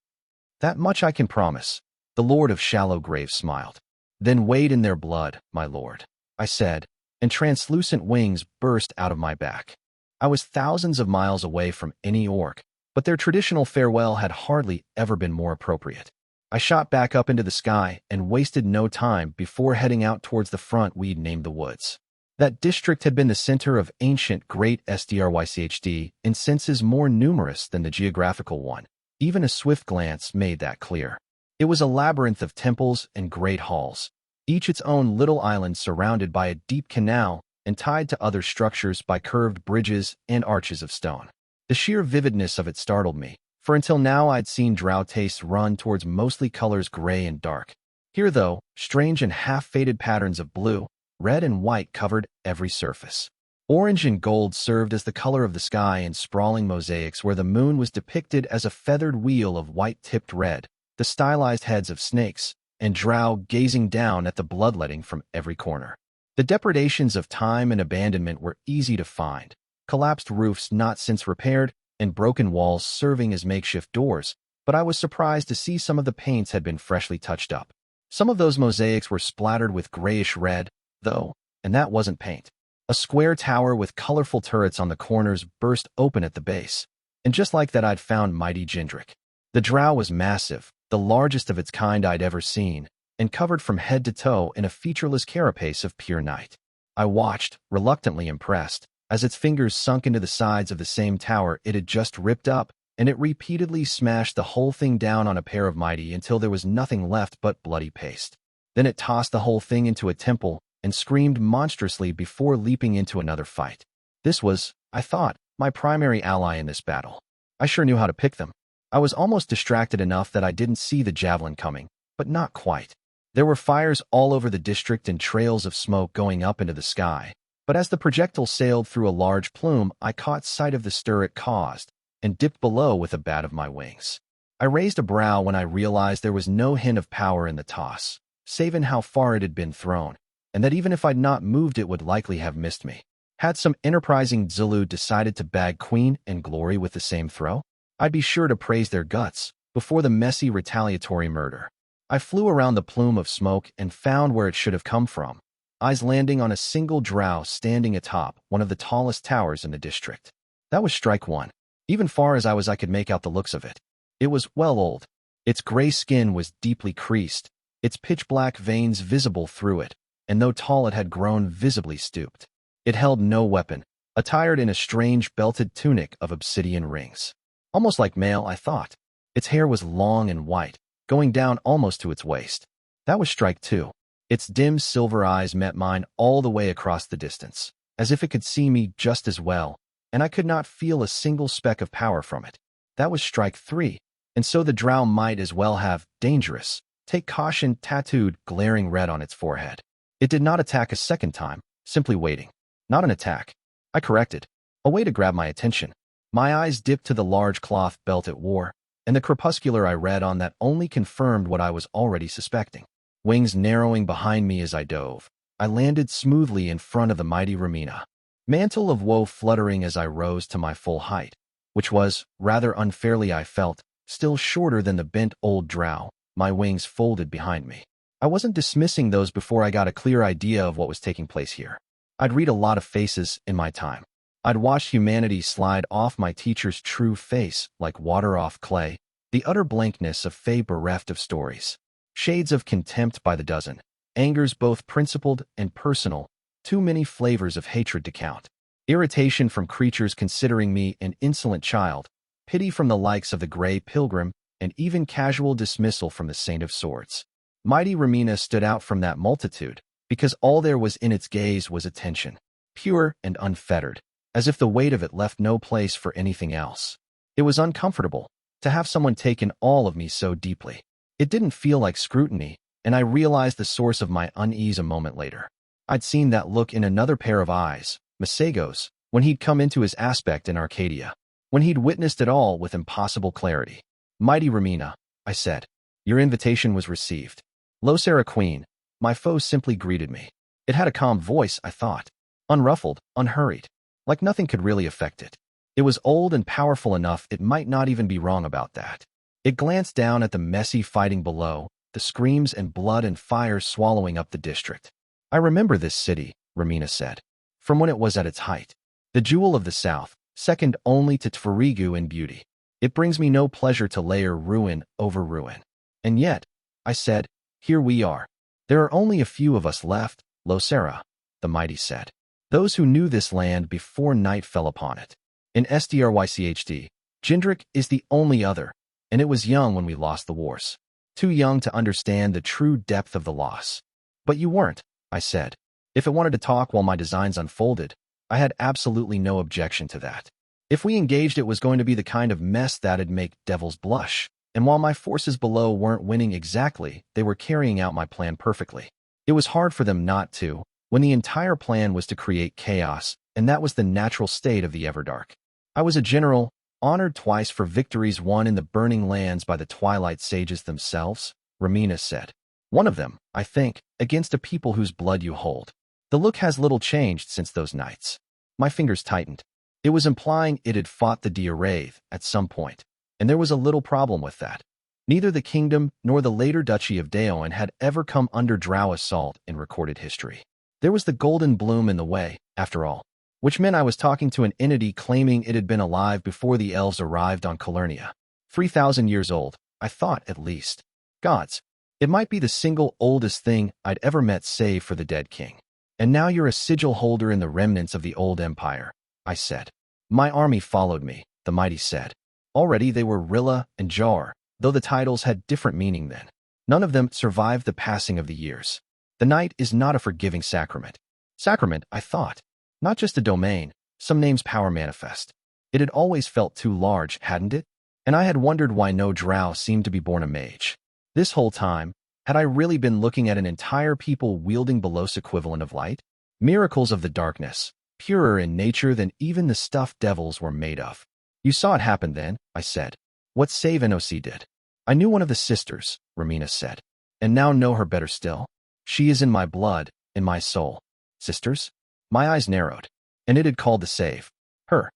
S1: That much I can promise, the Lord of Shallow Grave smiled. Then wade in their blood, my lord, I said, and translucent wings burst out of my back. I was thousands of miles away from any orc, but their traditional farewell had hardly ever been more appropriate. I shot back up into the sky and wasted no time before heading out towards the front we'd named the woods. That district had been the center of ancient great SDRYCHD in senses more numerous than the geographical one. Even a swift glance made that clear. It was a labyrinth of temples and great halls, each its own little island surrounded by a deep canal and tied to other structures by curved bridges and arches of stone. The sheer vividness of it startled me, for until now I'd seen drow tastes run towards mostly colors gray and dark. Here, though, strange and half-faded patterns of blue, red and white covered every surface. Orange and gold served as the color of the sky in sprawling mosaics where the moon was depicted as a feathered wheel of white-tipped red, the stylized heads of snakes, and drow gazing down at the bloodletting from every corner. The depredations of time and abandonment were easy to find, collapsed roofs not since repaired, and broken walls serving as makeshift doors, but I was surprised to see some of the paints had been freshly touched up. Some of those mosaics were splattered with grayish red, though, and that wasn't paint. A square tower with colorful turrets on the corners burst open at the base, and just like that I'd found mighty Jindrik. The drow was massive, the largest of its kind I'd ever seen, and covered from head to toe in a featureless carapace of pure night. I watched, reluctantly impressed, as its fingers sunk into the sides of the same tower it had just ripped up, and it repeatedly smashed the whole thing down on a pair of mighty until there was nothing left but bloody paste. Then it tossed the whole thing into a temple and screamed monstrously before leaping into another fight. This was, I thought, my primary ally in this battle. I sure knew how to pick them. I was almost distracted enough that I didn't see the javelin coming, but not quite. There were fires all over the district and trails of smoke going up into the sky, but as the projectile sailed through a large plume, I caught sight of the stir it caused and dipped below with a bat of my wings. I raised a brow when I realized there was no hint of power in the toss, save in how far it had been thrown, and that even if I'd not moved it would likely have missed me. Had some enterprising Zulu decided to bag Queen and Glory with the same throw? I'd be sure to praise their guts before the messy retaliatory murder. I flew around the plume of smoke and found where it should have come from, eyes landing on a single drow standing atop one of the tallest towers in the district. That was strike one. Even far as I could make out the looks of it. It was well old. Its gray skin was deeply creased, its pitch-black veins visible through it, and though tall it had grown visibly stooped. It held no weapon, attired in a strange belted tunic of obsidian rings. Almost like mail, I thought. Its hair was long and white, going down almost to its waist. That was strike two. Its dim silver eyes met mine all the way across the distance, as if it could see me just as well, and I could not feel a single speck of power from it. That was strike three, and so the drow might as well have dangerous, take caution tattooed glaring red on its forehead. It did not attack a second time, simply waiting. Not an attack. I corrected. A way to grab my attention. My eyes dipped to the large cloth belt it wore, and the crepuscular I read on that only confirmed what I was already suspecting. Wings narrowing behind me as I dove, I landed smoothly in front of the mighty Ramina. Mantle of woe fluttering as I rose to my full height, which was, rather unfairly I felt, still shorter than the bent old drow, my wings folded behind me. I wasn't dismissing those before I got a clear idea of what was taking place here. I'd read a lot of faces in my time. I'd watched humanity slide off my teacher's true face like water off clay, the utter blankness of fae bereft of stories. Shades of contempt by the dozen, angers both principled and personal, too many flavors of hatred to count. Irritation from creatures considering me an insolent child, pity from the likes of the Grey Pilgrim, and even casual dismissal from the Saint of Swords. Mighty Ramina stood out from that multitude, because all there was in its gaze was attention, pure and unfettered. as if the weight of it left no place for anything else. It was uncomfortable to have someone take in all of me so deeply. It didn't feel like scrutiny, and I realized the source of my unease a moment later. I'd seen that look in another pair of eyes, Masego's, when he'd come into his aspect in Arcadia, when he'd witnessed it all with impossible clarity. "Mighty Ramina," I said, "your invitation was received." Losera Queen, my foe simply greeted me. It had a calm voice, I thought, unruffled, unhurried, like nothing could really affect it. It was old and powerful enough it might not even be wrong about that. It glanced down at the messy fighting below, the screams and blood and fire swallowing up the district. "I remember this city," Ramina said, "from when it was at its height. The jewel of the south, second only to Tferigu in beauty. It brings me no pleasure to layer ruin over ruin. And yet," I said, "here we are. There are only a few of us left, Losera," the mighty said. "Those who knew this land before night fell upon it. In Strychd, Jindrik is the only other, and it was young when we lost the wars. Too young to understand the true depth of the loss. But you weren't," I said. If it wanted to talk while my designs unfolded, I had absolutely no objection to that. If we engaged, it was going to be the kind of mess that'd make devils blush, and while my forces below weren't winning exactly, they were carrying out my plan perfectly. It was hard for them not to, when the entire plan was to create chaos, and that was the natural state of the Everdark. I was a general, honored twice for victories won in the burning lands by the Twilight Sages themselves, Ramina said. One of them, I think, against a people whose blood you hold. The look has little changed since those nights. My fingers tightened. It was implying it had fought the Wraith at some point, and there was a little problem with that. Neither the kingdom nor the later Duchy of Daoin had ever come under Drow assault in recorded history. There was the golden bloom in the way, after all, which meant I was talking to an entity claiming it had been alive before the elves arrived on Calernia. 3,000 years old, I thought at least. Gods, it might be the single oldest thing I'd ever met save for the dead king. And now you're a sigil holder in the remnants of the old empire, I said. My army followed me, the mighty said. Already they were Rilla and Jar, though the titles had different meaning then. None of them survived the passing of the years. The night is not a forgiving sacrament. Sacrament, I thought. Not just a domain, some names power manifest. It had always felt too large, hadn't it? And I had wondered why no drow seemed to be born a mage. This whole time, had I really been looking at an entire people wielding Belos equivalent of light? Miracles of the darkness, purer in nature than even the stuff devils were made of. You saw it happen then, I said. What Save NOC did. I knew one of the sisters, Ramina said, and now know her better still. She is in my blood, in my soul. Sisters? My eyes narrowed, and it had called the Save. Her.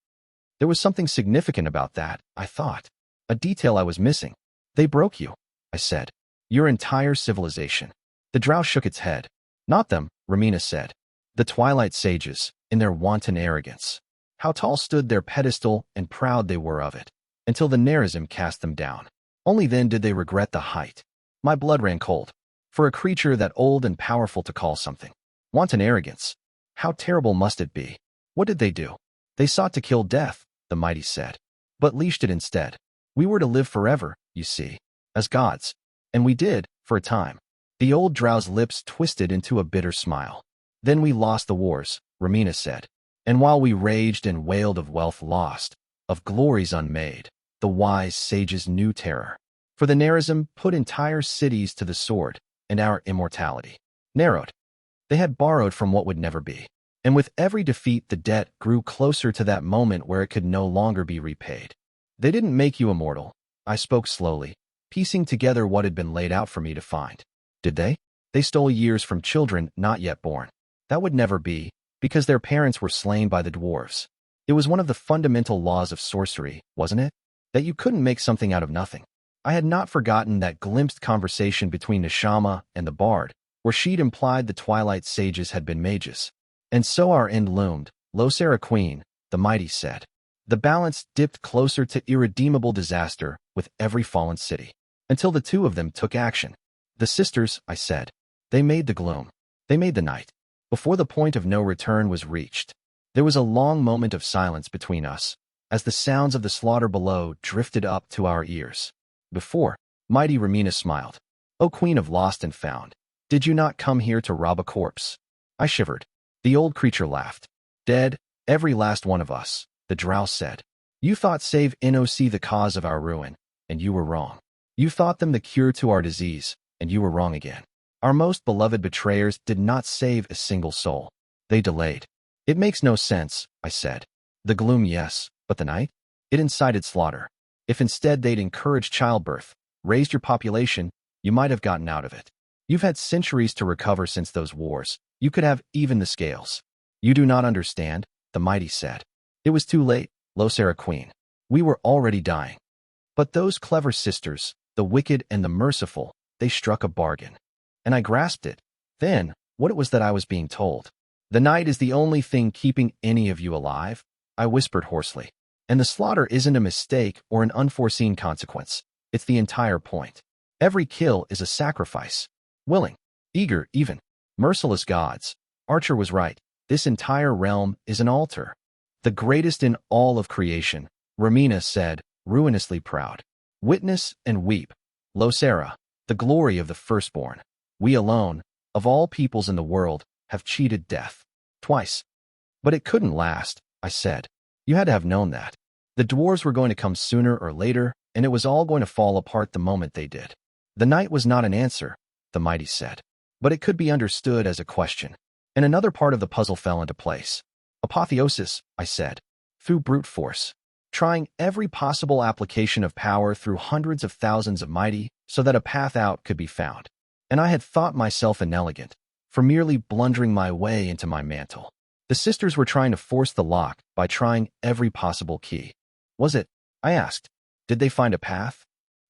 S1: There was something significant about that, I thought. A detail I was missing. They broke you, I said. Your entire civilization. The drow shook its head. Not them, Ramina said. The Twilight Sages, in their wanton arrogance. How tall stood their pedestal and proud they were of it, until the Nerazim cast them down. Only then did they regret the height. My blood ran cold. For a creature that old and powerful to call something. Wanton arrogance. How terrible must it be? What did they do? They sought to kill death, the mighty said, but leashed it instead. We were to live forever, you see, as gods. And we did, for a time. The old drow's lips twisted into a bitter smile. Then we lost the wars, Ramina said. And while we raged and wailed of wealth lost, of glories unmade, the wise sages knew terror. For the Nerazim put entire cities to the sword, and our immortality narrowed. They had borrowed from what would never be. And with every defeat the debt grew closer to that moment where it could no longer be repaid. They didn't make you immortal, I spoke slowly, piecing together what had been laid out for me to find. Did they? They stole years from children not yet born. That would never be, because their parents were slain by the dwarves. It was one of the fundamental laws of sorcery, wasn't it? That you couldn't make something out of nothing. I had not forgotten that glimpsed conversation between Neshama and the bard, where she'd implied the Twilight Sages had been mages. And so our end loomed, Losera Queen, the mighty said. The balance dipped closer to irredeemable disaster with every fallen city, until the two of them took action. The sisters, I said. They made the gloom. They made the night. Before the point of no return was reached, there was a long moment of silence between us, as the sounds of the slaughter below drifted up to our ears. Before, mighty Ramina smiled. O Queen of Lost and Found, did you not come here to rob a corpse? I shivered. The old creature laughed. Dead, Every last one of us, the drow said. You thought save NOC the cause of our ruin, and you were wrong. You thought them the cure to our disease, and you were wrong again. Our most beloved betrayers did not save a single soul. They delayed. It makes no sense, I said. The gloom, yes, but the night? It incited slaughter. If instead they'd encouraged childbirth, raised your population, you might have gotten out of it. You've had centuries to recover since those wars. You could have even the scales. You do not understand, the mighty said. It was too late, Losera Queen. We were already dying. But those clever sisters, the wicked and the merciful, they struck a bargain. And I grasped it. Then, what it was that I was being told. The night is the only thing keeping any of you alive, I whispered hoarsely. And the slaughter isn't a mistake or an unforeseen consequence. It's the entire point. Every kill is a sacrifice. Willing, eager, even. Merciless gods. Archer was right. This entire realm is an altar. The greatest in all of creation, Ramina said, ruinously proud. Witness and weep. Losera, the glory of the firstborn. We alone, of all peoples in the world, have cheated death. Twice. But it couldn't last, I said. You had to have known that. The dwarves were going to come sooner or later, and it was all going to fall apart the moment they did. The night was not an answer, the mighty said. But it could be understood as a question. And another part of the puzzle fell into place. Apotheosis, I said. Through brute force. Trying every possible application of power through hundreds of thousands of mighty, so that a path out could be found. And I had thought myself inelegant, for merely blundering my way into my mantle. The sisters were trying to force the lock by trying every possible key. Was it? I asked. Did they find a path?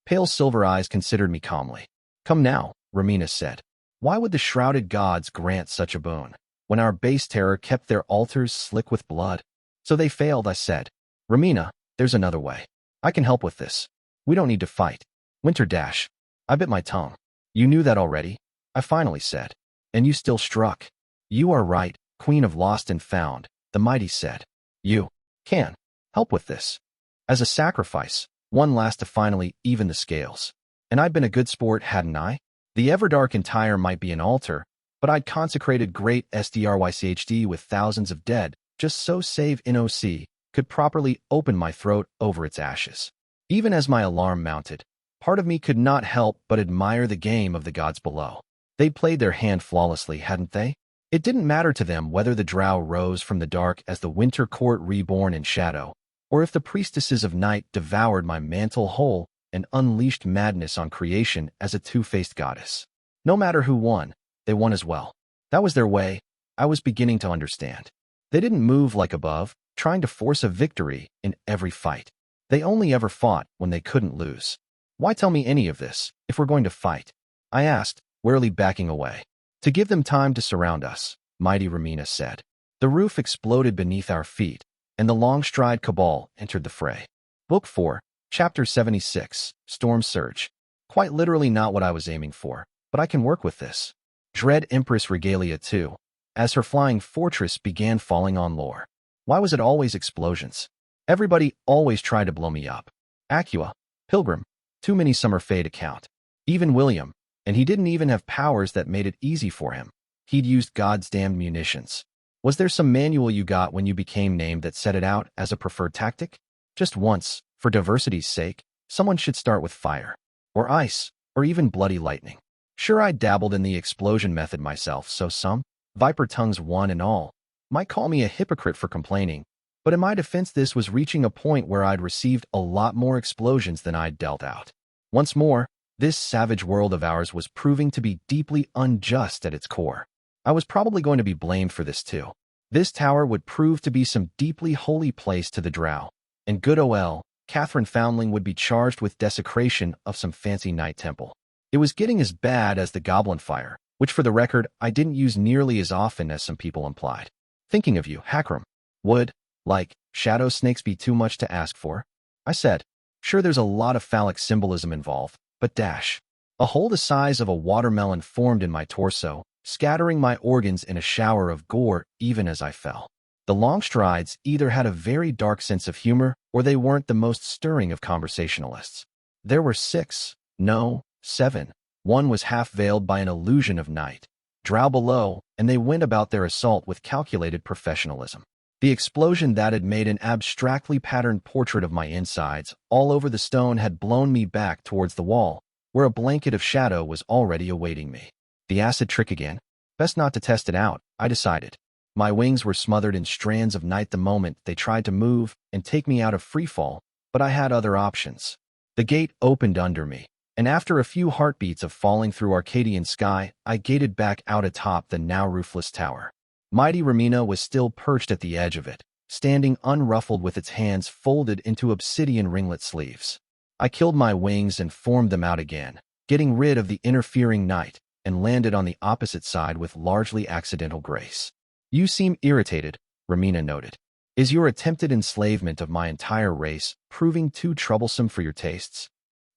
S1: Pale silver eyes considered me calmly. Come now, Ramina said. Why would the shrouded gods grant such a boon, when our base terror kept their altars slick with blood? So they failed, I said. Ramina, there's another way. I can help with this. We don't need to fight. Winter Dash. I bit my tongue. You knew that already, I finally said. And you still struck. You are right, Queen of Lost and Found, the mighty said. You can help with this. As a sacrifice, one last to finally even the scales. And I'd been a good sport, hadn't I? The Everdark entire might be an altar, but I'd consecrated great SDRYCHD with thousands of dead, just so save NOC could properly open my throat over its ashes. Even as my alarm mounted, part of me could not help but admire the game of the gods below. They'd played their hand flawlessly, hadn't they? It didn't matter to them whether the drow rose from the dark as the winter court reborn in shadow, or if the priestesses of night devoured my mantle whole and unleashed madness on creation as a two-faced goddess. No matter who won, they won as well. That was their way. I was beginning to understand. They didn't move like above, trying to force a victory in every fight. They only ever fought when they couldn't lose. Why tell me any of this, if we're going to fight? I asked, warily backing away. To give them time to surround us, mighty Ramina said. The roof exploded beneath our feet, and the long-stride cabal entered the fray. Book 4, Chapter 76, Storm Surge. Quite literally not what I was aiming for, but I can work with this. Dread Empress Regalia too, as her flying fortress began falling on lore. Why was it always explosions? Everybody always tried to blow me up. Acqua, Pilgrim, too many Summer Fae to count. Even William, and he didn't even have powers that made it easy for him. He'd used God's damned munitions. Was there some manual you got when you became named that set it out as a preferred tactic? Just once, for diversity's sake, someone should start with fire, or ice, or even bloody lightning. Sure, I dabbled in the explosion method myself, so some, viper tongues one and all, might call me a hypocrite for complaining, but in my defense this was reaching a point where I'd received a lot more explosions than I'd dealt out. Once more, this savage world of ours was proving to be deeply unjust at its core. I was probably going to be blamed for this too. This tower would prove to be some deeply holy place to the drow, and good ol' Catherine Foundling would be charged with desecration of some fancy night temple. It was getting as bad as the goblin fire, which for the record I didn't use nearly as often as some people implied. Thinking of you, Hakram. Would, like, shadow snakes be too much to ask for? I said. Sure, there's a lot of phallic symbolism involved, but dash. A hole the size of a watermelon formed in my torso, scattering my organs in a shower of gore even as I fell. The long strides either had a very dark sense of humor or they weren't the most stirring of conversationalists. There were 6, no, 7. One was half-veiled by an illusion of night. Drow below, and they went about their assault with calculated professionalism. The explosion that had made an abstractly patterned portrait of my insides all over the stone had blown me back towards the wall, where a blanket of shadow was already awaiting me. The acid trick again? Best not to test it out, I decided. My wings were smothered in strands of night the moment they tried to move and take me out of freefall, but I had other options. The gate opened under me, and after a few heartbeats of falling through Arcadian sky, I gated back out atop the now roofless tower. Mighty Ramina was still perched at the edge of it, standing unruffled with its hands folded into obsidian ringlet sleeves. I killed my wings and formed them out again, getting rid of the interfering night, and landed on the opposite side with largely accidental grace. You seem irritated, Ramina noted. Is your attempted enslavement of my entire race proving too troublesome for your tastes?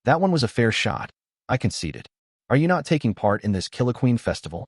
S1: That one was a fair shot, I conceded. Are you not taking part in this Killaqueen festival?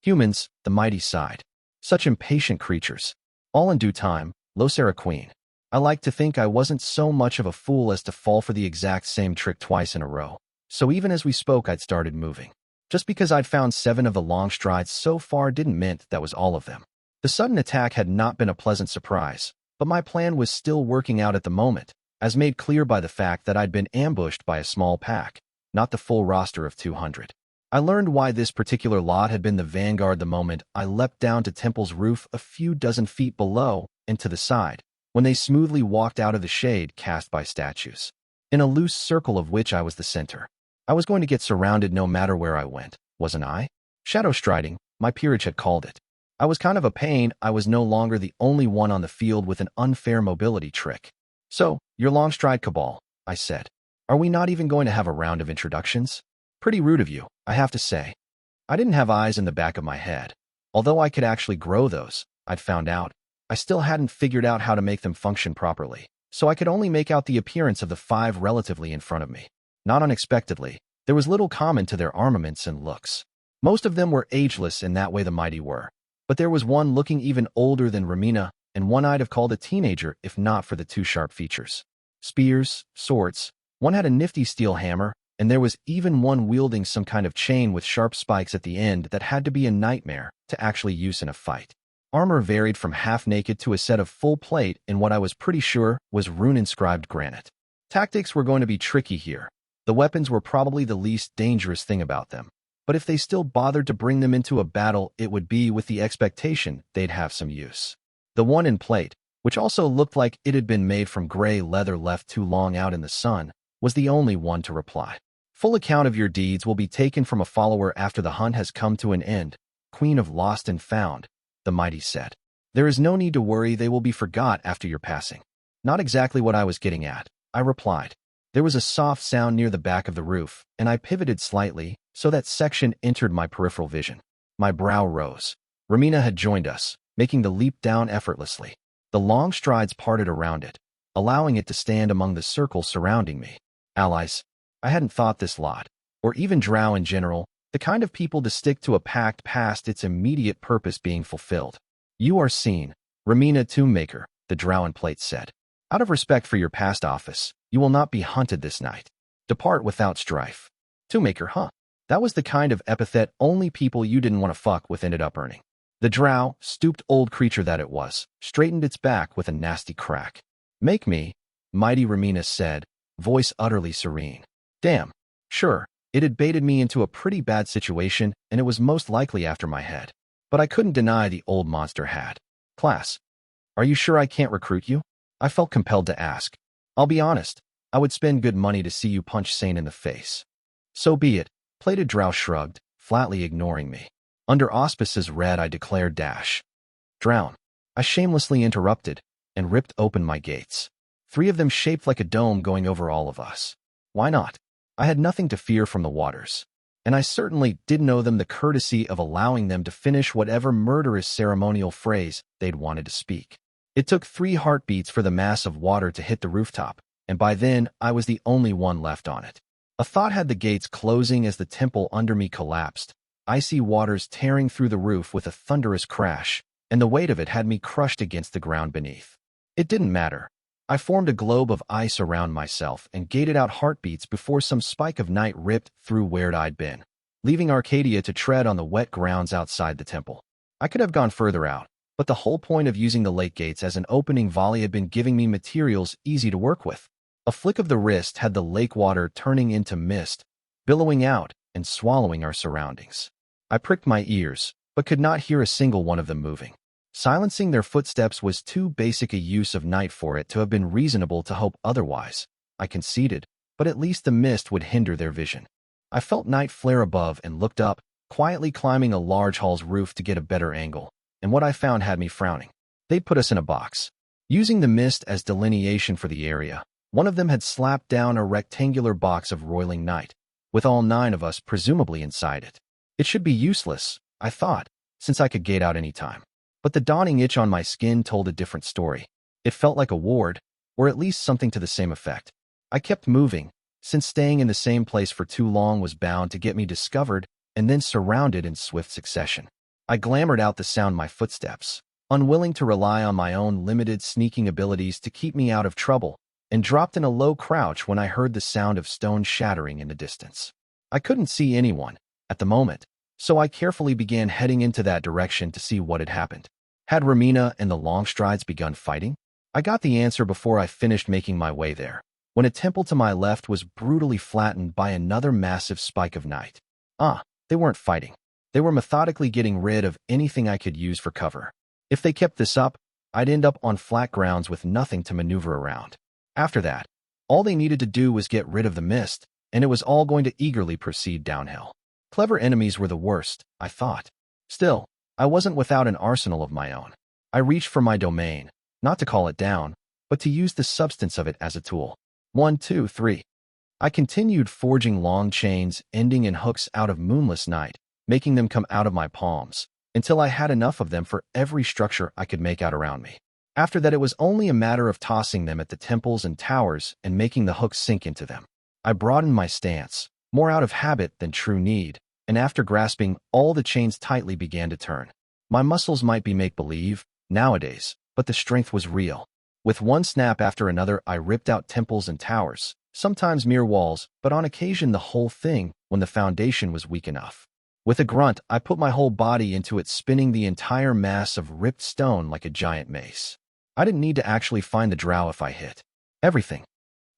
S1: Humans, the mighty sighed. Such impatient creatures. All in due time, Losera Queen. I like to think I wasn't so much of a fool as to fall for the exact same trick twice in a row. So even as we spoke, I'd started moving. Just because I'd found 7 of the long strides so far didn't mean that was all of them. The sudden attack had not been a pleasant surprise, but my plan was still working out at the moment, as made clear by the fact that I'd been ambushed by a small pack, not the full roster of 200. I learned why this particular lot had been the vanguard the moment I leapt down to Temple's roof a few dozen feet below and to the side, when they smoothly walked out of the shade cast by statues, in a loose circle of which I was the center. I was going to get surrounded no matter where I went, wasn't I? Shadow striding, my peerage had called it. I was kind of a pain. I was no longer the only one on the field with an unfair mobility trick. So, your long stride cabal, I said. Are we not even going to have a round of introductions? Pretty rude of you, I have to say. I didn't have eyes in the back of my head. Although I could actually grow those, I'd found out. I still hadn't figured out how to make them function properly, so I could only make out the appearance of the 5 relatively in front of me. Not unexpectedly, there was little common to their armaments and looks. Most of them were ageless in that way the mighty were. But there was one looking even older than Ramina, and one I'd have called a teenager if not for the 2 sharp features. Spears, swords, one had a nifty steel hammer, and there was even one wielding some kind of chain with sharp spikes at the end that had to be a nightmare to actually use in a fight. Armor varied from half-naked to a set of full plate in what I was pretty sure was rune-inscribed granite. Tactics were going to be tricky here. The weapons were probably the least dangerous thing about them. But if they still bothered to bring them into a battle, it would be with the expectation they'd have some use. The one in plate, which also looked like it had been made from gray leather left too long out in the sun, was the only one to reply. Full account of your deeds will be taken from a follower after the hunt has come to an end, Queen of Lost and Found, the mighty said. There is no need to worry, they will be forgot after your passing. Not exactly what I was getting at, I replied. There was a soft sound near the back of the roof, and I pivoted slightly, so that section entered my peripheral vision. My brow rose. Ramina had joined us, making the leap down effortlessly. The long strides parted around it, allowing it to stand among the circle surrounding me. Allies. I hadn't thought this lot, or even drow in general, the kind of people to stick to a pact past its immediate purpose being fulfilled. You are seen, Ramina Tombmaker, the drow in plate said. Out of respect for your past office, you will not be hunted this night. Depart without strife. Tombmaker, huh? That was the kind of epithet only people you didn't want to fuck with ended up earning. The drow, stooped old creature that it was, straightened its back with a nasty crack. Make me, mighty Ramina said, voice utterly serene. Damn. Sure, it had baited me into a pretty bad situation, and it was most likely after my head. But I couldn't deny the old monster had. Class. Are you sure I can't recruit you? I felt compelled to ask. I'll be honest, I would spend good money to see you punch Sane in the face. So be it, Plated Drow shrugged, flatly ignoring me. Under auspices red I declared dash. Drown. I shamelessly interrupted, and ripped open my gates. 3 of them shaped like a dome going over all of us. Why not? I had nothing to fear from the waters, and I certainly didn't owe them the courtesy of allowing them to finish whatever murderous ceremonial phrase they'd wanted to speak. It took 3 heartbeats for the mass of water to hit the rooftop, and by then I was the only one left on it. A thought had the gates closing as the temple under me collapsed, icy waters tearing through the roof with a thunderous crash, and the weight of it had me crushed against the ground beneath. It didn't matter. I formed a globe of ice around myself and gated out heartbeats before some spike of night ripped through where I'd been, leaving Arcadia to tread on the wet grounds outside the temple. I could have gone further out, But the whole point of using the lake gates as an opening volley had been giving me materials easy to work with. A flick of the wrist had the lake water turning into mist, billowing out and swallowing our surroundings. I pricked my ears, but could not hear a single one of them moving. Silencing their footsteps was too basic a use of night for it to have been reasonable to hope otherwise. I conceded, but at least the mist would hinder their vision. I felt night flare above and looked up, quietly climbing a large hall's roof to get a better angle, and what I found had me frowning. They'd put us in a box. Using the mist as delineation for the area, one of them had slapped down a rectangular box of roiling night, with all 9 of us presumably inside it. It should be useless, I thought, since I could gate out any time. But the dawning itch on my skin told a different story. It felt like a ward, or at least something to the same effect. I kept moving, since staying in the same place for too long was bound to get me discovered and then surrounded in swift succession. I glamored out the sound my footsteps, unwilling to rely on my own limited sneaking abilities to keep me out of trouble, and dropped in a low crouch when I heard the sound of stone shattering in the distance. I couldn't see anyone at the moment, so I carefully began heading into that direction to see what had happened. Had Ramina and the Longstrides begun fighting? I got the answer before I finished making my way there, when a temple to my left was brutally flattened by another massive spike of night. They weren't fighting. They were methodically getting rid of anything I could use for cover. If they kept this up, I'd end up on flat grounds with nothing to maneuver around. After that, all they needed to do was get rid of the mist, and it was all going to eagerly proceed downhill. Clever enemies were the worst, I thought. Still, I wasn't without an arsenal of my own. I reached for my domain, not to call it down, but to use the substance of it as a tool. 1, 2, 3. I continued forging long chains ending in hooks out of moonless night, making them come out of my palms, until I had enough of them for every structure I could make out around me. After that, it was only a matter of tossing them at the temples and towers and making the hooks sink into them. I broadened my stance, more out of habit than true need, and after grasping all the chains tightly began to turn. My muscles might be make-believe nowadays, but the strength was real. With one snap after another, I ripped out temples and towers, sometimes mere walls, but on occasion the whole thing when the foundation was weak enough. With a grunt, I put my whole body into it, spinning the entire mass of ripped stone like a giant mace. I didn't need to actually find the drow if I hit everything.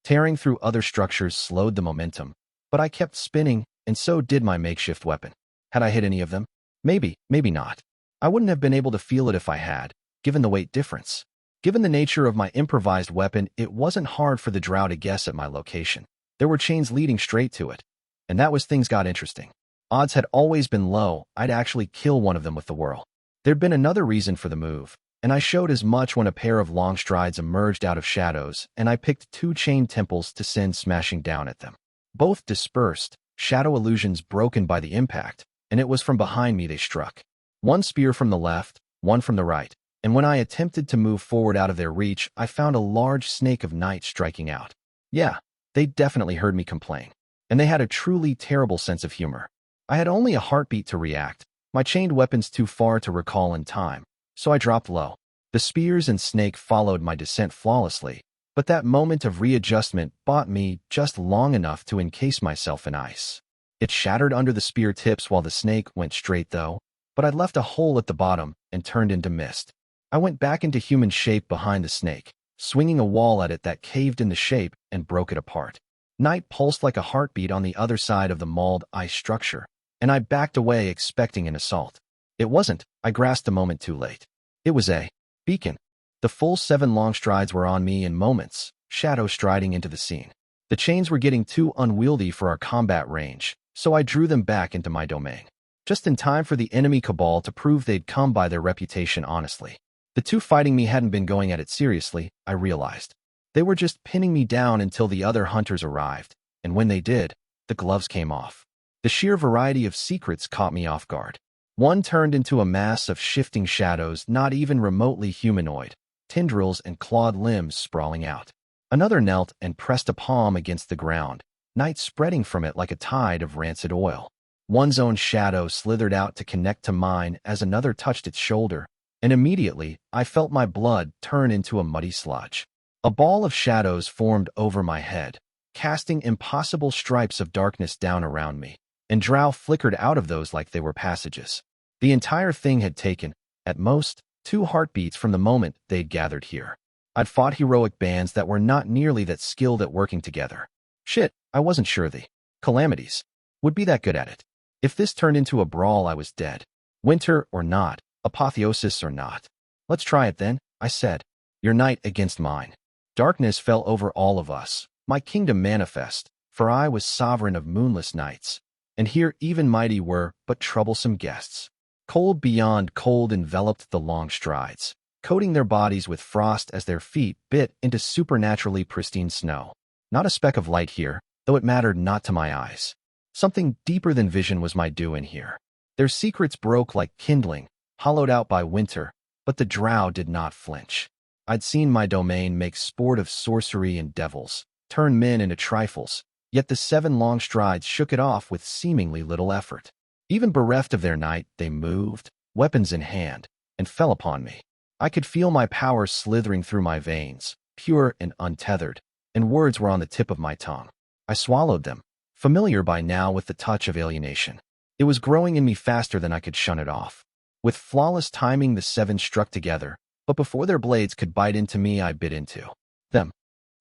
S1: Tearing through other structures slowed the momentum, but I kept spinning, and so did my makeshift weapon. Had I hit any of them? Maybe, maybe not. I wouldn't have been able to feel it if I had, given the weight difference. Given the nature of my improvised weapon, it wasn't hard for the drow to guess at my location. There were chains leading straight to it, and that was things got interesting. Odds had always been low I'd actually kill one of them with the whirl. There'd been another reason for the move, and I showed as much when a pair of long strides emerged out of shadows, and I picked 2 chain temples to send smashing down at them. Both dispersed, shadow illusions broken by the impact, and it was from behind me they struck. One spear from the left, one from the right, and when I attempted to move forward out of their reach, I found a large snake of night striking out. Yeah, they definitely heard me complain, and they had a truly terrible sense of humor. I had only a heartbeat to react, my chained weapons too far to recall in time, so I dropped low. The spears and snake followed my descent flawlessly, but that moment of readjustment bought me just long enough to encase myself in ice. It shattered under the spear tips while the snake went straight though, but I'd left a hole at the bottom and turned into mist. I went back into human shape behind the snake, swinging a wall at it that caved in the shape and broke it apart. Night pulsed like a heartbeat on the other side of the mauled ice structure, and I backed away expecting an assault. It wasn't. I grasped a moment too late. It was a beacon. The full 7 long strides were on me in moments, shadow striding into the scene. The chains were getting too unwieldy for our combat range, so I drew them back into my domain, just in time for the enemy cabal to prove they'd come by their reputation honestly. The 2 fighting me hadn't been going at it seriously, I realized. They were just pinning me down until the other hunters arrived, and when they did, the gloves came off. The sheer variety of secrets caught me off guard. One turned into a mass of shifting shadows not even remotely humanoid, tendrils and clawed limbs sprawling out. Another knelt and pressed a palm against the ground, night spreading from it like a tide of rancid oil. One's own shadow slithered out to connect to mine as another touched its shoulder, and immediately I felt my blood turn into a muddy sludge. A ball of shadows formed over my head, casting impossible stripes of darkness down around me, and drow flickered out of those like they were passages. The entire thing had taken, at most, 2 heartbeats from the moment they'd gathered here. I'd fought heroic bands that were not nearly that skilled at working together. Shit, I wasn't sure the Calamities would be that good at it. If this turned into a brawl, I was dead. Winter or not, apotheosis or not. Let's try it then, I said. Your night against mine. Darkness fell over all of us, my kingdom manifest, for I was sovereign of moonless nights. And here even mighty were but troublesome guests. Cold beyond cold enveloped the long strides, coating their bodies with frost as their feet bit into supernaturally pristine snow. Not a speck of light here, though it mattered not to my eyes. Something deeper than vision was my due in here. Their secrets broke like kindling, hollowed out by winter, but the drow did not flinch. I'd seen my domain make sport of sorcery and devils, turn men into trifles, yet the 7 long strides shook it off with seemingly little effort. Even bereft of their night, they moved, weapons in hand, and fell upon me. I could feel my power slithering through my veins, pure and untethered, and words were on the tip of my tongue. I swallowed them, familiar by now with the touch of alienation. It was growing in me faster than I could shun it off. With flawless timing, the 7 struck together, but before their blades could bite into me, I bit into them.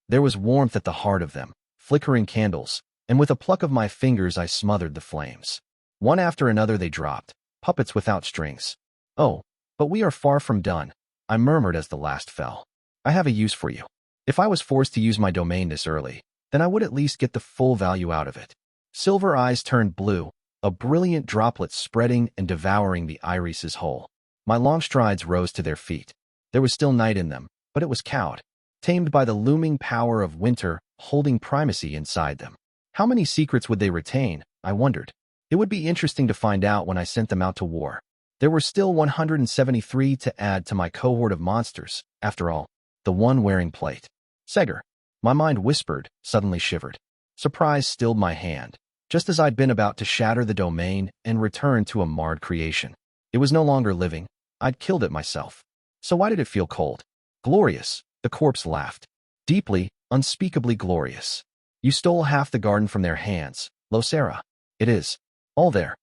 S1: There was warmth at the heart of them, flickering candles, and with a pluck of my fingers I smothered the flames. One after another they dropped, puppets without strings. Oh, but we are far from done, I murmured as the last fell. I have a use for you. If I was forced to use my domain this early, then I would at least get the full value out of it. Silver eyes turned blue, a brilliant droplet spreading and devouring the irises whole. My long strides rose to their feet. There was still night in them, but it was cowed, tamed by the looming power of winter holding primacy inside them. How many secrets would they retain, I wondered. It would be interesting to find out when I sent them out to war. There were still 173 to add to my cohort of monsters, after all. The one wearing plate. Seger. My mind whispered, suddenly shivered. Surprise stilled my hand, just as I'd been about to shatter the domain and return to a marred creation. It was no longer living. I'd killed it myself. So why did it feel cold? Glorious, the corpse laughed. Deeply, unspeakably glorious. You stole half the garden from their hands, Losera. It is. All there.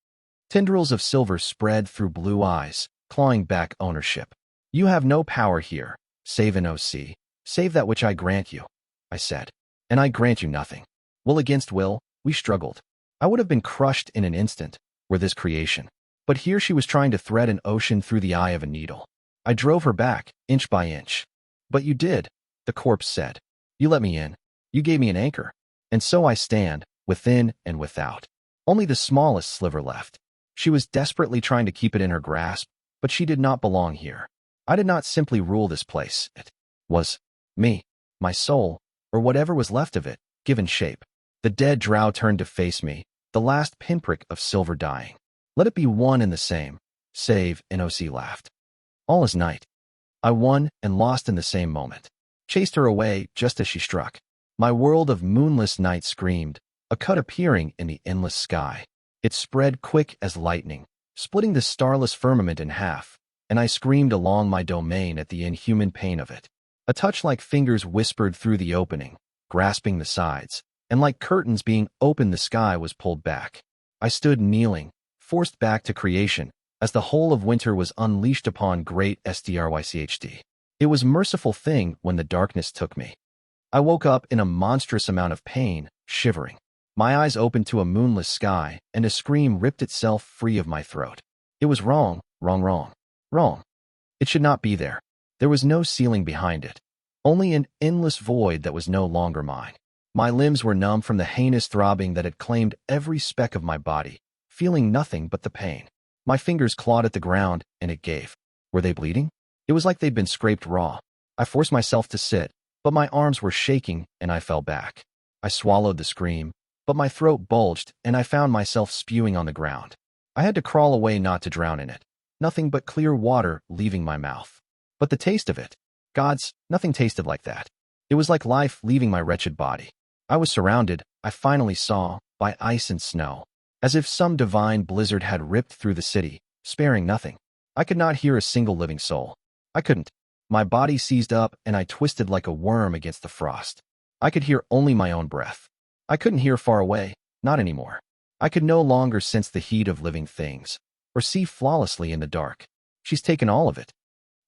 S1: Tendrils of silver spread through blue eyes, clawing back ownership. You have no power here, save an OC, save that which I grant you, I said. And I grant you nothing. Will against will, we struggled. I would have been crushed in an instant, were this creation. But here she was trying to thread an ocean through the eye of a needle. I drove her back, inch by inch. But you did, the corpse said. You let me in. You gave me an anchor. And so I stand, within and without. Only the smallest sliver left. She was desperately trying to keep it in her grasp, but she did not belong here. I did not simply rule this place. It was me, my soul, or whatever was left of it, given shape. The dead drow turned to face me, the last pinprick of silver dying. Let it be one and the same, save, NOC laughed. All is night. I won and lost in the same moment. Chased her away just as she struck. My world of moonless night screamed, a cut appearing in the endless sky. It spread quick as lightning, splitting the starless firmament in half, and I screamed along my domain at the inhuman pain of it. A touch like fingers whispered through the opening, grasping the sides, and like curtains being opened the sky was pulled back. I stood kneeling, forced back to creation, as the whole of winter was unleashed upon great SDRYCHD. It was a merciful thing when the darkness took me. I woke up in a monstrous amount of pain, shivering. My eyes opened to a moonless sky, and a scream ripped itself free of my throat. It was wrong, wrong, wrong, wrong. It should not be there. There was no ceiling behind it. Only an endless void that was no longer mine. My limbs were numb from the heinous throbbing that had claimed every speck of my body, feeling nothing but the pain. My fingers clawed at the ground, and it gave. Were they bleeding? It was like they'd been scraped raw. I forced myself to sit, but my arms were shaking, and I fell back. I swallowed the scream, but my throat bulged, and I found myself spewing on the ground. I had to crawl away not to drown in it. Nothing but clear water leaving my mouth. But the taste of it, gods, nothing tasted like that. It was like life leaving my wretched body. I was surrounded, I finally saw, by ice and snow, as if some divine blizzard had ripped through the city, sparing nothing. I could not hear a single living soul. I couldn't. My body seized up, and I twisted like a worm against the frost. I could hear only my own breath. I couldn't hear far away, not anymore. I could no longer sense the heat of living things, or see flawlessly in the dark. She's taken all of it.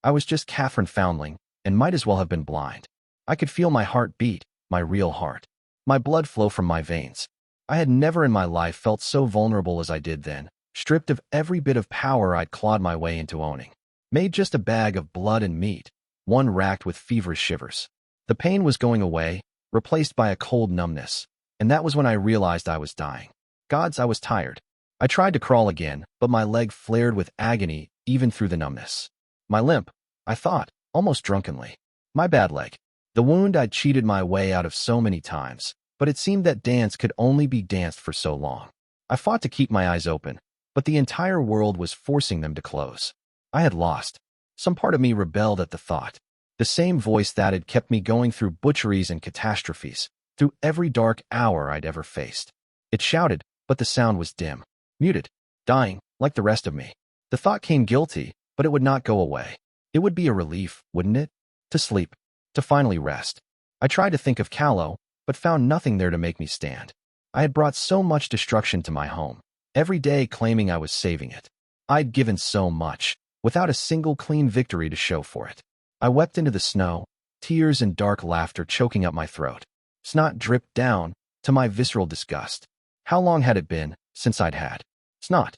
S1: I was just Catherine Foundling, and might as well have been blind. I could feel my heart beat, my real heart. My blood flow from my veins. I had never in my life felt so vulnerable as I did then, stripped of every bit of power I'd clawed my way into owning. Made just a bag of blood and meat, one racked with feverish shivers. The pain was going away, replaced by a cold numbness, and that was when I realized I was dying. Gods, I was tired. I tried to crawl again, but my leg flared with agony even through the numbness. My limp, I thought, almost drunkenly. My bad leg. The wound I'd cheated my way out of so many times, but it seemed that dance could only be danced for so long. I fought to keep my eyes open, but the entire world was forcing them to close. I had lost. Some part of me rebelled at the thought. The same voice that had kept me going through butcheries and catastrophes, through every dark hour I'd ever faced. It shouted, but the sound was dim, muted, dying, like the rest of me. The thought came guilty, but it would not go away. It would be a relief, wouldn't it? To sleep. To finally rest. I tried to think of Callow, but found nothing there to make me stand. I had brought so much destruction to my home, every day claiming I was saving it. I'd given so much, without a single clean victory to show for it. I wept into the snow, tears and dark laughter choking up my throat. Snot dripped down, to my visceral disgust. How long had it been since I'd had snot?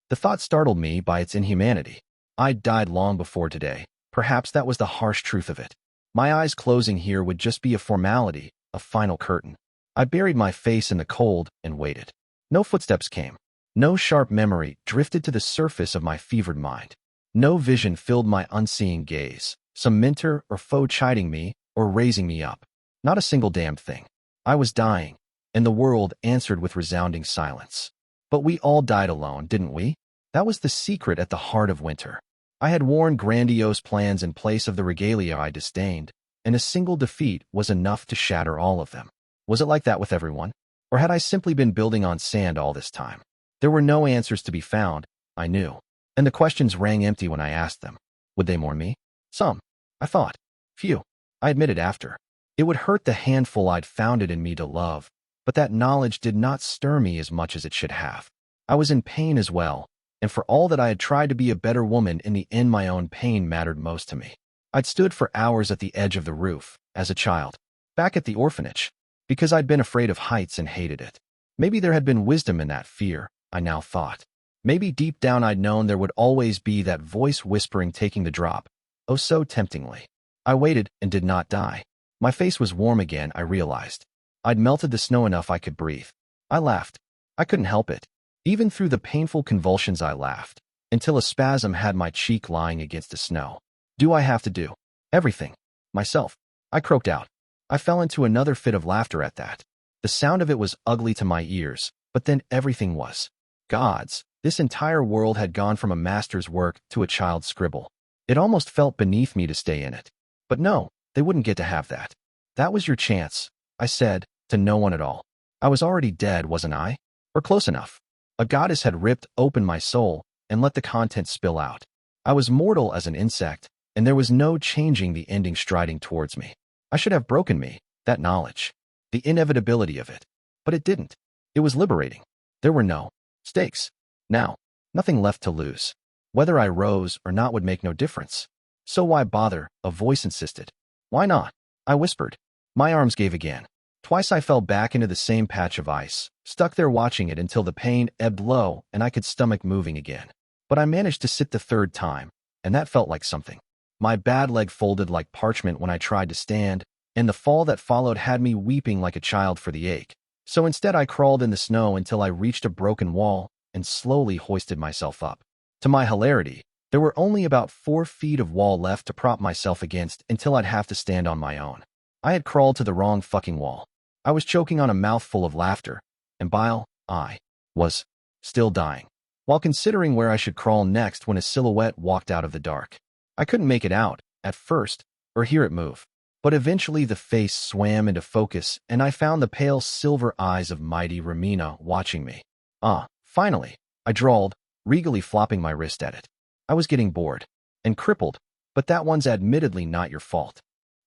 S1: The thought startled me by its inhumanity. I'd died long before today. Perhaps that was the harsh truth of it. My eyes closing here would just be a formality, a final curtain. I buried my face in the cold and waited. No footsteps came. No sharp memory drifted to the surface of my fevered mind. No vision filled my unseeing gaze, some mentor or foe chiding me or raising me up. Not a single damned thing. I was dying, and the world answered with resounding silence. But we all died alone, didn't we? That was the secret at the heart of winter. I had worn grandiose plans in place of the regalia I disdained, and a single defeat was enough to shatter all of them. Was it like that with everyone? Or had I simply been building on sand all this time? There were no answers to be found, I knew, and the questions rang empty when I asked them. Would they mourn me? Some, I thought. Few, I admitted after. It would hurt the handful I'd found it in me to love, but that knowledge did not stir me as much as it should have. I was in pain as well, and for all that I had tried to be a better woman, in the end my own pain mattered most to me. I'd stood for hours at the edge of the roof, as a child, back at the orphanage, because I'd been afraid of heights and hated it. Maybe there had been wisdom in that fear, I now thought. Maybe deep down I'd known there would always be that voice whispering taking the drop, oh so temptingly. I waited and did not die. My face was warm again, I realized. I'd melted the snow enough I could breathe. I laughed. I couldn't help it. Even through the painful convulsions I laughed, until a spasm had my cheek lying against the snow. Do I have to do everything myself? I croaked out. I fell into another fit of laughter at that. The sound of it was ugly to my ears, but then everything was. Gods, this entire world had gone from a master's work to a child's scribble. It almost felt beneath me to stay in it. But no, they wouldn't get to have that. That was your chance, I said, to no one at all. I was already dead, wasn't I? Or close enough. A goddess had ripped open my soul and let the contents spill out. I was mortal as an insect, and there was no changing the ending striding towards me. I should have broken me, that knowledge. The inevitability of it. But it didn't. It was liberating. There were no stakes. Now, nothing left to lose. Whether I rose or not would make no difference. So why bother? A voice insisted. Why not? I whispered. My arms gave again. Twice I fell back into the same patch of ice, stuck there watching it until the pain ebbed low and I could stomach moving again. But I managed to sit the third time, and that felt like something. My bad leg folded like parchment when I tried to stand, and the fall that followed had me weeping like a child for the ache. So instead I crawled in the snow until I reached a broken wall and slowly hoisted myself up. To my hilarity, there were only about 4 feet of wall left to prop myself against until I'd have to stand on my own. I had crawled to the wrong fucking wall. I was choking on a mouthful of laughter, and bile, I was still dying, while considering where I should crawl next when a silhouette walked out of the dark. I couldn't make it out, at first, or hear it move. But eventually the face swam into focus, and I found the pale silver eyes of mighty Ramina watching me. Ah, finally, I drawled, regally flopping my wrist at it. I was getting bored and crippled, but that one's admittedly not your fault.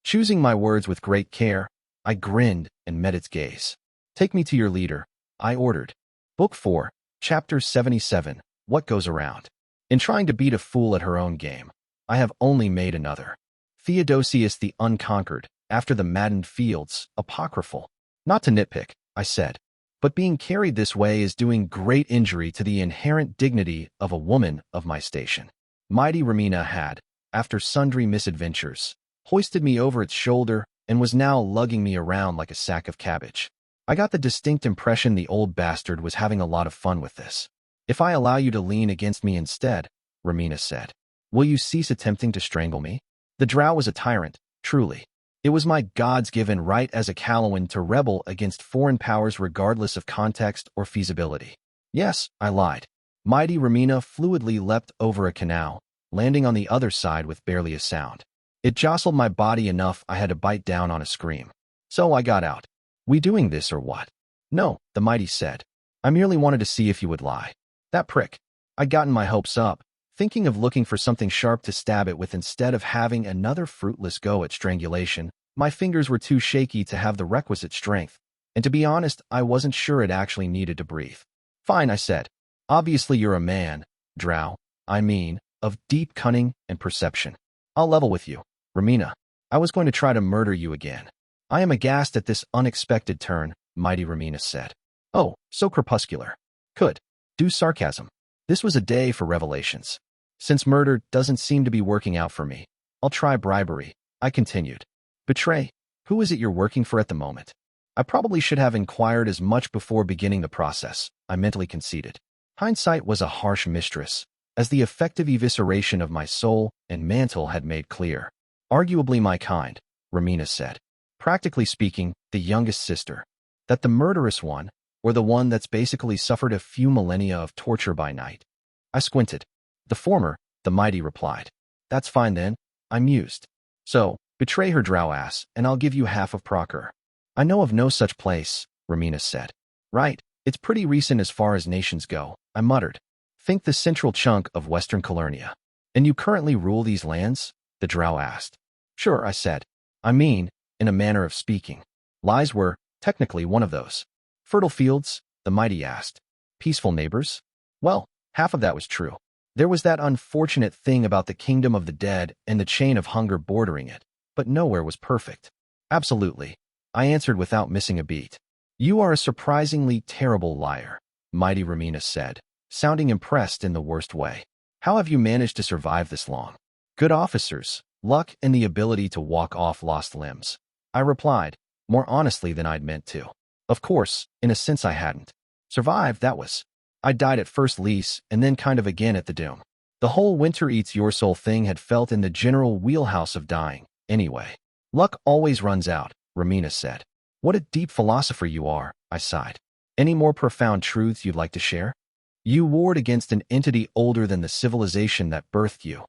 S1: Choosing my words with great care, I grinned and met its gaze. Take me to your leader, I ordered. Book 4, Chapter 77, What Goes Around. In trying to beat a fool at her own game, I have only made another. Theodosius the Unconquered, after the maddened fields, apocryphal. Not to nitpick, I said, but being carried this way is doing great injury to the inherent dignity of a woman of my station. Mighty Ramina had, after sundry misadventures, hoisted me over its shoulder and was now lugging me around like a sack of cabbage. I got the distinct impression the old bastard was having a lot of fun with this. If I allow you to lean against me instead, Ramina said, will you cease attempting to strangle me? The drow was a tyrant, truly. It was my God's-given right as a Calawan to rebel against foreign powers regardless of context or feasibility. Yes, I lied. Mighty Ramina fluidly leapt over a canal, landing on the other side with barely a sound. It jostled my body enough I had to bite down on a scream. So I got out. We doing this or what? No, the Mighty said. I merely wanted to see if you would lie. That prick. I'd gotten my hopes up, thinking of looking for something sharp to stab it with instead of having another fruitless go at strangulation. My fingers were too shaky to have the requisite strength, and to be honest, I wasn't sure it actually needed to breathe. Fine, I said. Obviously you're a man, drow, of deep cunning and perception. I'll level with you, Ramina. I was going to try to murder you again. I am aghast at this unexpected turn, Mighty Ramina said. Oh, so crepuscular. Could do sarcasm. This was a day for revelations. Since murder doesn't seem to be working out for me, I'll try bribery, I continued. Betray? Who is it you're working for at the moment? I probably should have inquired as much before beginning the process, I mentally conceded. Hindsight was a harsh mistress, as the effective evisceration of my soul and mantle had made clear. Arguably my kind, Ramina said. Practically speaking, the youngest sister. That the murderous one, or the one that's basically suffered a few millennia of torture by night. I squinted. The former, the Mighty replied. That's fine then, I mused. So, betray her drow ass, and I'll give you half of Procker. I know of no such place, Ramina said. Right, it's pretty recent as far as nations go, I muttered. Think the central chunk of Western Calernia. And you currently rule these lands? The drow asked. Sure, I said. In a manner of speaking. Lies were, technically, one of those. Fertile fields? The Mighty asked. Peaceful neighbors? Well, half of that was true. There was that unfortunate thing about the kingdom of the dead and the chain of hunger bordering it, but nowhere was perfect. Absolutely, I answered without missing a beat. You are a surprisingly terrible liar, Mighty Ramina said, sounding impressed in the worst way. How have you managed to survive this long? Good officers, luck, and the ability to walk off lost limbs. I replied, more honestly than I'd meant to. Of course, in a sense I hadn't. Survived, that was. I died at first lease and then kind of again at the doom. The whole winter eats your soul thing had felt in the general wheelhouse of dying, anyway. Luck always runs out, Ramina said. What a deep philosopher you are, I sighed. Any more profound truths you'd like to share? You warred against an entity older than the civilization that birthed you,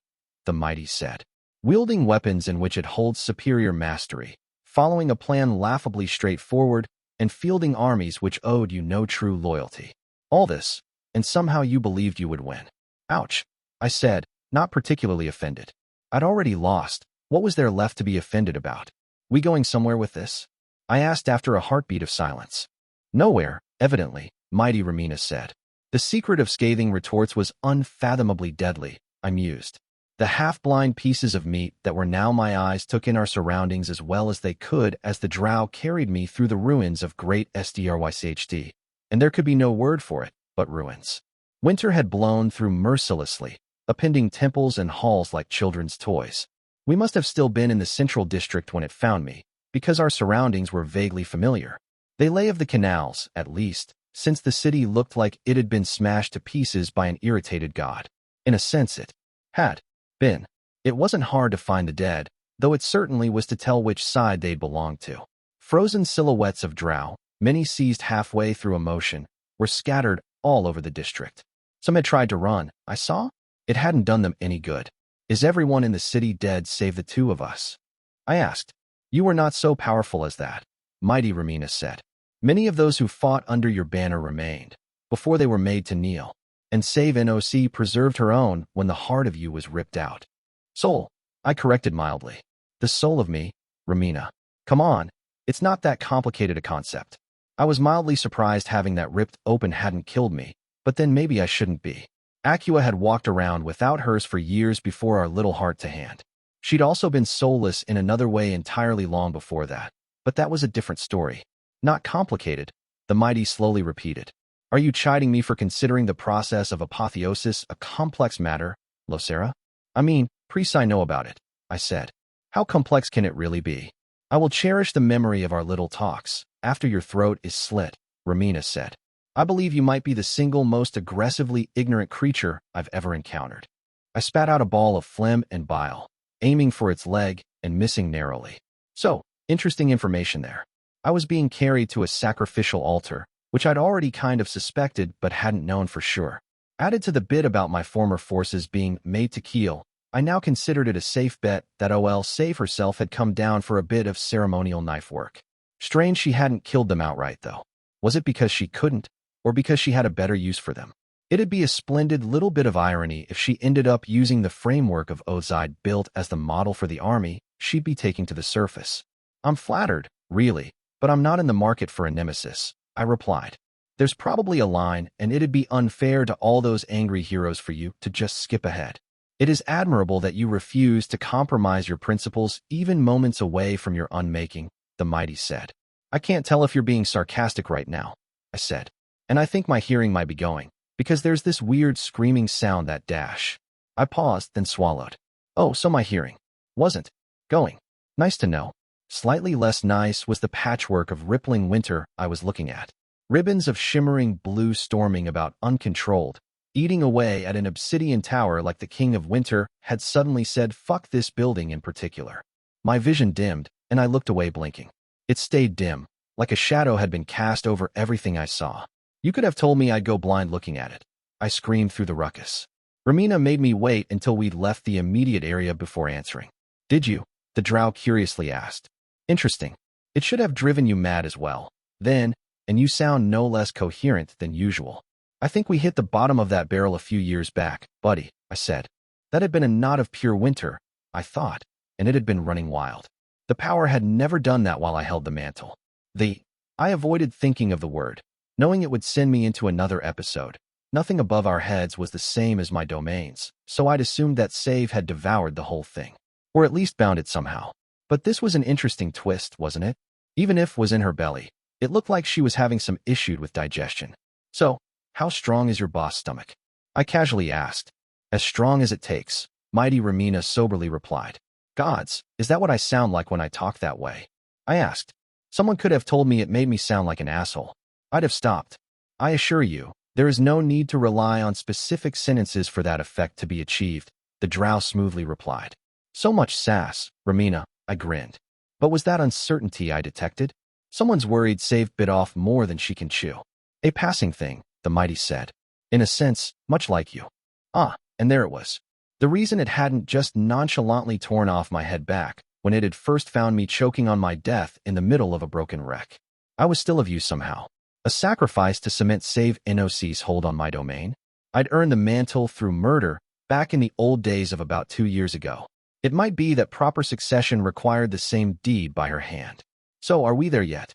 S1: the Mighty said. Wielding weapons in which it holds superior mastery, following a plan laughably straightforward, and fielding armies which owed you no true loyalty. All this, and somehow you believed you would win. Ouch, I said, not particularly offended. I'd already lost. What was there left to be offended about? We going somewhere with this? I asked after a heartbeat of silence. Nowhere, evidently, Mighty Ramina said. The secret of scathing retorts was unfathomably deadly, I mused. The half-blind pieces of meat that were now my eyes took in our surroundings as well as they could as the drow carried me through the ruins of Great Strycht, and there could be no word for it but ruins. Winter had blown through mercilessly, appending temples and halls like children's toys. We must have still been in the central district when it found me, because our surroundings were vaguely familiar. They lay of the canals, at least, since the city looked like it had been smashed to pieces by an irritated god. In a sense it had been. It wasn't hard to find the dead, though it certainly was to tell which side they'd belonged to. Frozen silhouettes of drow, many seized halfway through emotion, were scattered all over the district. Some had tried to run, I saw. It hadn't done them any good. Is everyone in the city dead save the two of us? I asked. You were not so powerful as that, Mighty Ramina said. Many of those who fought under your banner remained, before they were made to kneel, and save NOC preserved her own when the heart of you was ripped out. Soul, I corrected mildly. The soul of me, Ramina. Come on, it's not that complicated a concept. I was mildly surprised having that ripped open hadn't killed me, but then maybe I shouldn't be. Acua had walked around without hers for years before our little heart-to-hand. She'd also been soulless in another way entirely long before that. But that was a different story. Not complicated, the mighty slowly repeated. Are you chiding me for considering the process of apotheosis a complex matter, Losera? I mean, priests I know about it, I said. How complex can it really be? I will cherish the memory of our little talks, after your throat is slit, Ramina said. I believe you might be the single most aggressively ignorant creature I've ever encountered. I spat out a ball of phlegm and bile, aiming for its leg and missing narrowly. So, interesting information there. I was being carried to a sacrificial altar, which I'd already kind of suspected but hadn't known for sure. Added to the bit about my former forces being made to keel, I now considered it a safe bet that Save herself had come down for a bit of ceremonial knife work. Strange she hadn't killed them outright, though. Was it because she couldn't, or because she had a better use for them? It'd be a splendid little bit of irony if she ended up using the framework of Ozone built as the model for the army she'd be taking to the surface. I'm flattered, really, but I'm not in the market for a nemesis, I replied. There's probably a line, and it'd be unfair to all those angry heroes for you to just skip ahead. It is admirable that you refuse to compromise your principles even moments away from your unmaking, the mighty said. I can't tell if you're being sarcastic right now, I said. And I think my hearing might be going, because there's this weird screaming sound that dash. I paused, then swallowed. Oh, so my hearing wasn't going. Nice to know. Slightly less nice was the patchwork of rippling winter I was looking at. Ribbons of shimmering blue storming about uncontrolled, eating away at an obsidian tower like the king of winter had suddenly said fuck this building in particular. My vision dimmed, and I looked away blinking. It stayed dim, like a shadow had been cast over everything I saw. You could have told me I'd go blind looking at it, I screamed through the ruckus. Ramina made me wait until we'd left the immediate area before answering. Did you? The drow curiously asked. Interesting. It should have driven you mad as well. Then, and you sound no less coherent than usual. I think we hit the bottom of that barrel a few years back, buddy, I said. That had been a knot of pure winter, I thought, and it had been running wild. The power had never done that while I held the mantle. I avoided thinking of the word, knowing it would send me into another episode. Nothing above our heads was the same as my domains, so I'd assumed that Save had devoured the whole thing. Or at least bound it somehow. But this was an interesting twist, wasn't it? Even if was in her belly, it looked like she was having some issue with digestion. So, how strong is your boss stomach? I casually asked. As strong as it takes, mighty Ramina soberly replied. Gods, is that what I sound like when I talk that way? I asked. Someone could have told me it made me sound like an asshole. I'd have stopped. I assure you, there is no need to rely on specific sentences for that effect to be achieved, the drow smoothly replied. So much sass, Ramina, I grinned. But was that uncertainty I detected? Someone's worried Save bit off more than she can chew. A passing thing, the mighty said. In a sense, much like you. Ah, and there it was. The reason it hadn't just nonchalantly torn off my head back when it had first found me choking on my death in the middle of a broken wreck. I was still of use somehow. A sacrifice to cement Save NOC's hold on my domain. I'd earned the mantle through murder back in the old days of about 2 years ago. It might be that proper succession required the same deed by her hand. So are we there yet?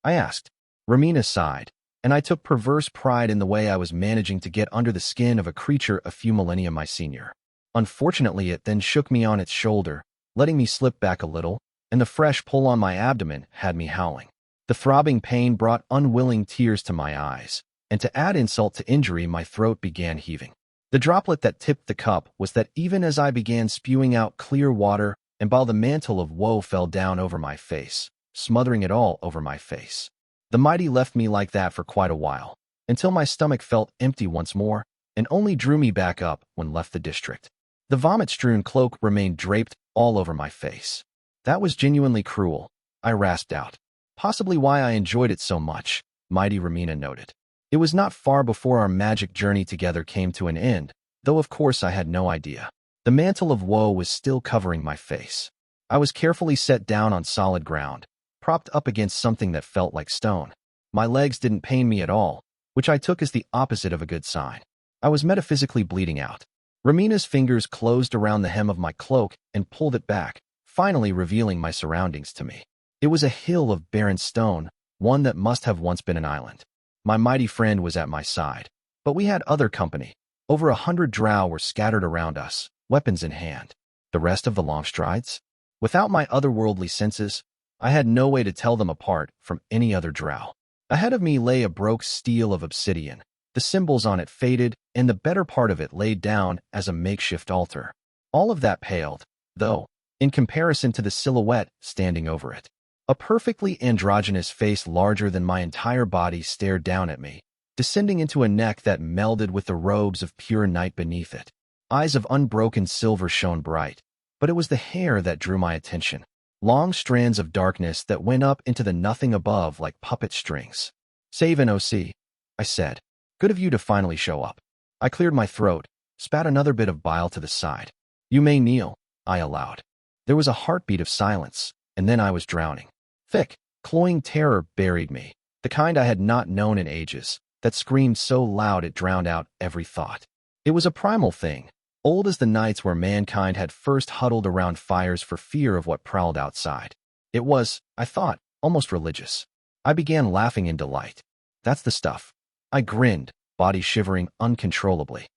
S1: I asked. Ramina sighed, and I took perverse pride in the way I was managing to get under the skin of a creature a few millennia my senior. Unfortunately, it then shook me on its shoulder, letting me slip back a little, and the fresh pull on my abdomen had me howling. The throbbing pain brought unwilling tears to my eyes, and to add insult to injury, my throat began heaving. The droplet that tipped the cup was that even as I began spewing out clear water, and while the mantle of woe fell down over my face, smothering it all over my face. The mighty left me like that for quite a while, until my stomach felt empty once more, and only drew me back up when left the district. The vomit-strewn cloak remained draped all over my face. That was genuinely cruel, I rasped out. Possibly why I enjoyed it so much, mighty Ramina noted. It was not far before our magic journey together came to an end, though of course I had no idea. The mantle of woe was still covering my face. I was carefully set down on solid ground, propped up against something that felt like stone. My legs didn't pain me at all, which I took as the opposite of a good sign. I was metaphysically bleeding out. Ramina's fingers closed around the hem of my cloak and pulled it back, finally revealing my surroundings to me. It was a hill of barren stone, one that must have once been an island. My mighty friend was at my side, but we had other company. Over 100 drow were scattered around us, weapons in hand. The rest of the long strides? Without my otherworldly senses, I had no way to tell them apart from any other drow. Ahead of me lay a broke stele of obsidian, the symbols on it faded, and the better part of it laid down as a makeshift altar. All of that paled, though, in comparison to the silhouette standing over it. A perfectly androgynous face larger than my entire body stared down at me, descending into a neck that melded with the robes of pure night beneath it. Eyes of unbroken silver shone bright, but it was the hair that drew my attention. Long strands of darkness that went up into the nothing above like puppet strings. "Save NOC," I said. "Good of you to finally show up." I cleared my throat, spat another bit of bile to the side. "You may kneel," I allowed. There was a heartbeat of silence, and then I was drowning. Thick, cloying terror buried me, the kind I had not known in ages, that screamed so loud it drowned out every thought. It was a primal thing, old as the nights where mankind had first huddled around fires for fear of what prowled outside. It was, I thought, almost religious. I began laughing in delight. "That's the stuff." I grinned, body shivering uncontrollably.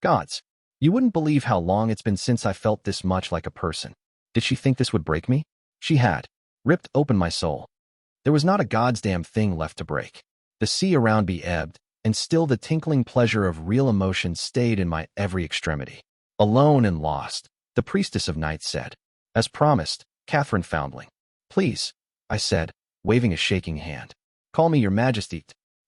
S1: "Gods, you wouldn't believe how long it's been since I felt this much like a person." Did she think this would break me? She had. Ripped open my soul. There was not a goddamn thing left to break. The sea around me ebbed, and still the tinkling pleasure of real emotion stayed in my every extremity. "Alone and lost," the priestess of night said. "As promised, Catherine Foundling." "Please," I said, waving a shaking hand. "Call me your majesty."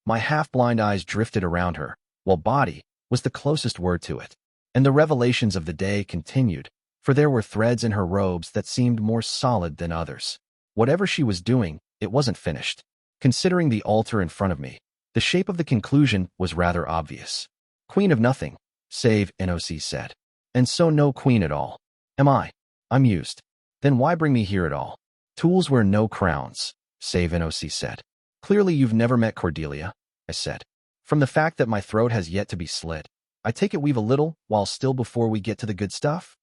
S1: My half-blind eyes drifted around her, while body was the closest word to it. And the revelations of the day continued, for there were threads in her robes that seemed more solid than others. Whatever she was doing, it wasn't finished. Considering the altar in front of me, the shape of the conclusion was rather obvious. "Queen of nothing," save NOC said. "And so no queen at all. Am I?" I mused. "Then why bring me here at all?" "Tools wear no crowns," save NOC said. "Clearly you've never met Cordelia," I said. "From the fact that my throat has yet to be slit, I take it we've a little while still before we get to the good stuff?"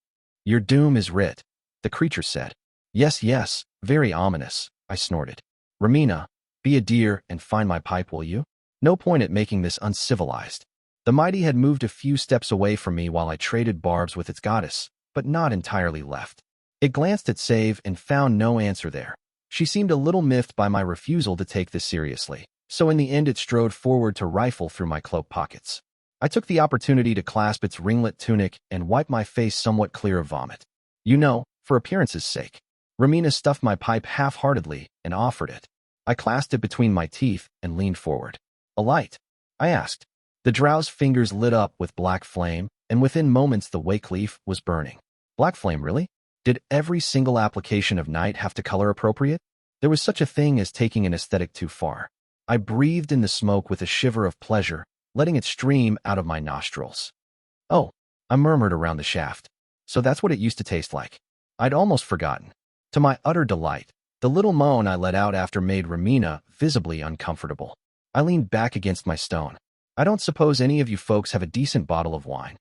S1: "Your doom is writ," the creature said. Yes, yes, very ominous," I snorted. "Ramina, be a dear and find my pipe, will you? No point at making this uncivilized." The mighty had moved a few steps away from me while I traded barbs with its goddess, but not entirely left. It glanced at Save and found no answer there. She seemed a little miffed by my refusal to take this seriously, so in the end it strode forward to rifle through my cloak pockets. I took the opportunity to clasp its ringlet tunic and wipe my face somewhat clear of vomit. You know, for appearance's sake. Ramina stuffed my pipe half-heartedly and offered it. I clasped it between my teeth and leaned forward. "A light?" I asked. The drow's fingers lit up with black flame, and within moments the wake leaf was burning. Black flame, really? Did every single application of night have to color appropriate? There was such a thing as taking an aesthetic too far. I breathed in the smoke with a shiver of pleasure, letting it stream out of my nostrils. "Oh," I murmured around the shaft. "So that's what it used to taste like." I'd almost forgotten. To my utter delight, the little moan I let out after made Ramina visibly uncomfortable. I leaned back against my stone. "I don't suppose any of you folks have a decent bottle of wine?"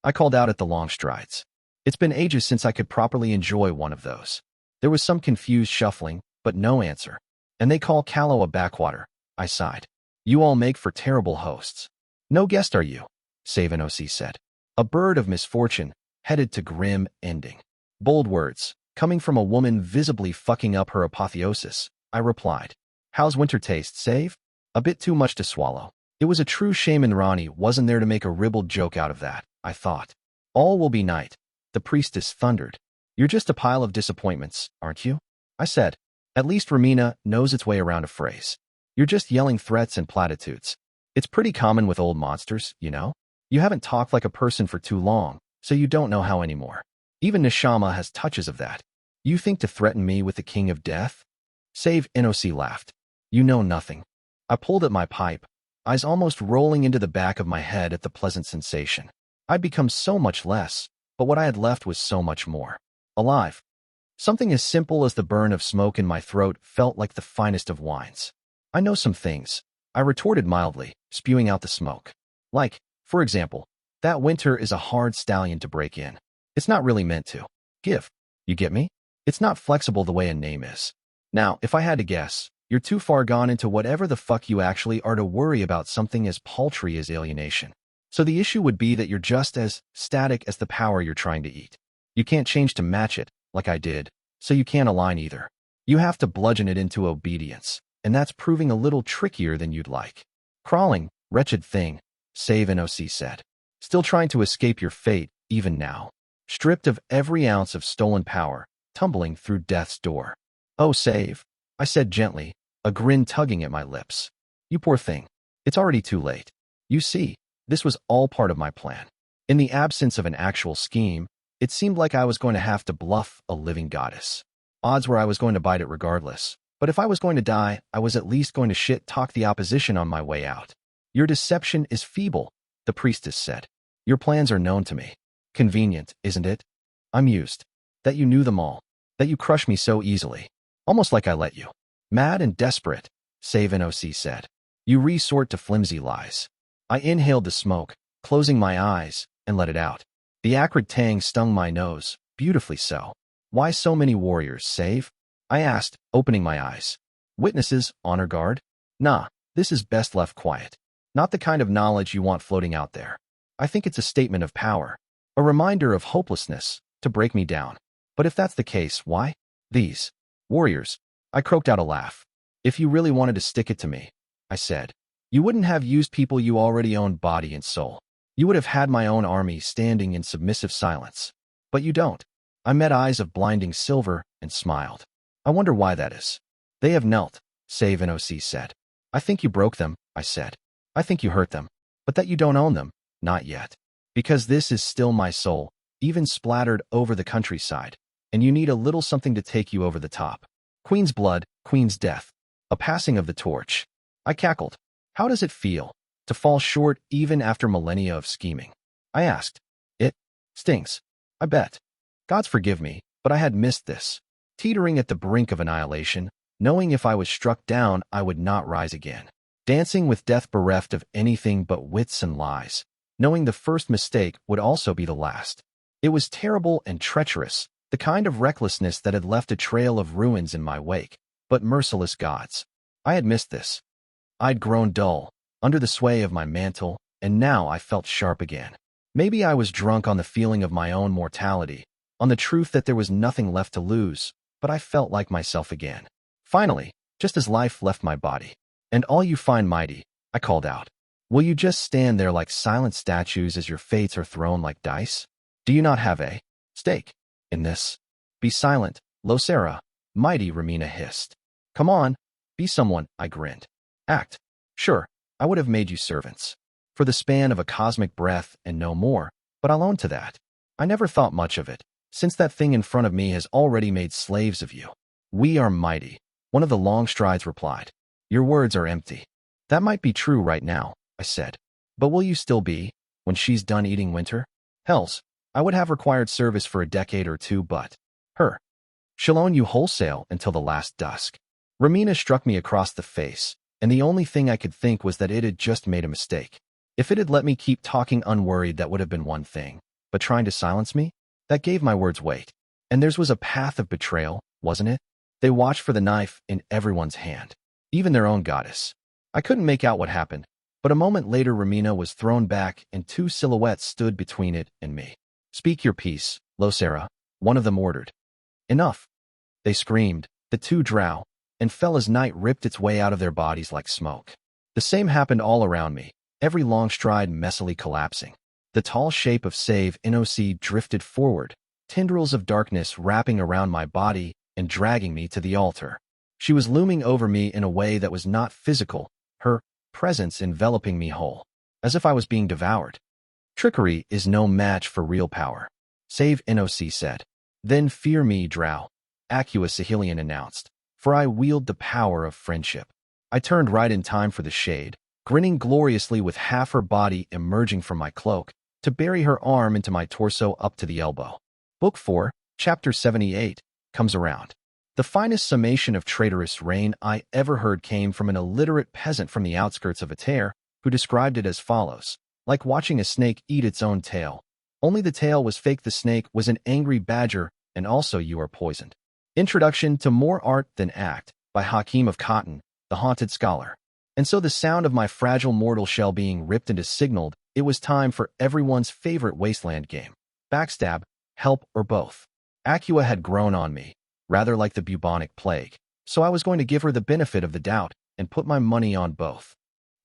S1: I called out at the long strides. It's been ages since I could properly enjoy one of those. There was some confused shuffling, but no answer. "And they call Callow a backwater," I sighed. "You all make for terrible hosts." "No guest are you," Save NOC said. "A bird of misfortune, headed to grim ending." Bold words, coming from a woman visibly fucking up her apotheosis, I replied. "How's winter taste, Save?" "A bit too much to swallow." It was a true shame and Ronnie wasn't there to make a ribald joke out of that, I thought. "All will be night," the priestess thundered. "You're just a pile of disappointments, aren't you?" I said. At least Ramina knows its way around a phrase. "You're just yelling threats and platitudes. It's pretty common with old monsters, you know? You haven't talked like a person for too long, so you don't know how anymore. Even Neshama has touches of that. You think to threaten me with the king of death?" Save NOC laughed. "You know nothing." I pulled at my pipe, eyes almost rolling into the back of my head at the pleasant sensation. I'd become so much less, but what I had left was so much more. Alive. Something as simple as the burn of smoke in my throat felt like the finest of wines. "I know some things," I retorted mildly, spewing out the smoke. "Like, for example, that winter is a hard stallion to break in. It's not really meant to give. You get me? It's not flexible the way a name is. Now, if I had to guess, you're too far gone into whatever the fuck you actually are to worry about something as paltry as alienation." So the issue would be that you're just as static as the power you're trying to eat. You can't change to match it, like I did, so you can't align either. You have to bludgeon it into obedience, and that's proving a little trickier than you'd like. Crawling, wretched thing, Save NOC said. Still trying to escape your fate, even now. Stripped of every ounce of stolen power, tumbling through death's door. Oh, Save, I said gently, a grin tugging at my lips. You poor thing. It's already too late. You see, this was all part of my plan. In the absence of an actual scheme, it seemed like I was going to have to bluff a living goddess. Odds were I was going to bite it regardless, but if I was going to die, I was at least going to shit-talk the opposition on my way out. Your deception is feeble, the priestess said. Your plans are known to me. Convenient, isn't it? I'm used. That you knew them all. That you crushed me so easily. Almost like I let you. Mad and desperate, Save NOC said. You resort to flimsy lies. I inhaled the smoke, closing my eyes, and let it out. The acrid tang stung my nose, beautifully so. Why so many warriors, Save? I asked, opening my eyes. Witnesses, honor guard? Nah, this is best left quiet. Not the kind of knowledge you want floating out there. I think it's a statement of power. A reminder of hopelessness, to break me down. But if that's the case, why? These warriors. I croaked out a laugh. If you really wanted to stick it to me, I said, you wouldn't have used people you already owned body and soul. You would have had my own army standing in submissive silence. But you don't. I met eyes of blinding silver and smiled. I wonder why that is. They have knelt, Save NOC said. I think you broke them, I said. I think you hurt them. But that you don't own them, not yet. Because this is still my soul, even splattered over the countryside. And you need a little something to take you over the top. Queen's blood, Queen's death. A passing of the torch. I cackled. How does it feel to fall short even after millennia of scheming? I asked. It stings. I bet. Gods forgive me, but I had missed this. Teetering at the brink of annihilation, knowing if I was struck down, I would not rise again. Dancing with death bereft of anything but wits and lies. Knowing the first mistake would also be the last. It was terrible and treacherous, the kind of recklessness that had left a trail of ruins in my wake. But merciless gods. I had missed this. I'd grown dull, under the sway of my mantle, and now I felt sharp again. Maybe I was drunk on the feeling of my own mortality, on the truth that there was nothing left to lose, but I felt like myself again. Finally, just as life left my body. And all you find mighty, I called out. Will you just stand there like silent statues as your fates are thrown like dice? Do you not have a stake in this? Be silent, Losera, mighty Ramina hissed. Come on, be someone, I grinned. Act. Sure, I would have made you servants. For the span of a cosmic breath and no more, but I'll own to that. I never thought much of it, since that thing in front of me has already made slaves of you. We are mighty, one of the long strides replied. Your words are empty. That might be true right now, I said. But will you still be, when she's done eating winter? Hells, I would have required service for a decade or two, but her. She'll own you wholesale until the last dusk. Ramina struck me across the face, and the only thing I could think was that it had just made a mistake. If it had let me keep talking unworried, that would have been one thing, but trying to silence me? That gave my words weight. And theirs was a path of betrayal, wasn't it? They watched for the knife in everyone's hand, even their own goddess. I couldn't make out what happened, but a moment later Ramina was thrown back and two silhouettes stood between it and me. Speak your piece, Losera, one of them ordered. Enough. They screamed, the two drow, and fell as night ripped its way out of their bodies like smoke. The same happened all around me, every long stride messily collapsing. The tall shape of Save NOC drifted forward, tendrils of darkness wrapping around my body and dragging me to the altar. She was looming over me in a way that was not physical, her presence enveloping me whole, as if I was being devoured. Trickery is no match for real power, Save NOC said. Then fear me, drow, Acua Sahelian announced, for I wield the power of friendship. I turned right in time for the shade, grinning gloriously with half her body emerging from my cloak, to bury her arm into my torso up to the elbow. Book 4, Chapter 78, comes around. The finest summation of traitorous reign I ever heard came from an illiterate peasant from the outskirts of Ater, who described it as follows. Like watching a snake eat its own tail. Only the tail was fake, the snake was an angry badger, and also you are poisoned. Introduction to More Art Than Act, by Hakeem of Cotton, the Haunted Scholar. And so the sound of my fragile mortal shell being ripped into signaled it was time for everyone's favorite wasteland game. Backstab, help, or both. Acqua had grown on me, rather like the bubonic plague, so I was going to give her the benefit of the doubt and put my money on both.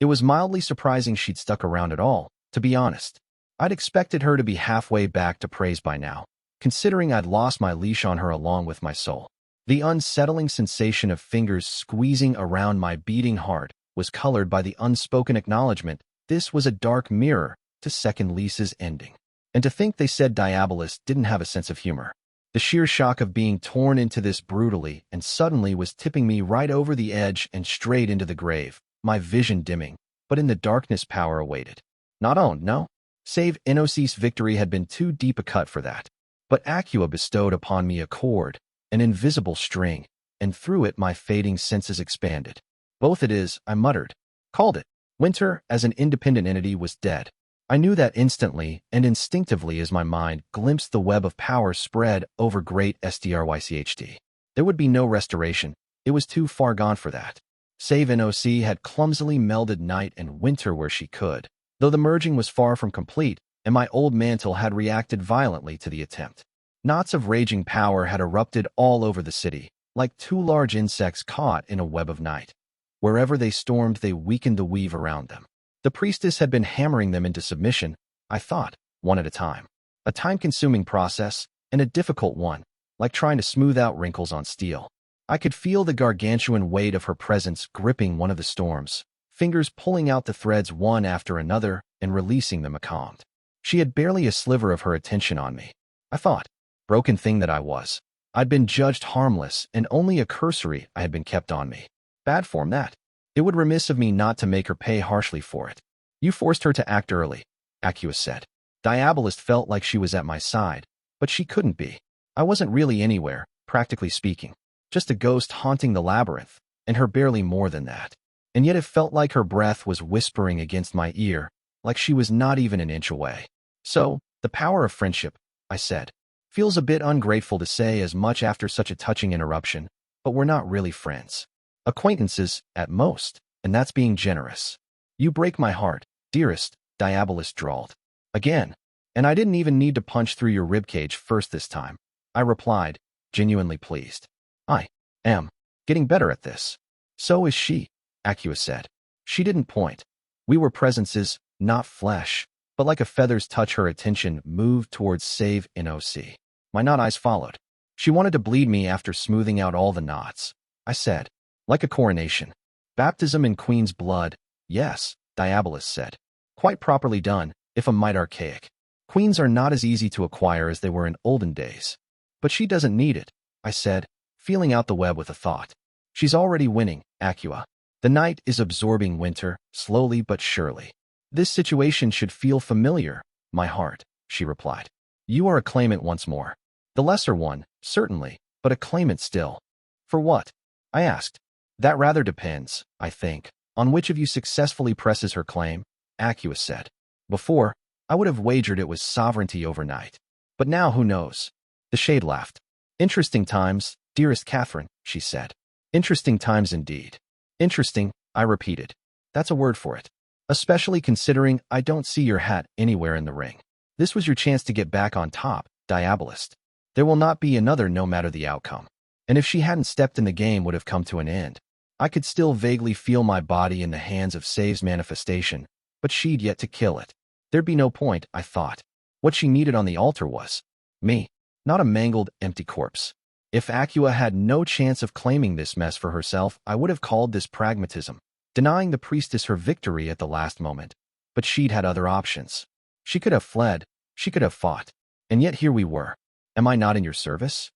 S1: It was mildly surprising she'd stuck around at all, to be honest. I'd expected her to be halfway back to praise by now, considering I'd lost my leash on her along with my soul. The unsettling sensation of fingers squeezing around my beating heart was colored by the unspoken acknowledgement this was a dark mirror to Second Lease's ending. And to think they said Diabolist didn't have a sense of humor. The sheer shock of being torn into this brutally and suddenly was tipping me right over the edge and straight into the grave, my vision dimming, but in the darkness power awaited. Not owned, no. Save Inoc's victory had been too deep a cut for that. But Acqua bestowed upon me a cord, an invisible string, and through it my fading senses expanded. Both it is, I muttered. Called it. Winter, as an independent entity, was dead. I knew that instantly and instinctively as my mind glimpsed the web of power spread over great STRYCHD. There would be no restoration. It was too far gone for that. Save NOC had clumsily melded night and winter where she could, though the merging was far from complete, and my old mantle had reacted violently to the attempt. Knots of raging power had erupted all over the city, like two large insects caught in a web of night. Wherever they stormed, they weakened the weave around them. The priestess had been hammering them into submission, I thought, one at a time. A time-consuming process, and a difficult one, like trying to smooth out wrinkles on steel. I could feel the gargantuan weight of her presence gripping one of the storms, fingers pulling out the threads one after another and releasing them accalmed. She had barely a sliver of her attention on me. I thought, broken thing that I was. I'd been judged harmless, and only a cursory I had been kept on me. Bad form, that. It would remiss of me not to make her pay harshly for it. You forced her to act early, Acqua said. Diabolist felt like she was at my side, but she couldn't be. I wasn't really anywhere, practically speaking. Just a ghost haunting the labyrinth, and her barely more than that. And yet it felt like her breath was whispering against my ear, like she was not even an inch away. So, the power of friendship, I said. Feels a bit ungrateful to say as much after such a touching interruption, but we're not really friends. Acquaintances, at most, and that's being generous. You break my heart, dearest, Diabolist drawled. Again, and I didn't even need to punch through your ribcage first this time. I replied, genuinely pleased. I am getting better at this. So is she, Acqua said. She didn't point. We were presences, not flesh, but like a feather's touch her attention moved towards save NOC. My knot eyes followed. She wanted to bleed me after smoothing out all the knots. I said, like a coronation. Baptism in Queen's blood, yes, Diabolist said. Quite properly done, if a mite archaic. Queens are not as easy to acquire as they were in olden days. But she doesn't need it, I said, feeling out the web with a thought. She's already winning, Acqua. The night is absorbing winter, slowly but surely. This situation should feel familiar, my heart, she replied. You are a claimant once more. The lesser one, certainly, but a claimant still. For what? I asked. That rather depends, I think, on which of you successfully presses her claim, Acqua said. Before, I would have wagered it was sovereignty overnight. But now who knows? The shade laughed. Interesting times, dearest Catherine, she said. Interesting times indeed. Interesting, I repeated. That's a word for it. Especially considering I don't see your hat anywhere in the ring. This was your chance to get back on top, Diabolist. There will not be another no matter the outcome. And if she hadn't stepped in, the game would have come to an end. I could still vaguely feel my body in the hands of Save's manifestation, but she'd yet to kill it. There'd be no point, I thought. What she needed on the altar was me, not a mangled, empty corpse. If Acqua had no chance of claiming this mess for herself, I would have called this pragmatism, denying the priestess her victory at the last moment. But she'd had other options. She could have fled, she could have fought, and yet here we were. Am I not in your service?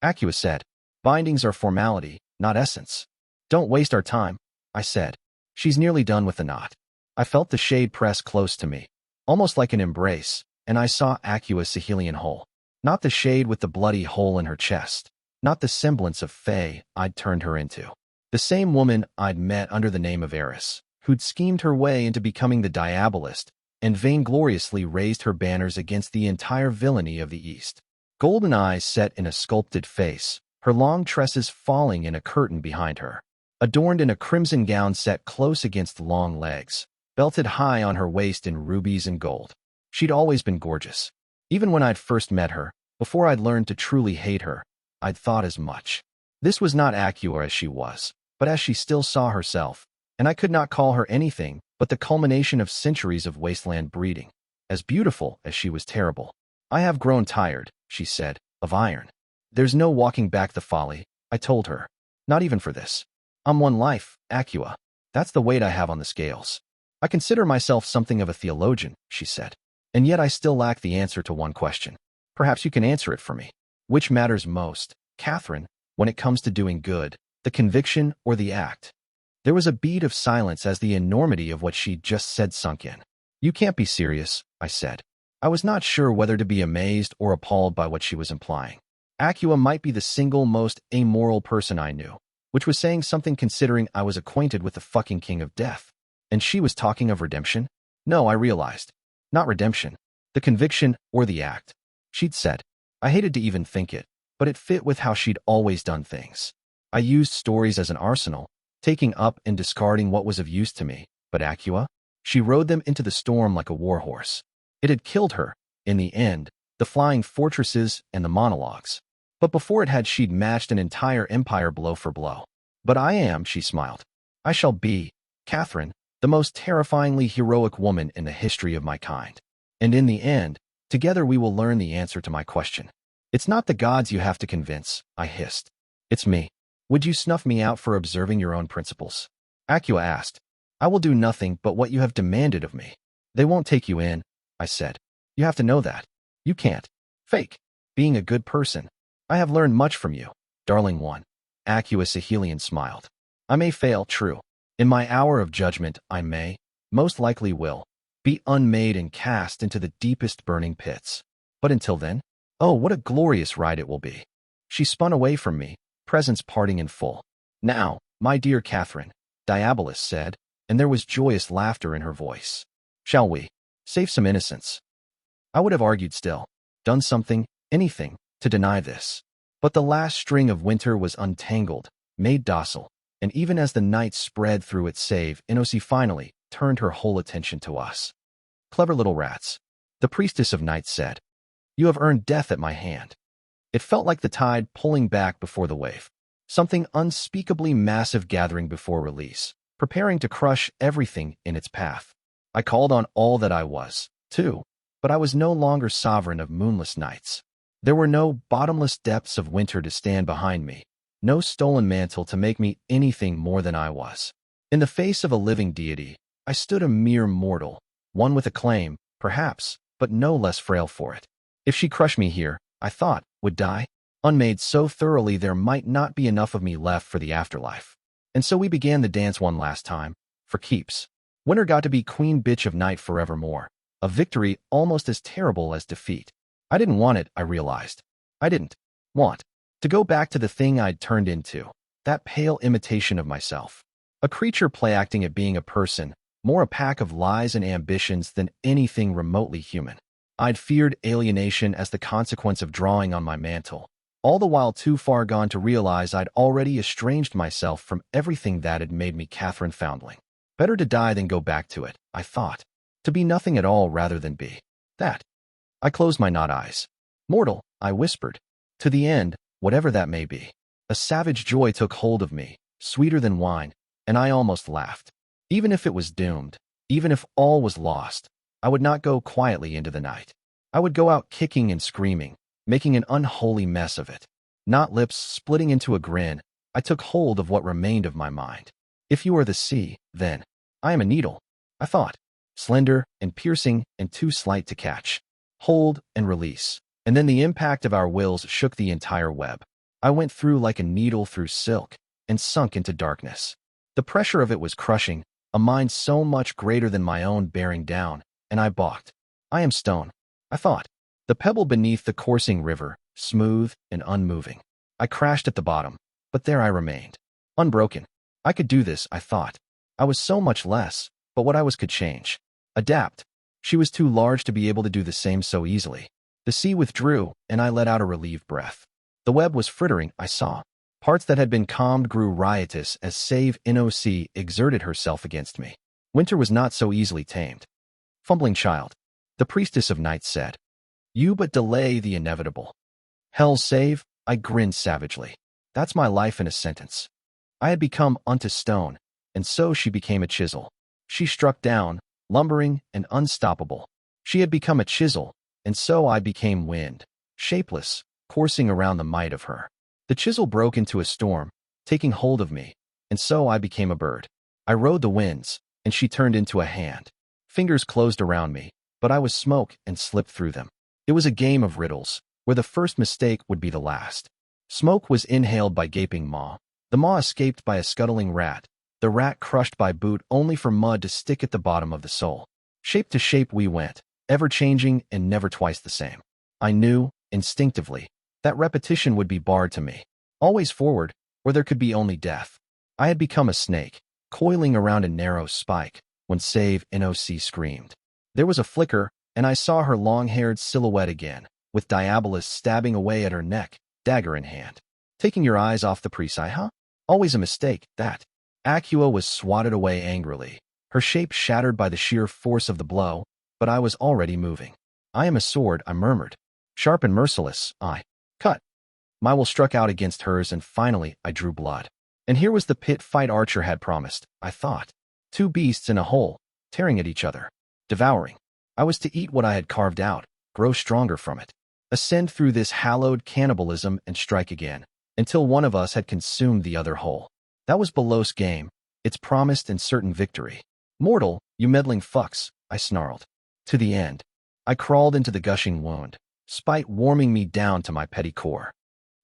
S1: Acqua said, bindings are formality, not essence. Don't waste our time, I said. She's nearly done with the knot. I felt the shade press close to me, almost like an embrace, and I saw Acqua's Sahelian hole. Not the shade with the bloody hole in her chest, not the semblance of Fae I'd turned her into. The same woman I'd met under the name of Eris, who'd schemed her way into becoming the Diabolist and vaingloriously raised her banners against the entire villainy of the East. Golden eyes set in a sculpted face, her long tresses falling in a curtain behind her. adorned in a crimson gown set close against long legs, belted high on her waist in rubies and gold. She'd always been gorgeous. Even when I'd first met her, before I'd learned to truly hate her, I'd thought as much. This was not Acua as she was, but as she still saw herself, and I could not call her anything but the culmination of centuries of wasteland breeding. As beautiful as she was terrible. I have grown tired, she said, of iron. There's no walking back the folly, I told her. Not even for this. I'm one life, Acua. That's the weight I have on the scales. I consider myself something of a theologian, she said. And yet I still lack the answer to one question. Perhaps you can answer it for me. Which matters most, Catherine, when it comes to doing good, the conviction or the act? There was a beat of silence as the enormity of what she'd just said sunk in. You can't be serious, I said. I was not sure whether to be amazed or appalled by what she was implying. Acua might be the single most amoral person I knew, which was saying something considering I was acquainted with the fucking king of death. And she was talking of redemption? No, I realized. Not redemption. The conviction or the act. She'd said. I hated to even think it, but it fit with how she'd always done things. I used stories as an arsenal, taking up and discarding what was of use to me, but Acua? She rode them into the storm like a warhorse. It had killed her, in the end, the flying fortresses and the monologues. But before it had, she'd matched an entire empire blow for blow. But I am, she smiled. I shall be, Catherine, the most terrifyingly heroic woman in the history of my kind. And in the end, together we will learn the answer to my question. It's not the gods you have to convince, I hissed. It's me. Would you snuff me out for observing your own principles? Acua asked. I will do nothing but what you have demanded of me. They won't take you in, I said. You have to know that. You can't fake being a good person. I have learned much from you, darling one. Acua Sahelian smiled. I may fail, true. In my hour of judgment, I may, most likely will, be unmade and cast into the deepest burning pits. But until then, oh, what a glorious ride it will be. She spun away from me, presence parting in full. Now, my dear Catherine, Diabolus said, and there was joyous laughter in her voice. Shall we save some innocence? I would have argued still, done something, anything, to deny this. But the last string of winter was untangled, made docile, and even as the night spread through its save, Inosi finally turned her whole attention to us. Clever little rats, the priestess of night said. You have earned death at my hand. It felt like the tide pulling back before the wave, something unspeakably massive gathering before release, preparing to crush everything in its path. I called on all that I was, too, but I was no longer sovereign of moonless nights. There were no bottomless depths of winter to stand behind me, no stolen mantle to make me anything more than I was. In the face of a living deity, I stood a mere mortal, one with a claim, perhaps, but no less frail for it. If she crushed me here, I thought, would die, unmade so thoroughly there might not be enough of me left for the afterlife. And so we began the dance one last time, for keeps. Winter got to be queen bitch of night forevermore, a victory almost as terrible as defeat. I didn't want it, I realized. I didn't want to go back to the thing I'd turned into, that pale imitation of myself. A creature play-acting at being a person, more a pack of lies and ambitions than anything remotely human. I'd feared alienation as the consequence of drawing on my mantle, all the while too far gone to realize I'd already estranged myself from everything that had made me Catherine Foundling. Better to die than go back to it, I thought. To be nothing at all rather than be that. I closed my not eyes. Mortal, I whispered. To the end, whatever that may be. A savage joy took hold of me, sweeter than wine, and I almost laughed. Even if it was doomed, even if all was lost, I would not go quietly into the night. I would go out kicking and screaming, making an unholy mess of it. Not lips splitting into a grin, I took hold of what remained of my mind. If you are the sea, then I am a needle, I thought, slender and piercing and too slight to catch. Hold and release, and then the impact of our wills shook the entire web. I went through like a needle through silk and sunk into darkness. The pressure of it was crushing, a mind so much greater than my own bearing down, and I balked. I am stone, I thought, the pebble beneath the coursing river, smooth and unmoving. I crashed at the bottom, but there I remained, unbroken. I could do this, I thought. I was so much less, but what I was could change. Adapt. She was too large to be able to do the same so easily. The sea withdrew, and I let out a relieved breath. The web was frittering, I saw. Parts that had been calmed grew riotous as Save NOC exerted herself against me. Winter was not so easily tamed. Fumbling child, the priestess of night said. You but delay the inevitable. Hell save, I grinned savagely. That's my life in a sentence. I had become unto stone, and so she became a chisel. She struck down, lumbering and unstoppable. She had become a chisel, and so I became wind, shapeless, coursing around the might of her. The chisel broke into a storm, taking hold of me, and so I became a bird. I rode the winds, and she turned into a hand. Fingers closed around me, but I was smoke and slipped through them. It was a game of riddles, where the first mistake would be the last. Smoke was inhaled by gaping maw. The maw escaped by a scuttling rat. The rat crushed by boot only for mud to stick at the bottom of the soul. Shape to shape we went, ever-changing and never twice the same. I knew, instinctively, that repetition would be barred to me. Always forward, or there could be only death. I had become a snake, coiling around a narrow spike, when Save NOC screamed. There was a flicker, and I saw her long-haired silhouette again, with Diabolus stabbing away at her neck, dagger in hand. Taking your eyes off the priest, huh? Always a mistake, that. Acua was swatted away angrily, her shape shattered by the sheer force of the blow, but I was already moving. I am a sword, I murmured. Sharp and merciless, I. Cut. My will struck out against hers, and finally I drew blood. And here was the pit fight Archer had promised, I thought. Two beasts in a hole, tearing at each other, devouring. I was to eat what I had carved out, grow stronger from it, ascend through this hallowed cannibalism and strike again, until one of us had consumed the other whole. That was Belos' game, its promised and certain victory. Mortal, you meddling fucks, I snarled. To the end. I crawled into the gushing wound, spite warming me down to my petty core.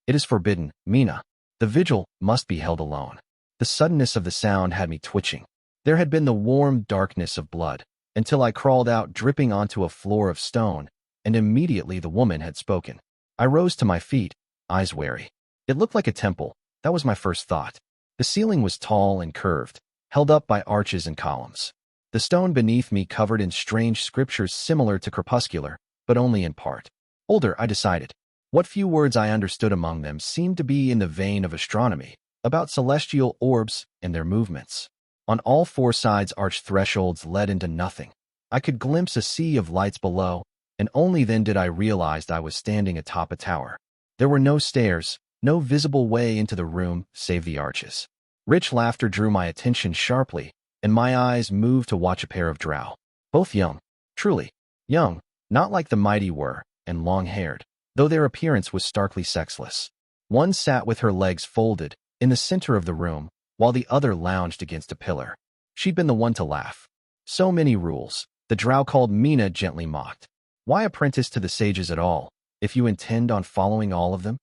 S1: It is forbidden, Mina. The vigil must be held alone. The suddenness of the sound had me twitching. There had been the warm darkness of blood, until I crawled out dripping onto a floor of stone, and immediately the woman had spoken. I rose to my feet, eyes wary. It looked like a temple, that was my first thought. The ceiling was tall and curved, held up by arches and columns. The stone beneath me covered in strange scriptures similar to crepuscular, but only in part. Older, I decided. What few words I understood among them seemed to be in the vein of astronomy, about celestial orbs and their movements. On all four sides arched thresholds led into nothing. I could glimpse a sea of lights below, and only then did I realize I was standing atop a tower. There were no stairs, no visible way into the room save the arches. Rich laughter drew my attention sharply, and my eyes moved to watch a pair of drow. Both young, truly young, not like the mighty were, and long-haired, though their appearance was starkly sexless. One sat with her legs folded, in the center of the room, while the other lounged against a pillar. She'd been the one to laugh. So many rules, the drow called Mina gently mocked. Why apprentice to the sages at all, if you intend on following all of them?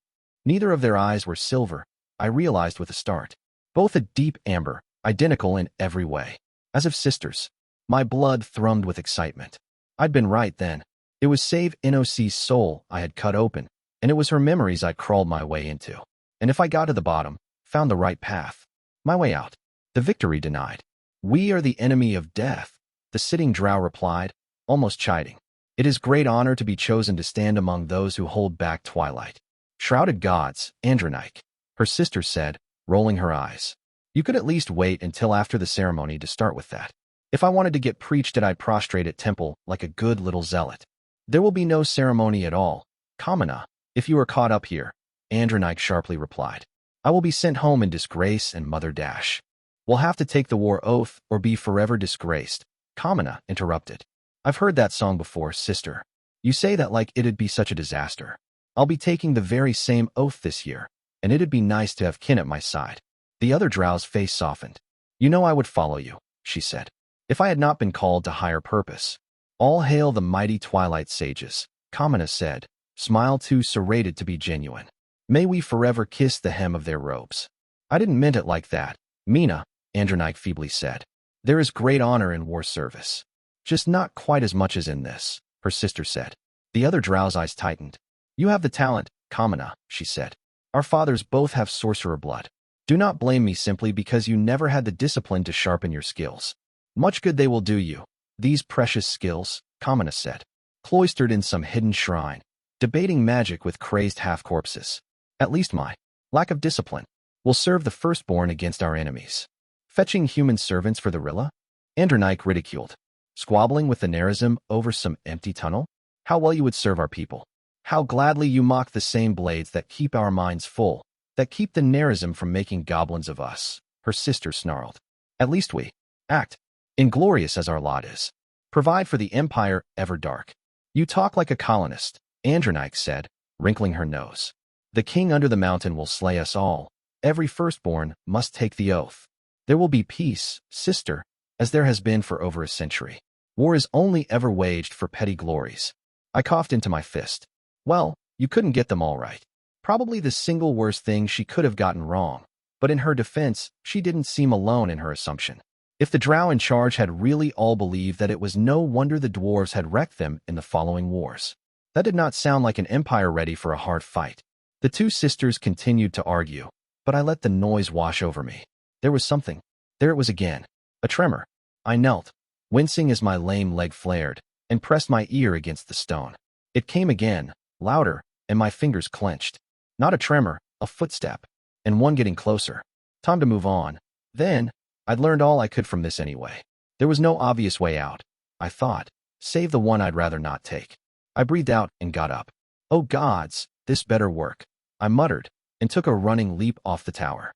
S1: Neither of their eyes were silver, I realized with a start. Both a deep amber, identical in every way. As if sisters. My blood thrummed with excitement. I'd been right then. It was Save NOC's soul I had cut open, and it was her memories I crawled my way into. And if I got to the bottom, found the right path, my way out, the victory denied. We are the enemy of death, the sitting drow replied, almost chiding. It is great honor to be chosen to stand among those who hold back twilight. Shrouded gods, Andronike, her sister said, rolling her eyes. You could at least wait until after the ceremony to start with that. If I wanted to get preached at, I'd prostrate at temple like a good little zealot. There will be no ceremony at all, Kamina, if you are caught up here, Andronike sharply replied. I will be sent home in disgrace and mother dash. We'll have to take the war oath or be forever disgraced, Kamina interrupted. I've heard that song before, sister. You say that like it'd be such a disaster. I'll be taking the very same oath this year, and it'd be nice to have kin at my side. The other drow's face softened. You know I would follow you, she said, if I had not been called to higher purpose. All hail the mighty twilight sages, Kamina said, smile too serrated to be genuine. May we forever kiss the hem of their robes. I didn't mean it like that, Mina, Andronike feebly said. There is great honor in war service. Just not quite as much as in this, her sister said. The other drow's eyes tightened. You have the talent, Kamina, she said. Our fathers both have sorcerer blood. Do not blame me simply because you never had the discipline to sharpen your skills. Much good they will do you. These precious skills, Kamina said, cloistered in some hidden shrine, debating magic with crazed half-corpses. At least my lack of discipline. We'll serve the firstborn against our enemies. Fetching human servants for the Rilla? Andronike ridiculed. Squabbling with the Nerazim over some empty tunnel? How well you would serve our people. How gladly you mock the same blades that keep our minds full, that keep the Nerazim from making goblins of us, her sister snarled. At least we act, inglorious as our lot is. Provide for the empire ever dark. You talk like a colonist, Andronike said, wrinkling her nose. The king under the mountain will slay us all. Every firstborn must take the oath. There will be peace, sister, as there has been for over a century. War is only ever waged for petty glories. I coughed into my fist. Well, you couldn't get them all right. Probably the single worst thing she could have gotten wrong. But in her defense, she didn't seem alone in her assumption. If the drow in charge had really all believed that it was no wonder the dwarves had wrecked them in the following wars. That did not sound like an empire ready for a hard fight. The two sisters continued to argue, but I let the noise wash over me. There was something. There it was again. A tremor. I knelt, wincing as my lame leg flared, and pressed my ear against the stone. It came again, louder, and my fingers clenched. Not a tremor, a footstep, and one getting closer. Time to move on. Then, I'd learned all I could from this anyway. There was no obvious way out, I thought, save the one I'd rather not take. I breathed out and got up. Oh gods, this better work, I muttered, and took a running leap off the tower.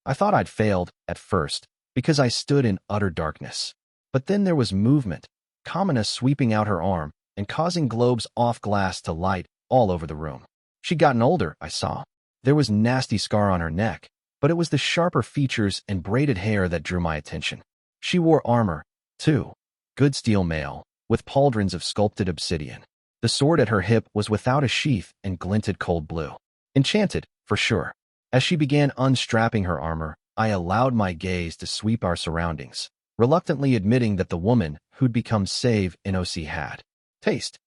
S1: I thought I'd failed, at first, because I stood in utter darkness. But then there was movement, Kamina sweeping out her arm and causing globes off glass to light all over the room. She'd gotten older, I saw. There was nasty scar on her neck, but it was the sharper features and braided hair that drew my attention. She wore armor, too. Good steel mail, with pauldrons of sculpted obsidian. The sword at her hip was without a sheath and glinted cold blue. Enchanted, for sure. As she began unstrapping her armor, I allowed my gaze to sweep our surroundings, reluctantly admitting that the woman who'd become Save in OC had taste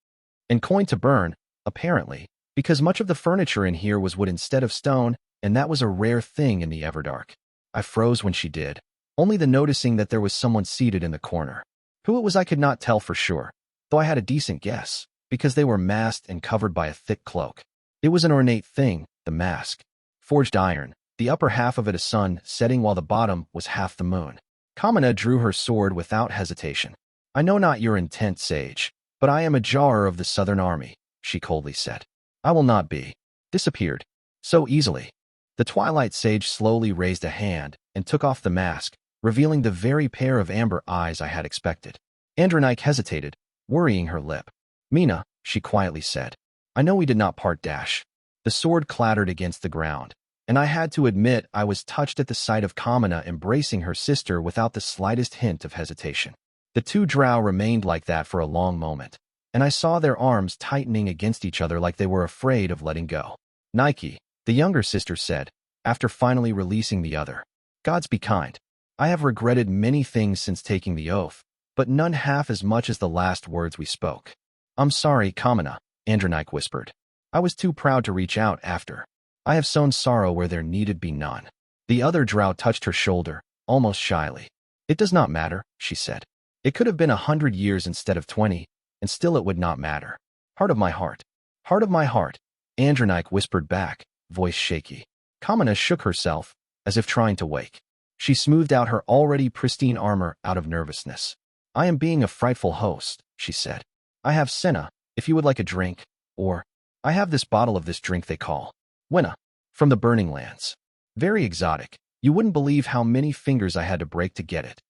S1: and coin to burn, apparently, because much of the furniture in here was wood instead of stone, and that was a rare thing in the Everdark. I froze when she did, only the noticing that there was someone seated in the corner. Who it was I could not tell for sure, though I had a decent guess, because they were masked and covered by a thick cloak. It was an ornate thing, the mask. Forged iron, the upper half of it a sun setting while the bottom was half the moon. Kamina drew her sword without hesitation. I know not your intent, sage, but I am a jarrer of the southern army, she coldly said. I will not be. Disappeared. So easily. The twilight sage slowly raised a hand and took off the mask, revealing the very pair of amber eyes I had expected. Andronike hesitated, worrying her lip. Mina, she quietly said. I know we did not part dash. The sword clattered against the ground, and I had to admit I was touched at the sight of Kamina embracing her sister without the slightest hint of hesitation. The two drow remained like that for a long moment, and I saw their arms tightening against each other like they were afraid of letting go. Nike, the younger sister said, after finally releasing the other. Gods be kind. I have regretted many things since taking the oath, but none half as much as the last words we spoke. I'm sorry, Kamina, Andronike whispered. I was too proud to reach out after. I have sown sorrow where there needed be none. The other drow touched her shoulder, almost shyly. It does not matter, she said. It could have been 100 years instead of 20, and still it would not matter. Heart of my heart. Heart of my heart, Andronike whispered back, voice shaky. Kamina shook herself, as if trying to wake. She smoothed out her already pristine armor out of nervousness. I am being a frightful host, she said. I have senna, if you would like a drink, or I have this bottle of this drink they call Wenna, from the Burning Lands. Very exotic. You wouldn't believe how many fingers I had to break to get it.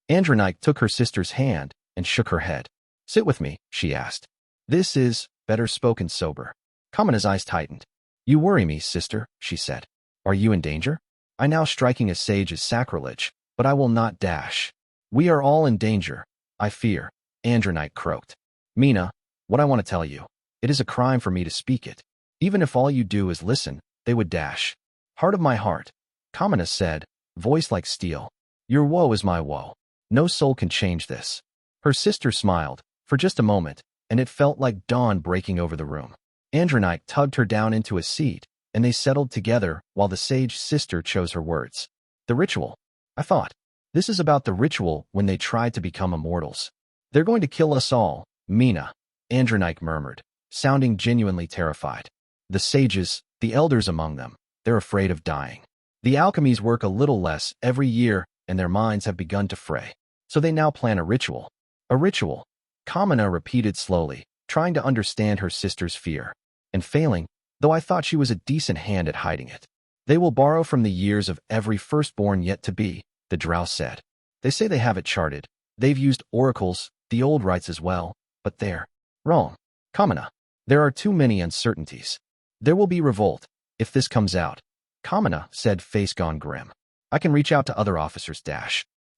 S1: Andronike took her sister's hand and shook her head. Sit with me, she asked. This is better spoken sober. Kamina's eyes tightened. You worry me, sister, she said. Are you in danger? I now striking a sage is sacrilege, but I will not dash. We are all in danger, I fear, Andronike croaked. Mina, what I want to tell you. It is a crime for me to speak it. Even if all you do is listen, they would dash. Heart of my heart, Kamina said, voice like steel. Your woe is my woe. No soul can change this. Her sister smiled, for just a moment, and it felt like dawn breaking over the room. Andronike tugged her down into a seat, and they settled together while the sage sister chose her words. The ritual. I thought. This is about the ritual when they tried to become immortals. They're going to kill us all, Mina, Andronike murmured, sounding genuinely terrified. The sages, the elders among them, they're afraid of dying. The alchemies work a little less every year, and their minds have begun to fray. So they now plan a ritual. A ritual, Kamina repeated slowly, trying to understand her sister's fear. And failing, though I thought she was a decent hand at hiding it. They will borrow from the years of every firstborn yet to be, the drow said. They say they have it charted. They've used oracles, the old rites as well, but they're wrong. Kamina, there are too many uncertainties. There will be revolt, if this comes out. Kamina said, face gone grim. I can reach out to other officers.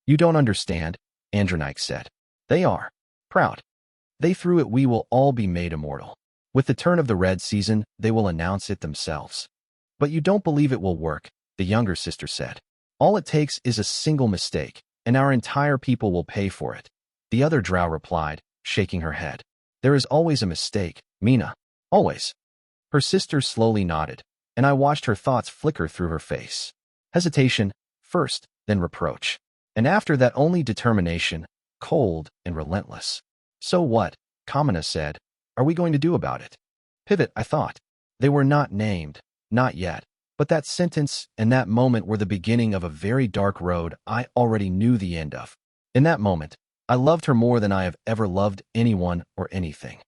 S1: You don't understand, Andronike said. They are proud. They threw it. We will all be made immortal. With the turn of the red season, they will announce it themselves. But you don't believe it will work, the younger sister said. All it takes is a single mistake, and our entire people will pay for it. The other drow replied, shaking her head. There is always a mistake, Mina. Always. Her sister slowly nodded, and I watched her thoughts flicker through her face. Hesitation, first, then reproach. And after that only determination, cold and relentless. So what, Kamina said, are we going to do about it? Pivot, I thought. They were not named, not yet, but that sentence and that moment were the beginning of a very dark road I already knew the end of. In that moment, I loved her more than I have ever loved anyone or anything.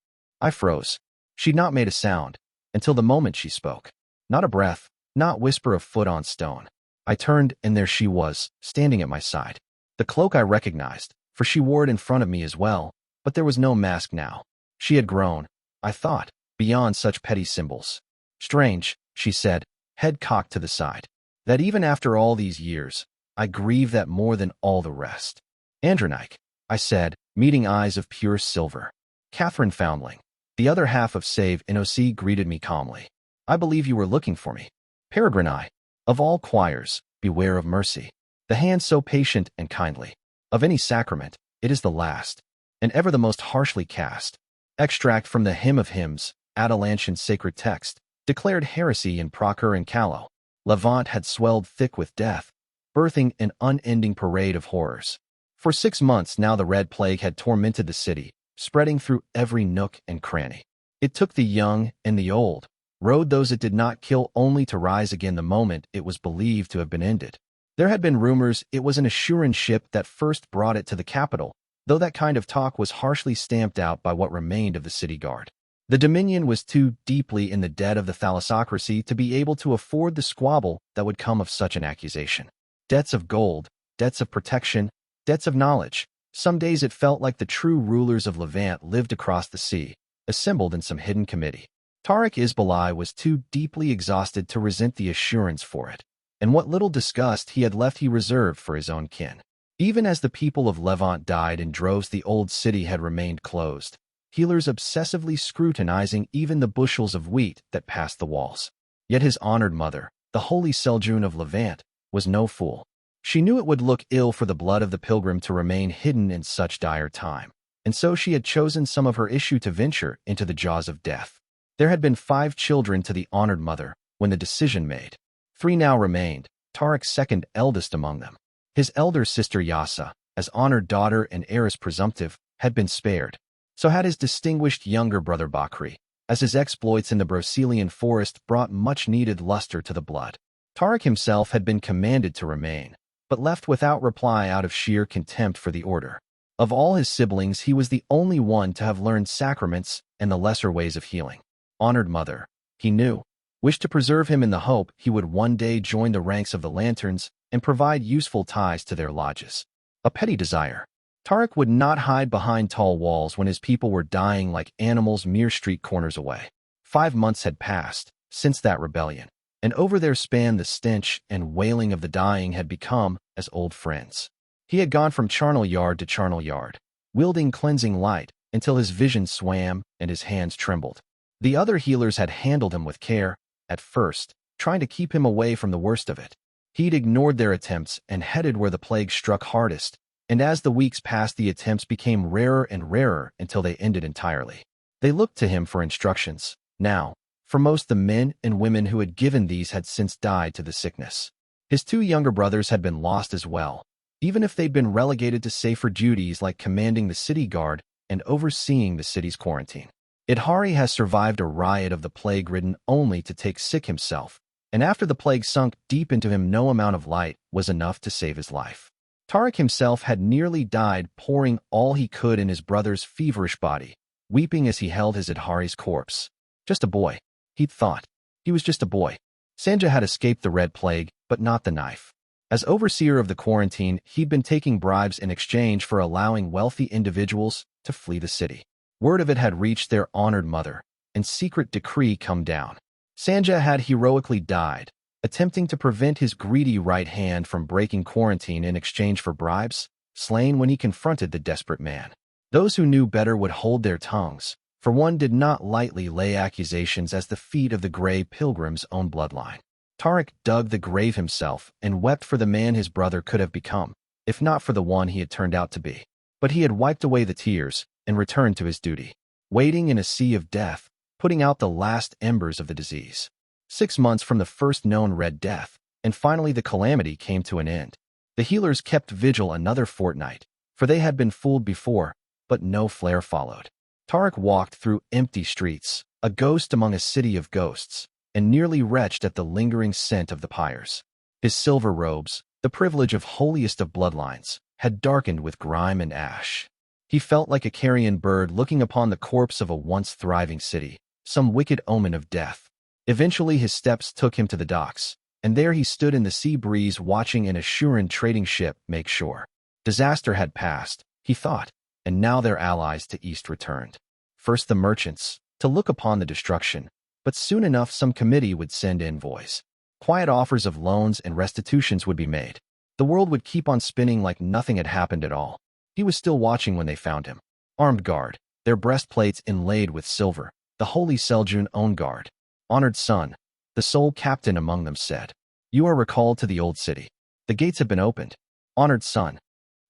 S1: I froze. She'd not made a sound, until the moment she spoke. Not a breath, not whisper of foot on stone. I turned, and there she was, standing at my side. The cloak I recognized, for she wore it in front of me as well, but there was no mask now. She had grown, I thought, beyond such petty symbols. Strange, she said, head cocked to the side. That even after all these years, I grieve that more than all the rest. Andronike, I said, meeting eyes of pure silver. Catherine Foundling. The other half of Save NOC greeted me calmly. I believe you were looking for me. Peregrine I. Of all choirs, beware of mercy. The hand so patient and kindly. Of any sacrament, it is the last, and ever the most harshly cast. Extract from the Hymn of Hymns, Atalantian sacred text, declared heresy in Procure and Callow. Levant had swelled thick with death, birthing an unending parade of horrors. For 6 months now the Red Plague had tormented the city, spreading through every nook and cranny. It took the young and the old, rode those it did not kill only to rise again the moment it was believed to have been ended. There had been rumors it was an Assuran ship that first brought it to the capital, though that kind of talk was harshly stamped out by what remained of the city guard. The Dominion was too deeply in the debt of the thalassocracy to be able to afford the squabble that would come of such an accusation. Debts of gold, debts of protection, debts of knowledge. Some days it felt like the true rulers of Levant lived across the sea, assembled in some hidden committee. Tariq Isbalai was too deeply exhausted to resent the assurance for it, and what little disgust he had left he reserved for his own kin. Even as the people of Levant died in droves, the old city had remained closed, healers obsessively scrutinizing even the bushels of wheat that passed the walls. Yet his honored mother, the holy Seljun of Levant, was no fool. She knew it would look ill for the blood of the pilgrim to remain hidden in such dire time, and so she had chosen some of her issue to venture into the jaws of death. There had been 5 children to the honored mother when the decision made. 3 now remained, Tariq's second eldest among them. His elder sister Yasa, as honored daughter and heiress presumptive, had been spared. So had his distinguished younger brother Bakri, as his exploits in the Brocelian forest brought much-needed luster to the blood. Tariq himself had been commanded to remain, but left without reply out of sheer contempt for the order. Of all his siblings, he was the only one to have learned sacraments and the lesser ways of healing. Honored mother, he knew, wished to preserve him in the hope he would one day join the ranks of the Lanterns and provide useful ties to their lodges. A petty desire. Tariq would not hide behind tall walls when his people were dying like animals mere street corners away. 5 months had passed since that rebellion, and over their span the stench and wailing of the dying had become as old friends. He had gone from charnel yard to charnel yard, wielding cleansing light until his vision swam and his hands trembled. The other healers had handled him with care, at first, trying to keep him away from the worst of it. He'd ignored their attempts and headed where the plague struck hardest, and as the weeks passed the attempts became rarer and rarer until they ended entirely. They looked to him for instructions. Now, for most the men and women who had given these had since died to the sickness. His 2 younger brothers had been lost as well, even if they'd been relegated to safer duties like commanding the city guard and overseeing the city's quarantine. Idhari has survived a riot of the plague-ridden only to take sick himself, and after the plague sunk deep into him, no amount of light was enough to save his life. Tarek himself had nearly died, pouring all he could in his brother's feverish body, weeping as he held his Adhari's corpse. Just a boy, he'd thought. He was just a boy. Sanja had escaped the Red Plague, but not the knife. As overseer of the quarantine, he'd been taking bribes in exchange for allowing wealthy individuals to flee the city. Word of it had reached their honored mother, and secret decree come down. Sanja had heroically died, attempting to prevent his greedy right hand from breaking quarantine in exchange for bribes, slain when he confronted the desperate man. Those who knew better would hold their tongues, for one did not lightly lay accusations at the feet of the Grey Pilgrim's own bloodline. Tarek dug the grave himself and wept for the man his brother could have become, if not for the one he had turned out to be. But he had wiped away the tears and returned to his duty, waiting in a sea of death, putting out the last embers of the disease. 6 months from the first known Red Death, and finally the calamity came to an end. The healers kept vigil another fortnight, for they had been fooled before, but no flare followed. Tarek walked through empty streets, a ghost among a city of ghosts, and nearly retched at the lingering scent of the pyres. His silver robes, the privilege of holiest of bloodlines, had darkened with grime and ash. He felt like a carrion bird looking upon the corpse of a once thriving city, some wicked omen of death. Eventually his steps took him to the docks, and there he stood in the sea breeze watching an Assuran trading ship make shore. Disaster had passed, he thought, and now their allies to east returned. First the merchants, to look upon the destruction, but soon enough some committee would send envoys. Quiet offers of loans and restitutions would be made. The world would keep on spinning like nothing had happened at all. He was still watching when they found him. Armed guard, their breastplates inlaid with silver, the holy Seljun own guard. Honored son, the sole captain among them said, "You are recalled to the old city. The gates have been opened." Honored son.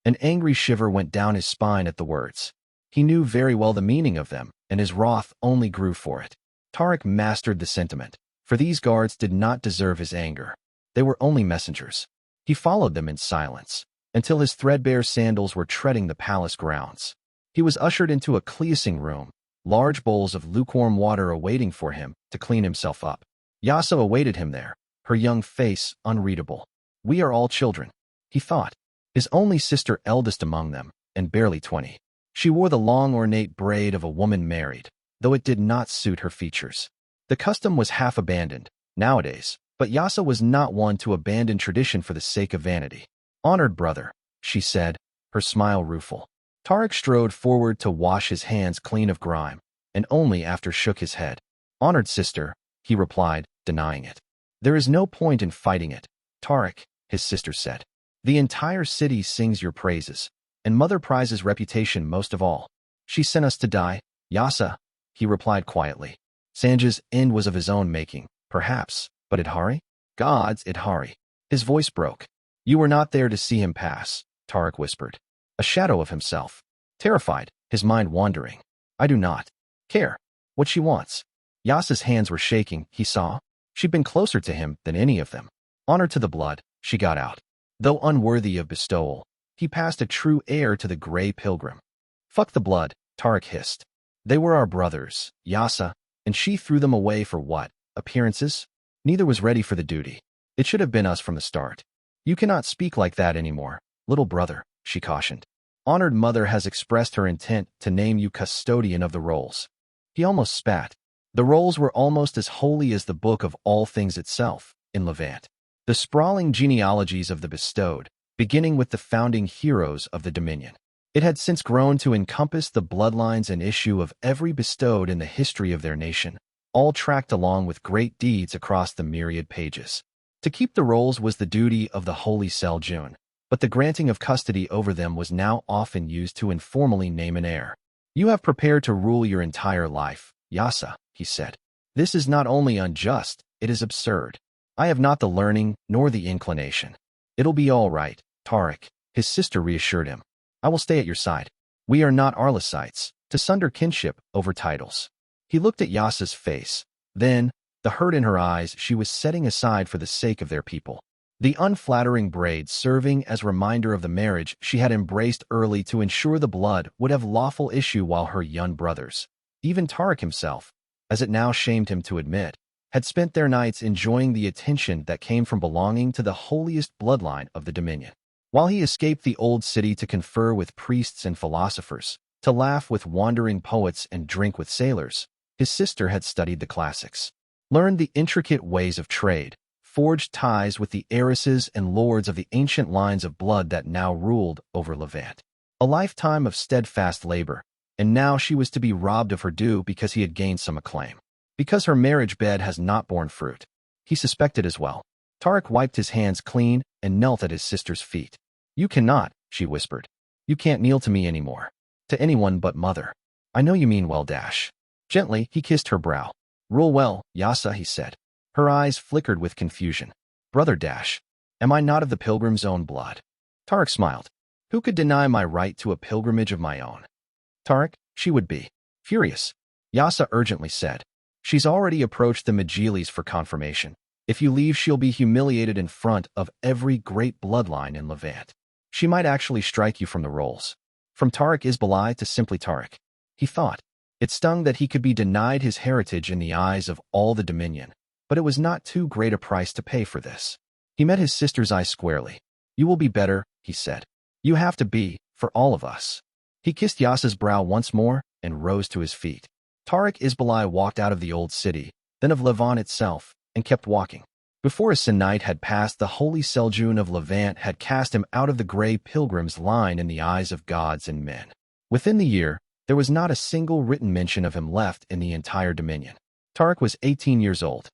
S1: An angry shiver went down his spine at the words. He knew very well the meaning of them, and his wrath only grew for it. Tarek mastered the sentiment, for these guards did not deserve his anger. They were only messengers. He followed them in silence, until his threadbare sandals were treading the palace grounds. He was ushered into a cleansing room, large bowls of lukewarm water awaiting for him to clean himself up. Yasa awaited him there, her young face unreadable. "We are all children," he thought, his only sister eldest among them, and barely 20. She wore the long ornate braid of a woman married, though it did not suit her features. The custom was half abandoned, nowadays, but Yasa was not one to abandon tradition for the sake of vanity. "Honored brother," she said, her smile rueful. Tarek strode forward to wash his hands clean of grime, and only after shook his head. "Honored sister," he replied, denying it. "There is no point in fighting it, Tarek," his sister said. "The entire city sings your praises, and mother prizes reputation most of all. She sent us to die, Yasa," he replied quietly. Sanja's end was of his own making, perhaps, but Idhari? God's Idhari. His voice broke. "You were not there to see him pass," Tarek whispered. A shadow of himself. Terrified, his mind wandering. "I do not care what she wants." Yasa's hands were shaking, he saw. She'd been closer to him than any of them. Honor to the blood, she got out. Though unworthy of bestowal, he passed a true heir to the Grey Pilgrim. "Fuck the blood," Tarek hissed. "They were our brothers, Yasa, and she threw them away for what? Appearances? Neither was ready for the duty. It should have been us from the start. You cannot speak like that anymore, little brother," she cautioned. "Honored mother has expressed her intent to name you custodian of the rolls." He almost spat. The rolls were almost as holy as the book of all things itself, in Levant. The sprawling genealogies of the bestowed, beginning with the founding heroes of the Dominion. It had since grown to encompass the bloodlines and issue of every bestowed in the history of their nation, all tracked along with great deeds across the myriad pages. To keep the rolls was the duty of the Holy Seljun, but the granting of custody over them was now often used to informally name an heir. "You have prepared to rule your entire life, Yasa," he said. "This is not only unjust, it is absurd. I have not the learning nor the inclination." "It'll be all right, Tarek," his sister reassured him. "I will stay at your side. We are not Arlesites, to sunder kinship over titles." He looked at Yasa's face. Then, the hurt in her eyes she was setting aside for the sake of their people. The unflattering braid serving as reminder of the marriage she had embraced early to ensure the blood would have lawful issue while her young brothers, even Tarek himself, as it now shamed him to admit, had spent their nights enjoying the attention that came from belonging to the holiest bloodline of the Dominion. While he escaped the old city to confer with priests and philosophers, to laugh with wandering poets and drink with sailors, his sister had studied the classics, learned the intricate ways of trade, forged ties with the heiresses and lords of the ancient lines of blood that now ruled over Levant. A lifetime of steadfast labor, and now she was to be robbed of her due because he had gained some acclaim. Because her marriage bed has not borne fruit. He suspected as well. Tarek wiped his hands clean and knelt at his sister's feet. "You cannot," she whispered. "You can't kneel to me anymore. To anyone but Mother. I know you mean well, Dash." Gently, he kissed her brow. "Rule well, Yasa," he said. Her eyes flickered with confusion. "Brother Dash, am I not of the pilgrim's own blood?" Tarek smiled. "Who could deny my right to a pilgrimage of my own?" "Tarek," she would be. Furious. Yasa urgently said. "She's already approached the Majilis for confirmation. If you leave, she'll be humiliated in front of every great bloodline in Levant. She might actually strike you from the rolls." From Tarek Isbalai to simply Tarek. He thought. It stung that he could be denied his heritage in the eyes of all the Dominion, but it was not too great a price to pay for this. He met his sister's eye squarely. "You will be better," he said. "You have to be, for all of us." He kissed Yasa's brow once more and rose to his feet. Tarek Isbalai walked out of the old city, then of Levant itself, and kept walking. Before a Senite had passed, the holy Seljun of Levant had cast him out of the gray pilgrim's line in the eyes of gods and men. Within the year, there was not a single written mention of him left in the entire Dominion. Tarek was 18 years old.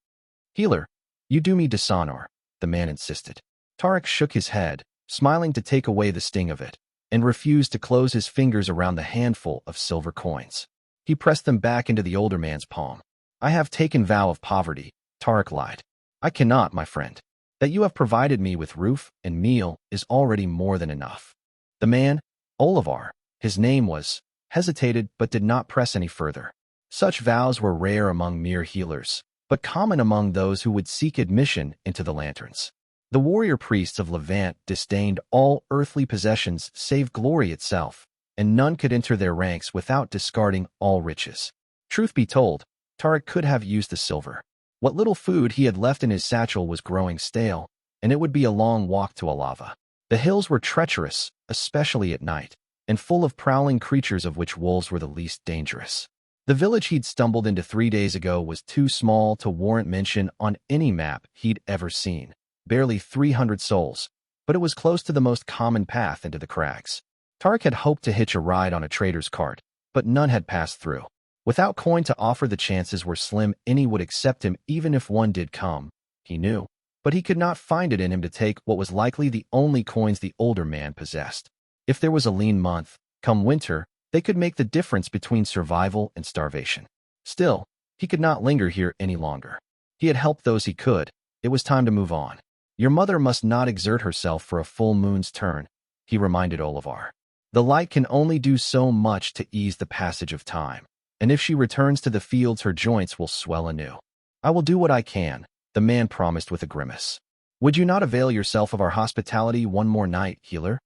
S1: "Healer, you do me dishonor," the man insisted. Tarek shook his head, smiling to take away the sting of it, and refused to close his fingers around the handful of silver coins. He pressed them back into the older man's palm. "I have taken vow of poverty," Tarek lied. "I cannot, my friend. That you have provided me with roof and meal is already more than enough." The man, Olivar, his name was, hesitated but did not press any further. Such vows were rare among mere healers, but common among those who would seek admission into the lanterns. The warrior priests of Levant disdained all earthly possessions save glory itself, and none could enter their ranks without discarding all riches. Truth be told, Tarek could have used the silver. What little food he had left in his satchel was growing stale, and it would be a long walk to Alava. The hills were treacherous, especially at night, and full of prowling creatures of which wolves were the least dangerous. The village he'd stumbled into 3 days ago was too small to warrant mention on any map he'd ever seen. Barely 300 souls, but it was close to the most common path into the crags. Tarek had hoped to hitch a ride on a trader's cart, but none had passed through. Without coin to offer, the chances were slim any would accept him even if one did come, he knew. But he could not find it in him to take what was likely the only coins the older man possessed. If there was a lean month, come winter, they could make the difference between survival and starvation. Still, he could not linger here any longer. He had helped those he could. It was time to move on. "Your mother must not exert herself for a full moon's turn," he reminded Olivar. "The light can only do so much to ease the passage of time, and if she returns to the fields, her joints will swell anew." "I will do what I can," the man promised with a grimace. "Would you not avail yourself of our hospitality one more night, healer?"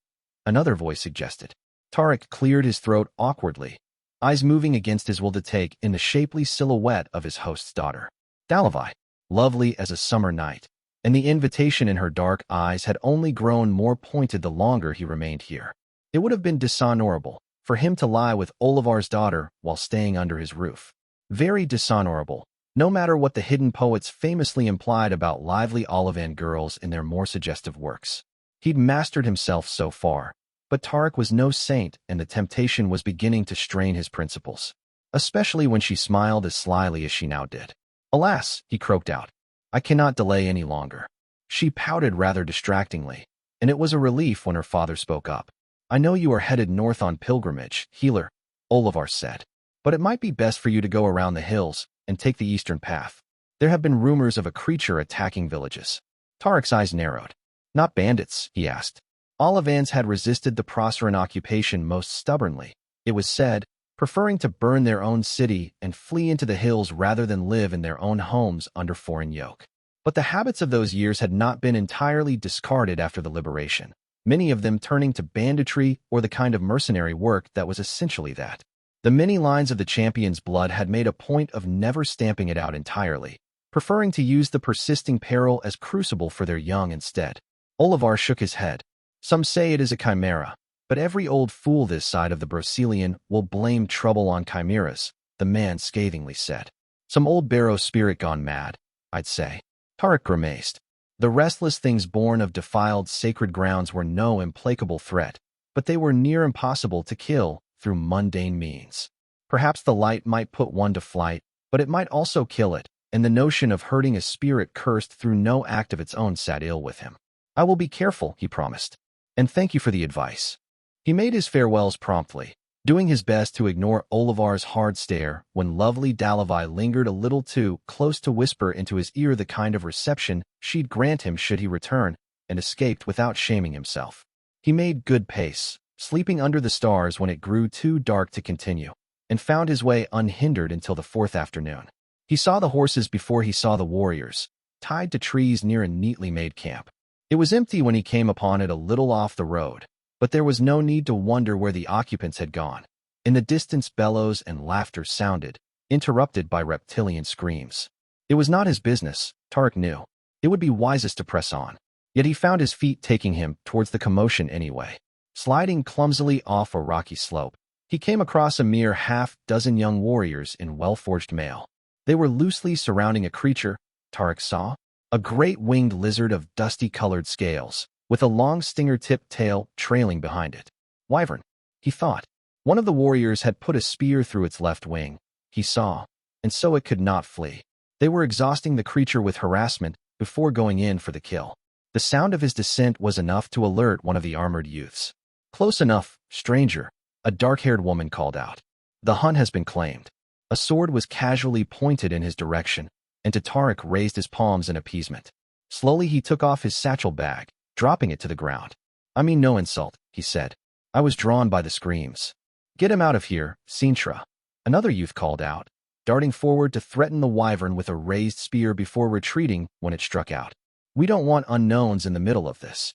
S1: Another voice suggested. Tarek cleared his throat awkwardly, eyes moving against his will to take in the shapely silhouette of his host's daughter. Dalavai, lovely as a summer night, and the invitation in her dark eyes had only grown more pointed the longer he remained here. It would have been dishonorable for him to lie with Olivar's daughter while staying under his roof. Very dishonorable, no matter what the hidden poets famously implied about lively Olivan girls in their more suggestive works. He'd mastered himself so far, but Tarek was no saint, and the temptation was beginning to strain his principles, especially when she smiled as slyly as she now did. "Alas," he croaked out, "I cannot delay any longer." She pouted rather distractingly, and it was a relief when her father spoke up. "I know you are headed north on pilgrimage, healer," Olivar said, "but it might be best for you to go around the hills and take the eastern path. There have been rumors of a creature attacking villages." Tarek's eyes narrowed. "Not bandits?" he asked. Olivans had resisted the Proceran occupation most stubbornly, it was said, preferring to burn their own city and flee into the hills rather than live in their own homes under foreign yoke. But the habits of those years had not been entirely discarded after the liberation, many of them turning to banditry or the kind of mercenary work that was essentially that. The many lines of the champion's blood had made a point of never stamping it out entirely, preferring to use the persisting peril as crucible for their young instead. Olivar shook his head. Some say it is a chimera, but every old fool this side of the Brocelian will blame trouble on chimeras, the man scathingly said. Some old barrow spirit gone mad, I'd say. Tarek grimaced. The restless things born of defiled sacred grounds were no implacable threat, but they were near impossible to kill through mundane means. Perhaps the light might put one to flight, but it might also kill it, and the notion of hurting a spirit cursed through no act of its own sat ill with him. I will be careful, he promised. And thank you for the advice. He made his farewells promptly, doing his best to ignore Olivar's hard stare when lovely Dalavi lingered a little too close to whisper into his ear the kind of reception she'd grant him should he return, and escaped without shaming himself. He made good pace, sleeping under the stars when it grew too dark to continue, and found his way unhindered until the fourth afternoon. He saw the horses before he saw the warriors, tied to trees near a neatly made camp. It was empty when he came upon it a little off the road, but there was no need to wonder where the occupants had gone. In the distance, bellows and laughter sounded, interrupted by reptilian screams. It was not his business, Tarek knew. It would be wisest to press on. Yet he found his feet taking him towards the commotion anyway. Sliding clumsily off a rocky slope, he came across a mere half-dozen young warriors in well-forged mail. They were loosely surrounding a creature, Tarek saw, a great winged lizard of dusty-colored scales, with a long stinger-tipped tail trailing behind it. Wyvern, he thought. One of the warriors had put a spear through its left wing, he saw, and so it could not flee. They were exhausting the creature with harassment before going in for the kill. The sound of his descent was enough to alert one of the armored youths. Close enough, stranger, a dark-haired woman called out. The hunt has been claimed. A sword was casually pointed in his direction, and Tarek raised his palms in appeasement. Slowly he took off his satchel bag, dropping it to the ground. I mean no insult, he said. I was drawn by the screams. Get him out of here, Sintra. Another youth called out, darting forward to threaten the wyvern with a raised spear before retreating when it struck out. We don't want unknowns in the middle of this.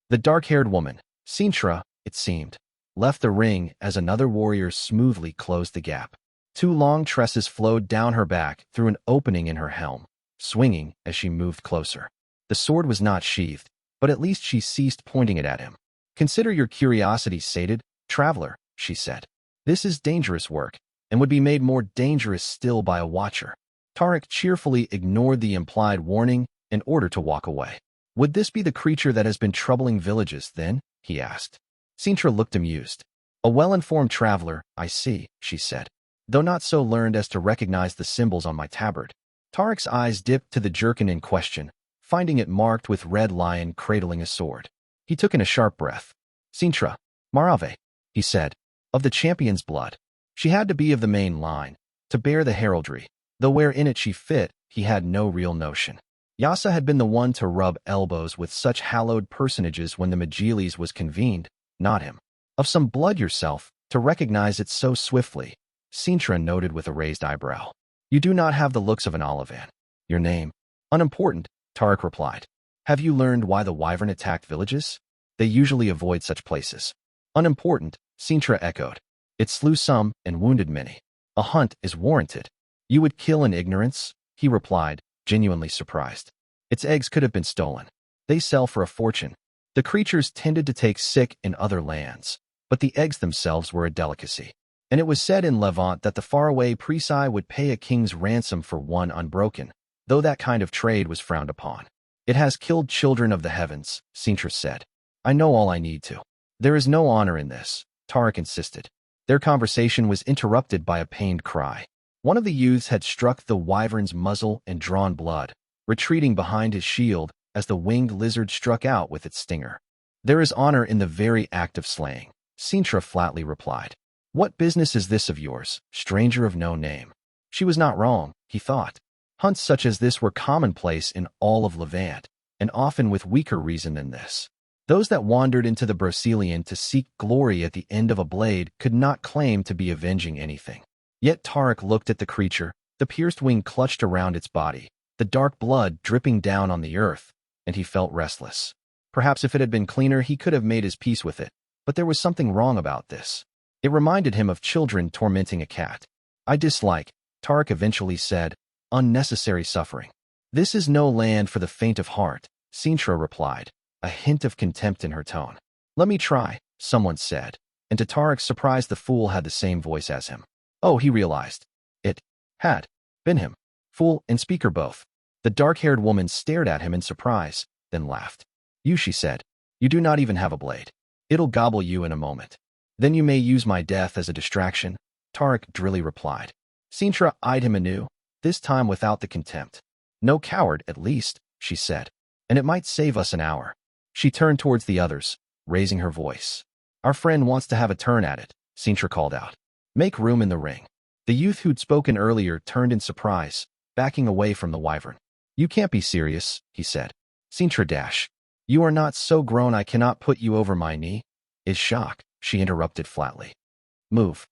S1: The dark-haired woman, Sintra, it seemed, left the ring as another warrior smoothly closed the gap. Two long tresses flowed down her back through an opening in her helm, swinging as she moved closer. The sword was not sheathed, but at least she ceased pointing it at him. Consider your curiosity sated, traveler, she said. This is dangerous work, and would be made more dangerous still by a watcher. Tarek cheerfully ignored the implied warning in order to walk away. Would this be the creature that has been troubling villages, then? He asked. Sintra looked amused. A well-informed traveler, I see, she said, though not so learned as to recognize the symbols on my tabard. Tarek's eyes dipped to the jerkin in question, finding it marked with red lion cradling a sword. He took in a sharp breath. Sintra, Marave, he said, of the champion's blood. She had to be of the main line, to bear the heraldry, though where in it she fit, he had no real notion. Yasa had been the one to rub elbows with such hallowed personages when the Majlis was convened, not him. Of some blood yourself, to recognize it so swiftly, Sintra noted with a raised eyebrow. You do not have the looks of an Olivan. Your name? Unimportant, Tarek replied. Have you learned why the wyvern attacked villages? They usually avoid such places. Unimportant, Sintra echoed. It slew some and wounded many. A hunt is warranted. You would kill in ignorance? He replied, genuinely surprised. Its eggs could have been stolen. They sell for a fortune. The creatures tended to take sick in other lands, but the eggs themselves were a delicacy. And it was said in Levant that the faraway Prisai would pay a king's ransom for one unbroken, though that kind of trade was frowned upon. It has killed children of the heavens, Sintra said. I know all I need to. There is no honor in this, Tarek insisted. Their conversation was interrupted by a pained cry. One of the youths had struck the wyvern's muzzle and drawn blood, retreating behind his shield as the winged lizard struck out with its stinger. There is honor in the very act of slaying, Sintra flatly replied. What business is this of yours, stranger of no name? She was not wrong, he thought. Hunts such as this were commonplace in all of Levant, and often with weaker reason than this. Those that wandered into the Brocelian to seek glory at the end of a blade could not claim to be avenging anything. Yet Tarek looked at the creature, the pierced wing clutched around its body, the dark blood dripping down on the earth, and he felt restless. Perhaps if it had been cleaner he could have made his peace with it, but there was something wrong about this. It reminded him of children tormenting a cat. I dislike, Tarek eventually said, unnecessary suffering. This is no land for the faint of heart, Sintra replied, a hint of contempt in her tone. Let me try, someone said, and to Tarek's surprise the fool had the same voice as him. Oh, he realized. It had been him. Fool and speaker both. The dark-haired woman stared at him in surprise, then laughed. You, she said. You do not even have a blade. It'll gobble you in a moment. Then you may use my death as a distraction, Tarek drily replied. Sintra eyed him anew, this time without the contempt. No coward, at least, she said. And it might save us an hour. She turned towards the others, raising her voice. Our friend wants to have a turn at it, Sintra called out. Make room in the ring. The youth who'd spoken earlier turned in surprise, backing away from the wyvern. You can't be serious, he said. Sintra dash. You are not so grown I cannot put you over my knee. Is shock, she interrupted flatly. Move.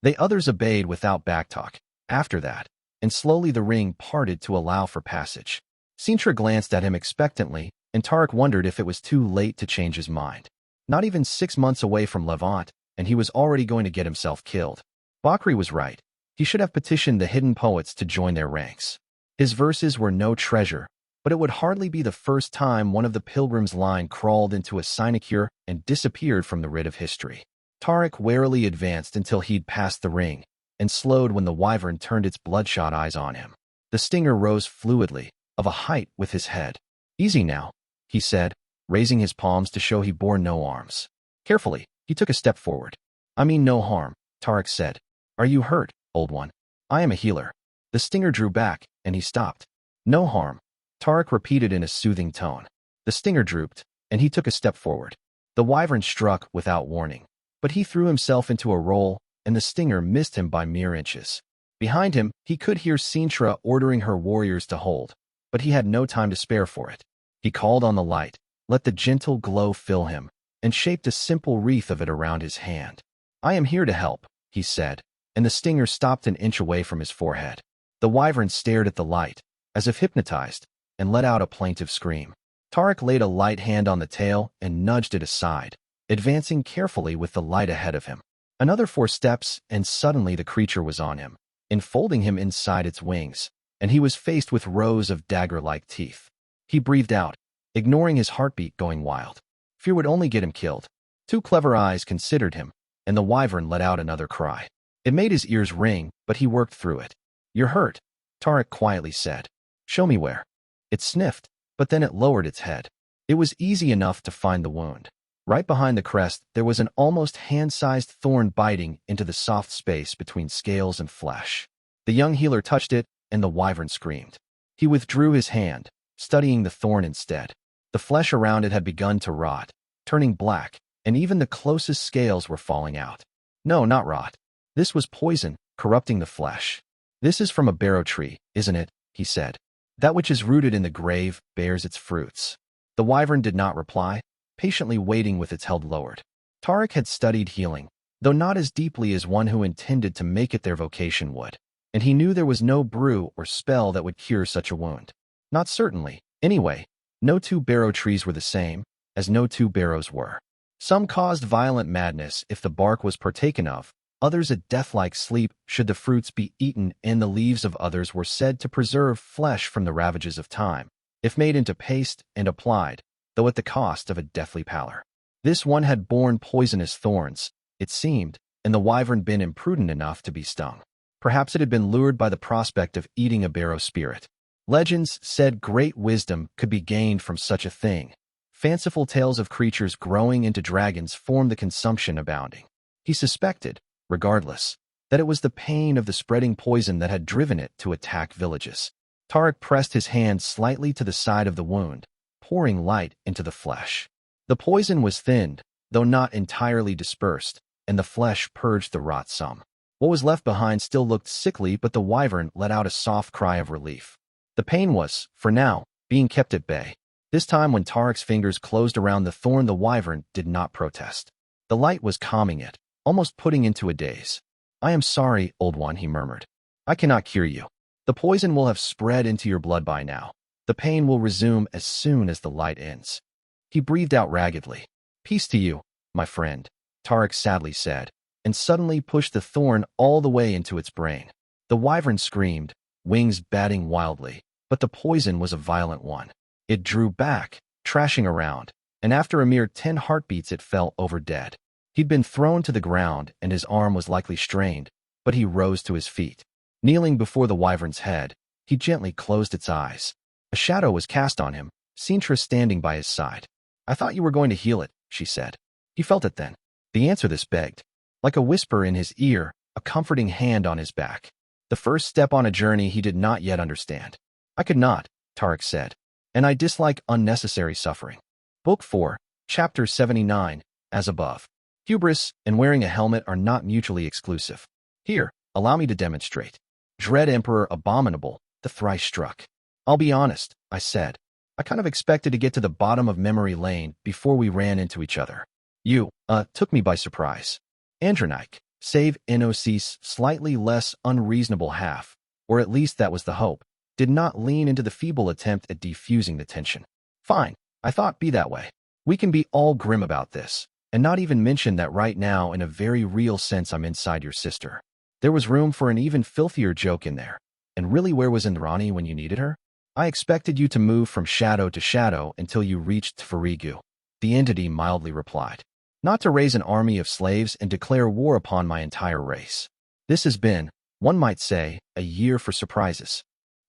S1: The others obeyed without backtalk, after that, and slowly the ring parted to allow for passage. Sintra glanced at him expectantly, and Tarek wondered if it was too late to change his mind. Not even 6 months away from Levant, and he was already going to get himself killed. Bakri was right. He should have petitioned the hidden poets to join their ranks. His verses were no treasure, but it would hardly be the first time one of the pilgrims' line crawled into a sinecure and disappeared from the writ of history. Tarek warily advanced until he'd passed the ring, and slowed when the wyvern turned its bloodshot eyes on him. The stinger rose fluidly, of a height with his head. Easy now, he said, raising his palms to show he bore no arms. Carefully, he took a step forward. I mean no harm, Tarek said. Are you hurt, old one? I am a healer. The stinger drew back, and he stopped. No harm, Tarek repeated in a soothing tone. The stinger drooped, and he took a step forward. The wyvern struck without warning, but he threw himself into a roll, and the stinger missed him by mere inches. Behind him, he could hear Sintra ordering her warriors to hold, but he had no time to spare for it. He called on the light, let the gentle glow fill him, and shaped a simple wreath of it around his hand. I am here to help, he said, and the stinger stopped an inch away from his forehead. The wyvern stared at the light, as if hypnotized, and let out a plaintive scream. Tarek laid a light hand on the tail and nudged it aside, advancing carefully with the light ahead of him. Another 4 steps, and suddenly the creature was on him, enfolding him inside its wings, and he was faced with rows of dagger-like teeth. He breathed out, ignoring his heartbeat going wild. Fear would only get him killed. 2 clever eyes considered him, and the wyvern let out another cry. It made his ears ring, but he worked through it. You're hurt, Tarek quietly said. Show me where. It sniffed, but then it lowered its head. It was easy enough to find the wound. Right behind the crest, there was an almost hand-sized thorn biting into the soft space between scales and flesh. The young healer touched it, and the wyvern screamed. He withdrew his hand, studying the thorn instead. The flesh around it had begun to rot, turning black, and even the closest scales were falling out. No, not rot. This was poison, corrupting the flesh. This is from a barrow tree, isn't it? He said. That which is rooted in the grave bears its fruits. The wyvern did not reply, patiently waiting with its head lowered. Tarek had studied healing, though not as deeply as one who intended to make it their vocation would, and he knew there was no brew or spell that would cure such a wound. Not certainly. Anyway, no 2 barrow trees were the same, as no 2 barrows were. Some caused violent madness if the bark was partaken of, others a death-like sleep should the fruits be eaten, and the leaves of others were said to preserve flesh from the ravages of time, if made into paste and applied, though at the cost of a deathly pallor. This one had borne poisonous thorns, it seemed, and the wyvern been imprudent enough to be stung. Perhaps it had been lured by the prospect of eating a barrow spirit. Legends said great wisdom could be gained from such a thing. Fanciful tales of creatures growing into dragons formed the consumption abounding. He suspected, regardless, that it was the pain of the spreading poison that had driven it to attack villages. Tarek pressed his hand slightly to the side of the wound, pouring light into the flesh. The poison was thinned, though not entirely dispersed, and the flesh purged the rot some. What was left behind still looked sickly, but the wyvern let out a soft cry of relief. The pain was, for now, being kept at bay. This time when Tarek's fingers closed around the thorn, the wyvern did not protest. The light was calming it, almost putting into a daze. I am sorry, old one, he murmured. I cannot cure you. The poison will have spread into your blood by now. The pain will resume as soon as the light ends. He breathed out raggedly. Peace to you, my friend, Tarek sadly said, and suddenly pushed the thorn all the way into its brain. The wyvern screamed, wings batting wildly, but the poison was a violent one. It drew back, trashing around, and after a mere 10 heartbeats it fell over dead. He'd been thrown to the ground, and his arm was likely strained, but he rose to his feet. Kneeling before the wyvern's head, he gently closed its eyes. A shadow was cast on him, Sintra standing by his side. "I thought you were going to heal it," she said. He felt it then. The answer this begged. Like a whisper in his ear, a comforting hand on his back. The first step on a journey he did not yet understand. "I could not," Tarek said, "and I dislike unnecessary suffering." Book 4, Chapter 79, as above. Hubris and wearing a helmet are not mutually exclusive. Here, allow me to demonstrate. Dread Emperor Abominable, the thrice struck. "I'll be honest," I said. "I kind of expected to get to the bottom of memory lane before we ran into each other. You, took me by surprise." Andronike, save NOC's slightly less unreasonable half, or at least that was the hope, did not lean into the feeble attempt at defusing the tension. "Fine, I thought be that way. We can be all grim about this, and not even mention that right now in a very real sense I'm inside your sister." There was room for an even filthier joke in there. "And really, where was Indrani when you needed her?" "I expected you to move from shadow to shadow until you reached Tfarigu," the entity mildly replied. "Not to raise an army of slaves and declare war upon my entire race. This has been, one might say, a year for surprises.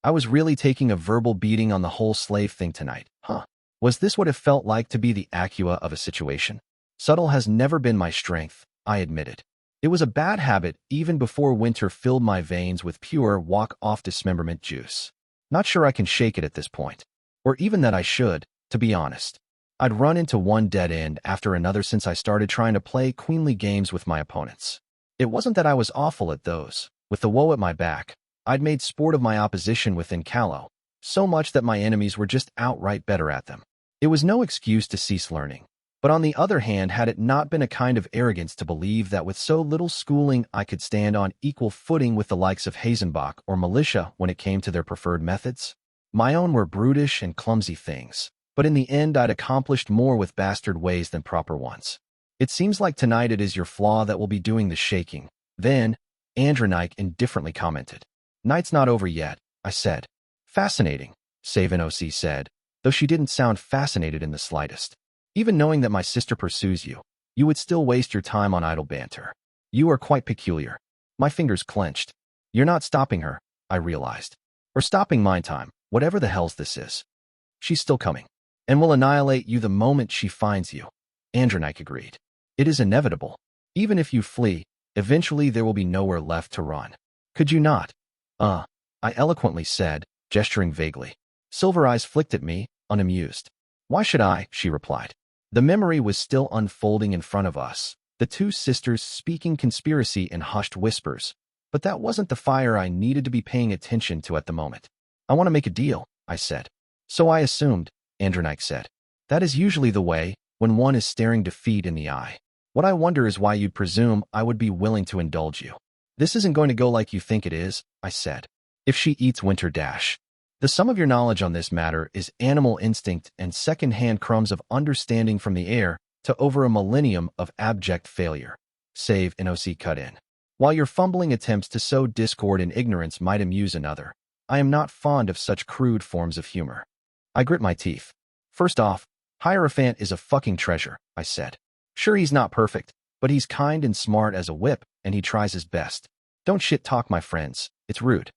S1: I was really taking a verbal beating on the whole slave thing tonight, huh? Was this what it felt like to be the Acua of a situation? Subtle has never been my strength," I admitted. "It was a bad habit even before winter filled my veins with pure walk-off dismemberment juice. Not sure I can shake it at this point. Or even that I should, to be honest. I'd run into one dead end after another since I started trying to play queenly games with my opponents. It wasn't that I was awful at those. With the woe at my back, I'd made sport of my opposition within Callow, so much that my enemies were just outright better at them. It was no excuse to cease learning. But on the other hand, had it not been a kind of arrogance to believe that with so little schooling I could stand on equal footing with the likes of Hazenbach or Militia when it came to their preferred methods? My own were brutish and clumsy things, but in the end I'd accomplished more with bastard ways than proper ones. "It seems like tonight it is your flaw that will be doing the shaking." Then, Andronike indifferently commented. "Night's not over yet," I said. "Fascinating," Savin-OC said, though she didn't sound fascinated in the slightest. "Even knowing that my sister pursues you, you would still waste your time on idle banter. You are quite peculiar." My fingers clenched. "You're not stopping her," I realized. "Or stopping my time, whatever the hell's this is. She's still coming, and will annihilate you the moment she finds you." Andronike agreed. "It is inevitable. Even if you flee, eventually there will be nowhere left to run." "Could you not?" I eloquently said, gesturing vaguely. Silver Eyes flicked at me, unamused. "Why should I?" she replied. The memory was still unfolding in front of us, the two sisters speaking conspiracy in hushed whispers, but that wasn't the fire I needed to be paying attention to at the moment. "I want to make a deal," I said. "So I assumed," Andronike said. "That is usually the way, when one is staring defeat in the eye. What I wonder is why you'd presume I would be willing to indulge you." "This isn't going to go like you think it is," I said. "If she eats Winter Dash. The sum of your knowledge on this matter is animal instinct and second-hand crumbs of understanding from the air to over a millennium of abject failure." Save NOC cut in. "While your fumbling attempts to sow discord and ignorance might amuse another, I am not fond of such crude forms of humor." I grit my teeth. "First off, Hierophant is a fucking treasure," I said. "Sure, he's not perfect, but he's kind and smart as a whip, and he tries his best. Don't shit-talk my friends, it's rude."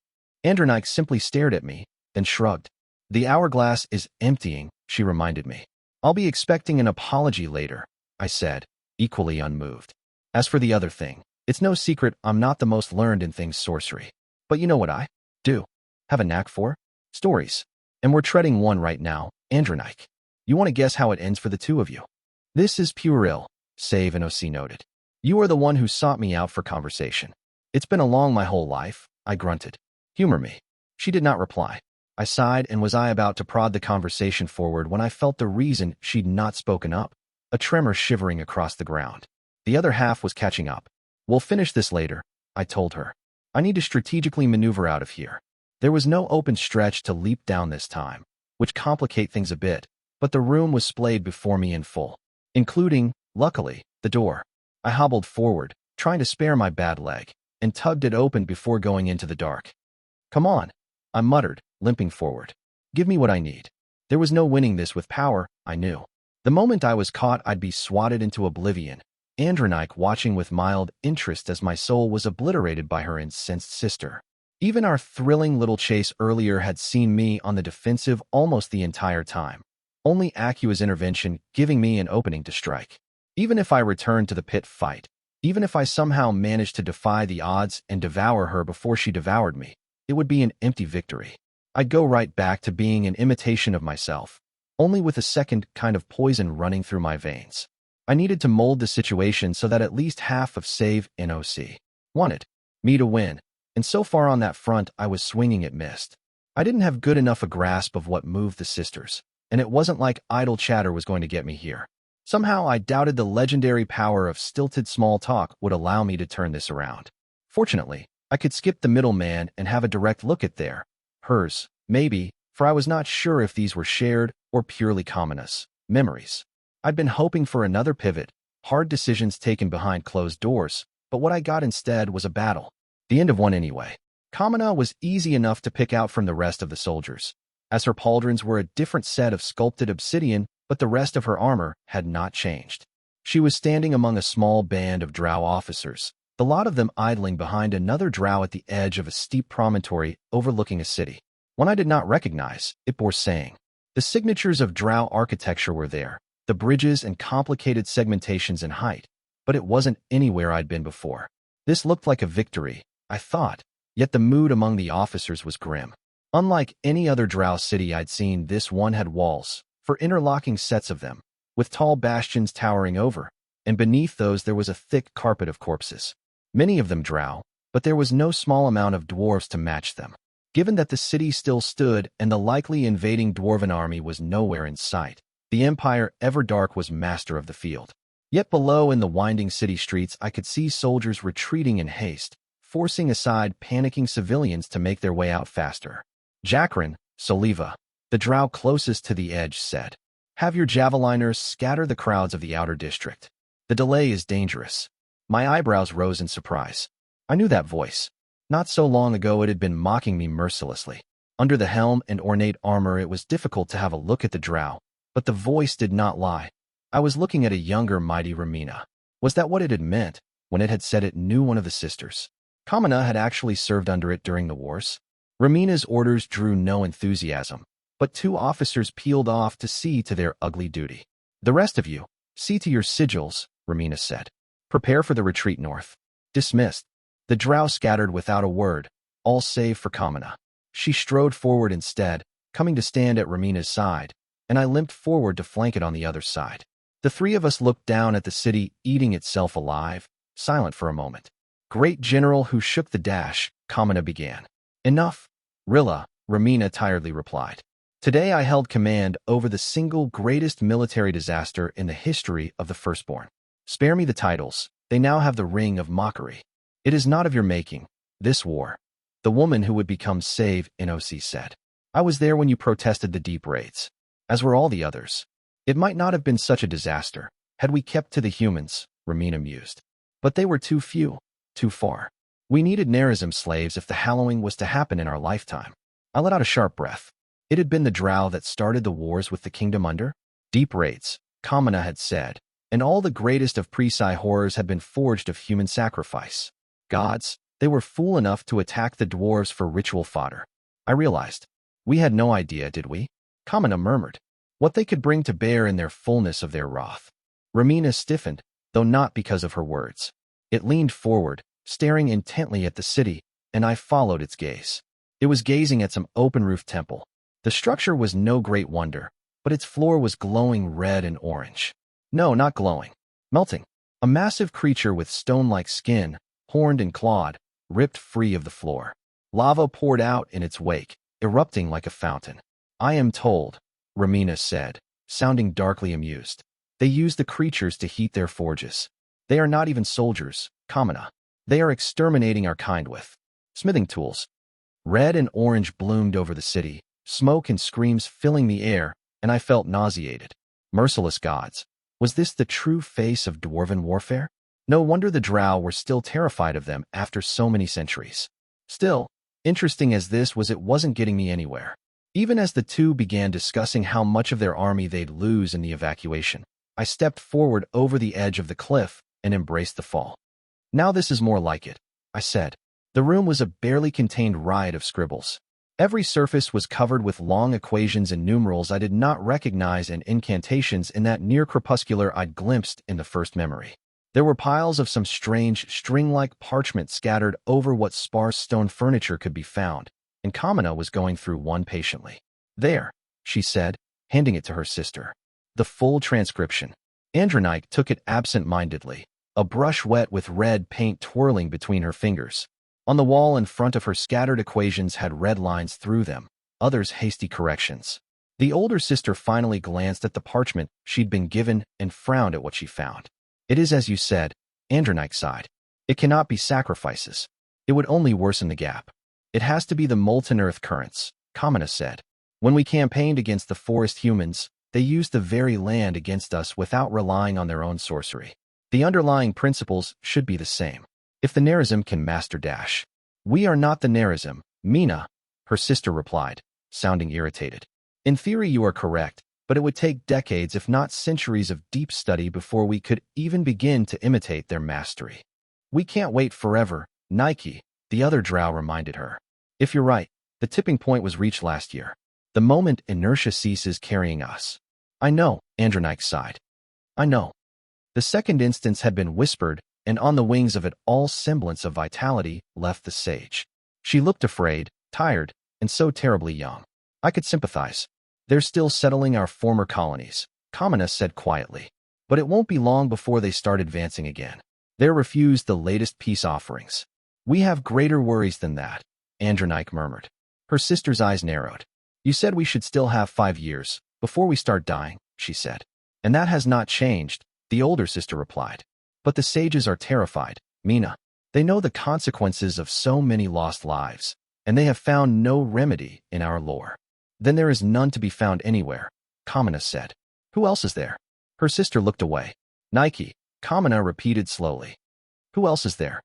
S1: Andronike simply stared at me, then shrugged. "The hourglass is emptying," she reminded me. "I'll be expecting an apology later," I said, equally unmoved. "As for the other thing, it's no secret I'm not the most learned in things sorcery. But you know what I do have a knack for? Stories. And we're treading one right now, Andronike. You want to guess how it ends for the two of you?" "This is pure ill," Save and OC noted. "You are the one who sought me out for conversation." "It's been along my whole life," I grunted. "Humor me." She did not reply. I sighed, and was I about to prod the conversation forward when I felt the reason she'd not spoken up. A tremor shivering across the ground. The other half was catching up. "We'll finish this later," I told her. "I need to strategically maneuver out of here." There was no open stretch to leap down this time, which complicate things a bit, but the room was splayed before me in full, including, luckily, the door. I hobbled forward, trying to spare my bad leg, and tugged it open before going into the dark. "Come on," I muttered, limping forward. Give me what I need. There was no winning this with power, I knew. The moment I was caught, I'd be swatted into oblivion, Andronike watching with mild interest as my soul was obliterated by her incensed sister. Even our thrilling little chase earlier had seen me on the defensive almost the entire time, only Akua's intervention giving me an opening to strike. Even if I returned to the pit fight, even if I somehow managed to defy the odds and devour her before she devoured me, it would be an empty victory. I'd go right back to being an imitation of myself, only with a second kind of poison running through my veins. I needed to mold the situation so that at least half of Save NOC wanted me to win, and so far on that front I was swinging at missed. I didn't have good enough a grasp of what moved the sisters, and it wasn't like idle chatter was going to get me here. Somehow I doubted the legendary power of stilted small talk would allow me to turn this around. Fortunately, I could skip the middleman and have a direct look at hers, maybe, for I was not sure if these were shared or purely Kamina's memories. I'd been hoping for another pivot, hard decisions taken behind closed doors, but what I got instead was a battle. The end of one anyway. Kamina was easy enough to pick out from the rest of the soldiers, as her pauldrons were a different set of sculpted obsidian, but the rest of her armor had not changed. She was standing among a small band of drow officers, the lot of them idling behind another drow at the edge of a steep promontory overlooking a city. One I did not recognize, it bore saying. The signatures of drow architecture were there, the bridges and complicated segmentations in height, but it wasn't anywhere I'd been before. This looked like a victory, I thought, yet the mood among the officers was grim. Unlike any other drow city I'd seen, this one had walls, for interlocking sets of them, with tall bastions towering over, and beneath those there was a thick carpet of corpses. Many of them drow, but there was no small amount of dwarves to match them. Given that the city still stood and the likely invading dwarven army was nowhere in sight, the Empire Everdark was master of the field. Yet below in the winding city streets I could see soldiers retreating in haste, forcing aside panicking civilians to make their way out faster. Jakrin, Soliva, the drow closest to the edge, said, "Have your javeliners scatter the crowds of the outer district. The delay is dangerous." My eyebrows rose in surprise. I knew that voice. Not so long ago it had been mocking me mercilessly. Under the helm and ornate armor it was difficult to have a look at the drow, but the voice did not lie. I was looking at a younger mighty Ramina. Was that what it had meant when it had said it knew one of the sisters? Kamina had actually served under it during the wars. Ramina's orders drew no enthusiasm, but two officers peeled off to see to their ugly duty. "The rest of you, see to your sigils," Ramina said. "Prepare for the retreat north." Dismissed. The drow scattered without a word, all save for Kamina. She strode forward instead, coming to stand at Ramina's side, and I limped forward to flank it on the other side. The three of us looked down at the city eating itself alive, silent for a moment. "Great General who shook the dash," Kamina began. "Enough, Rilla," Ramina tiredly replied. "Today I held command over the single greatest military disaster in the history of the Firstborn. Spare me the titles, they now have the ring of mockery. It is not of your making, this war." The woman who would become Save NOC said. "I was there when you protested the deep raids, as were all the others. It might not have been such a disaster, had we kept to the humans," Ramina mused. "But they were too few, too far. We needed Nerazim slaves if the hallowing was to happen in our lifetime." I let out a sharp breath. It had been the drow that started the wars with the kingdom under deep raids, Kamina had said, and all the greatest of Presai horrors had been forged of human sacrifice. Gods, they were fool enough to attack the dwarves for ritual fodder. I realized. We had no idea, did we? Kamina murmured. What they could bring to bear in their fullness of their wrath. Ramina stiffened, though not because of her words. It leaned forward, staring intently at the city, and I followed its gaze. It was gazing at some open-roofed temple. The structure was no great wonder, but its floor was glowing red and orange. No, not glowing. Melting. A massive creature with stone-like skin, horned and clawed, ripped free of the floor. Lava poured out in its wake, erupting like a fountain. "I am told," Ramina said, sounding darkly amused. "They use the creatures to heat their forges. They are not even soldiers, Kamina. They are exterminating our kind with smithing tools." Red and orange bloomed over the city, smoke and screams filling the air, and I felt nauseated. Merciless gods. Was this the true face of dwarven warfare? No wonder the drow were still terrified of them after so many centuries. Still, Interesting as this was, it wasn't getting me anywhere. Even as the two began discussing how much of their army they'd lose in the evacuation, I stepped forward over the edge of the cliff and embraced the fall. Now this is more like it, I said. The room was a barely contained riot of scribbles. Every surface was covered with long equations and numerals I did not recognize and incantations in that near crepuscular I'd glimpsed in the first memory. There were piles of some strange, string-like parchment scattered over what sparse stone furniture could be found, and Kamina was going through one patiently. There, she said, handing it to her sister. The full transcription. Andronike took it absent-mindedly, a brush wet with red paint twirling between her fingers. On the wall in front of her, scattered equations had red lines through them, others hasty corrections. The older sister finally glanced at the parchment she'd been given and frowned at what she found. It is as you said, Andronike sighed. It cannot be sacrifices. It would only worsen the gap. It has to be the molten earth currents, Kamina said. When we campaigned against the forest humans, they used the very land against us without relying on their own sorcery. The underlying principles should be the same. If the Nerism can master Dash. We are not the Nerism, Mina, her sister replied, sounding irritated. In theory you are correct, but it would take decades if not centuries of deep study before we could even begin to imitate their mastery. We can't wait forever, Nike, the other drow reminded her. If you're right, the tipping point was reached last year. The moment inertia ceases carrying us. I know, Andronike sighed. I know. The second instance had been whispered, and on the wings of it all semblance of vitality left the sage. She looked afraid, tired, and so terribly young. I could sympathize. They're still settling our former colonies, Kamina said quietly. But it won't be long before they start advancing again. They're refused the latest peace offerings. We have greater worries than that, Andronike murmured. Her sister's eyes narrowed. You said we should still have 5 years, before we start dying, she said. And that has not changed, the older sister replied. But the sages are terrified, Mina. They know the consequences of so many lost lives, and they have found no remedy in our lore. Then there is none to be found anywhere, Kamina said. Who else is there? Her sister looked away. Nike, Kamina repeated slowly. Who else is there?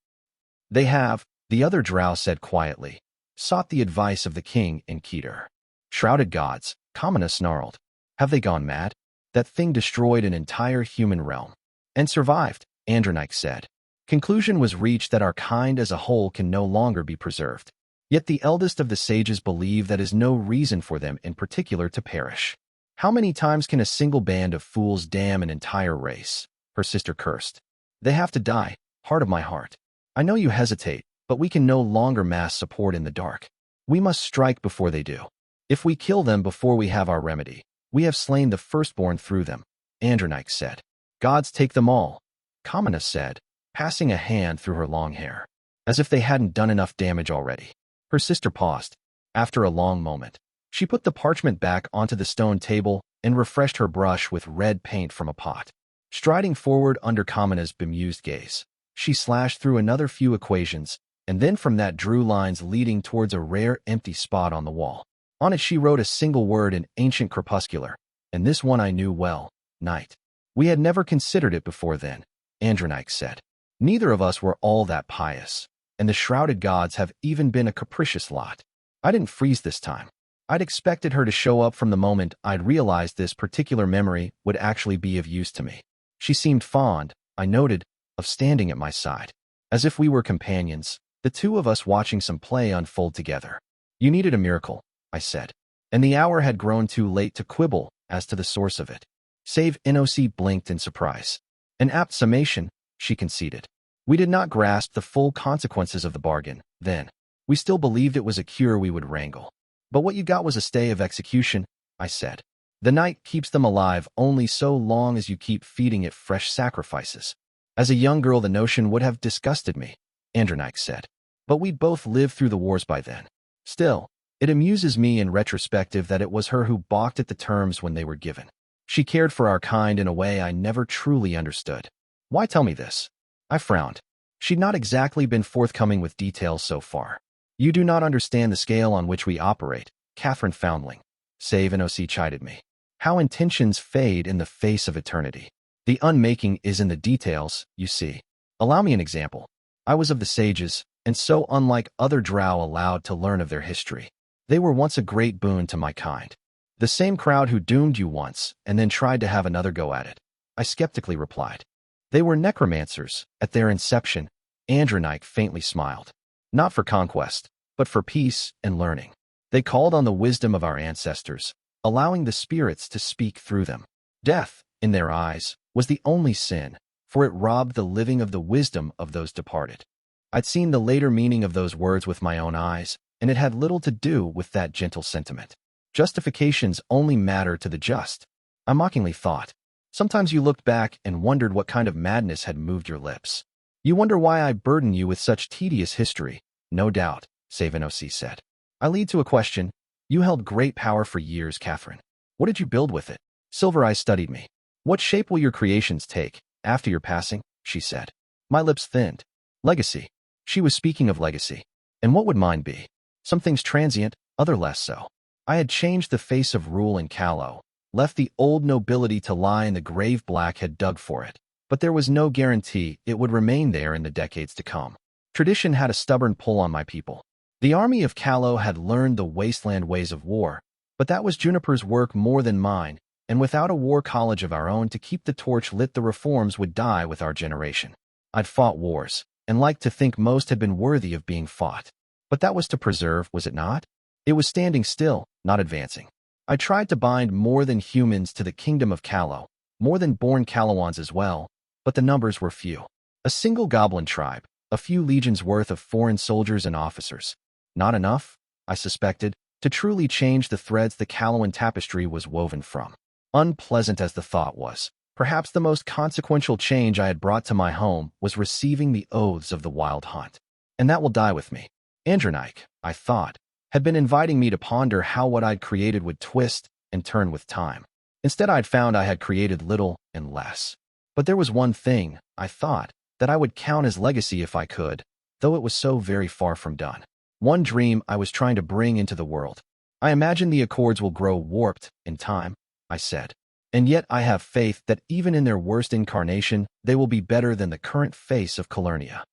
S1: They have, the other drow said quietly, sought the advice of the king in Keter. Shrouded gods, Kamina snarled. Have they gone mad? That thing destroyed an entire human realm. And survived, Andronike said. Conclusion was reached that our kind as a whole can no longer be preserved. Yet the eldest of the sages believe that is no reason for them in particular to perish. How many times can a single band of fools damn an entire race? Her sister cursed. They have to die, heart of my heart. I know you hesitate, but we can no longer mass support in the dark. We must strike before they do. If we kill them before we have our remedy, we have slain the firstborn through them, Andronike said. Gods take them all, Kamina said, passing a hand through her long hair, as if they hadn't done enough damage already. Her sister paused. After a long moment, she put the parchment back onto the stone table and refreshed her brush with red paint from a pot. Striding forward under Kamina's bemused gaze, she slashed through another few equations, and then from that drew lines leading towards a rare empty spot on the wall. On it she wrote a single word in ancient crepuscular, and this one I knew well, night. We had never considered it before then, Andronike said. Neither of us were all that pious, and the shrouded gods have even been a capricious lot. I didn't freeze this time. I'd expected her to show up from the moment I'd realized this particular memory would actually be of use to me. She seemed fond, I noted, of standing at my side. As if we were companions, the two of us watching some play unfold together. You needed a miracle, I said, and the hour had grown too late to quibble as to the source of it. Save NOC blinked in surprise. An apt summation, she conceded. We did not grasp the full consequences of the bargain, then. We still believed it was a cure we would wrangle. But what you got was a stay of execution, I said. The night keeps them alive only so long as you keep feeding it fresh sacrifices. As a young girl the notion would have disgusted me, Andronike said. But we'd both lived through the wars by then. Still, it amuses me in retrospective that it was her who balked at the terms when they were given. She cared for our kind in a way I never truly understood. Why tell me this? I frowned. She'd not exactly been forthcoming with details so far. You do not understand the scale on which we operate, Catherine Foundling. Save NOC chided me. How intentions fade in the face of eternity. The unmaking is in the details, you see. Allow me an example. I was of the sages, and so unlike other drow allowed to learn of their history. They were once a great boon to my kind. The same crowd who doomed you once and then tried to have another go at it, I skeptically replied. They were necromancers. At their inception, Andronike faintly smiled. Not for conquest, but for peace and learning. They called on the wisdom of our ancestors, allowing the spirits to speak through them. Death, in their eyes, was the only sin, for it robbed the living of the wisdom of those departed. I'd seen the later meaning of those words with my own eyes, and it had little to do with that gentle sentiment. Justifications only matter to the just, I mockingly thought. Sometimes you looked back and wondered what kind of madness had moved your lips. You wonder why I burden you with such tedious history. No doubt, Savinosi said. I lead to a question. You held great power for years, Catherine. What did you build with it? Silver Eyes studied me. What shape will your creations take after your passing? She said. My lips thinned. Legacy. She was speaking of legacy. And what would mine be? Some things transient, other less so. I had changed the face of rule in Callow, left the old nobility to lie in the grave Black had dug for it. But there was no guarantee it would remain there in the decades to come. Tradition had a stubborn pull on my people. The army of Callow had learned the wasteland ways of war, but that was Juniper's work more than mine, and without a war college of our own to keep the torch lit, the reforms would die with our generation. I'd fought wars, and liked to think most had been worthy of being fought. But that was to preserve, was it not? It was standing still, not advancing. I tried to bind more than humans to the kingdom of Callow, more than born Callowans as well, but the numbers were few. A single goblin tribe, a few legions worth of foreign soldiers and officers. Not enough, I suspected, to truly change the threads the Callowan tapestry was woven from. Unpleasant as the thought was, perhaps the most consequential change I had brought to my home was receiving the oaths of the Wild Hunt. And that will die with me. Andronike, I thought, had been inviting me to ponder how what I'd created would twist and turn with time. Instead, I'd found I had created little and less. But there was one thing, I thought, that I would count as legacy if I could, though it was so very far from done. One dream I was trying to bring into the world. I imagine the Accords will grow warped in time, I said. And yet I have faith that even in their worst incarnation, they will be better than the current face of Calernia.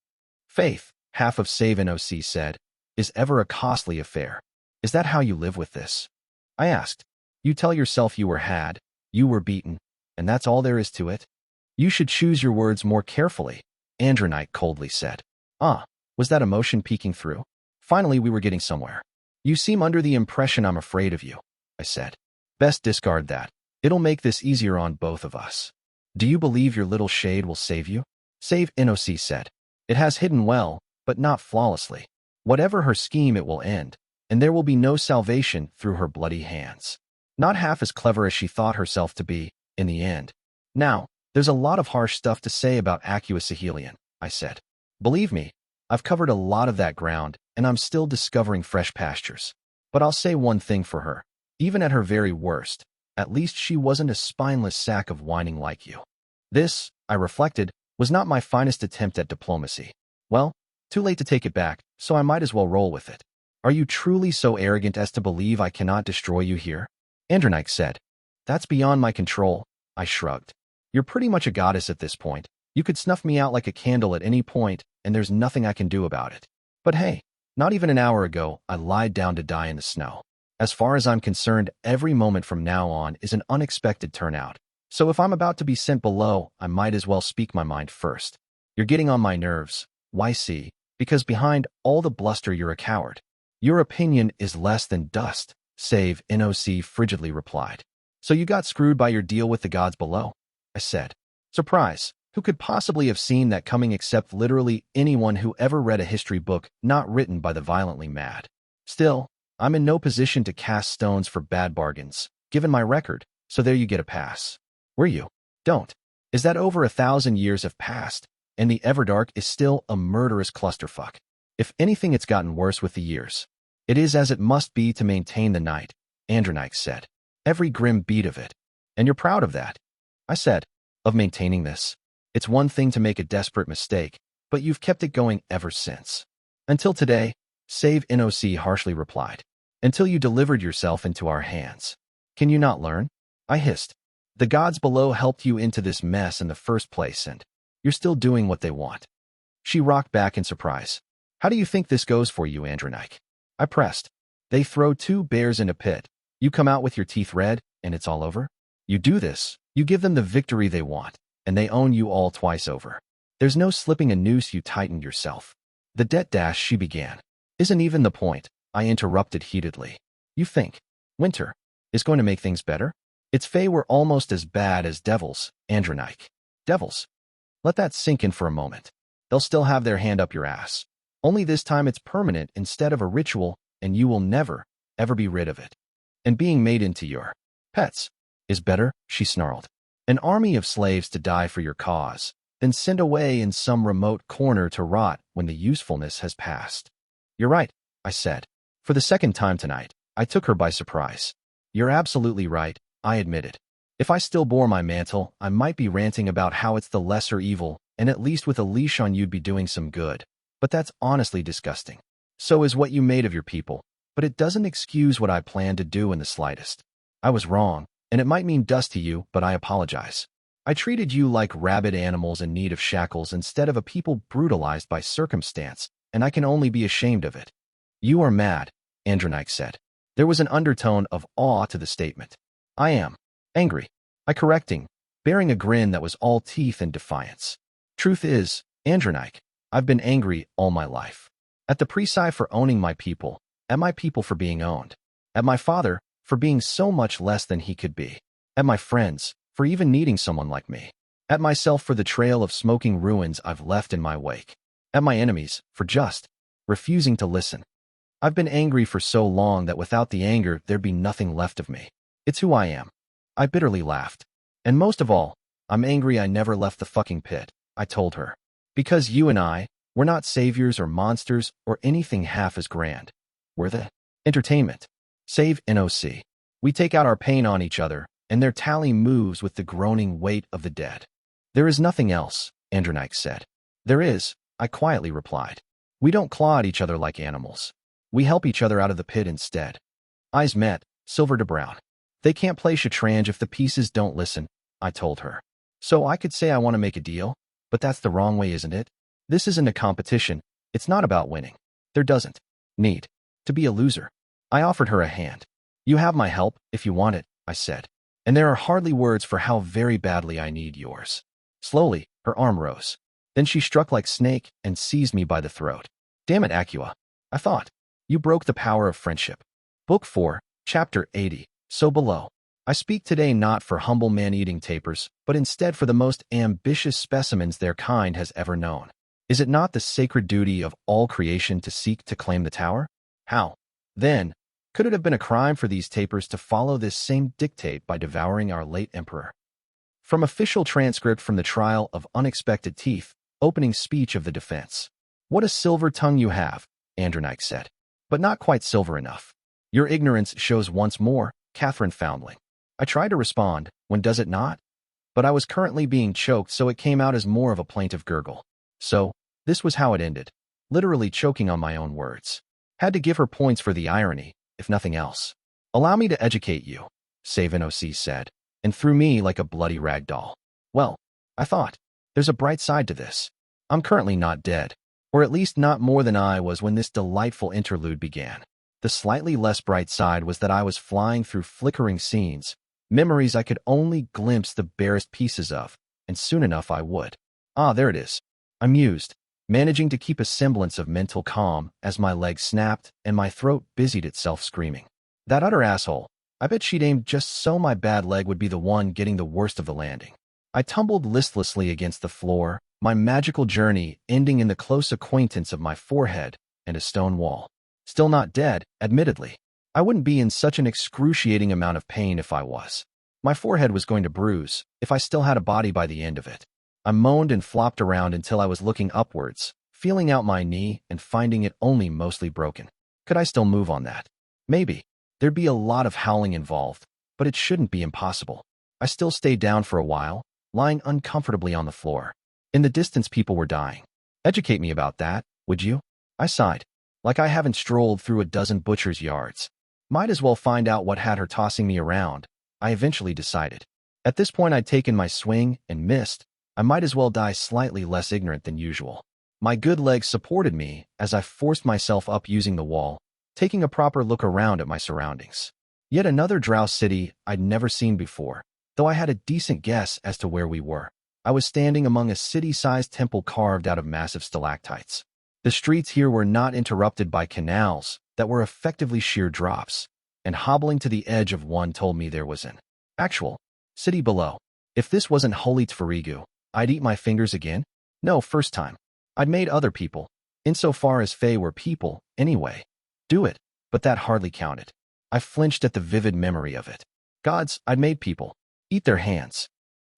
S1: Faith, half of Savinosi said, is ever a costly affair. Is that how you live with this? I asked. You tell yourself you were had, you were beaten, and that's all there is to it? You should choose your words more carefully, Andronike coldly said. Was that emotion peeking through? Finally, we were getting somewhere. You seem under the impression I'm afraid of you, I said. Best discard that. It'll make this easier on both of us. Do you believe your little shade will save you? Save, Inosi said. It has hidden well, but not flawlessly. Whatever her scheme, it will end, and there will be no salvation through her bloody hands. Not half as clever as she thought herself to be, in the end. Now, there's a lot of harsh stuff to say about Aqueous Sahelian, I said. Believe me, I've covered a lot of that ground, and I'm still discovering fresh pastures. But I'll say one thing for her. Even at her very worst, at least she wasn't a spineless sack of whining like you. This, I reflected, was not my finest attempt at diplomacy. Well, too late to take it back, so I might as well roll with it. Are you truly so arrogant as to believe I cannot destroy you here? Andronike said. That's beyond my control, I shrugged. You're pretty much a goddess at this point. You could snuff me out like a candle at any point, and there's nothing I can do about it. But hey, not even an hour ago, I lied down to die in the snow. As far as I'm concerned, every moment from now on is an unexpected turnout. So if I'm about to be sent below, I might as well speak my mind first. You're getting on my nerves. Why see? Because behind all the bluster, you're a coward. Your opinion is less than dust, Save NOC frigidly replied. So you got screwed by your deal with the gods below? I said. Surprise. Who could possibly have seen that coming except literally anyone who ever read a history book not written by the violently mad? Still, I'm in no position to cast stones for bad bargains, given my record, so there you get a pass. Were you? Don't. Is that over 1,000 years have passed, and the Everdark is still a murderous clusterfuck? If anything, it's gotten worse with the years. It is as it must be to maintain the night, Andronike said. Every grim beat of it. And you're proud of that? I said. Of maintaining this. It's one thing to make a desperate mistake, but you've kept it going ever since. Until today, Save NOC harshly replied. Until you delivered yourself into our hands. Can you not learn? I hissed. The gods below helped you into this mess in the first place, and you're still doing what they want. She rocked back in surprise. How do you think this goes for you, Andronike? I pressed. They throw two bears in a pit. You come out with your teeth red, and it's all over? You do this, you give them the victory they want, and they own you all twice over. There's no slipping a noose you tightened yourself. The debt dash, she began. Isn't even the point, I interrupted heatedly. You think winter is going to make things better? Its Fae were almost as bad as devils, Andronike. Devils. Let that sink in for a moment. They'll still have their hand up your ass. Only this time it's permanent instead of a ritual, and you will never, ever be rid of it. And being made into your pets is better, she snarled. An army of slaves to die for your cause, then send away in some remote corner to rot when the usefulness has passed. You're right, I said. For the second time tonight, I took her by surprise. You're absolutely right, I admitted. If I still bore my mantle, I might be ranting about how it's the lesser evil, and at least with a leash on you'd be doing some good. But that's honestly disgusting. So is what you made of your people, but it doesn't excuse what I plan to do in the slightest. I was wrong, and it might mean dust to you, but I apologize. I treated you like rabid animals in need of shackles instead of a people brutalized by circumstance, and I can only be ashamed of it. You are mad, Andronike said. There was an undertone of awe to the statement. I am angry, I correcting, bearing a grin that was all teeth and defiance. Truth is, Andronike, I've been angry all my life. At the Peerage for owning my people, at my people for being owned, at my father for being so much less than he could be, at my friends for even needing someone like me, at myself for the trail of smoking ruins I've left in my wake, at my enemies for just refusing to listen. I've been angry for so long that without the anger there'd be nothing left of me. It's who I am. I bitterly laughed. And most of all, I'm angry I never left the fucking pit, I told her. Because you and I, we're not saviors or monsters or anything half as grand. We're the entertainment. Save NOC. We take out our pain on each other, and their tally moves with the groaning weight of the dead. There is nothing else, Andronike said. There is, I quietly replied. We don't claw at each other like animals. We help each other out of the pit instead. Eyes met, silver to brown. They can't play Shatranj if the pieces don't listen, I told her. So I could say I want to make a deal, but that's the wrong way, isn't it? This isn't a competition. It's not about winning. There doesn't need to be a loser. I offered her a hand. You have my help, if you want it, I said. And there are hardly words for how very badly I need yours. Slowly, her arm rose. Then she struck like snake and seized me by the throat. Damn it, Aqua, I thought. You broke the power of friendship. Book 4, Chapter 80. So below. I speak today not for humble man-eating tapers, but instead for the most ambitious specimens their kind has ever known. Is it not the sacred duty of all creation to seek to claim the tower? How, then, could it have been a crime for these tapers to follow this same dictate by devouring our late emperor? From official transcript from the trial of unexpected teeth, opening speech of the defense. What a silver tongue you have, Andronike said. But not quite silver enough. Your ignorance shows once more, Catherine Foundling. I tried to respond, when does it not? But I was currently being choked, so it came out as more of a plaintive gurgle. So, this was how it ended. Literally choking on my own words. Had to give her points for the irony, if nothing else. Allow me to educate you, Save NOC said, and threw me like a bloody rag doll. Well, I thought, there's a bright side to this. I'm currently not dead, or at least not more than I was when this delightful interlude began. The slightly less bright side was that I was flying through flickering scenes, memories I could only glimpse the barest pieces of, and soon enough I would. Ah, there it is. I mused, managing to keep a semblance of mental calm as my leg snapped and my throat busied itself screaming. That utter asshole. I bet she'd aimed just so my bad leg would be the one getting the worst of the landing. I tumbled listlessly against the floor, my magical journey ending in the close acquaintance of my forehead and a stone wall. Still not dead, admittedly. I wouldn't be in such an excruciating amount of pain if I was. My forehead was going to bruise if I still had a body by the end of it. I moaned and flopped around until I was looking upwards, feeling out my knee and finding it only mostly broken. Could I still move on that? Maybe. There'd be a lot of howling involved, but it shouldn't be impossible. I still stayed down for a while, lying uncomfortably on the floor. In the distance, people were dying. Educate me about that, would you? I sighed. Like I haven't strolled through a dozen butcher's yards. Might as well find out what had her tossing me around, I eventually decided. At this point I'd taken my swing and missed. I might as well die slightly less ignorant than usual. My good legs supported me as I forced myself up using the wall, taking a proper look around at my surroundings. Yet another drow city I'd never seen before, though I had a decent guess as to where we were. I was standing among a city-sized temple carved out of massive stalactites. The streets here were not interrupted by canals that were effectively sheer drops, and hobbling to the edge of one told me there was an actual city below. If this wasn't Holy Tferigu, I'd eat my fingers again? No, first time. I'd made other people, insofar as Fae were people, anyway, do it, but that hardly counted. I flinched at the vivid memory of it. Gods, I'd made people eat their hands.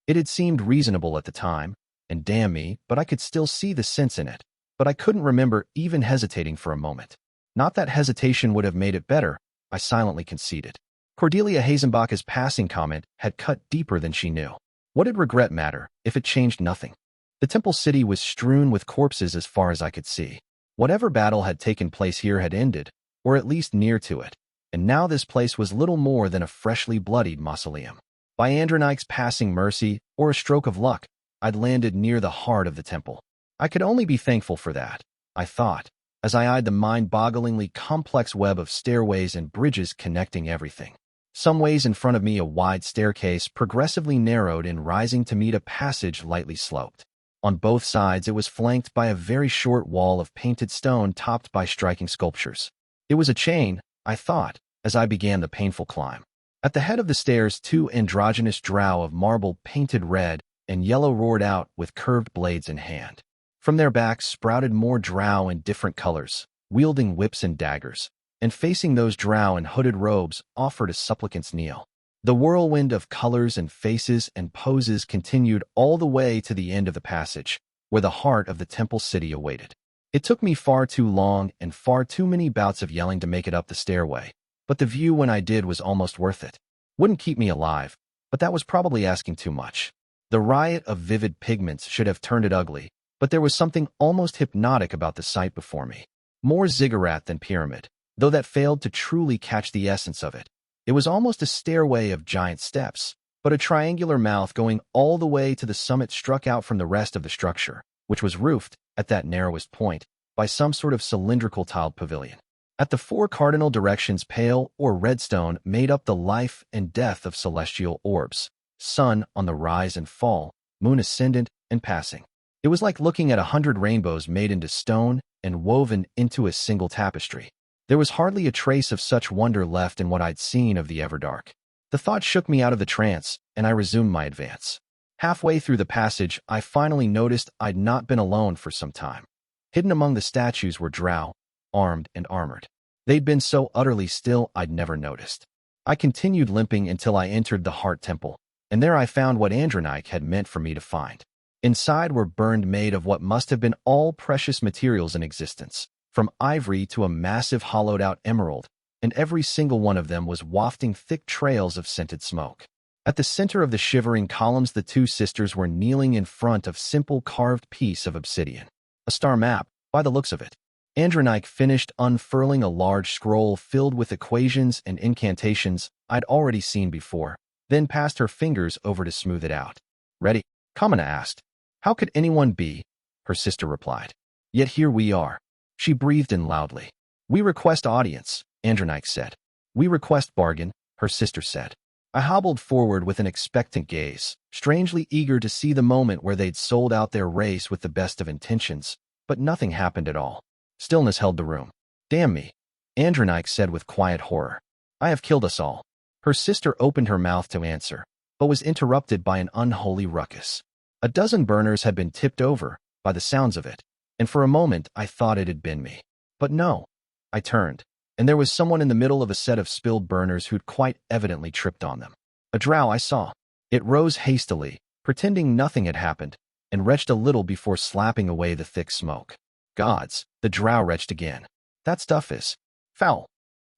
S1: It had seemed reasonable at the time, and damn me, but I could still see the sense in it. But I couldn't remember even hesitating for a moment. Not that hesitation would have made it better, I silently conceded. Cordelia Hazenbach's passing comment had cut deeper than she knew. What did regret matter if it changed nothing? The temple city was strewn with corpses as far as I could see. Whatever battle had taken place here had ended, or at least near to it, and now this place was little more than a freshly bloodied mausoleum. By Andronike's passing mercy, or a stroke of luck, I'd landed near the heart of the temple. I could only be thankful for that, I thought, as I eyed the mind-bogglingly complex web of stairways and bridges connecting everything. Some ways in front of me a wide staircase progressively narrowed in rising to meet a passage lightly sloped. On both sides it was flanked by a very short wall of painted stone topped by striking sculptures. It was a chain, I thought, as I began the painful climb. At the head of the stairs, two androgynous drow of marble painted red and yellow roared out with curved blades in hand. From their backs sprouted more drow in different colors, wielding whips and daggers, and facing those drow in hooded robes offered a supplicant's kneel. The whirlwind of colors and faces and poses continued all the way to the end of the passage, where the heart of the temple city awaited. It took me far too long and far too many bouts of yelling to make it up the stairway, but the view when I did was almost worth it. Wouldn't keep me alive, but that was probably asking too much. The riot of vivid pigments should have turned it ugly, but there was something almost hypnotic about the sight before me. More ziggurat than pyramid, though that failed to truly catch the essence of it. It was almost a stairway of giant steps, but a triangular mouth going all the way to the summit struck out from the rest of the structure, which was roofed, at that narrowest point, by some sort of cylindrical tiled pavilion. At the four cardinal directions, pale or redstone made up the life and death of celestial orbs, sun on the rise and fall, moon ascendant and passing. It was like looking at 100 rainbows made into stone and woven into a single tapestry. There was hardly a trace of such wonder left in what I'd seen of the Everdark. The thought shook me out of the trance, and I resumed my advance. Halfway through the passage, I finally noticed I'd not been alone for some time. Hidden among the statues were drow, armed and armored. They'd been so utterly still I'd never noticed. I continued limping until I entered the Heart Temple, and there I found what Andronike had meant for me to find. Inside were burned made of what must have been all precious materials in existence, from ivory to a massive hollowed-out emerald, and every single one of them was wafting thick trails of scented smoke. At the center of the shivering columns, the two sisters were kneeling in front of simple carved piece of obsidian. A star map, by the looks of it. Andronike finished unfurling a large scroll filled with equations and incantations I'd already seen before, then passed her fingers over to smooth it out. Ready? Kamina asked. How could anyone be? Her sister replied. Yet here we are. She breathed in loudly. We request audience, Andronike said. We request bargain, her sister said. I hobbled forward with an expectant gaze, strangely eager to see the moment where they'd sold out their race with the best of intentions, but nothing happened at all. Stillness held the room. Damn me, Andronike said with quiet horror. I have killed us all. Her sister opened her mouth to answer, but was interrupted by an unholy ruckus. A dozen burners had been tipped over, by the sounds of it, and for a moment I thought it had been me. But no. I turned, and there was someone in the middle of a set of spilled burners who'd quite evidently tripped on them. A drow I saw. It rose hastily, pretending nothing had happened, and retched a little before slapping away the thick smoke. Gods, the drow retched again. That stuff is foul.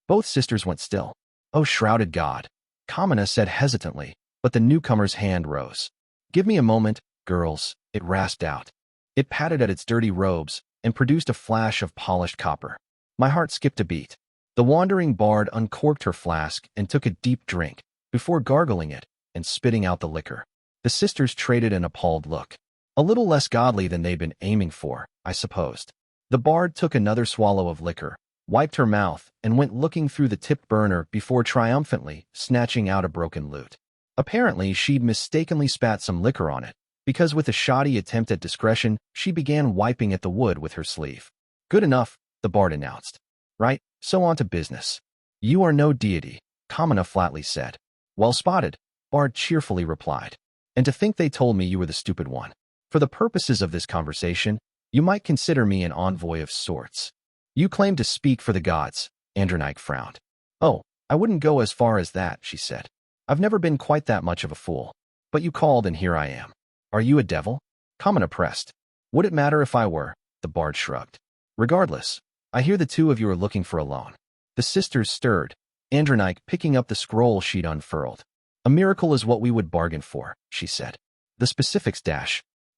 S1: Both sisters went still. Oh, shrouded God, Kamina said hesitantly, but the newcomer's hand rose. Give me a moment, girls, it rasped out. It patted at its dirty robes and produced a flash of polished copper. My heart skipped a beat. The wandering bard uncorked her flask and took a deep drink before gargling it and spitting out the liquor. The sisters traded an appalled look. A little less godly than they'd been aiming for, I supposed. The bard took another swallow of liquor, wiped her mouth, and went looking through the tipped burner before triumphantly snatching out a broken lute. Apparently, she'd mistakenly spat some liquor on it, because with a shoddy attempt at discretion, she began wiping at the wood with her sleeve. Good enough, the bard announced. Right, so on to business. You are no deity, Kamina flatly said. Well spotted, Bard cheerfully replied. And to think they told me you were the stupid one. For the purposes of this conversation, you might consider me an envoy of sorts. You claim to speak for the gods, Andronike frowned. Oh, I wouldn't go as far as that, she said. I've never been quite that much of a fool. But you called and here I am. Are you a devil? Kamina pressed. Would it matter if I were? The bard shrugged. Regardless, I hear the two of you are looking for a loan. The sisters stirred, Andronike picking up the scroll she'd unfurled. A miracle is what we would bargain for, she said. The specifics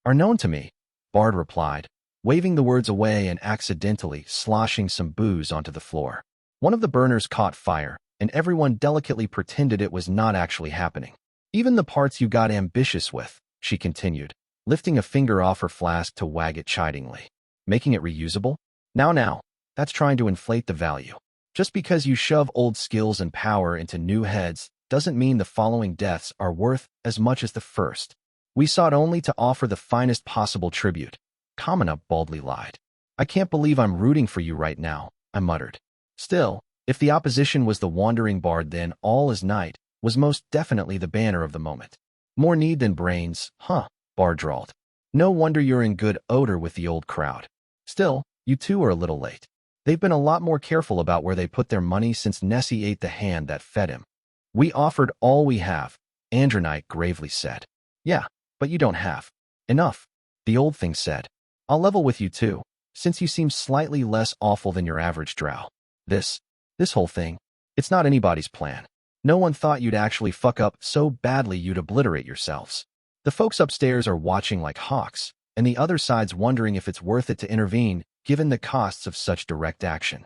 S1: are known to me, Bard replied, waving the words away and accidentally sloshing some booze onto the floor. One of the burners caught fire, and everyone delicately pretended it was not actually happening. Even the parts you got ambitious with, she continued, lifting a finger off her flask to wag it chidingly. Making it reusable? Now, that's trying to inflate the value. Just because you shove old skills and power into new heads doesn't mean the following deaths are worth as much as the first. We sought only to offer the finest possible tribute. Kamina baldly lied. I can't believe I'm rooting for you right now, I muttered. Still, if the opposition was the wandering bard, then all is night was most definitely the banner of the moment. More need than brains, huh, Bard drawled. No wonder you're in good odor with the old crowd. Still, you two are a little late. They've been a lot more careful about where they put their money since Nessie ate the hand that fed him. We offered all we have, Andronike gravely said. Yeah, but you don't have enough, the old thing said. I'll level with you too, since you seem slightly less awful than your average drow. This whole thing, it's not anybody's plan. No one thought you'd actually fuck up so badly you'd obliterate yourselves. The folks upstairs are watching like hawks, and the other side's wondering if it's worth it to intervene given the costs of such direct action.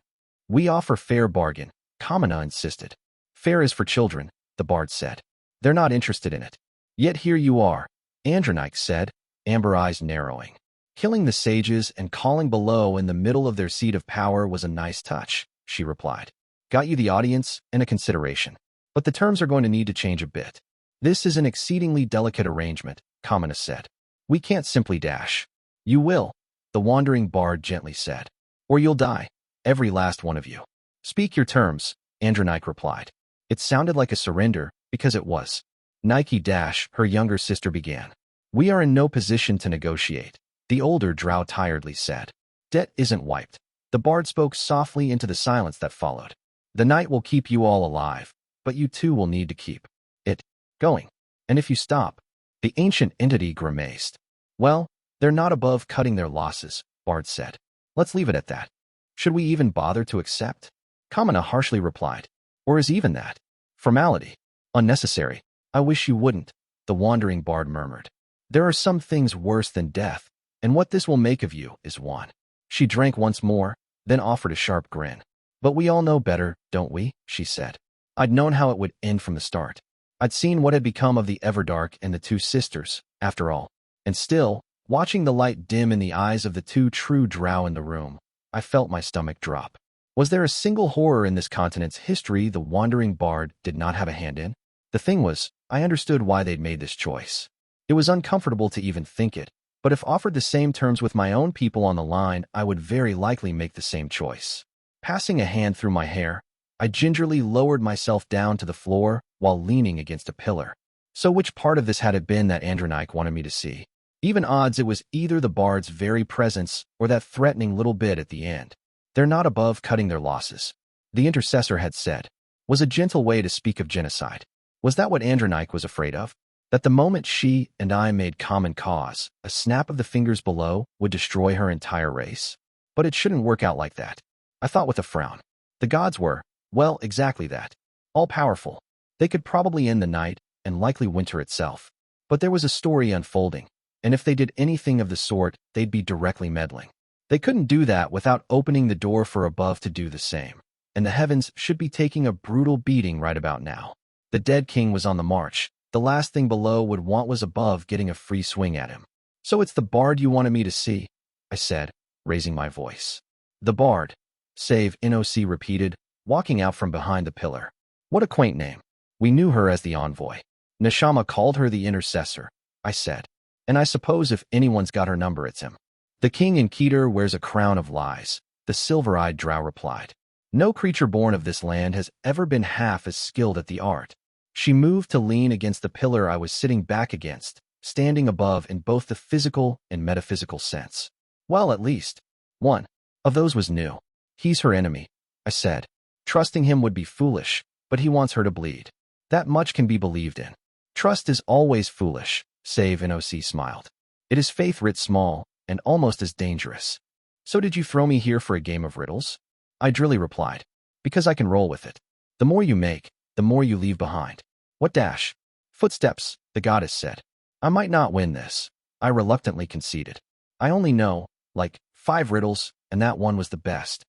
S1: We offer fair bargain, Kamina insisted. Fair is for children, the bard said. They're not interested in it. Yet here you are, Andronike said, amber eyes narrowing. Killing the sages and calling below in the middle of their seat of power was a nice touch, she replied. Got you the audience and a consideration. But the terms are going to need to change a bit. This is an exceedingly delicate arrangement, Kamina said. We can't simply dash. You will, the wandering bard gently said. Or you'll die, every last one of you. Speak your terms, Andronike replied. It sounded like a surrender, because it was. Nike Dash, her younger sister began. We are in no position to negotiate, the older drow tiredly said. Debt isn't wiped. The bard spoke softly into the silence that followed. The night will keep you all alive, but you too will need to keep it going. And if you stop, the ancient entity grimaced. Well, they're not above cutting their losses, Bard said. Let's leave it at that. Should we even bother to accept? Kamina harshly replied. Or is even that formality unnecessary? I wish you wouldn't, the wandering bard murmured. There are some things worse than death, and what this will make of you is one. She drank once more, then offered a sharp grin. But we all know better, don't we? She said. I'd known how it would end from the start. I'd seen what had become of the Everdark and the two sisters, after all. And still, watching the light dim in the eyes of the two true drow in the room, I felt my stomach drop. Was there a single horror in this continent's history the wandering bard did not have a hand in? The thing was, I understood why they'd made this choice. It was uncomfortable to even think it, but if offered the same terms with my own people on the line, I would very likely make the same choice. Passing a hand through my hair, I gingerly lowered myself down to the floor while leaning against a pillar. So which part of this had it been that Andronike wanted me to see? Even odds it was either the bard's very presence or that threatening little bit at the end. They're not above cutting their losses, the intercessor had said, was a gentle way to speak of genocide. Was that what Andronike was afraid of? That the moment she and I made common cause, a snap of the fingers below would destroy her entire race? But it shouldn't work out like that, I thought with a frown. The gods were, well, exactly that. All-powerful. They could probably end the night, and likely winter itself. But there was a story unfolding, and if they did anything of the sort, they'd be directly meddling. They couldn't do that without opening the door for above to do the same. And the heavens should be taking a brutal beating right about now. The dead king was on the march. The last thing below would want was above getting a free swing at him. So it's the bard you wanted me to see, I said, raising my voice. The bard, save NOC repeated, walking out from behind the pillar. What a quaint name. We knew her as the envoy. Neshama called her the intercessor, I said. And I suppose if anyone's got her number, it's him. The king in Keter wears a crown of lies, the silver-eyed drow replied. No creature born of this land has ever been half as skilled at the art. She moved to lean against the pillar I was sitting back against, standing above in both the physical and metaphysical sense. Well, at least one of those was new. He's her enemy, I said. Trusting him would be foolish, but he wants her to bleed. That much can be believed in. Trust is always foolish, save NOC smiled. It is faith writ small, and almost as dangerous. So did you throw me here for a game of riddles? I drily replied. Because I can roll with it. The more you make, the more you leave behind. What dash? Footsteps, the goddess said. I might not win this, I reluctantly conceded. I only know, like, 5 riddles, and that one was the best.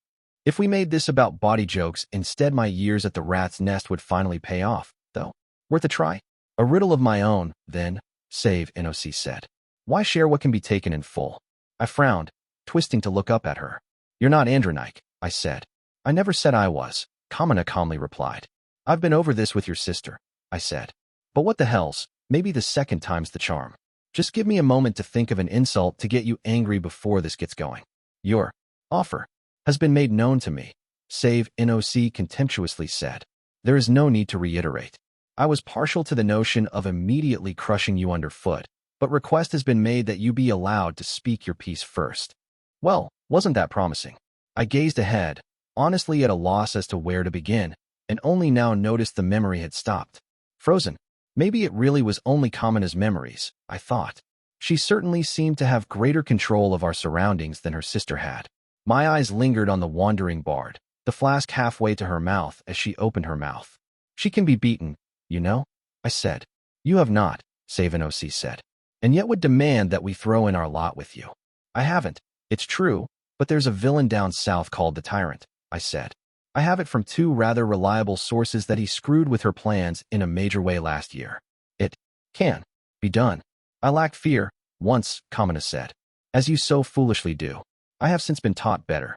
S1: If we made this about body jokes, instead my years at the rat's nest would finally pay off, though. Worth a try? A riddle of my own, then, save NOC said. Why share what can be taken in full? I frowned, twisting to look up at her. You're not Andronike, I said. I never said I was, Kamina calmly replied. I've been over this with your sister, I said. But what the hell's, maybe the second time's the charm. Just give me a moment to think of an insult to get you angry before this gets going. Your offer has been made known to me, save NOC contemptuously said. There is no need to reiterate. I was partial to the notion of immediately crushing you underfoot, but request has been made that you be allowed to speak your piece first. Well, wasn't that promising? I gazed ahead, honestly at a loss as to where to begin, and only now noticed the memory had stopped. Frozen. Maybe it really was only Kamina's memories, I thought. She certainly seemed to have greater control of our surroundings than her sister had. My eyes lingered on the wandering bard, the flask halfway to her mouth as she opened her mouth. She can be beaten, you know, I said. You have not, save NOC said, and yet would demand that we throw in our lot with you. I haven't, it's true, but there's a villain down south called the Tyrant, I said. I have it from 2 rather reliable sources that he screwed with her plans in a major way last year. It can be done. I lacked fear, once, Kamina said. As you so foolishly do. I have since been taught better.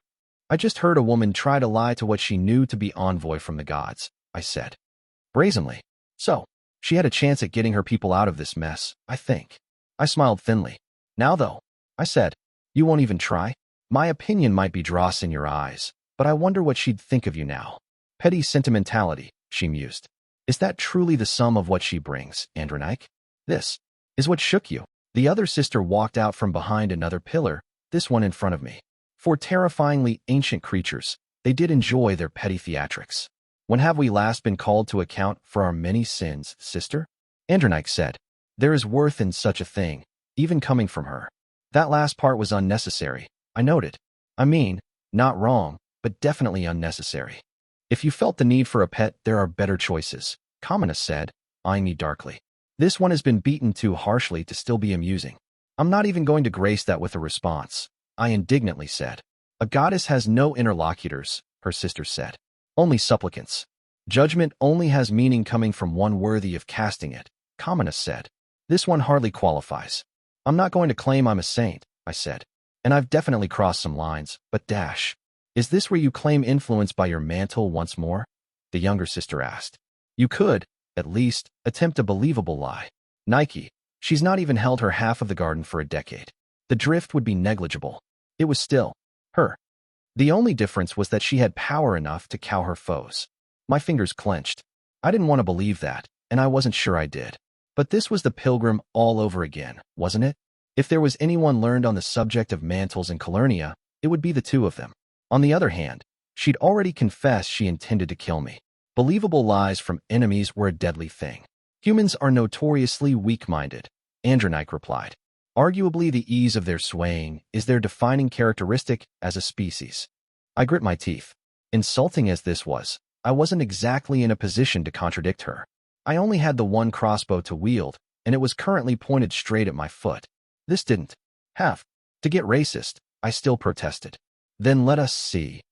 S1: I just heard a woman try to lie to what she knew to be envoy from the gods, I said. Brazenly. So, she had a chance at getting her people out of this mess, I think. I smiled thinly. Now though, I said, you won't even try? My opinion might be dross in your eyes, but I wonder what she'd think of you now. Petty sentimentality, she mused. Is that truly the sum of what she brings, Andronike? This is what shook you. The other sister walked out from behind another pillar, this one in front of me. For terrifyingly ancient creatures, they did enjoy their petty theatrics. When have we last been called to account for our many sins, sister? Andronike said. There is worth in such a thing, even coming from her. That last part was unnecessary, I noted. I mean, not wrong, but definitely unnecessary. If you felt the need for a pet, there are better choices, Kamina said, eyeing me darkly. This one has been beaten too harshly to still be amusing. I'm not even going to grace that with a response, I indignantly said. A goddess has no interlocutors, her sister said. Only supplicants. Judgment only has meaning coming from one worthy of casting it, Kamina said. This one hardly qualifies. I'm not going to claim I'm a saint, I said. And I've definitely crossed some lines, but dash. Is this where you claim influence by your mantle once more? The younger sister asked. You could, at least, attempt a believable lie. Nike, she's not even held her half of the garden for a decade. The drift would be negligible. It was still her. The only difference was that she had power enough to cow her foes. My fingers clenched. I didn't want to believe that, and I wasn't sure I did. But this was the pilgrim all over again, wasn't it? If there was anyone learned on the subject of mantles in Calernia, it would be the 2 of them. On the other hand, she'd already confessed she intended to kill me. Believable lies from enemies were a deadly thing. Humans are notoriously weak-minded, Andronike replied. Arguably the ease of their swaying is their defining characteristic as a species. I grit my teeth. Insulting as this was, I wasn't exactly in a position to contradict her. I only had the one crossbow to wield, and it was currently pointed straight at my foot. This didn't have to get racist, I still protested. Then let us see,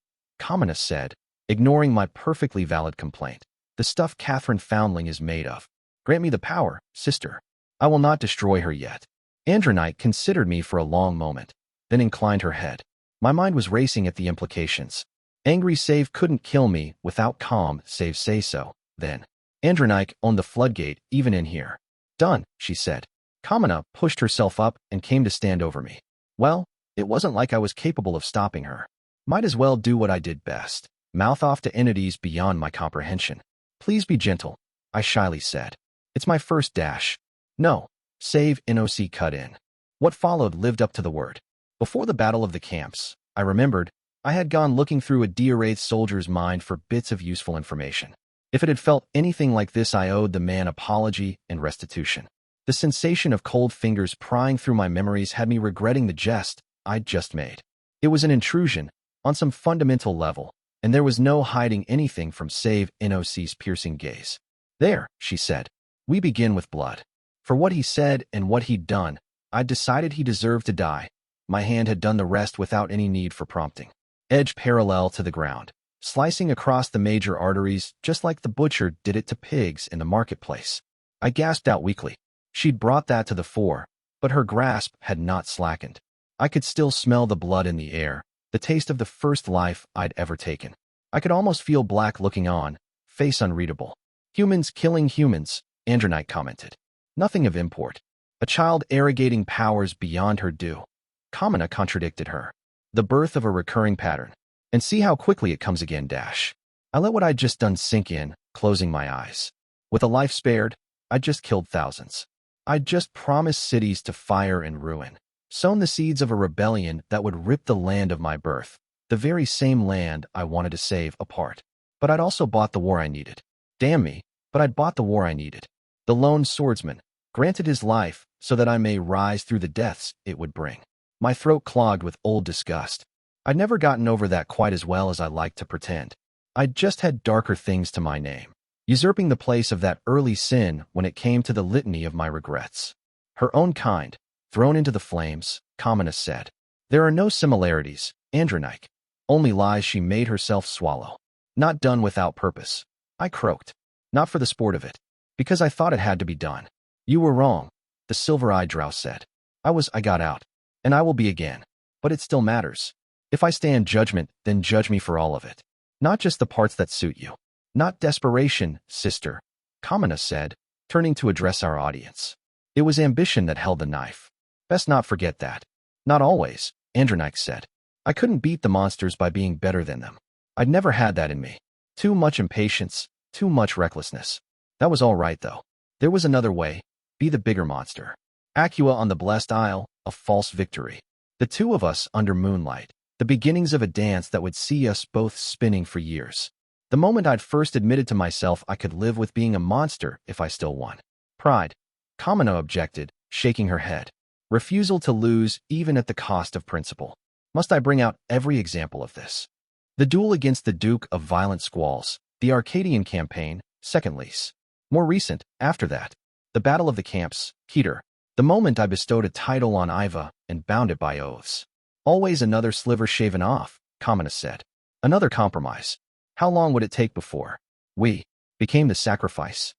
S1: Kamina said, ignoring my perfectly valid complaint. The stuff Catherine Foundling is made of. Grant me the power, sister. I will not destroy her yet. Andronite considered me for a long moment, then inclined her head. My mind was racing at the implications. Angry Save couldn't kill me without calm Save say so, then. Andronite owned the floodgate even in here. Done, she said. Kamina pushed herself up and came to stand over me. Well, it wasn't like I was capable of stopping her. Might as well do what I did best. Mouth off to entities beyond my comprehension. Please be gentle, I shyly said. It's my first dash. No. Save NOC cut in. What followed lived up to the word. Before the Battle of the Camps, I remembered, I had gone looking through a de-wraithed soldier's mind for bits of useful information. If it had felt anything like this, I owed the man apology and restitution. The sensation of cold fingers prying through my memories had me regretting the jest I'd just made. It was an intrusion, on some fundamental level, and there was no hiding anything from Save NOC's piercing gaze. There, she said. We begin with blood. For what he said and what he'd done, I'd decided he deserved to die. My hand had done the rest without any need for prompting. Edge parallel to the ground, slicing across the major arteries just like the butcher did it to pigs in the marketplace. I gasped out weakly. She'd brought that to the fore, but her grasp had not slackened. I could still smell the blood in the air, the taste of the first life I'd ever taken. I could almost feel Black looking on, face unreadable. Humans killing humans, Andronite commented. Nothing of import. A child arrogating powers beyond her due. Kamina contradicted her. The birth of a recurring pattern. And see how quickly it comes again dash. I let what I'd just done sink in, closing my eyes. With a life spared, I'd just killed thousands. I'd just promised cities to fire and ruin. Sown the seeds of a rebellion that would rip the land of my birth, the very same land I wanted to save, apart. But I'd also bought the war I needed. Damn me, but I'd bought the war I needed. The lone swordsman, granted his life so that I may rise through the deaths it would bring. My throat clogged with old disgust. I'd never gotten over that quite as well as I liked to pretend. I'd just had darker things to my name, usurping the place of that early sin when it came to the litany of my regrets. Her own kind, thrown into the flames, Kamina said. There are no similarities, Andronike. Only lies she made herself swallow. Not done without purpose. I croaked. Not for the sport of it. Because I thought it had to be done. You were wrong, the silver-eyed drow said. I got out. And I will be again. But it still matters. If I stand judgment, then judge me for all of it. Not just the parts that suit you. Not desperation, sister, Kamina said, turning to address our audience. It was ambition that held the knife. Best not forget that. Not always, Andronike said. I couldn't beat the monsters by being better than them. I'd never had that in me. Too much impatience, too much recklessness. That was all right, though. There was another way. Be the bigger monster. Aqua on the blessed isle, a false victory. The two of us under moonlight. The beginnings of a dance that would see us both spinning for years. The moment I'd first admitted to myself I could live with being a monster if I still won. Pride. Kamina objected, shaking her head. Refusal to lose even at the cost of principle. Must I bring out every example of this? The duel against the Duke of Violent Squalls, the Arcadian campaign, second lease. More recent, after that, the Battle of the Camps, Keter. The moment I bestowed a title on Iva and bound it by oaths. Always another sliver shaven off, Kamina said. Another compromise. How long would it take before we became the sacrifice?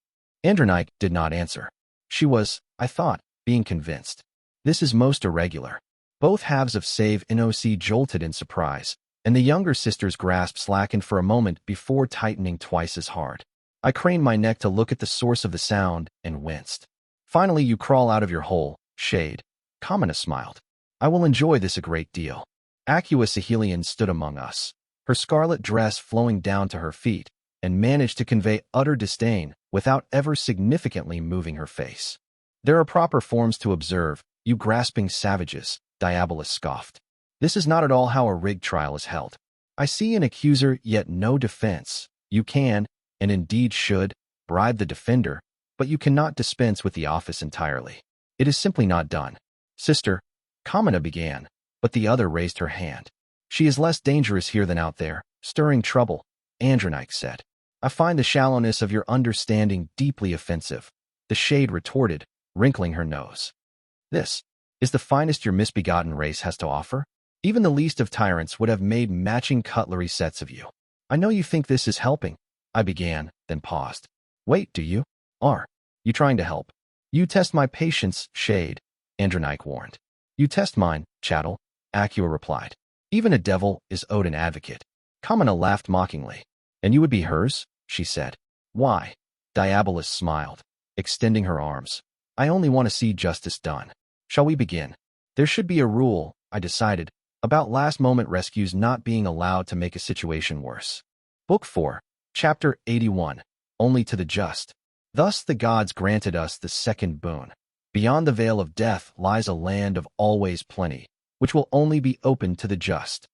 S1: Andronike did not answer. She was, I thought, being convinced. This is most irregular. Both halves of Save NOC jolted in surprise, and the younger sister's grasp slackened for a moment before tightening twice as hard. I craned my neck to look at the source of the sound and winced. Finally you crawl out of your hole, Shade. Kamina smiled. I will enjoy this a great deal. Aqua Sahelian stood among us, her scarlet dress flowing down to her feet, and managed to convey utter disdain without ever significantly moving her face. There are proper forms to observe, you grasping savages, Diabolus scoffed. This is not at all how a rigged trial is held. I see an accuser yet no defense. You can, and indeed should, bribe the defender, but you cannot dispense with the office entirely. It is simply not done. Sister, Kamina began, but the other raised her hand. She is less dangerous here than out there, stirring trouble, Andronike said. I find the shallowness of your understanding deeply offensive, the Shade retorted, wrinkling her nose. This is the finest your misbegotten race has to offer? Even the least of tyrants would have made matching cutlery sets of you. I know you think this is helping, I began, then paused. Wait, do you? Are you trying to help? You test my patience, Shade. Andronike warned. You test mine, chattel, Acua replied. Even a devil is owed an advocate. Kamina laughed mockingly. And you would be hers? She said. Why? Diabolus smiled, extending her arms. I only want to see justice done. Shall we begin? There should be a rule, I decided, about last-moment rescues not being allowed to make a situation worse. Book 4, Chapter 81, Only to the Just. Thus the gods granted us the second boon. Beyond the veil of death lies a land of always plenty, which will only be open to the just.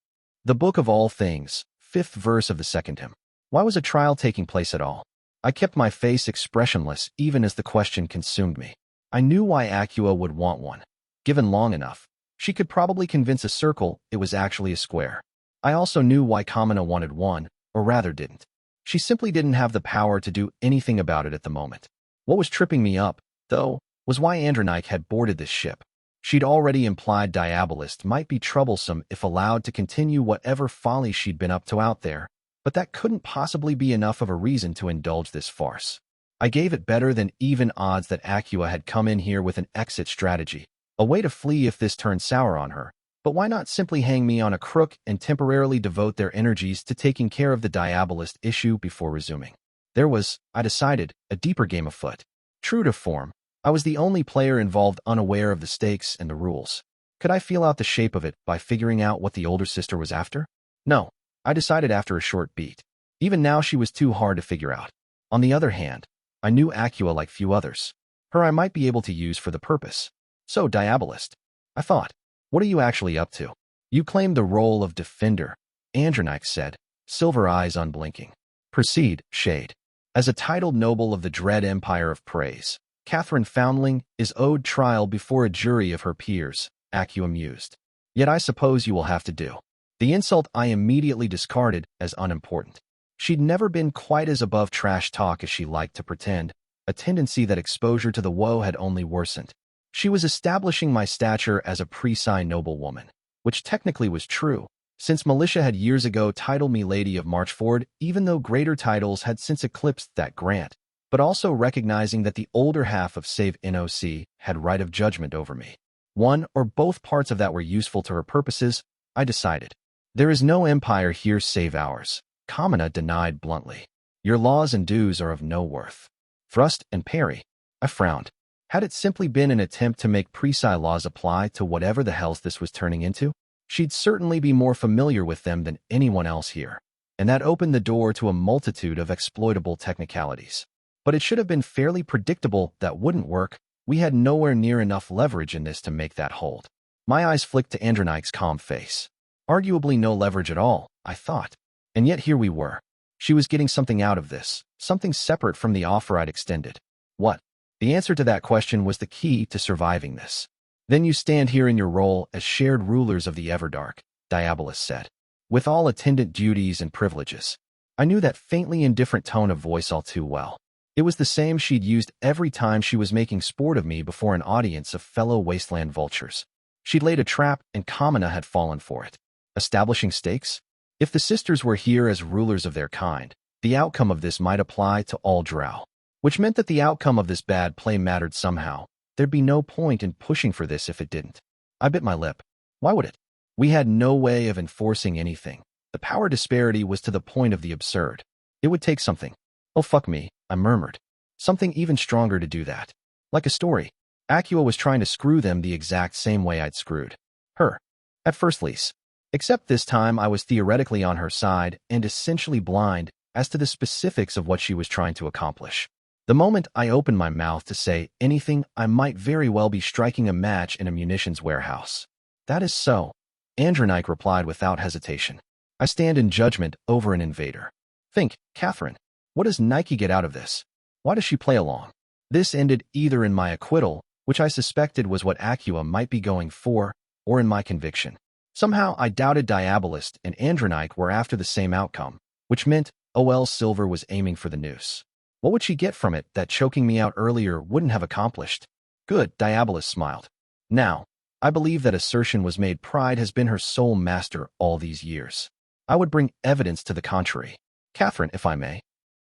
S1: The Book of All Things, 5th verse of the second hymn. Why was a trial taking place at all? I kept my face expressionless even as the question consumed me. I knew why Acua would want one. Given long enough, she could probably convince a circle it was actually a square. I also knew why Kamina wanted one, or rather didn't. She simply didn't have the power to do anything about it at the moment. What was tripping me up, though, was why Andronike had boarded this ship. She'd already implied Diabolist might be troublesome if allowed to continue whatever folly she'd been up to out there, but that couldn't possibly be enough of a reason to indulge this farce. I gave it better than even odds that Acua had come in here with an exit strategy, a way to flee if this turned sour on her, but why not simply hang me on a crook and temporarily devote their energies to taking care of the Diabolist issue before resuming? There was, I decided, a deeper game afoot. True to form, I was the only player involved unaware of the stakes and the rules. Could I feel out the shape of it by figuring out what the older sister was after? No, I decided after a short beat. Even now she was too hard to figure out. On the other hand, I knew Acua like few others. Her I might be able to use for the purpose. So, Diabolist, I thought, what are you actually up to? You claim the role of defender, Andronike said, silver eyes unblinking. Proceed, Shade. As a titled noble of the dread empire of praise, Catherine Foundling is owed trial before a jury of her peers, Acua mused. Yet I suppose you will have to do. The insult I immediately discarded as unimportant. She'd never been quite as above trash talk as she liked to pretend, a tendency that exposure to the woe had only worsened. She was establishing my stature as a pre-sign noblewoman, which technically was true, since militia had years ago titled me Lady of Marchford, even though greater titles had since eclipsed that grant, but also recognizing that the older half of Save NOC had right of judgment over me. One or both parts of that were useful to her purposes, I decided. There is no empire here save ours, Kamina denied bluntly. Your laws and dues are of no worth. Thrust and parry. I frowned. Had it simply been an attempt to make Presi laws apply to whatever the hells this was turning into? She'd certainly be more familiar with them than anyone else here, and that opened the door to a multitude of exploitable technicalities. But it should have been fairly predictable that wouldn't work. We had nowhere near enough leverage in this to make that hold. My eyes flicked to Andronike's calm face. Arguably no leverage at all, I thought. And yet here we were. She was getting something out of this, something separate from the offer I'd extended. What? The answer to that question was the key to surviving this. Then you stand here in your role as shared rulers of the Everdark, Diabolus said, with all attendant duties and privileges. I knew that faintly indifferent tone of voice all too well. It was the same she'd used every time she was making sport of me before an audience of fellow wasteland vultures. She'd laid a trap and Kamina had fallen for it. Establishing stakes? If the sisters were here as rulers of their kind, the outcome of this might apply to all Drow, which meant that the outcome of this bad play mattered somehow. There'd be no point in pushing for this if it didn't. I bit my lip. Why would it? We had no way of enforcing anything. The power disparity was to the point of the absurd. It would take something. Oh, fuck me, I murmured. Something even stronger to do that. Like a story. Acua was trying to screw them the exact same way I'd screwed her. At first lease. Except this time I was theoretically on her side and essentially blind as to the specifics of what she was trying to accomplish. The moment I opened my mouth to say anything, I might very well be striking a match in a munitions warehouse. That is so, Andronike replied without hesitation. I stand in judgment over an invader. Think, Catherine, what does Nike get out of this? Why does she play along? This ended either in my acquittal, which I suspected was what Acua might be going for, or in my conviction. Somehow I doubted Diabolist and Andronike were after the same outcome, which meant OL Silver was aiming for the noose. What would she get from it that choking me out earlier wouldn't have accomplished? Good, Diabolist smiled. Now, I believe that assertion was made. Pride has been her sole master all these years. I would bring evidence to the contrary. Catherine, if I may.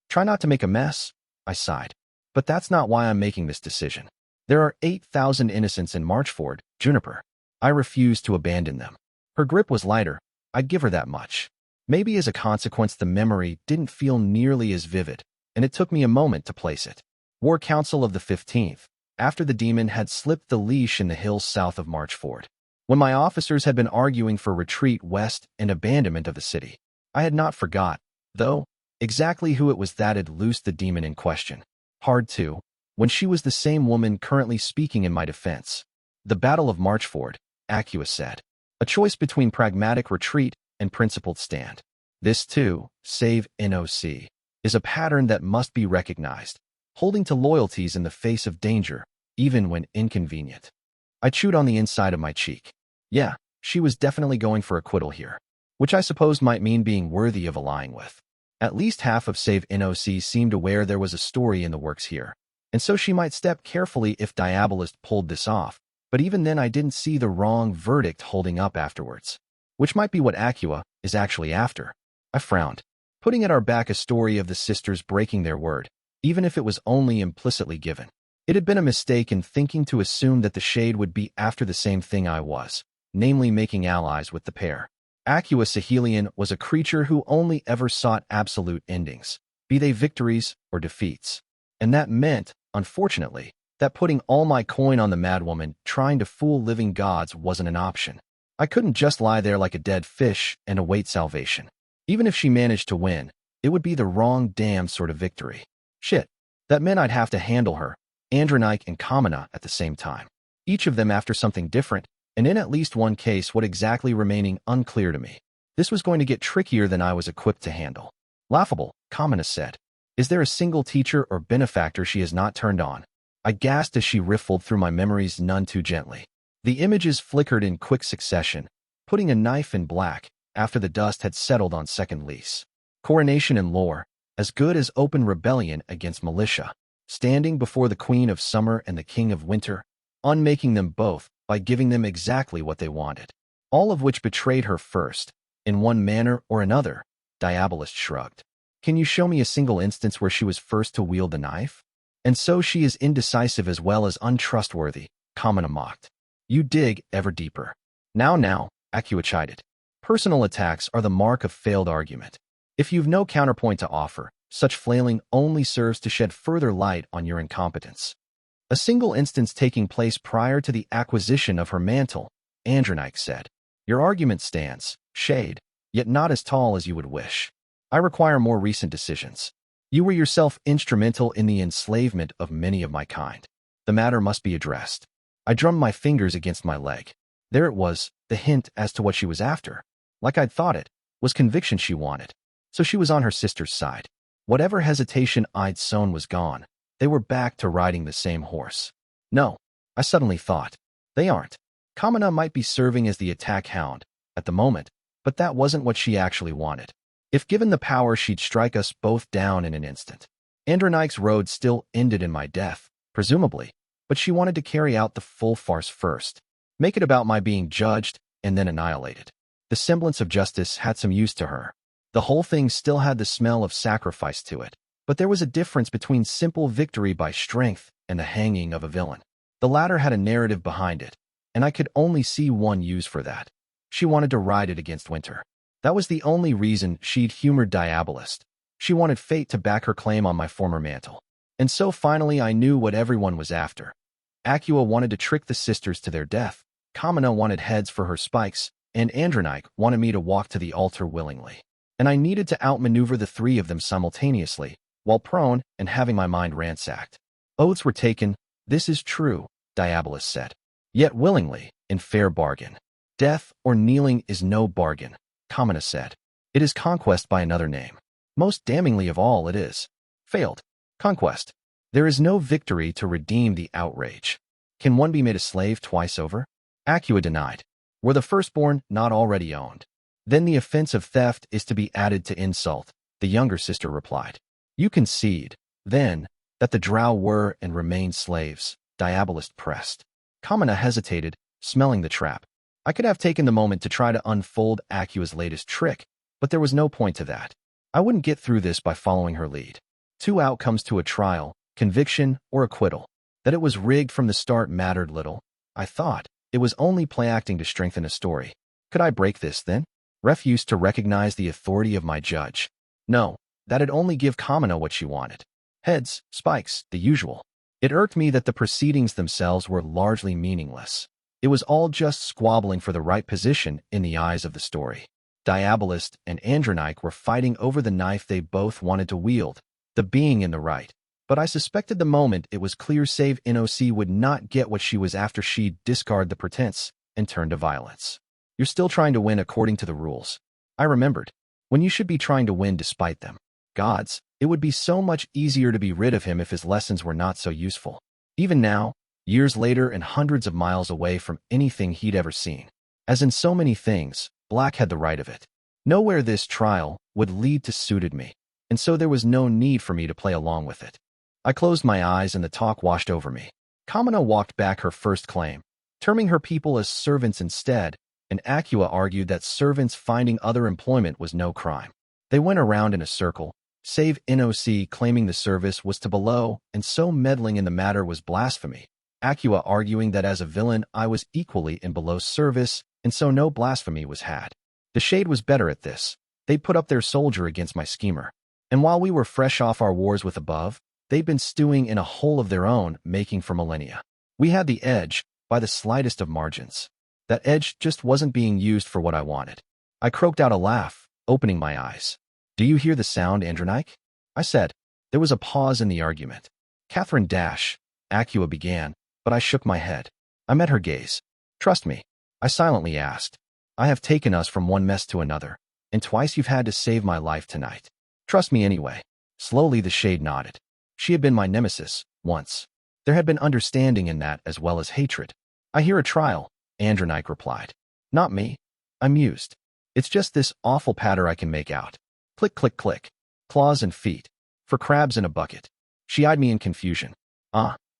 S1: Try not to make a mess, I sighed. But that's not why I'm making this decision. There are 8,000 innocents in Marchford, Juniper. I refuse to abandon them. Her grip was lighter. I'd give her that much. Maybe as a consequence, the memory didn't feel nearly as vivid, and it took me a moment to place it. War Council of the 15th, after the demon had slipped the leash in the hills south of Marchford. When my officers had been arguing for retreat west and abandonment of the city. I had not forgot, though, exactly who it was that had loosed the demon in question. Hard to, when she was the same woman currently speaking in my defense. The Battle of Marchford, Acua said. A choice between pragmatic retreat and principled stand. This too, save NOC, is a pattern that must be recognized, holding to loyalties in the face of danger, even when inconvenient. I chewed on the inside of my cheek. Yeah, she was definitely going for acquittal here, which I suppose might mean being worthy of allying with. At least half of Save NOC seemed aware there was a story in the works here, and so she might step carefully if Diabolist pulled this off, but even then I didn't see the wrong verdict holding up afterwards, which might be what Acua is actually after. I frowned, putting at our back a story of the sisters breaking their word, even if it was only implicitly given. It had been a mistake in thinking to assume that the Shade would be after the same thing I was, namely making allies with the pair. Acua Sahelian was a creature who only ever sought absolute endings, be they victories or defeats. And that meant, unfortunately, that putting all my coin on the madwoman trying to fool living gods wasn't an option. I couldn't just lie there like a dead fish and await salvation. Even if she managed to win, it would be the wrong damn sort of victory. Shit. That meant I'd have to handle her, Andronike and Kamina at the same time. Each of them after something different, and in at least one case what exactly remaining unclear to me. This was going to get trickier than I was equipped to handle. Laughable, Kamina said. Is there a single teacher or benefactor she has not turned on? I gasped as she riffled through my memories none too gently. The images flickered in quick succession, putting a knife in black after the dust had settled on second lease. Coronation and lore, as good as open rebellion against militia, standing before the Queen of Summer and the King of Winter, unmaking them both by giving them exactly what they wanted. All of which betrayed her first, in one manner or another, Diabolist shrugged. Can you show me a single instance where she was first to wield the knife? And so she is indecisive as well as untrustworthy, Kamina mocked. You dig ever deeper. Now, Acua chided. Personal attacks are the mark of failed argument. If you've no counterpoint to offer, such flailing only serves to shed further light on your incompetence. A single instance taking place prior to the acquisition of her mantle, Andronike said. Your argument stands, Shade, yet not as tall as you would wish. I require more recent decisions. You were yourself instrumental in the enslavement of many of my kind. The matter must be addressed. I drummed my fingers against my leg. There it was, the hint as to what she was after. Like I'd thought it, was conviction she wanted. So she was on her sister's side. Whatever hesitation I'd sown was gone. They were back to riding the same horse. No, I suddenly thought. They aren't. Kamina might be serving as the attack hound, at the moment, but that wasn't what she actually wanted. If given the power, she'd strike us both down in an instant. Andronike's road still ended in my death, presumably, but she wanted to carry out the full farce first. Make it about my being judged and then annihilated. The semblance of justice had some use to her. The whole thing still had the smell of sacrifice to it, but there was a difference between simple victory by strength and the hanging of a villain. The latter had a narrative behind it, and I could only see one use for that. She wanted to ride it against Winter. That was the only reason she'd humored Diabolist. She wanted fate to back her claim on my former mantle. And so finally I knew what everyone was after. Acua wanted to trick the sisters to their death, Kamina wanted heads for her spikes, and Andronike wanted me to walk to the altar willingly. And I needed to outmaneuver the three of them simultaneously, while prone and having my mind ransacked. Oaths were taken, this is true, Diabolist said. Yet willingly, in fair bargain. Death or kneeling is no bargain, Kamina said. It is conquest by another name. Most damningly of all it is. Failed. Conquest. There is no victory to redeem the outrage. Can one be made a slave twice over? Acua denied. Were the firstborn not already owned? Then the offense of theft is to be added to insult, the younger sister replied. You concede, then, that the drow were and remain slaves, Diabolist pressed. Kamina hesitated, smelling the trap. I could have taken the moment to try to unfold Acua's latest trick, but there was no point to that. I wouldn't get through this by following her lead. Two outcomes to a trial, conviction or acquittal. That it was rigged from the start mattered little. I thought it was only play acting to strengthen a story. Could I break this, then? Refused to recognize the authority of my judge. No, that'd only give Kamina what she wanted. Heads, spikes, the usual. It irked me that the proceedings themselves were largely meaningless. It was all just squabbling for the right position in the eyes of the story. Diabolist and Andronike were fighting over the knife they both wanted to wield, the being in the right. But I suspected the moment it was clear save NOC would not get what she was after she'd discard the pretense and turn to violence. You're still trying to win according to the rules. I remembered, when you should be trying to win despite them. Gods, it would be so much easier to be rid of him if his lessons were not so useful. Even now, years later and hundreds of miles away from anything he'd ever seen. As in so many things, Black had the right of it. Nowhere this trial would lead to suited me, and so there was no need for me to play along with it. I closed my eyes and the talk washed over me. Kamina walked back her first claim, terming her people as servants instead, and Acua argued that servants finding other employment was no crime. They went around in a circle, save NOC claiming the service was to below, and so meddling in the matter was blasphemy. Acua arguing that as a villain I was equally in below service, and so no blasphemy was had. The Shade was better at this. They'd put up their soldier against my schemer. And while we were fresh off our wars with Above, they'd been stewing in a hole of their own, making for millennia. We had the edge, by the slightest of margins. That edge just wasn't being used for what I wanted. I croaked out a laugh, opening my eyes. Do you hear the sound, Andronike? I said. There was a pause in the argument. Catherine Dash, Acua began, but I shook my head. I met her gaze. Trust me, I silently asked. I have taken us from one mess to another, and twice you've had to save my life tonight. Trust me anyway. Slowly the Shade nodded. She had been my nemesis, once. There had been understanding in that as well as hatred. I hear a trial, Andronike replied. Not me. I mused. It's just this awful patter I can make out. Click, click, click. Claws and feet. For crabs in a bucket. She eyed me in confusion.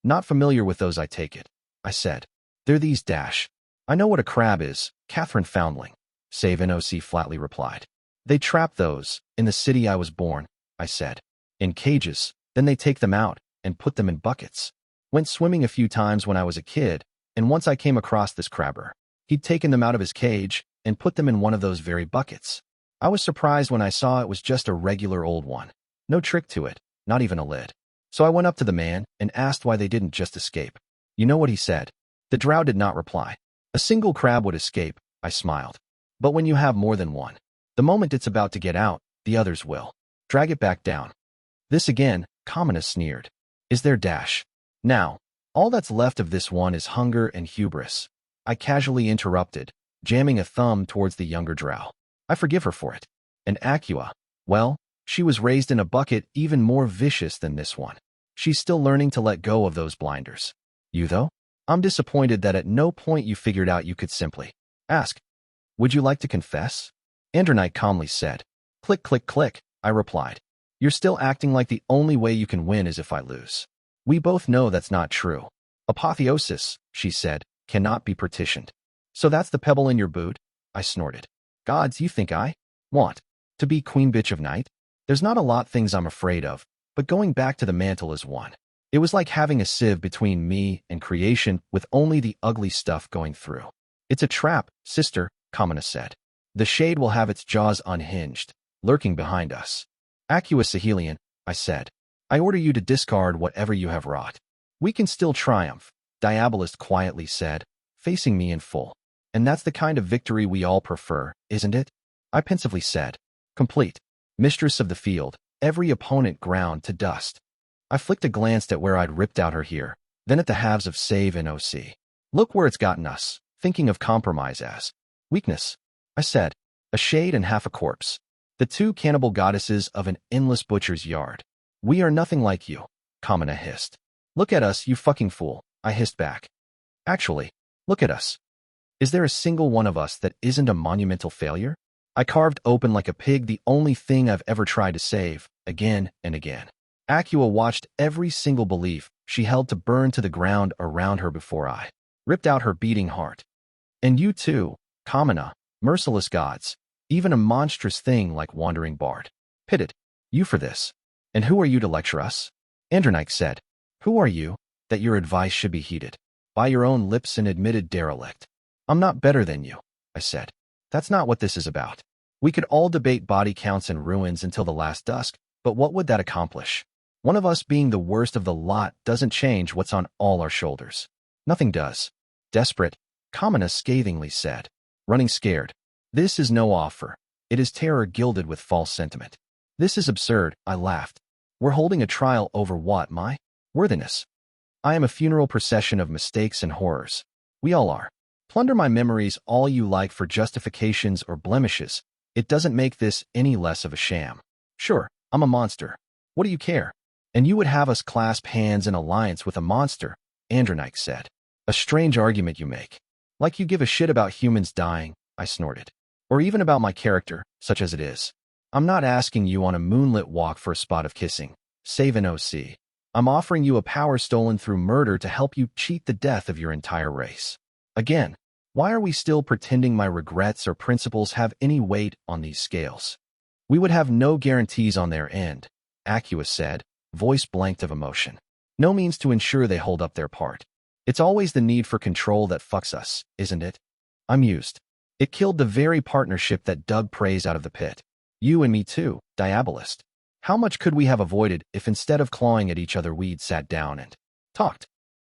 S1: Not familiar with those, I take it. I said. They're these dash. I know what a crab is, Catherine Foundling. Save NOC flatly replied. They trap those, in the city I was born, I said. In cages, then they take them out, and put them in buckets. Went swimming a few times when I was a kid, and once I came across this crabber. He'd taken them out of his cage, and put them in one of those very buckets. I was surprised when I saw it was just a regular old one. No trick to it, not even a lid. So I went up to the man, and asked why they didn't just escape. You know what he said? The drow did not reply. A single crab would escape, I smiled. But when you have more than one, the moment it's about to get out, the others will. Drag it back down. This again, Kamina sneered. Is there dash? Now, all that's left of this one is hunger and hubris. I casually interrupted, jamming a thumb towards the younger drow. I forgive her for it. And Acua, well, she was raised in a bucket even more vicious than this one. She's still learning to let go of those blinders. You though? I'm disappointed that at no point you figured out you could simply ask. Would you like to confess? Andronike calmly said. Click, click, click, I replied. You're still acting like the only way you can win is if I lose. We both know that's not true. Apotheosis, she said, cannot be partitioned. So that's the pebble in your boot? I snorted. Gods, you think I want to be queen bitch of night? There's not a lot things I'm afraid of, but going back to the mantle is one. It was like having a sieve between me and creation with only the ugly stuff going through. It's a trap, sister, Kamina said. The Shade will have its jaws unhinged, lurking behind us. Acua Sahelian, I said. I order you to discard whatever you have wrought. We can still triumph, Diabolist quietly said, facing me in full. And that's the kind of victory we all prefer, isn't it? I pensively said. Complete. Mistress of the field, every opponent ground to dust. I flicked a glance at where I'd ripped out her here, then at the halves of Save and OC. Look where it's gotten us, thinking of compromise as weakness. I said, a shade and half a corpse. The two cannibal goddesses of an endless butcher's yard. We are nothing like you, Kamina hissed. Look at us, you fucking fool, I hissed back. Actually, look at us. Is there a single one of us that isn't a monumental failure? I carved open like a pig the only thing I've ever tried to save, again and again. Acua watched every single belief she held to burn to the ground around her before I ripped out her beating heart. And you too, Kamina, merciless gods, even a monstrous thing like Wandering Bard. Pitted you for this. And who are you to lecture us? Andronike said. Who are you? that your advice should be heeded. By your own lips an admitted derelict. I'm not better than you, I said. That's not what this is about. We could all debate body counts and ruins until the last dusk, but what would that accomplish? One of us being the worst of the lot doesn't change what's on all our shoulders. Nothing does. Desperate, Kamina scathingly said, running scared. This is no offer. It is terror gilded with false sentiment. This is absurd, I laughed. We're holding a trial over what, my worthiness? I am a funeral procession of mistakes and horrors. We all are. Plunder my memories all you like for justifications or blemishes. It doesn't make this any less of a sham. Sure, I'm a monster. What do you care? And you would have us clasp hands in alliance with a monster, Andronike said. A strange argument you make. Like you give a shit about humans dying, I snorted. Or even about my character, such as it is. I'm not asking you on a moonlit walk for a spot of kissing. Save an OC. I'm offering you a power stolen through murder to help you cheat the death of your entire race. Again, why are we still pretending my regrets or principles have any weight on these scales? We would have no guarantees on their end, Acua said, voice blanked of emotion. No means to ensure they hold up their part. It's always the need for control that fucks us, isn't it? I mused. It killed the very partnership that dug praise out of the pit. You and me too, Diabolist. How much could we have avoided if instead of clawing at each other we'd sat down and talked?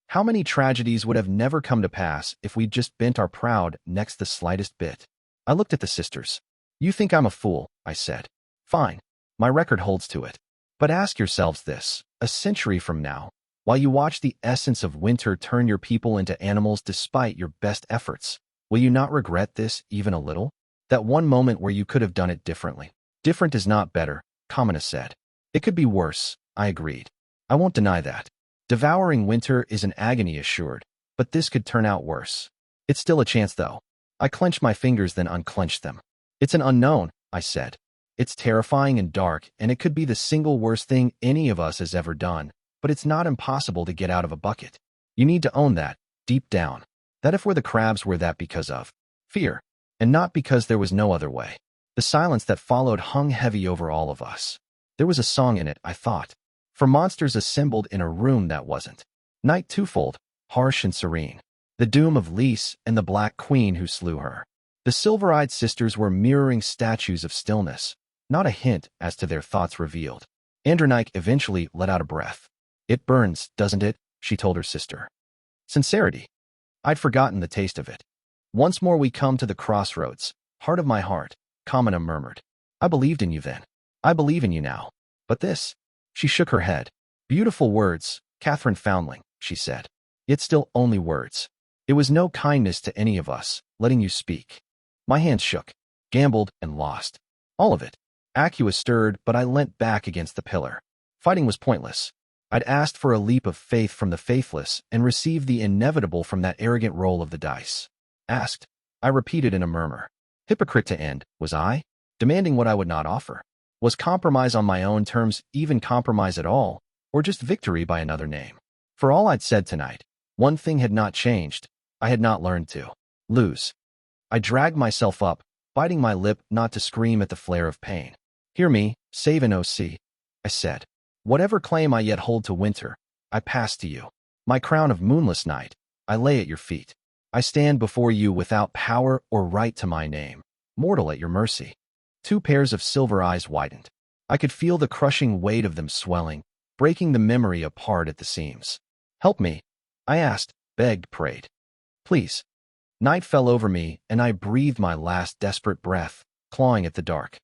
S1: How many tragedies would have never come to pass if we'd just bent our proud necks the slightest bit? I looked at the sisters. You think I'm a fool, I said. Fine. My record holds to it. But ask yourselves this, a century from now, while you watch the essence of winter turn your people into animals despite your best efforts, will you not regret this even a little? That one moment where you could have done it differently. Different is not better, Kamina said. It could be worse, I agreed. I won't deny that. Devouring winter is an agony assured, but this could turn out worse. It's still a chance though. I clenched my fingers then unclenched them. It's an unknown, I said. It's terrifying and dark, and it could be the single worst thing any of us has ever done, but it's not impossible to get out of a bucket. You need to own that, deep down. That if we're the crabs were that because of fear, and not because there was no other way. The silence that followed hung heavy over all of us. There was a song in it, I thought, for monsters assembled in a room that wasn't. Night twofold, harsh and serene. The doom of Lys and the Black Queen who slew her. The silver-eyed sisters were mirroring statues of stillness, not a hint as to their thoughts revealed. Andronike eventually let out a breath. It burns, doesn't it? She told her sister. Sincerity. I'd forgotten the taste of it. Once more we come to the crossroads. Heart of my heart, Kamina murmured. I believed in you then. I believe in you now. But this? She shook her head. Beautiful words, Catherine Foundling, she said. Yet still only words. It was no kindness to any of us, letting you speak. My hands shook, gambled, and lost. All of it. Acua stirred, but I leant back against the pillar. Fighting was pointless. I'd asked for a leap of faith from the faithless and received the inevitable from that arrogant roll of the dice. Asked. I repeated in a murmur. Hypocrite to end, was I? Demanding what I would not offer. Was compromise on my own terms even compromise at all, or just victory by another name? For all I'd said tonight, one thing had not changed. I had not learned to lose. I dragged myself up, biting my lip not to scream at the flare of pain. Hear me, save an OC, I said. Whatever claim I yet hold to winter, I pass to you. My crown of moonless night, I lay at your feet. I stand before you without power or right to my name, mortal at your mercy. Two pairs of silver eyes widened. I could feel the crushing weight of them swelling, breaking the memory apart at the seams. Help me, I asked, begged, prayed. Please. Night fell over me, and I breathed my last desperate breath, clawing at the dark.